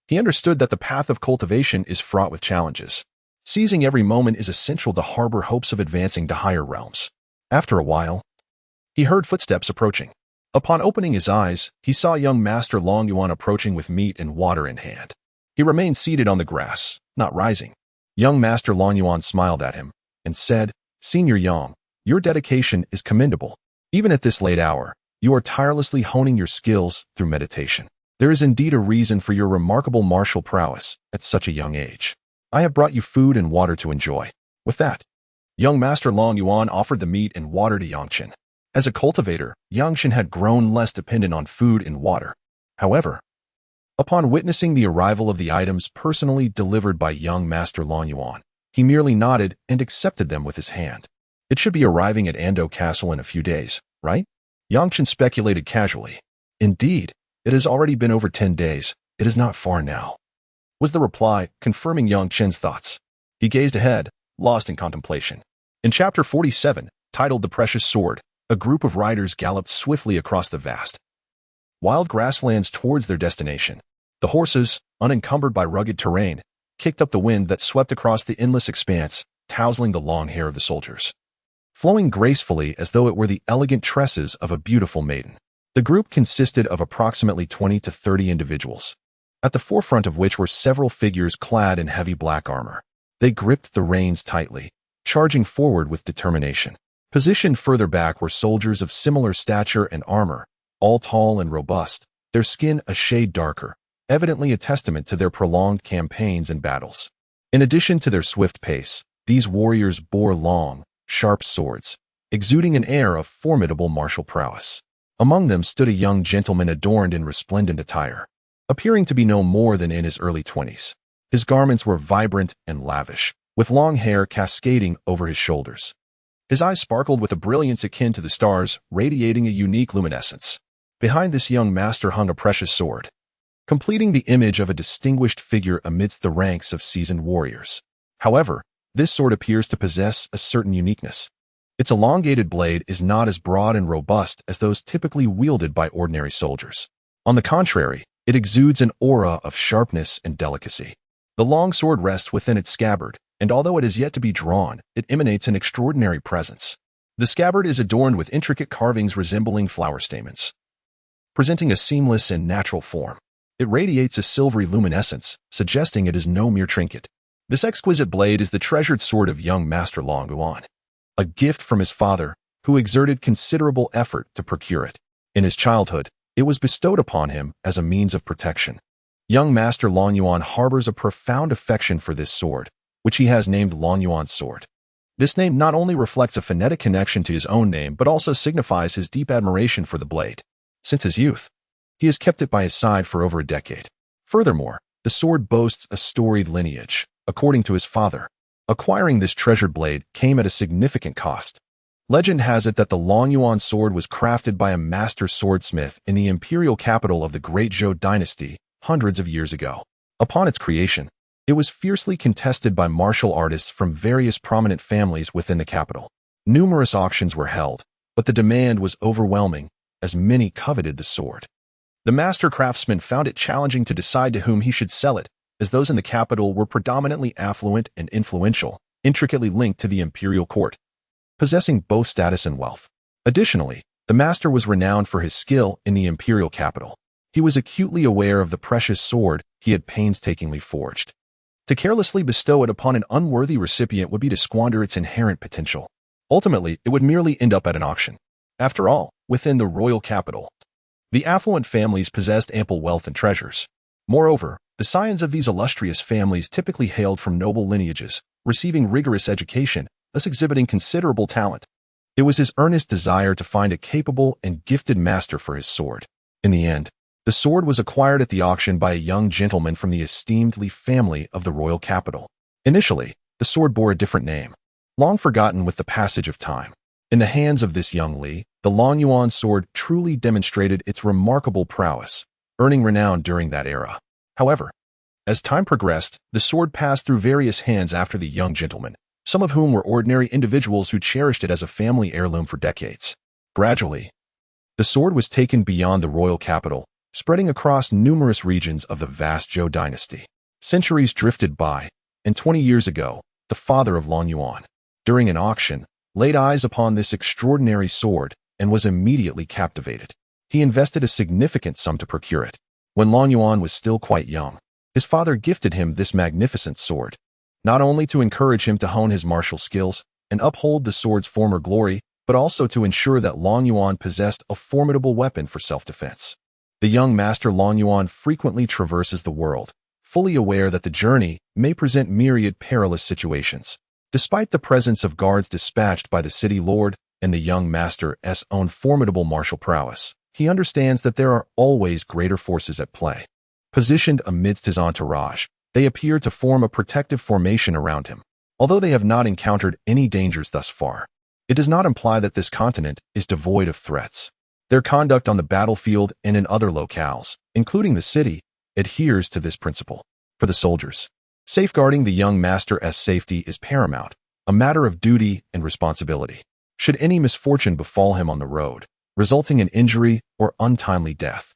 he understood that the path of cultivation is fraught with challenges. Seizing every moment is essential to harbor hopes of advancing to higher realms. After a while, He heard footsteps approaching. Upon opening his eyes, he saw young Master Long Yuan approaching with meat and water in hand. He remained seated on the grass, not rising. Young Master Long Yuan smiled at him and said, "Senior Yang, your dedication is commendable. Even at this late hour, you are tirelessly honing your skills through meditation. There is indeed a reason for your remarkable martial prowess at such a young age. I have brought you food and water to enjoy." With that, young Master Long Yuan offered the meat and water to Yang Chen. As a cultivator, Yang Chen had grown less dependent on food and water. However, upon witnessing the arrival of the items personally delivered by young Master Long Yuan, he merely nodded and accepted them with his hand. "It should be arriving at Ando Castle in a few days, right?" Yang Chen speculated casually. "Indeed, it has already been over 10 days. It is not far now," was the reply, confirming Yang Chen's thoughts. He gazed ahead, lost in contemplation. In Chapter 47, titled The Precious Sword, a group of riders galloped swiftly across the vast, wild grasslands towards their destination. The horses, unencumbered by rugged terrain, kicked up the wind that swept across the endless expanse, tousling the long hair of the soldiers, flowing gracefully as though it were the elegant tresses of a beautiful maiden. The group consisted of approximately 20 to 30 individuals, at the forefront of which were several figures clad in heavy black armor. They gripped the reins tightly, charging forward with determination. Positioned further back were soldiers of similar stature and armor, all tall and robust, their skin a shade darker, evidently a testament to their prolonged campaigns and battles. In addition to their swift pace, these warriors bore long, sharp swords, exuding an air of formidable martial prowess. Among them stood a young gentleman adorned in resplendent attire, appearing to be no more than in his early 20s. His garments were vibrant and lavish, with long hair cascading over his shoulders. His eyes sparkled with a brilliance akin to the stars, radiating a unique luminescence. Behind this young master hung a precious sword, completing the image of a distinguished figure amidst the ranks of seasoned warriors. However, this sword appears to possess a certain uniqueness. Its elongated blade is not as broad and robust as those typically wielded by ordinary soldiers. On the contrary, it exudes an aura of sharpness and delicacy. The long sword rests within its scabbard, and although it is yet to be drawn, it emanates an extraordinary presence. The scabbard is adorned with intricate carvings resembling flower stamens, presenting a seamless and natural form. It radiates a silvery luminescence, suggesting it is no mere trinket. This exquisite blade is the treasured sword of young Master Long Yuan, a gift from his father, who exerted considerable effort to procure it. In his childhood, it was bestowed upon him as a means of protection. Young Master Long Yuan harbors a profound affection for this sword, which he has named Long Yuan's sword. This name not only reflects a phonetic connection to his own name, but also signifies his deep admiration for the blade. Since his youth, he has kept it by his side for over a decade. Furthermore, the sword boasts a storied lineage. According to his father, acquiring this treasured blade came at a significant cost. Legend has it that the Long Yuan sword was crafted by a master swordsmith in the imperial capital of the Great Zhou dynasty hundreds of years ago. Upon its creation, it was fiercely contested by martial artists from various prominent families within the capital. Numerous auctions were held, but the demand was overwhelming, as many coveted the sword. The master craftsman found it challenging to decide to whom he should sell it, as those in the capital were predominantly affluent and influential, intricately linked to the imperial court, possessing both status and wealth. Additionally, the master was renowned for his skill in the imperial capital. He was acutely aware of the precious sword he had painstakingly forged. To carelessly bestow it upon an unworthy recipient would be to squander its inherent potential. Ultimately, it would merely end up at an auction. After all, within the royal capital, the affluent families possessed ample wealth and treasures. Moreover, the scions of these illustrious families typically hailed from noble lineages, receiving rigorous education, thus exhibiting considerable talent. It was his earnest desire to find a capable and gifted master for his sword. In the end, the sword was acquired at the auction by a young gentleman from the esteemed Li family of the royal capital. Initially, the sword bore a different name, long forgotten with the passage of time. In the hands of this young Li, the Long Yuan sword truly demonstrated its remarkable prowess, earning renown during that era. However, as time progressed, the sword passed through various hands after the young gentleman, some of whom were ordinary individuals who cherished it as a family heirloom for decades. Gradually, the sword was taken beyond the royal capital, spreading across numerous regions of the vast Zhou dynasty. Centuries drifted by, and 20 years ago, the father of Long Yuan, during an auction, laid eyes upon this extraordinary sword and was immediately captivated. He invested a significant sum to procure it. When Long Yuan was still quite young, his father gifted him this magnificent sword, not only to encourage him to hone his martial skills and uphold the sword's former glory, but also to ensure that Long Yuan possessed a formidable weapon for self-defense. The young master Long Yuan frequently traverses the world, fully aware that the journey may present myriad perilous situations. Despite the presence of guards dispatched by the city lord and the young master's own formidable martial prowess, he understands that there are always greater forces at play. Positioned amidst his entourage, they appear to form a protective formation around him. Although they have not encountered any dangers thus far, it does not imply that this continent is devoid of threats. Their conduct on the battlefield and in other locales, including the city, adheres to this principle. For the soldiers, safeguarding the young master's safety is paramount, a matter of duty and responsibility. Should any misfortune befall him on the road, resulting in injury or untimely death,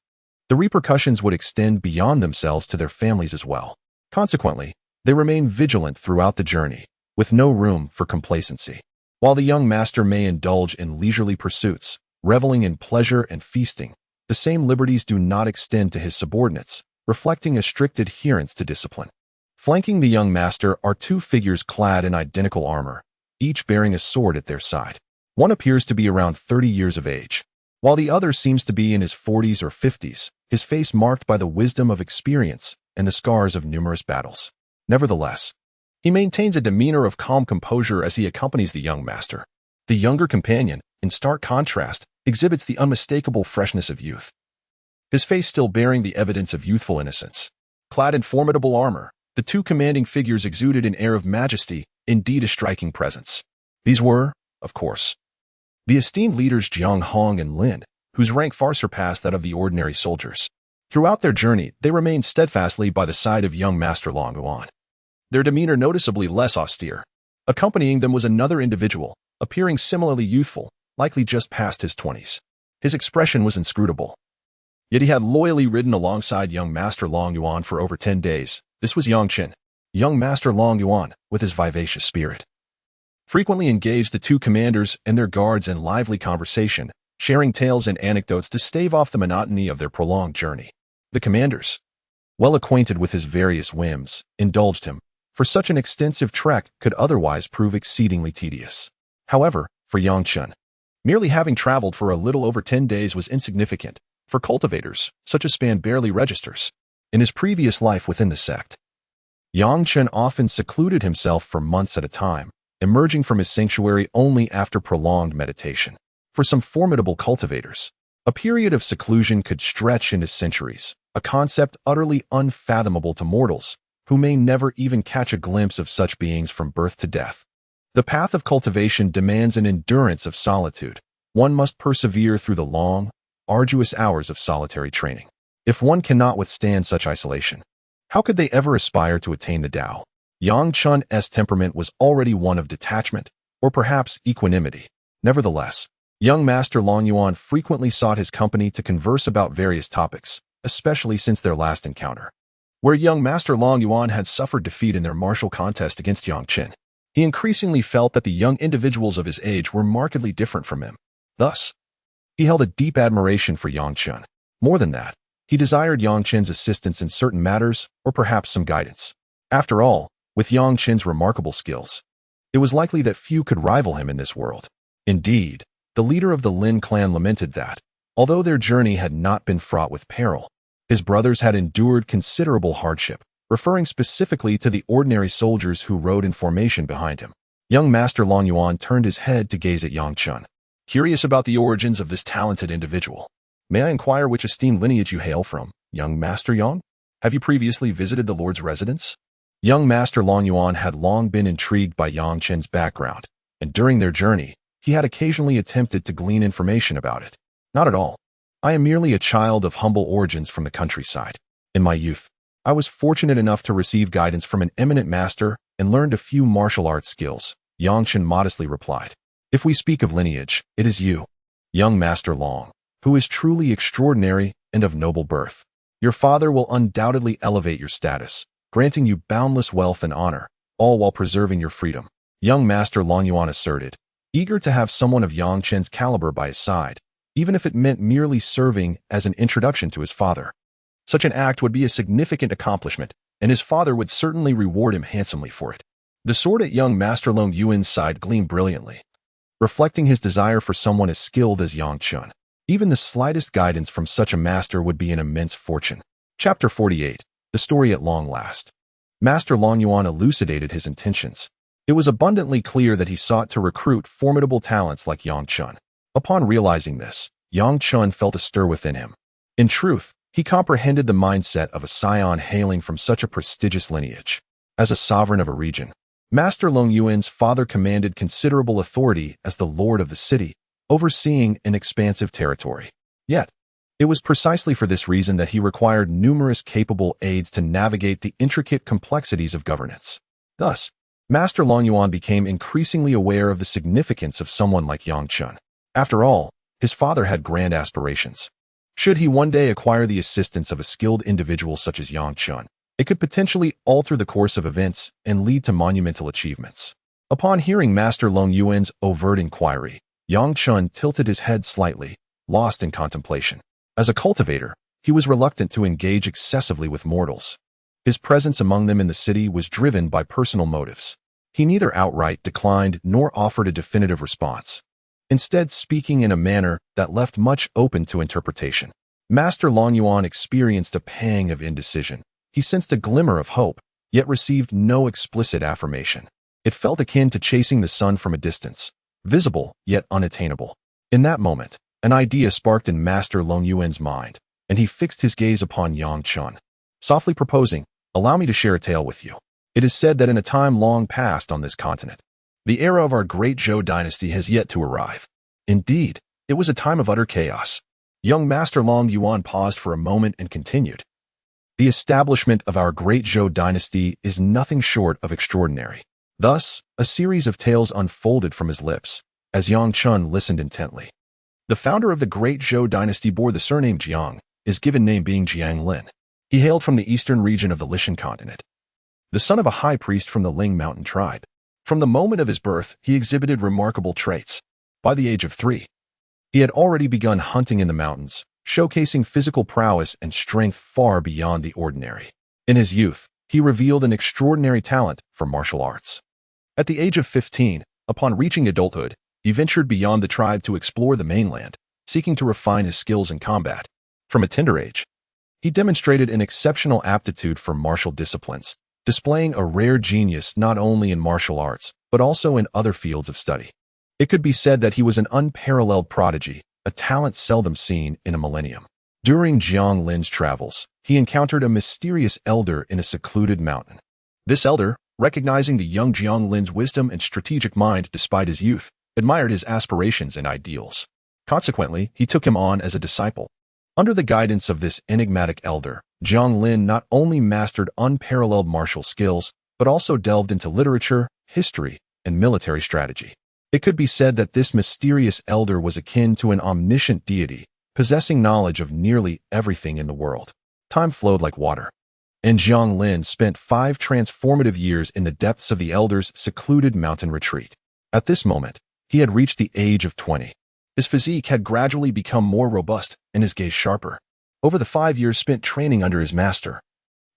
the repercussions would extend beyond themselves to their families as well. Consequently, they remain vigilant throughout the journey, with no room for complacency. While the young master may indulge in leisurely pursuits, reveling in pleasure and feasting, the same liberties do not extend to his subordinates, reflecting a strict adherence to discipline. Flanking the young master are two figures clad in identical armor, each bearing a sword at their side. One appears to be around 30 years of age, while the other seems to be in his 40s or 50s, his face marked by the wisdom of experience and the scars of numerous battles. Nevertheless, he maintains a demeanor of calm composure as he accompanies the young master. The younger companion, in stark contrast, exhibits the unmistakable freshness of youth, his face still bearing the evidence of youthful innocence. Clad in formidable armor, the two commanding figures exuded an air of majesty, indeed a striking presence. These were, of course, the esteemed leaders Jiang Hong and Lin, whose rank far surpassed that of the ordinary soldiers. Throughout their journey, they remained steadfastly by the side of young Master Long Yuan, their demeanor noticeably less austere. Accompanying them was another individual, appearing similarly youthful, likely just past his 20s. His expression was inscrutable. Yet he had loyally ridden alongside young Master Long Yuan for over 10 days. This was Chen, young Master Long Yuan, with his vivacious spirit. Frequently engaged the two commanders and their guards in lively conversation, sharing tales and anecdotes to stave off the monotony of their prolonged journey. The commanders, well acquainted with his various whims, indulged him, for such an extensive trek could otherwise prove exceedingly tedious. However, for Chen, merely having traveled for a little over 10 days was insignificant. For cultivators, such a span barely registers. In his previous life within the sect, Chen often secluded himself for months at a time, emerging from his sanctuary only after prolonged meditation. For some formidable cultivators, a period of seclusion could stretch into centuries, a concept utterly unfathomable to mortals, who may never even catch a glimpse of such beings from birth to death. The path of cultivation demands an endurance of solitude. One must persevere through the long, arduous hours of solitary training. If one cannot withstand such isolation, how could they ever aspire to attain the Tao? Chen's temperament was already one of detachment, or perhaps equanimity. Nevertheless, young Master Long Yuan frequently sought his company to converse about various topics, especially since their last encounter, where young Master Long Yuan had suffered defeat in their martial contest against Chen. He increasingly felt that the young individuals of his age were markedly different from him. Thus, he held a deep admiration for Chen. More than that, he desired Chen's assistance in certain matters, or perhaps some guidance. After all, with Chen's remarkable skills, it was likely that few could rival him in this world. Indeed, the leader of the Lin clan lamented that, although their journey had not been fraught with peril, his brothers had endured considerable hardship, referring specifically to the ordinary soldiers who rode in formation behind him. Young Master Long Yuan turned his head to gaze at Chen. Curious about the origins of this talented individual, may I inquire which esteemed lineage you hail from, young Master Yang? Have you previously visited the Lord's residence? Young Master Long Yuan had long been intrigued by Chen's background, and during their journey, he had occasionally attempted to glean information about it. Not at all. I am merely a child of humble origins from the countryside. In my youth, I was fortunate enough to receive guidance from an eminent master and learned a few martial arts skills, Chen modestly replied. If we speak of lineage, it is you, young Master Long, who is truly extraordinary and of noble birth. Your father will undoubtedly elevate your status, granting you boundless wealth and honor, all while preserving your freedom, young Master Long Yuan asserted, eager to have someone of Yang Chen's caliber by his side, even if it meant merely serving as an introduction to his father. Such an act would be a significant accomplishment, and his father would certainly reward him handsomely for it. The sword at young Master Long Yuan's side gleamed brilliantly, reflecting his desire for someone as skilled as Yang Chen. Even the slightest guidance from such a master would be an immense fortune. Chapter 48. The Story at Long Last. Master Long Yuan elucidated his intentions. It was abundantly clear that he sought to recruit formidable talents like Yang Chen. Upon realizing this, Yang Chen felt a stir within him. In truth, he comprehended the mindset of a scion hailing from such a prestigious lineage. As a sovereign of a region, Master Long Yuan's father commanded considerable authority as the lord of the city, overseeing an expansive territory. Yet, it was precisely for this reason that he required numerous capable aides to navigate the intricate complexities of governance. Thus, Master Long Yuan became increasingly aware of the significance of someone like Yang Chen. After all, his father had grand aspirations. Should he one day acquire the assistance of a skilled individual such as Yang Chen, it could potentially alter the course of events and lead to monumental achievements. Upon hearing Master Long Yuan's overt inquiry, Yang Chen tilted his head slightly, lost in contemplation. As a cultivator, he was reluctant to engage excessively with mortals. His presence among them in the city was driven by personal motives. He neither outright declined nor offered a definitive response, instead speaking in a manner that left much open to interpretation. Master Long Yuan experienced a pang of indecision. He sensed a glimmer of hope, yet received no explicit affirmation. It felt akin to chasing the sun from a distance, visible yet unattainable. In that moment, an idea sparked in Master Long Yuan's mind, and he fixed his gaze upon Yang Chen, softly proposing, "Allow me to share a tale with you. It is said that in a time long past on this continent, the era of our great Zhou dynasty has yet to arrive. Indeed, it was a time of utter chaos." Young Master Long Yuan paused for a moment and continued. "The establishment of our great Zhou dynasty is nothing short of extraordinary." Thus, a series of tales unfolded from his lips, as Yang Chen listened intently. The founder of the great Zhou dynasty bore the surname Jiang, his given name being Jiang Lin. He hailed from the eastern region of the Lishan continent, the son of a high priest from the Ling mountain tribe. From the moment of his birth, he exhibited remarkable traits. By the age of 3, he had already begun hunting in the mountains, showcasing physical prowess and strength far beyond the ordinary. In his youth, he revealed an extraordinary talent for martial arts. At the age of 15, upon reaching adulthood, he ventured beyond the tribe to explore the mainland, seeking to refine his skills in combat. From a tender age, he demonstrated an exceptional aptitude for martial disciplines, displaying a rare genius not only in martial arts, but also in other fields of study. It could be said that he was an unparalleled prodigy, a talent seldom seen in a millennium. During Jiang Lin's travels, he encountered a mysterious elder in a secluded mountain. This elder, recognizing the young Jiang Lin's wisdom and strategic mind despite his youth, admired his aspirations and ideals. Consequently, he took him on as a disciple. Under the guidance of this enigmatic elder, Jiang Lin not only mastered unparalleled martial skills, but also delved into literature, history, and military strategy. It could be said that this mysterious elder was akin to an omniscient deity, possessing knowledge of nearly everything in the world. Time flowed like water, and Jiang Lin spent 5 transformative years in the depths of the elder's secluded mountain retreat. At this moment, he had reached the age of 20. His physique had gradually become more robust and his gaze sharper. Over the 5 years spent training under his master,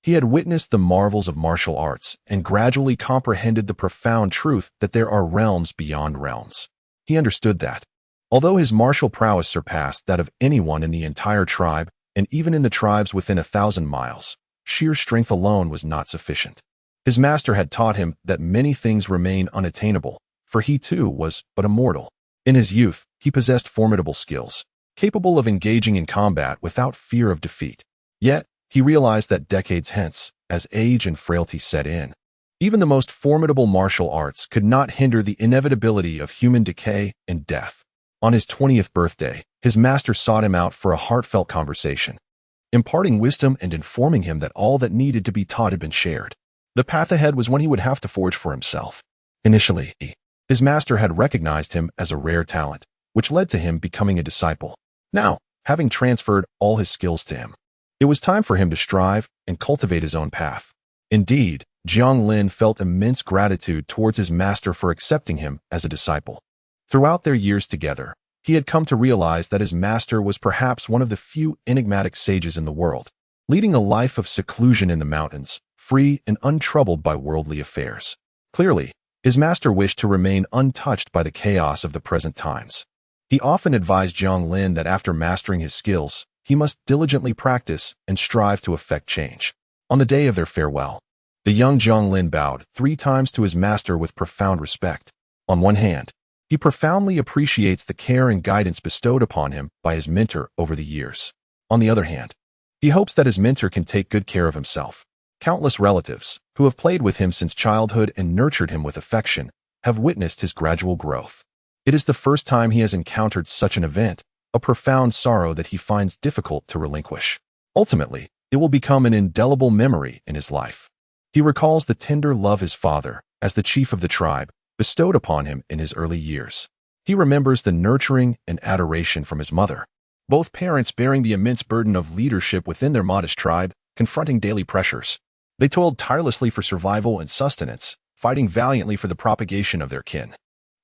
he had witnessed the marvels of martial arts and gradually comprehended the profound truth that there are realms beyond realms. He understood that, although his martial prowess surpassed that of anyone in the entire tribe, and even in the tribes within 1,000 miles, sheer strength alone was not sufficient. His master had taught him that many things remain unattainable, for he too was but a mortal. In his youth, he possessed formidable skills, capable of engaging in combat without fear of defeat. Yet, he realized that decades hence, as age and frailty set in, even the most formidable martial arts could not hinder the inevitability of human decay and death. On his 20th birthday, his master sought him out for a heartfelt conversation, imparting wisdom and informing him that all that needed to be taught had been shared. The path ahead was one he would have to forge for himself. Initially, his master had recognized him as a rare talent, which led to him becoming a disciple. Now, having transferred all his skills to him, it was time for him to strive and cultivate his own path. Indeed, Jiang Lin felt immense gratitude towards his master for accepting him as a disciple. Throughout their years together, he had come to realize that his master was perhaps one of the few enigmatic sages in the world, leading a life of seclusion in the mountains, free and untroubled by worldly affairs. Clearly, his master wished to remain untouched by the chaos of the present times. He often advised Zhang Lin that after mastering his skills, he must diligently practice and strive to effect change. On the day of their farewell, the young Zhang Lin bowed 3 times to his master with profound respect. On one hand, he profoundly appreciates the care and guidance bestowed upon him by his mentor over the years. On the other hand, he hopes that his mentor can take good care of himself. Countless relatives, who have played with him since childhood and nurtured him with affection, have witnessed his gradual growth. It is the first time he has encountered such an event, a profound sorrow that he finds difficult to relinquish. Ultimately, it will become an indelible memory in his life. He recalls the tender love his father, as the chief of the tribe, bestowed upon him in his early years. He remembers the nurturing and adoration from his mother, both parents bearing the immense burden of leadership within their modest tribe, confronting daily pressures. They toiled tirelessly for survival and sustenance, fighting valiantly for the propagation of their kin.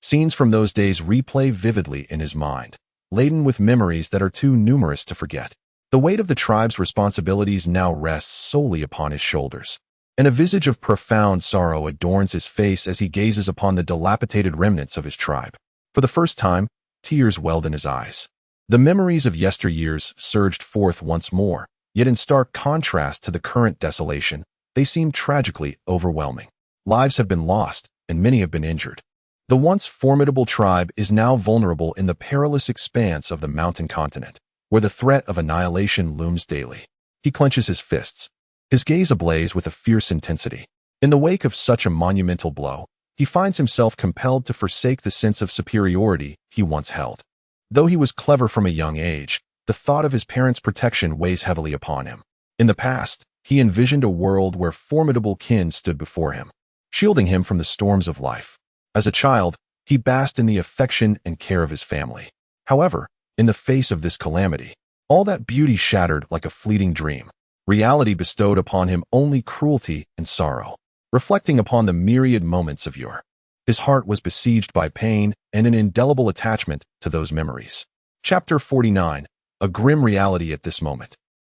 Scenes from those days replay vividly in his mind, laden with memories that are too numerous to forget. The weight of the tribe's responsibilities now rests solely upon his shoulders, and a visage of profound sorrow adorns his face as he gazes upon the dilapidated remnants of his tribe. For the first time, tears welled in his eyes. The memories of yesteryears surged forth once more, yet in stark contrast to the current desolation, they seem tragically overwhelming. Lives have been lost, and many have been injured. The once formidable tribe is now vulnerable in the perilous expanse of the mountain continent, where the threat of annihilation looms daily. He clenches his fists, his gaze ablaze with a fierce intensity. In the wake of such a monumental blow, he finds himself compelled to forsake the sense of superiority he once held. Though he was clever from a young age, the thought of his parents' protection weighs heavily upon him. In the past, he envisioned a world where formidable kin stood before him, shielding him from the storms of life. As a child, he basked in the affection and care of his family. However, in the face of this calamity, all that beauty shattered like a fleeting dream. Reality bestowed upon him only cruelty and sorrow. Reflecting upon the myriad moments of yore, his heart was besieged by pain and an indelible attachment to those memories. Chapter 49. A grim reality at this moment.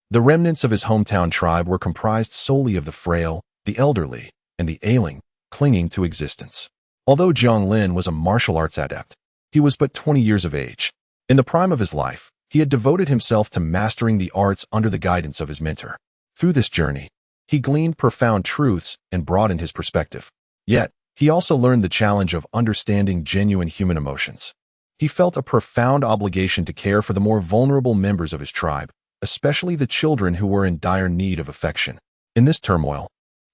The remnants of his hometown tribe were comprised solely of the frail, the elderly, and the ailing, clinging to existence. Although Zhang Lin was a martial arts adept, he was but 20 years of age. In the prime of his life, he had devoted himself to mastering the arts under the guidance of his mentor. Through this journey, he gleaned profound truths and broadened his perspective. Yet, he also learned the challenge of understanding genuine human emotions. He felt a profound obligation to care for the more vulnerable members of his tribe, especially the children who were in dire need of affection. In this turmoil,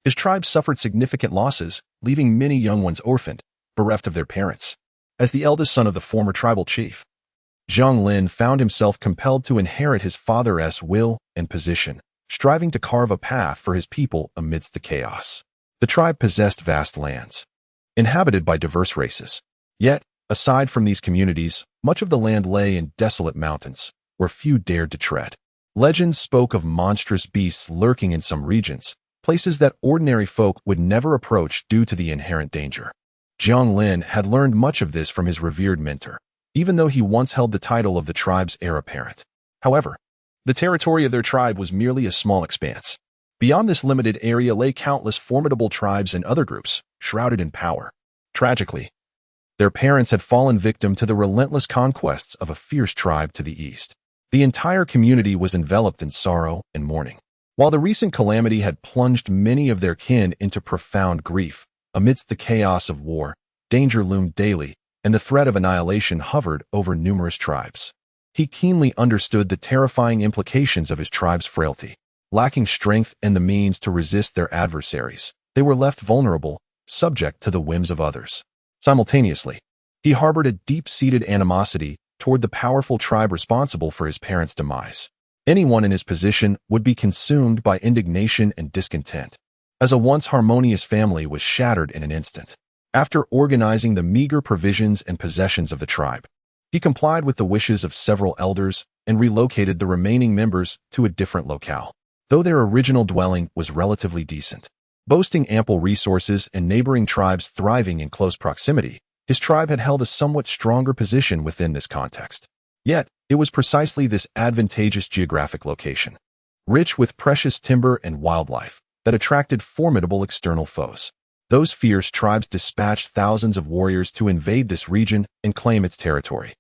his tribe suffered significant losses, leaving many young ones orphaned, bereft of their parents. As the eldest son of the former tribal chief, Zhang Lin found himself compelled to inherit his father's will and position, striving to carve a path for his people amidst the chaos. The tribe possessed vast lands, inhabited by diverse races. Yet, aside from these communities, much of the land lay in desolate mountains, where few dared to tread. Legends spoke of monstrous beasts lurking in some regions, places that ordinary folk would never approach due to the inherent danger. Zhang Lin had learned much of this from his revered mentor, even though he once held the title of the tribe's heir apparent. However, the territory of their tribe was merely a small expanse. Beyond this limited area lay countless formidable tribes and other groups, shrouded in power. Tragically, their parents had fallen victim to the relentless conquests of a fierce tribe to the east. The entire community was enveloped in sorrow and mourning. While the recent calamity had plunged many of their kin into profound grief, amidst the chaos of war, danger loomed daily, and the threat of annihilation hovered over numerous tribes. He keenly understood the terrifying implications of his tribe's frailty. Lacking strength and the means to resist their adversaries, they were left vulnerable, subject to the whims of others. Simultaneously, he harbored a deep-seated animosity toward the powerful tribe responsible for his parents' demise. Anyone in his position would be consumed by indignation and discontent, as a once harmonious family was shattered in an instant. After organizing the meager provisions and possessions of the tribe, he complied with the wishes of several elders and relocated the remaining members to a different locale. Though their original dwelling was relatively decent, boasting ample resources and neighboring tribes thriving in close proximity, His tribe had held a somewhat stronger position within this context. Yet, it was precisely this advantageous geographic location, rich with precious timber and wildlife, that attracted formidable external foes. Those fierce tribes dispatched thousands of warriors to invade this region and claim its territory.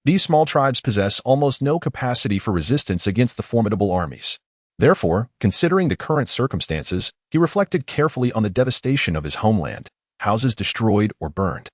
These small tribes possess almost no capacity for resistance against the formidable armies. Therefore, considering the current circumstances, he reflected carefully on the devastation of his homeland, houses destroyed or burned,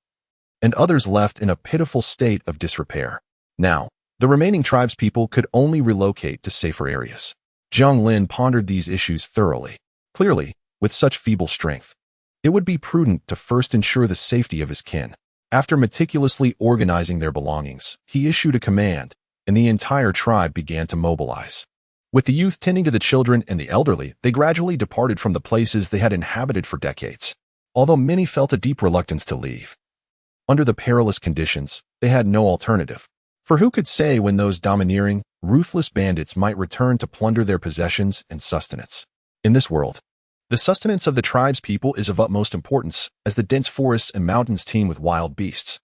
and others left in a pitiful state of disrepair. Now, the remaining tribespeople could only relocate to safer areas. Jiang Lin pondered these issues thoroughly. Clearly, with such feeble strength, it would be prudent to first ensure the safety of his kin. After meticulously organizing their belongings, he issued a command, and the entire tribe began to mobilize. With the youth tending to the children and the elderly, they gradually departed from the places they had inhabited for decades, although many felt a deep reluctance to leave. Under the perilous conditions, they had no alternative. For who could say when those domineering, ruthless bandits might return to plunder their possessions and sustenance? In this world, the sustenance of the tribe's people is of utmost importance, as the dense forests and mountains teem with wild beasts,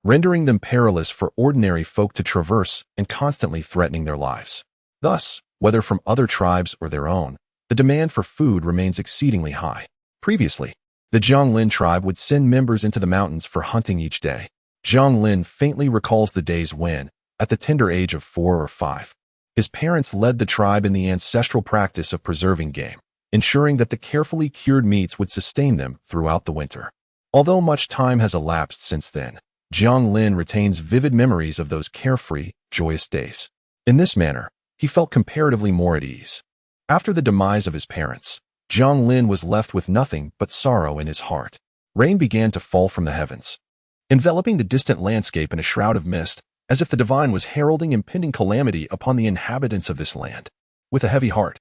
rendering them perilous for ordinary folk to traverse and constantly threatening their lives. Thus, whether from other tribes or their own, the demand for food remains exceedingly high. Previously, the Jianglin tribe would send members into the mountains for hunting each day. Jianglin faintly recalls the days when, at the tender age of 4 or 5, his parents led the tribe in the ancestral practice of preserving game, ensuring that the carefully cured meats would sustain them throughout the winter. Although much time has elapsed since then, Jianglin retains vivid memories of those carefree, joyous days. In this manner, he felt comparatively more at ease. After the demise of his parents, Jianglin was left with nothing but sorrow in his heart. Rain began to fall from the heavens, enveloping the distant landscape in a shroud of mist, as if the divine was heralding impending calamity upon the inhabitants of this land. With a heavy heart,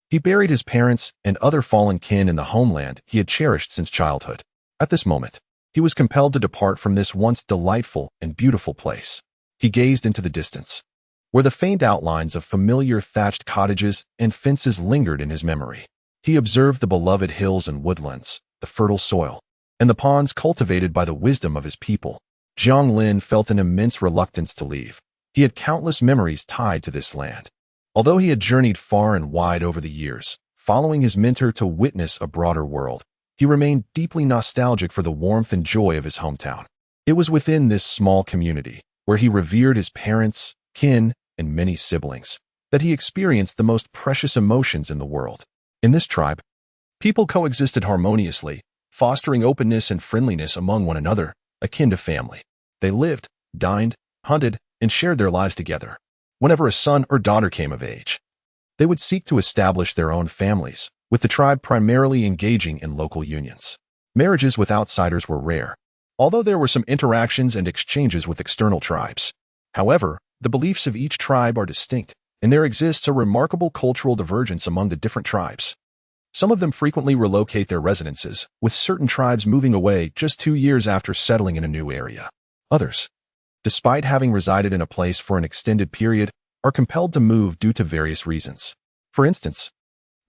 he buried his parents and other fallen kin in the homeland he had cherished since childhood. At this moment, he was compelled to depart from this once delightful and beautiful place. He gazed into the distance, where the faint outlines of familiar thatched cottages and fences lingered in his memory. He observed the beloved hills and woodlands, the fertile soil, and the ponds cultivated by the wisdom of his people. Jianglin felt an immense reluctance to leave. He had countless memories tied to this land. Although he had journeyed far and wide over the years, following his mentor to witness a broader world, he remained deeply nostalgic for the warmth and joy of his hometown. It was within this small community, where he revered his parents, kin, and many siblings, that he experienced the most precious emotions in the world. In this tribe, people coexisted harmoniously, fostering openness and friendliness among one another, akin to family. They lived, dined, hunted, and shared their lives together. Whenever a son or daughter came of age, they would seek to establish their own families, with the tribe primarily engaging in local unions. Marriages with outsiders were rare, although there were some interactions and exchanges with external tribes. However, the beliefs of each tribe are distinct, and there exists a remarkable cultural divergence among the different tribes. Some of them frequently relocate their residences, with certain tribes moving away just 2 years after settling in a new area. Others, despite having resided in a place for an extended period, are compelled to move due to various reasons. For instance,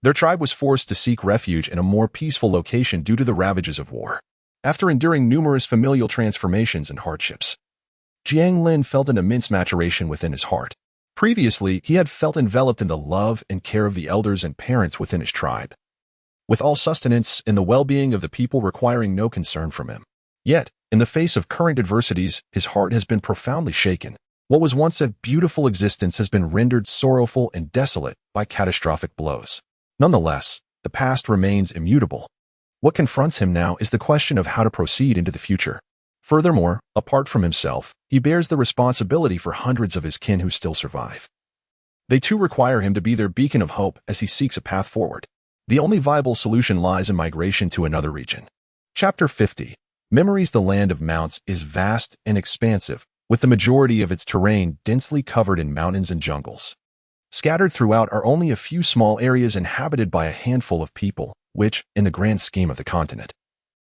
their tribe was forced to seek refuge in a more peaceful location due to the ravages of war. After enduring numerous familial transformations and hardships, Jianglin felt an immense maturation within his heart. Previously, he had felt enveloped in the love and care of the elders and parents within his tribe, with all sustenance and the well-being of the people requiring no concern from him. Yet, in the face of current adversities, his heart has been profoundly shaken. What was once a beautiful existence has been rendered sorrowful and desolate by catastrophic blows. Nonetheless, the past remains immutable. What confronts him now is the question of how to proceed into the future. Furthermore, apart from himself, he bears the responsibility for hundreds of his kin who still survive. They too require him to be their beacon of hope as he seeks a path forward. The only viable solution lies in migration to another region. Chapter 50. Memories. The land of mounts is vast and expansive, with the majority of its terrain densely covered in mountains and jungles. Scattered throughout are only a few small areas inhabited by a handful of people, which, in the grand scheme of the continent,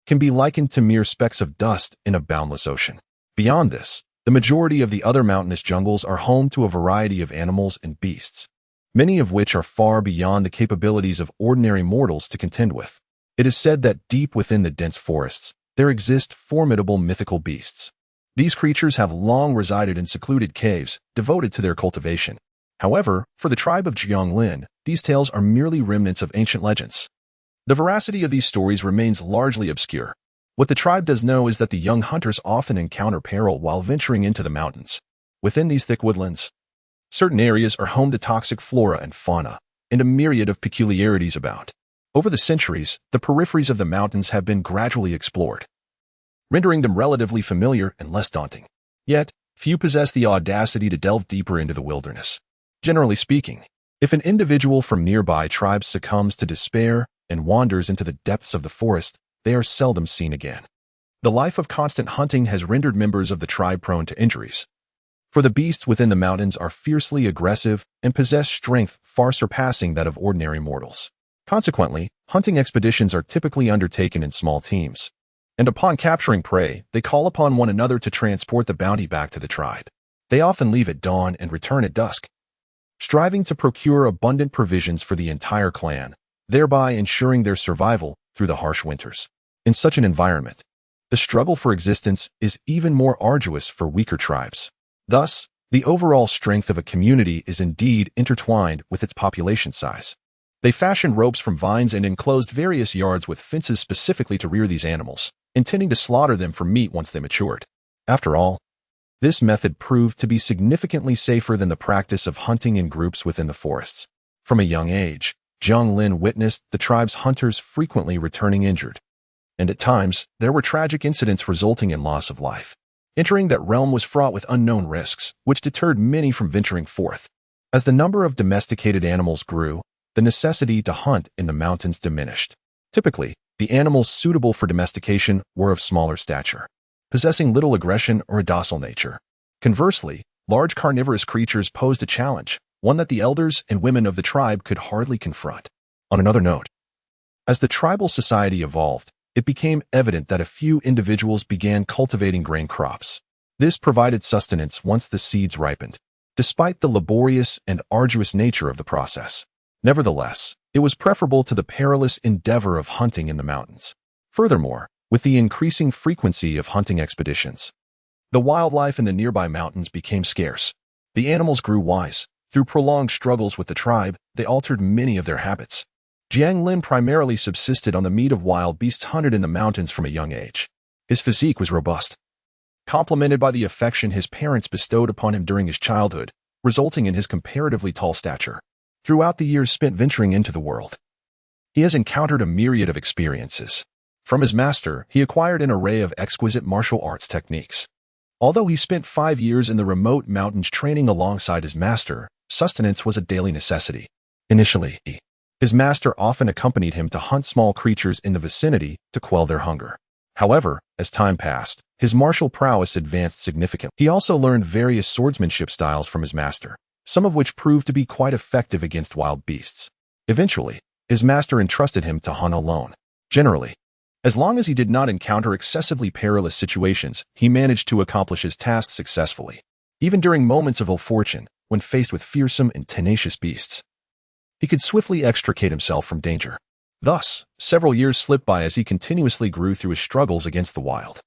can be likened to mere specks of dust in a boundless ocean. Beyond this, the majority of the other mountainous jungles are home to a variety of animals and beasts, many of which are far beyond the capabilities of ordinary mortals to contend with. It is said that deep within the dense forests, there exist formidable mythical beasts. These creatures have long resided in secluded caves devoted to their cultivation. However, for the tribe of Jianglin, these tales are merely remnants of ancient legends. The veracity of these stories remains largely obscure. What the tribe does know is that the young hunters often encounter peril while venturing into the mountains. Within these thick woodlands, certain areas are home to toxic flora and fauna, and a myriad of peculiarities abound. Over the centuries, the peripheries of the mountains have been gradually explored, rendering them relatively familiar and less daunting. Yet, few possess the audacity to delve deeper into the wilderness. Generally speaking, if an individual from nearby tribes succumbs to despair and wanders into the depths of the forest, they are seldom seen again. The life of constant hunting has rendered members of the tribe prone to injuries, for the beasts within the mountains are fiercely aggressive and possess strength far surpassing that of ordinary mortals. Consequently, hunting expeditions are typically undertaken in small teams, and upon capturing prey, they call upon one another to transport the bounty back to the tribe. They often leave at dawn and return at dusk, striving to procure abundant provisions for the entire clan, thereby ensuring their survival through the harsh winters. In such an environment, the struggle for existence is even more arduous for weaker tribes. Thus, the overall strength of a community is indeed intertwined with its population size. They fashioned ropes from vines and enclosed various yards with fences specifically to rear these animals, intending to slaughter them for meat once they matured. After all, this method proved to be significantly safer than the practice of hunting in groups within the forests. From a young age, Jiang Lin witnessed the tribe's hunters frequently returning injured, and at times there were tragic incidents resulting in loss of life. Entering that realm was fraught with unknown risks, which deterred many from venturing forth. As the number of domesticated animals grew, the necessity to hunt in the mountains diminished. Typically, the animals suitable for domestication were of smaller stature, possessing little aggression or a docile nature. Conversely, large carnivorous creatures posed a challenge, one that the elders and women of the tribe could hardly confront. On another note, as the tribal society evolved, it became evident that a few individuals began cultivating grain crops. This provided sustenance once the seeds ripened, despite the laborious and arduous nature of the process. Nevertheless, it was preferable to the perilous endeavor of hunting in the mountains. Furthermore, with the increasing frequency of hunting expeditions, the wildlife in the nearby mountains became scarce. The animals grew wise. Through prolonged struggles with the tribe, they altered many of their habits. Jiang Lin primarily subsisted on the meat of wild beasts hunted in the mountains from a young age. His physique was robust, complemented by the affection his parents bestowed upon him during his childhood, resulting in his comparatively tall stature. Throughout the years spent venturing into the world, he has encountered a myriad of experiences. From his master, he acquired an array of exquisite martial arts techniques. Although he spent 5 years in the remote mountains training alongside his master, sustenance was a daily necessity. Initially, his master often accompanied him to hunt small creatures in the vicinity to quell their hunger. However, as time passed, his martial prowess advanced significantly. He also learned various swordsmanship styles from his master, some of which proved to be quite effective against wild beasts. Eventually, his master entrusted him to hunt alone. Generally, as long as he did not encounter excessively perilous situations, he managed to accomplish his tasks successfully. Even during moments of ill fortune, when faced with fearsome and tenacious beasts, he could swiftly extricate himself from danger. Thus, several years slipped by as he continuously grew through his struggles against the wild.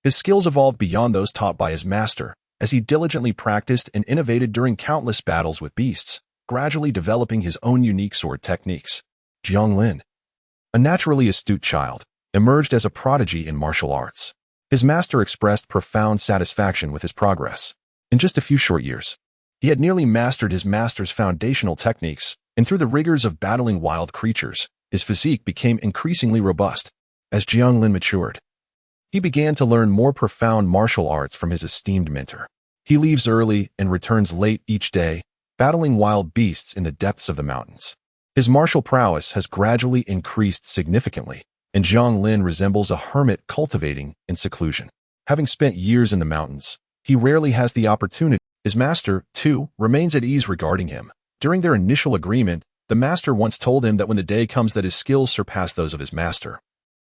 His skills evolved beyond those taught by his master, as he diligently practiced and innovated during countless battles with beasts, gradually developing his own unique sword techniques. Jiang Lin, a naturally astute child, emerged as a prodigy in martial arts. His master expressed profound satisfaction with his progress. In just a few short years, he had nearly mastered his master's foundational techniques, and through the rigors of battling wild creatures, his physique became increasingly robust. As Jiang Lin matured, he began to learn more profound martial arts from his esteemed mentor. He leaves early and returns late each day, battling wild beasts in the depths of the mountains. His martial prowess has gradually increased significantly, and Jiang Lin resembles a hermit cultivating in seclusion. Having spent years in the mountains, he rarely has the opportunity. His master, too, remains at ease regarding him. During their initial agreement, the master once told him that when the day comes that his skills surpass those of his master,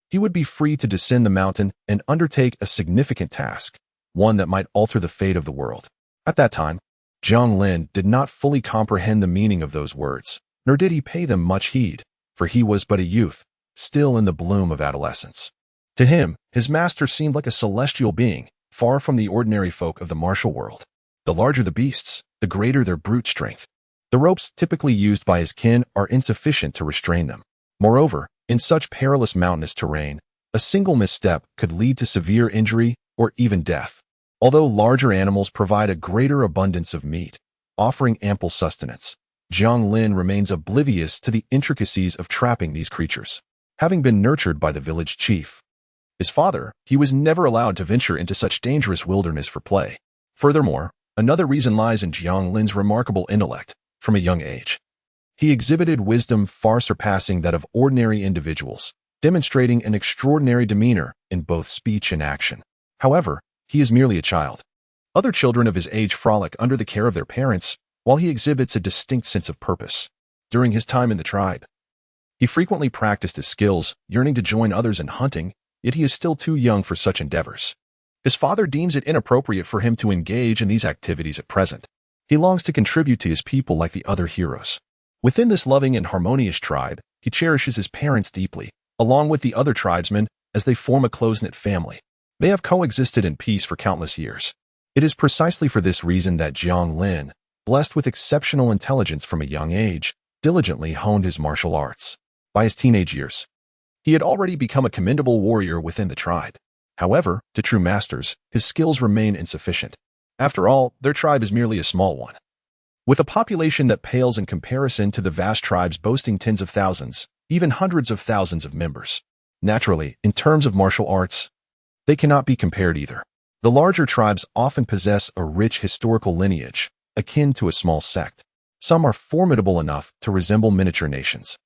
he would be free to descend the mountain and undertake a significant task, one that might alter the fate of the world. At that time, Jiang Lin did not fully comprehend the meaning of those words, nor did he pay them much heed, for he was but a youth, still in the bloom of adolescence. To him, his master seemed like a celestial being, far from the ordinary folk of the martial world. The larger the beasts, the greater their brute strength. The ropes typically used by his kin are insufficient to restrain them. Moreover, in such perilous mountainous terrain, a single misstep could lead to severe injury or even death. Although larger animals provide a greater abundance of meat, offering ample sustenance, Jiang Lin remains oblivious to the intricacies of trapping these creatures. Having been nurtured by the village chief, his father, he was never allowed to venture into such dangerous wilderness for play. Furthermore, another reason lies in Jiang Lin's remarkable intellect. From a young age, he exhibited wisdom far surpassing that of ordinary individuals, demonstrating an extraordinary demeanor in both speech and action. However, he is merely a child. Other children of his age frolic under the care of their parents, while he exhibits a distinct sense of purpose. During his time in the tribe, he frequently practiced his skills, yearning to join others in hunting, yet he is still too young for such endeavors. His father deems it inappropriate for him to engage in these activities at present. He longs to contribute to his people like the other heroes. Within this loving and harmonious tribe, he cherishes his parents deeply, along with the other tribesmen, as they form a close-knit family. They have coexisted in peace for countless years. It is precisely for this reason that Jiang Lin, blessed with exceptional intelligence from a young age, diligently honed his martial arts. By his teenage years, he had already become a commendable warrior within the tribe. However, to true masters, his skills remain insufficient. After all, their tribe is merely a small one, with a population that pales in comparison to the vast tribes boasting tens of thousands, even hundreds of thousands of members. Naturally, in terms of martial arts, they cannot be compared either. The larger tribes often possess a rich historical lineage, akin to a small sect. Some are formidable enough to resemble miniature nations,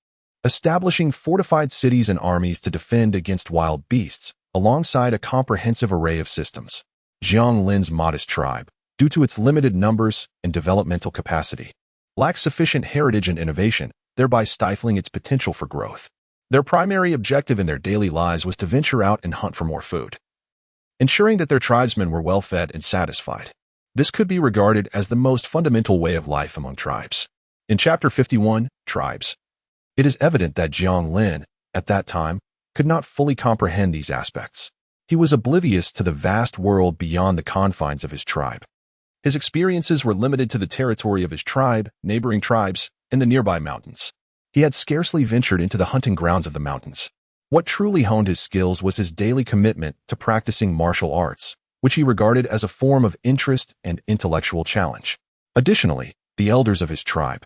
establishing fortified cities and armies to defend against wild beasts, alongside a comprehensive array of systems. Jiang Lin's modest tribe, due to its limited numbers and developmental capacity, lacks sufficient heritage and innovation, thereby stifling its potential for growth. Their primary objective in their daily lives was to venture out and hunt for more food, ensuring that their tribesmen were well fed and satisfied. This could be regarded as the most fundamental way of life among tribes. In Chapter 51, Tribes, it is evident that Jiang Lin, at that time, could not fully comprehend these aspects. He was oblivious to the vast world beyond the confines of his tribe. His experiences were limited to the territory of his tribe, neighboring tribes, and the nearby mountains. He had scarcely ventured into the hunting grounds of the mountains. What truly honed his skills was his daily commitment to practicing martial arts, which he regarded as a form of interest and intellectual challenge. Additionally, the elders of his tribe,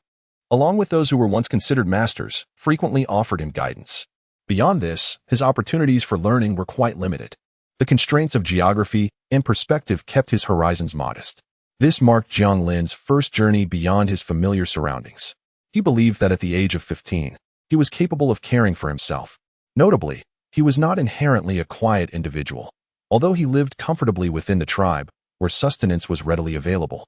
along with those who were once considered masters, frequently offered him guidance. Beyond this, his opportunities for learning were quite limited. The constraints of geography and perspective kept his horizons modest. This marked Jiang Lin's first journey beyond his familiar surroundings. He believed that at the age of 15, he was capable of caring for himself. Notably, he was not inherently a quiet individual. Although he lived comfortably within the tribe, where sustenance was readily available,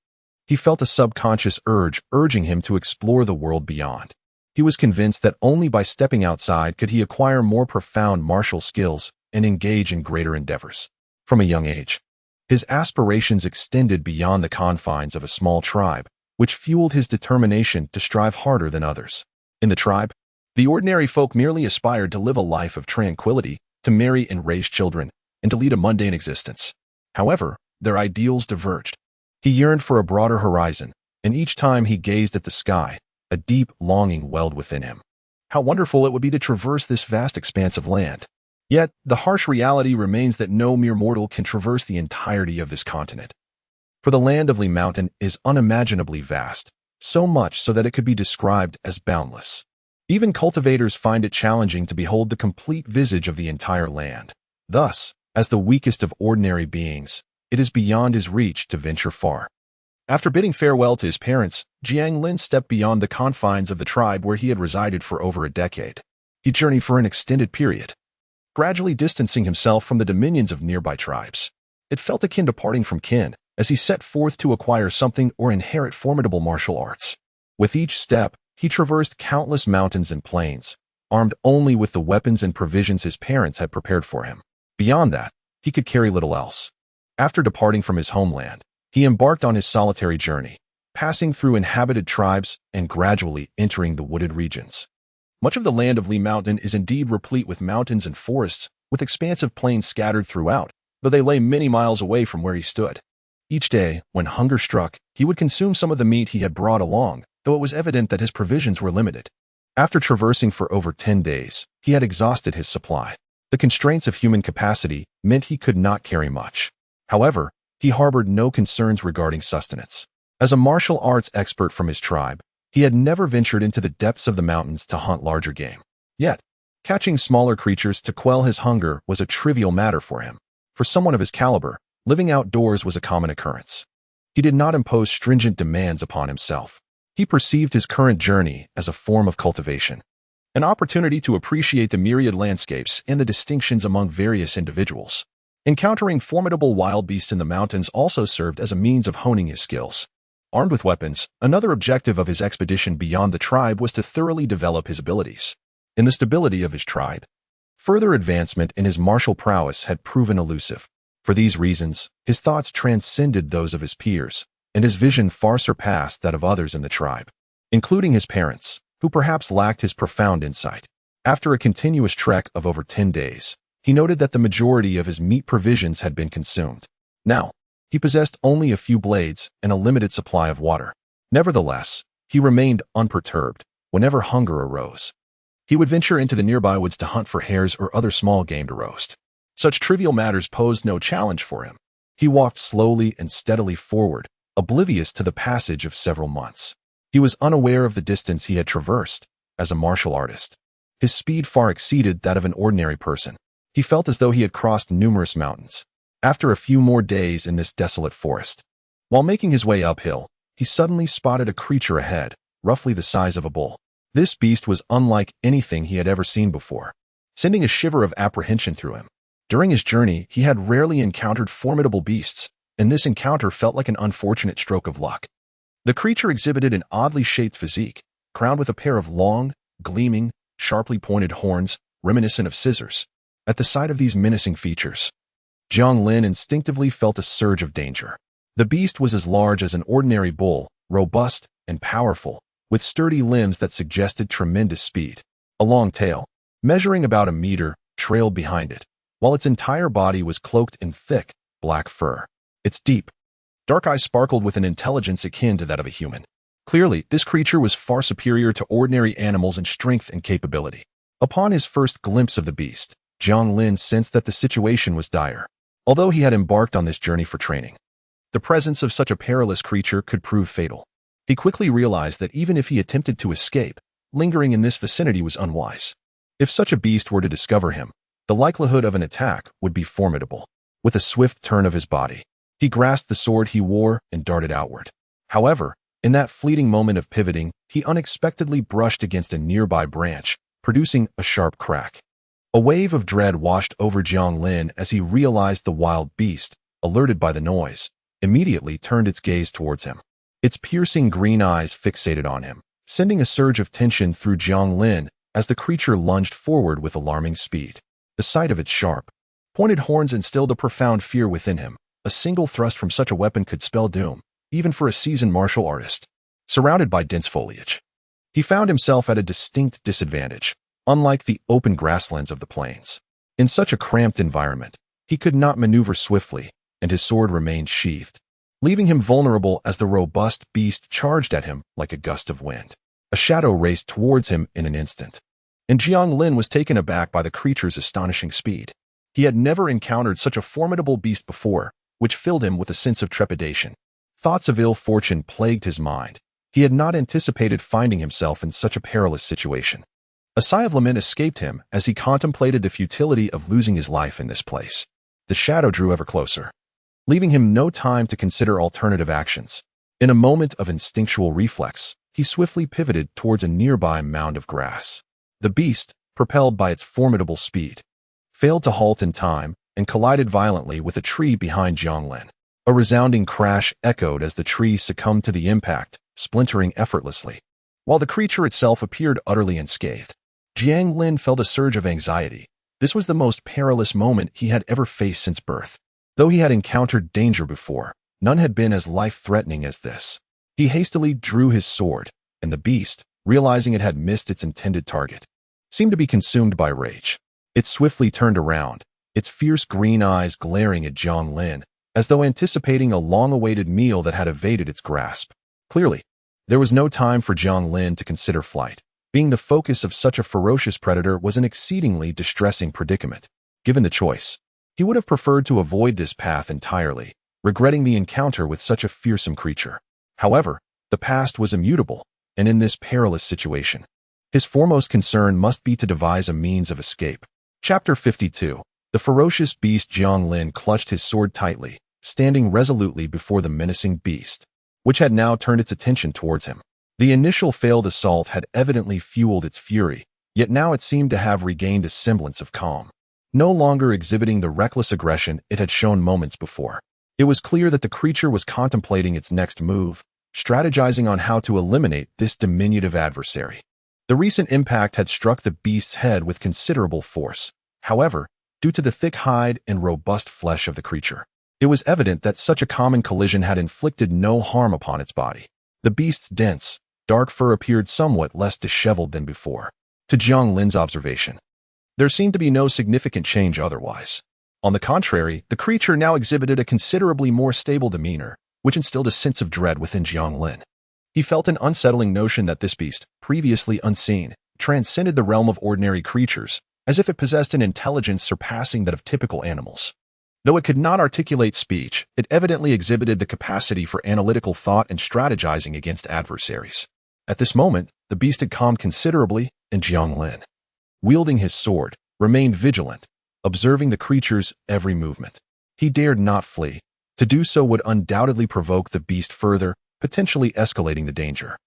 he felt a subconscious urge urging him to explore the world beyond. He was convinced that only by stepping outside could he acquire more profound martial skills and engage in greater endeavors. From a young age, his aspirations extended beyond the confines of a small tribe, which fueled his determination to strive harder than others. In the tribe, the ordinary folk merely aspired to live a life of tranquility, to marry and raise children, and to lead a mundane existence. However, their ideals diverged. He yearned for a broader horizon, and each time he gazed at the sky, a deep longing welled within him. How wonderful it would be to traverse this vast expanse of land. Yet, the harsh reality remains that no mere mortal can traverse the entirety of this continent. For the land of Li Mountain is unimaginably vast, so much so that it could be described as boundless. Even cultivators find it challenging to behold the complete visage of the entire land. Thus, as the weakest of ordinary beings, it is beyond his reach to venture far. After bidding farewell to his parents, Jiang Lin stepped beyond the confines of the tribe where he had resided for over a decade. He journeyed for an extended period, gradually distancing himself from the dominions of nearby tribes. It felt akin to parting from kin, as he set forth to acquire something or inherit formidable martial arts. With each step, he traversed countless mountains and plains, armed only with the weapons and provisions his parents had prepared for him. Beyond that, he could carry little else. After departing from his homeland, he embarked on his solitary journey, passing through inhabited tribes and gradually entering the wooded regions. Much of the land of Li Mountain is indeed replete with mountains and forests, with expansive plains scattered throughout, though they lay many miles away from where he stood. Each day, when hunger struck, he would consume some of the meat he had brought along, though it was evident that his provisions were limited. After traversing for over 10 days, he had exhausted his supply. The constraints of human capacity meant he could not carry much. However, he harbored no concerns regarding sustenance. As a martial arts expert from his tribe, he had never ventured into the depths of the mountains to hunt larger game. Yet, catching smaller creatures to quell his hunger was a trivial matter for him. For someone of his caliber, living outdoors was a common occurrence. He did not impose stringent demands upon himself. He perceived his current journey as a form of cultivation, an opportunity to appreciate the myriad landscapes and the distinctions among various individuals. Encountering formidable wild beasts in the mountains also served as a means of honing his skills. Armed with weapons, another objective of his expedition beyond the tribe was to thoroughly develop his abilities. In the stability of his tribe, further advancement in his martial prowess had proven elusive. For these reasons, his thoughts transcended those of his peers, and his vision far surpassed that of others in the tribe, including his parents, who perhaps lacked his profound insight. After a continuous trek of over 10 days, he noted that the majority of his meat provisions had been consumed. Now, he possessed only a few blades and a limited supply of water. Nevertheless, he remained unperturbed whenever hunger arose. He would venture into the nearby woods to hunt for hares or other small game to roast. Such trivial matters posed no challenge for him. He walked slowly and steadily forward, oblivious to the passage of several months. He was unaware of the distance he had traversed. As a martial artist, his speed far exceeded that of an ordinary person. He felt as though he had crossed numerous mountains. After a few more days in this desolate forest, while making his way uphill, he suddenly spotted a creature ahead, roughly the size of a bull. This beast was unlike anything he had ever seen before, sending a shiver of apprehension through him. During his journey, he had rarely encountered formidable beasts, and this encounter felt like an unfortunate stroke of luck. The creature exhibited an oddly shaped physique, crowned with a pair of long, gleaming, sharply pointed horns, reminiscent of scissors. At the sight of these menacing features, Jiang Lin instinctively felt a surge of danger. The beast was as large as an ordinary bull, robust and powerful, with sturdy limbs that suggested tremendous speed. A long tail, measuring about a meter, trailed behind it, while its entire body was cloaked in thick, black fur. Its deep, dark eyes sparkled with an intelligence akin to that of a human. Clearly, this creature was far superior to ordinary animals in strength and capability. Upon his first glimpse of the beast, Jiang Lin sensed that the situation was dire. Although he had embarked on this journey for training, the presence of such a perilous creature could prove fatal. He quickly realized that even if he attempted to escape, lingering in this vicinity was unwise. If such a beast were to discover him, the likelihood of an attack would be formidable. With a swift turn of his body, he grasped the sword he wore and darted outward. However, in that fleeting moment of pivoting, he unexpectedly brushed against a nearby branch, producing a sharp crack. A wave of dread washed over Jiang Lin as he realized the wild beast, alerted by the noise, immediately turned its gaze towards him. Its piercing green eyes fixated on him, sending a surge of tension through Jiang Lin as the creature lunged forward with alarming speed. The sight of its sharp, pointed horns instilled a profound fear within him. A single thrust from such a weapon could spell doom, even for a seasoned martial artist. Surrounded by dense foliage, he found himself at a distinct disadvantage, unlike the open grasslands of the plains. In such a cramped environment, he could not maneuver swiftly, and his sword remained sheathed, leaving him vulnerable as the robust beast charged at him like a gust of wind. A shadow raced towards him in an instant, and Jiang Lin was taken aback by the creature's astonishing speed. He had never encountered such a formidable beast before, which filled him with a sense of trepidation. Thoughts of ill fortune plagued his mind. He had not anticipated finding himself in such a perilous situation. A sigh of lament escaped him as he contemplated the futility of losing his life in this place. The shadow drew ever closer, leaving him no time to consider alternative actions. In a moment of instinctual reflex, he swiftly pivoted towards a nearby mound of grass. The beast, propelled by its formidable speed, failed to halt in time and collided violently with a tree behind Jiang Lin. A resounding crash echoed as the tree succumbed to the impact, splintering effortlessly, while the creature itself appeared utterly unscathed. Jiang Lin felt a surge of anxiety. This was the most perilous moment he had ever faced since birth. Though he had encountered danger before, none had been as life-threatening as this. He hastily drew his sword, and the beast, realizing it had missed its intended target, seemed to be consumed by rage. It swiftly turned around, its fierce green eyes glaring at Jiang Lin, as though anticipating a long-awaited meal that had evaded its grasp. Clearly, there was no time for Jiang Lin to consider flight. Being the focus of such a ferocious predator was an exceedingly distressing predicament. Given the choice, he would have preferred to avoid this path entirely, regretting the encounter with such a fearsome creature. However, the past was immutable, and in this perilous situation, his foremost concern must be to devise a means of escape. Chapter 52. The ferocious beast. Jiang Lin clutched his sword tightly, standing resolutely before the menacing beast, which had now turned its attention towards him. The initial failed assault had evidently fueled its fury, yet now it seemed to have regained a semblance of calm, no longer exhibiting the reckless aggression it had shown moments before. It was clear that the creature was contemplating its next move, strategizing on how to eliminate this diminutive adversary. The recent impact had struck the beast's head with considerable force. However, due to the thick hide and robust flesh of the creature, it was evident that such a common collision had inflicted no harm upon its body. The beast's dense, dark fur appeared somewhat less disheveled than before. To Jiang Lin's observation, there seemed to be no significant change otherwise. On the contrary, the creature now exhibited a considerably more stable demeanor, which instilled a sense of dread within Jiang Lin. He felt an unsettling notion that this beast, previously unseen, transcended the realm of ordinary creatures, as if it possessed an intelligence surpassing that of typical animals. Though it could not articulate speech, it evidently exhibited the capacity for analytical thought and strategizing against adversaries. At this moment, the beast had calmed considerably, and Jiang Lin, wielding his sword, remained vigilant, observing the creature's every movement. He dared not flee. To do so would undoubtedly provoke the beast further, potentially escalating the danger.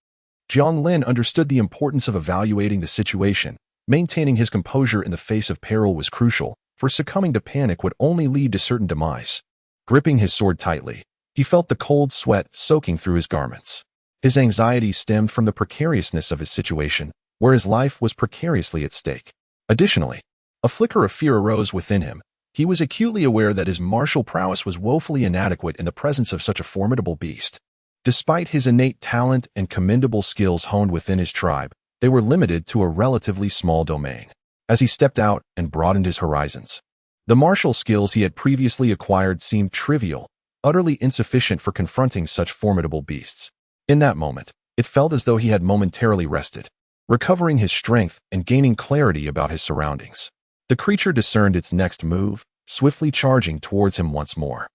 Jiang Lin understood the importance of evaluating the situation. Maintaining his composure in the face of peril was crucial, for succumbing to panic would only lead to certain demise. Gripping his sword tightly, he felt the cold sweat soaking through his garments. His anxiety stemmed from the precariousness of his situation, where his life was precariously at stake. Additionally, a flicker of fear arose within him. He was acutely aware that his martial prowess was woefully inadequate in the presence of such a formidable beast. Despite his innate talent and commendable skills honed within his tribe, they were limited to a relatively small domain. As he stepped out and broadened his horizons, the martial skills he had previously acquired seemed trivial, utterly insufficient for confronting such formidable beasts. In that moment, it felt as though he had momentarily rested, recovering his strength and gaining clarity about his surroundings. The creature discerned its next move, swiftly charging towards him once more.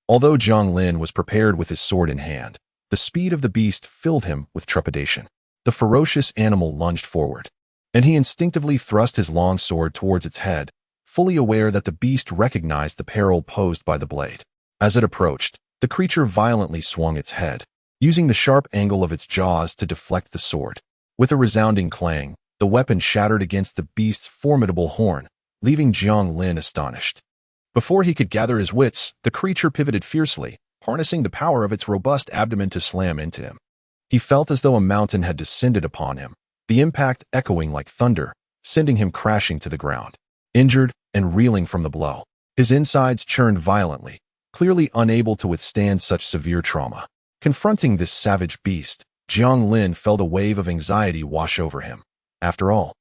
Although Jiang Lin was prepared with his sword in hand, the speed of the beast filled him with trepidation. The ferocious animal lunged forward, and he instinctively thrust his long sword towards its head, fully aware that the beast recognized the peril posed by the blade. As it approached, the creature violently swung its head, using the sharp angle of its jaws to deflect the sword. With a resounding clang, the weapon shattered against the beast's formidable horn, leaving Jiang Lin astonished. Before he could gather his wits, the creature pivoted fiercely, harnessing the power of its robust abdomen to slam into him. He felt as though a mountain had descended upon him, the impact echoing like thunder, sending him crashing to the ground. Injured and reeling from the blow, his insides churned violently, clearly unable to withstand such severe trauma. Confronting this savage beast, Jiang Lin felt a wave of anxiety wash over him. After all,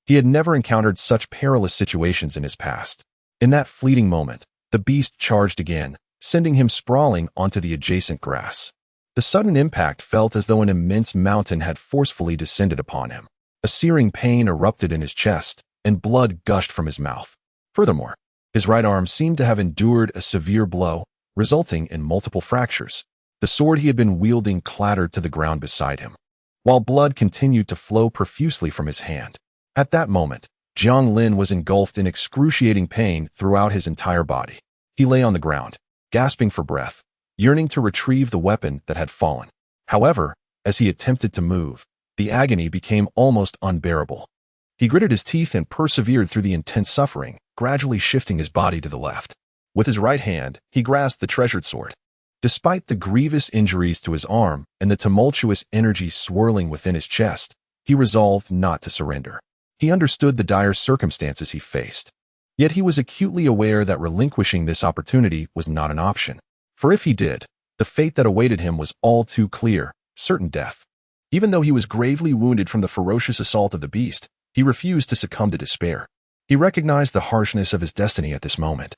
he had never encountered such perilous situations in his past. In that fleeting moment, the beast charged again, sending him sprawling onto the adjacent grass. The sudden impact felt as though an immense mountain had forcefully descended upon him. A searing pain erupted in his chest, and blood gushed from his mouth. Furthermore, his right arm seemed to have endured a severe blow, resulting in multiple fractures. The sword he had been wielding clattered to the ground beside him, while blood continued to flow profusely from his hand. At that moment, Jiang Lin was engulfed in excruciating pain throughout his entire body. He lay on the ground, gasping for breath, yearning to retrieve the weapon that had fallen. However, as he attempted to move, the agony became almost unbearable. He gritted his teeth and persevered through the intense suffering, gradually shifting his body to the left. With his right hand, he grasped the treasured sword. Despite the grievous injuries to his arm and the tumultuous energy swirling within his chest, he resolved not to surrender. He understood the dire circumstances he faced. Yet he was acutely aware that relinquishing this opportunity was not an option. For if he did, the fate that awaited him was all too clear, certain death. Even though he was gravely wounded from the ferocious assault of the beast, he refused to succumb to despair. He recognized the harshness of his destiny at this moment.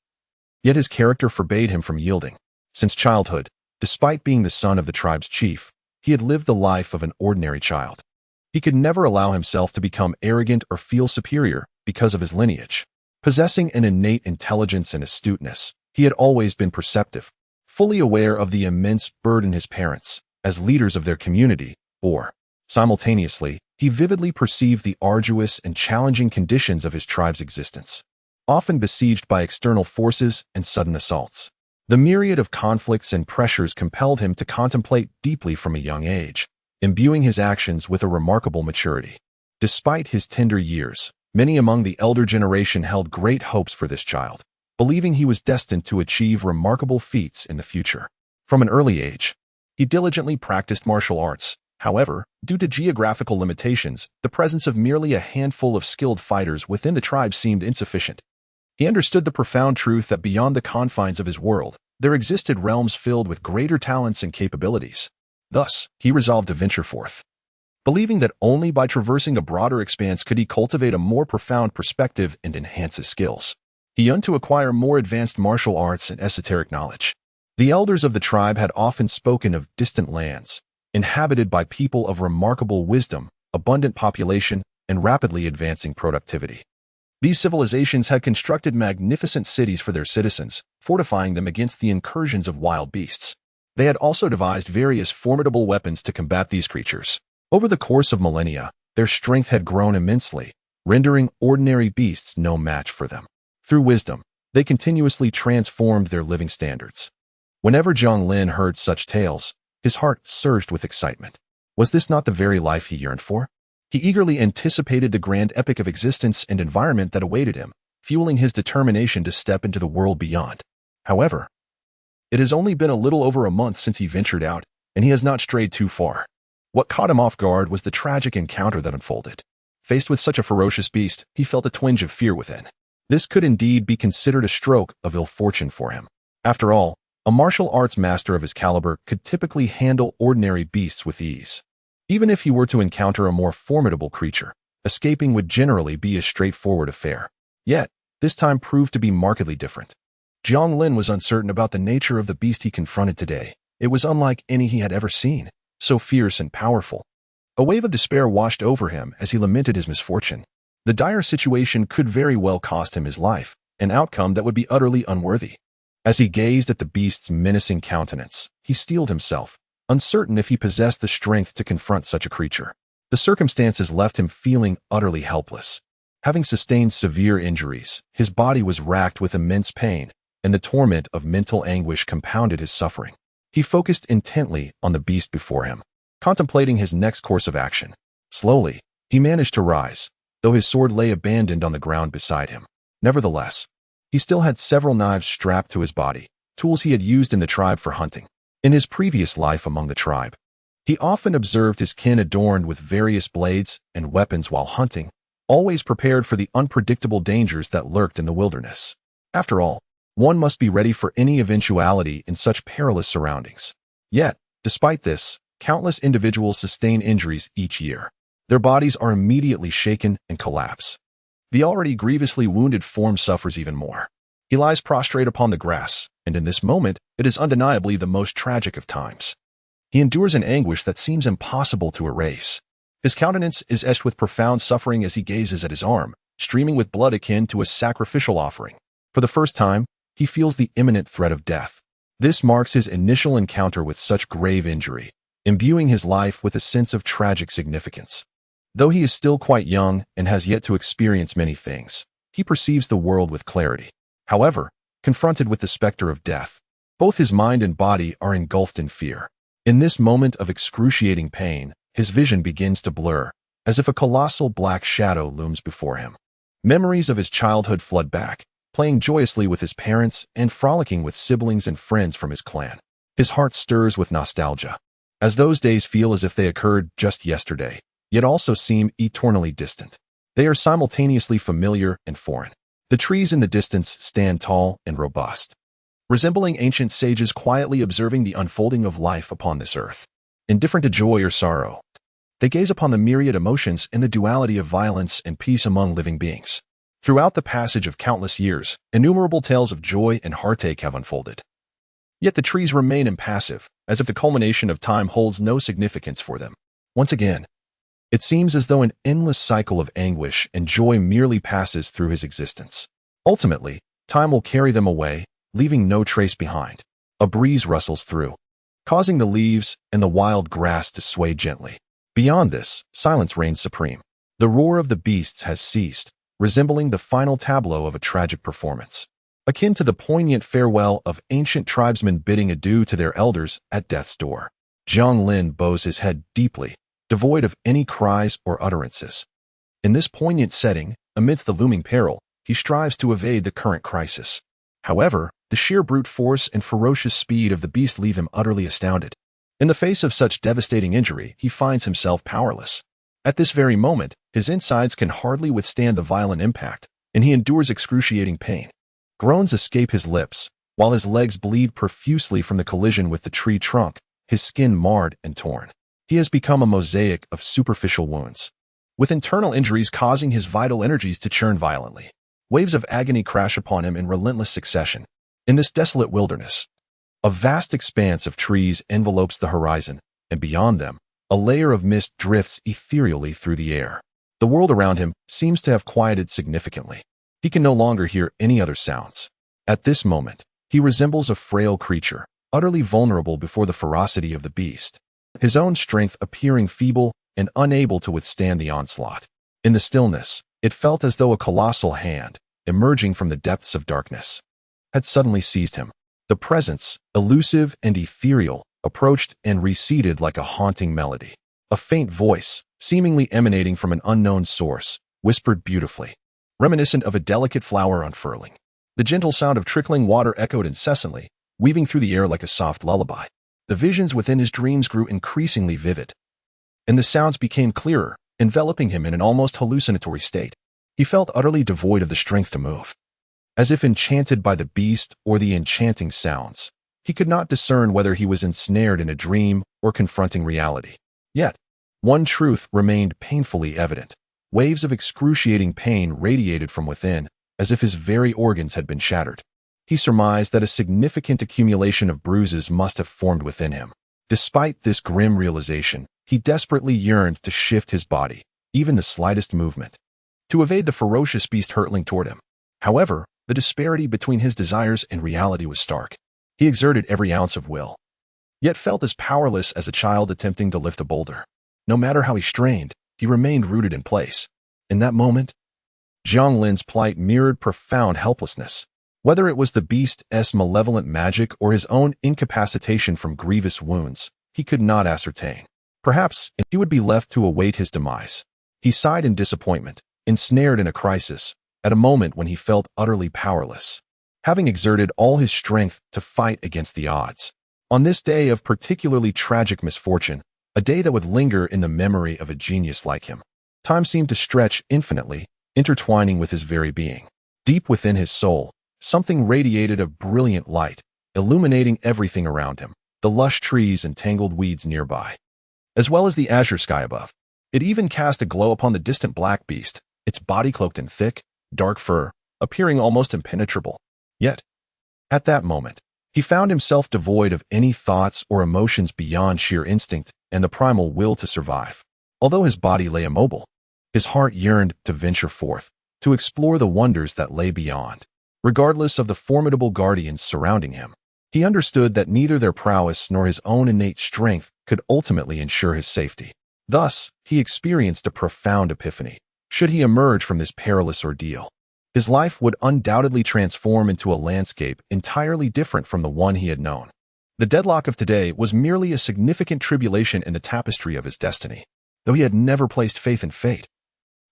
Yet his character forbade him from yielding. Since childhood, despite being the son of the tribe's chief, he had lived the life of an ordinary child. He could never allow himself to become arrogant or feel superior because of his lineage. Possessing an innate intelligence and astuteness, he had always been perceptive, fully aware of the immense burden his parents, as leaders of their community, bore. Simultaneously, he vividly perceived the arduous and challenging conditions of his tribe's existence, often besieged by external forces and sudden assaults. The myriad of conflicts and pressures compelled him to contemplate deeply from a young age, imbuing his actions with a remarkable maturity. Despite his tender years, many among the elder generation held great hopes for this child, believing he was destined to achieve remarkable feats in the future. From an early age, he diligently practiced martial arts. However, due to geographical limitations, the presence of merely a handful of skilled fighters within the tribe seemed insufficient. He understood the profound truth that beyond the confines of his world, there existed realms filled with greater talents and capabilities. Thus, he resolved to venture forth. Believing that only by traversing a broader expanse could he cultivate a more profound perspective and enhance his skills. He yearned to acquire more advanced martial arts and esoteric knowledge. The elders of the tribe had often spoken of distant lands, inhabited by people of remarkable wisdom, abundant population, and rapidly advancing productivity. These civilizations had constructed magnificent cities for their citizens, fortifying them against the incursions of wild beasts. They had also devised various formidable weapons to combat these creatures. Over the course of millennia, their strength had grown immensely, rendering ordinary beasts no match for them. Through wisdom, they continuously transformed their living standards. Whenever Zhang Lin heard such tales, his heart surged with excitement. Was this not the very life he yearned for? He eagerly anticipated the grand epic of existence and environment that awaited him, fueling his determination to step into the world beyond. However, it has only been a little over a month since he ventured out, and he has not strayed too far. What caught him off guard was the tragic encounter that unfolded. Faced with such a ferocious beast, he felt a twinge of fear within. This could indeed be considered a stroke of ill fortune for him. After all, a martial arts master of his caliber could typically handle ordinary beasts with ease. Even if he were to encounter a more formidable creature, escaping would generally be a straightforward affair. Yet, this time proved to be markedly different. Zhang Lin was uncertain about the nature of the beast he confronted today. It was unlike any he had ever seen, so fierce and powerful. A wave of despair washed over him as he lamented his misfortune. The dire situation could very well cost him his life, an outcome that would be utterly unworthy. As he gazed at the beast's menacing countenance, he steeled himself, uncertain if he possessed the strength to confront such a creature. The circumstances left him feeling utterly helpless. Having sustained severe injuries, his body was racked with immense pain, and the torment of mental anguish compounded his suffering. He focused intently on the beast before him, contemplating his next course of action. Slowly, he managed to rise, though his sword lay abandoned on the ground beside him. Nevertheless, he still had several knives strapped to his body, tools he had used in the tribe for hunting. In his previous life among the tribe, he often observed his kin adorned with various blades and weapons while hunting, always prepared for the unpredictable dangers that lurked in the wilderness. After all, one must be ready for any eventuality in such perilous surroundings. Yet, despite this, countless individuals sustain injuries each year. Their bodies are immediately shaken and collapse. The already grievously wounded form suffers even more. He lies prostrate upon the grass, and in this moment, it is undeniably the most tragic of times. He endures an anguish that seems impossible to erase. His countenance is etched with profound suffering as he gazes at his arm, streaming with blood akin to a sacrificial offering. For the first time, he feels the imminent threat of death. This marks his initial encounter with such grave injury, imbuing his life with a sense of tragic significance. Though he is still quite young and has yet to experience many things, he perceives the world with clarity. However, confronted with the specter of death, both his mind and body are engulfed in fear. In this moment of excruciating pain, his vision begins to blur, as if a colossal black shadow looms before him. Memories of his childhood flood back, playing joyously with his parents and frolicking with siblings and friends from his clan. His heart stirs with nostalgia, as those days feel as if they occurred just yesterday, yet also seem eternally distant. They are simultaneously familiar and foreign. The trees in the distance stand tall and robust, resembling ancient sages quietly observing the unfolding of life upon this earth. Indifferent to joy or sorrow, they gaze upon the myriad emotions and the duality of violence and peace among living beings. Throughout the passage of countless years, innumerable tales of joy and heartache have unfolded. Yet the trees remain impassive, as if the culmination of time holds no significance for them. Once again, it seems as though an endless cycle of anguish and joy merely passes through his existence. Ultimately, time will carry them away, leaving no trace behind. A breeze rustles through, causing the leaves and the wild grass to sway gently. Beyond this, silence reigns supreme. The roar of the beasts has ceased, resembling the final tableau of a tragic performance, akin to the poignant farewell of ancient tribesmen bidding adieu to their elders at death's door. Jiang Lin bows his head deeply, devoid of any cries or utterances. In this poignant setting, amidst the looming peril, he strives to evade the current crisis. However, the sheer brute force and ferocious speed of the beast leave him utterly astounded. In the face of such devastating injury, he finds himself powerless. At this very moment, his insides can hardly withstand the violent impact, and he endures excruciating pain. Groans escape his lips, while his legs bleed profusely from the collision with the tree trunk, his skin marred and torn. He has become a mosaic of superficial wounds, with internal injuries causing his vital energies to churn violently. Waves of agony crash upon him in relentless succession. In this desolate wilderness, a vast expanse of trees envelopes the horizon, and beyond them, a layer of mist drifts ethereally through the air. The world around him seems to have quieted significantly. He can no longer hear any other sounds. At this moment, he resembles a frail creature, utterly vulnerable before the ferocity of the beast, his own strength appearing feeble and unable to withstand the onslaught. In the stillness, it felt as though a colossal hand, emerging from the depths of darkness, had suddenly seized him. The presence, elusive and ethereal, approached and receded like a haunting melody. A faint voice, seemingly emanating from an unknown source, whispered beautifully, reminiscent of a delicate flower unfurling. The gentle sound of trickling water echoed incessantly, weaving through the air like a soft lullaby. The visions within his dreams grew increasingly vivid, and the sounds became clearer, enveloping him in an almost hallucinatory state. He felt utterly devoid of the strength to move. As if enchanted by the beast or the enchanting sounds, he could not discern whether he was ensnared in a dream or confronting reality. Yet, one truth remained painfully evident. Waves of excruciating pain radiated from within, as if his very organs had been shattered. He surmised that a significant accumulation of bruises must have formed within him. Despite this grim realization, he desperately yearned to shift his body, even the slightest movement, to evade the ferocious beast hurtling toward him. However, the disparity between his desires and reality was stark. He exerted every ounce of will, yet felt as powerless as a child attempting to lift a boulder. No matter how he strained, he remained rooted in place. In that moment, Jiang Lin's plight mirrored profound helplessness. Whether it was the beast's malevolent magic or his own incapacitation from grievous wounds, he could not ascertain. Perhaps he would be left to await his demise. He sighed in disappointment, ensnared in a crisis, at a moment when he felt utterly powerless, having exerted all his strength to fight against the odds. On this day of particularly tragic misfortune, a day that would linger in the memory of a genius like him, time seemed to stretch infinitely, intertwining with his very being. Deep within his soul, something radiated a brilliant light, illuminating everything around him, the lush trees and tangled weeds nearby, as well as the azure sky above. It even cast a glow upon the distant black beast, its body cloaked in thick, dark fur, appearing almost impenetrable. Yet, at that moment, he found himself devoid of any thoughts or emotions beyond sheer instinct and the primal will to survive. Although his body lay immobile, his heart yearned to venture forth, to explore the wonders that lay beyond. Regardless of the formidable guardians surrounding him, he understood that neither their prowess nor his own innate strength could ultimately ensure his safety. Thus, he experienced a profound epiphany. Should he emerge from this perilous ordeal, his life would undoubtedly transform into a landscape entirely different from the one he had known. The deadlock of today was merely a significant tribulation in the tapestry of his destiny. Though he had never placed faith in fate,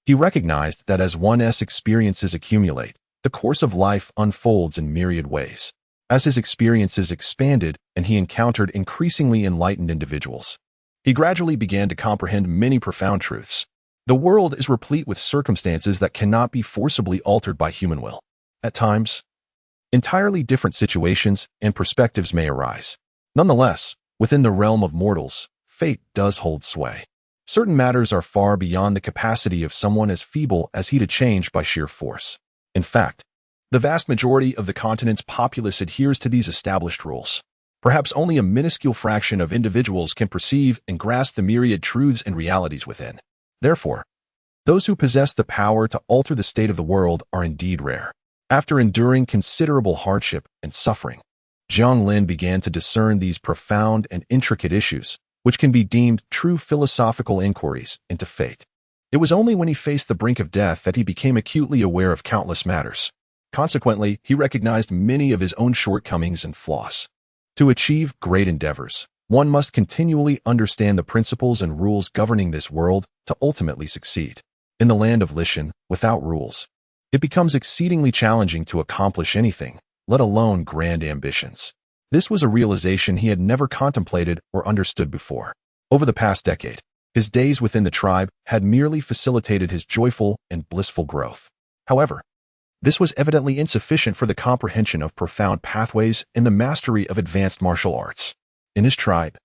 he recognized that as one's experiences accumulate, the course of life unfolds in myriad ways. As his experiences expanded and he encountered increasingly enlightened individuals, he gradually began to comprehend many profound truths. The world is replete with circumstances that cannot be forcibly altered by human will. At times, entirely different situations and perspectives may arise. Nonetheless, within the realm of mortals, fate does hold sway. Certain matters are far beyond the capacity of someone as feeble as he to change by sheer force. In fact, the vast majority of the continent's populace adheres to these established rules. Perhaps only a minuscule fraction of individuals can perceive and grasp the myriad truths and realities within. Therefore, those who possess the power to alter the state of the world are indeed rare. After enduring considerable hardship and suffering, Jiang Lin began to discern these profound and intricate issues, which can be deemed true philosophical inquiries into fate. It was only when he faced the brink of death that he became acutely aware of countless matters. Consequently, he recognized many of his own shortcomings and flaws. To achieve great endeavors, one must continually understand the principles and rules governing this world to ultimately succeed. In the land of Lishan, without rules, it becomes exceedingly challenging to accomplish anything, let alone grand ambitions. This was a realization he had never contemplated or understood before. Over the past decade, his days within the tribe had merely facilitated his joyful and blissful growth. However, this was evidently insufficient for the comprehension of profound pathways and the mastery of advanced martial arts. In his tribe,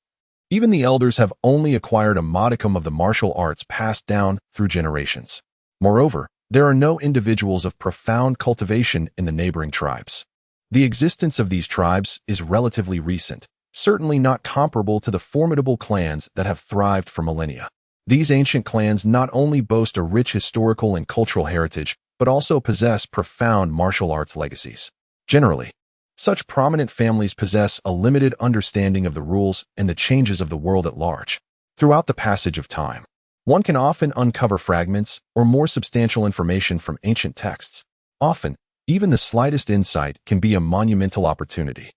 even the elders have only acquired a modicum of the martial arts passed down through generations. Moreover, there are no individuals of profound cultivation in the neighboring tribes. The existence of these tribes is relatively recent, certainly not comparable to the formidable clans that have thrived for millennia. These ancient clans not only boast a rich historical and cultural heritage, but also possess profound martial arts legacies. Generally, such prominent families possess a limited understanding of the rules and the changes of the world at large. Throughout the passage of time, one can often uncover fragments or more substantial information from ancient texts. Often, even the slightest insight can be a monumental opportunity.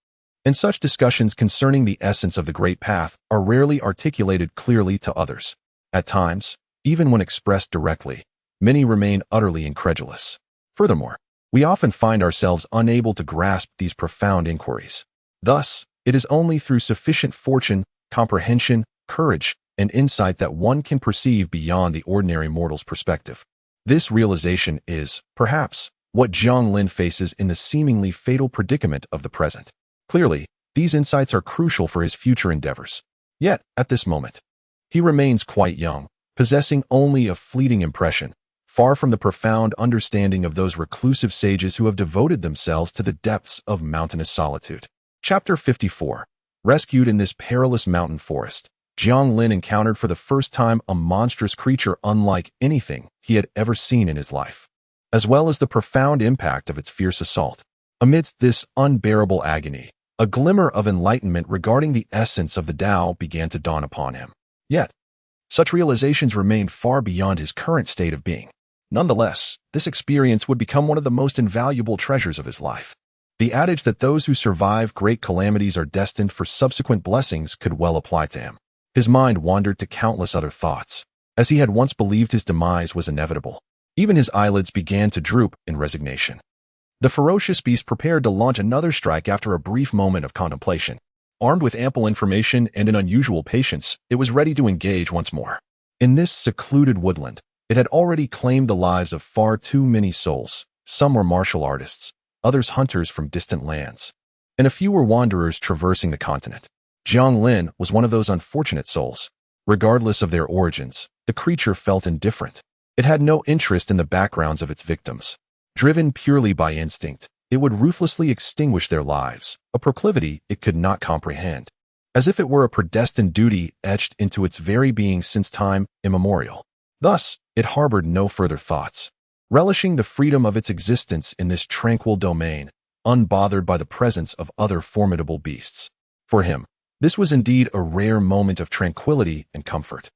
And such discussions concerning the essence of the Great Path are rarely articulated clearly to others. At times, even when expressed directly, many remain utterly incredulous. Furthermore, we often find ourselves unable to grasp these profound inquiries. Thus, it is only through sufficient fortune, comprehension, courage, and insight that one can perceive beyond the ordinary mortal's perspective. This realization is, perhaps, what Jiang Lin faces in the seemingly fatal predicament of the present. Clearly, these insights are crucial for his future endeavors. Yet, at this moment, he remains quite young, possessing only a fleeting impression, far from the profound understanding of those reclusive sages who have devoted themselves to the depths of mountainous solitude. Chapter 54. Rescued in this perilous mountain forest, Jiang Lin encountered for the first time a monstrous creature unlike anything he had ever seen in his life, as well as the profound impact of its fierce assault. Amidst this unbearable agony, a glimmer of enlightenment regarding the essence of the Tao began to dawn upon him. Yet, such realizations remained far beyond his current state of being. Nonetheless, this experience would become one of the most invaluable treasures of his life. The adage that those who survive great calamities are destined for subsequent blessings could well apply to him. His mind wandered to countless other thoughts, as he had once believed his demise was inevitable. Even his eyelids began to droop in resignation. The ferocious beast prepared to launch another strike after a brief moment of contemplation. Armed with ample information and an unusual patience, it was ready to engage once more. In this secluded woodland, it had already claimed the lives of far too many souls. Some were martial artists, others hunters from distant lands, and a few were wanderers traversing the continent. Jiang Lin was one of those unfortunate souls. Regardless of their origins, the creature felt indifferent. It had no interest in the backgrounds of its victims. Driven purely by instinct, it would ruthlessly extinguish their lives, a proclivity it could not comprehend, as if it were a predestined duty etched into its very being since time immemorial. Thus, it harbored no further thoughts, relishing the freedom of its existence in this tranquil domain, unbothered by the presence of other formidable beasts. For him, this was indeed a rare moment of tranquility and comfort.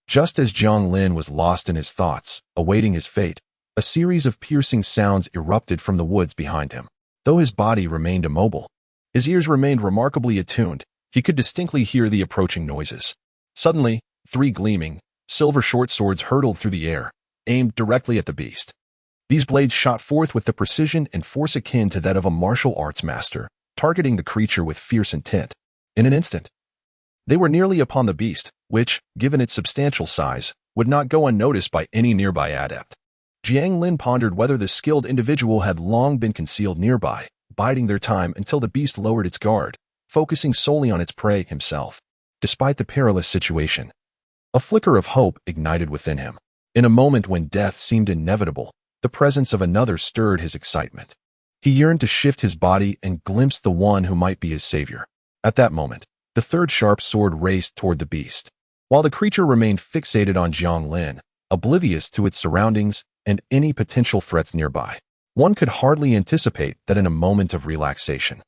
Just as Jiang Lin was lost in his thoughts, awaiting his fate, a series of piercing sounds erupted from the woods behind him. Though his body remained immobile, his ears remained remarkably attuned. He could distinctly hear the approaching noises. Suddenly, 3 gleaming, silver short swords hurtled through the air, aimed directly at the beast. These blades shot forth with the precision and force akin to that of a martial arts master, targeting the creature with fierce intent. In an instant, they were nearly upon the beast, which, given its substantial size, would not go unnoticed by any nearby adept. Jiang Lin pondered whether the skilled individual had long been concealed nearby, biding their time until the beast lowered its guard, focusing solely on its prey himself. Despite the perilous situation, a flicker of hope ignited within him. In a moment when death seemed inevitable, The presence of another stirred his excitement. He yearned to shift his body and glimpse the one who might be his savior. At that moment, the third sharp sword raced toward the beast. While the creature remained fixated on Jiang Lin, oblivious to its surroundings and any potential threats nearby, one could hardly anticipate that in a moment of relaxation,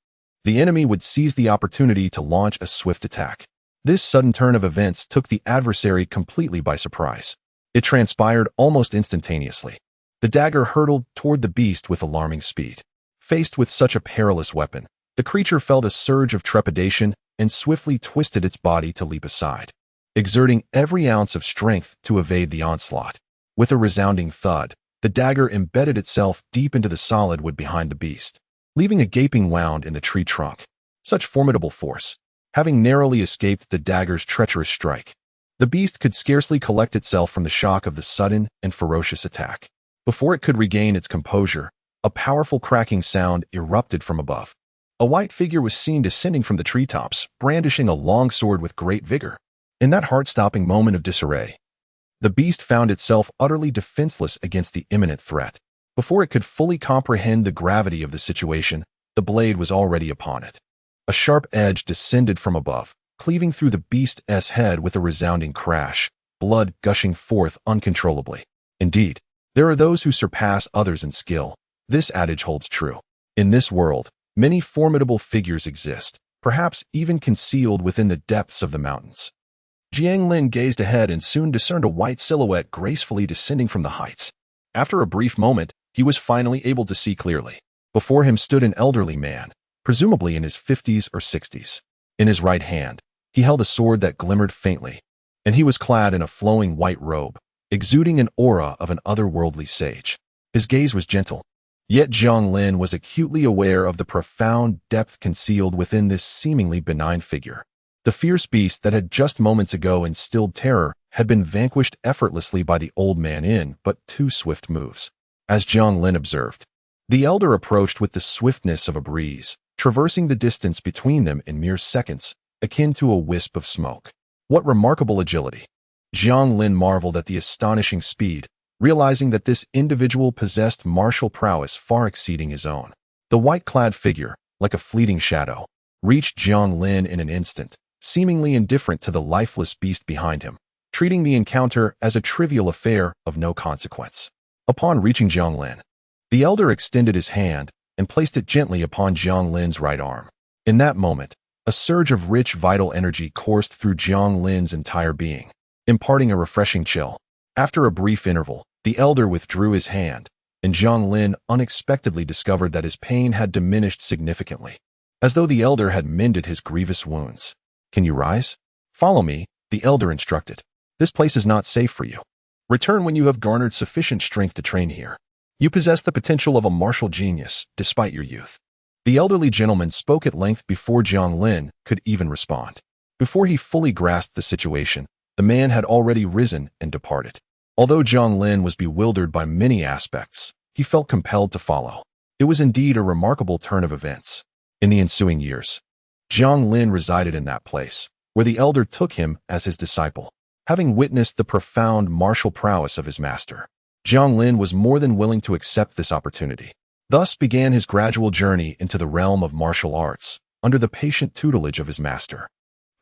the enemy would seize the opportunity to launch a swift attack. This sudden turn of events took the adversary completely by surprise. It transpired almost instantaneously. The dagger hurtled toward the beast with alarming speed. Faced with such a perilous weapon, the creature felt a surge of trepidation and swiftly twisted its body to leap aside, exerting every ounce of strength to evade the onslaught. With a resounding thud, the dagger embedded itself deep into the solid wood behind the beast, leaving a gaping wound in the tree trunk. Such formidable force, having narrowly escaped the dagger's treacherous strike, the beast could scarcely collect itself from the shock of the sudden and ferocious attack. Before it could regain its composure, a powerful cracking sound erupted from above. A white figure was seen descending from the treetops, brandishing a long sword with great vigor. In that heart-stopping moment of disarray, the beast found itself utterly defenseless against the imminent threat. Before it could fully comprehend the gravity of the situation, the blade was already upon it. A sharp edge descended from above, cleaving through the beast's head with a resounding crash, blood gushing forth uncontrollably. Indeed, there are those who surpass others in skill. This adage holds true. In this world, many formidable figures exist, perhaps even concealed within the depths of the mountains. Jiang Lin gazed ahead and soon discerned a white silhouette gracefully descending from the heights. After a brief moment, he was finally able to see clearly. Before him stood an elderly man, presumably in his 50s or 60s. In his right hand, he held a sword that glimmered faintly, and he was clad in a flowing white robe, exuding an aura of an otherworldly sage. His gaze was gentle, yet Jiang Lin was acutely aware of the profound depth concealed within this seemingly benign figure. The fierce beast that had just moments ago instilled terror had been vanquished effortlessly by the old man in but 2 swift moves. As Jiang Lin observed, the elder approached with the swiftness of a breeze, traversing the distance between them in mere seconds, akin to a wisp of smoke. What remarkable agility! Jiang Lin marveled at the astonishing speed, realizing that this individual possessed martial prowess far exceeding his own. The white-clad figure, like a fleeting shadow, reached Jiang Lin in an instant, seemingly indifferent to the lifeless beast behind him, treating the encounter as a trivial affair of no consequence. Upon reaching Jiang Lin, the elder extended his hand and placed it gently upon Jiang Lin's right arm. In that moment, a surge of rich vital energy coursed through Jiang Lin's entire being, imparting a refreshing chill. After a brief interval, the elder withdrew his hand, and Jiang Lin unexpectedly discovered that his pain had diminished significantly, as though the elder had mended his grievous wounds. "Can you rise? Follow me," the elder instructed. "This place is not safe for you. Return when you have garnered sufficient strength to train here. You possess the potential of a martial genius, despite your youth." The elderly gentleman spoke at length before Jiang Lin could even respond. Before he fully grasped the situation, the man had already risen and departed. Although Jiang Lin was bewildered by many aspects, he felt compelled to follow. It was indeed a remarkable turn of events. In the ensuing years, Jiang Lin resided in that place, where the elder took him as his disciple. Having witnessed the profound martial prowess of his master, Jiang Lin was more than willing to accept this opportunity. Thus began his gradual journey into the realm of martial arts, under the patient tutelage of his master,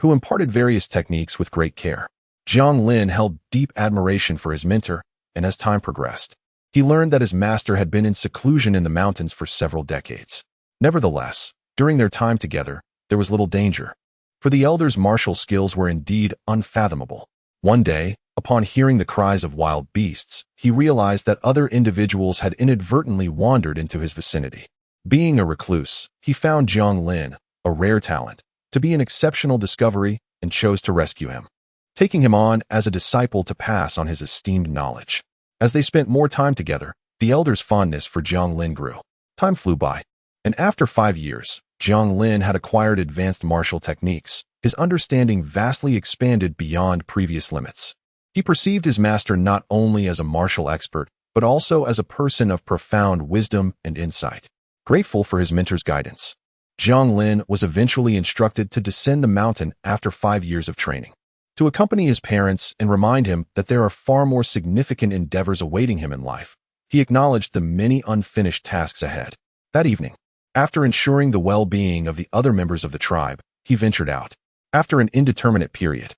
who imparted various techniques with great care. Jiang Lin held deep admiration for his mentor, and as time progressed, he learned that his master had been in seclusion in the mountains for several decades. Nevertheless, during their time together, there was little danger, for the elder's martial skills were indeed unfathomable. One day, upon hearing the cries of wild beasts, he realized that other individuals had inadvertently wandered into his vicinity. Being a recluse, he found Jiang Lin, a rare talent, to be an exceptional discovery and chose to rescue him, taking him on as a disciple to pass on his esteemed knowledge. As they spent more time together, the elder's fondness for Jiang Lin grew. Time flew by, and after 5 years, Jiang Lin had acquired advanced martial techniques. His understanding vastly expanded beyond previous limits. He perceived his master not only as a martial expert, but also as a person of profound wisdom and insight. Grateful for his mentor's guidance, Jiang Lin was eventually instructed to descend the mountain after 5 years of training, to accompany his parents and remind him that there are far more significant endeavors awaiting him in life he acknowledged the many unfinished tasks ahead. That evening, after ensuring the well-being of the other members of the tribe, he ventured out. After an indeterminate period,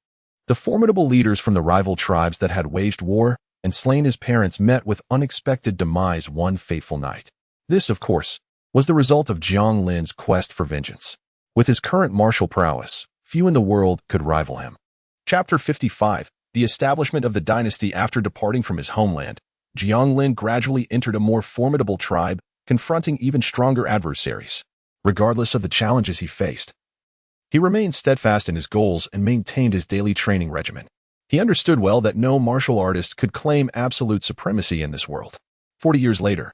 the formidable leaders from the rival tribes that had waged war and slain his parents met with unexpected demise one fateful night. This, of course, was the result of Jiang Lin's quest for vengeance. With his current martial prowess, few in the world could rival him. Chapter 55. The establishment of the dynasty. After departing from his homeland, Jiang Lin gradually entered a more formidable tribe, confronting even stronger adversaries. Regardless of the challenges he faced, he remained steadfast in his goals and maintained his daily training regimen. He understood well that no martial artist could claim absolute supremacy in this world. 40 years later,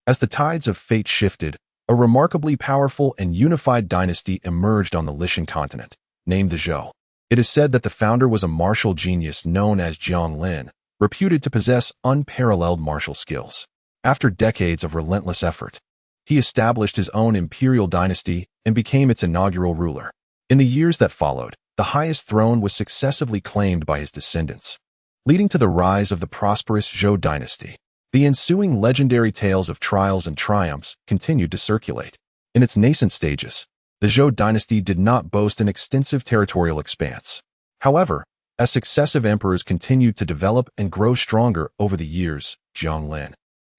as the tides of fate shifted, a remarkably powerful and unified dynasty emerged on the Lishan continent, named the Zhou. It is said that the founder was a martial genius known as Jiang Lin, reputed to possess unparalleled martial skills. After decades of relentless effort, he established his own imperial dynasty and became its inaugural ruler. In the years that followed, the highest throne was successively claimed by his descendants, leading to the rise of the prosperous Zhou dynasty. The ensuing legendary tales of trials and triumphs continued to circulate. In its nascent stages, the Zhou dynasty did not boast an extensive territorial expanse. However, as successive emperors continued to develop and grow stronger over the years, Jiang Lin,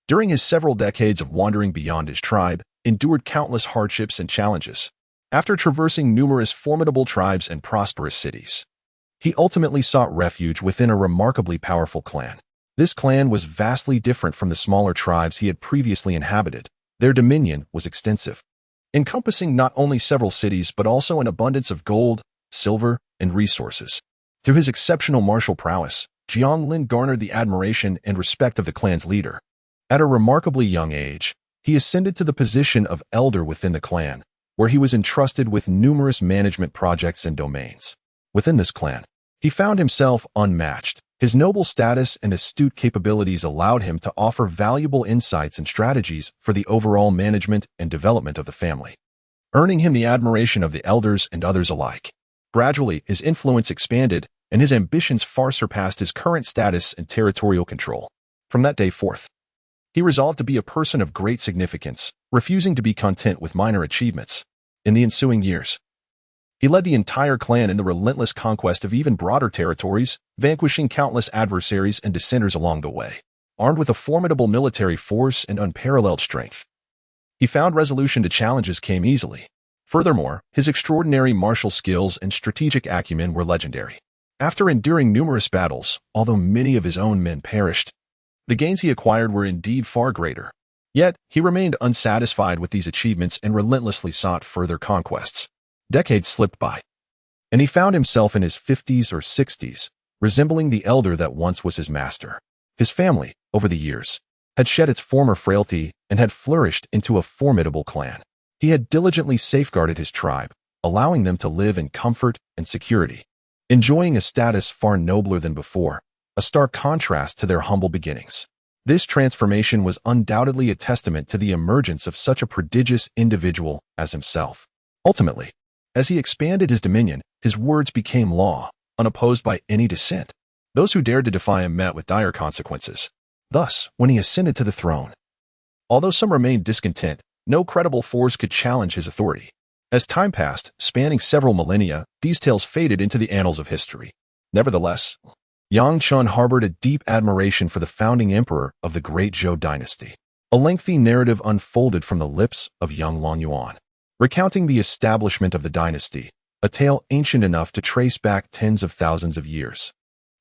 during his several decades of wandering beyond his tribe, endured countless hardships and challenges. After traversing numerous formidable tribes and prosperous cities, he ultimately sought refuge within a remarkably powerful clan. This clan was vastly different from the smaller tribes he had previously inhabited. Their dominion was extensive, encompassing not only several cities but also an abundance of gold, silver, and resources. Through his exceptional martial prowess, Jiang Lin garnered the admiration and respect of the clan's leader. At a remarkably young age, he ascended to the position of elder within the clan, where he was entrusted with numerous management projects and domains. Within this clan, he found himself unmatched. His noble status and astute capabilities allowed him to offer valuable insights and strategies for the overall management and development of the family, earning him the admiration of the elders and others alike. Gradually, his influence expanded, and his ambitions far surpassed his current status and territorial control. From that day forth, he resolved to be a person of great significance, refusing to be content with minor achievements. In the ensuing years, he led the entire clan in the relentless conquest of even broader territories, vanquishing countless adversaries and dissenters along the way. Armed with a formidable military force and unparalleled strength, he found resolution to challenges came easily. Furthermore, his extraordinary martial skills and strategic acumen were legendary. After enduring numerous battles, although many of his own men perished, the gains he acquired were indeed far greater. Yet, he remained unsatisfied with these achievements and relentlessly sought further conquests. Decades slipped by, and he found himself in his 50s or 60s, resembling the elder that once was his master. His family, over the years, had shed its former frailty and had flourished into a formidable clan. He had diligently safeguarded his tribe, allowing them to live in comfort and security, enjoying a status far nobler than before, a stark contrast to their humble beginnings. This transformation was undoubtedly a testament to the emergence of such a prodigious individual as himself. Ultimately, as he expanded his dominion, his words became law, unopposed by any dissent. Those who dared to defy him met with dire consequences. Thus, when he ascended to the throne, although some remained discontent, no credible force could challenge his authority. As time passed, spanning several millennia, these tales faded into the annals of history. Nevertheless, Yang Chen harbored a deep admiration for the founding emperor of the great Zhou dynasty. A lengthy narrative unfolded from the lips of young Longyuan, recounting the establishment of the dynasty, a tale ancient enough to trace back tens of thousands of years.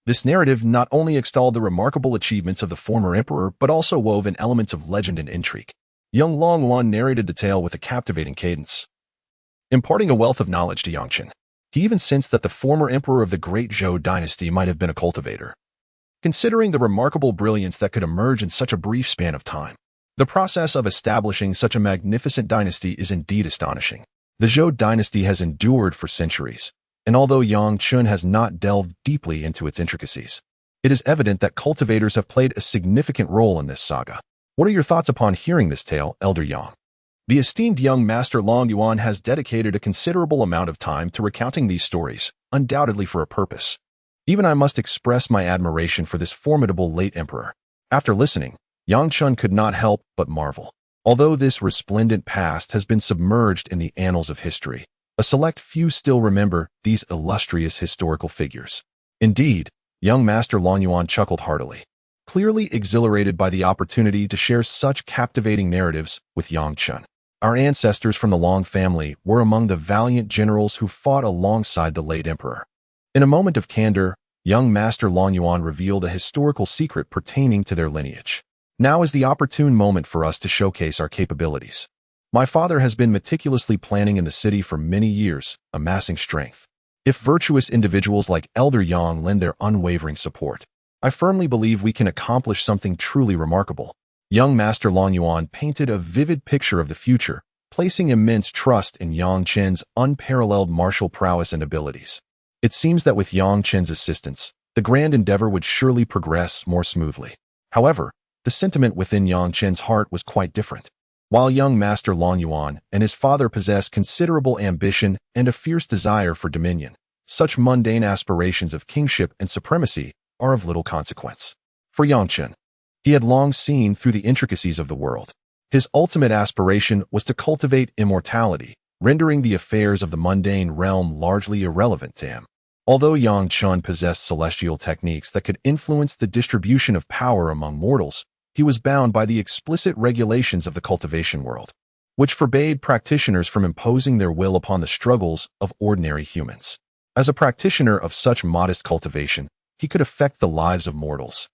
This narrative not only extolled the remarkable achievements of the former emperor, but also wove in elements of legend and intrigue. Young Longyuan narrated the tale with a captivating cadence, imparting a wealth of knowledge to Yang Chen. He even sensed that the former emperor of the great Zhou dynasty might have been a cultivator. Considering the remarkable brilliance that could emerge in such a brief span of time, the process of establishing such a magnificent dynasty is indeed astonishing. The Zhou dynasty has endured for centuries, and although Yang Chen has not delved deeply into its intricacies, it is evident that cultivators have played a significant role in this saga. What are your thoughts upon hearing this tale, Elder Yang? The esteemed young master Longyuan has dedicated a considerable amount of time to recounting these stories, undoubtedly for a purpose. Even I must express my admiration for this formidable late emperor. After listening, Yang Chen could not help but marvel. Although this resplendent past has been submerged in the annals of history, a select few still remember these illustrious historical figures. Indeed, young Master Long Yuan chuckled heartily, clearly exhilarated by the opportunity to share such captivating narratives with Yang Chen. Our ancestors from the Long family were among the valiant generals who fought alongside the late emperor. In a moment of candor, young Master Long Yuan revealed a historical secret pertaining to their lineage. Now is the opportune moment for us to showcase our capabilities. My father has been meticulously planning in the city for many years, amassing strength. If virtuous individuals like Elder Yang lend their unwavering support, I firmly believe we can accomplish something truly remarkable. Young Master Long Yuan painted a vivid picture of the future, placing immense trust in Yang Chen's unparalleled martial prowess and abilities. It seems that with Yang Chen's assistance, the grand endeavor would surely progress more smoothly. However, the sentiment within Yang Chen's heart was quite different. While young Master Long Yuan and his father possessed considerable ambition and a fierce desire for dominion, such mundane aspirations of kingship and supremacy are of little consequence. For Yang Chen, he had long seen through the intricacies of the world. His ultimate aspiration was to cultivate immortality, rendering the affairs of the mundane realm largely irrelevant to him. Although Yang Chen possessed celestial techniques that could influence the distribution of power among mortals, he was bound by the explicit regulations of the cultivation world, which forbade practitioners from imposing their will upon the struggles of ordinary humans. As a practitioner of such modest cultivation, he could affect the lives of mortals.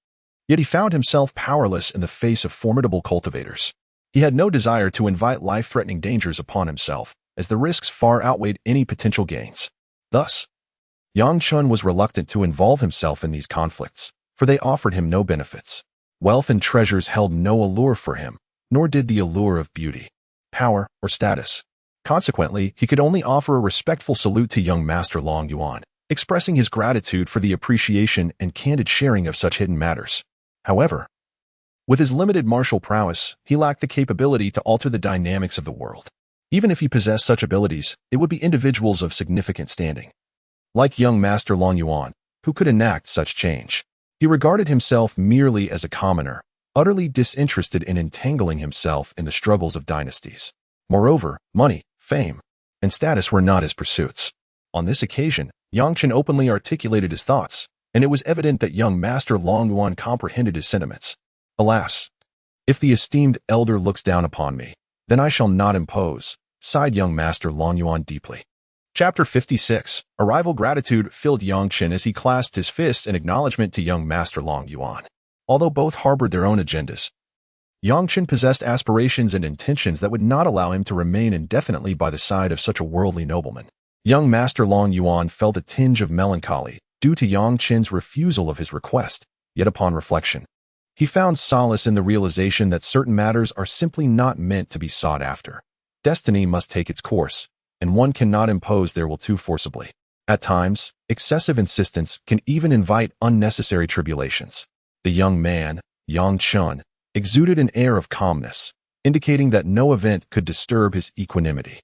Yet he found himself powerless in the face of formidable cultivators. He had no desire to invite life-threatening dangers upon himself, as the risks far outweighed any potential gains. Thus, Yang Chen was reluctant to involve himself in these conflicts, for they offered him no benefits. Wealth and treasures held no allure for him, nor did the allure of beauty, power, or status. Consequently, he could only offer a respectful salute to young Master Long Yuan, expressing his gratitude for the appreciation and candid sharing of such hidden matters. However, with his limited martial prowess, he lacked the capability to alter the dynamics of the world. Even if he possessed such abilities, it would be individuals of significant standing, like young Master Long Yuan, who could enact such change. He regarded himself merely as a commoner, utterly disinterested in entangling himself in the struggles of dynasties. Moreover, money, fame, and status were not his pursuits. On this occasion, Yang Chen openly articulated his thoughts, and it was evident that young Master Long Yuan comprehended his sentiments. Alas, if the esteemed elder looks down upon me, then I shall not impose, sighed young Master Long Yuan deeply. Chapter 56. Arrival gratitude filled Yang Chen as he clasped his fists in acknowledgement to young Master Long Yuan. Although both harbored their own agendas, Yang Chen possessed aspirations and intentions that would not allow him to remain indefinitely by the side of such a worldly nobleman. Young Master Long Yuan felt a tinge of melancholy due to Yang Chen's refusal of his request, yet upon reflection, he found solace in the realization that certain matters are simply not meant to be sought after. Destiny must take its course, and one cannot impose their will too forcibly. At times, excessive insistence can even invite unnecessary tribulations. The young man, Yang Chen, exuded an air of calmness, indicating that no event could disturb his equanimity.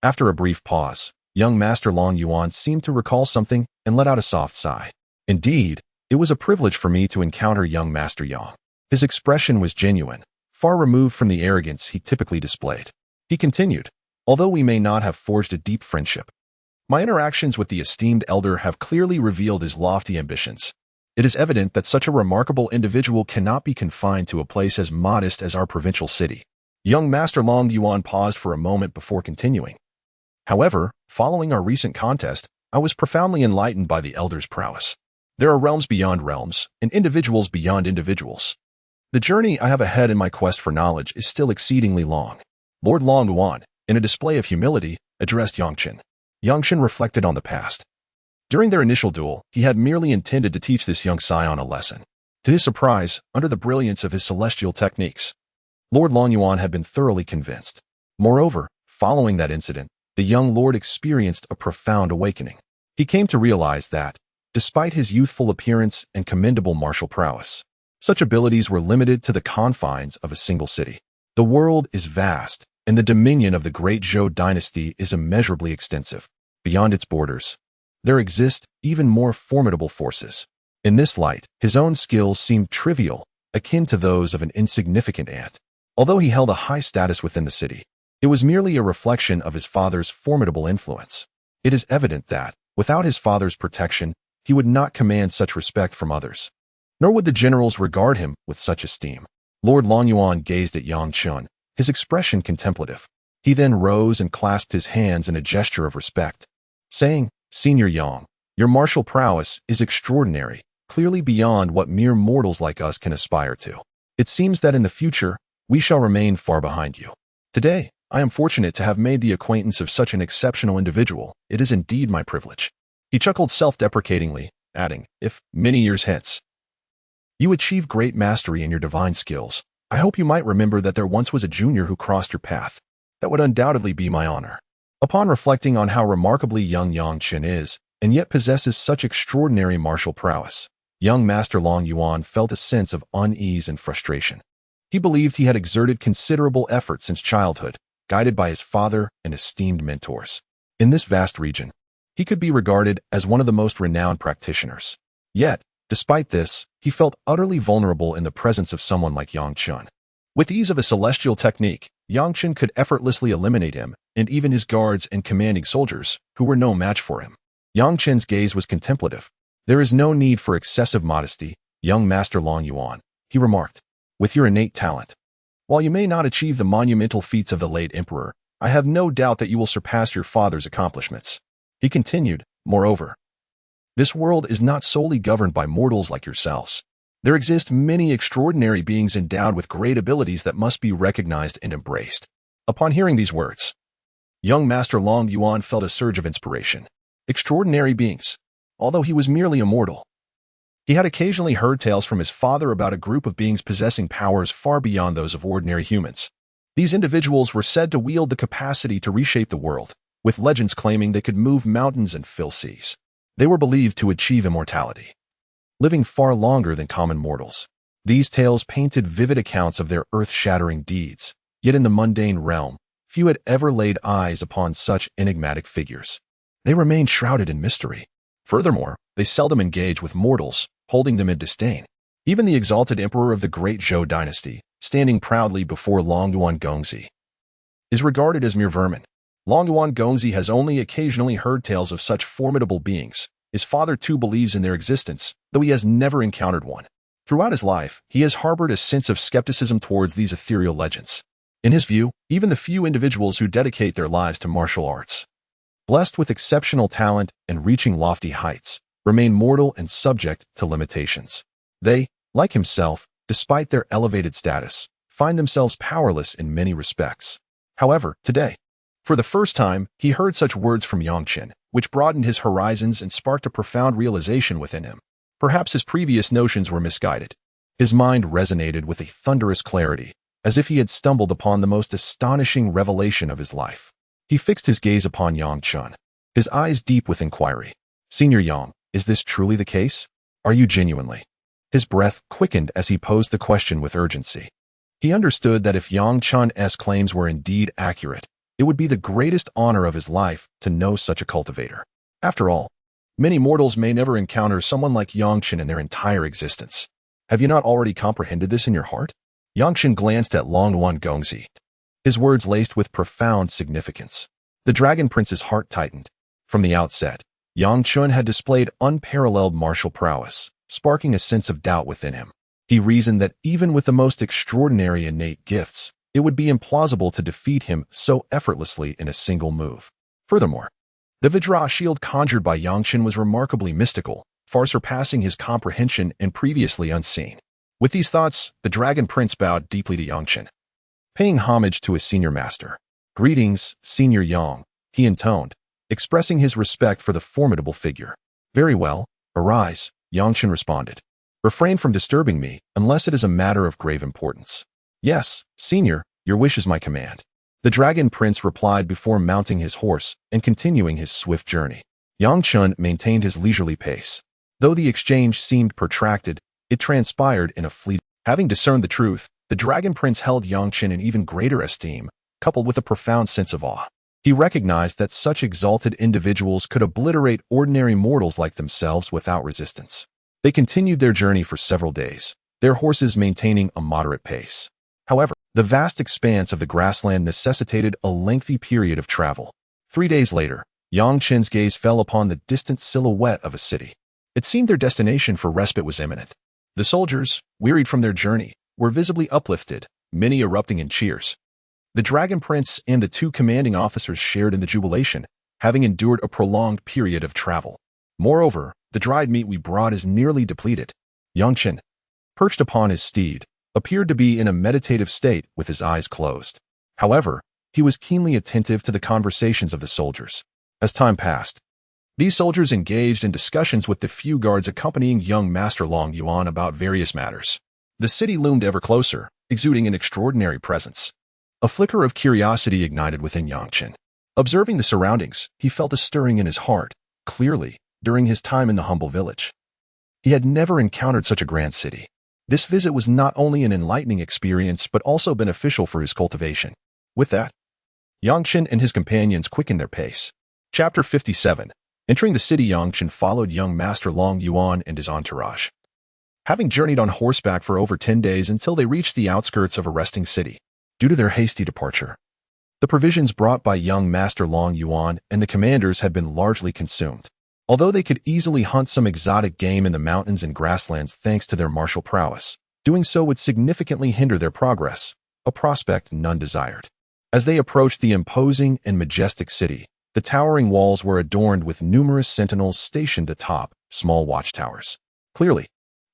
After a brief pause, young Master Long Yuan seemed to recall something and let out a soft sigh. Indeed, it was a privilege for me to encounter young Master Yang. His expression was genuine, far removed from the arrogance he typically displayed. He continued, although we may not have forged a deep friendship, my interactions with the esteemed elder have clearly revealed his lofty ambitions. It is evident that such a remarkable individual cannot be confined to a place as modest as our provincial city. Young Master Long Yuan paused for a moment before continuing. However, following our recent contest, I was profoundly enlightened by the elder's prowess. There are realms beyond realms, and individuals beyond individuals. The journey I have ahead in my quest for knowledge is still exceedingly long. Lord Long Yuan, in a display of humility, addressed Yang Chen. Yang Chen reflected on the past. During their initial duel, he had merely intended to teach this young scion a lesson. To his surprise, under the brilliance of his celestial techniques, Lord Long Yuan had been thoroughly convinced. Moreover, following that incident, the young lord experienced a profound awakening. He came to realize that, despite his youthful appearance and commendable martial prowess, such abilities were limited to the confines of a single city. The world is vast, and the dominion of the great Zhou dynasty is immeasurably extensive. Beyond its borders, there exist even more formidable forces. In this light, his own skills seemed trivial akin to those of an insignificant ant. Although he held a high status within the city, it was merely a reflection of his father's formidable influence. It is evident that, without his father's protection, he would not command such respect from others. Nor would the generals regard him with such esteem. Lord Longyuan gazed at Yang Chun, his expression contemplative. He then rose and clasped his hands in a gesture of respect, saying, "Senior Yang, your martial prowess is extraordinary, clearly beyond what mere mortals like us can aspire to. It seems that in the future, we shall remain far behind you. Today, I am fortunate to have made the acquaintance of such an exceptional individual. It is indeed my privilege." He chuckled self-deprecatingly, adding, "If, many years hence, you achieve great mastery in your divine skills, I hope you might remember that there once was a junior who crossed your path. That would undoubtedly be my honor." Upon reflecting on how remarkably young Yang Chen is, and yet possesses such extraordinary martial prowess, young Master Long Yuan felt a sense of unease and frustration. He believed he had exerted considerable effort since childhood, guided by his father and esteemed mentors. In this vast region, he could be regarded as one of the most renowned practitioners. Yet, despite this, he felt utterly vulnerable in the presence of someone like Yang Chen. With ease of a celestial technique, Yang Chen could effortlessly eliminate him, and even his guards and commanding soldiers, who were no match for him. Yang Chen's gaze was contemplative. "There is no need for excessive modesty, young Master Long Yuan," he remarked. "With your innate talent, while you may not achieve the monumental feats of the late emperor, I have no doubt that you will surpass your father's accomplishments." He continued, "Moreover, this world is not solely governed by mortals like yourselves. There exist many extraordinary beings endowed with great abilities that must be recognized and embraced." Upon hearing these words, young Master Long Yuan felt a surge of inspiration. Extraordinary beings. Although he was merely a mortal, he had occasionally heard tales from his father about a group of beings possessing powers far beyond those of ordinary humans. These individuals were said to wield the capacity to reshape the world, with legends claiming they could move mountains and fill seas. They were believed to achieve immortality, living far longer than common mortals. These tales painted vivid accounts of their earth-shattering deeds, yet in the mundane realm, few had ever laid eyes upon such enigmatic figures. They remained shrouded in mystery. Furthermore, they seldom engaged with mortals, holding them in disdain. Even the exalted emperor of the great Zhou dynasty, standing proudly before Longyuan Gongzi, is regarded as mere vermin. Longyuan Gongzi has only occasionally heard tales of such formidable beings. His father too believes in their existence, though he has never encountered one. Throughout his life, he has harbored a sense of skepticism towards these ethereal legends. In his view, even the few individuals who dedicate their lives to martial arts, blessed with exceptional talent and reaching lofty heights, remain mortal and subject to limitations. They, like himself, despite their elevated status, find themselves powerless in many respects. However, today, for the first time, he heard such words from Yang Chen, which broadened his horizons and sparked a profound realization within him. Perhaps his previous notions were misguided. His mind resonated with a thunderous clarity, as if he had stumbled upon the most astonishing revelation of his life. He fixed his gaze upon Yang Chen, his eyes deep with inquiry. "Senior Yang, is this truly the case? Are you genuinely?" His breath quickened as he posed the question with urgency. He understood that if Yang Chen's claims were indeed accurate, it would be the greatest honor of his life to know such a cultivator. After all, many mortals may never encounter someone like Yang Chen in their entire existence. Have you not already comprehended this in your heart? Yang Chen glanced at Longyuan Gongzi, his words laced with profound significance. The Dragon Prince's heart tightened. From the outset, Yang Chen had displayed unparalleled martial prowess, sparking a sense of doubt within him. He reasoned that even with the most extraordinary innate gifts, it would be implausible to defeat him so effortlessly in a single move. Furthermore, the Vajra shield conjured by Yang Chen was remarkably mystical, far surpassing his comprehension and previously unseen. With these thoughts, the Dragon Prince bowed deeply to Yang Chen, paying homage to his senior master. "Greetings, Senior Yang," he intoned, expressing his respect for the formidable figure. "Very well, arise," Yang Chen responded. "Refrain from disturbing me, unless it is a matter of grave importance." "Yes, Senior, your wish is my command," the Dragon Prince replied before mounting his horse and continuing his swift journey. Yang Chen maintained his leisurely pace. Though the exchange seemed protracted, it transpired in a fleet. Having discerned the truth, the Dragon Prince held Yang Chen in even greater esteem, coupled with a profound sense of awe. He recognized that such exalted individuals could obliterate ordinary mortals like themselves without resistance. They continued their journey for several days, their horses maintaining a moderate pace. However, the vast expanse of the grassland necessitated a lengthy period of travel. 3 days later, Yang Chen's gaze fell upon the distant silhouette of a city. It seemed their destination for respite was imminent. The soldiers, wearied from their journey, were visibly uplifted, many erupting in cheers. The Dragon Prince and the 2 commanding officers shared in the jubilation, having endured a prolonged period of travel. Moreover, the dried meat we brought is nearly depleted. Yang Chen, perched upon his steed, appeared to be in a meditative state with his eyes closed. However, he was keenly attentive to the conversations of the soldiers. As time passed, these soldiers engaged in discussions with the few guards accompanying young Master Long Yuan about various matters. The city loomed ever closer, exuding an extraordinary presence. A flicker of curiosity ignited within Yang Chen. Observing the surroundings, he felt a stirring in his heart, clearly, during his time in the humble village. He had never encountered such a grand city. This visit was not only an enlightening experience but also beneficial for his cultivation. With that, Yang Chen and his companions quickened their pace. Chapter 57. Entering the city, Yang Chen followed young Master Long Yuan and his entourage. Having journeyed on horseback for over 10 days until they reached the outskirts of a resting city, due to their hasty departure, the provisions brought by young Master Long Yuan and the commanders had been largely consumed. Although they could easily hunt some exotic game in the mountains and grasslands thanks to their martial prowess, doing so would significantly hinder their progress, a prospect none desired. As they approached the imposing and majestic city, the towering walls were adorned with numerous sentinels stationed atop small watchtowers. Clearly,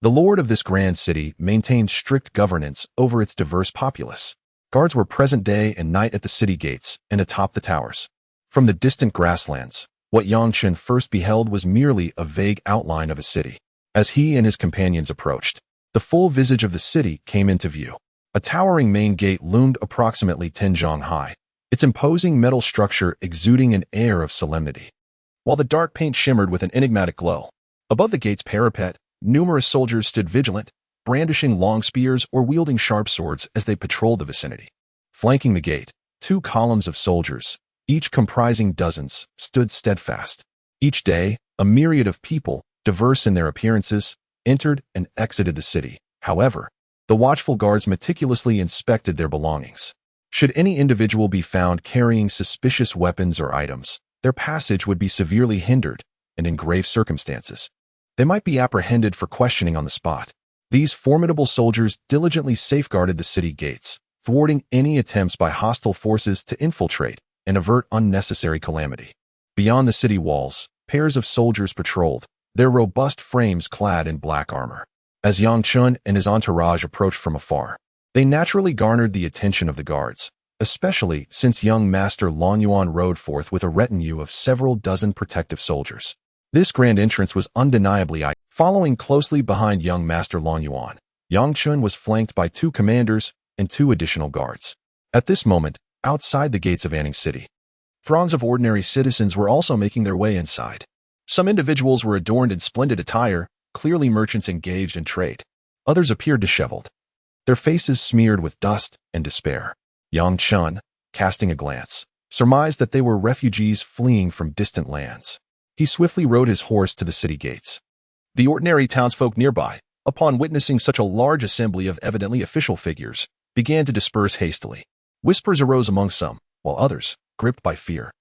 the lord of this grand city maintained strict governance over its diverse populace. Guards were present day and night at the city gates and atop the towers. From the distant grasslands, what Yang Chen first beheld was merely a vague outline of a city. As he and his companions approached, the full visage of the city came into view. A towering main gate loomed approximately 10 zhang high, its imposing metal structure exuding an air of solemnity, while the dark paint shimmered with an enigmatic glow. Above the gate's parapet, numerous soldiers stood vigilant, brandishing long spears or wielding sharp swords as they patrolled the vicinity. Flanking the gate, 2 columns of soldiers, each comprising dozens, stood steadfast. Each day, a myriad of people, diverse in their appearances, entered and exited the city. However, the watchful guards meticulously inspected their belongings. Should any individual be found carrying suspicious weapons or items, their passage would be severely hindered, and in grave circumstances, they might be apprehended for questioning on the spot. These formidable soldiers diligently safeguarded the city gates, thwarting any attempts by hostile forces to infiltrate and avert unnecessary calamity. Beyond the city walls, pairs of soldiers patrolled, their robust frames clad in black armor. As Yang Chen and his entourage approached from afar, they naturally garnered the attention of the guards, especially since young Master Long Yuan rode forth with a retinue of several dozen protective soldiers. This grand entrance was undeniably eye. Following closely behind young Master Long Yuan, Yang Chen was flanked by 2 commanders and 2 additional guards. At this moment, outside the gates of Anning City, throngs of ordinary citizens were also making their way inside. Some individuals were adorned in splendid attire, clearly merchants engaged in trade. Others appeared disheveled, their faces smeared with dust and despair. Yang Chen, casting a glance, surmised that they were refugees fleeing from distant lands. He swiftly rode his horse to the city gates. The ordinary townsfolk nearby, upon witnessing such a large assembly of evidently official figures, began to disperse hastily. Whispers arose among some, while others, gripped by fear,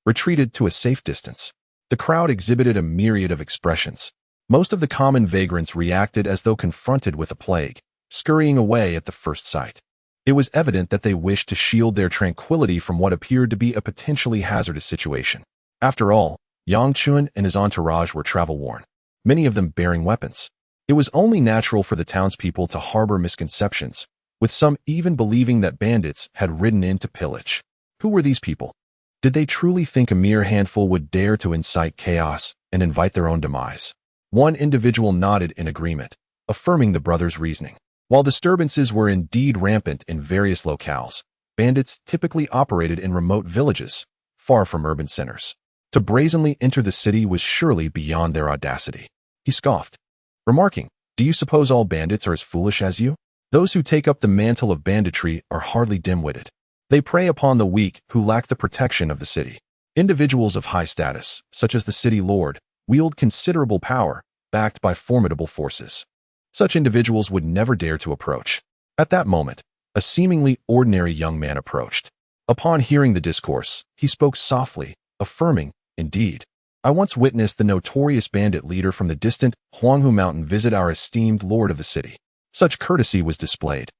retreated to a safe distance. The crowd exhibited a myriad of expressions. Most of the common vagrants reacted as though confronted with a plague, scurrying away at the first sight. It was evident that they wished to shield their tranquility from what appeared to be a potentially hazardous situation. After all, Yang Chen and his entourage were travel-worn, many of them bearing weapons. It was only natural for the townspeople to harbor misconceptions, with some even believing that bandits had ridden in to pillage. Who were these people? Did they truly think a mere handful would dare to incite chaos and invite their own demise? One individual nodded in agreement, affirming the brothers' reasoning. While disturbances were indeed rampant in various locales, bandits typically operated in remote villages, far from urban centers. To brazenly enter the city was surely beyond their audacity. He scoffed, remarking, "Do you suppose all bandits are as foolish as you? Those who take up the mantle of banditry are hardly dim-witted. They prey upon the weak who lack the protection of the city. Individuals of high status, such as the city lord, wield considerable power, backed by formidable forces. Such individuals would never dare to approach. At that moment, a seemingly ordinary young man approached. Upon hearing the discourse, he spoke softly, affirming, "Indeed, I once witnessed the notorious bandit leader from the distant Huanghu Mountain visit our esteemed lord of the city." Such courtesy was displayed,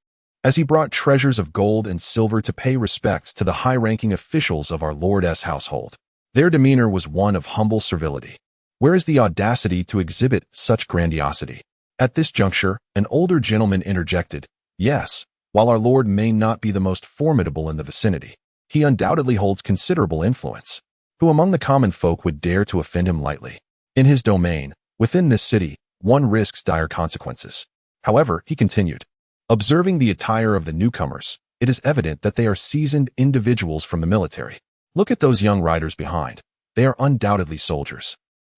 as he brought treasures of gold and silver to pay respects to the high-ranking officials of our lord's household. Their demeanor was one of humble servility. Where is the audacity to exhibit such grandiosity? At this juncture, an older gentleman interjected, "Yes, while our lord may not be the most formidable in the vicinity, he undoubtedly holds considerable influence. Who among the common folk would dare to offend him lightly? In his domain, within this city, one risks dire consequences." However, he continued, observing the attire of the newcomers, it is evident that they are seasoned individuals from the military. Look at those young riders behind. They are undoubtedly soldiers.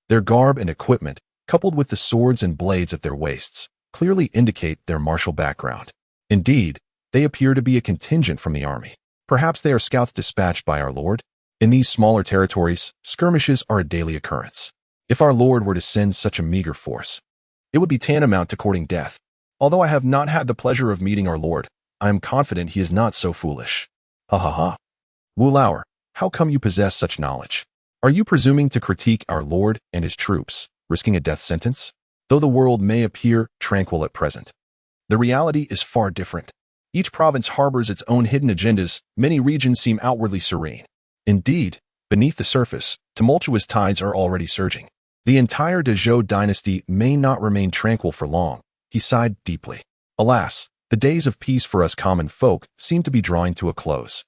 Their garb and equipment, coupled with the swords and blades at their waists, clearly indicate their martial background. Indeed, they appear to be a contingent from the army. Perhaps they are scouts dispatched by our lord? In these smaller territories, skirmishes are a daily occurrence. If our lord were to send such a meager force, it would be tantamount to courting death. Although I have not had the pleasure of meeting our lord, I am confident he is not so foolish. Ha ha ha. Wu Lauer, how come you possess such knowledge? Are you presuming to critique our lord and his troops, risking a death sentence? Though the world may appear tranquil at present, the reality is far different. Each province harbors its own hidden agendas. Many regions seem outwardly serene. Indeed, beneath the surface, tumultuous tides are already surging. The entire Dezhou dynasty may not remain tranquil for long. He sighed deeply. Alas, the days of peace for us common folk seem to be drawing to a close.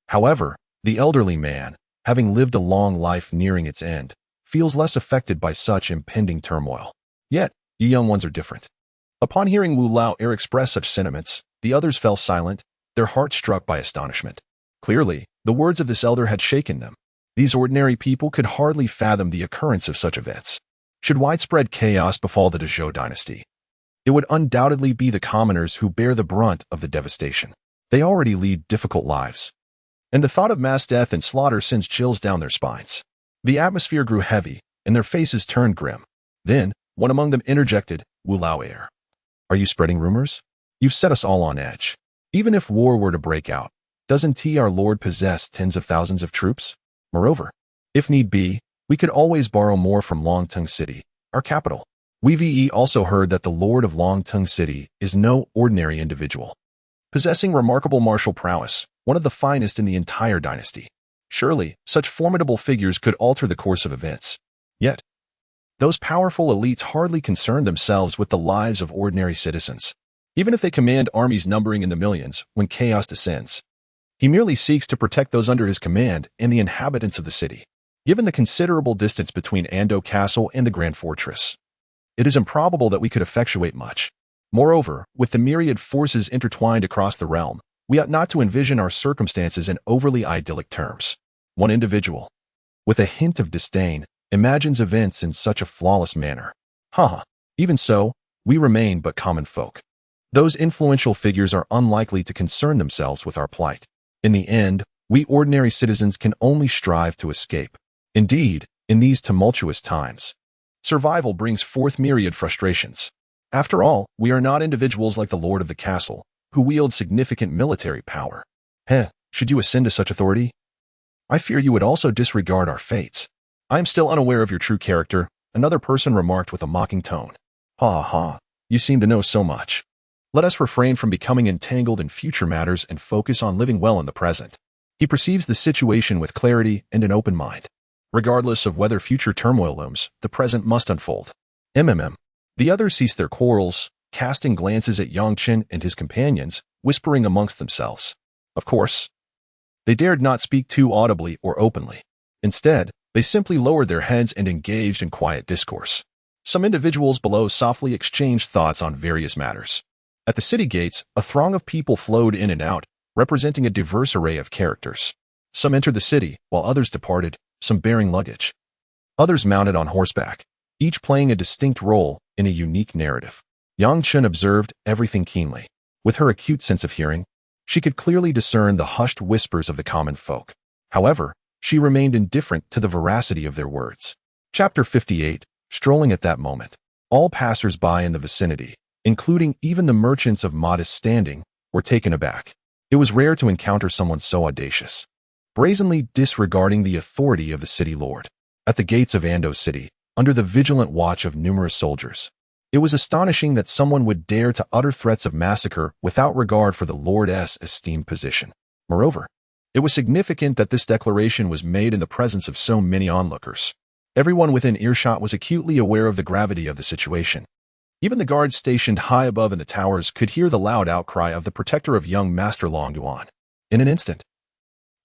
However, the elderly man, having lived a long life nearing its end, feels less affected by such impending turmoil. Yet, you young ones are different. Upon hearing Wu Lao express such sentiments, the others fell silent, their hearts struck by astonishment. Clearly, the words of this elder had shaken them. These ordinary people could hardly fathom the occurrence of such events. Should widespread chaos befall the Dezhou dynasty, it would undoubtedly be the commoners who bear the brunt of the devastation. They already lead difficult lives, and the thought of mass death and slaughter sends chills down their spines. The atmosphere grew heavy, and their faces turned grim. Then, one among them interjected, "Wu Lao, are you spreading rumors? You've set us all on edge. Even if war were to break out, doesn't our lord possess tens of thousands of troops? Moreover, if need be, we could always borrow more from Longtung City, our capital. We've also heard that the lord of Longtung City is no ordinary individual, possessing remarkable martial prowess, one of the finest in the entire dynasty. Surely, such formidable figures could alter the course of events. Yet, those powerful elites hardly concern themselves with the lives of ordinary citizens. Even if they command armies numbering in the millions when chaos descends, he merely seeks to protect those under his command and the inhabitants of the city. Given the considerable distance between Ando Castle and the Grand Fortress, it is improbable that we could effectuate much. Moreover, with the myriad forces intertwined across the realm, we ought not to envision our circumstances in overly idyllic terms. One individual, with a hint of disdain, imagines events in such a flawless manner. Even so, we remain but common folk. Those influential figures are unlikely to concern themselves with our plight. In the end, we ordinary citizens can only strive to escape. Indeed, in these tumultuous times, survival brings forth myriad frustrations. After all, we are not individuals like the lord of the castle, who wield significant military power. Should you ascend to such authority, I fear you would also disregard our fates. I am still unaware of your true character, another person remarked with a mocking tone. You seem to know so much. Let us refrain from becoming entangled in future matters and focus on living well in the present. He perceives the situation with clarity and an open mind. Regardless of whether future turmoil looms, the present must unfold. The others ceased their quarrels, casting glances at Yang Chen and his companions, whispering amongst themselves. Of course, they dared not speak too audibly or openly. Instead, they simply lowered their heads and engaged in quiet discourse. Some individuals below softly exchanged thoughts on various matters. At the city gates, a throng of people flowed in and out, representing a diverse array of characters. Some entered the city, while others departed, some bearing luggage. Others mounted on horseback, each playing a distinct role in a unique narrative. Yang Chen observed everything keenly. With her acute sense of hearing, she could clearly discern the hushed whispers of the common folk. However, she remained indifferent to the veracity of their words. Chapter 58. Strolling at that moment, all passers-by in the vicinity, including even the merchants of modest standing, were taken aback. It was rare to encounter someone so audacious, brazenly disregarding the authority of the city lord. At the gates of Ando City, under the vigilant watch of numerous soldiers, it was astonishing that someone would dare to utter threats of massacre without regard for the lord's esteemed position. Moreover, it was significant that this declaration was made in the presence of so many onlookers. Everyone within earshot was acutely aware of the gravity of the situation. Even the guards stationed high above in the towers could hear the loud outcry of the protector of young Master Long Yuan. In an instant,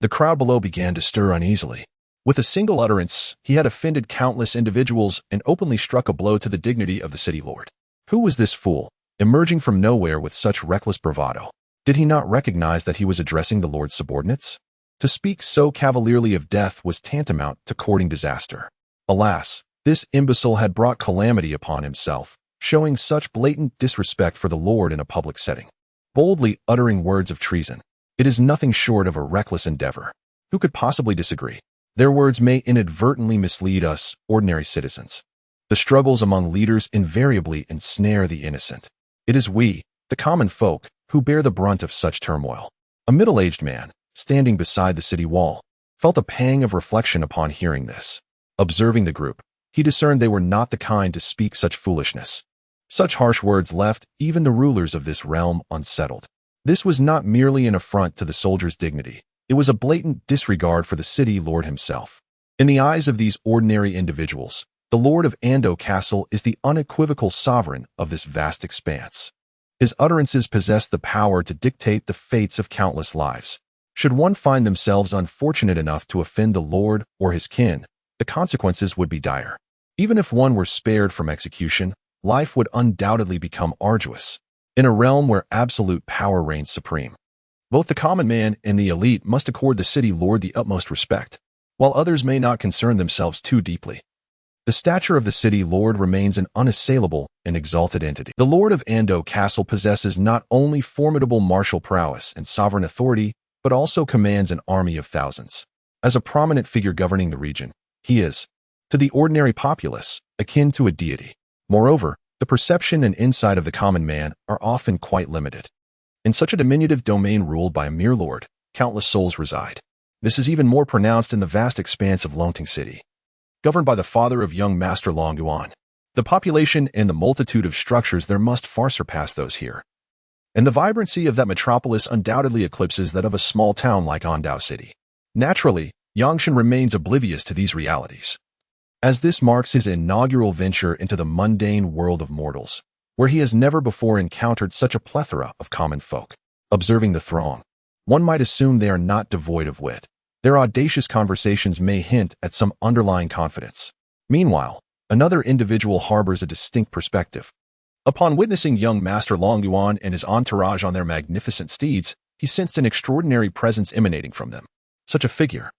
the crowd below began to stir uneasily. With a single utterance, he had offended countless individuals and openly struck a blow to the dignity of the city lord. Who was this fool, emerging from nowhere with such reckless bravado? Did he not recognize that he was addressing the lord's subordinates? To speak so cavalierly of death was tantamount to courting disaster. Alas, this imbecile had brought calamity upon himself, showing such blatant disrespect for the Lord in a public setting, boldly uttering words of treason. It is nothing short of a reckless endeavor. Who could possibly disagree? Their words may inadvertently mislead us, ordinary citizens. The struggles among leaders invariably ensnare the innocent. It is we, the common folk, who bear the brunt of such turmoil. A middle-aged man, standing beside the city wall, felt a pang of reflection upon hearing this. Observing the group, he discerned they were not the kind to speak such foolishness. Such harsh words left even the rulers of this realm unsettled. This was not merely an affront to the soldier's dignity. It was a blatant disregard for the city lord himself. In the eyes of these ordinary individuals, the lord of Ando Castle is the unequivocal sovereign of this vast expanse. His utterances possess the power to dictate the fates of countless lives. Should one find themselves unfortunate enough to offend the lord or his kin, the consequences would be dire. Even if one were spared from execution, life would undoubtedly become arduous. In a realm where absolute power reigns supreme, both the common man and the elite must accord the city lord the utmost respect, while others may not concern themselves too deeply. The stature of the city lord remains an unassailable and exalted entity. The lord of Ando Castle possesses not only formidable martial prowess and sovereign authority, but also commands an army of thousands. As a prominent figure governing the region, he is, to the ordinary populace, akin to a deity. Moreover, the perception and insight of the common man are often quite limited. In such a diminutive domain ruled by a mere lord, countless souls reside. This is even more pronounced in the vast expanse of Longting City, governed by the father of young Master Long Yuan. The population and the multitude of structures there must far surpass those here. And the vibrancy of that metropolis undoubtedly eclipses that of a small town like Andao City. Naturally, Yangshan remains oblivious to these realities, as this marks his inaugural venture into the mundane world of mortals, where he has never before encountered such a plethora of common folk. Observing the throng, one might assume they are not devoid of wit. Their audacious conversations may hint at some underlying confidence. Meanwhile, another individual harbors a distinct perspective. Upon witnessing young Master Long Yuan and his entourage on their magnificent steeds, he sensed an extraordinary presence emanating from them. Such a figure,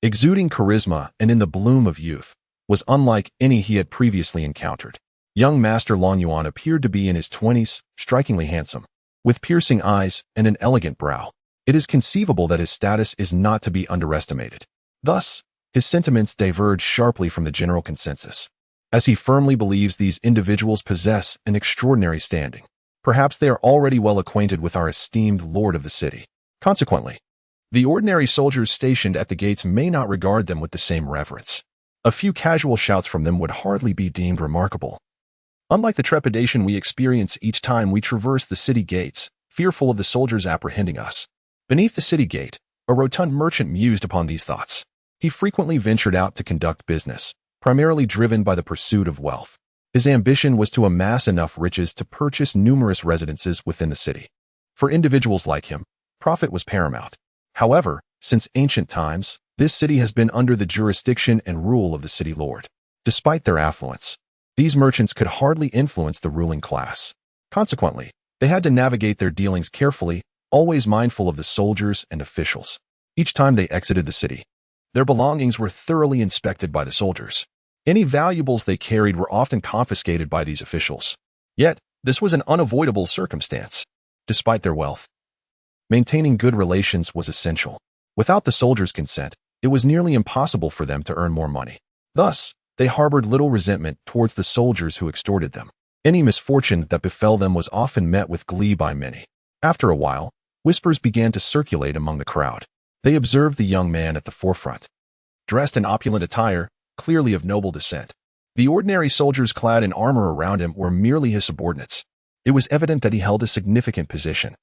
exuding charisma and in the bloom of youth, was unlike any he had previously encountered. Young Master Long Yuan appeared to be in his 20s, strikingly handsome, with piercing eyes and an elegant brow. It is conceivable that his status is not to be underestimated. Thus, his sentiments diverge sharply from the general consensus, as he firmly believes these individuals possess an extraordinary standing. Perhaps they are already well acquainted with our esteemed lord of the city. Consequently, the ordinary soldiers stationed at the gates may not regard them with the same reverence. A few casual shouts from them would hardly be deemed remarkable. Unlike the trepidation we experience each time we traverse the city gates, fearful of the soldiers apprehending us. Beneath the city gate, a rotund merchant mused upon these thoughts. He frequently ventured out to conduct business, primarily driven by the pursuit of wealth. His ambition was to amass enough riches to purchase numerous residences within the city. For individuals like him, profit was paramount. However, since ancient times, this city has been under the jurisdiction and rule of the city lord. Despite their affluence, these merchants could hardly influence the ruling class. Consequently, they had to navigate their dealings carefully, always mindful of the soldiers and officials. Each time they exited the city, their belongings were thoroughly inspected by the soldiers. Any valuables they carried were often confiscated by these officials. Yet, this was an unavoidable circumstance. Despite their wealth, maintaining good relations was essential. Without the soldiers' consent, it was nearly impossible for them to earn more money. Thus, they harbored little resentment towards the soldiers who extorted them. Any misfortune that befell them was often met with glee by many. After a while, whispers began to circulate among the crowd. They observed the young man at the forefront, dressed in opulent attire, clearly of noble descent. The ordinary soldiers clad in armor around him were merely his subordinates. It was evident that he held a significant position,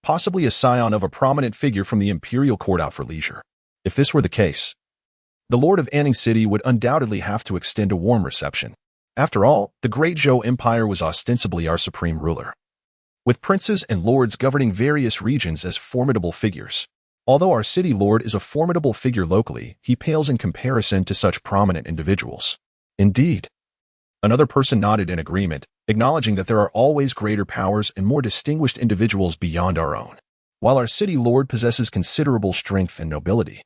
possibly a scion of a prominent figure from the imperial court out for leisure. If this were the case, the Lord of Anning City would undoubtedly have to extend a warm reception. After all, the Great Zhou Empire was ostensibly our supreme ruler, with princes and lords governing various regions as formidable figures. Although our city lord is a formidable figure locally, he pales in comparison to such prominent individuals. Indeed. Another person nodded in agreement, acknowledging that there are always greater powers and more distinguished individuals beyond our own. While our city lord possesses considerable strength and nobility,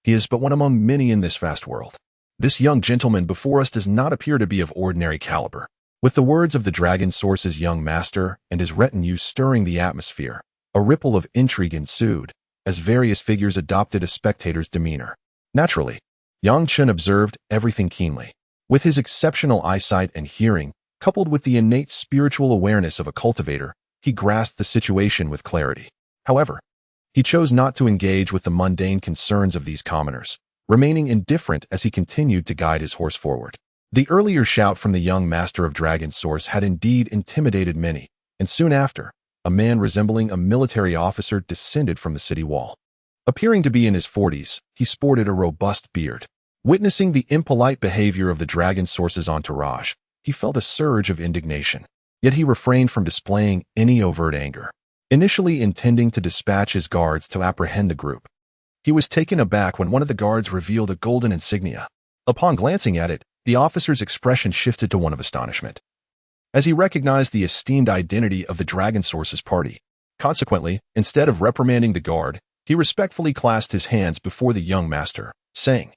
he is but one among many in this vast world. This young gentleman before us does not appear to be of ordinary caliber. With the words of the Dragon Source's young master and his retinue stirring the atmosphere, a ripple of intrigue ensued, as various figures adopted a spectator's demeanor. Naturally, Yang Chen observed everything keenly. With his exceptional eyesight and hearing, coupled with the innate spiritual awareness of a cultivator, he grasped the situation with clarity. However, he chose not to engage with the mundane concerns of these commoners, remaining indifferent as he continued to guide his horse forward. The earlier shout from the young master of Dragon Source had indeed intimidated many, and soon after, a man resembling a military officer descended from the city wall. Appearing to be in his 40s, he sported a robust beard. Witnessing the impolite behavior of the Dragon Source's entourage, he felt a surge of indignation. Yet he refrained from displaying any overt anger. Initially intending to dispatch his guards to apprehend the group, he was taken aback when one of the guards revealed a golden insignia. Upon glancing at it, the officer's expression shifted to one of astonishment, as he recognized the esteemed identity of the Dragon Source's party. Consequently, instead of reprimanding the guard, he respectfully clasped his hands before the young master, saying,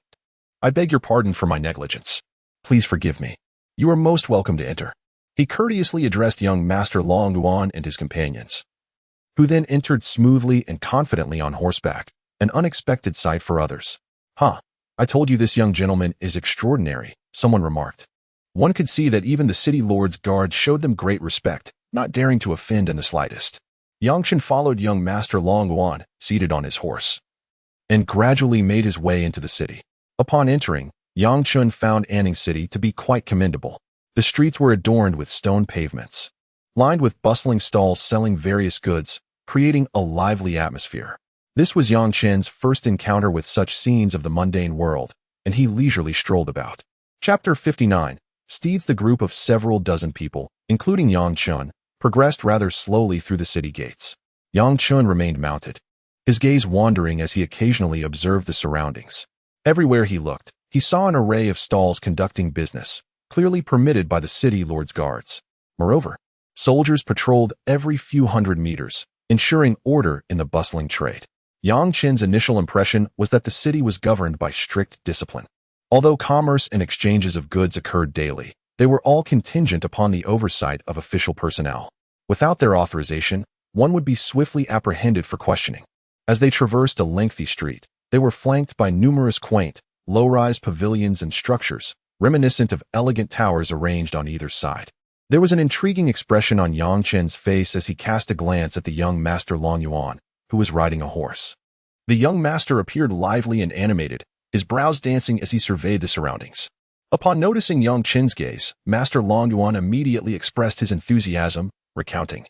"I beg your pardon for my negligence. Please forgive me. You are most welcome to enter." He courteously addressed young Master Long Yuan and his companions, who then entered smoothly and confidently on horseback, an unexpected sight for others. "Huh, I told you this young gentleman is extraordinary," someone remarked. One could see that even the city lord's guards showed them great respect, not daring to offend in the slightest. Yang Chen followed young Master Long Yuan, seated on his horse, and gradually made his way into the city. Upon entering, Yang Chen found Anning City to be quite commendable. The streets were adorned with stone pavements, lined with bustling stalls selling various goods, creating a lively atmosphere. This was Yang Chen's first encounter with such scenes of the mundane world, and he leisurely strolled about. Chapter 59. Steeds. The group of several dozen people, including Yang Chen, progressed rather slowly through the city gates. Yang Chen remained mounted, his gaze wandering as he occasionally observed the surroundings. Everywhere he looked, he saw an array of stalls conducting business, clearly permitted by the city lord's guards. Moreover, soldiers patrolled every few hundred meters, ensuring order in the bustling trade. Yang Chen's initial impression was that the city was governed by strict discipline. Although commerce and exchanges of goods occurred daily, they were all contingent upon the oversight of official personnel. Without their authorization, one would be swiftly apprehended for questioning. As they traversed a lengthy street, they were flanked by numerous quaint, low-rise pavilions and structures, reminiscent of elegant towers arranged on either side. There was an intriguing expression on Yang Chen's face as he cast a glance at the young Master Long Yuan, who was riding a horse. The young master appeared lively and animated, his brows dancing as he surveyed the surroundings. Upon noticing Yang Chen's gaze, Master Long Yuan immediately expressed his enthusiasm, recounting,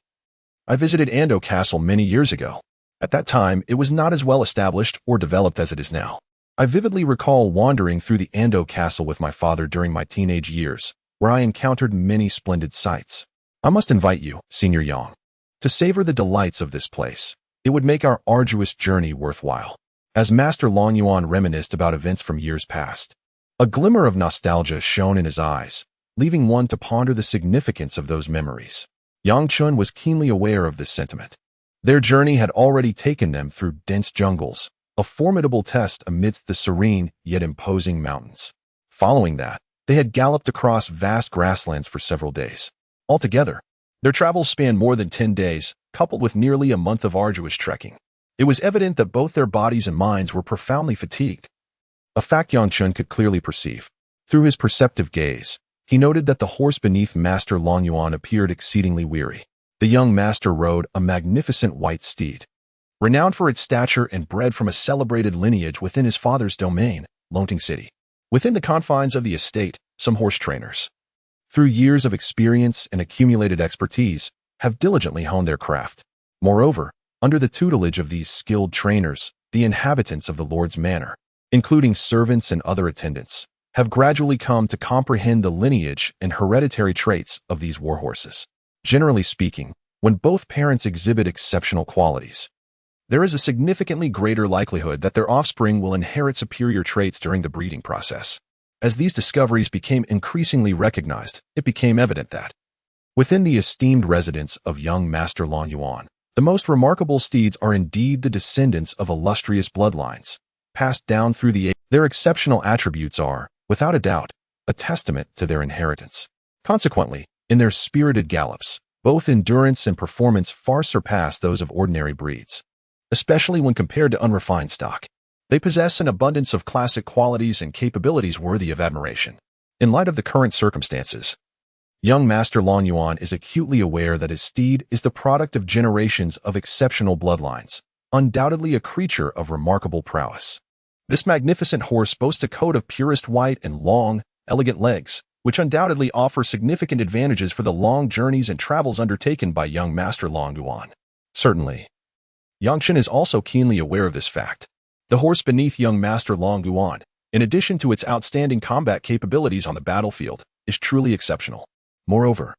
"I visited Ando Castle many years ago. At that time, it was not as well established or developed as it is now. I vividly recall wandering through the Ando Castle with my father during my teenage years, where I encountered many splendid sights. I must invite you, Senior Yang, to savor the delights of this place. It would make our arduous journey worthwhile." As Master Long Yuan reminisced about events from years past, a glimmer of nostalgia shone in his eyes, leaving one to ponder the significance of those memories. Yang Chen was keenly aware of this sentiment. Their journey had already taken them through dense jungles, a formidable test amidst the serene yet imposing mountains. Following that, they had galloped across vast grasslands for several days. Altogether, their travels spanned more than 10 days, coupled with nearly a month of arduous trekking. It was evident that both their bodies and minds were profoundly fatigued, a fact Yang Chen could clearly perceive. Through his perceptive gaze, He noted that the horse beneath Master Longyuan appeared exceedingly weary. The young master rode a magnificent white steed, renowned for its stature and bred from a celebrated lineage within his father's domain, Longting City. Within the confines of the estate, some horse trainers, through years of experience and accumulated expertise, have diligently honed their craft. Moreover, under the tutelage of these skilled trainers, the inhabitants of the Lord's manor, including servants and other attendants, have gradually come to comprehend the lineage and hereditary traits of these warhorses. Generally speaking, when both parents exhibit exceptional qualities, there is a significantly greater likelihood that their offspring will inherit superior traits during the breeding process. As these discoveries became increasingly recognized, it became evident that, within the esteemed residence of young Master Longyuan, the most remarkable steeds are indeed the descendants of illustrious bloodlines, passed down through the age. Their exceptional attributes are, without a doubt, a testament to their inheritance. Consequently, in their spirited gallops, both endurance and performance far surpass those of ordinary breeds, especially when compared to unrefined stock. They possess an abundance of classic qualities and capabilities worthy of admiration. In light of the current circumstances, young Master Longyuan is acutely aware that his steed is the product of generations of exceptional bloodlines, undoubtedly a creature of remarkable prowess. This magnificent horse boasts a coat of purest white and long, elegant legs, which undoubtedly offer significant advantages for the long journeys and travels undertaken by young Master Longyuan. Certainly, Yang Chen is also keenly aware of this fact. The horse beneath young Master Longyuan, in addition to its outstanding combat capabilities on the battlefield, is truly exceptional. Moreover,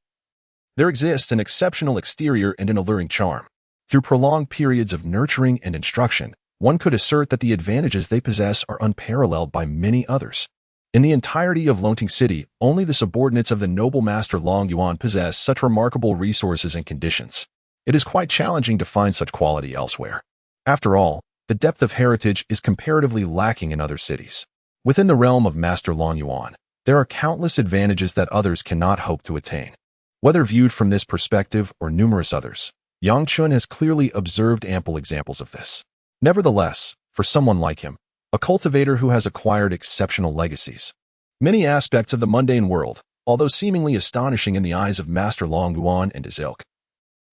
there exists an exceptional exterior and an alluring charm. Through prolonged periods of nurturing and instruction, one could assert that the advantages they possess are unparalleled by many others. In the entirety of Longting City, only the subordinates of the noble Master Longyuan possess such remarkable resources and conditions. It is quite challenging to find such quality elsewhere. After all, the depth of heritage is comparatively lacking in other cities. Within the realm of Master Longyuan, there are countless advantages that others cannot hope to attain. Whether viewed from this perspective or numerous others, Yang Chen has clearly observed ample examples of this. Nevertheless, for someone like him, a cultivator who has acquired exceptional legacies, many aspects of the mundane world, although seemingly astonishing in the eyes of Master Longyuan and his ilk,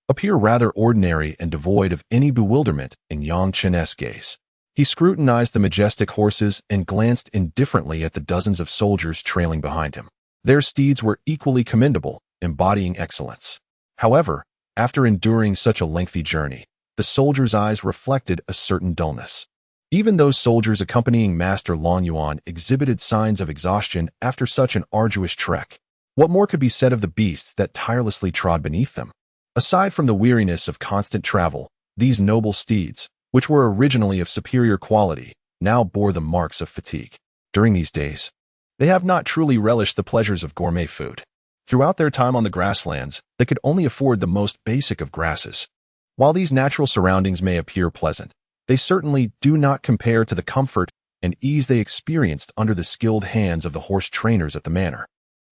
appear rather ordinary and devoid of any bewilderment in Yang Chen's gaze. He scrutinized the majestic horses and glanced indifferently at the dozens of soldiers trailing behind him. Their steeds were equally commendable, embodying excellence. However, after enduring such a lengthy journey, the soldiers' eyes reflected a certain dullness. Even those soldiers accompanying Master Longyuan exhibited signs of exhaustion after such an arduous trek. What more could be said of the beasts that tirelessly trod beneath them? Aside from the weariness of constant travel, these noble steeds, which were originally of superior quality, now bore the marks of fatigue. During these days, they have not truly relished the pleasures of gourmet food. Throughout their time on the grasslands, they could only afford the most basic of grasses. While these natural surroundings may appear pleasant, they certainly do not compare to the comfort and ease they experienced under the skilled hands of the horse trainers at the manor.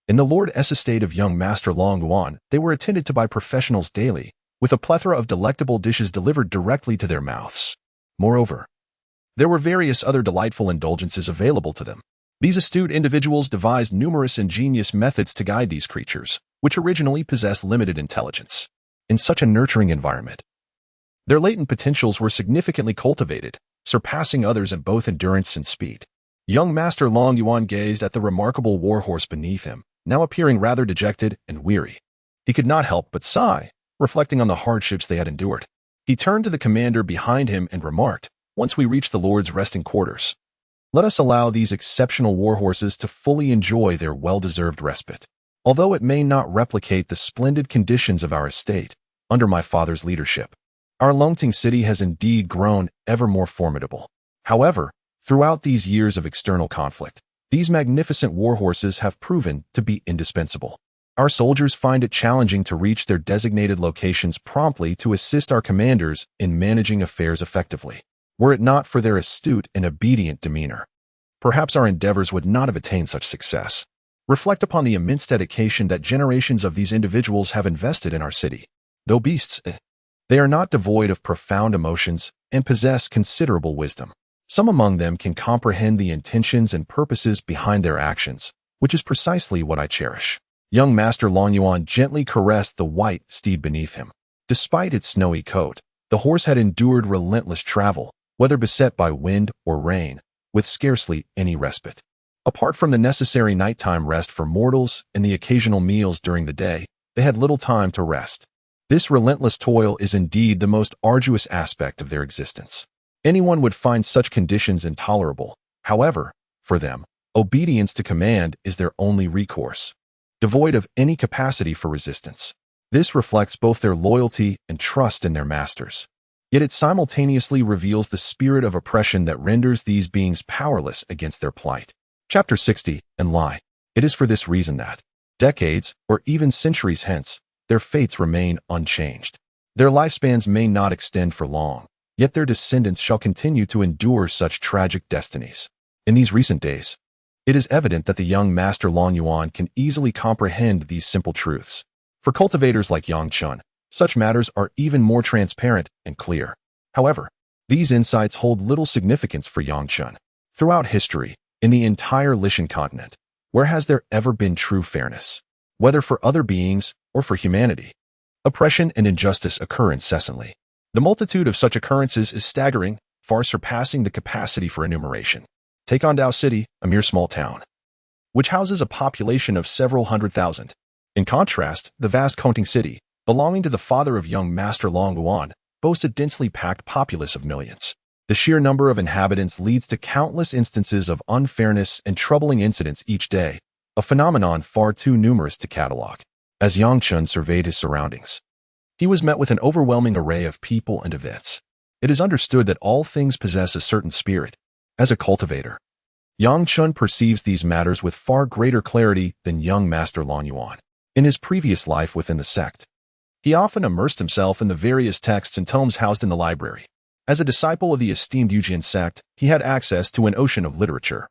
In the Lord's estate of young Master Longyuan, they were attended to by professionals daily, with a plethora of delectable dishes delivered directly to their mouths. Moreover, there were various other delightful indulgences available to them. These astute individuals devised numerous ingenious methods to guide these creatures, which originally possessed limited intelligence. In such a nurturing environment, their latent potentials were significantly cultivated, surpassing others in both endurance and speed. Young Master Longyuan gazed at the remarkable warhorse beneath him, now appearing rather dejected and weary. He could not help but sigh, reflecting on the hardships they had endured. He turned to the commander behind him and remarked, "Once we reach the Lord's resting quarters, let us allow these exceptional warhorses to fully enjoy their well-deserved respite. Although it may not replicate the splendid conditions of our estate, under my father's leadership, our Longting City has indeed grown ever more formidable. However, throughout these years of external conflict, these magnificent warhorses have proven to be indispensable. Our soldiers find it challenging to reach their designated locations promptly to assist our commanders in managing affairs effectively. Were it not for their astute and obedient demeanor, perhaps our endeavors would not have attained such success. Reflect upon the immense dedication that generations of these individuals have invested in our city. Though beasts, they are not devoid of profound emotions and possess considerable wisdom. Some among them can comprehend the intentions and purposes behind their actions, which is precisely what I cherish. Young Master Longyuan gently caressed the white steed beneath him. Despite its snowy coat, the horse had endured relentless travel, whether beset by wind or rain, with scarcely any respite. Apart from the necessary nighttime rest for mortals and the occasional meals during the day, they had little time to rest. This relentless toil is indeed the most arduous aspect of their existence. Anyone would find such conditions intolerable. However, for them, obedience to command is their only recourse, devoid of any capacity for resistance. This reflects both their loyalty and trust in their masters. Yet it simultaneously reveals the spirit of oppression that renders these beings powerless against their plight. Chapter 60, and lie. It is for this reason that, decades or even centuries hence, their fates remain unchanged. Their lifespans may not extend for long, yet their descendants shall continue to endure such tragic destinies. In these recent days, it is evident that the young Master Longyuan can easily comprehend these simple truths. For cultivators like Yang Chen, such matters are even more transparent and clear. However, these insights hold little significance for Yang Chen. Throughout history, in the entire Lishan continent, where has there ever been true fairness? Whether for other beings or for humanity, oppression and injustice occur incessantly. The multitude of such occurrences is staggering, far surpassing the capacity for enumeration. Take on Dao City, a mere small town, which houses a population of several 100,000. In contrast, the vast Konting City, belonging to the father of young Master Longyuan, boasts a densely packed populace of millions. The sheer number of inhabitants leads to countless instances of unfairness and troubling incidents each day, a phenomenon far too numerous to catalog. As Yang Chen surveyed his surroundings, he was met with an overwhelming array of people and events. It is understood that all things possess a certain spirit. As a cultivator, Yang Chen perceives these matters with far greater clarity than young Master Longyuan. In his previous life within the sect, he often immersed himself in the various texts and tomes housed in the library. As a disciple of the esteemed Yujian sect, he had access to an ocean of literature,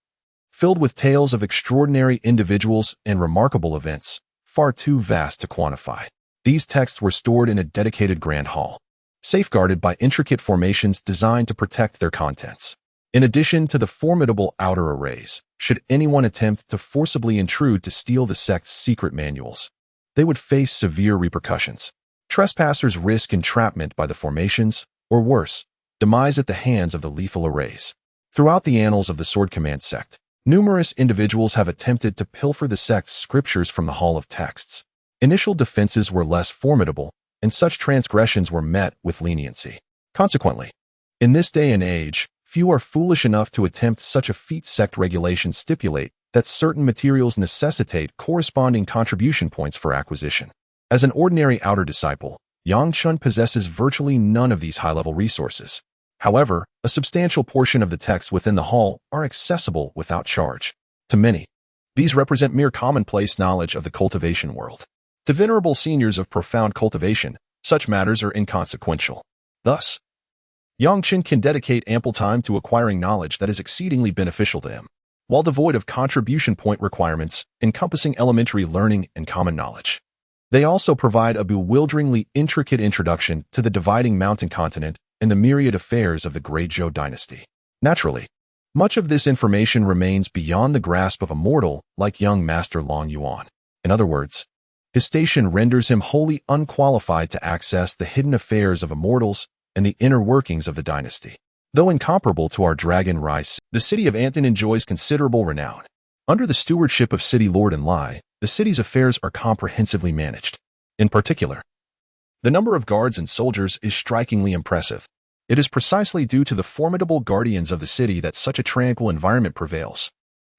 filled with tales of extraordinary individuals and remarkable events, far too vast to quantify. These texts were stored in a dedicated grand hall, safeguarded by intricate formations designed to protect their contents. In addition to the formidable outer arrays, should anyone attempt to forcibly intrude to steal the sect's secret manuals, they would face severe repercussions. Trespassers risk entrapment by the formations, or worse, demise at the hands of the lethal arrays. Throughout the annals of the Sword Command sect, numerous individuals have attempted to pilfer the sect's scriptures from the Hall of Texts. Initial defenses were less formidable, and such transgressions were met with leniency. Consequently, in this day and age, few are foolish enough to attempt such a feat. Sect regulations stipulate that certain materials necessitate corresponding contribution points for acquisition. As an ordinary outer disciple, Yang Chen possesses virtually none of these high-level resources. However, a substantial portion of the texts within the hall are accessible without charge. To many, these represent mere commonplace knowledge of the cultivation world. To venerable seniors of profound cultivation, such matters are inconsequential. Thus, Yang Chen can dedicate ample time to acquiring knowledge that is exceedingly beneficial to him, while devoid of contribution point requirements encompassing elementary learning and common knowledge. They also provide a bewilderingly intricate introduction to the dividing mountain continent and the myriad affairs of the Great Zhou dynasty. Naturally, much of this information remains beyond the grasp of a mortal like young Master Longyuan. In other words, his station renders him wholly unqualified to access the hidden affairs of immortals and the inner workings of the dynasty. Though incomparable to our Dragon Rise, the city of Anton enjoys considerable renown. Under the stewardship of City Lord and Lai, the city's affairs are comprehensively managed. In particular, the number of guards and soldiers is strikingly impressive. It is precisely due to the formidable guardians of the city that such a tranquil environment prevails.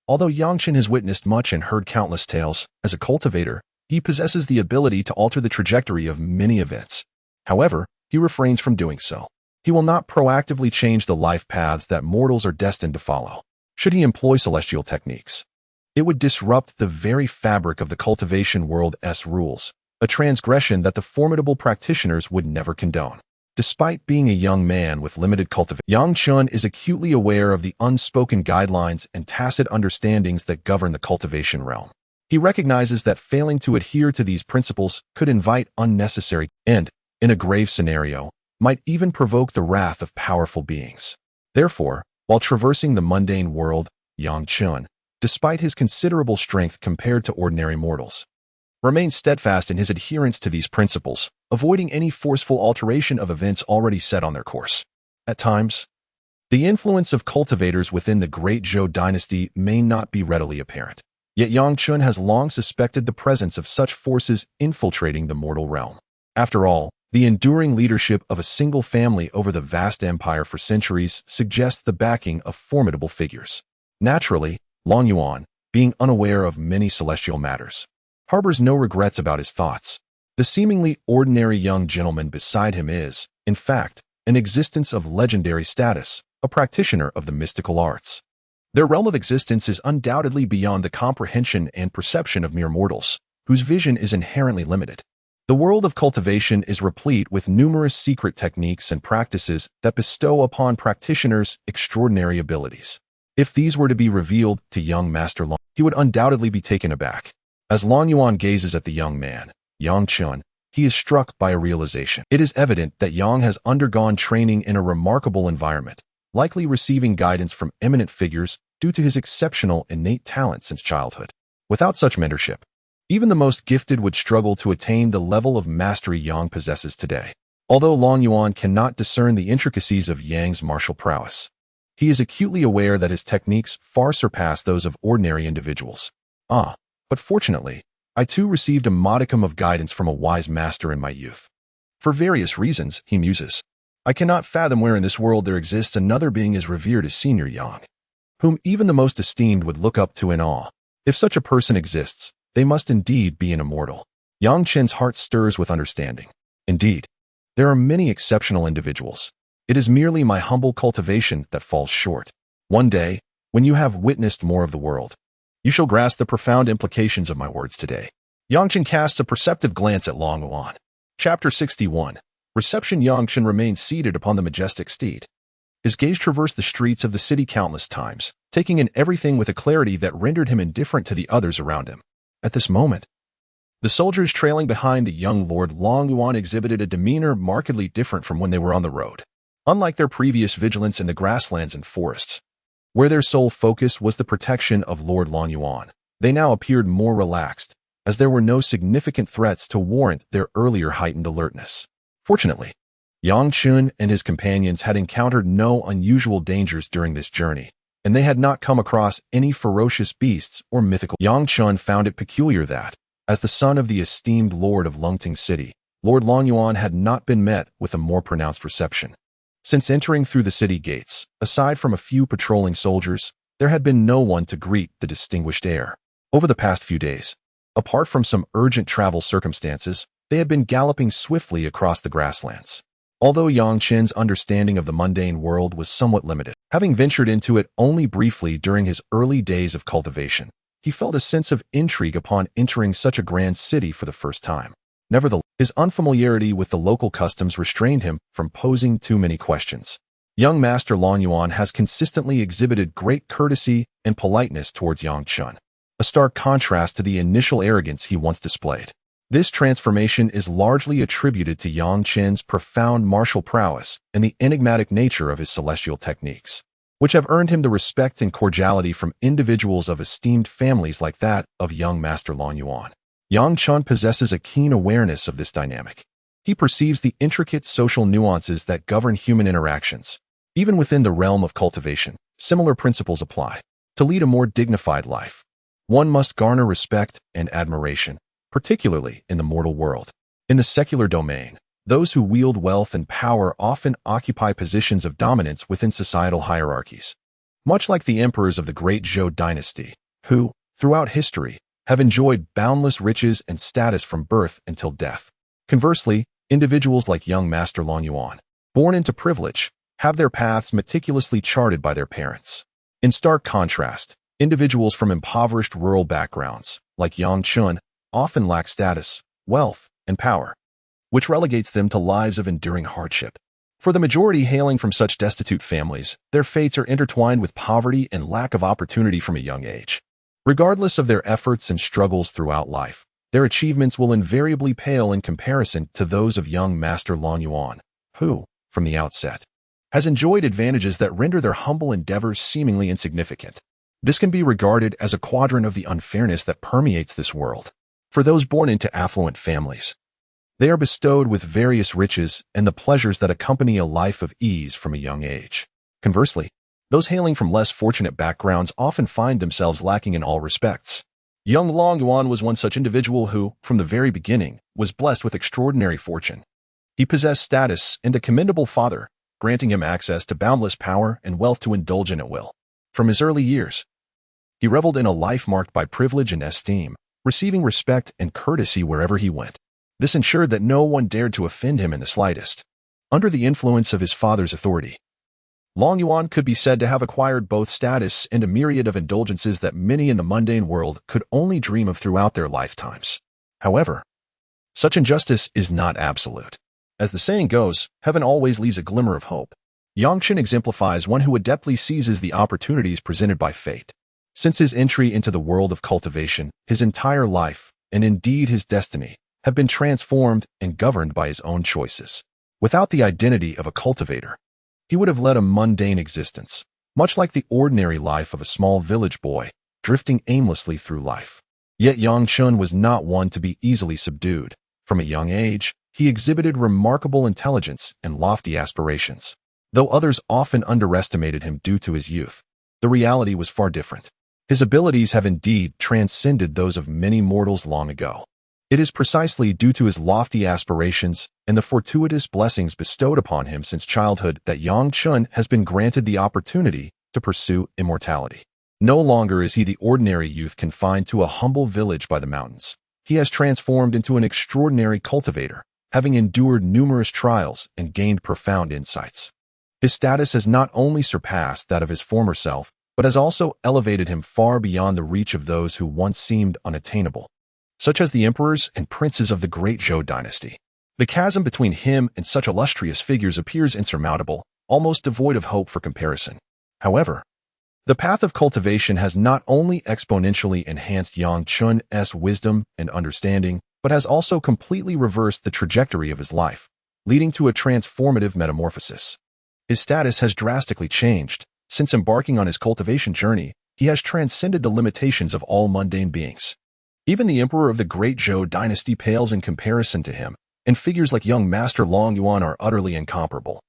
Although Yang Chen has witnessed much and heard countless tales, as a cultivator, he possesses the ability to alter the trajectory of many events. However, he refrains from doing so. He will not proactively change the life paths that mortals are destined to follow. Should he employ celestial techniques, it would disrupt the very fabric of the cultivation world's rules, a transgression that the formidable practitioners would never condone. Despite being a young man with limited cultivation, Yang Chen is acutely aware of the unspoken guidelines and tacit understandings that govern the cultivation realm. He recognizes that failing to adhere to these principles could invite unnecessary and, in a grave scenario, might even provoke the wrath of powerful beings. Therefore, while traversing the mundane world, Yang Chen despite his considerable strength compared to ordinary mortals, remained steadfast in his adherence to these principles, avoiding any forceful alteration of events already set on their course. At times, the influence of cultivators within the Great Zhou dynasty may not be readily apparent. Yet Yang Chun has long suspected the presence of such forces infiltrating the mortal realm. After all, the enduring leadership of a single family over the vast empire for centuries suggests the backing of formidable figures. Naturally, Long Yuan, being unaware of many celestial matters, harbors no regrets about his thoughts. The seemingly ordinary young gentleman beside him is, in fact, an existence of legendary status, a practitioner of the mystical arts. Their realm of existence is undoubtedly beyond the comprehension and perception of mere mortals, whose vision is inherently limited. The world of cultivation is replete with numerous secret techniques and practices that bestow upon practitioners extraordinary abilities. If these were to be revealed to young Master Long, he would undoubtedly be taken aback. As Long Yuan gazes at the young man, Yang Chun, he is struck by a realization. It is evident that Yang has undergone training in a remarkable environment, likely receiving guidance from eminent figures due to his exceptional innate talent since childhood. Without such mentorship, even the most gifted would struggle to attain the level of mastery Yang possesses today. Although Long Yuan cannot discern the intricacies of Yang's martial prowess, he is acutely aware that his techniques far surpass those of ordinary individuals. But fortunately, I too received a modicum of guidance from a wise master in my youth. For various reasons, he muses, I cannot fathom where in this world there exists another being as revered as Senior Yang, whom even the most esteemed would look up to in awe. If such a person exists, they must indeed be an immortal. Yang Chen's heart stirs with understanding. Indeed, there are many exceptional individuals. It is merely my humble cultivation that falls short. One day, when you have witnessed more of the world, you shall grasp the profound implications of my words today. Yang Chen casts a perceptive glance at Long Yuan. Chapter 61. Reception. Yang Chen remained seated upon the majestic steed. His gaze traversed the streets of the city countless times, taking in everything with a clarity that rendered him indifferent to the others around him. At this moment, the soldiers trailing behind the young Lord Long Yuan exhibited a demeanor markedly different from when they were on the road. Unlike their previous vigilance in the grasslands and forests, where their sole focus was the protection of Lord Long Yuan, they now appeared more relaxed, as there were no significant threats to warrant their earlier heightened alertness. Fortunately, Yang Chun and his companions had encountered no unusual dangers during this journey, and they had not come across any ferocious beasts or mythical. Yang Chun found it peculiar that, as the son of the esteemed Lord of Lungting City, Lord Long Yuan had not been met with a more pronounced reception. Since entering through the city gates, aside from a few patrolling soldiers, there had been no one to greet the distinguished heir. Over the past few days, apart from some urgent travel circumstances, they had been galloping swiftly across the grasslands. Although Yang Chen's understanding of the mundane world was somewhat limited, having ventured into it only briefly during his early days of cultivation, he felt a sense of intrigue upon entering such a grand city for the first time. Nevertheless, his unfamiliarity with the local customs restrained him from posing too many questions. Young Master Long Yuan has consistently exhibited great courtesy and politeness towards Yang Chun, a stark contrast to the initial arrogance he once displayed. This transformation is largely attributed to Yang Chen's profound martial prowess and the enigmatic nature of his celestial techniques, which have earned him the respect and cordiality from individuals of esteemed families like that of young Master Long Yuan. Yang Chun possesses a keen awareness of this dynamic. He perceives the intricate social nuances that govern human interactions. Even within the realm of cultivation, similar principles apply. To lead a more dignified life, one must garner respect and admiration, particularly in the mortal world. In the secular domain, those who wield wealth and power often occupy positions of dominance within societal hierarchies, much like the emperors of the Great Zhou dynasty, who, throughout history, have enjoyed boundless riches and status from birth until death. Conversely, individuals like young Master Long Yuan, born into privilege, have their paths meticulously charted by their parents. In stark contrast, individuals from impoverished rural backgrounds, like Yang Chun, often lack status, wealth, and power, which relegates them to lives of enduring hardship. For the majority hailing from such destitute families, their fates are intertwined with poverty and lack of opportunity from a young age. Regardless of their efforts and struggles throughout life, their achievements will invariably pale in comparison to those of young Master Long Yuan, who, from the outset, has enjoyed advantages that render their humble endeavors seemingly insignificant. This can be regarded as a quadrant of the unfairness that permeates this world. For those born into affluent families, they are bestowed with various riches and the pleasures that accompany a life of ease from a young age. Conversely, those hailing from less fortunate backgrounds often find themselves lacking in all respects. Young Long Yuan was one such individual who, from the very beginning, was blessed with extraordinary fortune. He possessed status and a commendable father, granting him access to boundless power and wealth to indulge in at will. From his early years, he reveled in a life marked by privilege and esteem, receiving respect and courtesy wherever he went. This ensured that no one dared to offend him in the slightest. Under the influence of his father's authority, Long Yuan could be said to have acquired both status and a myriad of indulgences that many in the mundane world could only dream of throughout their lifetimes. However, such injustice is not absolute. As the saying goes, heaven always leaves a glimmer of hope. Yang Chen exemplifies one who adeptly seizes the opportunities presented by fate. Since his entry into the world of cultivation, his entire life, and indeed his destiny, have been transformed and governed by his own choices. Without the identity of a cultivator, he would have led a mundane existence, much like the ordinary life of a small village boy, drifting aimlessly through life. Yet Yang Chen was not one to be easily subdued. From a young age, he exhibited remarkable intelligence and lofty aspirations. Though others often underestimated him due to his youth, the reality was far different. His abilities have indeed transcended those of many mortals long ago. It is precisely due to his lofty aspirations and the fortuitous blessings bestowed upon him since childhood that Yang Chen has been granted the opportunity to pursue immortality. No longer is he the ordinary youth confined to a humble village by the mountains. He has transformed into an extraordinary cultivator, having endured numerous trials and gained profound insights. His status has not only surpassed that of his former self, but has also elevated him far beyond the reach of those who once seemed unattainable, such as the emperors and princes of the great Zhou dynasty. The chasm between him and such illustrious figures appears insurmountable, almost devoid of hope for comparison. However, the path of cultivation has not only exponentially enhanced Yang Chen's wisdom and understanding, but has also completely reversed the trajectory of his life, leading to a transformative metamorphosis. His status has drastically changed. Since embarking on his cultivation journey, he has transcended the limitations of all mundane beings. Even the emperor of the great Zhou dynasty pales in comparison to him, and figures like young Master Long Yuan are utterly incomparable,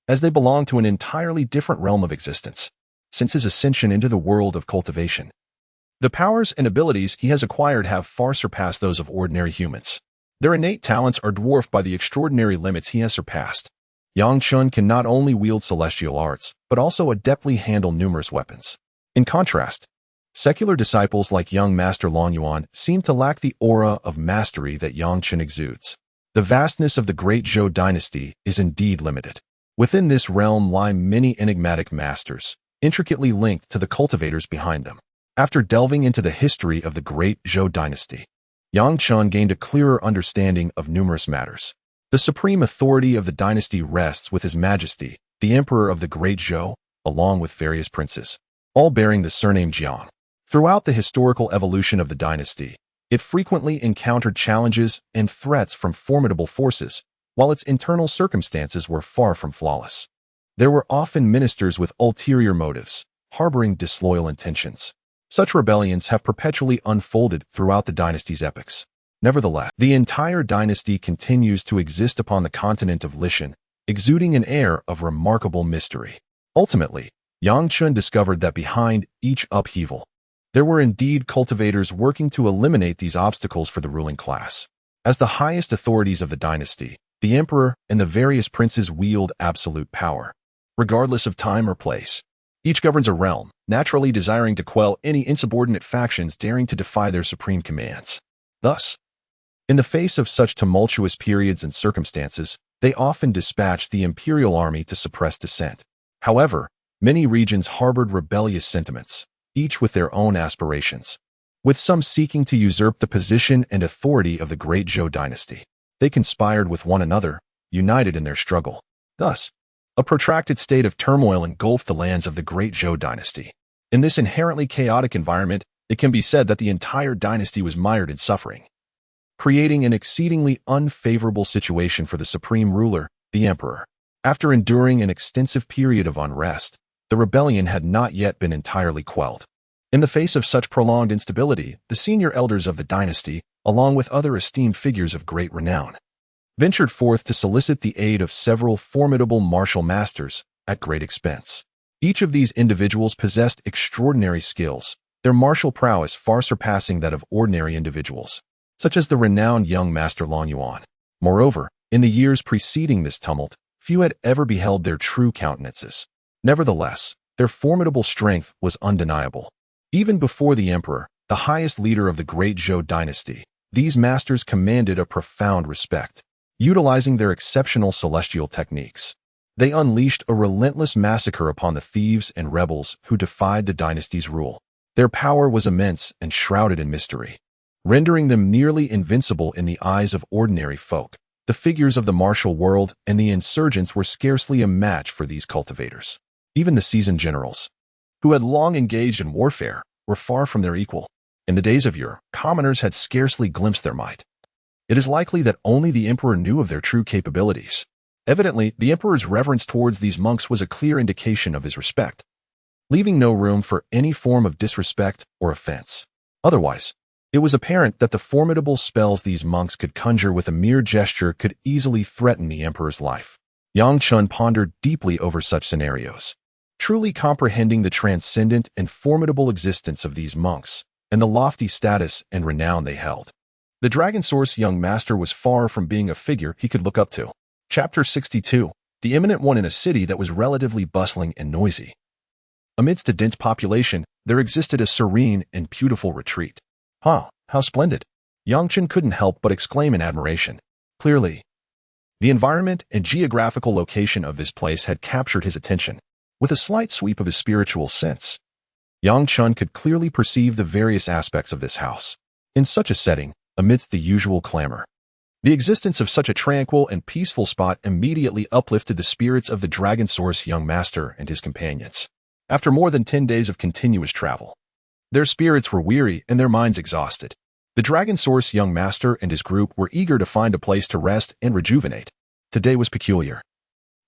as they belong to an entirely different realm of existence. Since his ascension into the world of cultivation, the powers and abilities he has acquired have far surpassed those of ordinary humans. Their innate talents are dwarfed by the extraordinary limits he has surpassed. Yang Chen can not only wield celestial arts, but also adeptly handle numerous weapons. In contrast, secular disciples like young Master Long Yuan seem to lack the aura of mastery that Yang Chen exudes. The vastness of the great Zhou dynasty is indeed limited. Within this realm lie many enigmatic masters, intricately linked to the cultivators behind them. After delving into the history of the great Zhou dynasty, Yang Chen gained a clearer understanding of numerous matters. The supreme authority of the dynasty rests with His Majesty, the Emperor of the Great Zhou, along with various princes, all bearing the surname Jiang. Throughout the historical evolution of the dynasty, it frequently encountered challenges and threats from formidable forces, while its internal circumstances were far from flawless. There were often ministers with ulterior motives, harboring disloyal intentions. Such rebellions have perpetually unfolded throughout the dynasty's epochs. Nevertheless, the entire dynasty continues to exist upon the continent of Lishan, exuding an air of remarkable mystery. Ultimately, Yang Chen discovered that behind each upheaval, there were indeed cultivators working to eliminate these obstacles for the ruling class. As the highest authorities of the dynasty, the emperor and the various princes wield absolute power, regardless of time or place. Each governs a realm, naturally desiring to quell any insubordinate factions daring to defy their supreme commands. Thus, in the face of such tumultuous periods and circumstances, they often dispatched the imperial army to suppress dissent. However, many regions harbored rebellious sentiments, each with their own aspirations, with some seeking to usurp the position and authority of the great Zhou dynasty. They conspired with one another, united in their struggle. Thus, a protracted state of turmoil engulfed the lands of the great Zhou dynasty. In this inherently chaotic environment, it can be said that the entire dynasty was mired in suffering, creating an exceedingly unfavorable situation for the supreme ruler, the emperor. After enduring an extensive period of unrest, the rebellion had not yet been entirely quelled. In the face of such prolonged instability, the senior elders of the dynasty, along with other esteemed figures of great renown, ventured forth to solicit the aid of several formidable martial masters at great expense. Each of these individuals possessed extraordinary skills, their martial prowess far surpassing that of ordinary individuals, such as the renowned young master Long Yuan. Moreover, in the years preceding this tumult, few had ever beheld their true countenances. Nevertheless, their formidable strength was undeniable. Even before the emperor, the highest leader of the great Zhou dynasty, these masters commanded a profound respect. Utilizing their exceptional celestial techniques, they unleashed a relentless massacre upon the thieves and rebels who defied the dynasty's rule. Their power was immense and shrouded in mystery, rendering them nearly invincible in the eyes of ordinary folk. The figures of the martial world and the insurgents were scarcely a match for these cultivators. Even the seasoned generals, who had long engaged in warfare, were far from their equal. In the days of yore, commoners had scarcely glimpsed their might. It is likely that only the emperor knew of their true capabilities. Evidently, the emperor's reverence towards these monks was a clear indication of his respect, leaving no room for any form of disrespect or offense. Otherwise, it was apparent that the formidable spells these monks could conjure with a mere gesture could easily threaten the emperor's life. Yang Chen pondered deeply over such scenarios, truly comprehending the transcendent and formidable existence of these monks and the lofty status and renown they held. The Dragon Source young master was far from being a figure he could look up to. Chapter 62. The Eminent One in a city that was relatively bustling and noisy. Amidst a dense population, there existed a serene and beautiful retreat. How splendid! Yang Chen couldn't help but exclaim in admiration. Clearly, the environment and geographical location of this place had captured his attention. With a slight sweep of his spiritual sense, Yang Chen could clearly perceive the various aspects of this house. In such a setting, amidst the usual clamor, the existence of such a tranquil and peaceful spot immediately uplifted the spirits of the Dragon Source young master and his companions. After more than 10 days of continuous travel, their spirits were weary and their minds exhausted. The Dragon Source young master and his group were eager to find a place to rest and rejuvenate. Today was peculiar.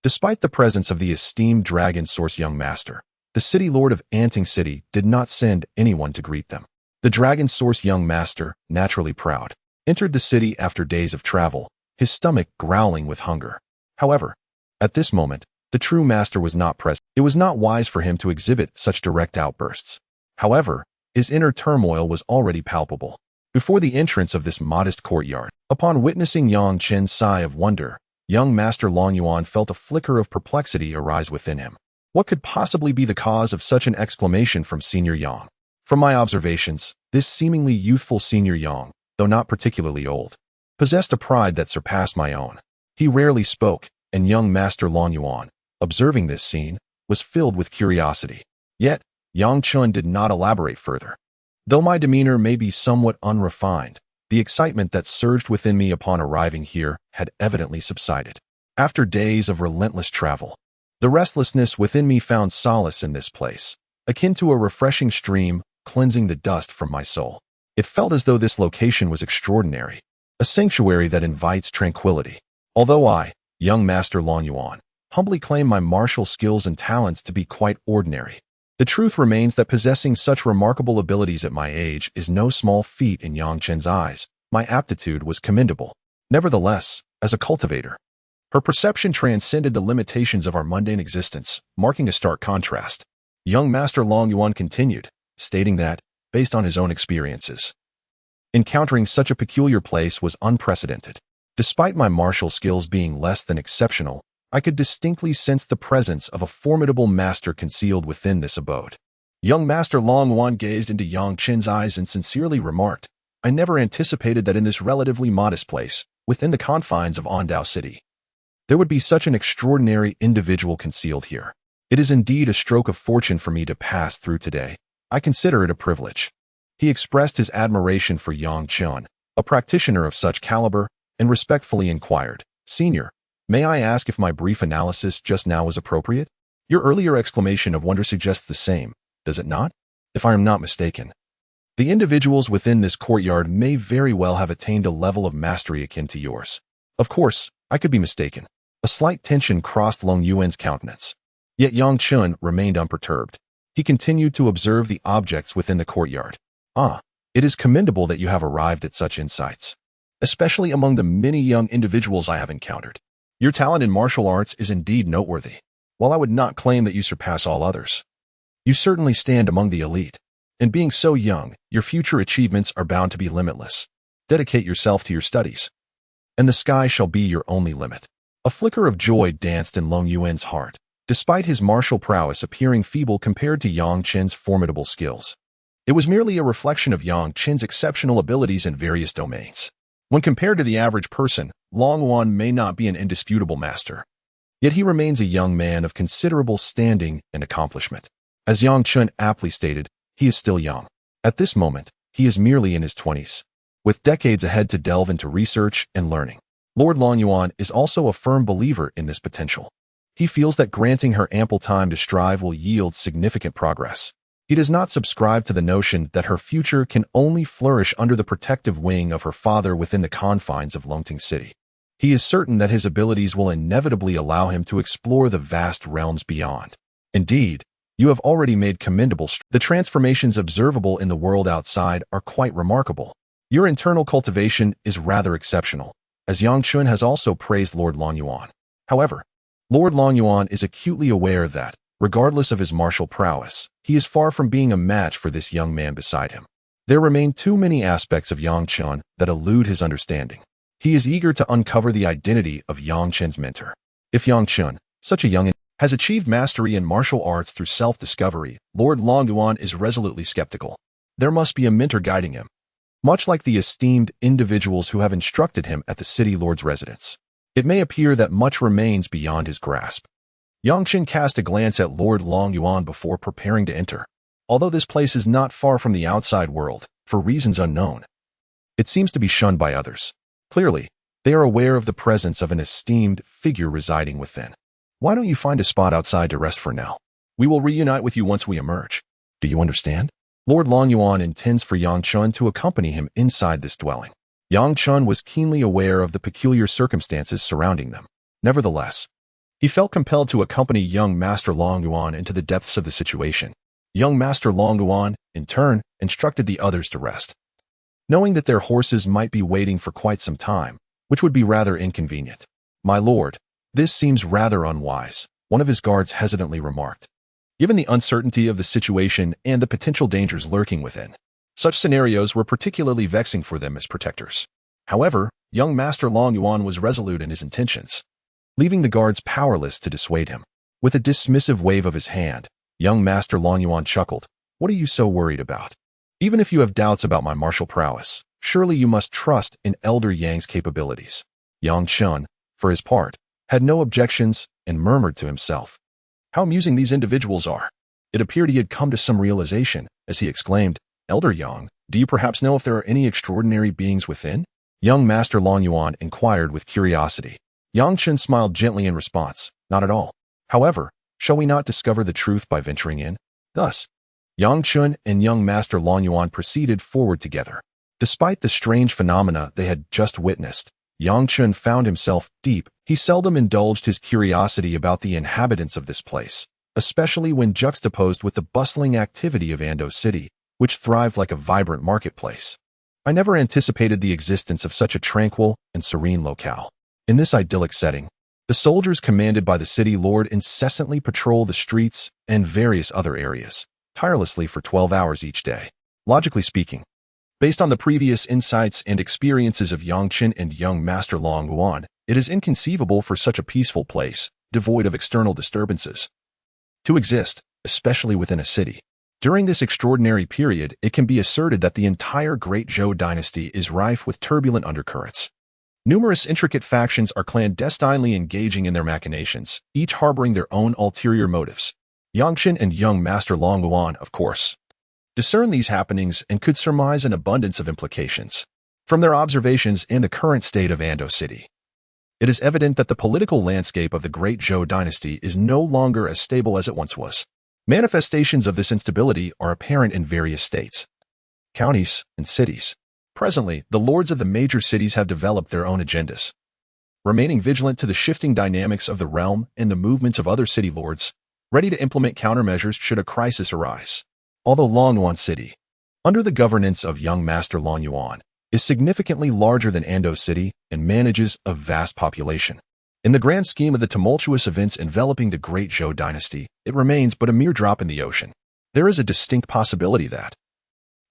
Despite the presence of the esteemed Dragon Source young master, the city lord of Anting City did not send anyone to greet them. The Dragon Source young master, naturally proud, entered the city after days of travel, his stomach growling with hunger. However, at this moment, the true master was not present. It was not wise for him to exhibit such direct outbursts. However, his inner turmoil was already palpable. Before the entrance of this modest courtyard, upon witnessing Yang Chen's sigh of wonder, young master Long Yuan felt a flicker of perplexity arise within him. What could possibly be the cause of such an exclamation from Senior Yang? From my observations, this seemingly youthful Senior Yang, though not particularly old, possessed a pride that surpassed my own. He rarely spoke, and young master Long Yuan, observing this scene, was filled with curiosity. Yet, Yang Chen did not elaborate further. Though my demeanor may be somewhat unrefined, the excitement that surged within me upon arriving here had evidently subsided. After days of relentless travel, the restlessness within me found solace in this place, akin to a refreshing stream cleansing the dust from my soul. It felt as though this location was extraordinary, a sanctuary that invites tranquility. Although I, young master Long Yuan, humbly claim my martial skills and talents to be quite ordinary, the truth remains that possessing such remarkable abilities at my age is no small feat in Yang Chen's eyes. My aptitude was commendable. Nevertheless, as a cultivator, her perception transcended the limitations of our mundane existence, marking a stark contrast. Young master Long Yuan continued, stating that, based on his own experiences, encountering such a peculiar place was unprecedented. Despite my martial skills being less than exceptional, I could distinctly sense the presence of a formidable master concealed within this abode. Young master Long Yuan gazed into Yang Chen's eyes and sincerely remarked, I never anticipated that in this relatively modest place, within the confines of Ondao City, there would be such an extraordinary individual concealed here. It is indeed a stroke of fortune for me to pass through today. I consider it a privilege. He expressed his admiration for Yang Chen, a practitioner of such caliber, and respectfully inquired, Senior, may I ask if my brief analysis just now was appropriate? Your earlier exclamation of wonder suggests the same, does it not? If I am not mistaken, the individuals within this courtyard may very well have attained a level of mastery akin to yours. Of course, I could be mistaken. A slight tension crossed Long Yuan's countenance. Yet Yang Chen remained unperturbed. He continued to observe the objects within the courtyard. Ah, it is commendable that you have arrived at such insights, especially among the many young individuals I have encountered. Your talent in martial arts is indeed noteworthy. While I would not claim that you surpass all others, you certainly stand among the elite. And being so young, your future achievements are bound to be limitless. Dedicate yourself to your studies, and the sky shall be your only limit. A flicker of joy danced in Long Yuan's heart, despite his martial prowess appearing feeble compared to Yang Chen's formidable skills. It was merely a reflection of Yang Chen's exceptional abilities in various domains. When compared to the average person, Long Yuan may not be an indisputable master. Yet he remains a young man of considerable standing and accomplishment. As Yang Chen aptly stated, he is still young. At this moment, he is merely in his 20s, with decades ahead to delve into research and learning. Lord Long Yuan is also a firm believer in this potential. He feels that granting her ample time to strive will yield significant progress. He does not subscribe to the notion that her future can only flourish under the protective wing of her father within the confines of Longting City. He is certain that his abilities will inevitably allow him to explore the vast realms beyond. Indeed, you have already made commendable strides. The transformations observable in the world outside are quite remarkable. Your internal cultivation is rather exceptional, as Yang Chun has also praised Lord Long Yuan. However, Lord Long Yuan is acutely aware that, regardless of his martial prowess, he is far from being a match for this young man beside him. There remain too many aspects of Yang Chen that elude his understanding. He is eager to uncover the identity of Yang Chen's mentor. If Yang Chen, such a young has achieved mastery in martial arts through self-discovery, Lord Long Yuan is resolutely skeptical. There must be a mentor guiding him, much like the esteemed individuals who have instructed him at the city lord's residence. It may appear that much remains beyond his grasp. Yang Chen cast a glance at Lord Long Yuan before preparing to enter. Although this place is not far from the outside world, for reasons unknown, it seems to be shunned by others. Clearly, they are aware of the presence of an esteemed figure residing within. Why don't you find a spot outside to rest for now? We will reunite with you once we emerge. Do you understand? Lord Long Yuan intends for Yang Chen to accompany him inside this dwelling. Yang Chen was keenly aware of the peculiar circumstances surrounding them. Nevertheless, he felt compelled to accompany young Master Long Yuan into the depths of the situation. Young Master Long Yuan, in turn, instructed the others to rest, knowing that their horses might be waiting for quite some time, which would be rather inconvenient. My lord, this seems rather unwise, one of his guards hesitantly remarked. Given the uncertainty of the situation and the potential dangers lurking within, such scenarios were particularly vexing for them as protectors. However, young Master Long Yuan was resolute in his intentions, leaving the guards powerless to dissuade him. With a dismissive wave of his hand, young Master Long Yuan chuckled. What are you so worried about? Even if you have doubts about my martial prowess, surely you must trust in Elder Yang's capabilities. Yang Chen, for his part, had no objections and murmured to himself. How amusing these individuals are. It appeared he had come to some realization as he exclaimed, Elder Yang, do you perhaps know if there are any extraordinary beings within? Young Master Long Yuan inquired with curiosity. Yang Chen smiled gently in response, not at all. However, shall we not discover the truth by venturing in? Thus, Yang Chen and young Master Long Yuan proceeded forward together. Despite the strange phenomena they had just witnessed, Yang Chen found himself deep. He seldom indulged his curiosity about the inhabitants of this place, especially when juxtaposed with the bustling activity of Ando City, which thrived like a vibrant marketplace. I never anticipated the existence of such a tranquil and serene locale. In this idyllic setting, the soldiers commanded by the city lord incessantly patrol the streets and various other areas, tirelessly for 12 hours each day. Logically speaking, based on the previous insights and experiences of Yang Chen and young Master Long Yuan, it is inconceivable for such a peaceful place, devoid of external disturbances, to exist, especially within a city. During this extraordinary period, it can be asserted that the entire Great Zhou dynasty is rife with turbulent undercurrents. Numerous intricate factions are clandestinely engaging in their machinations, each harboring their own ulterior motives. Yang Chen and young Master Long Yuan, of course, discern these happenings and could surmise an abundance of implications from their observations in the current state of Ando City. It is evident that the political landscape of the Great Zhou dynasty is no longer as stable as it once was. Manifestations of this instability are apparent in various states, counties, and cities. Presently, the lords of the major cities have developed their own agendas. Remaining vigilant to the shifting dynamics of the realm and the movements of other city lords, ready to implement countermeasures should a crisis arise. Although Longyuan City, under the governance of young Master Longyuan, is significantly larger than Ando City and manages a vast population. In the grand scheme of the tumultuous events enveloping the Great Zhou dynasty, it remains but a mere drop in the ocean. There is a distinct possibility that,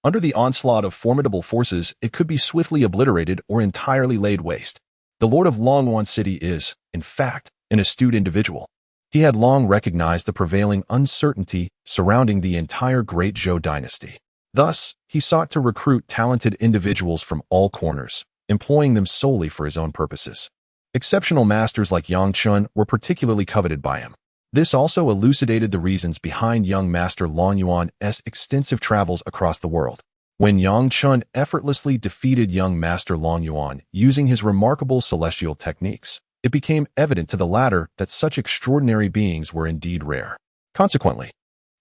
under the onslaught of formidable forces, it could be swiftly obliterated or entirely laid waste. The Lord of Longyuan City is, in fact, an astute individual. He had long recognized the prevailing uncertainty surrounding the entire Great Zhou dynasty. Thus, he sought to recruit talented individuals from all corners, employing them solely for his own purposes. Exceptional masters like Yang Chen were particularly coveted by him. This also elucidated the reasons behind young Master Longyuan's extensive travels across the world. When Yang Chen effortlessly defeated young Master Longyuan using his remarkable celestial techniques, it became evident to the latter that such extraordinary beings were indeed rare. Consequently,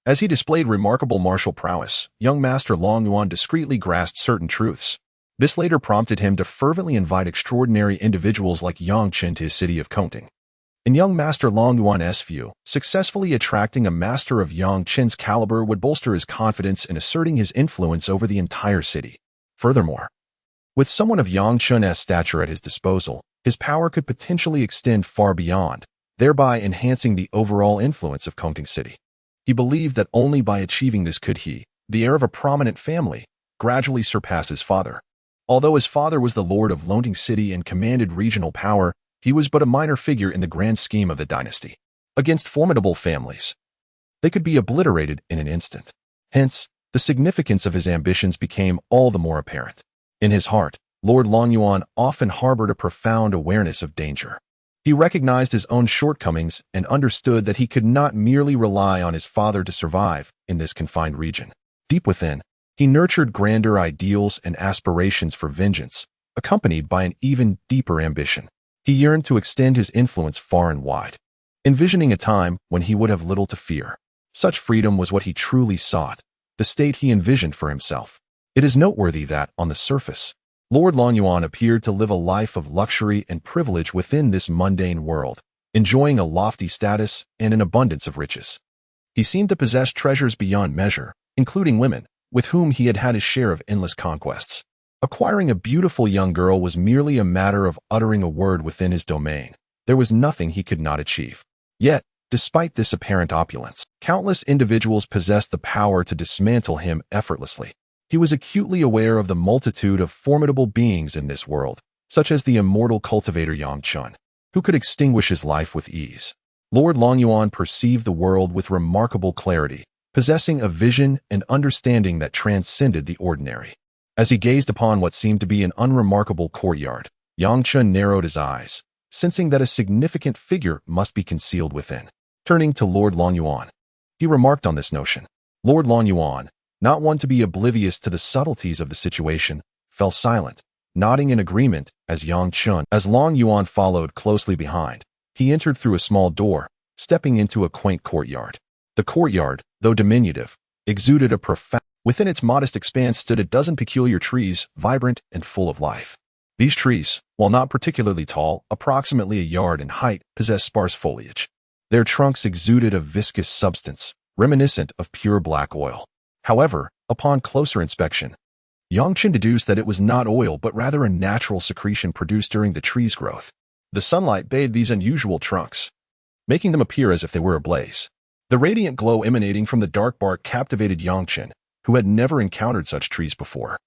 as he displayed remarkable martial prowess, young Master Longyuan discreetly grasped certain truths. This later prompted him to fervently invite extraordinary individuals like Yang Chen to his city of Konting. In young Master Longyuan's view, successfully attracting a master of Yang Chen's caliber would bolster his confidence in asserting his influence over the entire city. Furthermore, with someone of Yang Chen's stature at his disposal, his power could potentially extend far beyond, thereby enhancing the overall influence of Konting City. He believed that only by achieving this could he, the heir of a prominent family, gradually surpass his father. Although his father was the lord of Lonting City and commanded regional power, he was but a minor figure in the grand scheme of the dynasty. Against formidable families, they could be obliterated in an instant. Hence, the significance of his ambitions became all the more apparent. In his heart, Lord Longyuan often harbored a profound awareness of danger. He recognized his own shortcomings and understood that he could not merely rely on his father to survive in this confined region. Deep within, he nurtured grander ideals and aspirations for vengeance, accompanied by an even deeper ambition. He yearned to extend his influence far and wide, envisioning a time when he would have little to fear. Such freedom was what he truly sought, the state he envisioned for himself. It is noteworthy that, on the surface, Lord Longyuan appeared to live a life of luxury and privilege within this mundane world, enjoying a lofty status and an abundance of riches. He seemed to possess treasures beyond measure, including women, with whom he had had his share of endless conquests. Acquiring a beautiful young girl was merely a matter of uttering a word within his domain. There was nothing he could not achieve. Yet, despite this apparent opulence, countless individuals possessed the power to dismantle him effortlessly. He was acutely aware of the multitude of formidable beings in this world, such as the immortal cultivator Yang Chen, who could extinguish his life with ease. Lord Longyuan perceived the world with remarkable clarity, possessing a vision and understanding that transcended the ordinary. As he gazed upon what seemed to be an unremarkable courtyard, Yang Chen narrowed his eyes, sensing that a significant figure must be concealed within. Turning to Lord Longyuan, he remarked on this notion. Lord Longyuan, not one to be oblivious to the subtleties of the situation, fell silent, nodding in agreement as Longyuan followed closely behind. He entered through a small door, stepping into a quaint courtyard. The courtyard, though diminutive, exuded a profound. Within its modest expanse stood a dozen peculiar trees, vibrant and full of life. These trees, while not particularly tall, approximately a yard in height, possessed sparse foliage. Their trunks exuded a viscous substance, reminiscent of pure black oil. However, upon closer inspection, Yang Chen deduced that it was not oil but rather a natural secretion produced during the tree's growth. The sunlight bathed these unusual trunks, making them appear as if they were ablaze. The radiant glow emanating from the dark bark captivated Yang Chen, who had never encountered such trees before.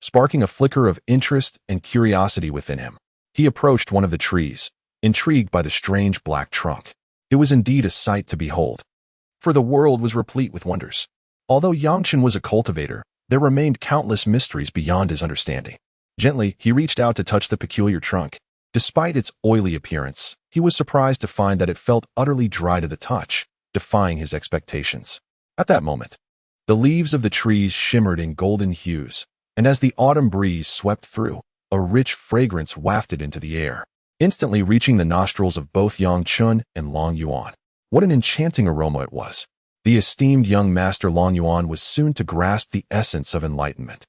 Sparking a flicker of interest and curiosity within him, he approached one of the trees, intrigued by the strange black trunk. It was indeed a sight to behold, for the world was replete with wonders. Although Yang Chen was a cultivator, there remained countless mysteries beyond his understanding. Gently, he reached out to touch the peculiar trunk. Despite its oily appearance, he was surprised to find that it felt utterly dry to the touch, defying his expectations. At that moment, the leaves of the trees shimmered in golden hues, and as the autumn breeze swept through, a rich fragrance wafted into the air, instantly reaching the nostrils of both Yang Chen and Longyuan. What an enchanting aroma it was! The esteemed young Master Longyuan was soon to grasp the essence of enlightenment.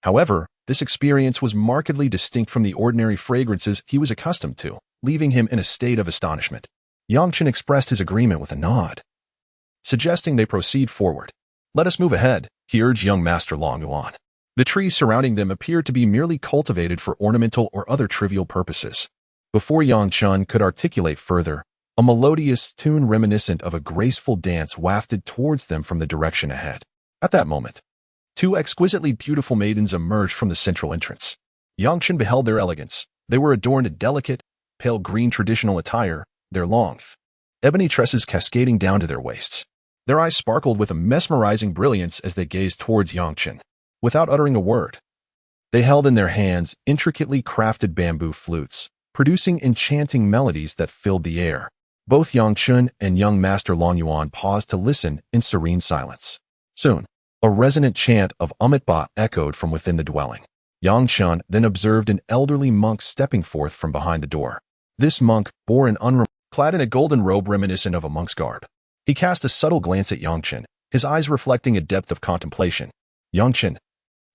However, this experience was markedly distinct from the ordinary fragrances he was accustomed to, leaving him in a state of astonishment. Yang Chen expressed his agreement with a nod. suggesting they proceed forward. Let us move ahead, he urged young Master Long Yuan. The trees surrounding them appeared to be merely cultivated for ornamental or other trivial purposes. Before Yang Chen could articulate further, a melodious tune reminiscent of a graceful dance wafted towards them from the direction ahead. At that moment, two exquisitely beautiful maidens emerged from the central entrance. Yang Chen beheld their elegance. They were adorned in delicate, pale green traditional attire, their long, ebony tresses cascading down to their waists. Their eyes sparkled with a mesmerizing brilliance as they gazed towards Yang Chen. Without uttering a word, they held in their hands intricately crafted bamboo flutes, producing enchanting melodies that filled the air. Both Yang Chen and young Master Long Yuan paused to listen in serene silence. Soon, a resonant chant of Amitabha echoed from within the dwelling. Yang Chen then observed an elderly monk stepping forth from behind the door. This monk bore clad in a golden robe reminiscent of a monk's garb. He cast a subtle glance at Yang Chen, his eyes reflecting a depth of contemplation. Yang Chen,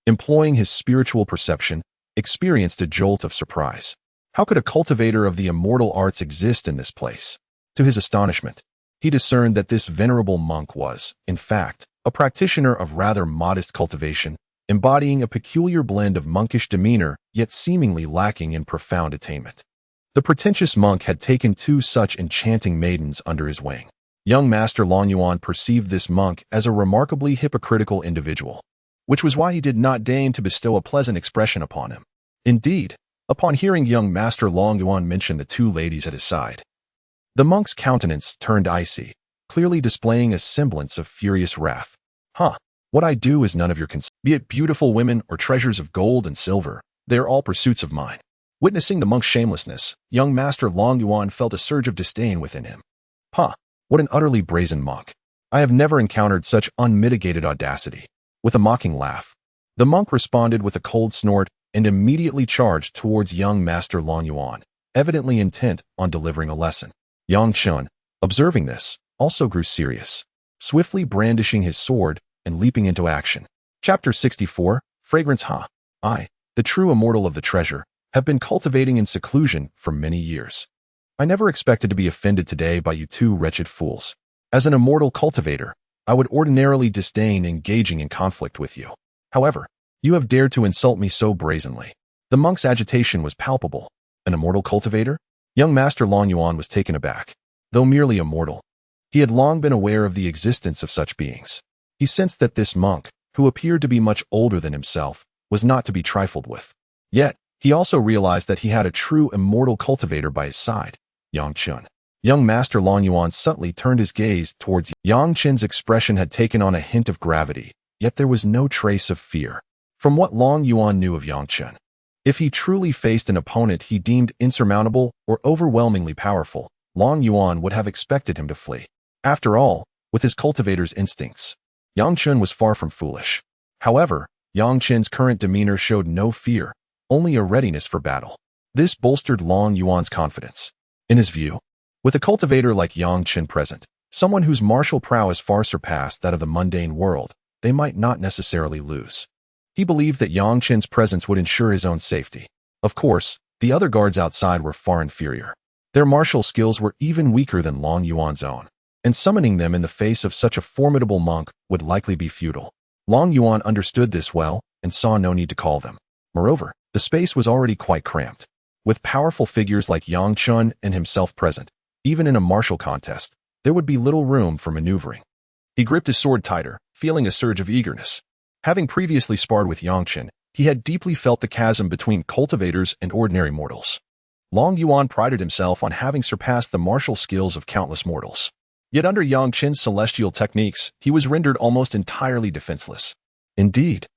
employing his spiritual perception, experienced a jolt of surprise. How could a cultivator of the immortal arts exist in this place? To his astonishment, he discerned that this venerable monk was, in fact, a practitioner of rather modest cultivation, embodying a peculiar blend of monkish demeanor, yet seemingly lacking in profound attainment. The pretentious monk had taken two such enchanting maidens under his wing. Young Master Long Yuan perceived this monk as a remarkably hypocritical individual, which was why he did not deign to bestow a pleasant expression upon him. Indeed, upon hearing young Master Long Yuan mention the two ladies at his side, the monk's countenance turned icy, clearly displaying a semblance of furious wrath. What I do is none of your concern. Be it beautiful women or treasures of gold and silver, they are all pursuits of mine. Witnessing the monk's shamelessness, young Master Long Yuan felt a surge of disdain within him. What an utterly brazen monk. I have never encountered such unmitigated audacity. With a mocking laugh, the monk responded with a cold snort and immediately charged towards young Master Long Yuan, evidently intent on delivering a lesson. Yang Chen, observing this, also grew serious, swiftly brandishing his sword and leaping into action. Chapter 64, Fragrance. I, the true immortal of the treasure, have been cultivating in seclusion for many years. I never expected to be offended today by you two wretched fools. As an immortal cultivator, I would ordinarily disdain engaging in conflict with you. However, you have dared to insult me so brazenly. The monk's agitation was palpable. An immortal cultivator? Young Master Long Yuan was taken aback. Though merely immortal, he had long been aware of the existence of such beings. He sensed that this monk, who appeared to be much older than himself, was not to be trifled with. Yet, he also realized that he had a true immortal cultivator by his side, Yang Chen. Young Master Long Yuan subtly turned his gaze towards Yang Chen's expression had taken on a hint of gravity, yet there was no trace of fear. From what Long Yuan knew of Yang Chen, if he truly faced an opponent he deemed insurmountable or overwhelmingly powerful, Long Yuan would have expected him to flee. After all, with his cultivator's instincts, Yang Chen was far from foolish. However, Yang Chen's current demeanor showed no fear, only a readiness for battle. This bolstered Long Yuan's confidence. In his view, with a cultivator like Yang Chen present, someone whose martial prowess far surpassed that of the mundane world, they might not necessarily lose. He believed that Yang Chen's presence would ensure his own safety. Of course, the other guards outside were far inferior. Their martial skills were even weaker than Long Yuan's own, and summoning them in the face of such a formidable monk would likely be futile. Long Yuan understood this well and saw no need to call them. Moreover, the space was already quite cramped. With powerful figures like Yang Chen and himself present, even in a martial contest, there would be little room for maneuvering. He gripped his sword tighter, feeling a surge of eagerness. Having previously sparred with Yang Chen, he had deeply felt the chasm between cultivators and ordinary mortals. Long Yuan prided himself on having surpassed the martial skills of countless mortals. Yet under Yang Chen's celestial techniques, he was rendered almost entirely defenseless. Indeed,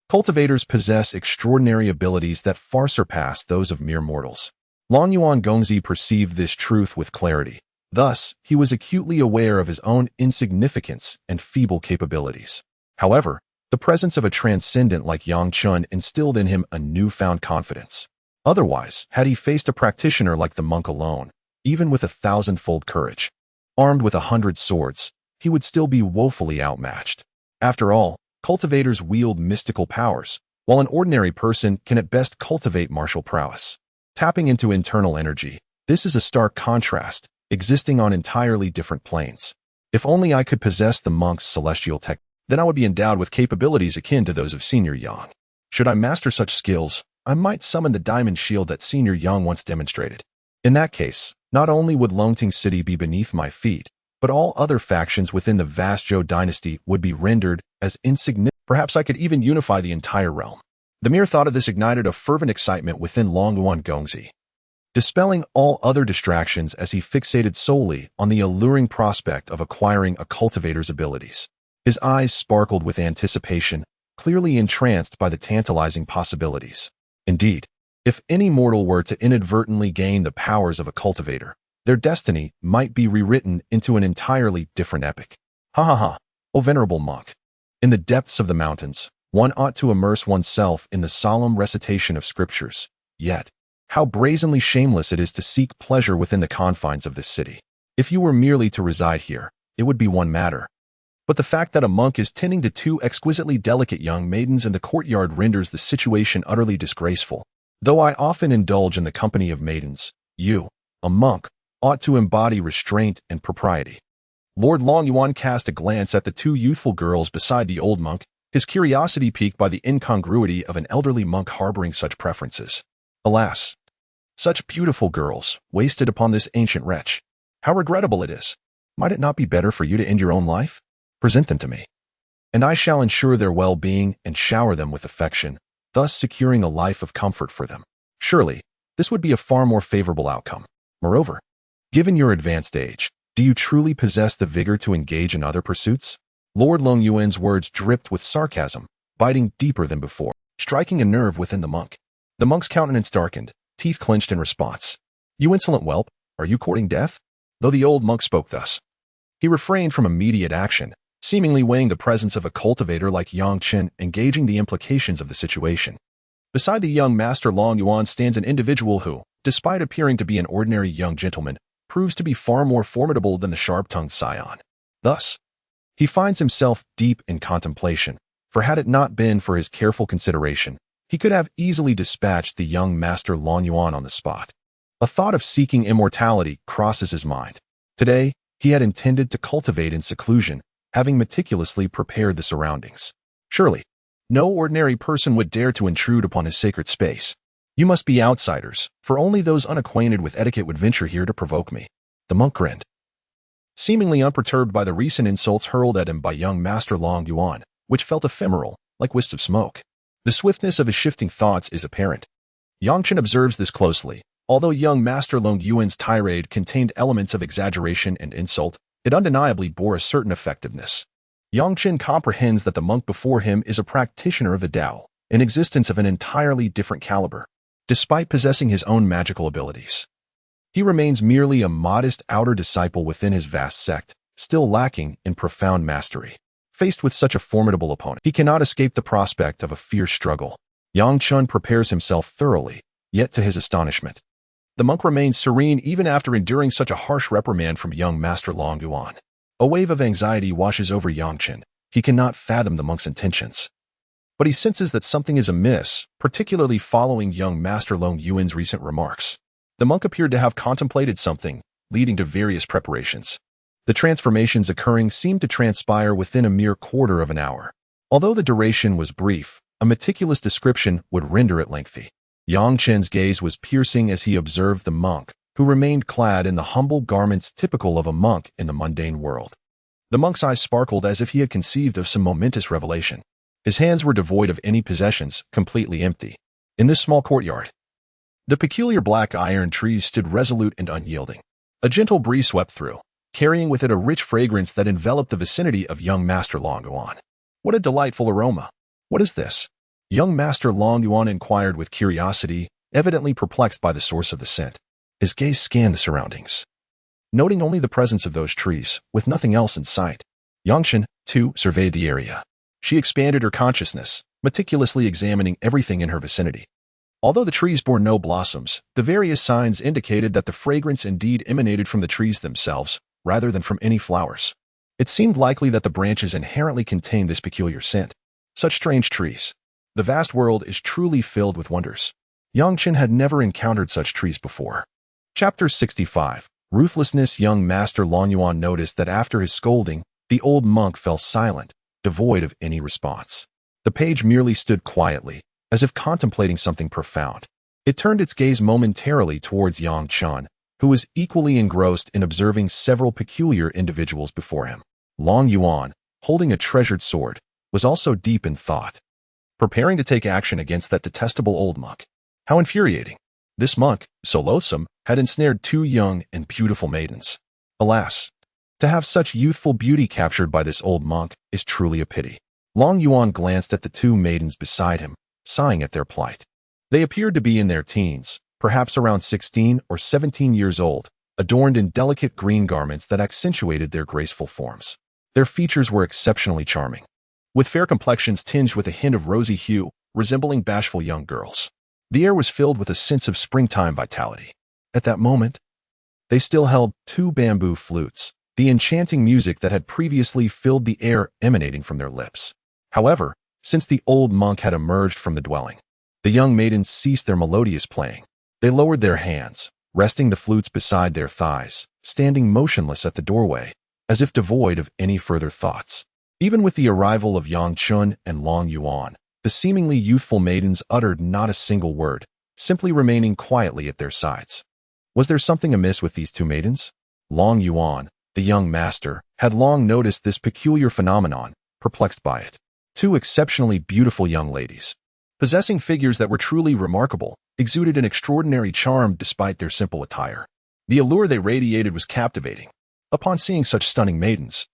cultivators possess extraordinary abilities that far surpass those of mere mortals. Long Yuan Gongzi perceived this truth with clarity. Thus, he was acutely aware of his own insignificance and feeble capabilities. However, the presence of a transcendent like Yang Chen instilled in him a newfound confidence. Otherwise, had he faced a practitioner like the monk alone, even with 1,000-fold courage, armed with 100 swords, he would still be woefully outmatched. After all, cultivators wield mystical powers, while an ordinary person can at best cultivate martial prowess. Tapping into internal energy, this is a stark contrast, existing on entirely different planes. If only I could possess the monk's celestial tech, then I would be endowed with capabilities akin to those of Senior Yang. Should I master such skills, I might summon the diamond shield that Senior Yang once demonstrated. In that case, not only would Longting City be beneath my feet, but all other factions within the vast Zhou dynasty would be rendered as insignificant. Perhaps I could even unify the entire realm. The mere thought of this ignited a fervent excitement within Long Yuan Gongzi, dispelling all other distractions as he fixated solely on the alluring prospect of acquiring a cultivator's abilities. His eyes sparkled with anticipation, clearly entranced by the tantalizing possibilities. Indeed, if any mortal were to inadvertently gain the powers of a cultivator, their destiny might be rewritten into an entirely different epic. Ha ha ha, O venerable monk. In the depths of the mountains, one ought to immerse oneself in the solemn recitation of scriptures. Yet, how brazenly shameless it is to seek pleasure within the confines of this city. If you were merely to reside here, it would be one matter. But the fact that a monk is tending to two exquisitely delicate young maidens in the courtyard renders the situation utterly disgraceful. Though I often indulge in the company of maidens, you, a monk, ought to embody restraint and propriety. Lord Long Yuan cast a glance at the two youthful girls beside the old monk, his curiosity piqued by the incongruity of an elderly monk harboring such preferences. Alas, such beautiful girls, wasted upon this ancient wretch. How regrettable it is. Might it not be better for you to end your own life? Present them to me, and I shall ensure their well-being and shower them with affection, thus securing a life of comfort for them. Surely, this would be a far more favorable outcome. Moreover, given your advanced age, do you truly possess the vigor to engage in other pursuits? Lord Long Yuan's words dripped with sarcasm, biting deeper than before, striking a nerve within the monk. The monk's countenance darkened, teeth clenched in response. You insolent whelp, are you courting death? Though the old monk spoke thus, he refrained from immediate action, seemingly weighing the presence of a cultivator like Yang Chen and gauging the implications of the situation. Beside the young master Long Yuan stands an individual who, despite appearing to be an ordinary young gentleman, proves to be far more formidable than the sharp-tongued scion. Thus, he finds himself deep in contemplation, for had it not been for his careful consideration, he could have easily dispatched the young master Long Yuan on the spot. A thought of seeking immortality crosses his mind. Today, he had intended to cultivate in seclusion, having meticulously prepared the surroundings. Surely, no ordinary person would dare to intrude upon his sacred space. You must be outsiders, for only those unacquainted with etiquette would venture here to provoke me. The monk grinned, seemingly unperturbed by the recent insults hurled at him by young Master Long Yuan, which felt ephemeral, like wisps of smoke. The swiftness of his shifting thoughts is apparent. Yang Chen observes this closely. Although young Master Long Yuan's tirade contained elements of exaggeration and insult, it undeniably bore a certain effectiveness. Yang Chen comprehends that the monk before him is a practitioner of the Tao, an existence of an entirely different caliber. Despite possessing his own magical abilities, he remains merely a modest outer disciple within his vast sect, still lacking in profound mastery. Faced with such a formidable opponent, he cannot escape the prospect of a fierce struggle. Yang Chen prepares himself thoroughly, yet to his astonishment, the monk remains serene even after enduring such a harsh reprimand from young Master Long Yuan. A wave of anxiety washes over Yang Chen. He cannot fathom the monk's intentions, but he senses that something is amiss, particularly following young Master Long Yuan's recent remarks. The monk appeared to have contemplated something, leading to various preparations. The transformations occurring seemed to transpire within a mere quarter of an hour. Although the duration was brief, a meticulous description would render it lengthy. Yang Chen's gaze was piercing as he observed the monk, who remained clad in the humble garments typical of a monk in the mundane world. The monk's eyes sparkled as if he had conceived of some momentous revelation. His hands were devoid of any possessions, completely empty. In this small courtyard, the peculiar black iron trees stood resolute and unyielding. A gentle breeze swept through, carrying with it a rich fragrance that enveloped the vicinity of young Master Long Yuan. What a delightful aroma! What is this? Young Master Long Yuan inquired with curiosity, evidently perplexed by the source of the scent. His gaze scanned the surroundings, noting only the presence of those trees, with nothing else in sight. Yang Chen, too, surveyed the area. She expanded her consciousness, meticulously examining everything in her vicinity. Although the trees bore no blossoms, the various signs indicated that the fragrance indeed emanated from the trees themselves, rather than from any flowers. It seemed likely that the branches inherently contained this peculiar scent. Such strange trees. The vast world is truly filled with wonders. Yang Chen had never encountered such trees before. Chapter 65. Ruthlessness. Young Master Long Yuan noticed that after his scolding, the old monk fell silent, devoid of any response. The page merely stood quietly, as if contemplating something profound. It turned its gaze momentarily towards Yang Chen, who was equally engrossed in observing several peculiar individuals before him. Long Yuan, holding a treasured sword, was also deep in thought, preparing to take action against that detestable old monk. How infuriating! This monk, so loathsome, had ensnared two young and beautiful maidens. Alas, to have such youthful beauty captured by this old monk is truly a pity. Long Yuan glanced at the two maidens beside him, sighing at their plight. They appeared to be in their teens, perhaps around 16 or 17 years old, adorned in delicate green garments that accentuated their graceful forms. Their features were exceptionally charming, with fair complexions tinged with a hint of rosy hue, resembling bashful young girls. The air was filled with a sense of springtime vitality. At that moment, they still held two bamboo flutes, the enchanting music that had previously filled the air emanating from their lips. However, since the old monk had emerged from the dwelling, the young maidens ceased their melodious playing. They lowered their hands, resting the flutes beside their thighs, standing motionless at the doorway, as if devoid of any further thoughts. Even with the arrival of Yang Chen and Long Yuan, the seemingly youthful maidens uttered not a single word, simply remaining quietly at their sides. Was there something amiss with these two maidens? Long Yuan, the young master, had long noticed this peculiar phenomenon, perplexed by it. Two exceptionally beautiful young ladies, possessing figures that were truly remarkable, exuded an extraordinary charm despite their simple attire. The allure they radiated was captivating. Upon seeing such stunning maidens,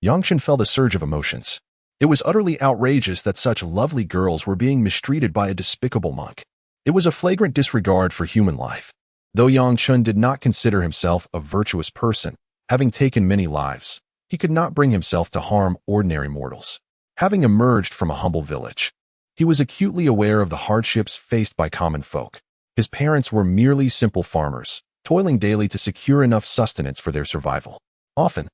Yang Chen felt a surge of emotions. It was utterly outrageous that such lovely girls were being mistreated by a despicable monk. It was a flagrant disregard for human life. Though Yang Chen did not consider himself a virtuous person, having taken many lives, he could not bring himself to harm ordinary mortals. Having emerged from a humble village, he was acutely aware of the hardships faced by common folk. His parents were merely simple farmers, toiling daily to secure enough sustenance for their survival. Often,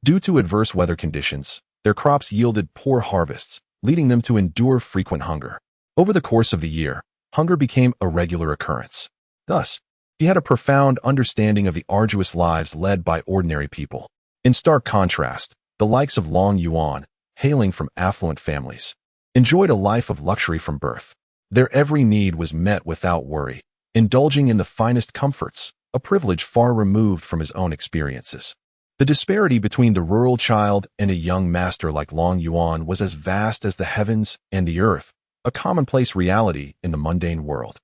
due to adverse weather conditions, their crops yielded poor harvests, leading them to endure frequent hunger. Over the course of the year, hunger became a regular occurrence. Thus, he had a profound understanding of the arduous lives led by ordinary people. In stark contrast, the likes of Long Yuan, hailing from affluent families, enjoyed a life of luxury from birth. Their every need was met without worry, indulging in the finest comforts, a privilege far removed from his own experiences. The disparity between the rural child and a young master like Long Yuan was as vast as the heavens and the earth, a commonplace reality in the mundane world.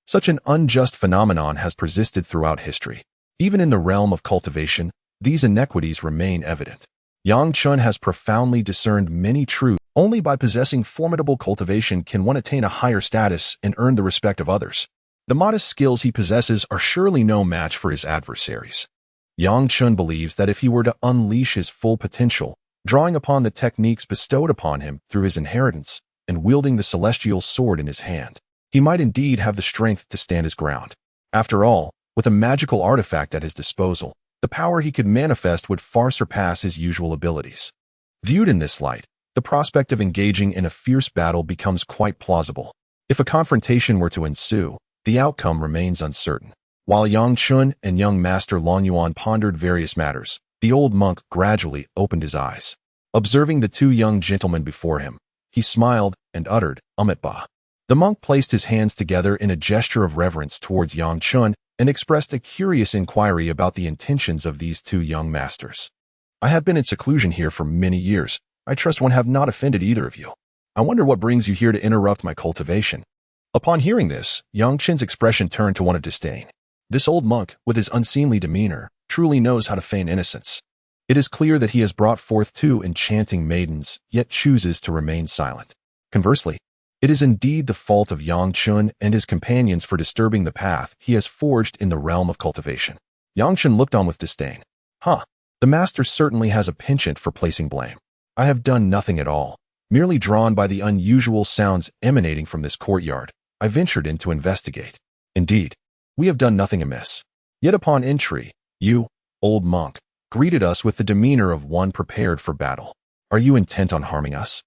Such an unjust phenomenon has persisted throughout history. Even in the realm of cultivation, these inequities remain evident. Yang Chen has profoundly discerned many truths. Only by possessing formidable cultivation can one attain a higher status and earn the respect of others. The modest skills he possesses are surely no match for his adversaries. Yang Chen believes that if he were to unleash his full potential, drawing upon the techniques bestowed upon him through his inheritance and wielding the celestial sword in his hand, he might indeed have the strength to stand his ground. After all, with a magical artifact at his disposal, the power he could manifest would far surpass his usual abilities. Viewed in this light, the prospect of engaging in a fierce battle becomes quite plausible. If a confrontation were to ensue, the outcome remains uncertain. While Yang Chen and young Master Long Yuan pondered various matters, the old monk gradually opened his eyes. Observing the two young gentlemen before him, he smiled and uttered, "Ba." The monk placed his hands together in a gesture of reverence towards Yang Chen and expressed a curious inquiry about the intentions of these two young masters. "I have been in seclusion here for many years. I trust one have not offended either of you. I wonder what brings you here to interrupt my cultivation." Upon hearing this, Yang Chen's expression turned to one of disdain. This old monk, with his unseemly demeanor, truly knows how to feign innocence. It is clear that he has brought forth two enchanting maidens, yet chooses to remain silent. Conversely, it is indeed the fault of Yang Chen and his companions for disturbing the path he has forged in the realm of cultivation. Yang Chen looked on with disdain. The master certainly has a penchant for placing blame. I have done nothing at all. Merely drawn by the unusual sounds emanating from this courtyard, I ventured in to investigate. Indeed, we have done nothing amiss. Yet upon entry, you, old monk, greeted us with the demeanor of one prepared for battle. Are you intent on harming us?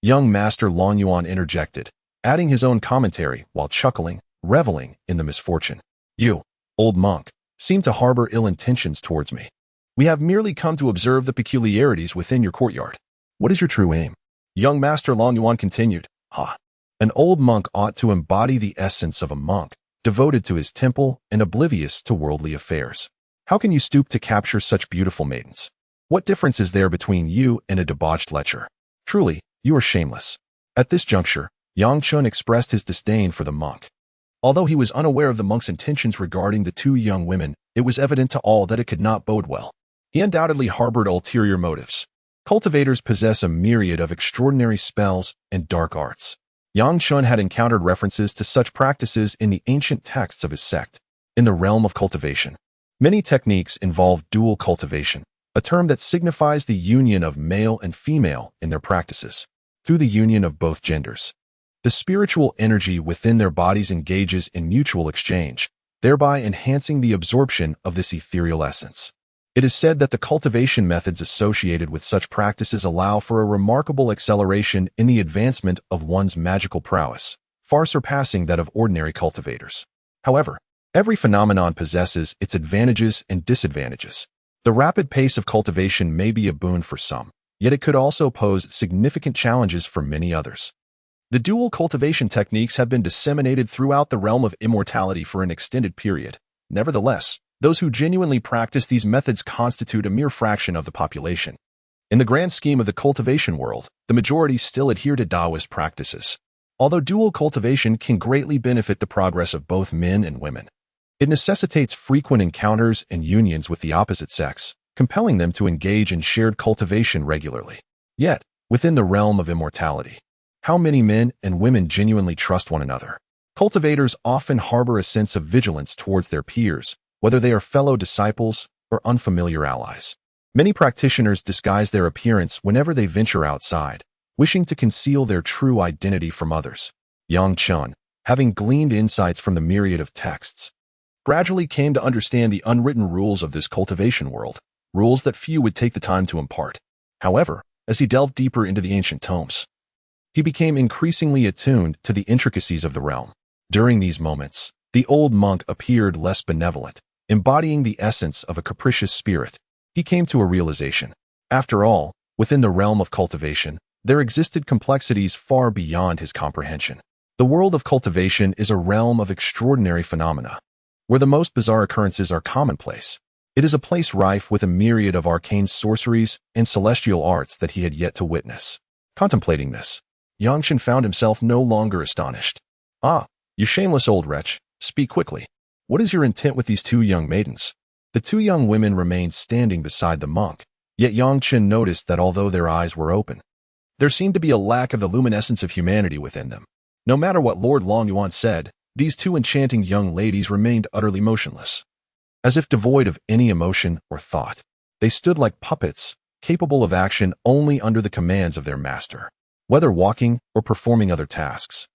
Young Master Long Yuan interjected, adding his own commentary while chuckling, reveling in the misfortune. You, old monk, seem to harbor ill intentions towards me. We have merely come to observe the peculiarities within your courtyard. What is your true aim? Young Master Long Yuan continued. Ha! An old monk ought to embody the essence of a monk, devoted to his temple and oblivious to worldly affairs. How can you stoop to capture such beautiful maidens? What difference is there between you and a debauched lecher? Truly, you are shameless. At this juncture, Yang Chun expressed his disdain for the monk. Although he was unaware of the monk's intentions regarding the two young women, it was evident to all that it could not bode well. He undoubtedly harbored ulterior motives. Cultivators possess a myriad of extraordinary spells and dark arts. Yang Chun had encountered references to such practices in the ancient texts of his sect. In the realm of cultivation, many techniques involve dual cultivation, a term that signifies the union of male and female in their practices. Through the union of both genders, the spiritual energy within their bodies engages in mutual exchange, thereby enhancing the absorption of this ethereal essence. It is said that the cultivation methods associated with such practices allow for a remarkable acceleration in the advancement of one's magical prowess, far surpassing that of ordinary cultivators. However, every phenomenon possesses its advantages and disadvantages. The rapid pace of cultivation may be a boon for some, yet it could also pose significant challenges for many others. The dual cultivation techniques have been disseminated throughout the realm of immortality for an extended period. Nevertheless, those who genuinely practice these methods constitute a mere fraction of the population. In the grand scheme of the cultivation world, the majority still adhere to Taoist practices. Although dual cultivation can greatly benefit the progress of both men and women, it necessitates frequent encounters and unions with the opposite sex, compelling them to engage in shared cultivation regularly. Yet, within the realm of immortality, how many men and women genuinely trust one another? Cultivators often harbor a sense of vigilance towards their peers, whether they are fellow disciples or unfamiliar allies. Many practitioners disguise their appearance whenever they venture outside, wishing to conceal their true identity from others. Yang Chun, having gleaned insights from the myriad of texts, gradually came to understand the unwritten rules of this cultivation world, rules that few would take the time to impart. However, as he delved deeper into the ancient tomes, he became increasingly attuned to the intricacies of the realm. During these moments, the old monk appeared less benevolent, embodying the essence of a capricious spirit. He came to a realization. After all, within the realm of cultivation, there existed complexities far beyond his comprehension. The world of cultivation is a realm of extraordinary phenomena, where the most bizarre occurrences are commonplace. It is a place rife with a myriad of arcane sorceries and celestial arts that he had yet to witness. Contemplating this, Yang Chen found himself no longer astonished. Ah, you shameless old wretch, speak quickly. What is your intent with these two young maidens? The two young women remained standing beside the monk, yet Yang Chen noticed that although their eyes were open, there seemed to be a lack of the luminescence of humanity within them. No matter what Lord Long Yuan said, these two enchanting young ladies remained utterly motionless. As if devoid of any emotion or thought, they stood like puppets, capable of action only under the commands of their master. Whether walking or performing other tasks,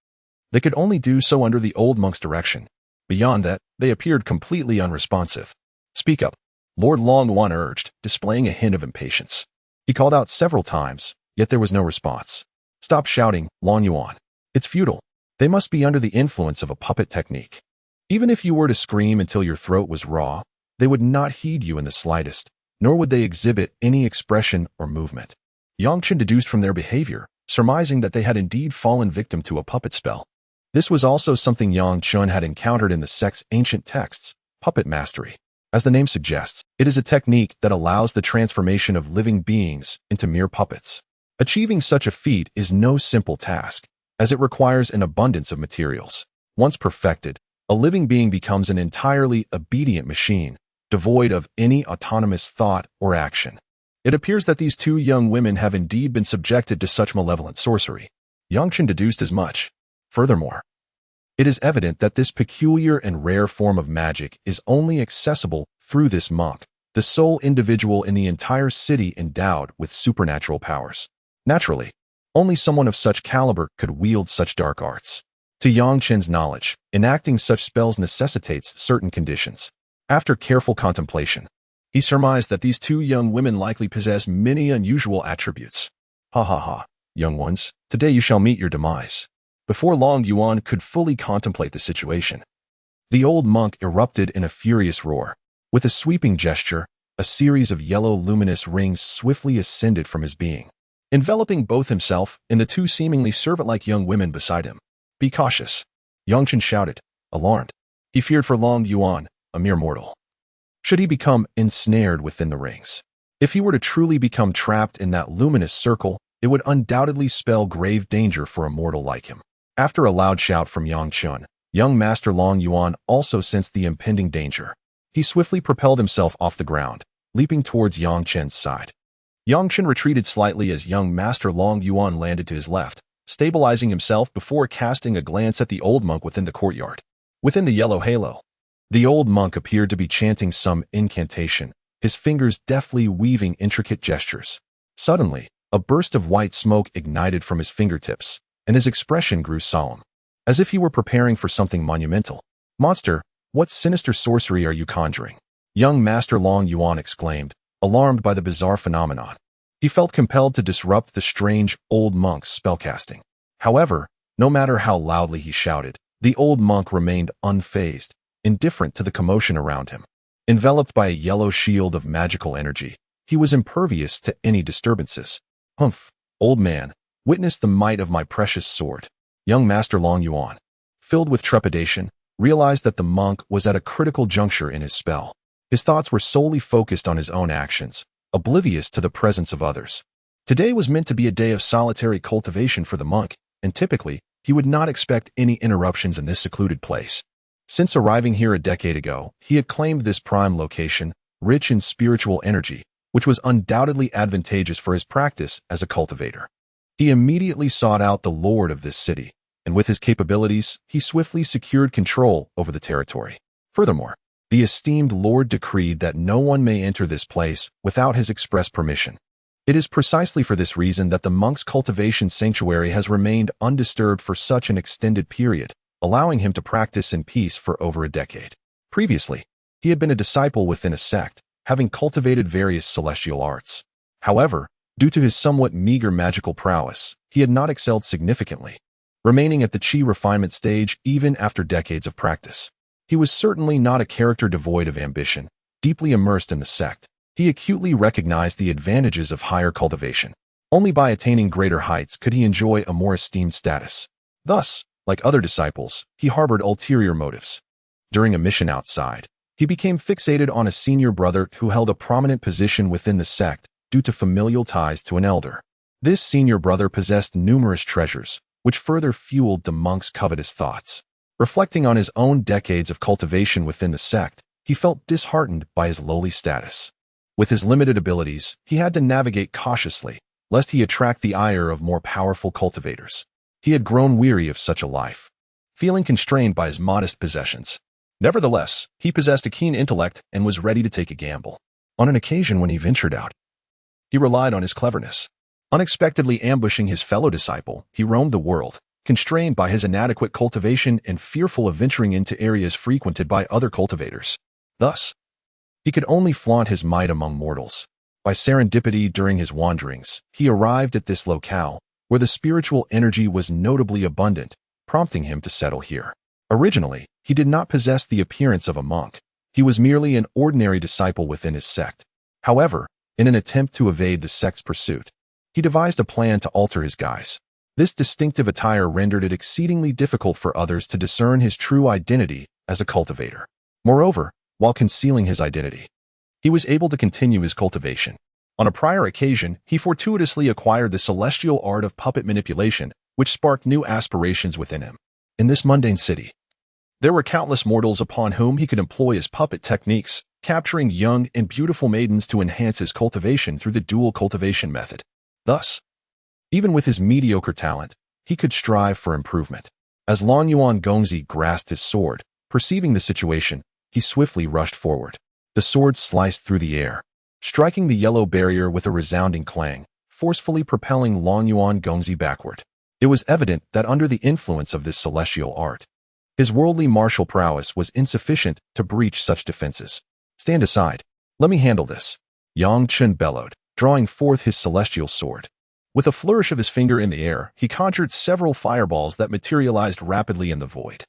they could only do so under the old monk's direction. Beyond that, they appeared completely unresponsive. Speak up, Lord Long Yuan urged, displaying a hint of impatience. He called out several times, yet there was no response. Stop shouting, Long Yuan. It's futile. They must be under the influence of a puppet technique. Even if you were to scream until your throat was raw, they would not heed you in the slightest, nor would they exhibit any expression or movement. Yang Chen deduced from their behavior, surmising that they had indeed fallen victim to a puppet spell. This was also something Yang Chun had encountered in the sect's ancient texts, puppet mastery. As the name suggests, it is a technique that allows the transformation of living beings into mere puppets. Achieving such a feat is no simple task, as it requires an abundance of materials. Once perfected, a living being becomes an entirely obedient machine, devoid of any autonomous thought or action. It appears that these two young women have indeed been subjected to such malevolent sorcery. Yang Chen deduced as much. Furthermore, it is evident that this peculiar and rare form of magic is only accessible through this monk, the sole individual in the entire city endowed with supernatural powers. Naturally, only someone of such caliber could wield such dark arts. To Yang Chen's knowledge, enacting such spells necessitates certain conditions. After careful contemplation, he surmised that these two young women likely possess many unusual attributes. Ha ha ha, young ones, today you shall meet your demise. Before Long Yuan could fully contemplate the situation, the old monk erupted in a furious roar. With a sweeping gesture, a series of yellow luminous rings swiftly ascended from his being, enveloping both himself and the two seemingly servant-like young women beside him. "Be cautious," Yang Chen shouted, alarmed. He feared for Long Yuan, a mere mortal. Should he become ensnared within the rings? If he were to truly become trapped in that luminous circle, it would undoubtedly spell grave danger for a mortal like him. After a loud shout from Yang Chen, young Master Long Yuan also sensed the impending danger. He swiftly propelled himself off the ground, leaping towards Yang Chen's side. Yang Chen retreated slightly as young Master Long Yuan landed to his left, stabilizing himself before casting a glance at the old monk within the courtyard. Within the yellow halo, the old monk appeared to be chanting some incantation, his fingers deftly weaving intricate gestures. Suddenly, a burst of white smoke ignited from his fingertips, and his expression grew solemn, as if he were preparing for something monumental. "Monster, what sinister sorcery are you conjuring?" Young Master Long Yuan exclaimed, alarmed by the bizarre phenomenon. He felt compelled to disrupt the strange old monk's spellcasting. However, no matter how loudly he shouted, the old monk remained unfazed, indifferent to the commotion around him. Enveloped by a yellow shield of magical energy, he was impervious to any disturbances. "Humph, old man, witness the might of my precious sword." Young Master Long Yuan, filled with trepidation, realized that the monk was at a critical juncture in his spell. His thoughts were solely focused on his own actions, oblivious to the presence of others. Today was meant to be a day of solitary cultivation for the monk, and typically, he would not expect any interruptions in this secluded place. Since arriving here a decade ago, he had claimed this prime location, rich in spiritual energy, which was undoubtedly advantageous for his practice as a cultivator. He immediately sought out the lord of this city, and with his capabilities, he swiftly secured control over the territory. Furthermore, the esteemed lord decreed that no one may enter this place without his express permission. It is precisely for this reason that the monk's cultivation sanctuary has remained undisturbed for such an extended period, allowing him to practice in peace for over a decade. Previously, he had been a disciple within a sect, having cultivated various celestial arts. However, due to his somewhat meager magical prowess, he had not excelled significantly, remaining at the chi refinement stage even after decades of practice. He was certainly not a character devoid of ambition, deeply immersed in the sect. He acutely recognized the advantages of higher cultivation. Only by attaining greater heights could he enjoy a more esteemed status. Thus, like other disciples, he harbored ulterior motives. During a mission outside, he became fixated on a senior brother who held a prominent position within the sect due to familial ties to an elder. This senior brother possessed numerous treasures, which further fueled the monk's covetous thoughts. Reflecting on his own decades of cultivation within the sect, he felt disheartened by his lowly status. With his limited abilities, he had to navigate cautiously, lest he attract the ire of more powerful cultivators. He had grown weary of such a life, feeling constrained by his modest possessions. Nevertheless, he possessed a keen intellect and was ready to take a gamble. On an occasion when he ventured out, he relied on his cleverness. Unexpectedly ambushing his fellow disciple, he roamed the world, constrained by his inadequate cultivation and fearful of venturing into areas frequented by other cultivators. Thus, he could only flaunt his might among mortals. By serendipity during his wanderings, he arrived at this locale, where the spiritual energy was notably abundant, prompting him to settle here. Originally, he did not possess the appearance of a monk. He was merely an ordinary disciple within his sect. However, in an attempt to evade the sect's pursuit, he devised a plan to alter his guise. This distinctive attire rendered it exceedingly difficult for others to discern his true identity as a cultivator. Moreover, while concealing his identity, he was able to continue his cultivation. On a prior occasion, he fortuitously acquired the celestial art of puppet manipulation, which sparked new aspirations within him. In this mundane city, there were countless mortals upon whom he could employ his puppet techniques, capturing young and beautiful maidens to enhance his cultivation through the dual cultivation method. Thus, even with his mediocre talent, he could strive for improvement. As Long Yuan Gongzi grasped his sword, perceiving the situation, he swiftly rushed forward. The sword sliced through the air, striking the yellow barrier with a resounding clang, forcefully propelling Long Yuan Gongzi backward. It was evident that under the influence of this celestial art, his worldly martial prowess was insufficient to breach such defenses. "Stand aside. Let me handle this," Yang Chen bellowed, drawing forth his celestial sword. With a flourish of his finger in the air, he conjured several fireballs that materialized rapidly in the void.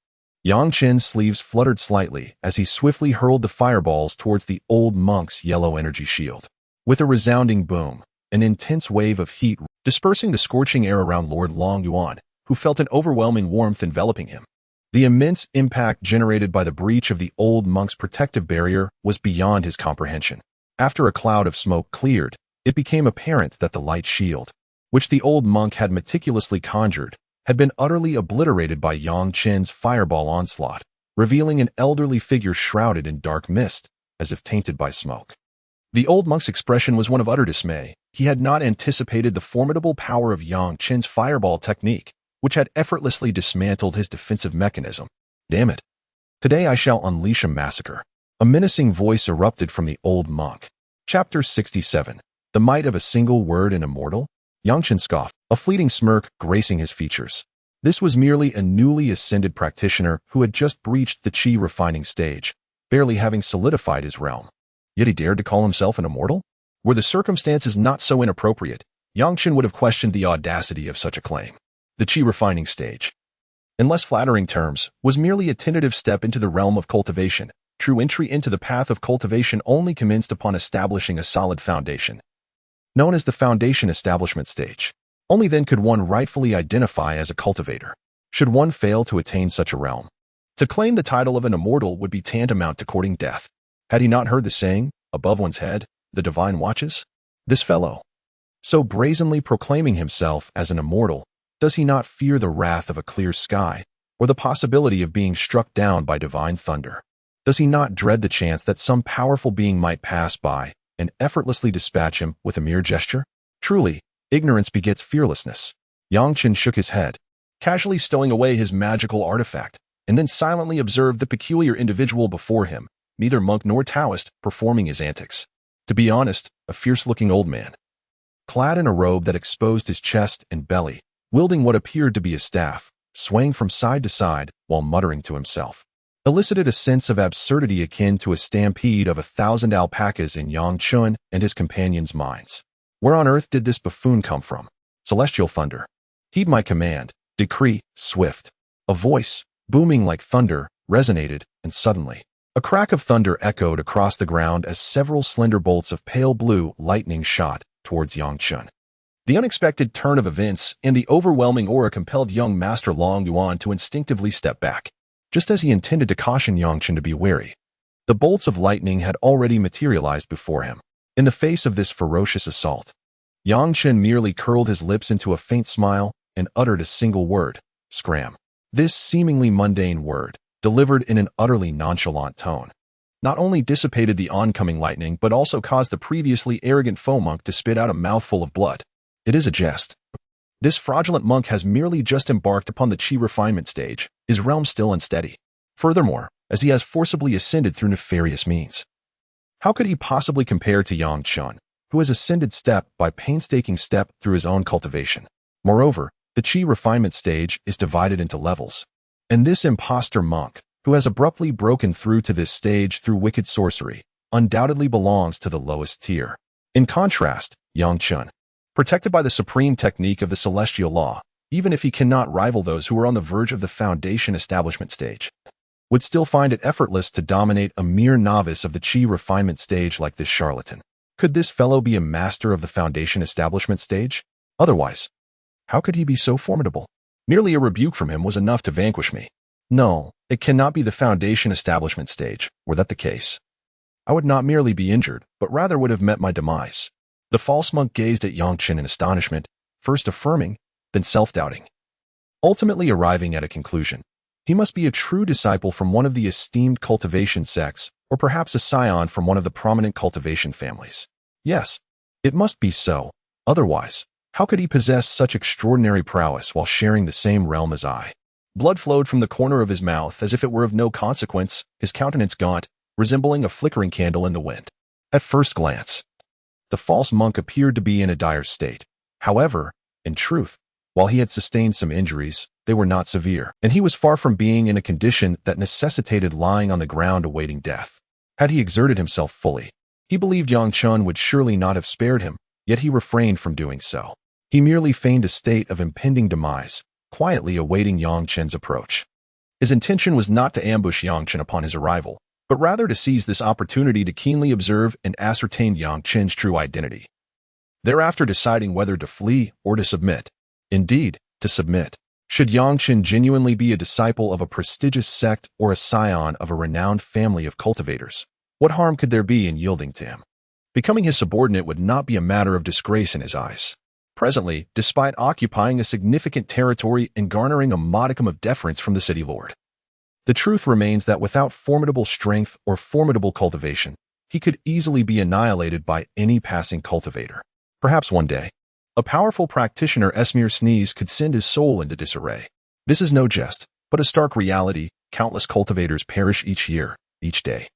Yang Chen's sleeves fluttered slightly as he swiftly hurled the fireballs towards the old monk's yellow energy shield. With a resounding boom, an intense wave of heat dispersing the scorching air around Lord Long Yuan, who felt an overwhelming warmth enveloping him. The immense impact generated by the breach of the old monk's protective barrier was beyond his comprehension. After a cloud of smoke cleared, it became apparent that the light shield, which the old monk had meticulously conjured, had been utterly obliterated by Yang Chen's fireball onslaught, revealing an elderly figure shrouded in dark mist, as if tainted by smoke. The old monk's expression was one of utter dismay. He had not anticipated the formidable power of Yang Chen's fireball technique, which had effortlessly dismantled his defensive mechanism. Damn it. Today I shall unleash a massacre. A menacing voice erupted from the old monk. Chapter 67. The Might of a Single Word and Immortal? Yang Chen scoffed, a fleeting smirk gracing his features. This was merely a newly ascended practitioner who had just breached the chi refining stage, barely having solidified his realm. Yet he dared to call himself an immortal? Were the circumstances not so inappropriate, Yang Chen would have questioned the audacity of such a claim. The chi refining stage, in less flattering terms, was merely a tentative step into the realm of cultivation. True entry into the path of cultivation only commenced upon establishing a solid foundation, known as the foundation establishment stage. Only then could one rightfully identify as a cultivator. Should one fail to attain such a realm, to claim the title of an immortal would be tantamount to courting death. Had he not heard the saying, above one's head, the divine watches? This fellow, so brazenly proclaiming himself as an immortal, does he not fear the wrath of a clear sky, or the possibility of being struck down by divine thunder? Does he not dread the chance that some powerful being might pass by and effortlessly dispatch him with a mere gesture? Truly, ignorance begets fearlessness. Yang Chen shook his head, casually stowing away his magical artifact, and then silently observed the peculiar individual before him, neither monk nor Taoist, performing his antics. To be honest, a fierce-looking old man, clad in a robe that exposed his chest and belly, wielding what appeared to be a staff, swaying from side to side while muttering to himself, elicited a sense of absurdity akin to a stampede of 1,000 alpacas in Yang Chen and his companions' minds. Where on earth did this buffoon come from? Celestial thunder. Heed my command. Decree, swift. A voice, booming like thunder, resonated, and suddenly, a crack of thunder echoed across the ground as several slender bolts of pale blue lightning shot towards Yang Chen. The unexpected turn of events and the overwhelming aura compelled young Master Long Yuan to instinctively step back, just as he intended to caution Yang Chen to be wary. The bolts of lightning had already materialized before him. In the face of this ferocious assault, Yang Chen merely curled his lips into a faint smile and uttered a single word, scram. This seemingly mundane word, delivered in an utterly nonchalant tone, not only dissipated the oncoming lightning but also caused the previously arrogant foe monk to spit out a mouthful of blood. It is a jest. This fraudulent monk has merely just embarked upon the chi refinement stage, his realm still unsteady. Furthermore, as he has forcibly ascended through nefarious means. How could he possibly compare to Yang Chen, who has ascended step by painstaking step through his own cultivation? Moreover, the chi refinement stage is divided into levels, and this imposter monk, who has abruptly broken through to this stage through wicked sorcery, undoubtedly belongs to the lowest tier. In contrast, Yang Chen, protected by the supreme technique of the celestial law, even if he cannot rival those who are on the verge of the foundation establishment stage, would still find it effortless to dominate a mere novice of the chi refinement stage like this charlatan. Could this fellow be a master of the foundation establishment stage? Otherwise, how could he be so formidable? Merely a rebuke from him was enough to vanquish me. No, it cannot be the foundation establishment stage. Were that the case, I would not merely be injured, but rather would have met my demise. The false monk gazed at Yang Chen in astonishment, first affirming, then self-doubting, ultimately arriving at a conclusion. He must be a true disciple from one of the esteemed cultivation sects, or perhaps a scion from one of the prominent cultivation families. Yes, it must be so. Otherwise, how could he possess such extraordinary prowess while sharing the same realm as I? Blood flowed from the corner of his mouth as if it were of no consequence, his countenance gaunt, resembling a flickering candle in the wind. At first glance, the false monk appeared to be in a dire state. However, in truth, while he had sustained some injuries, they were not severe, and he was far from being in a condition that necessitated lying on the ground awaiting death. Had he exerted himself fully, he believed Yang Chen would surely not have spared him, yet he refrained from doing so. He merely feigned a state of impending demise, quietly awaiting Yang Chen's approach. His intention was not to ambush Yang Chen upon his arrival, but rather to seize this opportunity to keenly observe and ascertain Yang Chen's true identity, thereafter deciding whether to flee or to submit. Indeed, to submit. Should Yang Chen genuinely be a disciple of a prestigious sect or a scion of a renowned family of cultivators, what harm could there be in yielding to him? Becoming his subordinate would not be a matter of disgrace in his eyes. Presently, despite occupying a significant territory and garnering a modicum of deference from the city lord, the truth remains that without formidable strength or formidable cultivation, he could easily be annihilated by any passing cultivator. Perhaps one day, a powerful practitioner mere sneeze could send his soul into disarray. This is no jest, but a stark reality. Countless cultivators perish each year, each day.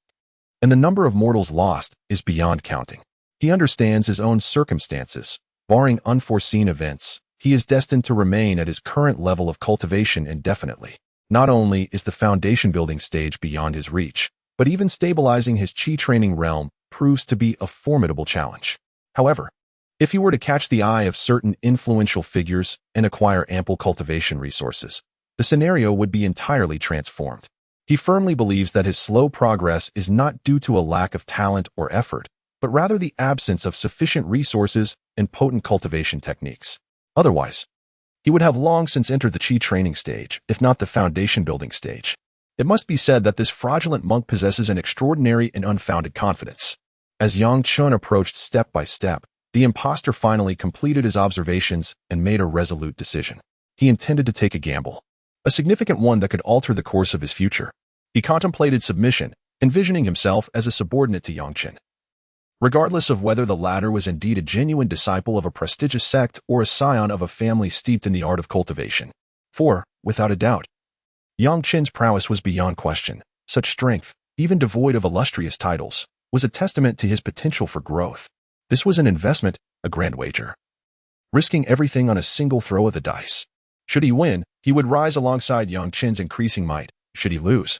And the number of mortals lost is beyond counting. He understands his own circumstances. Barring unforeseen events, he is destined to remain at his current level of cultivation indefinitely. Not only is the foundation building stage beyond his reach, but even stabilizing his chi training realm proves to be a formidable challenge. However, if he were to catch the eye of certain influential figures and acquire ample cultivation resources, the scenario would be entirely transformed. He firmly believes that his slow progress is not due to a lack of talent or effort, but rather the absence of sufficient resources and potent cultivation techniques. Otherwise, he would have long since entered the chi training stage, if not the foundation building stage. It must be said that this fraudulent monk possesses an extraordinary and unfounded confidence. As Yang Chen approached step by step, the impostor finally completed his observations and made a resolute decision. He intended to take a gamble, a significant one that could alter the course of his future. He contemplated submission, envisioning himself as a subordinate to Yang Chen, regardless of whether the latter was indeed a genuine disciple of a prestigious sect or a scion of a family steeped in the art of cultivation. For, without a doubt, Yang Chen's prowess was beyond question. Such strength, even devoid of illustrious titles, was a testament to his potential for growth. This was an investment, a grand wager, risking everything on a single throw of the dice. Should he win, he would rise alongside Yang Chen's increasing might. Should he lose,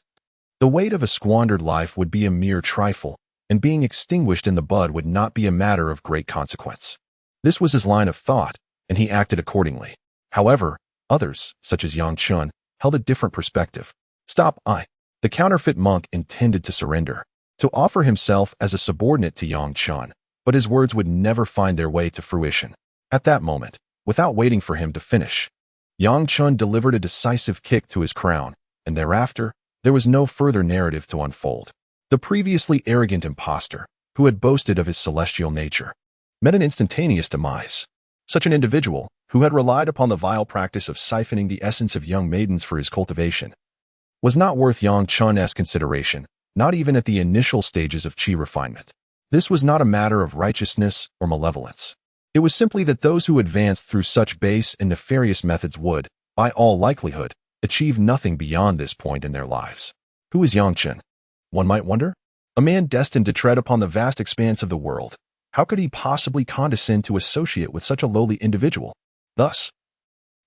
the weight of a squandered life would be a mere trifle, and being extinguished in the bud would not be a matter of great consequence. This was his line of thought, and he acted accordingly. However, others, such as Yang Chen, held a different perspective. The counterfeit monk intended to surrender, to offer himself as a subordinate to Yang Chen, but his words would never find their way to fruition. At that moment, without waiting for him to finish, Yang Chen delivered a decisive kick to his crown, and thereafter, there was no further narrative to unfold. The previously arrogant impostor, who had boasted of his celestial nature, met an instantaneous demise. Such an individual, who had relied upon the vile practice of siphoning the essence of young maidens for his cultivation, was not worth Yang Chen's consideration, not even at the initial stages of chi refinement. This was not a matter of righteousness or malevolence. It was simply that those who advanced through such base and nefarious methods would, by all likelihood, achieve nothing beyond this point in their lives. Who is Yang Chen? One might wonder. A man destined to tread upon the vast expanse of the world. How could he possibly condescend to associate with such a lowly individual? Thus,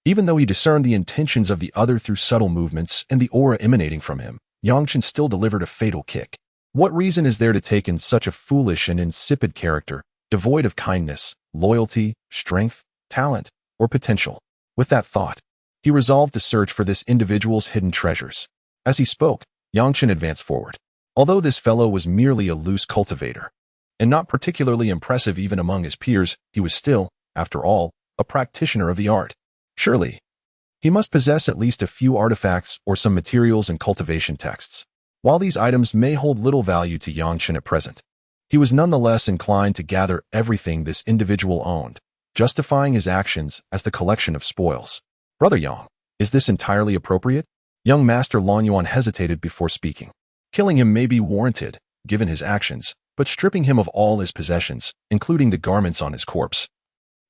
even though he discerned the intentions of the other through subtle movements and the aura emanating from him, Yang Chen still delivered a fatal kick. What reason is there to take in such a foolish and insipid character, devoid of kindness, loyalty, strength, talent, or potential? With that thought, he resolved to search for this individual's hidden treasures. As he spoke, Yang Chen advanced forward. Although this fellow was merely a loose cultivator, and not particularly impressive even among his peers, he was still, after all, a practitioner of the art. Surely, he must possess at least a few artifacts or some materials and cultivation texts. While these items may hold little value to Yang Chen at present, he was nonetheless inclined to gather everything this individual owned, justifying his actions as the collection of spoils. Brother Yang, is this entirely appropriate? Young Master Long Yuan hesitated before speaking. Killing him may be warranted, given his actions, but stripping him of all his possessions, including the garments on his corpse,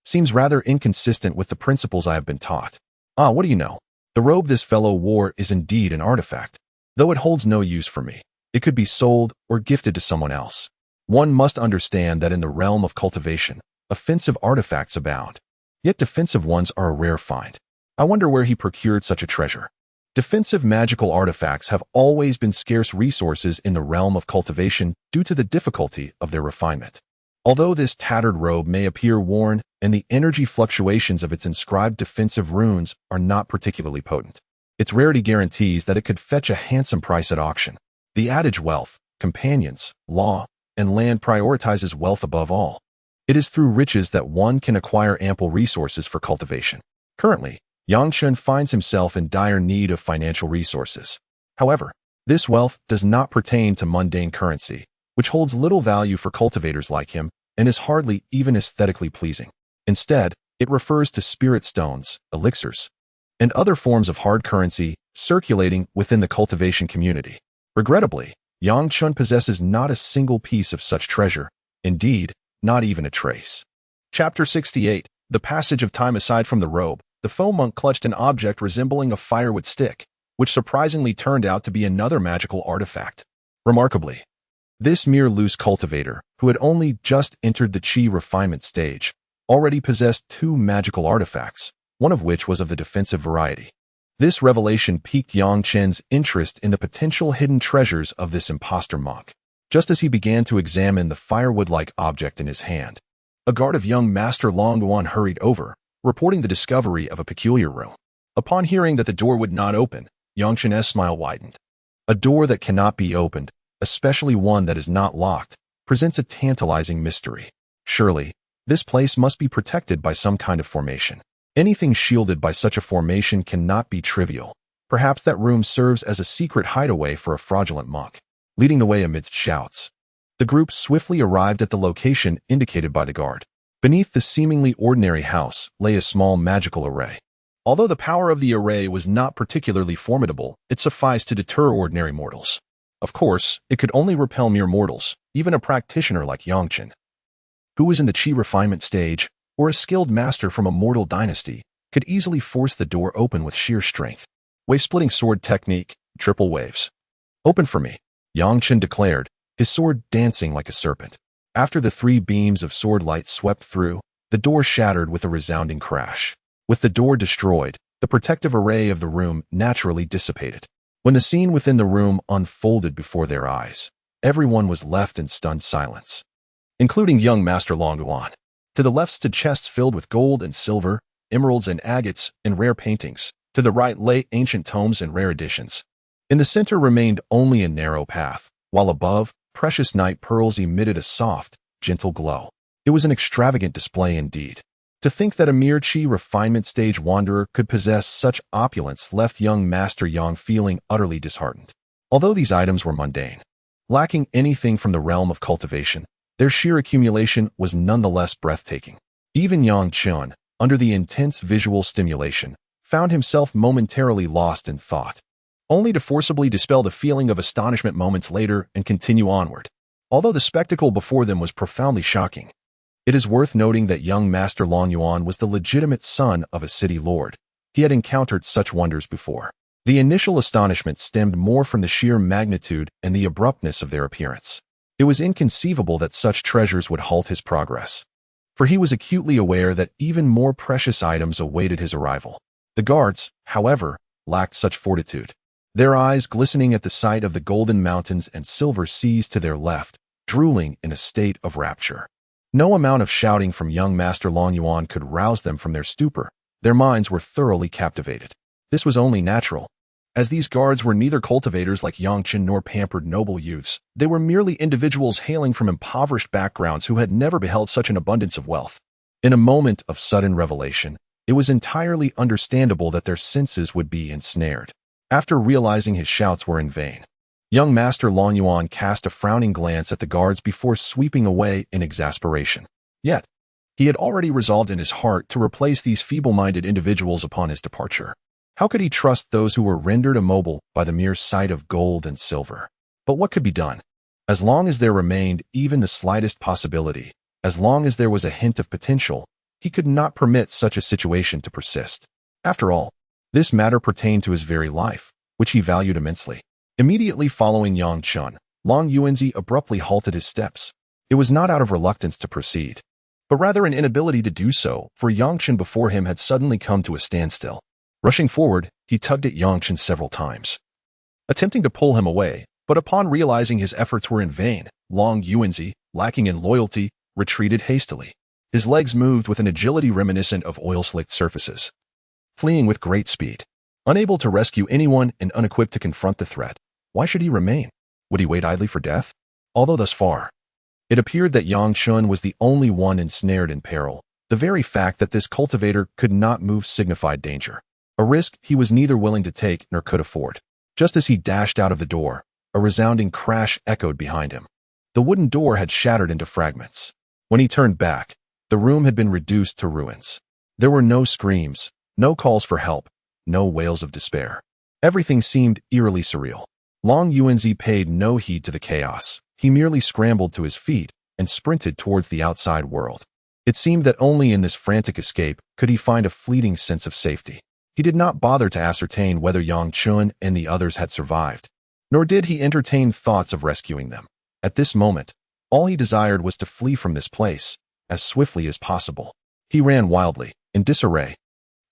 seems rather inconsistent with the principles I have been taught. What do you know? The robe this fellow wore is indeed an artifact. Though it holds no use for me, it could be sold or gifted to someone else. One must understand that in the realm of cultivation, offensive artifacts abound, yet defensive ones are a rare find. I wonder where he procured such a treasure. Defensive magical artifacts have always been scarce resources in the realm of cultivation due to the difficulty of their refinement. Although this tattered robe may appear worn and the energy fluctuations of its inscribed defensive runes are not particularly potent, Its rarity guarantees that it could fetch a handsome price at auction. The adage wealth, companions, law, and land prioritizes wealth above all. It is through riches that one can acquire ample resources for cultivation. Currently, Yang finds himself in dire need of financial resources. However, this wealth does not pertain to mundane currency, which holds little value for cultivators like him and is hardly even aesthetically pleasing. Instead, it refers to spirit stones, elixirs, and other forms of hard currency circulating within the cultivation community. Regrettably, Yang possesses not a single piece of such treasure, indeed, not even a trace. Chapter 68. The Passage of Time. Aside from the robe, the faux monk clutched an object resembling a firewood stick, which surprisingly turned out to be another magical artifact. Remarkably, this mere loose cultivator, who had only just entered the chi refinement stage, already possessed two magical artifacts, one of which was of the defensive variety. This revelation piqued Yang interest in the potential hidden treasures of this impostor monk. Just as he began to examine the firewood-like object in his hand, a guard of young Master Long Yuan hurried over, reporting the discovery of a peculiar room. Upon hearing that the door would not open, Yang smile widened. A door that cannot be opened, especially one that is not locked, presents a tantalizing mystery. Surely, this place must be protected by some kind of formation. Anything shielded by such a formation cannot be trivial. Perhaps that room serves as a secret hideaway for a fraudulent monk. Leading the way amidst shouts, the group swiftly arrived at the location indicated by the guard. Beneath the seemingly ordinary house lay a small magical array. Although the power of the array was not particularly formidable, it sufficed to deter ordinary mortals. Of course, it could only repel mere mortals, even a practitioner like Yang, who was in the chi refinement stage, or a skilled master from a mortal dynasty, could easily force the door open with sheer strength. Wave-splitting sword technique, triple waves. Open for me, Yang declared, his sword dancing like a serpent. After the three beams of sword light swept through, the door shattered with a resounding crash. With the door destroyed, the protective array of the room naturally dissipated. When the scene within the room unfolded before their eyes, everyone was left in stunned silence, including young Master Long Yuan. To the left stood chests filled with gold and silver, emeralds and agates, and rare paintings. To the right lay ancient tomes and rare editions. In the center remained only a narrow path, while above, precious night pearls emitted a soft, gentle glow. It was an extravagant display indeed. To think that a mere chi refinement stage wanderer could possess such opulence left young Master Yang feeling utterly disheartened. Although these items were mundane, lacking anything from the realm of cultivation, their sheer accumulation was nonetheless breathtaking. Even Yang, under the intense visual stimulation, found himself momentarily lost in thought, only to forcibly dispel the feeling of astonishment moments later and continue onward. Although the spectacle before them was profoundly shocking, it is worth noting that young Master Long Yuan was the legitimate son of a city lord. He had encountered such wonders before. The initial astonishment stemmed more from the sheer magnitude and the abruptness of their appearance. It was inconceivable that such treasures would halt his progress, for he was acutely aware that even more precious items awaited his arrival. The guards, however, lacked such fortitude. Their eyes glistening at the sight of the golden mountains and silver seas to their left, drooling in a state of rapture. No amount of shouting from young Master Long Yuan could rouse them from their stupor. Their minds were thoroughly captivated. This was only natural, as these guards were neither cultivators like Yang nor pampered noble youths. They were merely individuals hailing from impoverished backgrounds who had never beheld such an abundance of wealth. In a moment of sudden revelation, it was entirely understandable that their senses would be ensnared. After realizing his shouts were in vain, young Master Long Yuan cast a frowning glance at the guards before sweeping away in exasperation. Yet, he had already resolved in his heart to replace these feeble-minded individuals upon his departure. How could he trust those who were rendered immobile by the mere sight of gold and silver? But what could be done? As long as there remained even the slightest possibility, as long as there was a hint of potential, he could not permit such a situation to persist. After all, this matter pertained to his very life, which he valued immensely. Immediately following Yang, Long Yuanzi abruptly halted his steps. It was not out of reluctance to proceed, but rather an inability to do so, for Yang before him had suddenly come to a standstill. Rushing forward, he tugged at Yang several times, attempting to pull him away, but upon realizing his efforts were in vain, Long Yuanzi, lacking in loyalty, retreated hastily. His legs moved with an agility reminiscent of oil-slicked surfaces, fleeing with great speed. Unable to rescue anyone and unequipped to confront the threat, why should he remain? Would he wait idly for death? Although thus far, it appeared that Yang Fengxian was the only one ensnared in peril. The very fact that this cultivator could not move signified danger, a risk he was neither willing to take nor could afford. Just as he dashed out of the door, a resounding crash echoed behind him. The wooden door had shattered into fragments. When he turned back, the room had been reduced to ruins. There were no screams, no calls for help, no wails of despair. Everything seemed eerily surreal. Long Yuanzi paid no heed to the chaos. He merely scrambled to his feet and sprinted towards the outside world. It seemed that only in this frantic escape could he find a fleeting sense of safety. He did not bother to ascertain whether Yang Fengxian and the others had survived, nor did he entertain thoughts of rescuing them. At this moment, all he desired was to flee from this place as swiftly as possible. He ran wildly, in disarray,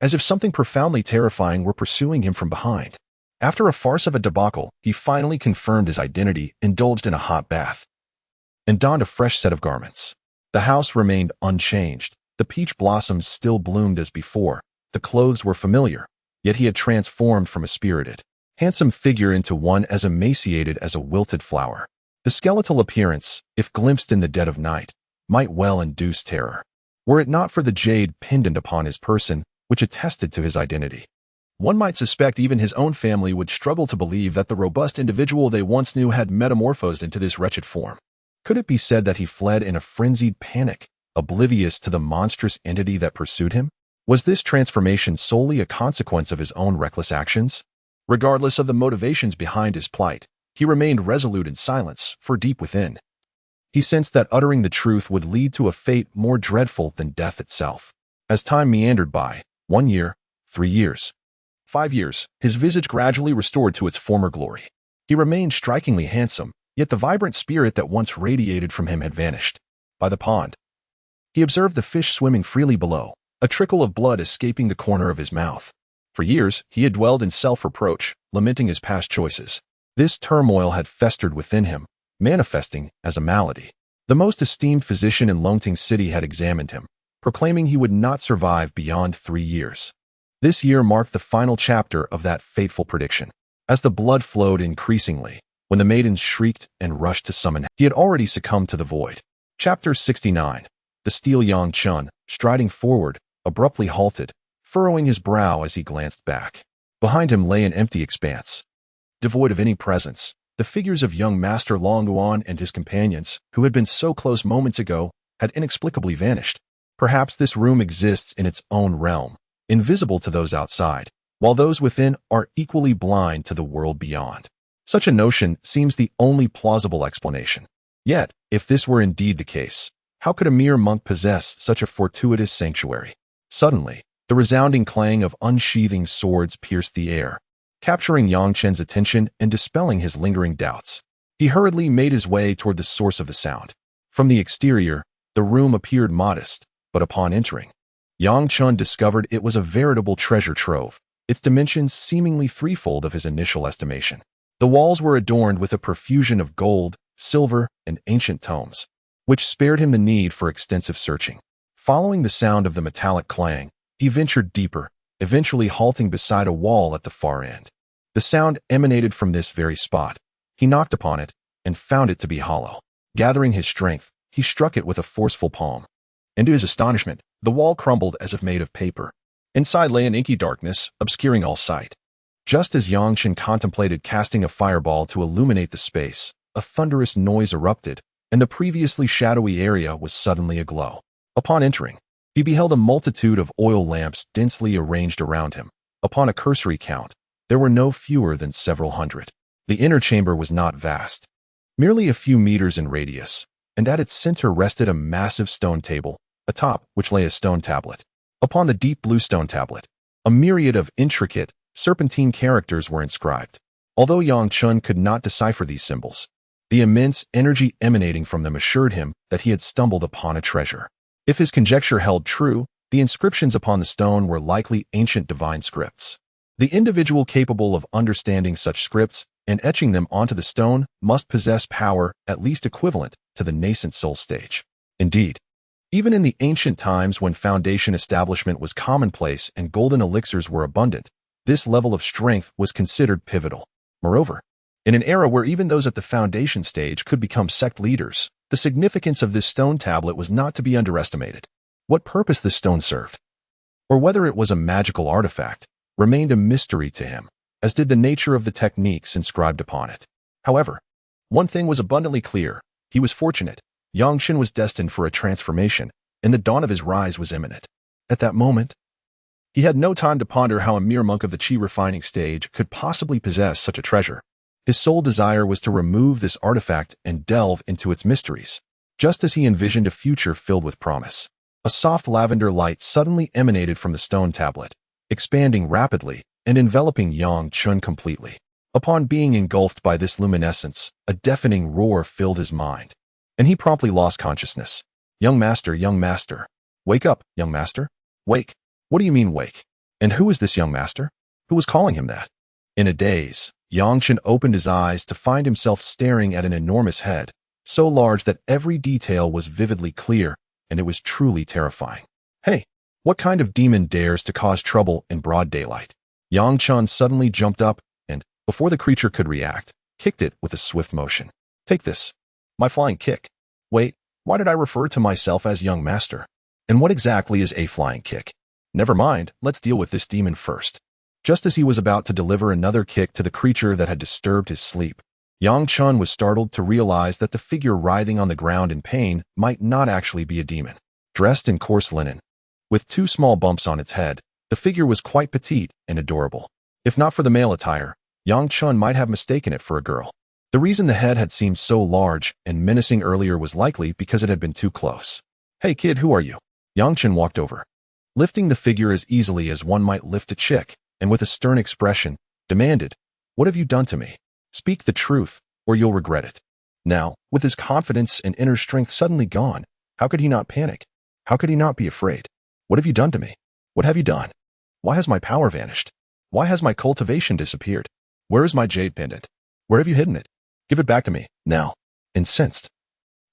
as if something profoundly terrifying were pursuing him from behind. After a farce of a debacle, he finally confirmed his identity, indulged in a hot bath, and donned a fresh set of garments. The house remained unchanged. The peach blossoms still bloomed as before. The clothes were familiar, yet he had transformed from a spirited, handsome figure into one as emaciated as a wilted flower. The skeletal appearance, if glimpsed in the dead of night, might well induce terror, were it not for the jade pendant upon his person, which attested to his identity. One might suspect even his own family would struggle to believe that the robust individual they once knew had metamorphosed into this wretched form. Could it be said that he fled in a frenzied panic, oblivious to the monstrous entity that pursued him? Was this transformation solely a consequence of his own reckless actions? Regardless of the motivations behind his plight, he remained resolute in silence, for deep within, he sensed that uttering the truth would lead to a fate more dreadful than death itself. As time meandered by, 1 year, 3 years, 5 years, his visage gradually restored to its former glory. He remained strikingly handsome, yet the vibrant spirit that once radiated from him had vanished. By the pond, he observed the fish swimming freely below, a trickle of blood escaping the corner of his mouth. For years, he had dwelled in self-reproach, lamenting his past choices. This turmoil had festered within him, manifesting as a malady. The most esteemed physician in Longting City had examined him, proclaiming he would not survive beyond 3 years. This year marked the final chapter of that fateful prediction. As the blood flowed increasingly, when the maidens shrieked and rushed to summon, he had already succumbed to the void. Chapter 69. The steel Yang Fengxian, striding forward, abruptly halted, furrowing his brow as he glanced back. Behind him lay an empty expanse, devoid of any presence. The figures of young Master Long Yuan and his companions, who had been so close moments ago, had inexplicably vanished. Perhaps this room exists in its own realm, invisible to those outside, while those within are equally blind to the world beyond. Such a notion seems the only plausible explanation. Yet, if this were indeed the case, how could a mere monk possess such a fortuitous sanctuary? Suddenly, the resounding clang of unsheathing swords pierced the air, capturing Yang Chen's attention and dispelling his lingering doubts. He hurriedly made his way toward the source of the sound. From the exterior, the room appeared modest, but upon entering, Yang Fengxian discovered it was a veritable treasure trove, its dimensions seemingly threefold of his initial estimation. The walls were adorned with a profusion of gold, silver, and ancient tomes, which spared him the need for extensive searching. Following the sound of the metallic clang, he ventured deeper, eventually halting beside a wall at the far end. The sound emanated from this very spot. He knocked upon it and found it to be hollow. Gathering his strength, he struck it with a forceful palm. And to his astonishment, the wall crumbled as if made of paper. Inside lay an inky darkness, obscuring all sight. Just as Yang Fengxian contemplated casting a fireball to illuminate the space, a thunderous noise erupted, and the previously shadowy area was suddenly aglow. Upon entering, he beheld a multitude of oil lamps densely arranged around him. Upon a cursory count, there were no fewer than several hundred. The inner chamber was not vast, merely a few meters in radius, and at its center rested a massive stone table, atop which lay a stone tablet. Upon the deep blue stone tablet, a myriad of intricate, serpentine characters were inscribed. Although Yang Fengxian could not decipher these symbols, the immense energy emanating from them assured him that he had stumbled upon a treasure. If his conjecture held true, the inscriptions upon the stone were likely ancient divine scripts. The individual capable of understanding such scripts and etching them onto the stone must possess power at least equivalent to the nascent soul stage. Indeed, even in the ancient times when foundation establishment was commonplace and golden elixirs were abundant, This level of strength was considered pivotal. Moreover, in an era where even those at the foundation stage could become sect leaders, the significance of this stone tablet was not to be underestimated. What purpose this stone served, or whether it was a magical artifact, remained a mystery to him, as did the nature of the techniques inscribed upon it. However, one thing was abundantly clear. He was fortunate. Yang was destined for a transformation, and the dawn of his rise was imminent. At that moment, he had no time to ponder how a mere monk of the chi refining stage could possibly possess such a treasure. His sole desire was to remove this artifact and delve into its mysteries, just as he envisioned a future filled with promise. A soft lavender light suddenly emanated from the stone tablet, expanding rapidly and enveloping Yang completely. Upon being engulfed by this luminescence, a deafening roar filled his mind, and he promptly lost consciousness. Young master, wake up, young master, wake. What do you mean wake? And who is this young master? Who was calling him that? In a daze, Yang opened his eyes to find himself staring at an enormous head, so large that every detail was vividly clear, and it was truly terrifying. Hey, what kind of demon dares to cause trouble in broad daylight? Yang suddenly jumped up and, before the creature could react, kicked it with a swift motion. Take this. My flying kick. Wait, why did I refer to myself as young master? And what exactly is a flying kick? Never mind, let's deal with this demon first. Just as he was about to deliver another kick to the creature that had disturbed his sleep, Yang was startled to realize that the figure writhing on the ground in pain might not actually be a demon. Dressed in coarse linen, with 2 small bumps on its head, the figure was quite petite and adorable. If not for the male attire, Yang might have mistaken it for a girl. The reason the head had seemed so large and menacing earlier was likely because it had been too close. Hey kid, who are you? Yang walked over, lifting the figure as easily as one might lift a chick, and with a stern expression, demanded, What have you done to me? Speak the truth, or you'll regret it. Now, with his confidence and inner strength suddenly gone, how could he not panic? How could he not be afraid? What have you done to me? What have you done? Why has my power vanished? Why has my cultivation disappeared? Where is my jade pendant? Where have you hidden it? Give it back to me, now. Incensed,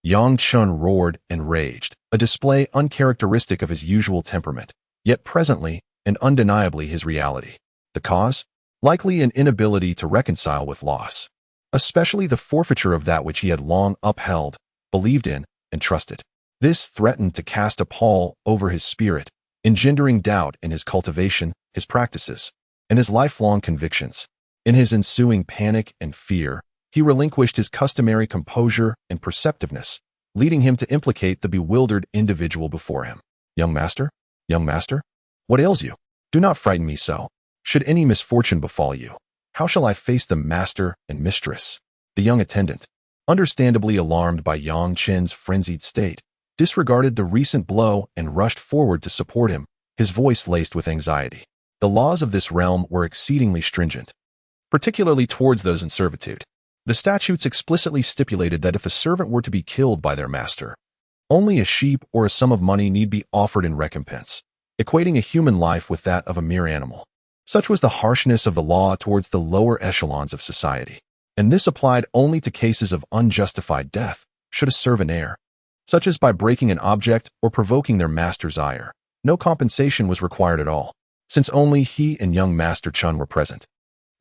Yang roared and raged, a display uncharacteristic of his usual temperament, yet presently and undeniably his reality. The cause? Likely an inability to reconcile with loss, especially the forfeiture of that which he had long upheld, believed in, and trusted. This threatened to cast a pall over his spirit, engendering doubt in his cultivation, his practices, and his lifelong convictions. In his ensuing panic and fear, he relinquished his customary composure and perceptiveness, leading him to implicate the bewildered individual before him. Young master? Young master? What ails you? Do not frighten me so. Should any misfortune befall you, how shall I face the master and mistress? The young attendant, understandably alarmed by Yang frenzied state, disregarded the recent blow and rushed forward to support him, his voice laced with anxiety. The laws of this realm were exceedingly stringent, particularly towards those in servitude. The statutes explicitly stipulated that if a servant were to be killed by their master, only a sheep or a sum of money need be offered in recompense, equating a human life with that of a mere animal. Such was the harshness of the law towards the lower echelons of society, and this applied only to cases of unjustified death, should a servant err, such as by breaking an object or provoking their master's ire. No compensation was required at all, since only he and young Master Chen were present.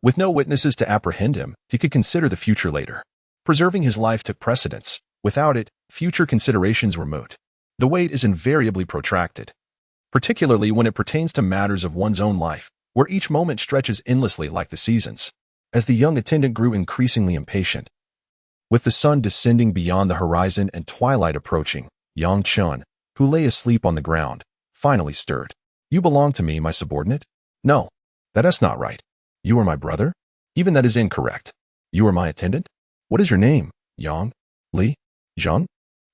With no witnesses to apprehend him, he could consider the future later. Preserving his life took precedence. Without it, future considerations were moot. The wait is invariably protracted, particularly when it pertains to matters of one's own life, where each moment stretches endlessly like the seasons. As the young attendant grew increasingly impatient, with the sun descending beyond the horizon and twilight approaching, Yang, who lay asleep on the ground, finally stirred. You belong to me, my subordinate? No, that is not right. You are my brother? Even that is incorrect. You are my attendant? What is your name? Yang? Li? Zhang?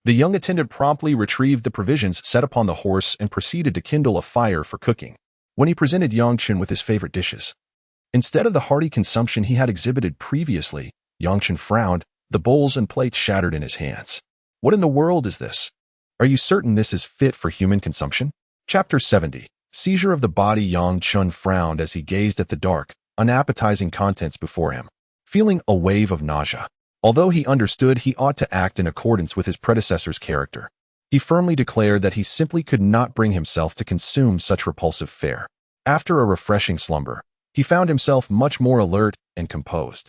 The young attendant promptly retrieved the provisions set upon the horse and proceeded to kindle a fire for cooking. When he presented Yang with his favorite dishes, instead of the hearty consumption he had exhibited previously, Yang frowned, the bowls and plates shattered in his hands. What in the world is this? Are you certain this is fit for human consumption? Chapter 70. Seizure of the body. Yang frowned as he gazed at the dark, unappetizing contents before him, feeling a wave of nausea. Although he understood he ought to act in accordance with his predecessor's character, he firmly declared that he simply could not bring himself to consume such repulsive fare. After a refreshing slumber, he found himself much more alert and composed.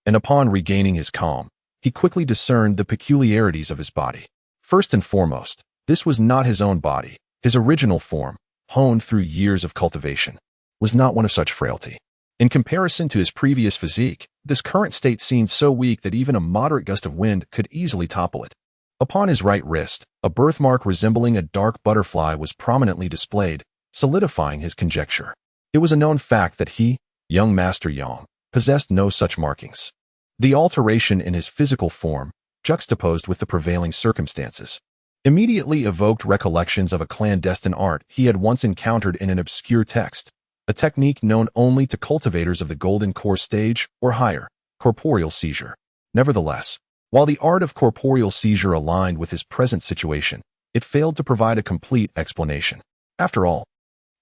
And upon regaining his calm, he quickly discerned the peculiarities of his body. First and foremost, this was not his own body. His original form, honed through years of cultivation, was not one of such frailty. In comparison to his previous physique, this current state seemed so weak that even a moderate gust of wind could easily topple it. Upon his right wrist, a birthmark resembling a dark butterfly was prominently displayed, solidifying his conjecture. It was a known fact that he, young Master Yang, possessed no such markings. The alteration in his physical form, juxtaposed with the prevailing circumstances, immediately evoked recollections of a clandestine art he had once encountered in an obscure text, a technique known only to cultivators of the golden core stage or higher, corporeal seizure. Nevertheless, while the art of corporeal seizure aligned with his present situation, it failed to provide a complete explanation. After all,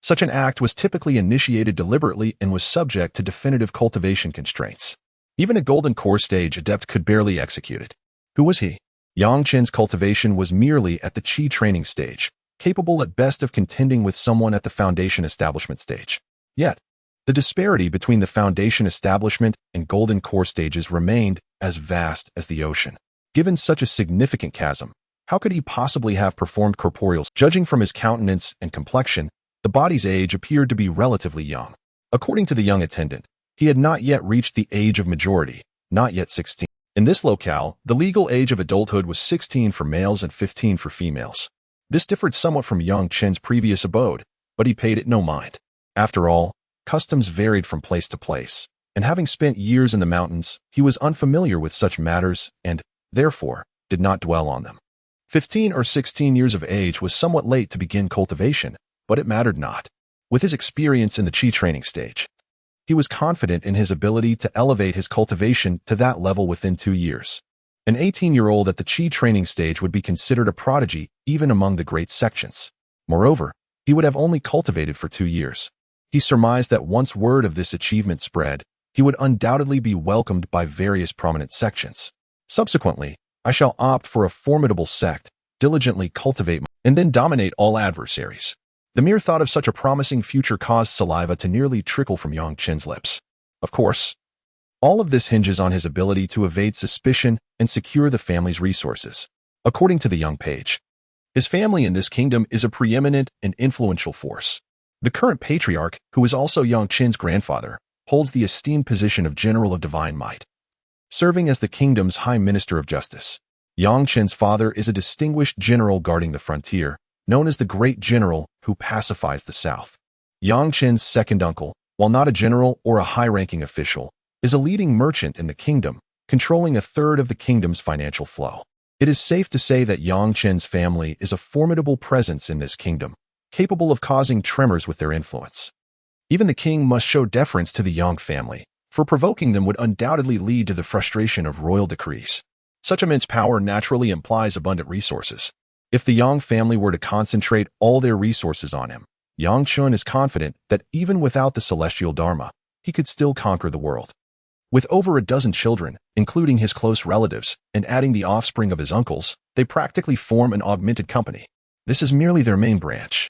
such an act was typically initiated deliberately and was subject to definitive cultivation constraints. Even a golden core stage adept could barely execute it. Who was he? Yang Chen's cultivation was merely at the Qi training stage, capable at best of contending with someone at the foundation establishment stage. Yet, the disparity between the foundation establishment and golden core stages remained as vast as the ocean. Given such a significant chasm, how could he possibly have performed corporeal? Judging from his countenance and complexion, the body's age appeared to be relatively young. According to the young attendant, he had not yet reached the age of majority, not yet 16. In this locale, the legal age of adulthood was 16 for males and 15 for females. This differed somewhat from Yang Chen's previous abode, but he paid it no mind. After all, customs varied from place to place, and having spent years in the mountains, he was unfamiliar with such matters and, therefore, did not dwell on them. 15 or 16 years of age was somewhat late to begin cultivation, but it mattered not. With his experience in the Qi training stage, he was confident in his ability to elevate his cultivation to that level within 2 years. An 18-year-old at the Qi training stage would be considered a prodigy even among the great sections. Moreover, he would have only cultivated for 2 years. He surmised that once word of this achievement spread, he would undoubtedly be welcomed by various prominent sections. Subsequently, I shall opt for a formidable sect, diligently cultivate, and then dominate all adversaries. The mere thought of such a promising future caused saliva to nearly trickle from Yang Chen's lips. Of course, all of this hinges on his ability to evade suspicion and secure the family's resources. According to the young page, his family in this kingdom is a preeminent and influential force. The current patriarch, who is also Yang Chen's grandfather, holds the esteemed position of General of Divine Might, serving as the kingdom's High Minister of Justice. Yang Chen's father is a distinguished general guarding the frontier, known as the Great General who pacifies the South. Yang Chen's second uncle, while not a general or a high-ranking official, is a leading merchant in the kingdom, controlling a third of the kingdom's financial flow. It is safe to say that Yang Chen's family is a formidable presence in this kingdom, capable of causing tremors with their influence. Even the king must show deference to the Yang family, for provoking them would undoubtedly lead to the frustration of royal decrees. Such immense power naturally implies abundant resources. If the Yang family were to concentrate all their resources on him, Yang Chen is confident that even without the celestial dharma, he could still conquer the world. With over a dozen children, including his close relatives, and adding the offspring of his uncles, they practically form an augmented company. This is merely their main branch.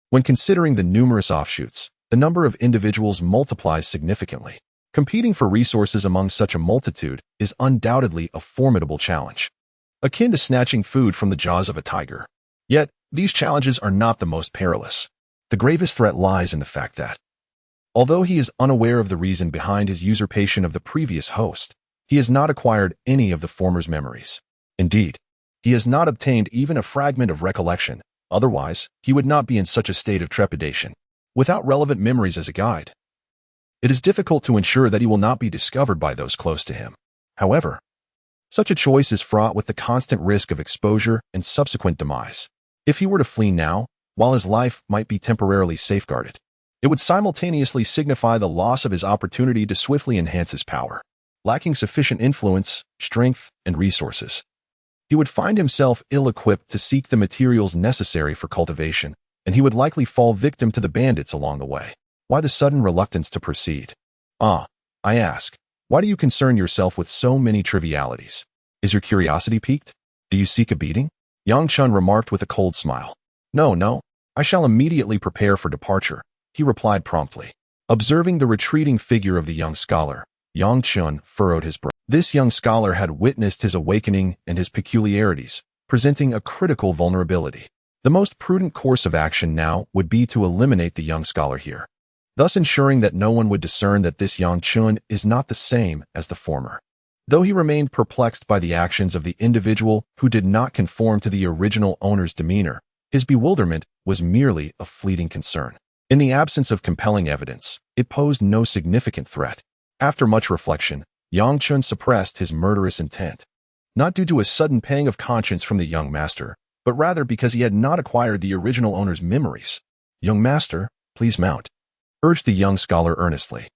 When considering the numerous offshoots, the number of individuals multiplies significantly. Competing for resources among such a multitude is undoubtedly a formidable challenge, akin to snatching food from the jaws of a tiger. Yet, these challenges are not the most perilous. The gravest threat lies in the fact that, although he is unaware of the reason behind his usurpation of the previous host, he has not acquired any of the former's memories. Indeed, he has not obtained even a fragment of recollection, otherwise he would not be in such a state of trepidation. Without relevant memories as a guide, it is difficult to ensure that he will not be discovered by those close to him. However, such a choice is fraught with the constant risk of exposure and subsequent demise. If he were to flee now, while his life might be temporarily safeguarded, it would simultaneously signify the loss of his opportunity to swiftly enhance his power. Lacking sufficient influence, strength, and resources, he would find himself ill-equipped to seek the materials necessary for cultivation, and he would likely fall victim to the bandits along the way. Why the sudden reluctance to proceed? I ask, why do you concern yourself with so many trivialities? Is your curiosity piqued? Do you seek a beating? Yang Chen remarked with a cold smile. No, I shall immediately prepare for departure, he replied promptly. Observing the retreating figure of the young scholar, Yang Chun furrowed his brow. This young scholar had witnessed his awakening and his peculiarities, presenting a critical vulnerability. The most prudent course of action now would be to eliminate the young scholar here, thus ensuring that no one would discern that this Yang Chun is not the same as the former. Though he remained perplexed by the actions of the individual who did not conform to the original owner's demeanor, his bewilderment was merely a fleeting concern. In the absence of compelling evidence, it posed no significant threat. After much reflection, Yang Chun suppressed his murderous intent, not due to a sudden pang of conscience from the young master, but rather because he had not acquired the original owner's memories. "Young master, please mount," urged the young scholar earnestly.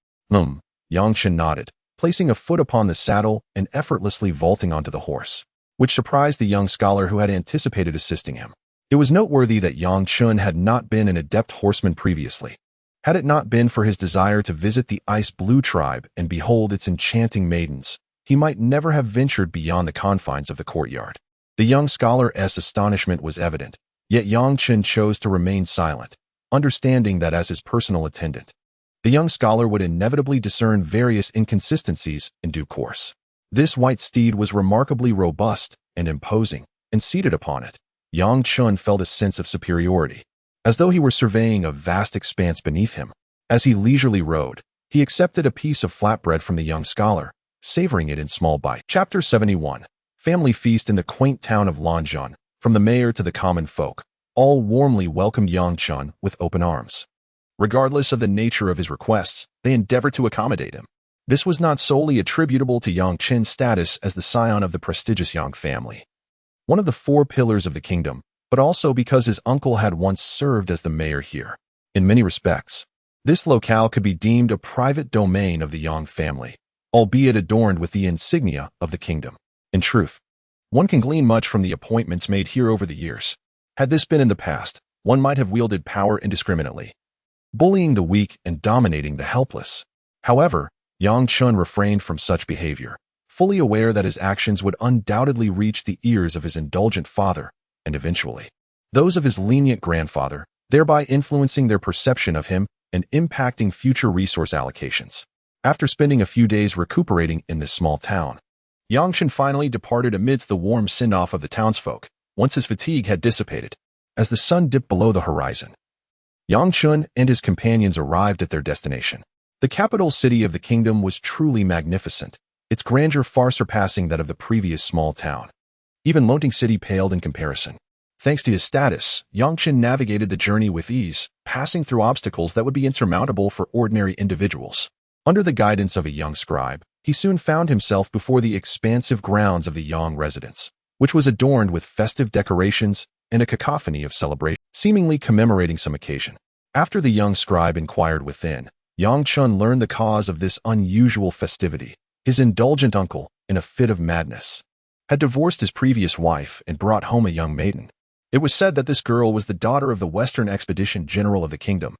Yang Chun nodded, placing a foot upon the saddle and effortlessly vaulting onto the horse, which surprised the young scholar who had anticipated assisting him. It was noteworthy that Yang Chun had not been an adept horseman previously. Had it not been for his desire to visit the Ice Blue tribe and behold its enchanting maidens, he might never have ventured beyond the confines of the courtyard. The young scholar's astonishment was evident, yet Yang Chun chose to remain silent, understanding that as his personal attendant, the young scholar would inevitably discern various inconsistencies in due course. This white steed was remarkably robust and imposing, and seated upon it, Yang Chun felt a sense of superiority, as though he were surveying a vast expanse beneath him. As he leisurely rode, he accepted a piece of flatbread from the young scholar, savoring it in small bites. Chapter 71. Family feast in the quaint town of Lanzhou. From the mayor to the common folk, all warmly welcomed Yang Chun with open arms. Regardless of the nature of his requests, they endeavored to accommodate him. This was not solely attributable to Yang Chun's status as the scion of the prestigious Yang family, one of the four pillars of the kingdom, but also because his uncle had once served as the mayor here. In many respects, this locale could be deemed a private domain of the Yang family, albeit adorned with the insignia of the kingdom. In truth, one can glean much from the appointments made here over the years. Had this been in the past, one might have wielded power indiscriminately, bullying the weak and dominating the helpless. However, Yang Chun refrained from such behavior, fully aware that his actions would undoubtedly reach the ears of his indulgent father, and eventually, those of his lenient grandfather, thereby influencing their perception of him and impacting future resource allocations. After spending a few days recuperating in this small town, Yang Chun finally departed amidst the warm send-off of the townsfolk, once his fatigue had dissipated. As the sun dipped below the horizon, Yang Chun and his companions arrived at their destination. The capital city of the kingdom was truly magnificent, its grandeur far surpassing that of the previous small town. Even Lonting City paled in comparison. Thanks to his status, Yang Chun navigated the journey with ease, passing through obstacles that would be insurmountable for ordinary individuals. Under the guidance of a young scribe, he soon found himself before the expansive grounds of the Yang residence, which was adorned with festive decorations and a cacophony of celebration, seemingly commemorating some occasion. After the young scribe inquired within, Yang Chun learned the cause of this unusual festivity. His indulgent uncle, in a fit of madness, had divorced his previous wife and brought home a young maiden. It was said that this girl was the daughter of the Western Expedition General of the kingdom.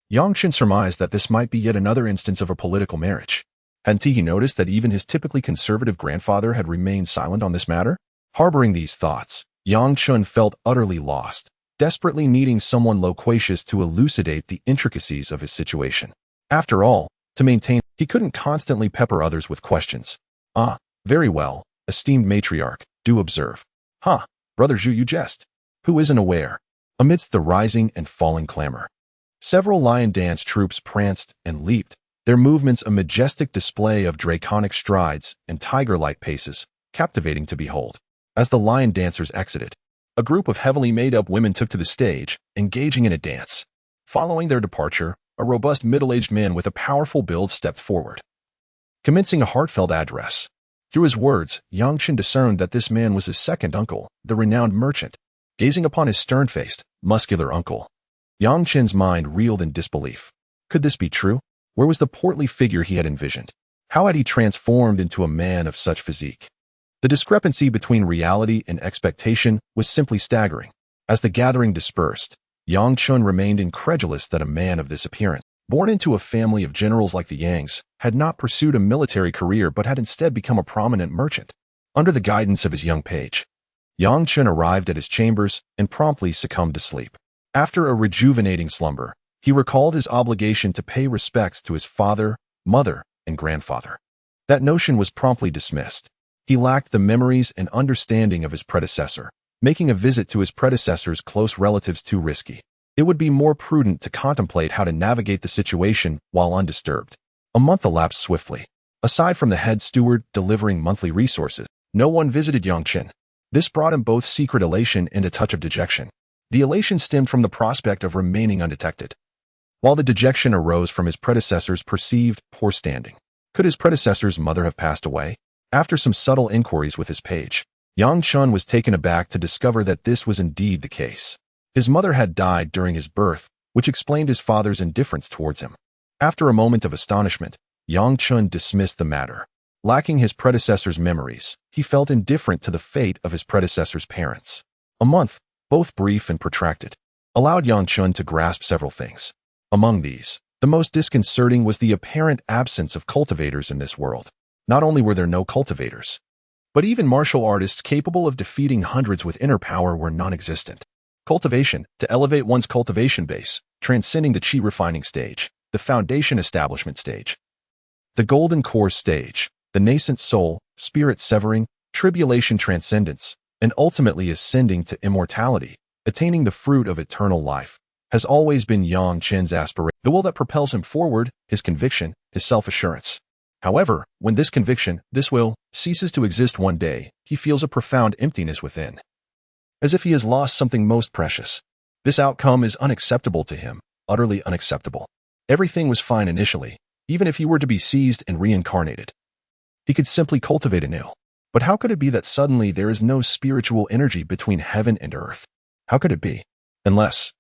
Yang Chun surmised that this might be yet another instance of a political marriage. Hadn't he noticed that even his typically conservative grandfather had remained silent on this matter? Harboring these thoughts, Yang Chun felt utterly lost, desperately needing someone loquacious to elucidate the intricacies of his situation. After all, to maintain, he couldn't constantly pepper others with questions. "Ah, very well, esteemed matriarch, do observe." "Huh, brother Zhu, you jest. Who isn't aware?" Amidst the rising and falling clamor, several lion dance troupes pranced and leaped, their movements a majestic display of draconic strides and tiger-like paces, captivating to behold. As the lion dancers exited, a group of heavily made-up women took to the stage, engaging in a dance. Following their departure, a robust middle-aged man with a powerful build stepped forward, commencing a heartfelt address. Through his words, Yang Chun discerned that this man was his second uncle, the renowned merchant. Gazing upon his stern-faced, muscular uncle, Yang Chun's mind reeled in disbelief. Could this be true? Where was the portly figure he had envisioned? How had he transformed into a man of such physique? The discrepancy between reality and expectation was simply staggering. As the gathering dispersed, Yang Chun remained incredulous that a man of this appearance, born into a family of generals like the Yangs, had not pursued a military career but had instead become a prominent merchant. Under the guidance of his young page, Yang Chun arrived at his chambers and promptly succumbed to sleep. After a rejuvenating slumber, He recalled his obligation to pay respects to his father, mother, and grandfather. That notion was promptly dismissed. He lacked the memories and understanding of his predecessor, making a visit to his predecessor's close relatives too risky. It would be more prudent to contemplate how to navigate the situation while undisturbed. A month elapsed swiftly. Aside from the head steward delivering monthly resources, no one visited Yang Chen. This brought him both secret elation and a touch of dejection. The elation stemmed from the prospect of remaining undetected, while the dejection arose from his predecessor's perceived poor standing. Could his predecessor's mother have passed away? After some subtle inquiries with his page, Yang Chen was taken aback to discover that this was indeed the case. His mother had died during his birth, which explained his father's indifference towards him. After a moment of astonishment, Yang Chen dismissed the matter. Lacking his predecessor's memories, he felt indifferent to the fate of his predecessor's parents. A month, both brief and protracted, allowed Yang Chen to grasp several things. Among these, the most disconcerting was the apparent absence of cultivators in this world. Not only were there no cultivators, but even martial artists capable of defeating hundreds with inner power were non-existent. Cultivation, to elevate one's cultivation base, transcending the chi refining stage, the foundation establishment stage, the golden core stage, the nascent soul, spirit severing, tribulation transcendence, and ultimately ascending to immortality, attaining the fruit of eternal life, has always been Yang Chen's aspiration, the will that propels him forward, his conviction, his self-assurance. However, when this conviction, this will, ceases to exist one day, he feels a profound emptiness within, as if he has lost something most precious. This outcome is unacceptable to him, utterly unacceptable. Everything was fine initially, even if he were to be seized and reincarnated. He could simply cultivate anew. But how could it be that suddenly there is no spiritual energy between heaven and earth? How could it be? Unless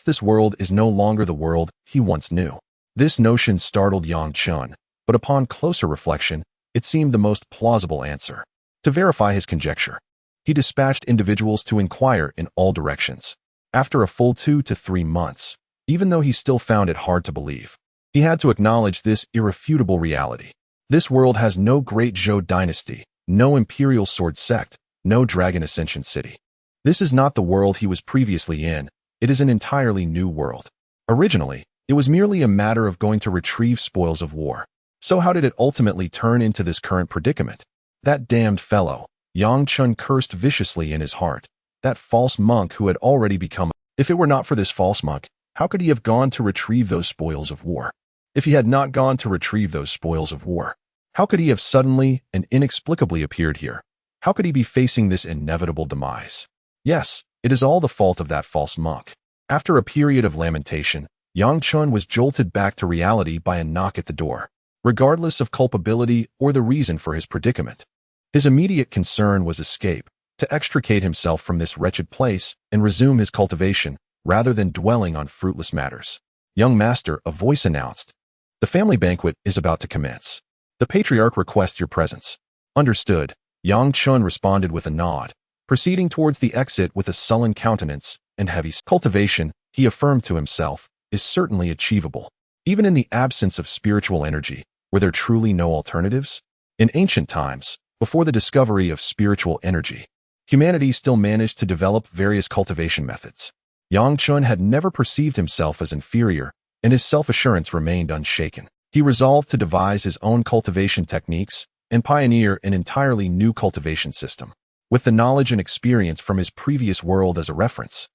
this world is no longer the world he once knew. This notion startled Yang Chen, but upon closer reflection, it seemed the most plausible answer. To verify his conjecture, he dispatched individuals to inquire in all directions. After a full 2 to 3 months, even though he still found it hard to believe, he had to acknowledge this irrefutable reality. This world has no great Zhou dynasty, no imperial sword sect, no dragon ascension city. This is not the world he was previously in. It is an entirely new world. Originally, it was merely a matter of going to retrieve spoils of war. So how did it ultimately turn into this current predicament? That damned fellow, Yang Chen cursed viciously in his heart. That false monk who had already become. If it were not for this false monk, how could he have gone to retrieve those spoils of war? If he had not gone to retrieve those spoils of war, how could he have suddenly and inexplicably appeared here? How could he be facing this inevitable demise? Yes, it is all the fault of that false monk. After a period of lamentation, Yang Chen was jolted back to reality by a knock at the door. Regardless of culpability or the reason for his predicament, his immediate concern was escape, to extricate himself from this wretched place and resume his cultivation, rather than dwelling on fruitless matters. "Young master," a voice announced. "The family banquet is about to commence. The patriarch requests your presence." "Understood," Yang Chen responded with a nod, proceeding towards the exit with a sullen countenance and heavy cultivation, he affirmed to himself, is certainly achievable. Even in the absence of spiritual energy, were there truly no alternatives? In ancient times, before the discovery of spiritual energy, humanity still managed to develop various cultivation methods. Yang Chen had never perceived himself as inferior, and his self-assurance remained unshaken. He resolved to devise his own cultivation techniques and pioneer an entirely new cultivation system. With the knowledge and experience from his previous world as a reference,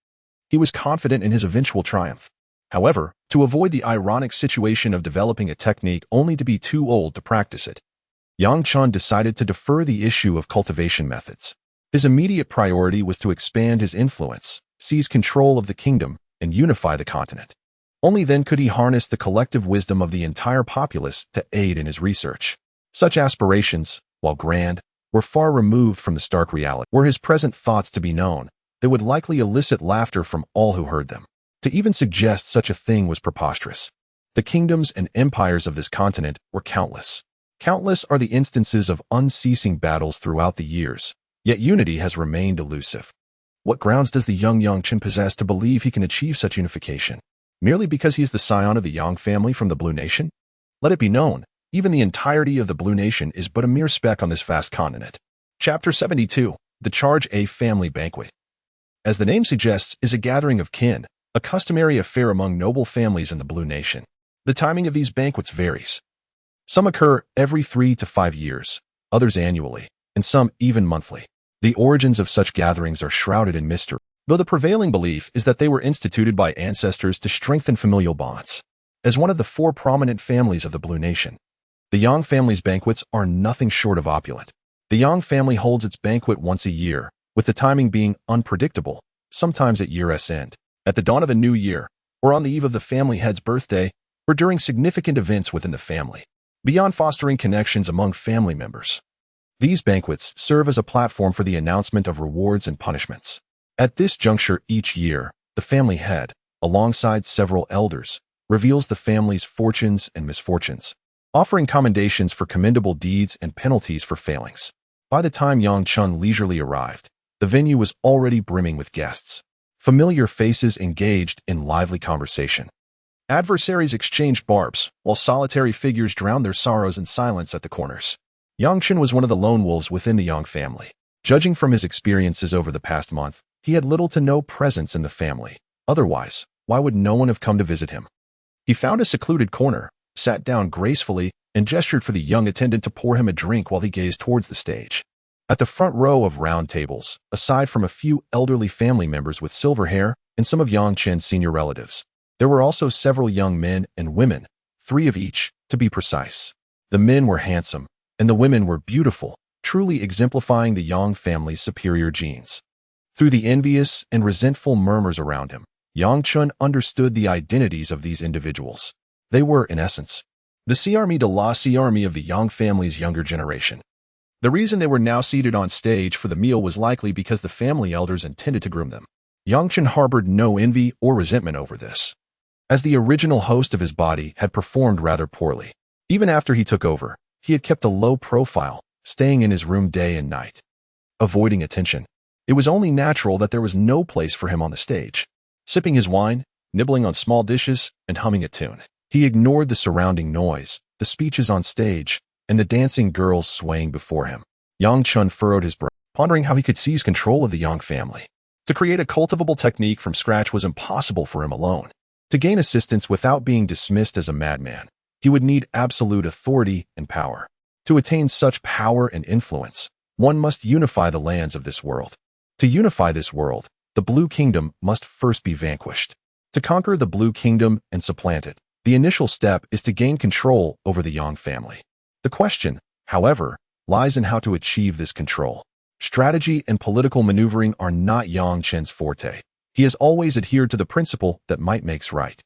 he was confident in his eventual triumph. However, to avoid the ironic situation of developing a technique only to be too old to practice it, Yang Chen decided to defer the issue of cultivation methods. His immediate priority was to expand his influence, seize control of the kingdom, and unify the continent. Only then could he harness the collective wisdom of the entire populace to aid in his research. Such aspirations, while grand, were far removed from the stark reality. Were his present thoughts to be known, they would likely elicit laughter from all who heard them. To even suggest such a thing was preposterous. The kingdoms and empires of this continent were countless. Countless are the instances of unceasing battles throughout the years, yet unity has remained elusive. What grounds does the young Yang Chen possess to believe he can achieve such unification? Merely because he is the scion of the Yang family from the Blue Nation? Let it be known, even the entirety of the Blue Nation is but a mere speck on this vast continent. Chapter 72, The Charge A Family Banquet. As the name suggests, is a gathering of kin, a customary affair among noble families in the Blue Nation. The timing of these banquets varies. Some occur every 3 to 5 years, others annually, and some even monthly. The origins of such gatherings are shrouded in mystery, though the prevailing belief is that they were instituted by ancestors to strengthen familial bonds. As one of the 4 prominent families of the Blue Nation, the Yang family's banquets are nothing short of opulent. The Yang family holds its banquet once a year, with the timing being unpredictable, sometimes at year's end, at the dawn of a new year, or on the eve of the family head's birthday, or during significant events within the family. Beyond fostering connections among family members, these banquets serve as a platform for the announcement of rewards and punishments. At this juncture each year, the family head, alongside several elders, reveals the family's fortunes and misfortunes, offering commendations for commendable deeds and penalties for failings. By the time Yang Chen leisurely arrived, the venue was already brimming with guests. Familiar faces engaged in lively conversation. Adversaries exchanged barbs, while solitary figures drowned their sorrows in silence at the corners. Yang Chen was one of the lone wolves within the Yang family. Judging from his experiences over the past month, he had little to no presence in the family. Otherwise, why would no one have come to visit him? He found a secluded corner, sat down gracefully, and gestured for the young attendant to pour him a drink while he gazed towards the stage. At the front row of round tables, aside from a few elderly family members with silver hair and some of Yang Chen's senior relatives, there were also several young men and women, 3 of each, to be precise. The men were handsome, and the women were beautiful, truly exemplifying the Yang family's superior genes. Through the envious and resentful murmurs around him, Yang Chen understood the identities of these individuals. They were, in essence, the C-Army de la C-Army of the Yang family's younger generation. The reason they were now seated on stage for the meal was likely because the family elders intended to groom them. Yang Chen harbored no envy or resentment over this, as the original host of his body had performed rather poorly. Even after he took over, he had kept a low profile, staying in his room day and night, avoiding attention. It was only natural that there was no place for him on the stage. Sipping his wine, nibbling on small dishes, and humming a tune, he ignored the surrounding noise, the speeches on stage, and the dancing girls swaying before him. Yang Chen furrowed his brow, pondering how he could seize control of the Yang family. To create a cultivable technique from scratch was impossible for him alone. To gain assistance without being dismissed as a madman, he would need absolute authority and power. To attain such power and influence, one must unify the lands of this world. To unify this world, the Blue Kingdom must first be vanquished. To conquer the Blue Kingdom and supplant it, the initial step is to gain control over the Yang family. The question, however, lies in how to achieve this control. Strategy and political maneuvering are not Yang Chen's forte. He has always adhered to the principle that might makes right,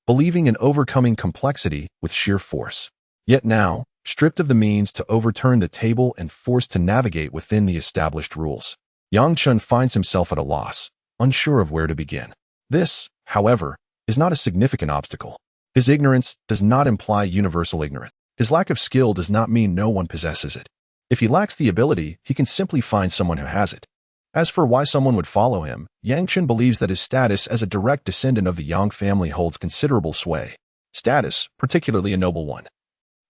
believing in overcoming complexity with sheer force. Yet now, stripped of the means to overturn the table and forced to navigate within the established rules, Yang Chen finds himself at a loss, unsure of where to begin. This, however, is not a significant obstacle. His ignorance does not imply universal ignorance. His lack of skill does not mean no one possesses it. If he lacks the ability, he can simply find someone who has it. As for why someone would follow him, Yang Chen believes that his status as a direct descendant of the Yang family holds considerable sway. Status, particularly a noble one,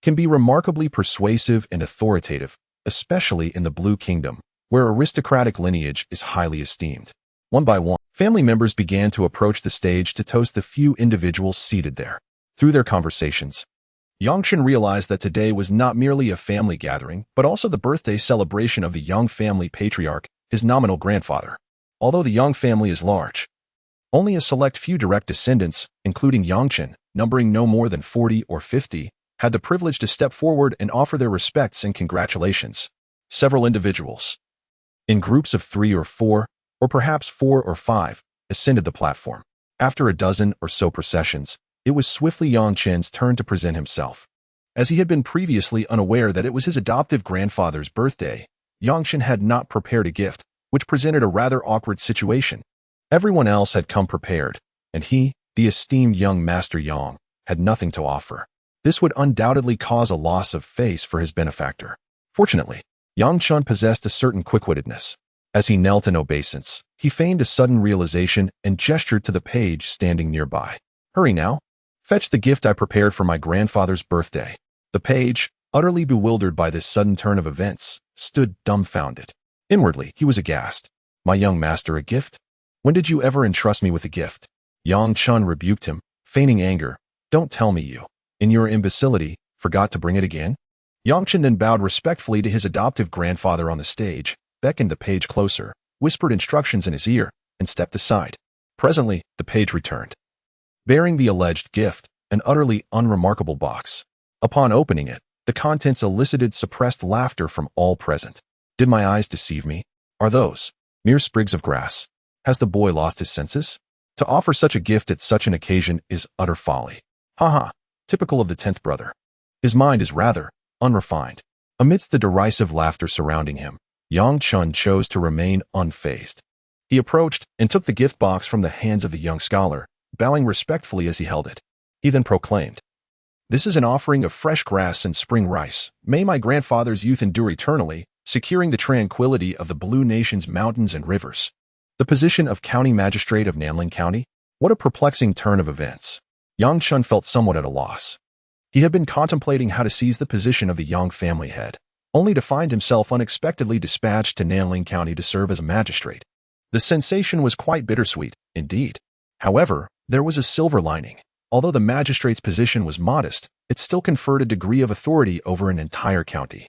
can be remarkably persuasive and authoritative, especially in the Blue Kingdom, where aristocratic lineage is highly esteemed. One by one, family members began to approach the stage to toast the few individuals seated there. Through their conversations, Yang Chen realized that today was not merely a family gathering, but also the birthday celebration of the Yang family patriarch, his nominal grandfather. Although the Yang family is large, only a select few direct descendants, including Yang Chen, numbering no more than 40 or 50, had the privilege to step forward and offer their respects and congratulations. Several individuals, in groups of 3 or 4, or perhaps 4 or 5, ascended the platform. After a dozen or so processions, it was swiftly Yang Chen's turn to present himself. As he had been previously unaware that it was his adoptive grandfather's birthday, Yang Chen had not prepared a gift, which presented a rather awkward situation. Everyone else had come prepared, and he, the esteemed young Master Yang, had nothing to offer. This would undoubtedly cause a loss of face for his benefactor. Fortunately, Yang Chen possessed a certain quick-wittedness. As he knelt in obeisance, he feigned a sudden realization and gestured to the page standing nearby. "Hurry now. Fetch the gift I prepared for my grandfather's birthday." The page, utterly bewildered by this sudden turn of events, stood dumbfounded. Inwardly, he was aghast. "My young master, a gift? When did you ever entrust me with a gift?" Yang Chen rebuked him, feigning anger. Don't tell me you, in your imbecility, forgot to bring it again? Yang Chen then bowed respectfully to his adoptive grandfather on the stage, beckoned the page closer, whispered instructions in his ear, and stepped aside. Presently, the page returned, bearing the alleged gift, an utterly unremarkable box. Upon opening it, the contents elicited suppressed laughter from all present. Did my eyes deceive me? Are those mere sprigs of grass? Has the boy lost his senses? To offer such a gift at such an occasion is utter folly. Ha ha, typical of the 10th brother. His mind is rather unrefined. Amidst the derisive laughter surrounding him, Yang Chen chose to remain unfazed. He approached and took the gift box from the hands of the young scholar, bowing respectfully as he held it. He then proclaimed, "This is an offering of fresh grass and spring rice. May my grandfather's youth endure eternally, securing the tranquility of the Blue Nation's mountains and rivers." The position of county magistrate of Nanling County? What a perplexing turn of events. Yang Chen felt somewhat at a loss. He had been contemplating how to seize the position of the Yang family head, only to find himself unexpectedly dispatched to Nanling County to serve as a magistrate. The sensation was quite bittersweet, indeed. However, there was a silver lining. Although the magistrate's position was modest, it still conferred a degree of authority over an entire county.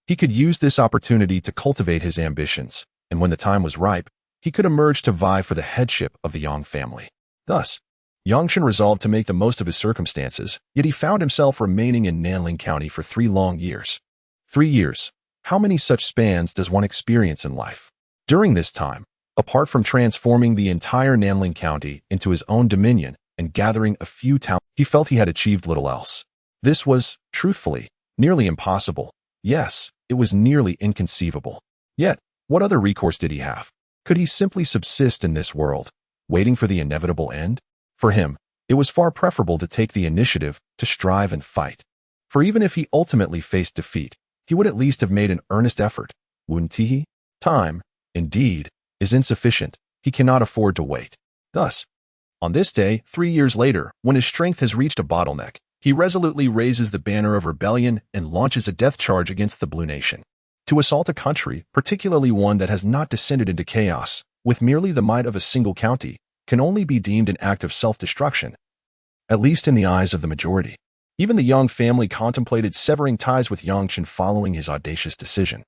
He could use this opportunity to cultivate his ambitions, and when the time was ripe, he could emerge to vie for the headship of the Yang family. Thus, Yang Chen resolved to make the most of his circumstances, yet he found himself remaining in Nanling County for 3 long years. 3 years. How many such spans does one experience in life? During this time, apart from transforming the entire Nanling County into his own dominion and gathering a few towns, he felt he had achieved little else. This was, truthfully, nearly impossible. Yes, it was nearly inconceivable. Yet, what other recourse did he have? Could he simply subsist in this world, waiting for the inevitable end? For him, it was far preferable to take the initiative, to strive and fight. For even if he ultimately faced defeat, he would at least have made an earnest effort. Wuntihi? Time, indeed, is insufficient. He cannot afford to wait. Thus, on this day, 3 years later, when his strength has reached a bottleneck, he resolutely raises the banner of rebellion and launches a death charge against the Blue Nation. To assault a country, particularly one that has not descended into chaos, with merely the might of a single county, can only be deemed an act of self-destruction, at least in the eyes of the majority. Even the Yang family contemplated severing ties with Yang Chen following his audacious decision,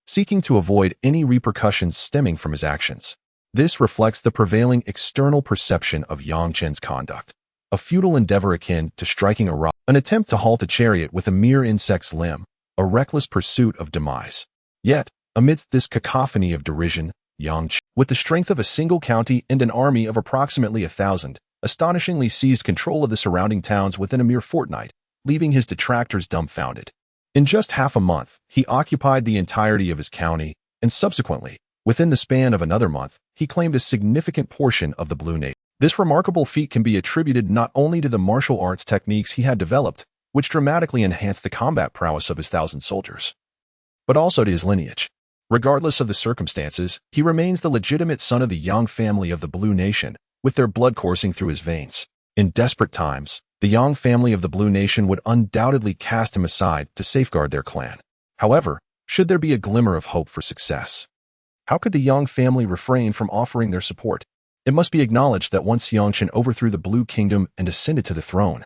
seeking to avoid any repercussions stemming from his actions. This reflects the prevailing external perception of Yang Chen's conduct, a futile endeavor akin to striking a rock, an attempt to halt a chariot with a mere insect's limb, a reckless pursuit of demise. Yet, amidst this cacophony of derision, Yang Chen, with the strength of a single county and an army of approximately 1,000, astonishingly seized control of the surrounding towns within a mere fortnight, leaving his detractors dumbfounded. In just half a month, he occupied the entirety of his county, and subsequently, within the span of another month, he claimed a significant portion of the Blue Nation. This remarkable feat can be attributed not only to the martial arts techniques he had developed, which dramatically enhanced the combat prowess of his 1,000 soldiers, but also to his lineage. Regardless of the circumstances, he remains the legitimate son of the Yang family of the Blue Nation, with their blood coursing through his veins. In desperate times, the Yang family of the Blue Nation would undoubtedly cast him aside to safeguard their clan. However, should there be a glimmer of hope for success, how could the Yang family refrain from offering their support? It must be acknowledged that once Yang Chen overthrew the Blue Kingdom and ascended to the throne,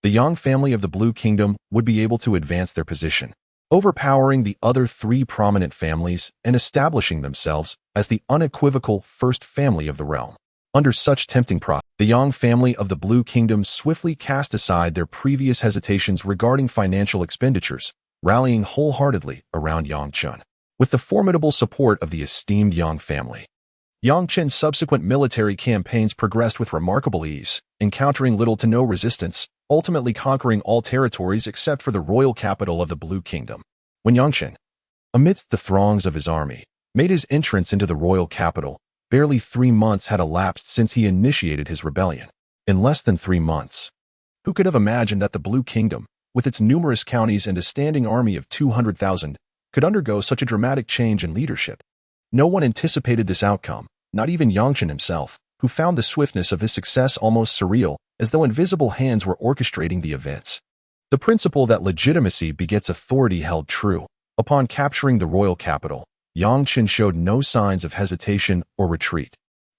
the Yang family of the Blue Kingdom would be able to advance their position, overpowering the other 3 prominent families and establishing themselves as the unequivocal first family of the realm. Under such tempting prospects, the Yang family of the Blue Kingdom swiftly cast aside their previous hesitations regarding financial expenditures, rallying wholeheartedly around Yang Chen. With the formidable support of the esteemed Yang family, Yang Chen's subsequent military campaigns progressed with remarkable ease, encountering little to no resistance, ultimately conquering all territories except for the royal capital of the Blue Kingdom. When Yang Chen, amidst the throngs of his army, made his entrance into the royal capital, barely 3 months had elapsed since he initiated his rebellion. In less than 3 months, who could have imagined that the Blue Kingdom, with its numerous counties and a standing army of 200,000, could undergo such a dramatic change in leadership? No one anticipated this outcome, not even Yang Chen himself, who found the swiftness of his success almost surreal, as though invisible hands were orchestrating the events. The principle that legitimacy begets authority held true. Upon capturing the royal capital, Yang Chen showed no signs of hesitation or retreat.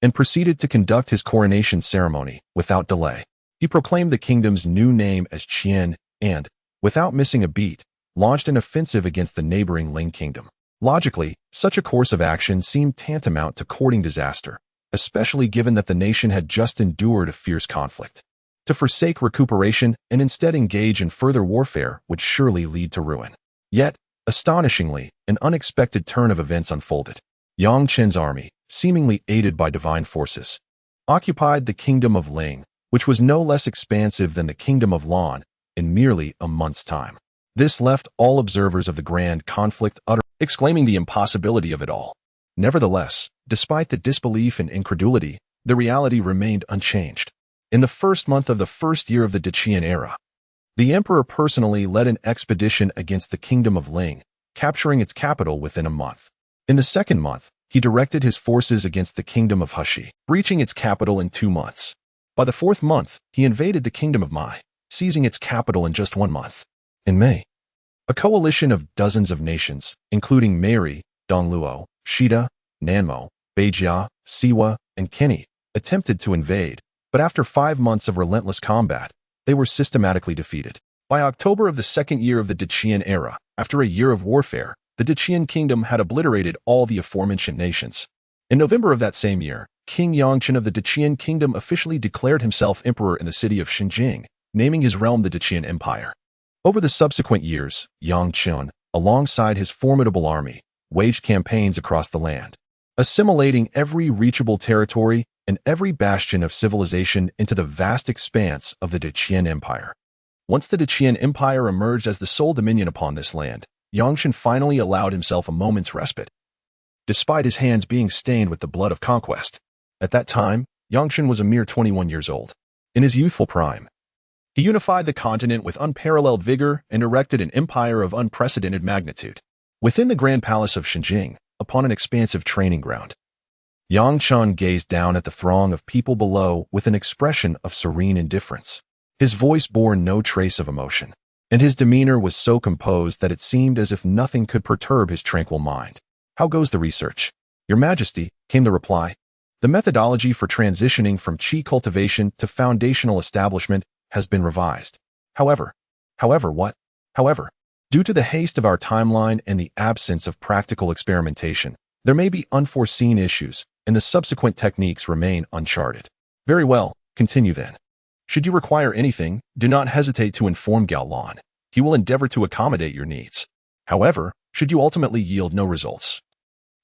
and proceeded to conduct his coronation ceremony without delay. He proclaimed the kingdom's new name as Chen and, without missing a beat, launched an offensive against the neighboring Ling kingdom. Logically, such a course of action seemed tantamount to courting disaster, especially given that the nation had just endured a fierce conflict. To forsake recuperation and instead engage in further warfare would surely lead to ruin. Yet, astonishingly, an unexpected turn of events unfolded. Yang Chen's army, seemingly aided by divine forces, occupied the kingdom of Ling, which was no less expansive than the kingdom of Lan, in merely a month's time. This left all observers of the grand conflict exclaiming the impossibility of it all. Nevertheless, despite the disbelief and incredulity, the reality remained unchanged. In the first month of the first year of the Deqian era, the emperor personally led an expedition against the kingdom of Ling, capturing its capital within a month. In the second month, he directed his forces against the kingdom of Heshi, reaching its capital in 2 months. By the fourth month, he invaded the kingdom of Mai, seizing its capital in just 1 month. In May, a coalition of dozens of nations, including Mary, Dongluo, Shida, Nanmo, Beijia, Siwa, and Kenny, attempted to invade, but after 5 months of relentless combat, they were systematically defeated. By October of the second year of the Deqian era, after a year of warfare, the Deqian kingdom had obliterated all the aforementioned nations. In November of that same year, King Yangchen of the Deqian kingdom officially declared himself emperor in the city of Xinjing, naming his realm the Deqian Empire. Over the subsequent years, Yangchen, alongside his formidable army, waged campaigns across the land, assimilating every reachable territory and every bastion of civilization into the vast expanse of the Deqian Empire. Once the Deqian Empire emerged as the sole dominion upon this land, Yangchen finally allowed himself a moment's respite, despite his hands being stained with the blood of conquest. At that time, Yangchen was a mere 21 years old. In his youthful prime, he unified the continent with unparalleled vigor and erected an empire of unprecedented magnitude. Within the Grand Palace of Xinjing, upon an expansive training ground, Yangchen gazed down at the throng of people below with an expression of serene indifference. His voice bore no trace of emotion, and his demeanor was so composed that it seemed as if nothing could perturb his tranquil mind. "How goes the research?" "Your Majesty," came the reply. "The methodology for transitioning from qi cultivation to foundational establishment has been revised. However, due to the haste of our timeline and the absence of practical experimentation, there may be unforeseen issues, and the subsequent techniques remain uncharted." "Very well, continue then. Should you require anything, do not hesitate to inform Gao Lan. He will endeavor to accommodate your needs. However, should you ultimately yield no results,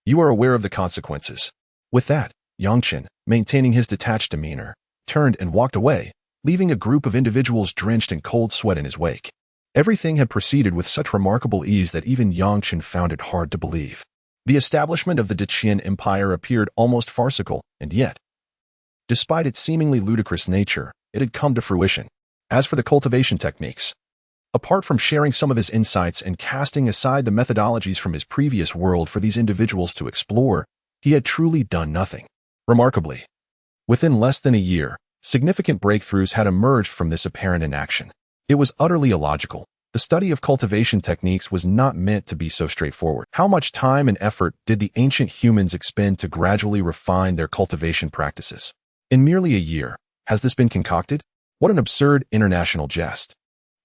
you are aware of the consequences." With that, Yangchen, maintaining his detached demeanor, turned and walked away, leaving a group of individuals drenched in cold sweat in his wake. Everything had proceeded with such remarkable ease that even Yangchen found it hard to believe. The establishment of the Deqian Empire appeared almost farcical, and yet, despite its seemingly ludicrous nature, it had come to fruition. As for the cultivation techniques, apart from sharing some of his insights and casting aside the methodologies from his previous world for these individuals to explore, he had truly done nothing. Remarkably, within less than a year, significant breakthroughs had emerged from this apparent inaction. It was utterly illogical. The study of cultivation techniques was not meant to be so straightforward. How much time and effort did the ancient humans expend to gradually refine their cultivation practices? In merely a year, has this been concocted? What an absurd international jest.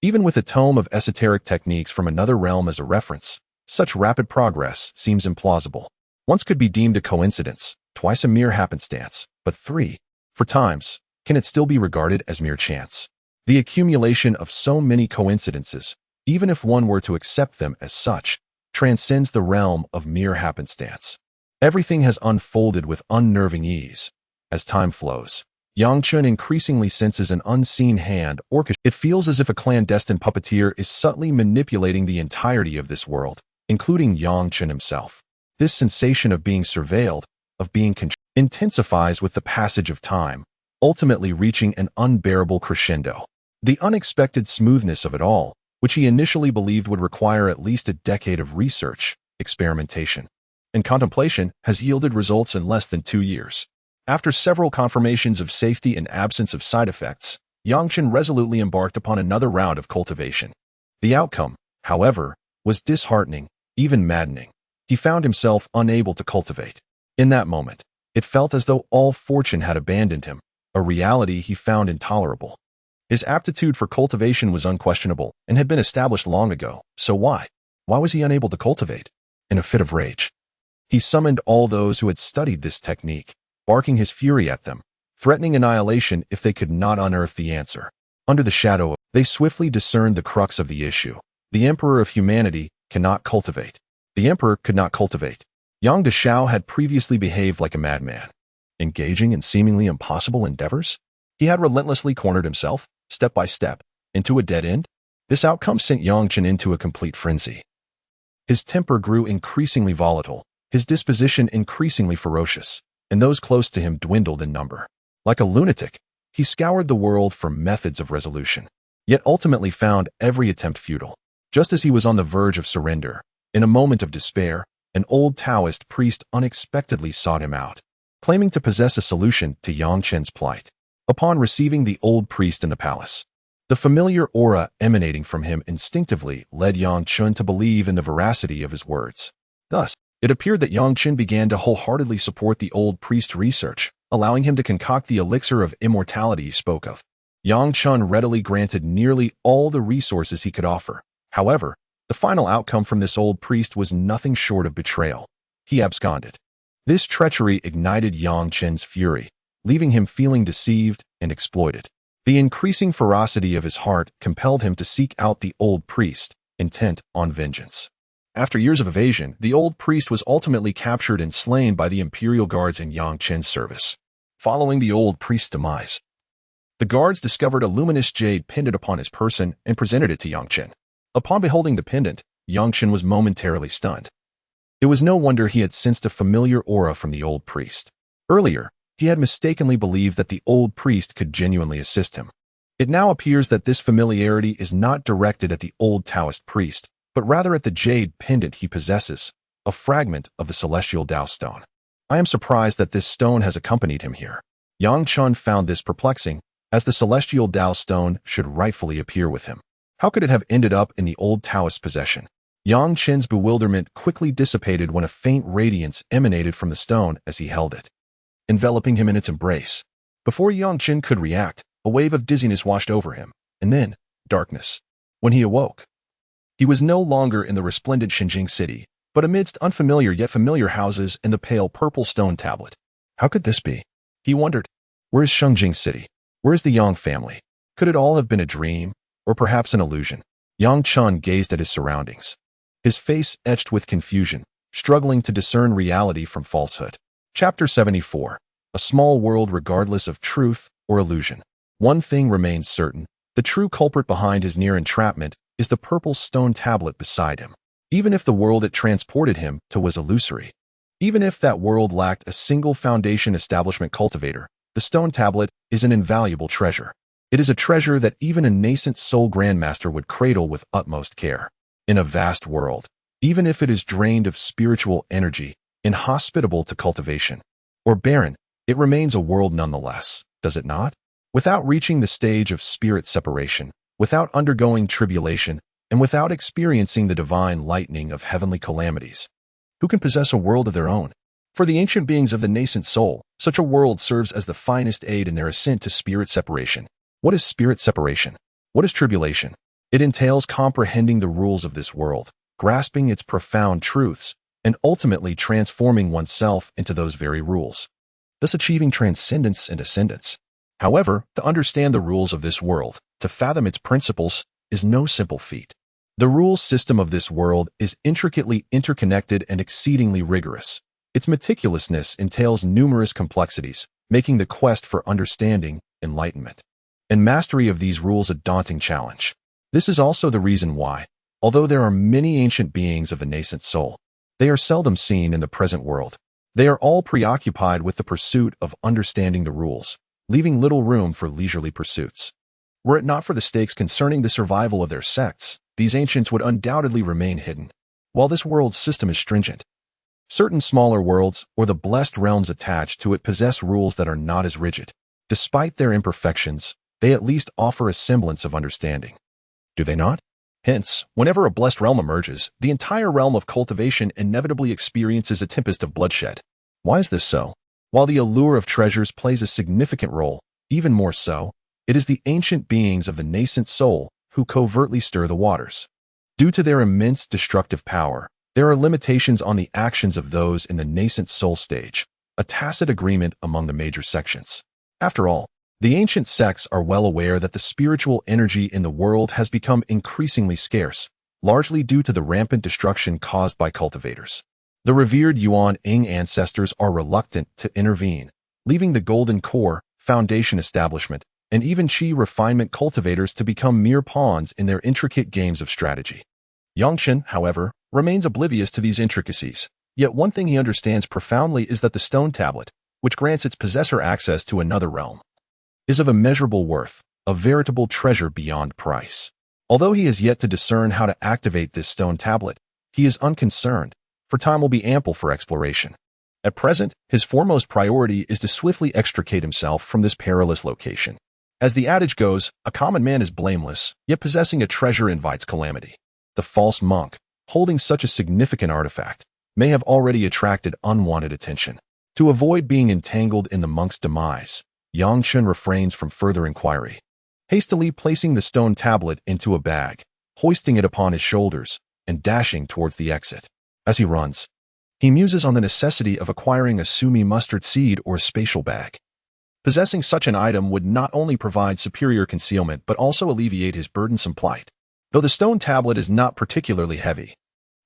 Even with a tome of esoteric techniques from another realm as a reference, such rapid progress seems implausible. Once could be deemed a coincidence, twice a mere happenstance, but 3, for times, can it still be regarded as mere chance? The accumulation of so many coincidences, even if one were to accept them as such, transcends the realm of mere happenstance. Everything has unfolded with unnerving ease. As time flows, Yangchen increasingly senses an unseen hand orchestrating. It feels as if a clandestine puppeteer is subtly manipulating the entirety of this world, including Yangchen himself. This sensation of being surveilled, of being controlled, intensifies with the passage of time, ultimately reaching an unbearable crescendo. The unexpected smoothness of it all, which he initially believed would require at least a decade of research, experimentation, and contemplation, has yielded results in less than 2 years. After several confirmations of safety and absence of side effects, Yangchen resolutely embarked upon another round of cultivation. The outcome, however, was disheartening, even maddening. He found himself unable to cultivate. In that moment, It felt as though all fortune had abandoned him, a reality he found intolerable. His aptitude for cultivation was unquestionable and had been established long ago, so why? Why was he unable to cultivate? In a fit of rage, he summoned all those who had studied this technique, barking his fury at them, threatening annihilation if they could not unearth the answer. Under the shadow, they swiftly discerned the crux of the issue. The Emperor of Humanity cannot cultivate. The Emperor could not cultivate. Yang Deshao had previously behaved like a madman, engaging in seemingly impossible endeavors. He had relentlessly cornered himself, step by step, into a dead end. This outcome sent Yang Chen into a complete frenzy. His temper grew increasingly volatile, his disposition increasingly ferocious, and those close to him dwindled in number. Like a lunatic, he scoured the world for methods of resolution, yet ultimately found every attempt futile. Just as he was on the verge of surrender, in a moment of despair, an old Taoist priest unexpectedly sought him out, claiming to possess a solution to Yang Chen's plight. Upon receiving the old priest in the palace, the familiar aura emanating from him instinctively led Yang Chen to believe in the veracity of his words. Thus, it appeared that Yang Chen began to wholeheartedly support the old priest's research, allowing him to concoct the elixir of immortality he spoke of. Yang Chen readily granted nearly all the resources he could offer. However, the final outcome from this old priest was nothing short of betrayal. He absconded. This treachery ignited Yang Chen's fury, leaving him feeling deceived and exploited. The increasing ferocity of his heart compelled him to seek out the old priest, intent on vengeance. After years of evasion, the old priest was ultimately captured and slain by the imperial guards in Yang Chen's service. Following the old priest's demise, the guards discovered a luminous jade pendant upon his person and presented it to Yang Chen. Upon beholding the pendant, Yang Chen was momentarily stunned. It was no wonder he had sensed a familiar aura from the old priest. Earlier, he had mistakenly believed that the old priest could genuinely assist him. It now appears that this familiarity is not directed at the old Taoist priest, but rather at the jade pendant he possesses, a fragment of the celestial Dao Stone. I am surprised that this stone has accompanied him here. Yang Chen found this perplexing, as the celestial Dao Stone should rightfully appear with him. How could it have ended up in the old Taoist possession? Yang Chen's bewilderment quickly dissipated when a faint radiance emanated from the stone as he held it, enveloping him in its embrace. Before Yang Chen could react, a wave of dizziness washed over him, and then darkness. When he awoke, he was no longer in the resplendent Xinjiang city, but amidst unfamiliar yet familiar houses and the pale purple stone tablet. How could this be? He wondered. Where is Xinjiang city? Where is the Yang family? Could it all have been a dream, or perhaps an illusion? Yang Chen gazed at his surroundings, his face etched with confusion, struggling to discern reality from falsehood. Chapter 74. A small world regardless of truth or illusion. One thing remains certain. The true culprit behind his near entrapment is the purple stone tablet beside him. Even if the world it transported him to was illusory, even if that world lacked a single foundation establishment cultivator, the stone tablet is an invaluable treasure. It is a treasure that even a nascent soul grandmaster would cradle with utmost care. In a vast world, even if it is drained of spiritual energy, inhospitable to cultivation, or barren, it remains a world nonetheless, does it not? Without reaching the stage of spirit separation, without undergoing tribulation, and without experiencing the divine lightning of heavenly calamities, who can possess a world of their own? For the ancient beings of the nascent soul, such a world serves as the finest aid in their ascent to spirit separation. What is spirit separation? What is tribulation? It entails comprehending the rules of this world, grasping its profound truths, and ultimately transforming oneself into those very rules, thus achieving transcendence and ascendance. However, to understand the rules of this world, to fathom its principles, is no simple feat. The rules system of this world is intricately interconnected and exceedingly rigorous. Its meticulousness entails numerous complexities, making the quest for understanding, enlightenment, and mastery of these rules a daunting challenge. This is also the reason why, although there are many ancient beings of the nascent soul, they are seldom seen in the present world. They are all preoccupied with the pursuit of understanding the rules, leaving little room for leisurely pursuits. Were it not for the stakes concerning the survival of their sects, these ancients would undoubtedly remain hidden. While this world's system is stringent, certain smaller worlds, or the blessed realms attached to it, possess rules that are not as rigid. Despite their imperfections, they at least offer a semblance of understanding. Do they not? Hence, whenever a blessed realm emerges, the entire realm of cultivation inevitably experiences a tempest of bloodshed. Why is this so? While the allure of treasures plays a significant role, even more so, it is the ancient beings of the nascent soul who covertly stir the waters. Due to their immense destructive power, there are limitations on the actions of those in the nascent soul stage, a tacit agreement among the major sections. After all, the ancient sects are well aware that the spiritual energy in the world has become increasingly scarce, largely due to the rampant destruction caused by cultivators. The revered Yuan-Ing ancestors are reluctant to intervene, leaving the Golden Core, Foundation establishment, and even Qi refinement cultivators to become mere pawns in their intricate games of strategy. Yang Chen, however, remains oblivious to these intricacies, yet one thing he understands profoundly is that the stone tablet, which grants its possessor access to another realm, is of immeasurable worth, a veritable treasure beyond price. Although he has yet to discern how to activate this stone tablet, he is unconcerned, for time will be ample for exploration. At present, his foremost priority is to swiftly extricate himself from this perilous location. As the adage goes, a common man is blameless, yet possessing a treasure invites calamity. The false monk, holding such a significant artifact, may have already attracted unwanted attention. To avoid being entangled in the monk's demise, Yang Chen refrains from further inquiry. Hastily placing the stone tablet into a bag, hoisting it upon his shoulders, and dashing towards the exit. As he runs, he muses on the necessity of acquiring a sumi mustard seed or spatial bag. Possessing such an item would not only provide superior concealment but also alleviate his burdensome plight. Though the stone tablet is not particularly heavy,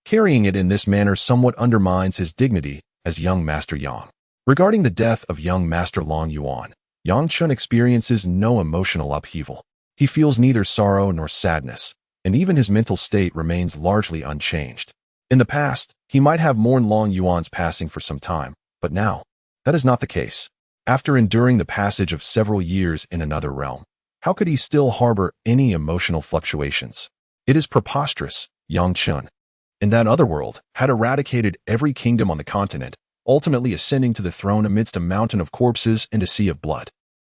carrying it in this manner somewhat undermines his dignity as young Master Yang. Regarding the death of young Master Long Yuan, Yang Chen experiences no emotional upheaval. He feels neither sorrow nor sadness, and even his mental state remains largely unchanged. In the past, he might have mourned Long Yuan's passing for some time, but now, that is not the case. After enduring the passage of several years in another realm, how could he still harbor any emotional fluctuations? It is preposterous. Yang Chen, in that other world, had eradicated every kingdom on the continent, ultimately ascending to the throne amidst a mountain of corpses and a sea of blood.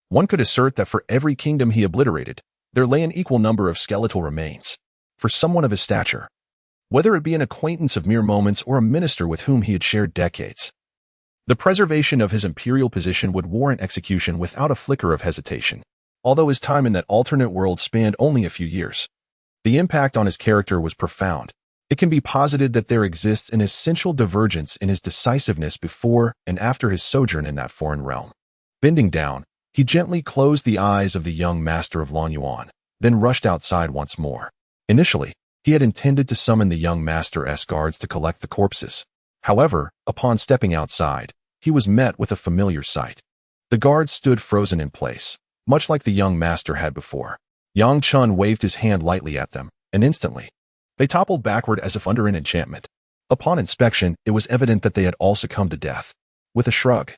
One could assert that for every kingdom he obliterated, there lay an equal number of skeletal remains. For someone of his stature, whether it be an acquaintance of mere moments or a minister with whom he had shared decades, the preservation of his imperial position would warrant execution without a flicker of hesitation. Although his time in that alternate world spanned only a few years, the impact on his character was profound. It can be posited that there exists an essential divergence in his decisiveness before and after his sojourn in that foreign realm. Bending down, he gently closed the eyes of the young master of Long Yuan, then rushed outside once more. Initially, he had intended to summon the young master's guards to collect the corpses. However, upon stepping outside, he was met with a familiar sight. The guards stood frozen in place, much like the young master had before. Yang Chen waved his hand lightly at them, and instantly, they toppled backward as if under an enchantment. Upon inspection, it was evident that they had all succumbed to death. With a shrug,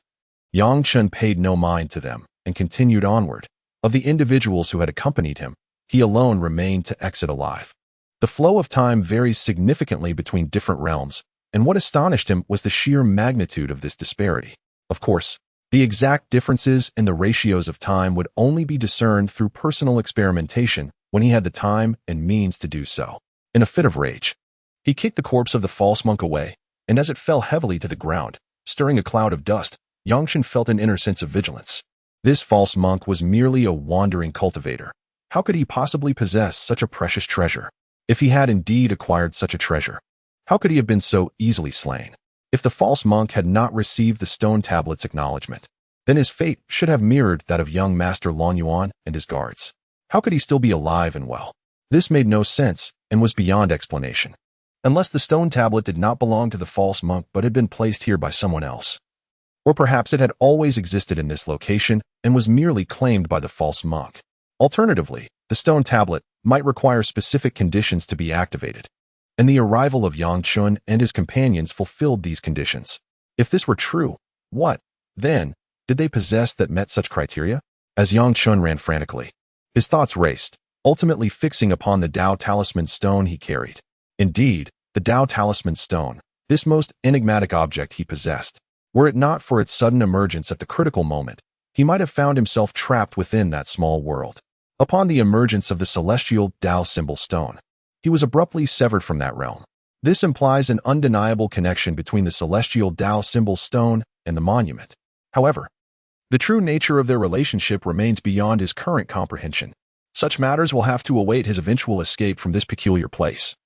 Yang Chen paid no mind to them and continued onward. Of the individuals who had accompanied him, he alone remained to exit alive. The flow of time varies significantly between different realms, and what astonished him was the sheer magnitude of this disparity. Of course, the exact differences in the ratios of time would only be discerned through personal experimentation when he had the time and means to do so. In a fit of rage, he kicked the corpse of the false monk away, and as it fell heavily to the ground, stirring a cloud of dust, Yang Chen felt an inner sense of vigilance. This false monk was merely a wandering cultivator. How could he possibly possess such a precious treasure? If he had indeed acquired such a treasure, how could he have been so easily slain? If the false monk had not received the stone tablet's acknowledgement, then his fate should have mirrored that of young Master Long Yuan and his guards. How could he still be alive and well? This made no sense and was beyond explanation. Unless the stone tablet did not belong to the false monk but had been placed here by someone else. Or perhaps it had always existed in this location and was merely claimed by the false monk. Alternatively, the stone tablet might require specific conditions to be activated, and the arrival of Yang Chen and his companions fulfilled these conditions. If this were true, what, then, did they possess that met such criteria? As Yang Chen ran frantically, his thoughts raced, ultimately fixing upon the Dao Talisman Stone he carried. Indeed, the Dao Talisman Stone, this most enigmatic object he possessed. Were it not for its sudden emergence at the critical moment, he might have found himself trapped within that small world. Upon the emergence of the celestial Dao symbol stone, he was abruptly severed from that realm. This implies an undeniable connection between the celestial Dao symbol stone and the monument. However, the true nature of their relationship remains beyond his current comprehension. Such matters will have to await his eventual escape from this peculiar place,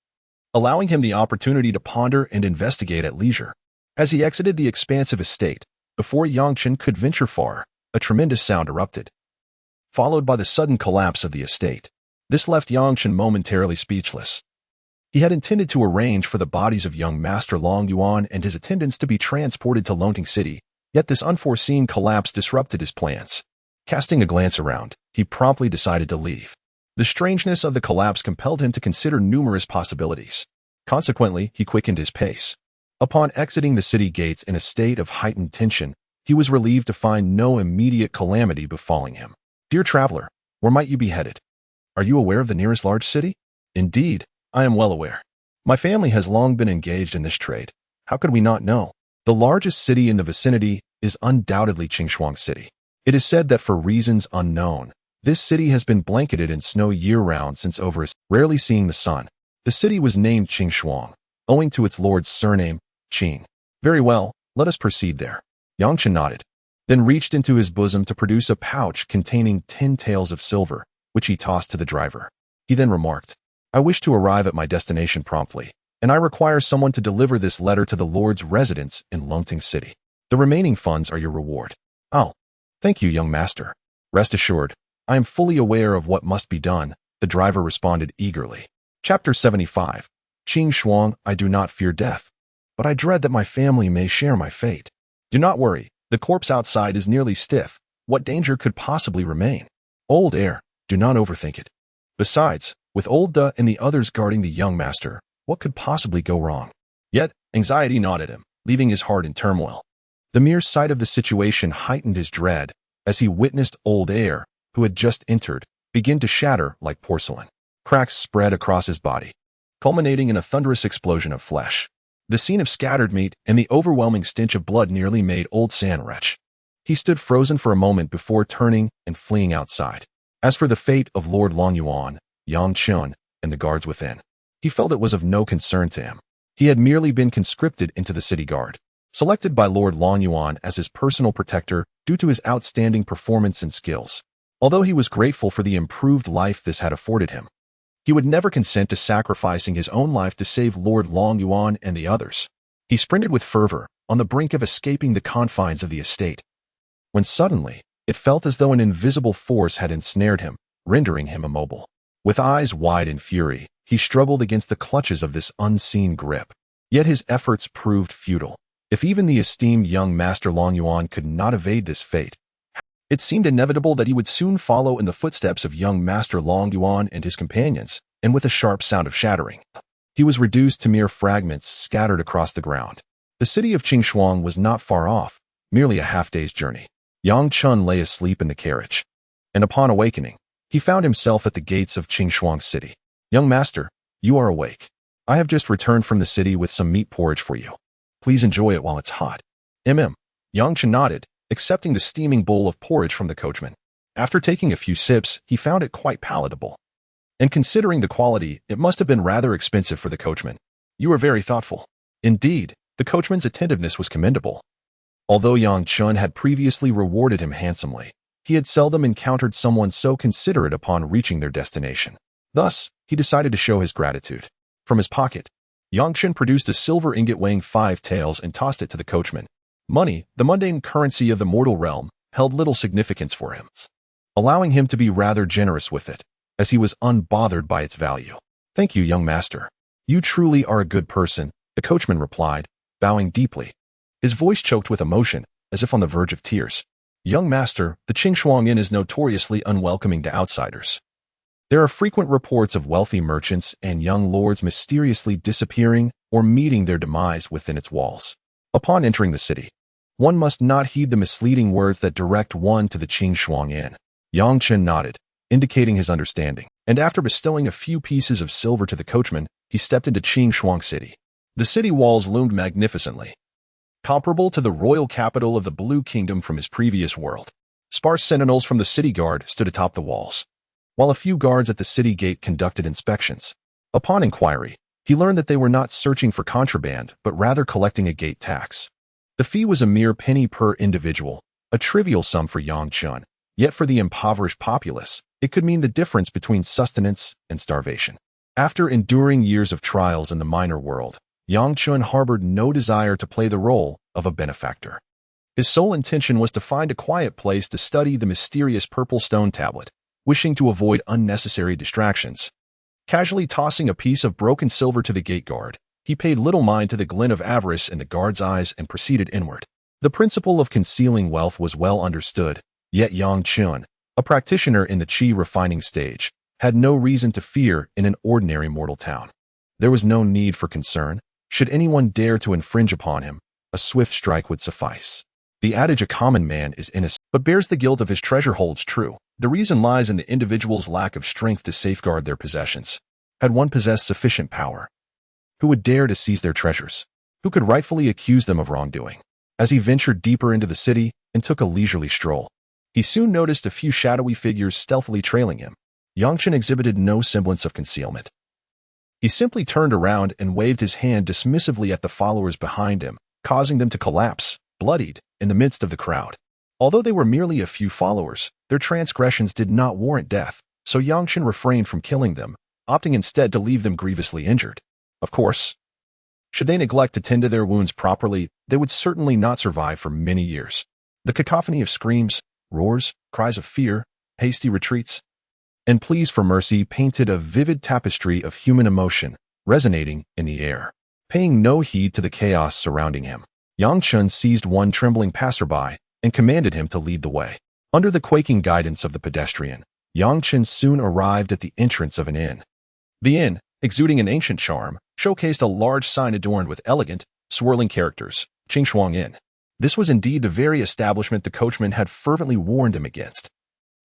allowing him the opportunity to ponder and investigate at leisure. As he exited the expansive estate, before Yang Chen could venture far, a tremendous sound erupted, followed by the sudden collapse of the estate. This left Yang Chen momentarily speechless. He had intended to arrange for the bodies of young Master Long Yuan and his attendants to be transported to Longting City, yet this unforeseen collapse disrupted his plans. Casting a glance around, he promptly decided to leave. The strangeness of the collapse compelled him to consider numerous possibilities. Consequently, he quickened his pace. Upon exiting the city gates in a state of heightened tension, he was relieved to find no immediate calamity befalling him. Dear traveler, where might you be headed? Are you aware of the nearest large city? Indeed, I am well aware. My family has long been engaged in this trade. How could we not know? The largest city in the vicinity is undoubtedly Qingshuang City. It is said that for reasons unknown, this city has been blanketed in snow year-round since rarely seeing the sun. The city was named Qingshuang, owing to its lord's surname, Qing. Very well, let us proceed there. Yang Chen nodded, then reached into his bosom to produce a pouch containing 10 taels of silver, which he tossed to the driver. He then remarked, I wish to arrive at my destination promptly, and I require someone to deliver this letter to the Lord's residence in Longting City. The remaining funds are your reward. Oh, thank you, young master. Rest assured, I am fully aware of what must be done, the driver responded eagerly. Chapter 75. Qing Shuang, I do not fear death, but I dread that my family may share my fate. Do not worry, the corpse outside is nearly stiff. What danger could possibly remain? Old heir, do not overthink it. Besides, with old Da and the others guarding the young master, what could possibly go wrong? Yet, anxiety gnawed at him, leaving his heart in turmoil. The mere sight of the situation heightened his dread, as he witnessed old heir, who had just entered, begin to shatter like porcelain. Cracks spread across his body, culminating in a thunderous explosion of flesh. The scene of scattered meat and the overwhelming stench of blood nearly made old San retch. He stood frozen for a moment before turning and fleeing outside. As for the fate of Lord Long Yuan, Yang Chen, and the guards within, he felt it was of no concern to him. He had merely been conscripted into the city guard, selected by Lord Long Yuan as his personal protector due to his outstanding performance and skills. Although he was grateful for the improved life this had afforded him, he would never consent to sacrificing his own life to save Lord Long Yuan and the others. He sprinted with fervor, on the brink of escaping the confines of the estate, when suddenly, it felt as though an invisible force had ensnared him, rendering him immobile. With eyes wide in fury, he struggled against the clutches of this unseen grip. Yet his efforts proved futile. If even the esteemed young Master Long Yuan could not evade this fate, it seemed inevitable that he would soon follow in the footsteps of young Master Long Yuan and his companions, and with a sharp sound of shattering, he was reduced to mere fragments scattered across the ground. The city of Qingshuang was not far off, merely a half-day's journey. Yang Chen lay asleep in the carriage, and upon awakening, he found himself at the gates of Qingshuang City. Young master, you are awake. I have just returned from the city with some meat porridge for you. Please enjoy it while it's hot. Yang Chen nodded, accepting the steaming bowl of porridge from the coachman. After taking a few sips, he found it quite palatable. And considering the quality, it must have been rather expensive for the coachman. You are very thoughtful. Indeed, the coachman's attentiveness was commendable. Although Yang Chen had previously rewarded him handsomely, he had seldom encountered someone so considerate upon reaching their destination. Thus, he decided to show his gratitude. From his pocket, Yang Chen produced a silver ingot weighing 5 taels and tossed it to the coachman. Money, the mundane currency of the mortal realm, held little significance for him, allowing him to be rather generous with it, as he was unbothered by its value. Thank you, young master. You truly are a good person, the coachman replied, bowing deeply. His voice choked with emotion, as if on the verge of tears. Young master, the Qingshuang Inn is notoriously unwelcoming to outsiders. There are frequent reports of wealthy merchants and young lords mysteriously disappearing or meeting their demise within its walls. Upon entering the city, one must not heed the misleading words that direct one to the Qingshuang Inn. Yang Chen nodded, indicating his understanding, and after bestowing a few pieces of silver to the coachman, he stepped into Qingshuang City. The city walls loomed magnificently, comparable to the royal capital of the Blue Kingdom from his previous world. Sparse sentinels from the city guard stood atop the walls, while a few guards at the city gate conducted inspections. Upon inquiry, he learned that they were not searching for contraband, but rather collecting a gate tax. The fee was a mere penny per individual, A trivial sum for Yang Chun, yet for the impoverished populace, it could mean the difference between sustenance and starvation. After enduring years of trials in the minor world, Yang Chun harbored no desire to play the role of a benefactor. His sole intention was to find a quiet place to study the mysterious purple stone tablet, wishing to avoid unnecessary distractions. Casually tossing a piece of broken silver to the gate guard, he paid little mind to the glint of avarice in the guard's eyes and proceeded inward. The principle of concealing wealth was well understood, yet Yang Chun, a practitioner in the qi refining stage, had no reason to fear in an ordinary mortal town. There was no need for concern. Should anyone dare to infringe upon him, a swift strike would suffice. The adage "a common man is innocent, but bears the guilt of his treasure" holds true. The reason lies in the individual's lack of strength to safeguard their possessions. Had one possessed sufficient power, who would dare to seize their treasures? Who could rightfully accuse them of wrongdoing? As he ventured deeper into the city and took a leisurely stroll, he soon noticed a few shadowy figures stealthily trailing him. Yang Chen exhibited no semblance of concealment. He simply turned around and waved his hand dismissively at the followers behind him, causing them to collapse, bloodied, in the midst of the crowd. Although they were merely a few followers, their transgressions did not warrant death, so Yang Chen refrained from killing them, opting instead to leave them grievously injured. Of course, should they neglect to tend to their wounds properly, they would certainly not survive for many years. The cacophony of screams, roars, cries of fear, hasty retreats, and pleas for mercy painted a vivid tapestry of human emotion, resonating in the air. Paying no heed to the chaos surrounding him, Yang Chun seized one trembling passerby and commanded him to lead the way. Under the quaking guidance of the pedestrian, Yang Chun soon arrived at the entrance of an inn. The inn, exuding an ancient charm, showcased a large sign adorned with elegant, swirling characters, Qingxuang Inn. This was indeed the very establishment the coachman had fervently warned him against,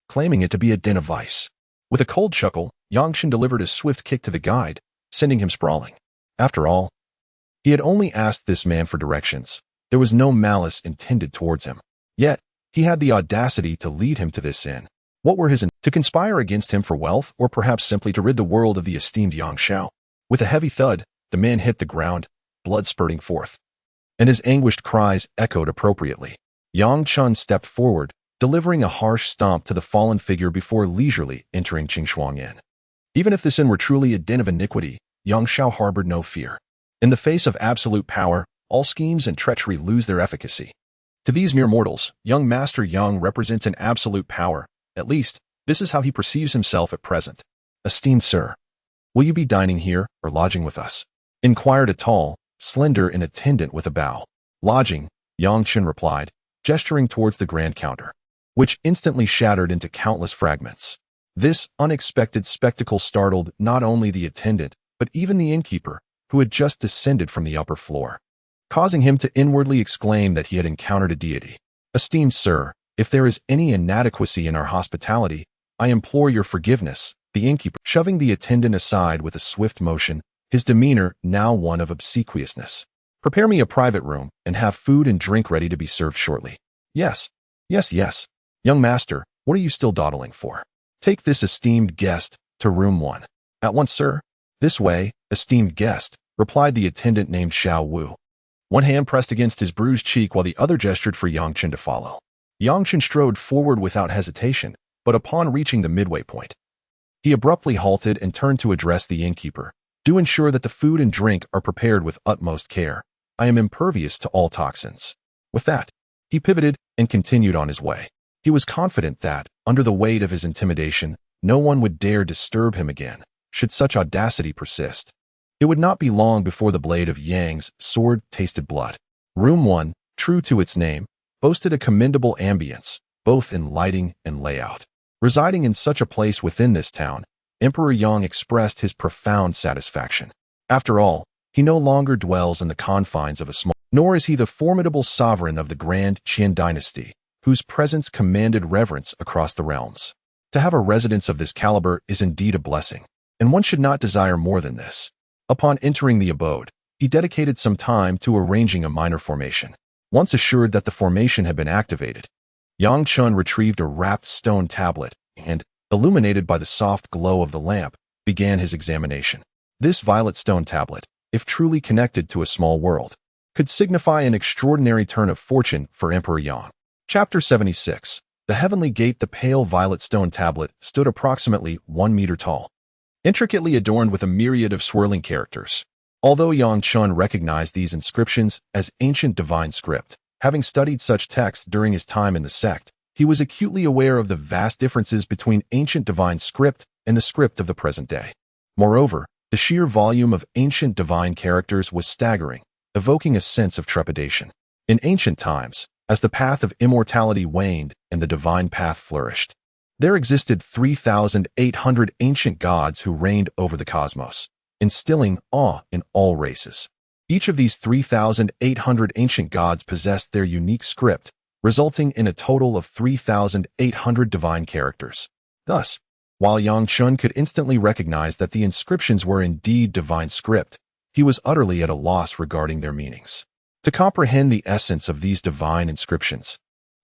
claiming it to be a den of vice. With a cold chuckle, Yang Chen delivered a swift kick to the guide, sending him sprawling. After all, he had only asked this man for directions. There was no malice intended towards him. Yet, he had the audacity to lead him to this inn. What were his to conspire against him for wealth, or perhaps simply to rid the world of the esteemed Yang Xiao? With a heavy thud, the man hit the ground, blood spurting forth, and his anguished cries echoed appropriately. Yang Chun stepped forward, delivering a harsh stomp to the fallen figure before leisurely entering Qingxuang Inn. Even if this inn were truly a den of iniquity, Yang Xiao harbored no fear. In the face of absolute power, all schemes and treachery lose their efficacy. To these mere mortals, young Master Yang represents an absolute power. At least, this is how he perceives himself at present. "Esteemed sir, will you be dining here or lodging with us?" inquired a tall, slender attendant with a bow. "Lodging," Yang Chen replied, gesturing towards the grand counter, which instantly shattered into countless fragments. This unexpected spectacle startled not only the attendant, but even the innkeeper, who had just descended from the upper floor, causing him to inwardly exclaim that he had encountered a deity. "Esteemed sir, if there is any inadequacy in our hospitality, I implore your forgiveness," the innkeeper, shoving the attendant aside with a swift motion, his demeanor now one of obsequiousness. "Prepare me a private room and have food and drink ready to be served shortly." Yes. Young master, what are you still dawdling for? Take this esteemed guest to room 1. "At once, sir." "This way, esteemed guest," replied the attendant named Xiao Wu. One hand pressed against his bruised cheek while the other gestured for Yang Chen to follow. Yang Chen strode forward without hesitation, but upon reaching the midway point, he abruptly halted and turned to address the innkeeper. "Do ensure that the food and drink are prepared with utmost care. I am impervious to all toxins." With that, he pivoted and continued on his way. He was confident that, under the weight of his intimidation, no one would dare disturb him again, should such audacity persist. It would not be long before the blade of Yang's sword tasted blood. Room 1, true to its name, boasted a commendable ambience, both in lighting and layout. Residing in such a place within this town, Emperor Yang expressed his profound satisfaction. After all, he no longer dwells in the confines of a small, nor is he the formidable sovereign of the grand Chen dynasty, whose presence commanded reverence across the realms. To have a residence of this caliber is indeed a blessing, and one should not desire more than this. Upon entering the abode, he dedicated some time to arranging a minor formation. Once assured that the formation had been activated, Yang Chun retrieved a wrapped stone tablet and, illuminated by the soft glow of the lamp, began his examination. This violet stone tablet, if truly connected to a small world, could signify an extraordinary turn of fortune for Emperor Yang. Chapter 76. The Heavenly Gate. The pale violet stone tablet stood approximately 1 meter tall, intricately adorned with a myriad of swirling characters. Although Yang Chen recognized these inscriptions as ancient divine script, having studied such texts during his time in the sect, he was acutely aware of the vast differences between ancient divine script and the script of the present day. Moreover, the sheer volume of ancient divine characters was staggering, evoking a sense of trepidation. In ancient times, as the path of immortality waned and the divine path flourished, there existed 3,800 ancient gods who reigned over the cosmos, instilling awe in all races. Each of these 3,800 ancient gods possessed their unique script, resulting in a total of 3,800 divine characters. Thus, while Yang Chen could instantly recognize that the inscriptions were indeed divine script, he was utterly at a loss regarding their meanings. To comprehend the essence of these divine inscriptions,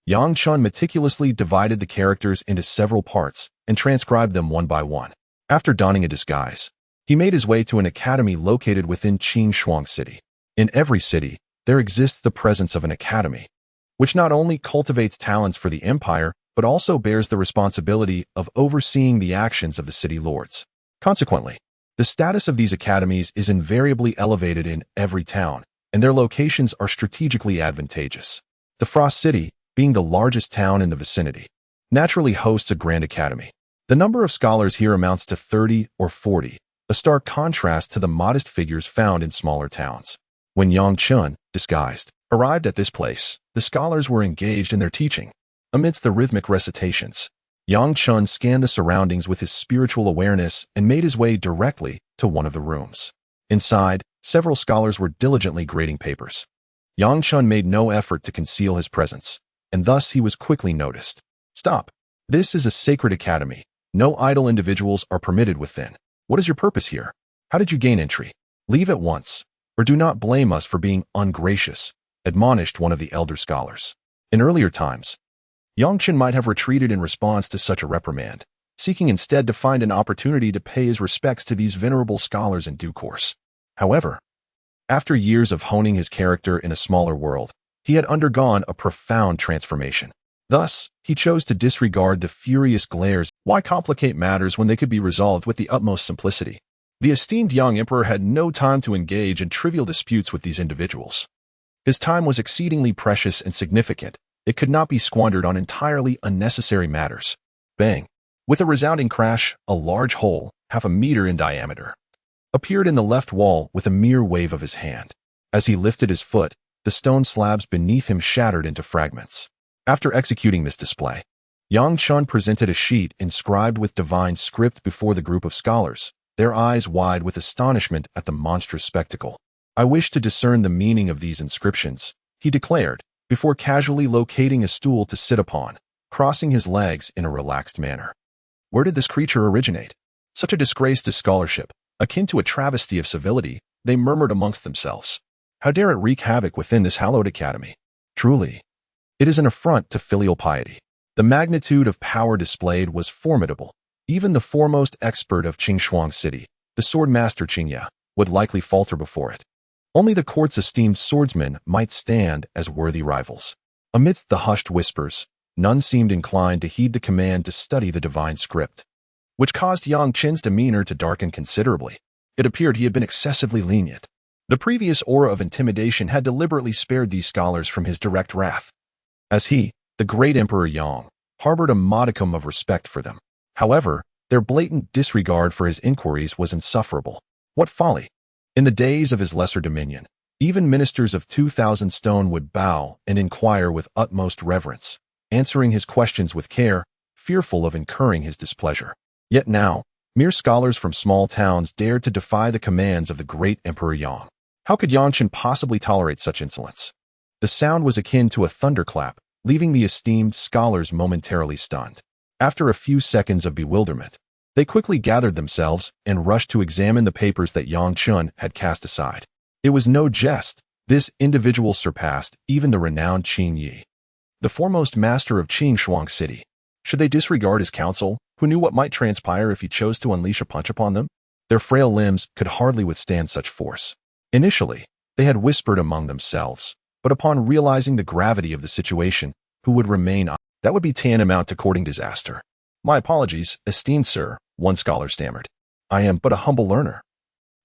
Yang Chen meticulously divided the characters into several parts and transcribed them one by one. After donning a disguise, he made his way to an academy located within Qinhuang City. In every city, there exists the presence of an academy, which not only cultivates talents for the empire, but also bears the responsibility of overseeing the actions of the city lords. Consequently, the status of these academies is invariably elevated in every town, and their locations are strategically advantageous. The Frost City, being the largest town in the vicinity, naturally hosts a grand academy. The number of scholars here amounts to 30 or 40, a stark contrast to the modest figures found in smaller towns. When Yang Chen, disguised, arrived at this place, the scholars were engaged in their teaching. Amidst the rhythmic recitations, Yang Chen scanned the surroundings with his spiritual awareness and made his way directly to one of the rooms. Inside, several scholars were diligently grading papers. Yang Chen made no effort to conceal his presence, and thus he was quickly noticed. "Stop! This is a sacred academy. No idle individuals are permitted within. What is your purpose here? How did you gain entry? Leave at once, or do not blame us for being ungracious," admonished one of the elder scholars. In earlier times, Yang Chen might have retreated in response to such a reprimand, seeking instead to find an opportunity to pay his respects to these venerable scholars in due course. However, after years of honing his character in a smaller world, he had undergone a profound transformation. Thus, he chose to disregard the furious glares. Why complicate matters when they could be resolved with the utmost simplicity? The esteemed young emperor had no time to engage in trivial disputes with these individuals. His time was exceedingly precious and significant. It could not be squandered on entirely unnecessary matters. Bang! With a resounding crash, a large hole, half a meter in diameter, appeared in the left wall with a mere wave of his hand. As he lifted his foot, the stone slabs beneath him shattered into fragments. After executing this display, Yang Chen presented a sheet inscribed with divine script before the group of scholars, their eyes wide with astonishment at the monstrous spectacle. "I wish to discern the meaning of these inscriptions," he declared, before casually locating a stool to sit upon, crossing his legs in a relaxed manner. Where did this creature originate? Such a disgrace to scholarship, akin to a travesty of civility, they murmured amongst themselves. How dare it wreak havoc within this hallowed academy? Truly, it is an affront to filial piety. The magnitude of power displayed was formidable. Even the foremost expert of Qinhuang City, the sword master Qingya, would likely falter before it. Only the court's esteemed swordsmen might stand as worthy rivals. Amidst the hushed whispers, none seemed inclined to heed the command to study the divine script, which caused Yang Chen's demeanor to darken considerably. It appeared he had been excessively lenient. The previous aura of intimidation had deliberately spared these scholars from his direct wrath, as he, the great Emperor Yang, harbored a modicum of respect for them. However, their blatant disregard for his inquiries was insufferable. What folly! In the days of his lesser dominion, even ministers of 2,000 stone would bow and inquire with utmost reverence, answering his questions with care, fearful of incurring his displeasure. Yet now, mere scholars from small towns dared to defy the commands of the great Emperor Yang. How could Yang Chen possibly tolerate such insolence? The sound was akin to a thunderclap, leaving the esteemed scholars momentarily stunned. After a few seconds of bewilderment, they quickly gathered themselves and rushed to examine the papers that Yang Chen had cast aside. It was no jest. This individual surpassed even the renowned Qin Yi, the foremost master of Qinhuang City. Should they disregard his counsel, who knew what might transpire if he chose to unleash a punch upon them? Their frail limbs could hardly withstand such force. Initially, they had whispered among themselves, but upon realizing the gravity of the situation, who would remain. That would be tantamount to courting disaster. My apologies, esteemed sir, one scholar stammered. I am but a humble learner,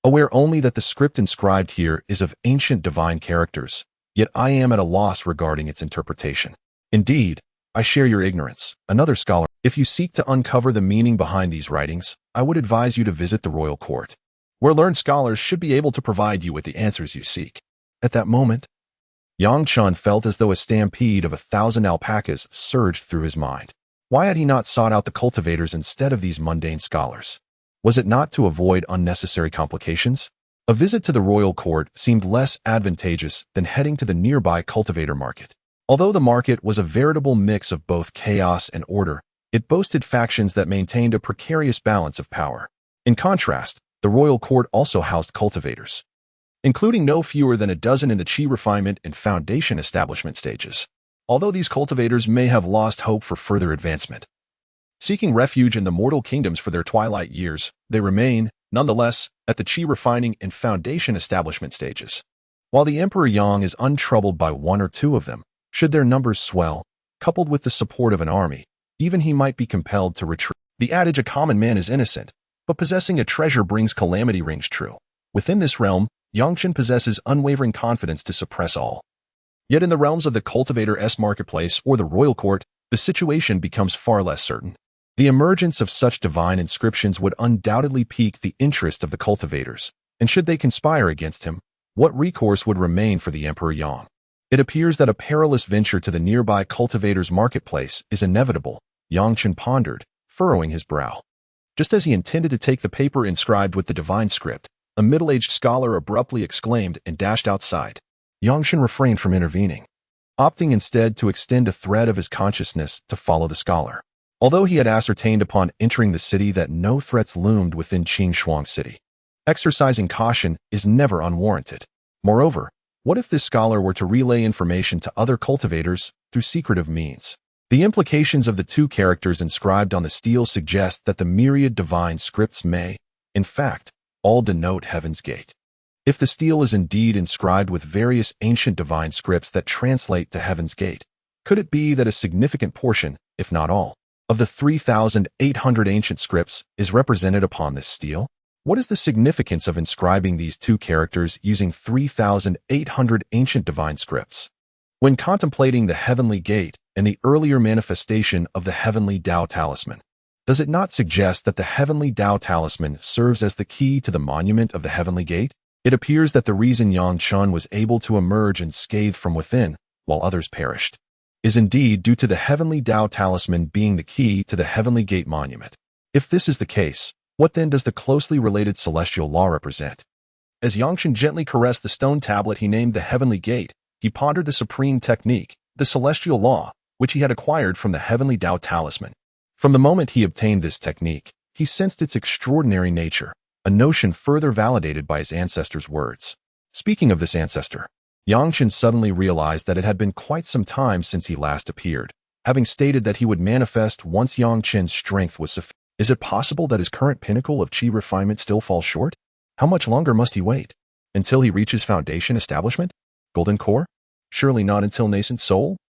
aware only that the script inscribed here is of ancient divine characters, yet I am at a loss regarding its interpretation. Indeed, I share your ignorance. Another scholar, if you seek to uncover the meaning behind these writings, I would advise you to visit the royal court, where learned scholars should be able to provide you with the answers you seek. At that moment, Yang Chen felt as though a stampede of 1,000 alpacas surged through his mind. Why had he not sought out the cultivators instead of these mundane scholars? Was it not to avoid unnecessary complications? A visit to the royal court seemed less advantageous than heading to the nearby cultivator market. Although the market was a veritable mix of both chaos and order, it boasted factions that maintained a precarious balance of power. In contrast, the royal court also housed cultivators, including no fewer than a dozen in the chi refinement and foundation establishment stages. Although these cultivators may have lost hope for further advancement, seeking refuge in the mortal kingdoms for their twilight years, they remain, nonetheless, at the chi refining and foundation establishment stages. While the Emperor Yang is untroubled by one or two of them, should their numbers swell, coupled with the support of an army, even he might be compelled to retreat. The adage a common man is innocent, but possessing a treasure brings calamity rings true. Within this realm, Yangchen possesses unwavering confidence to suppress all. Yet in the realms of the cultivator-s marketplace or the royal court, the situation becomes far less certain. The emergence of such divine inscriptions would undoubtedly pique the interest of the cultivators, and should they conspire against him, what recourse would remain for the Emperor Yang? It appears that a perilous venture to the nearby cultivators' marketplace is inevitable, Yang Chen pondered, furrowing his brow. Just as he intended to take the paper inscribed with the divine script, a middle-aged scholar abruptly exclaimed and dashed outside. Yang Chen refrained from intervening, opting instead to extend a thread of his consciousness to follow the scholar. Although he had ascertained upon entering the city that no threats loomed within Qingshuang City, exercising caution is never unwarranted. Moreover, what if this scholar were to relay information to other cultivators through secretive means? The implications of the two characters inscribed on the stele suggest that the myriad divine scripts may, in fact, all denote Heaven's Gate. If the stele is indeed inscribed with various ancient divine scripts that translate to Heaven's Gate, could it be that a significant portion, if not all, of the 3,800 ancient scripts is represented upon this stele? What is the significance of inscribing these two characters using 3,800 ancient divine scripts? When contemplating the Heavenly Gate and the earlier manifestation of the Heavenly Dao Talisman, does it not suggest that the Heavenly Dao Talisman serves as the key to the monument of the Heavenly Gate? It appears that the reason Yang Chen was able to emerge unscathed from within, while others perished, is indeed due to the Heavenly Dao Talisman being the key to the Heavenly Gate monument. If this is the case, what then does the closely related celestial law represent? As Yang Chen gently caressed the stone tablet he named the Heavenly Gate, he pondered the supreme technique, the celestial law, which he had acquired from the Heavenly Dao Talisman. From the moment he obtained this technique, he sensed its extraordinary nature, a notion further validated by his ancestor's words. Speaking of this ancestor, Yang Chen suddenly realized that it had been quite some time since he last appeared, having stated that he would manifest once Yang Chen's strength was sufficient. Is it possible that his current pinnacle of chi refinement still falls short? How much longer must he wait? Until he reaches foundation establishment? Golden core? Surely not until nascent soul?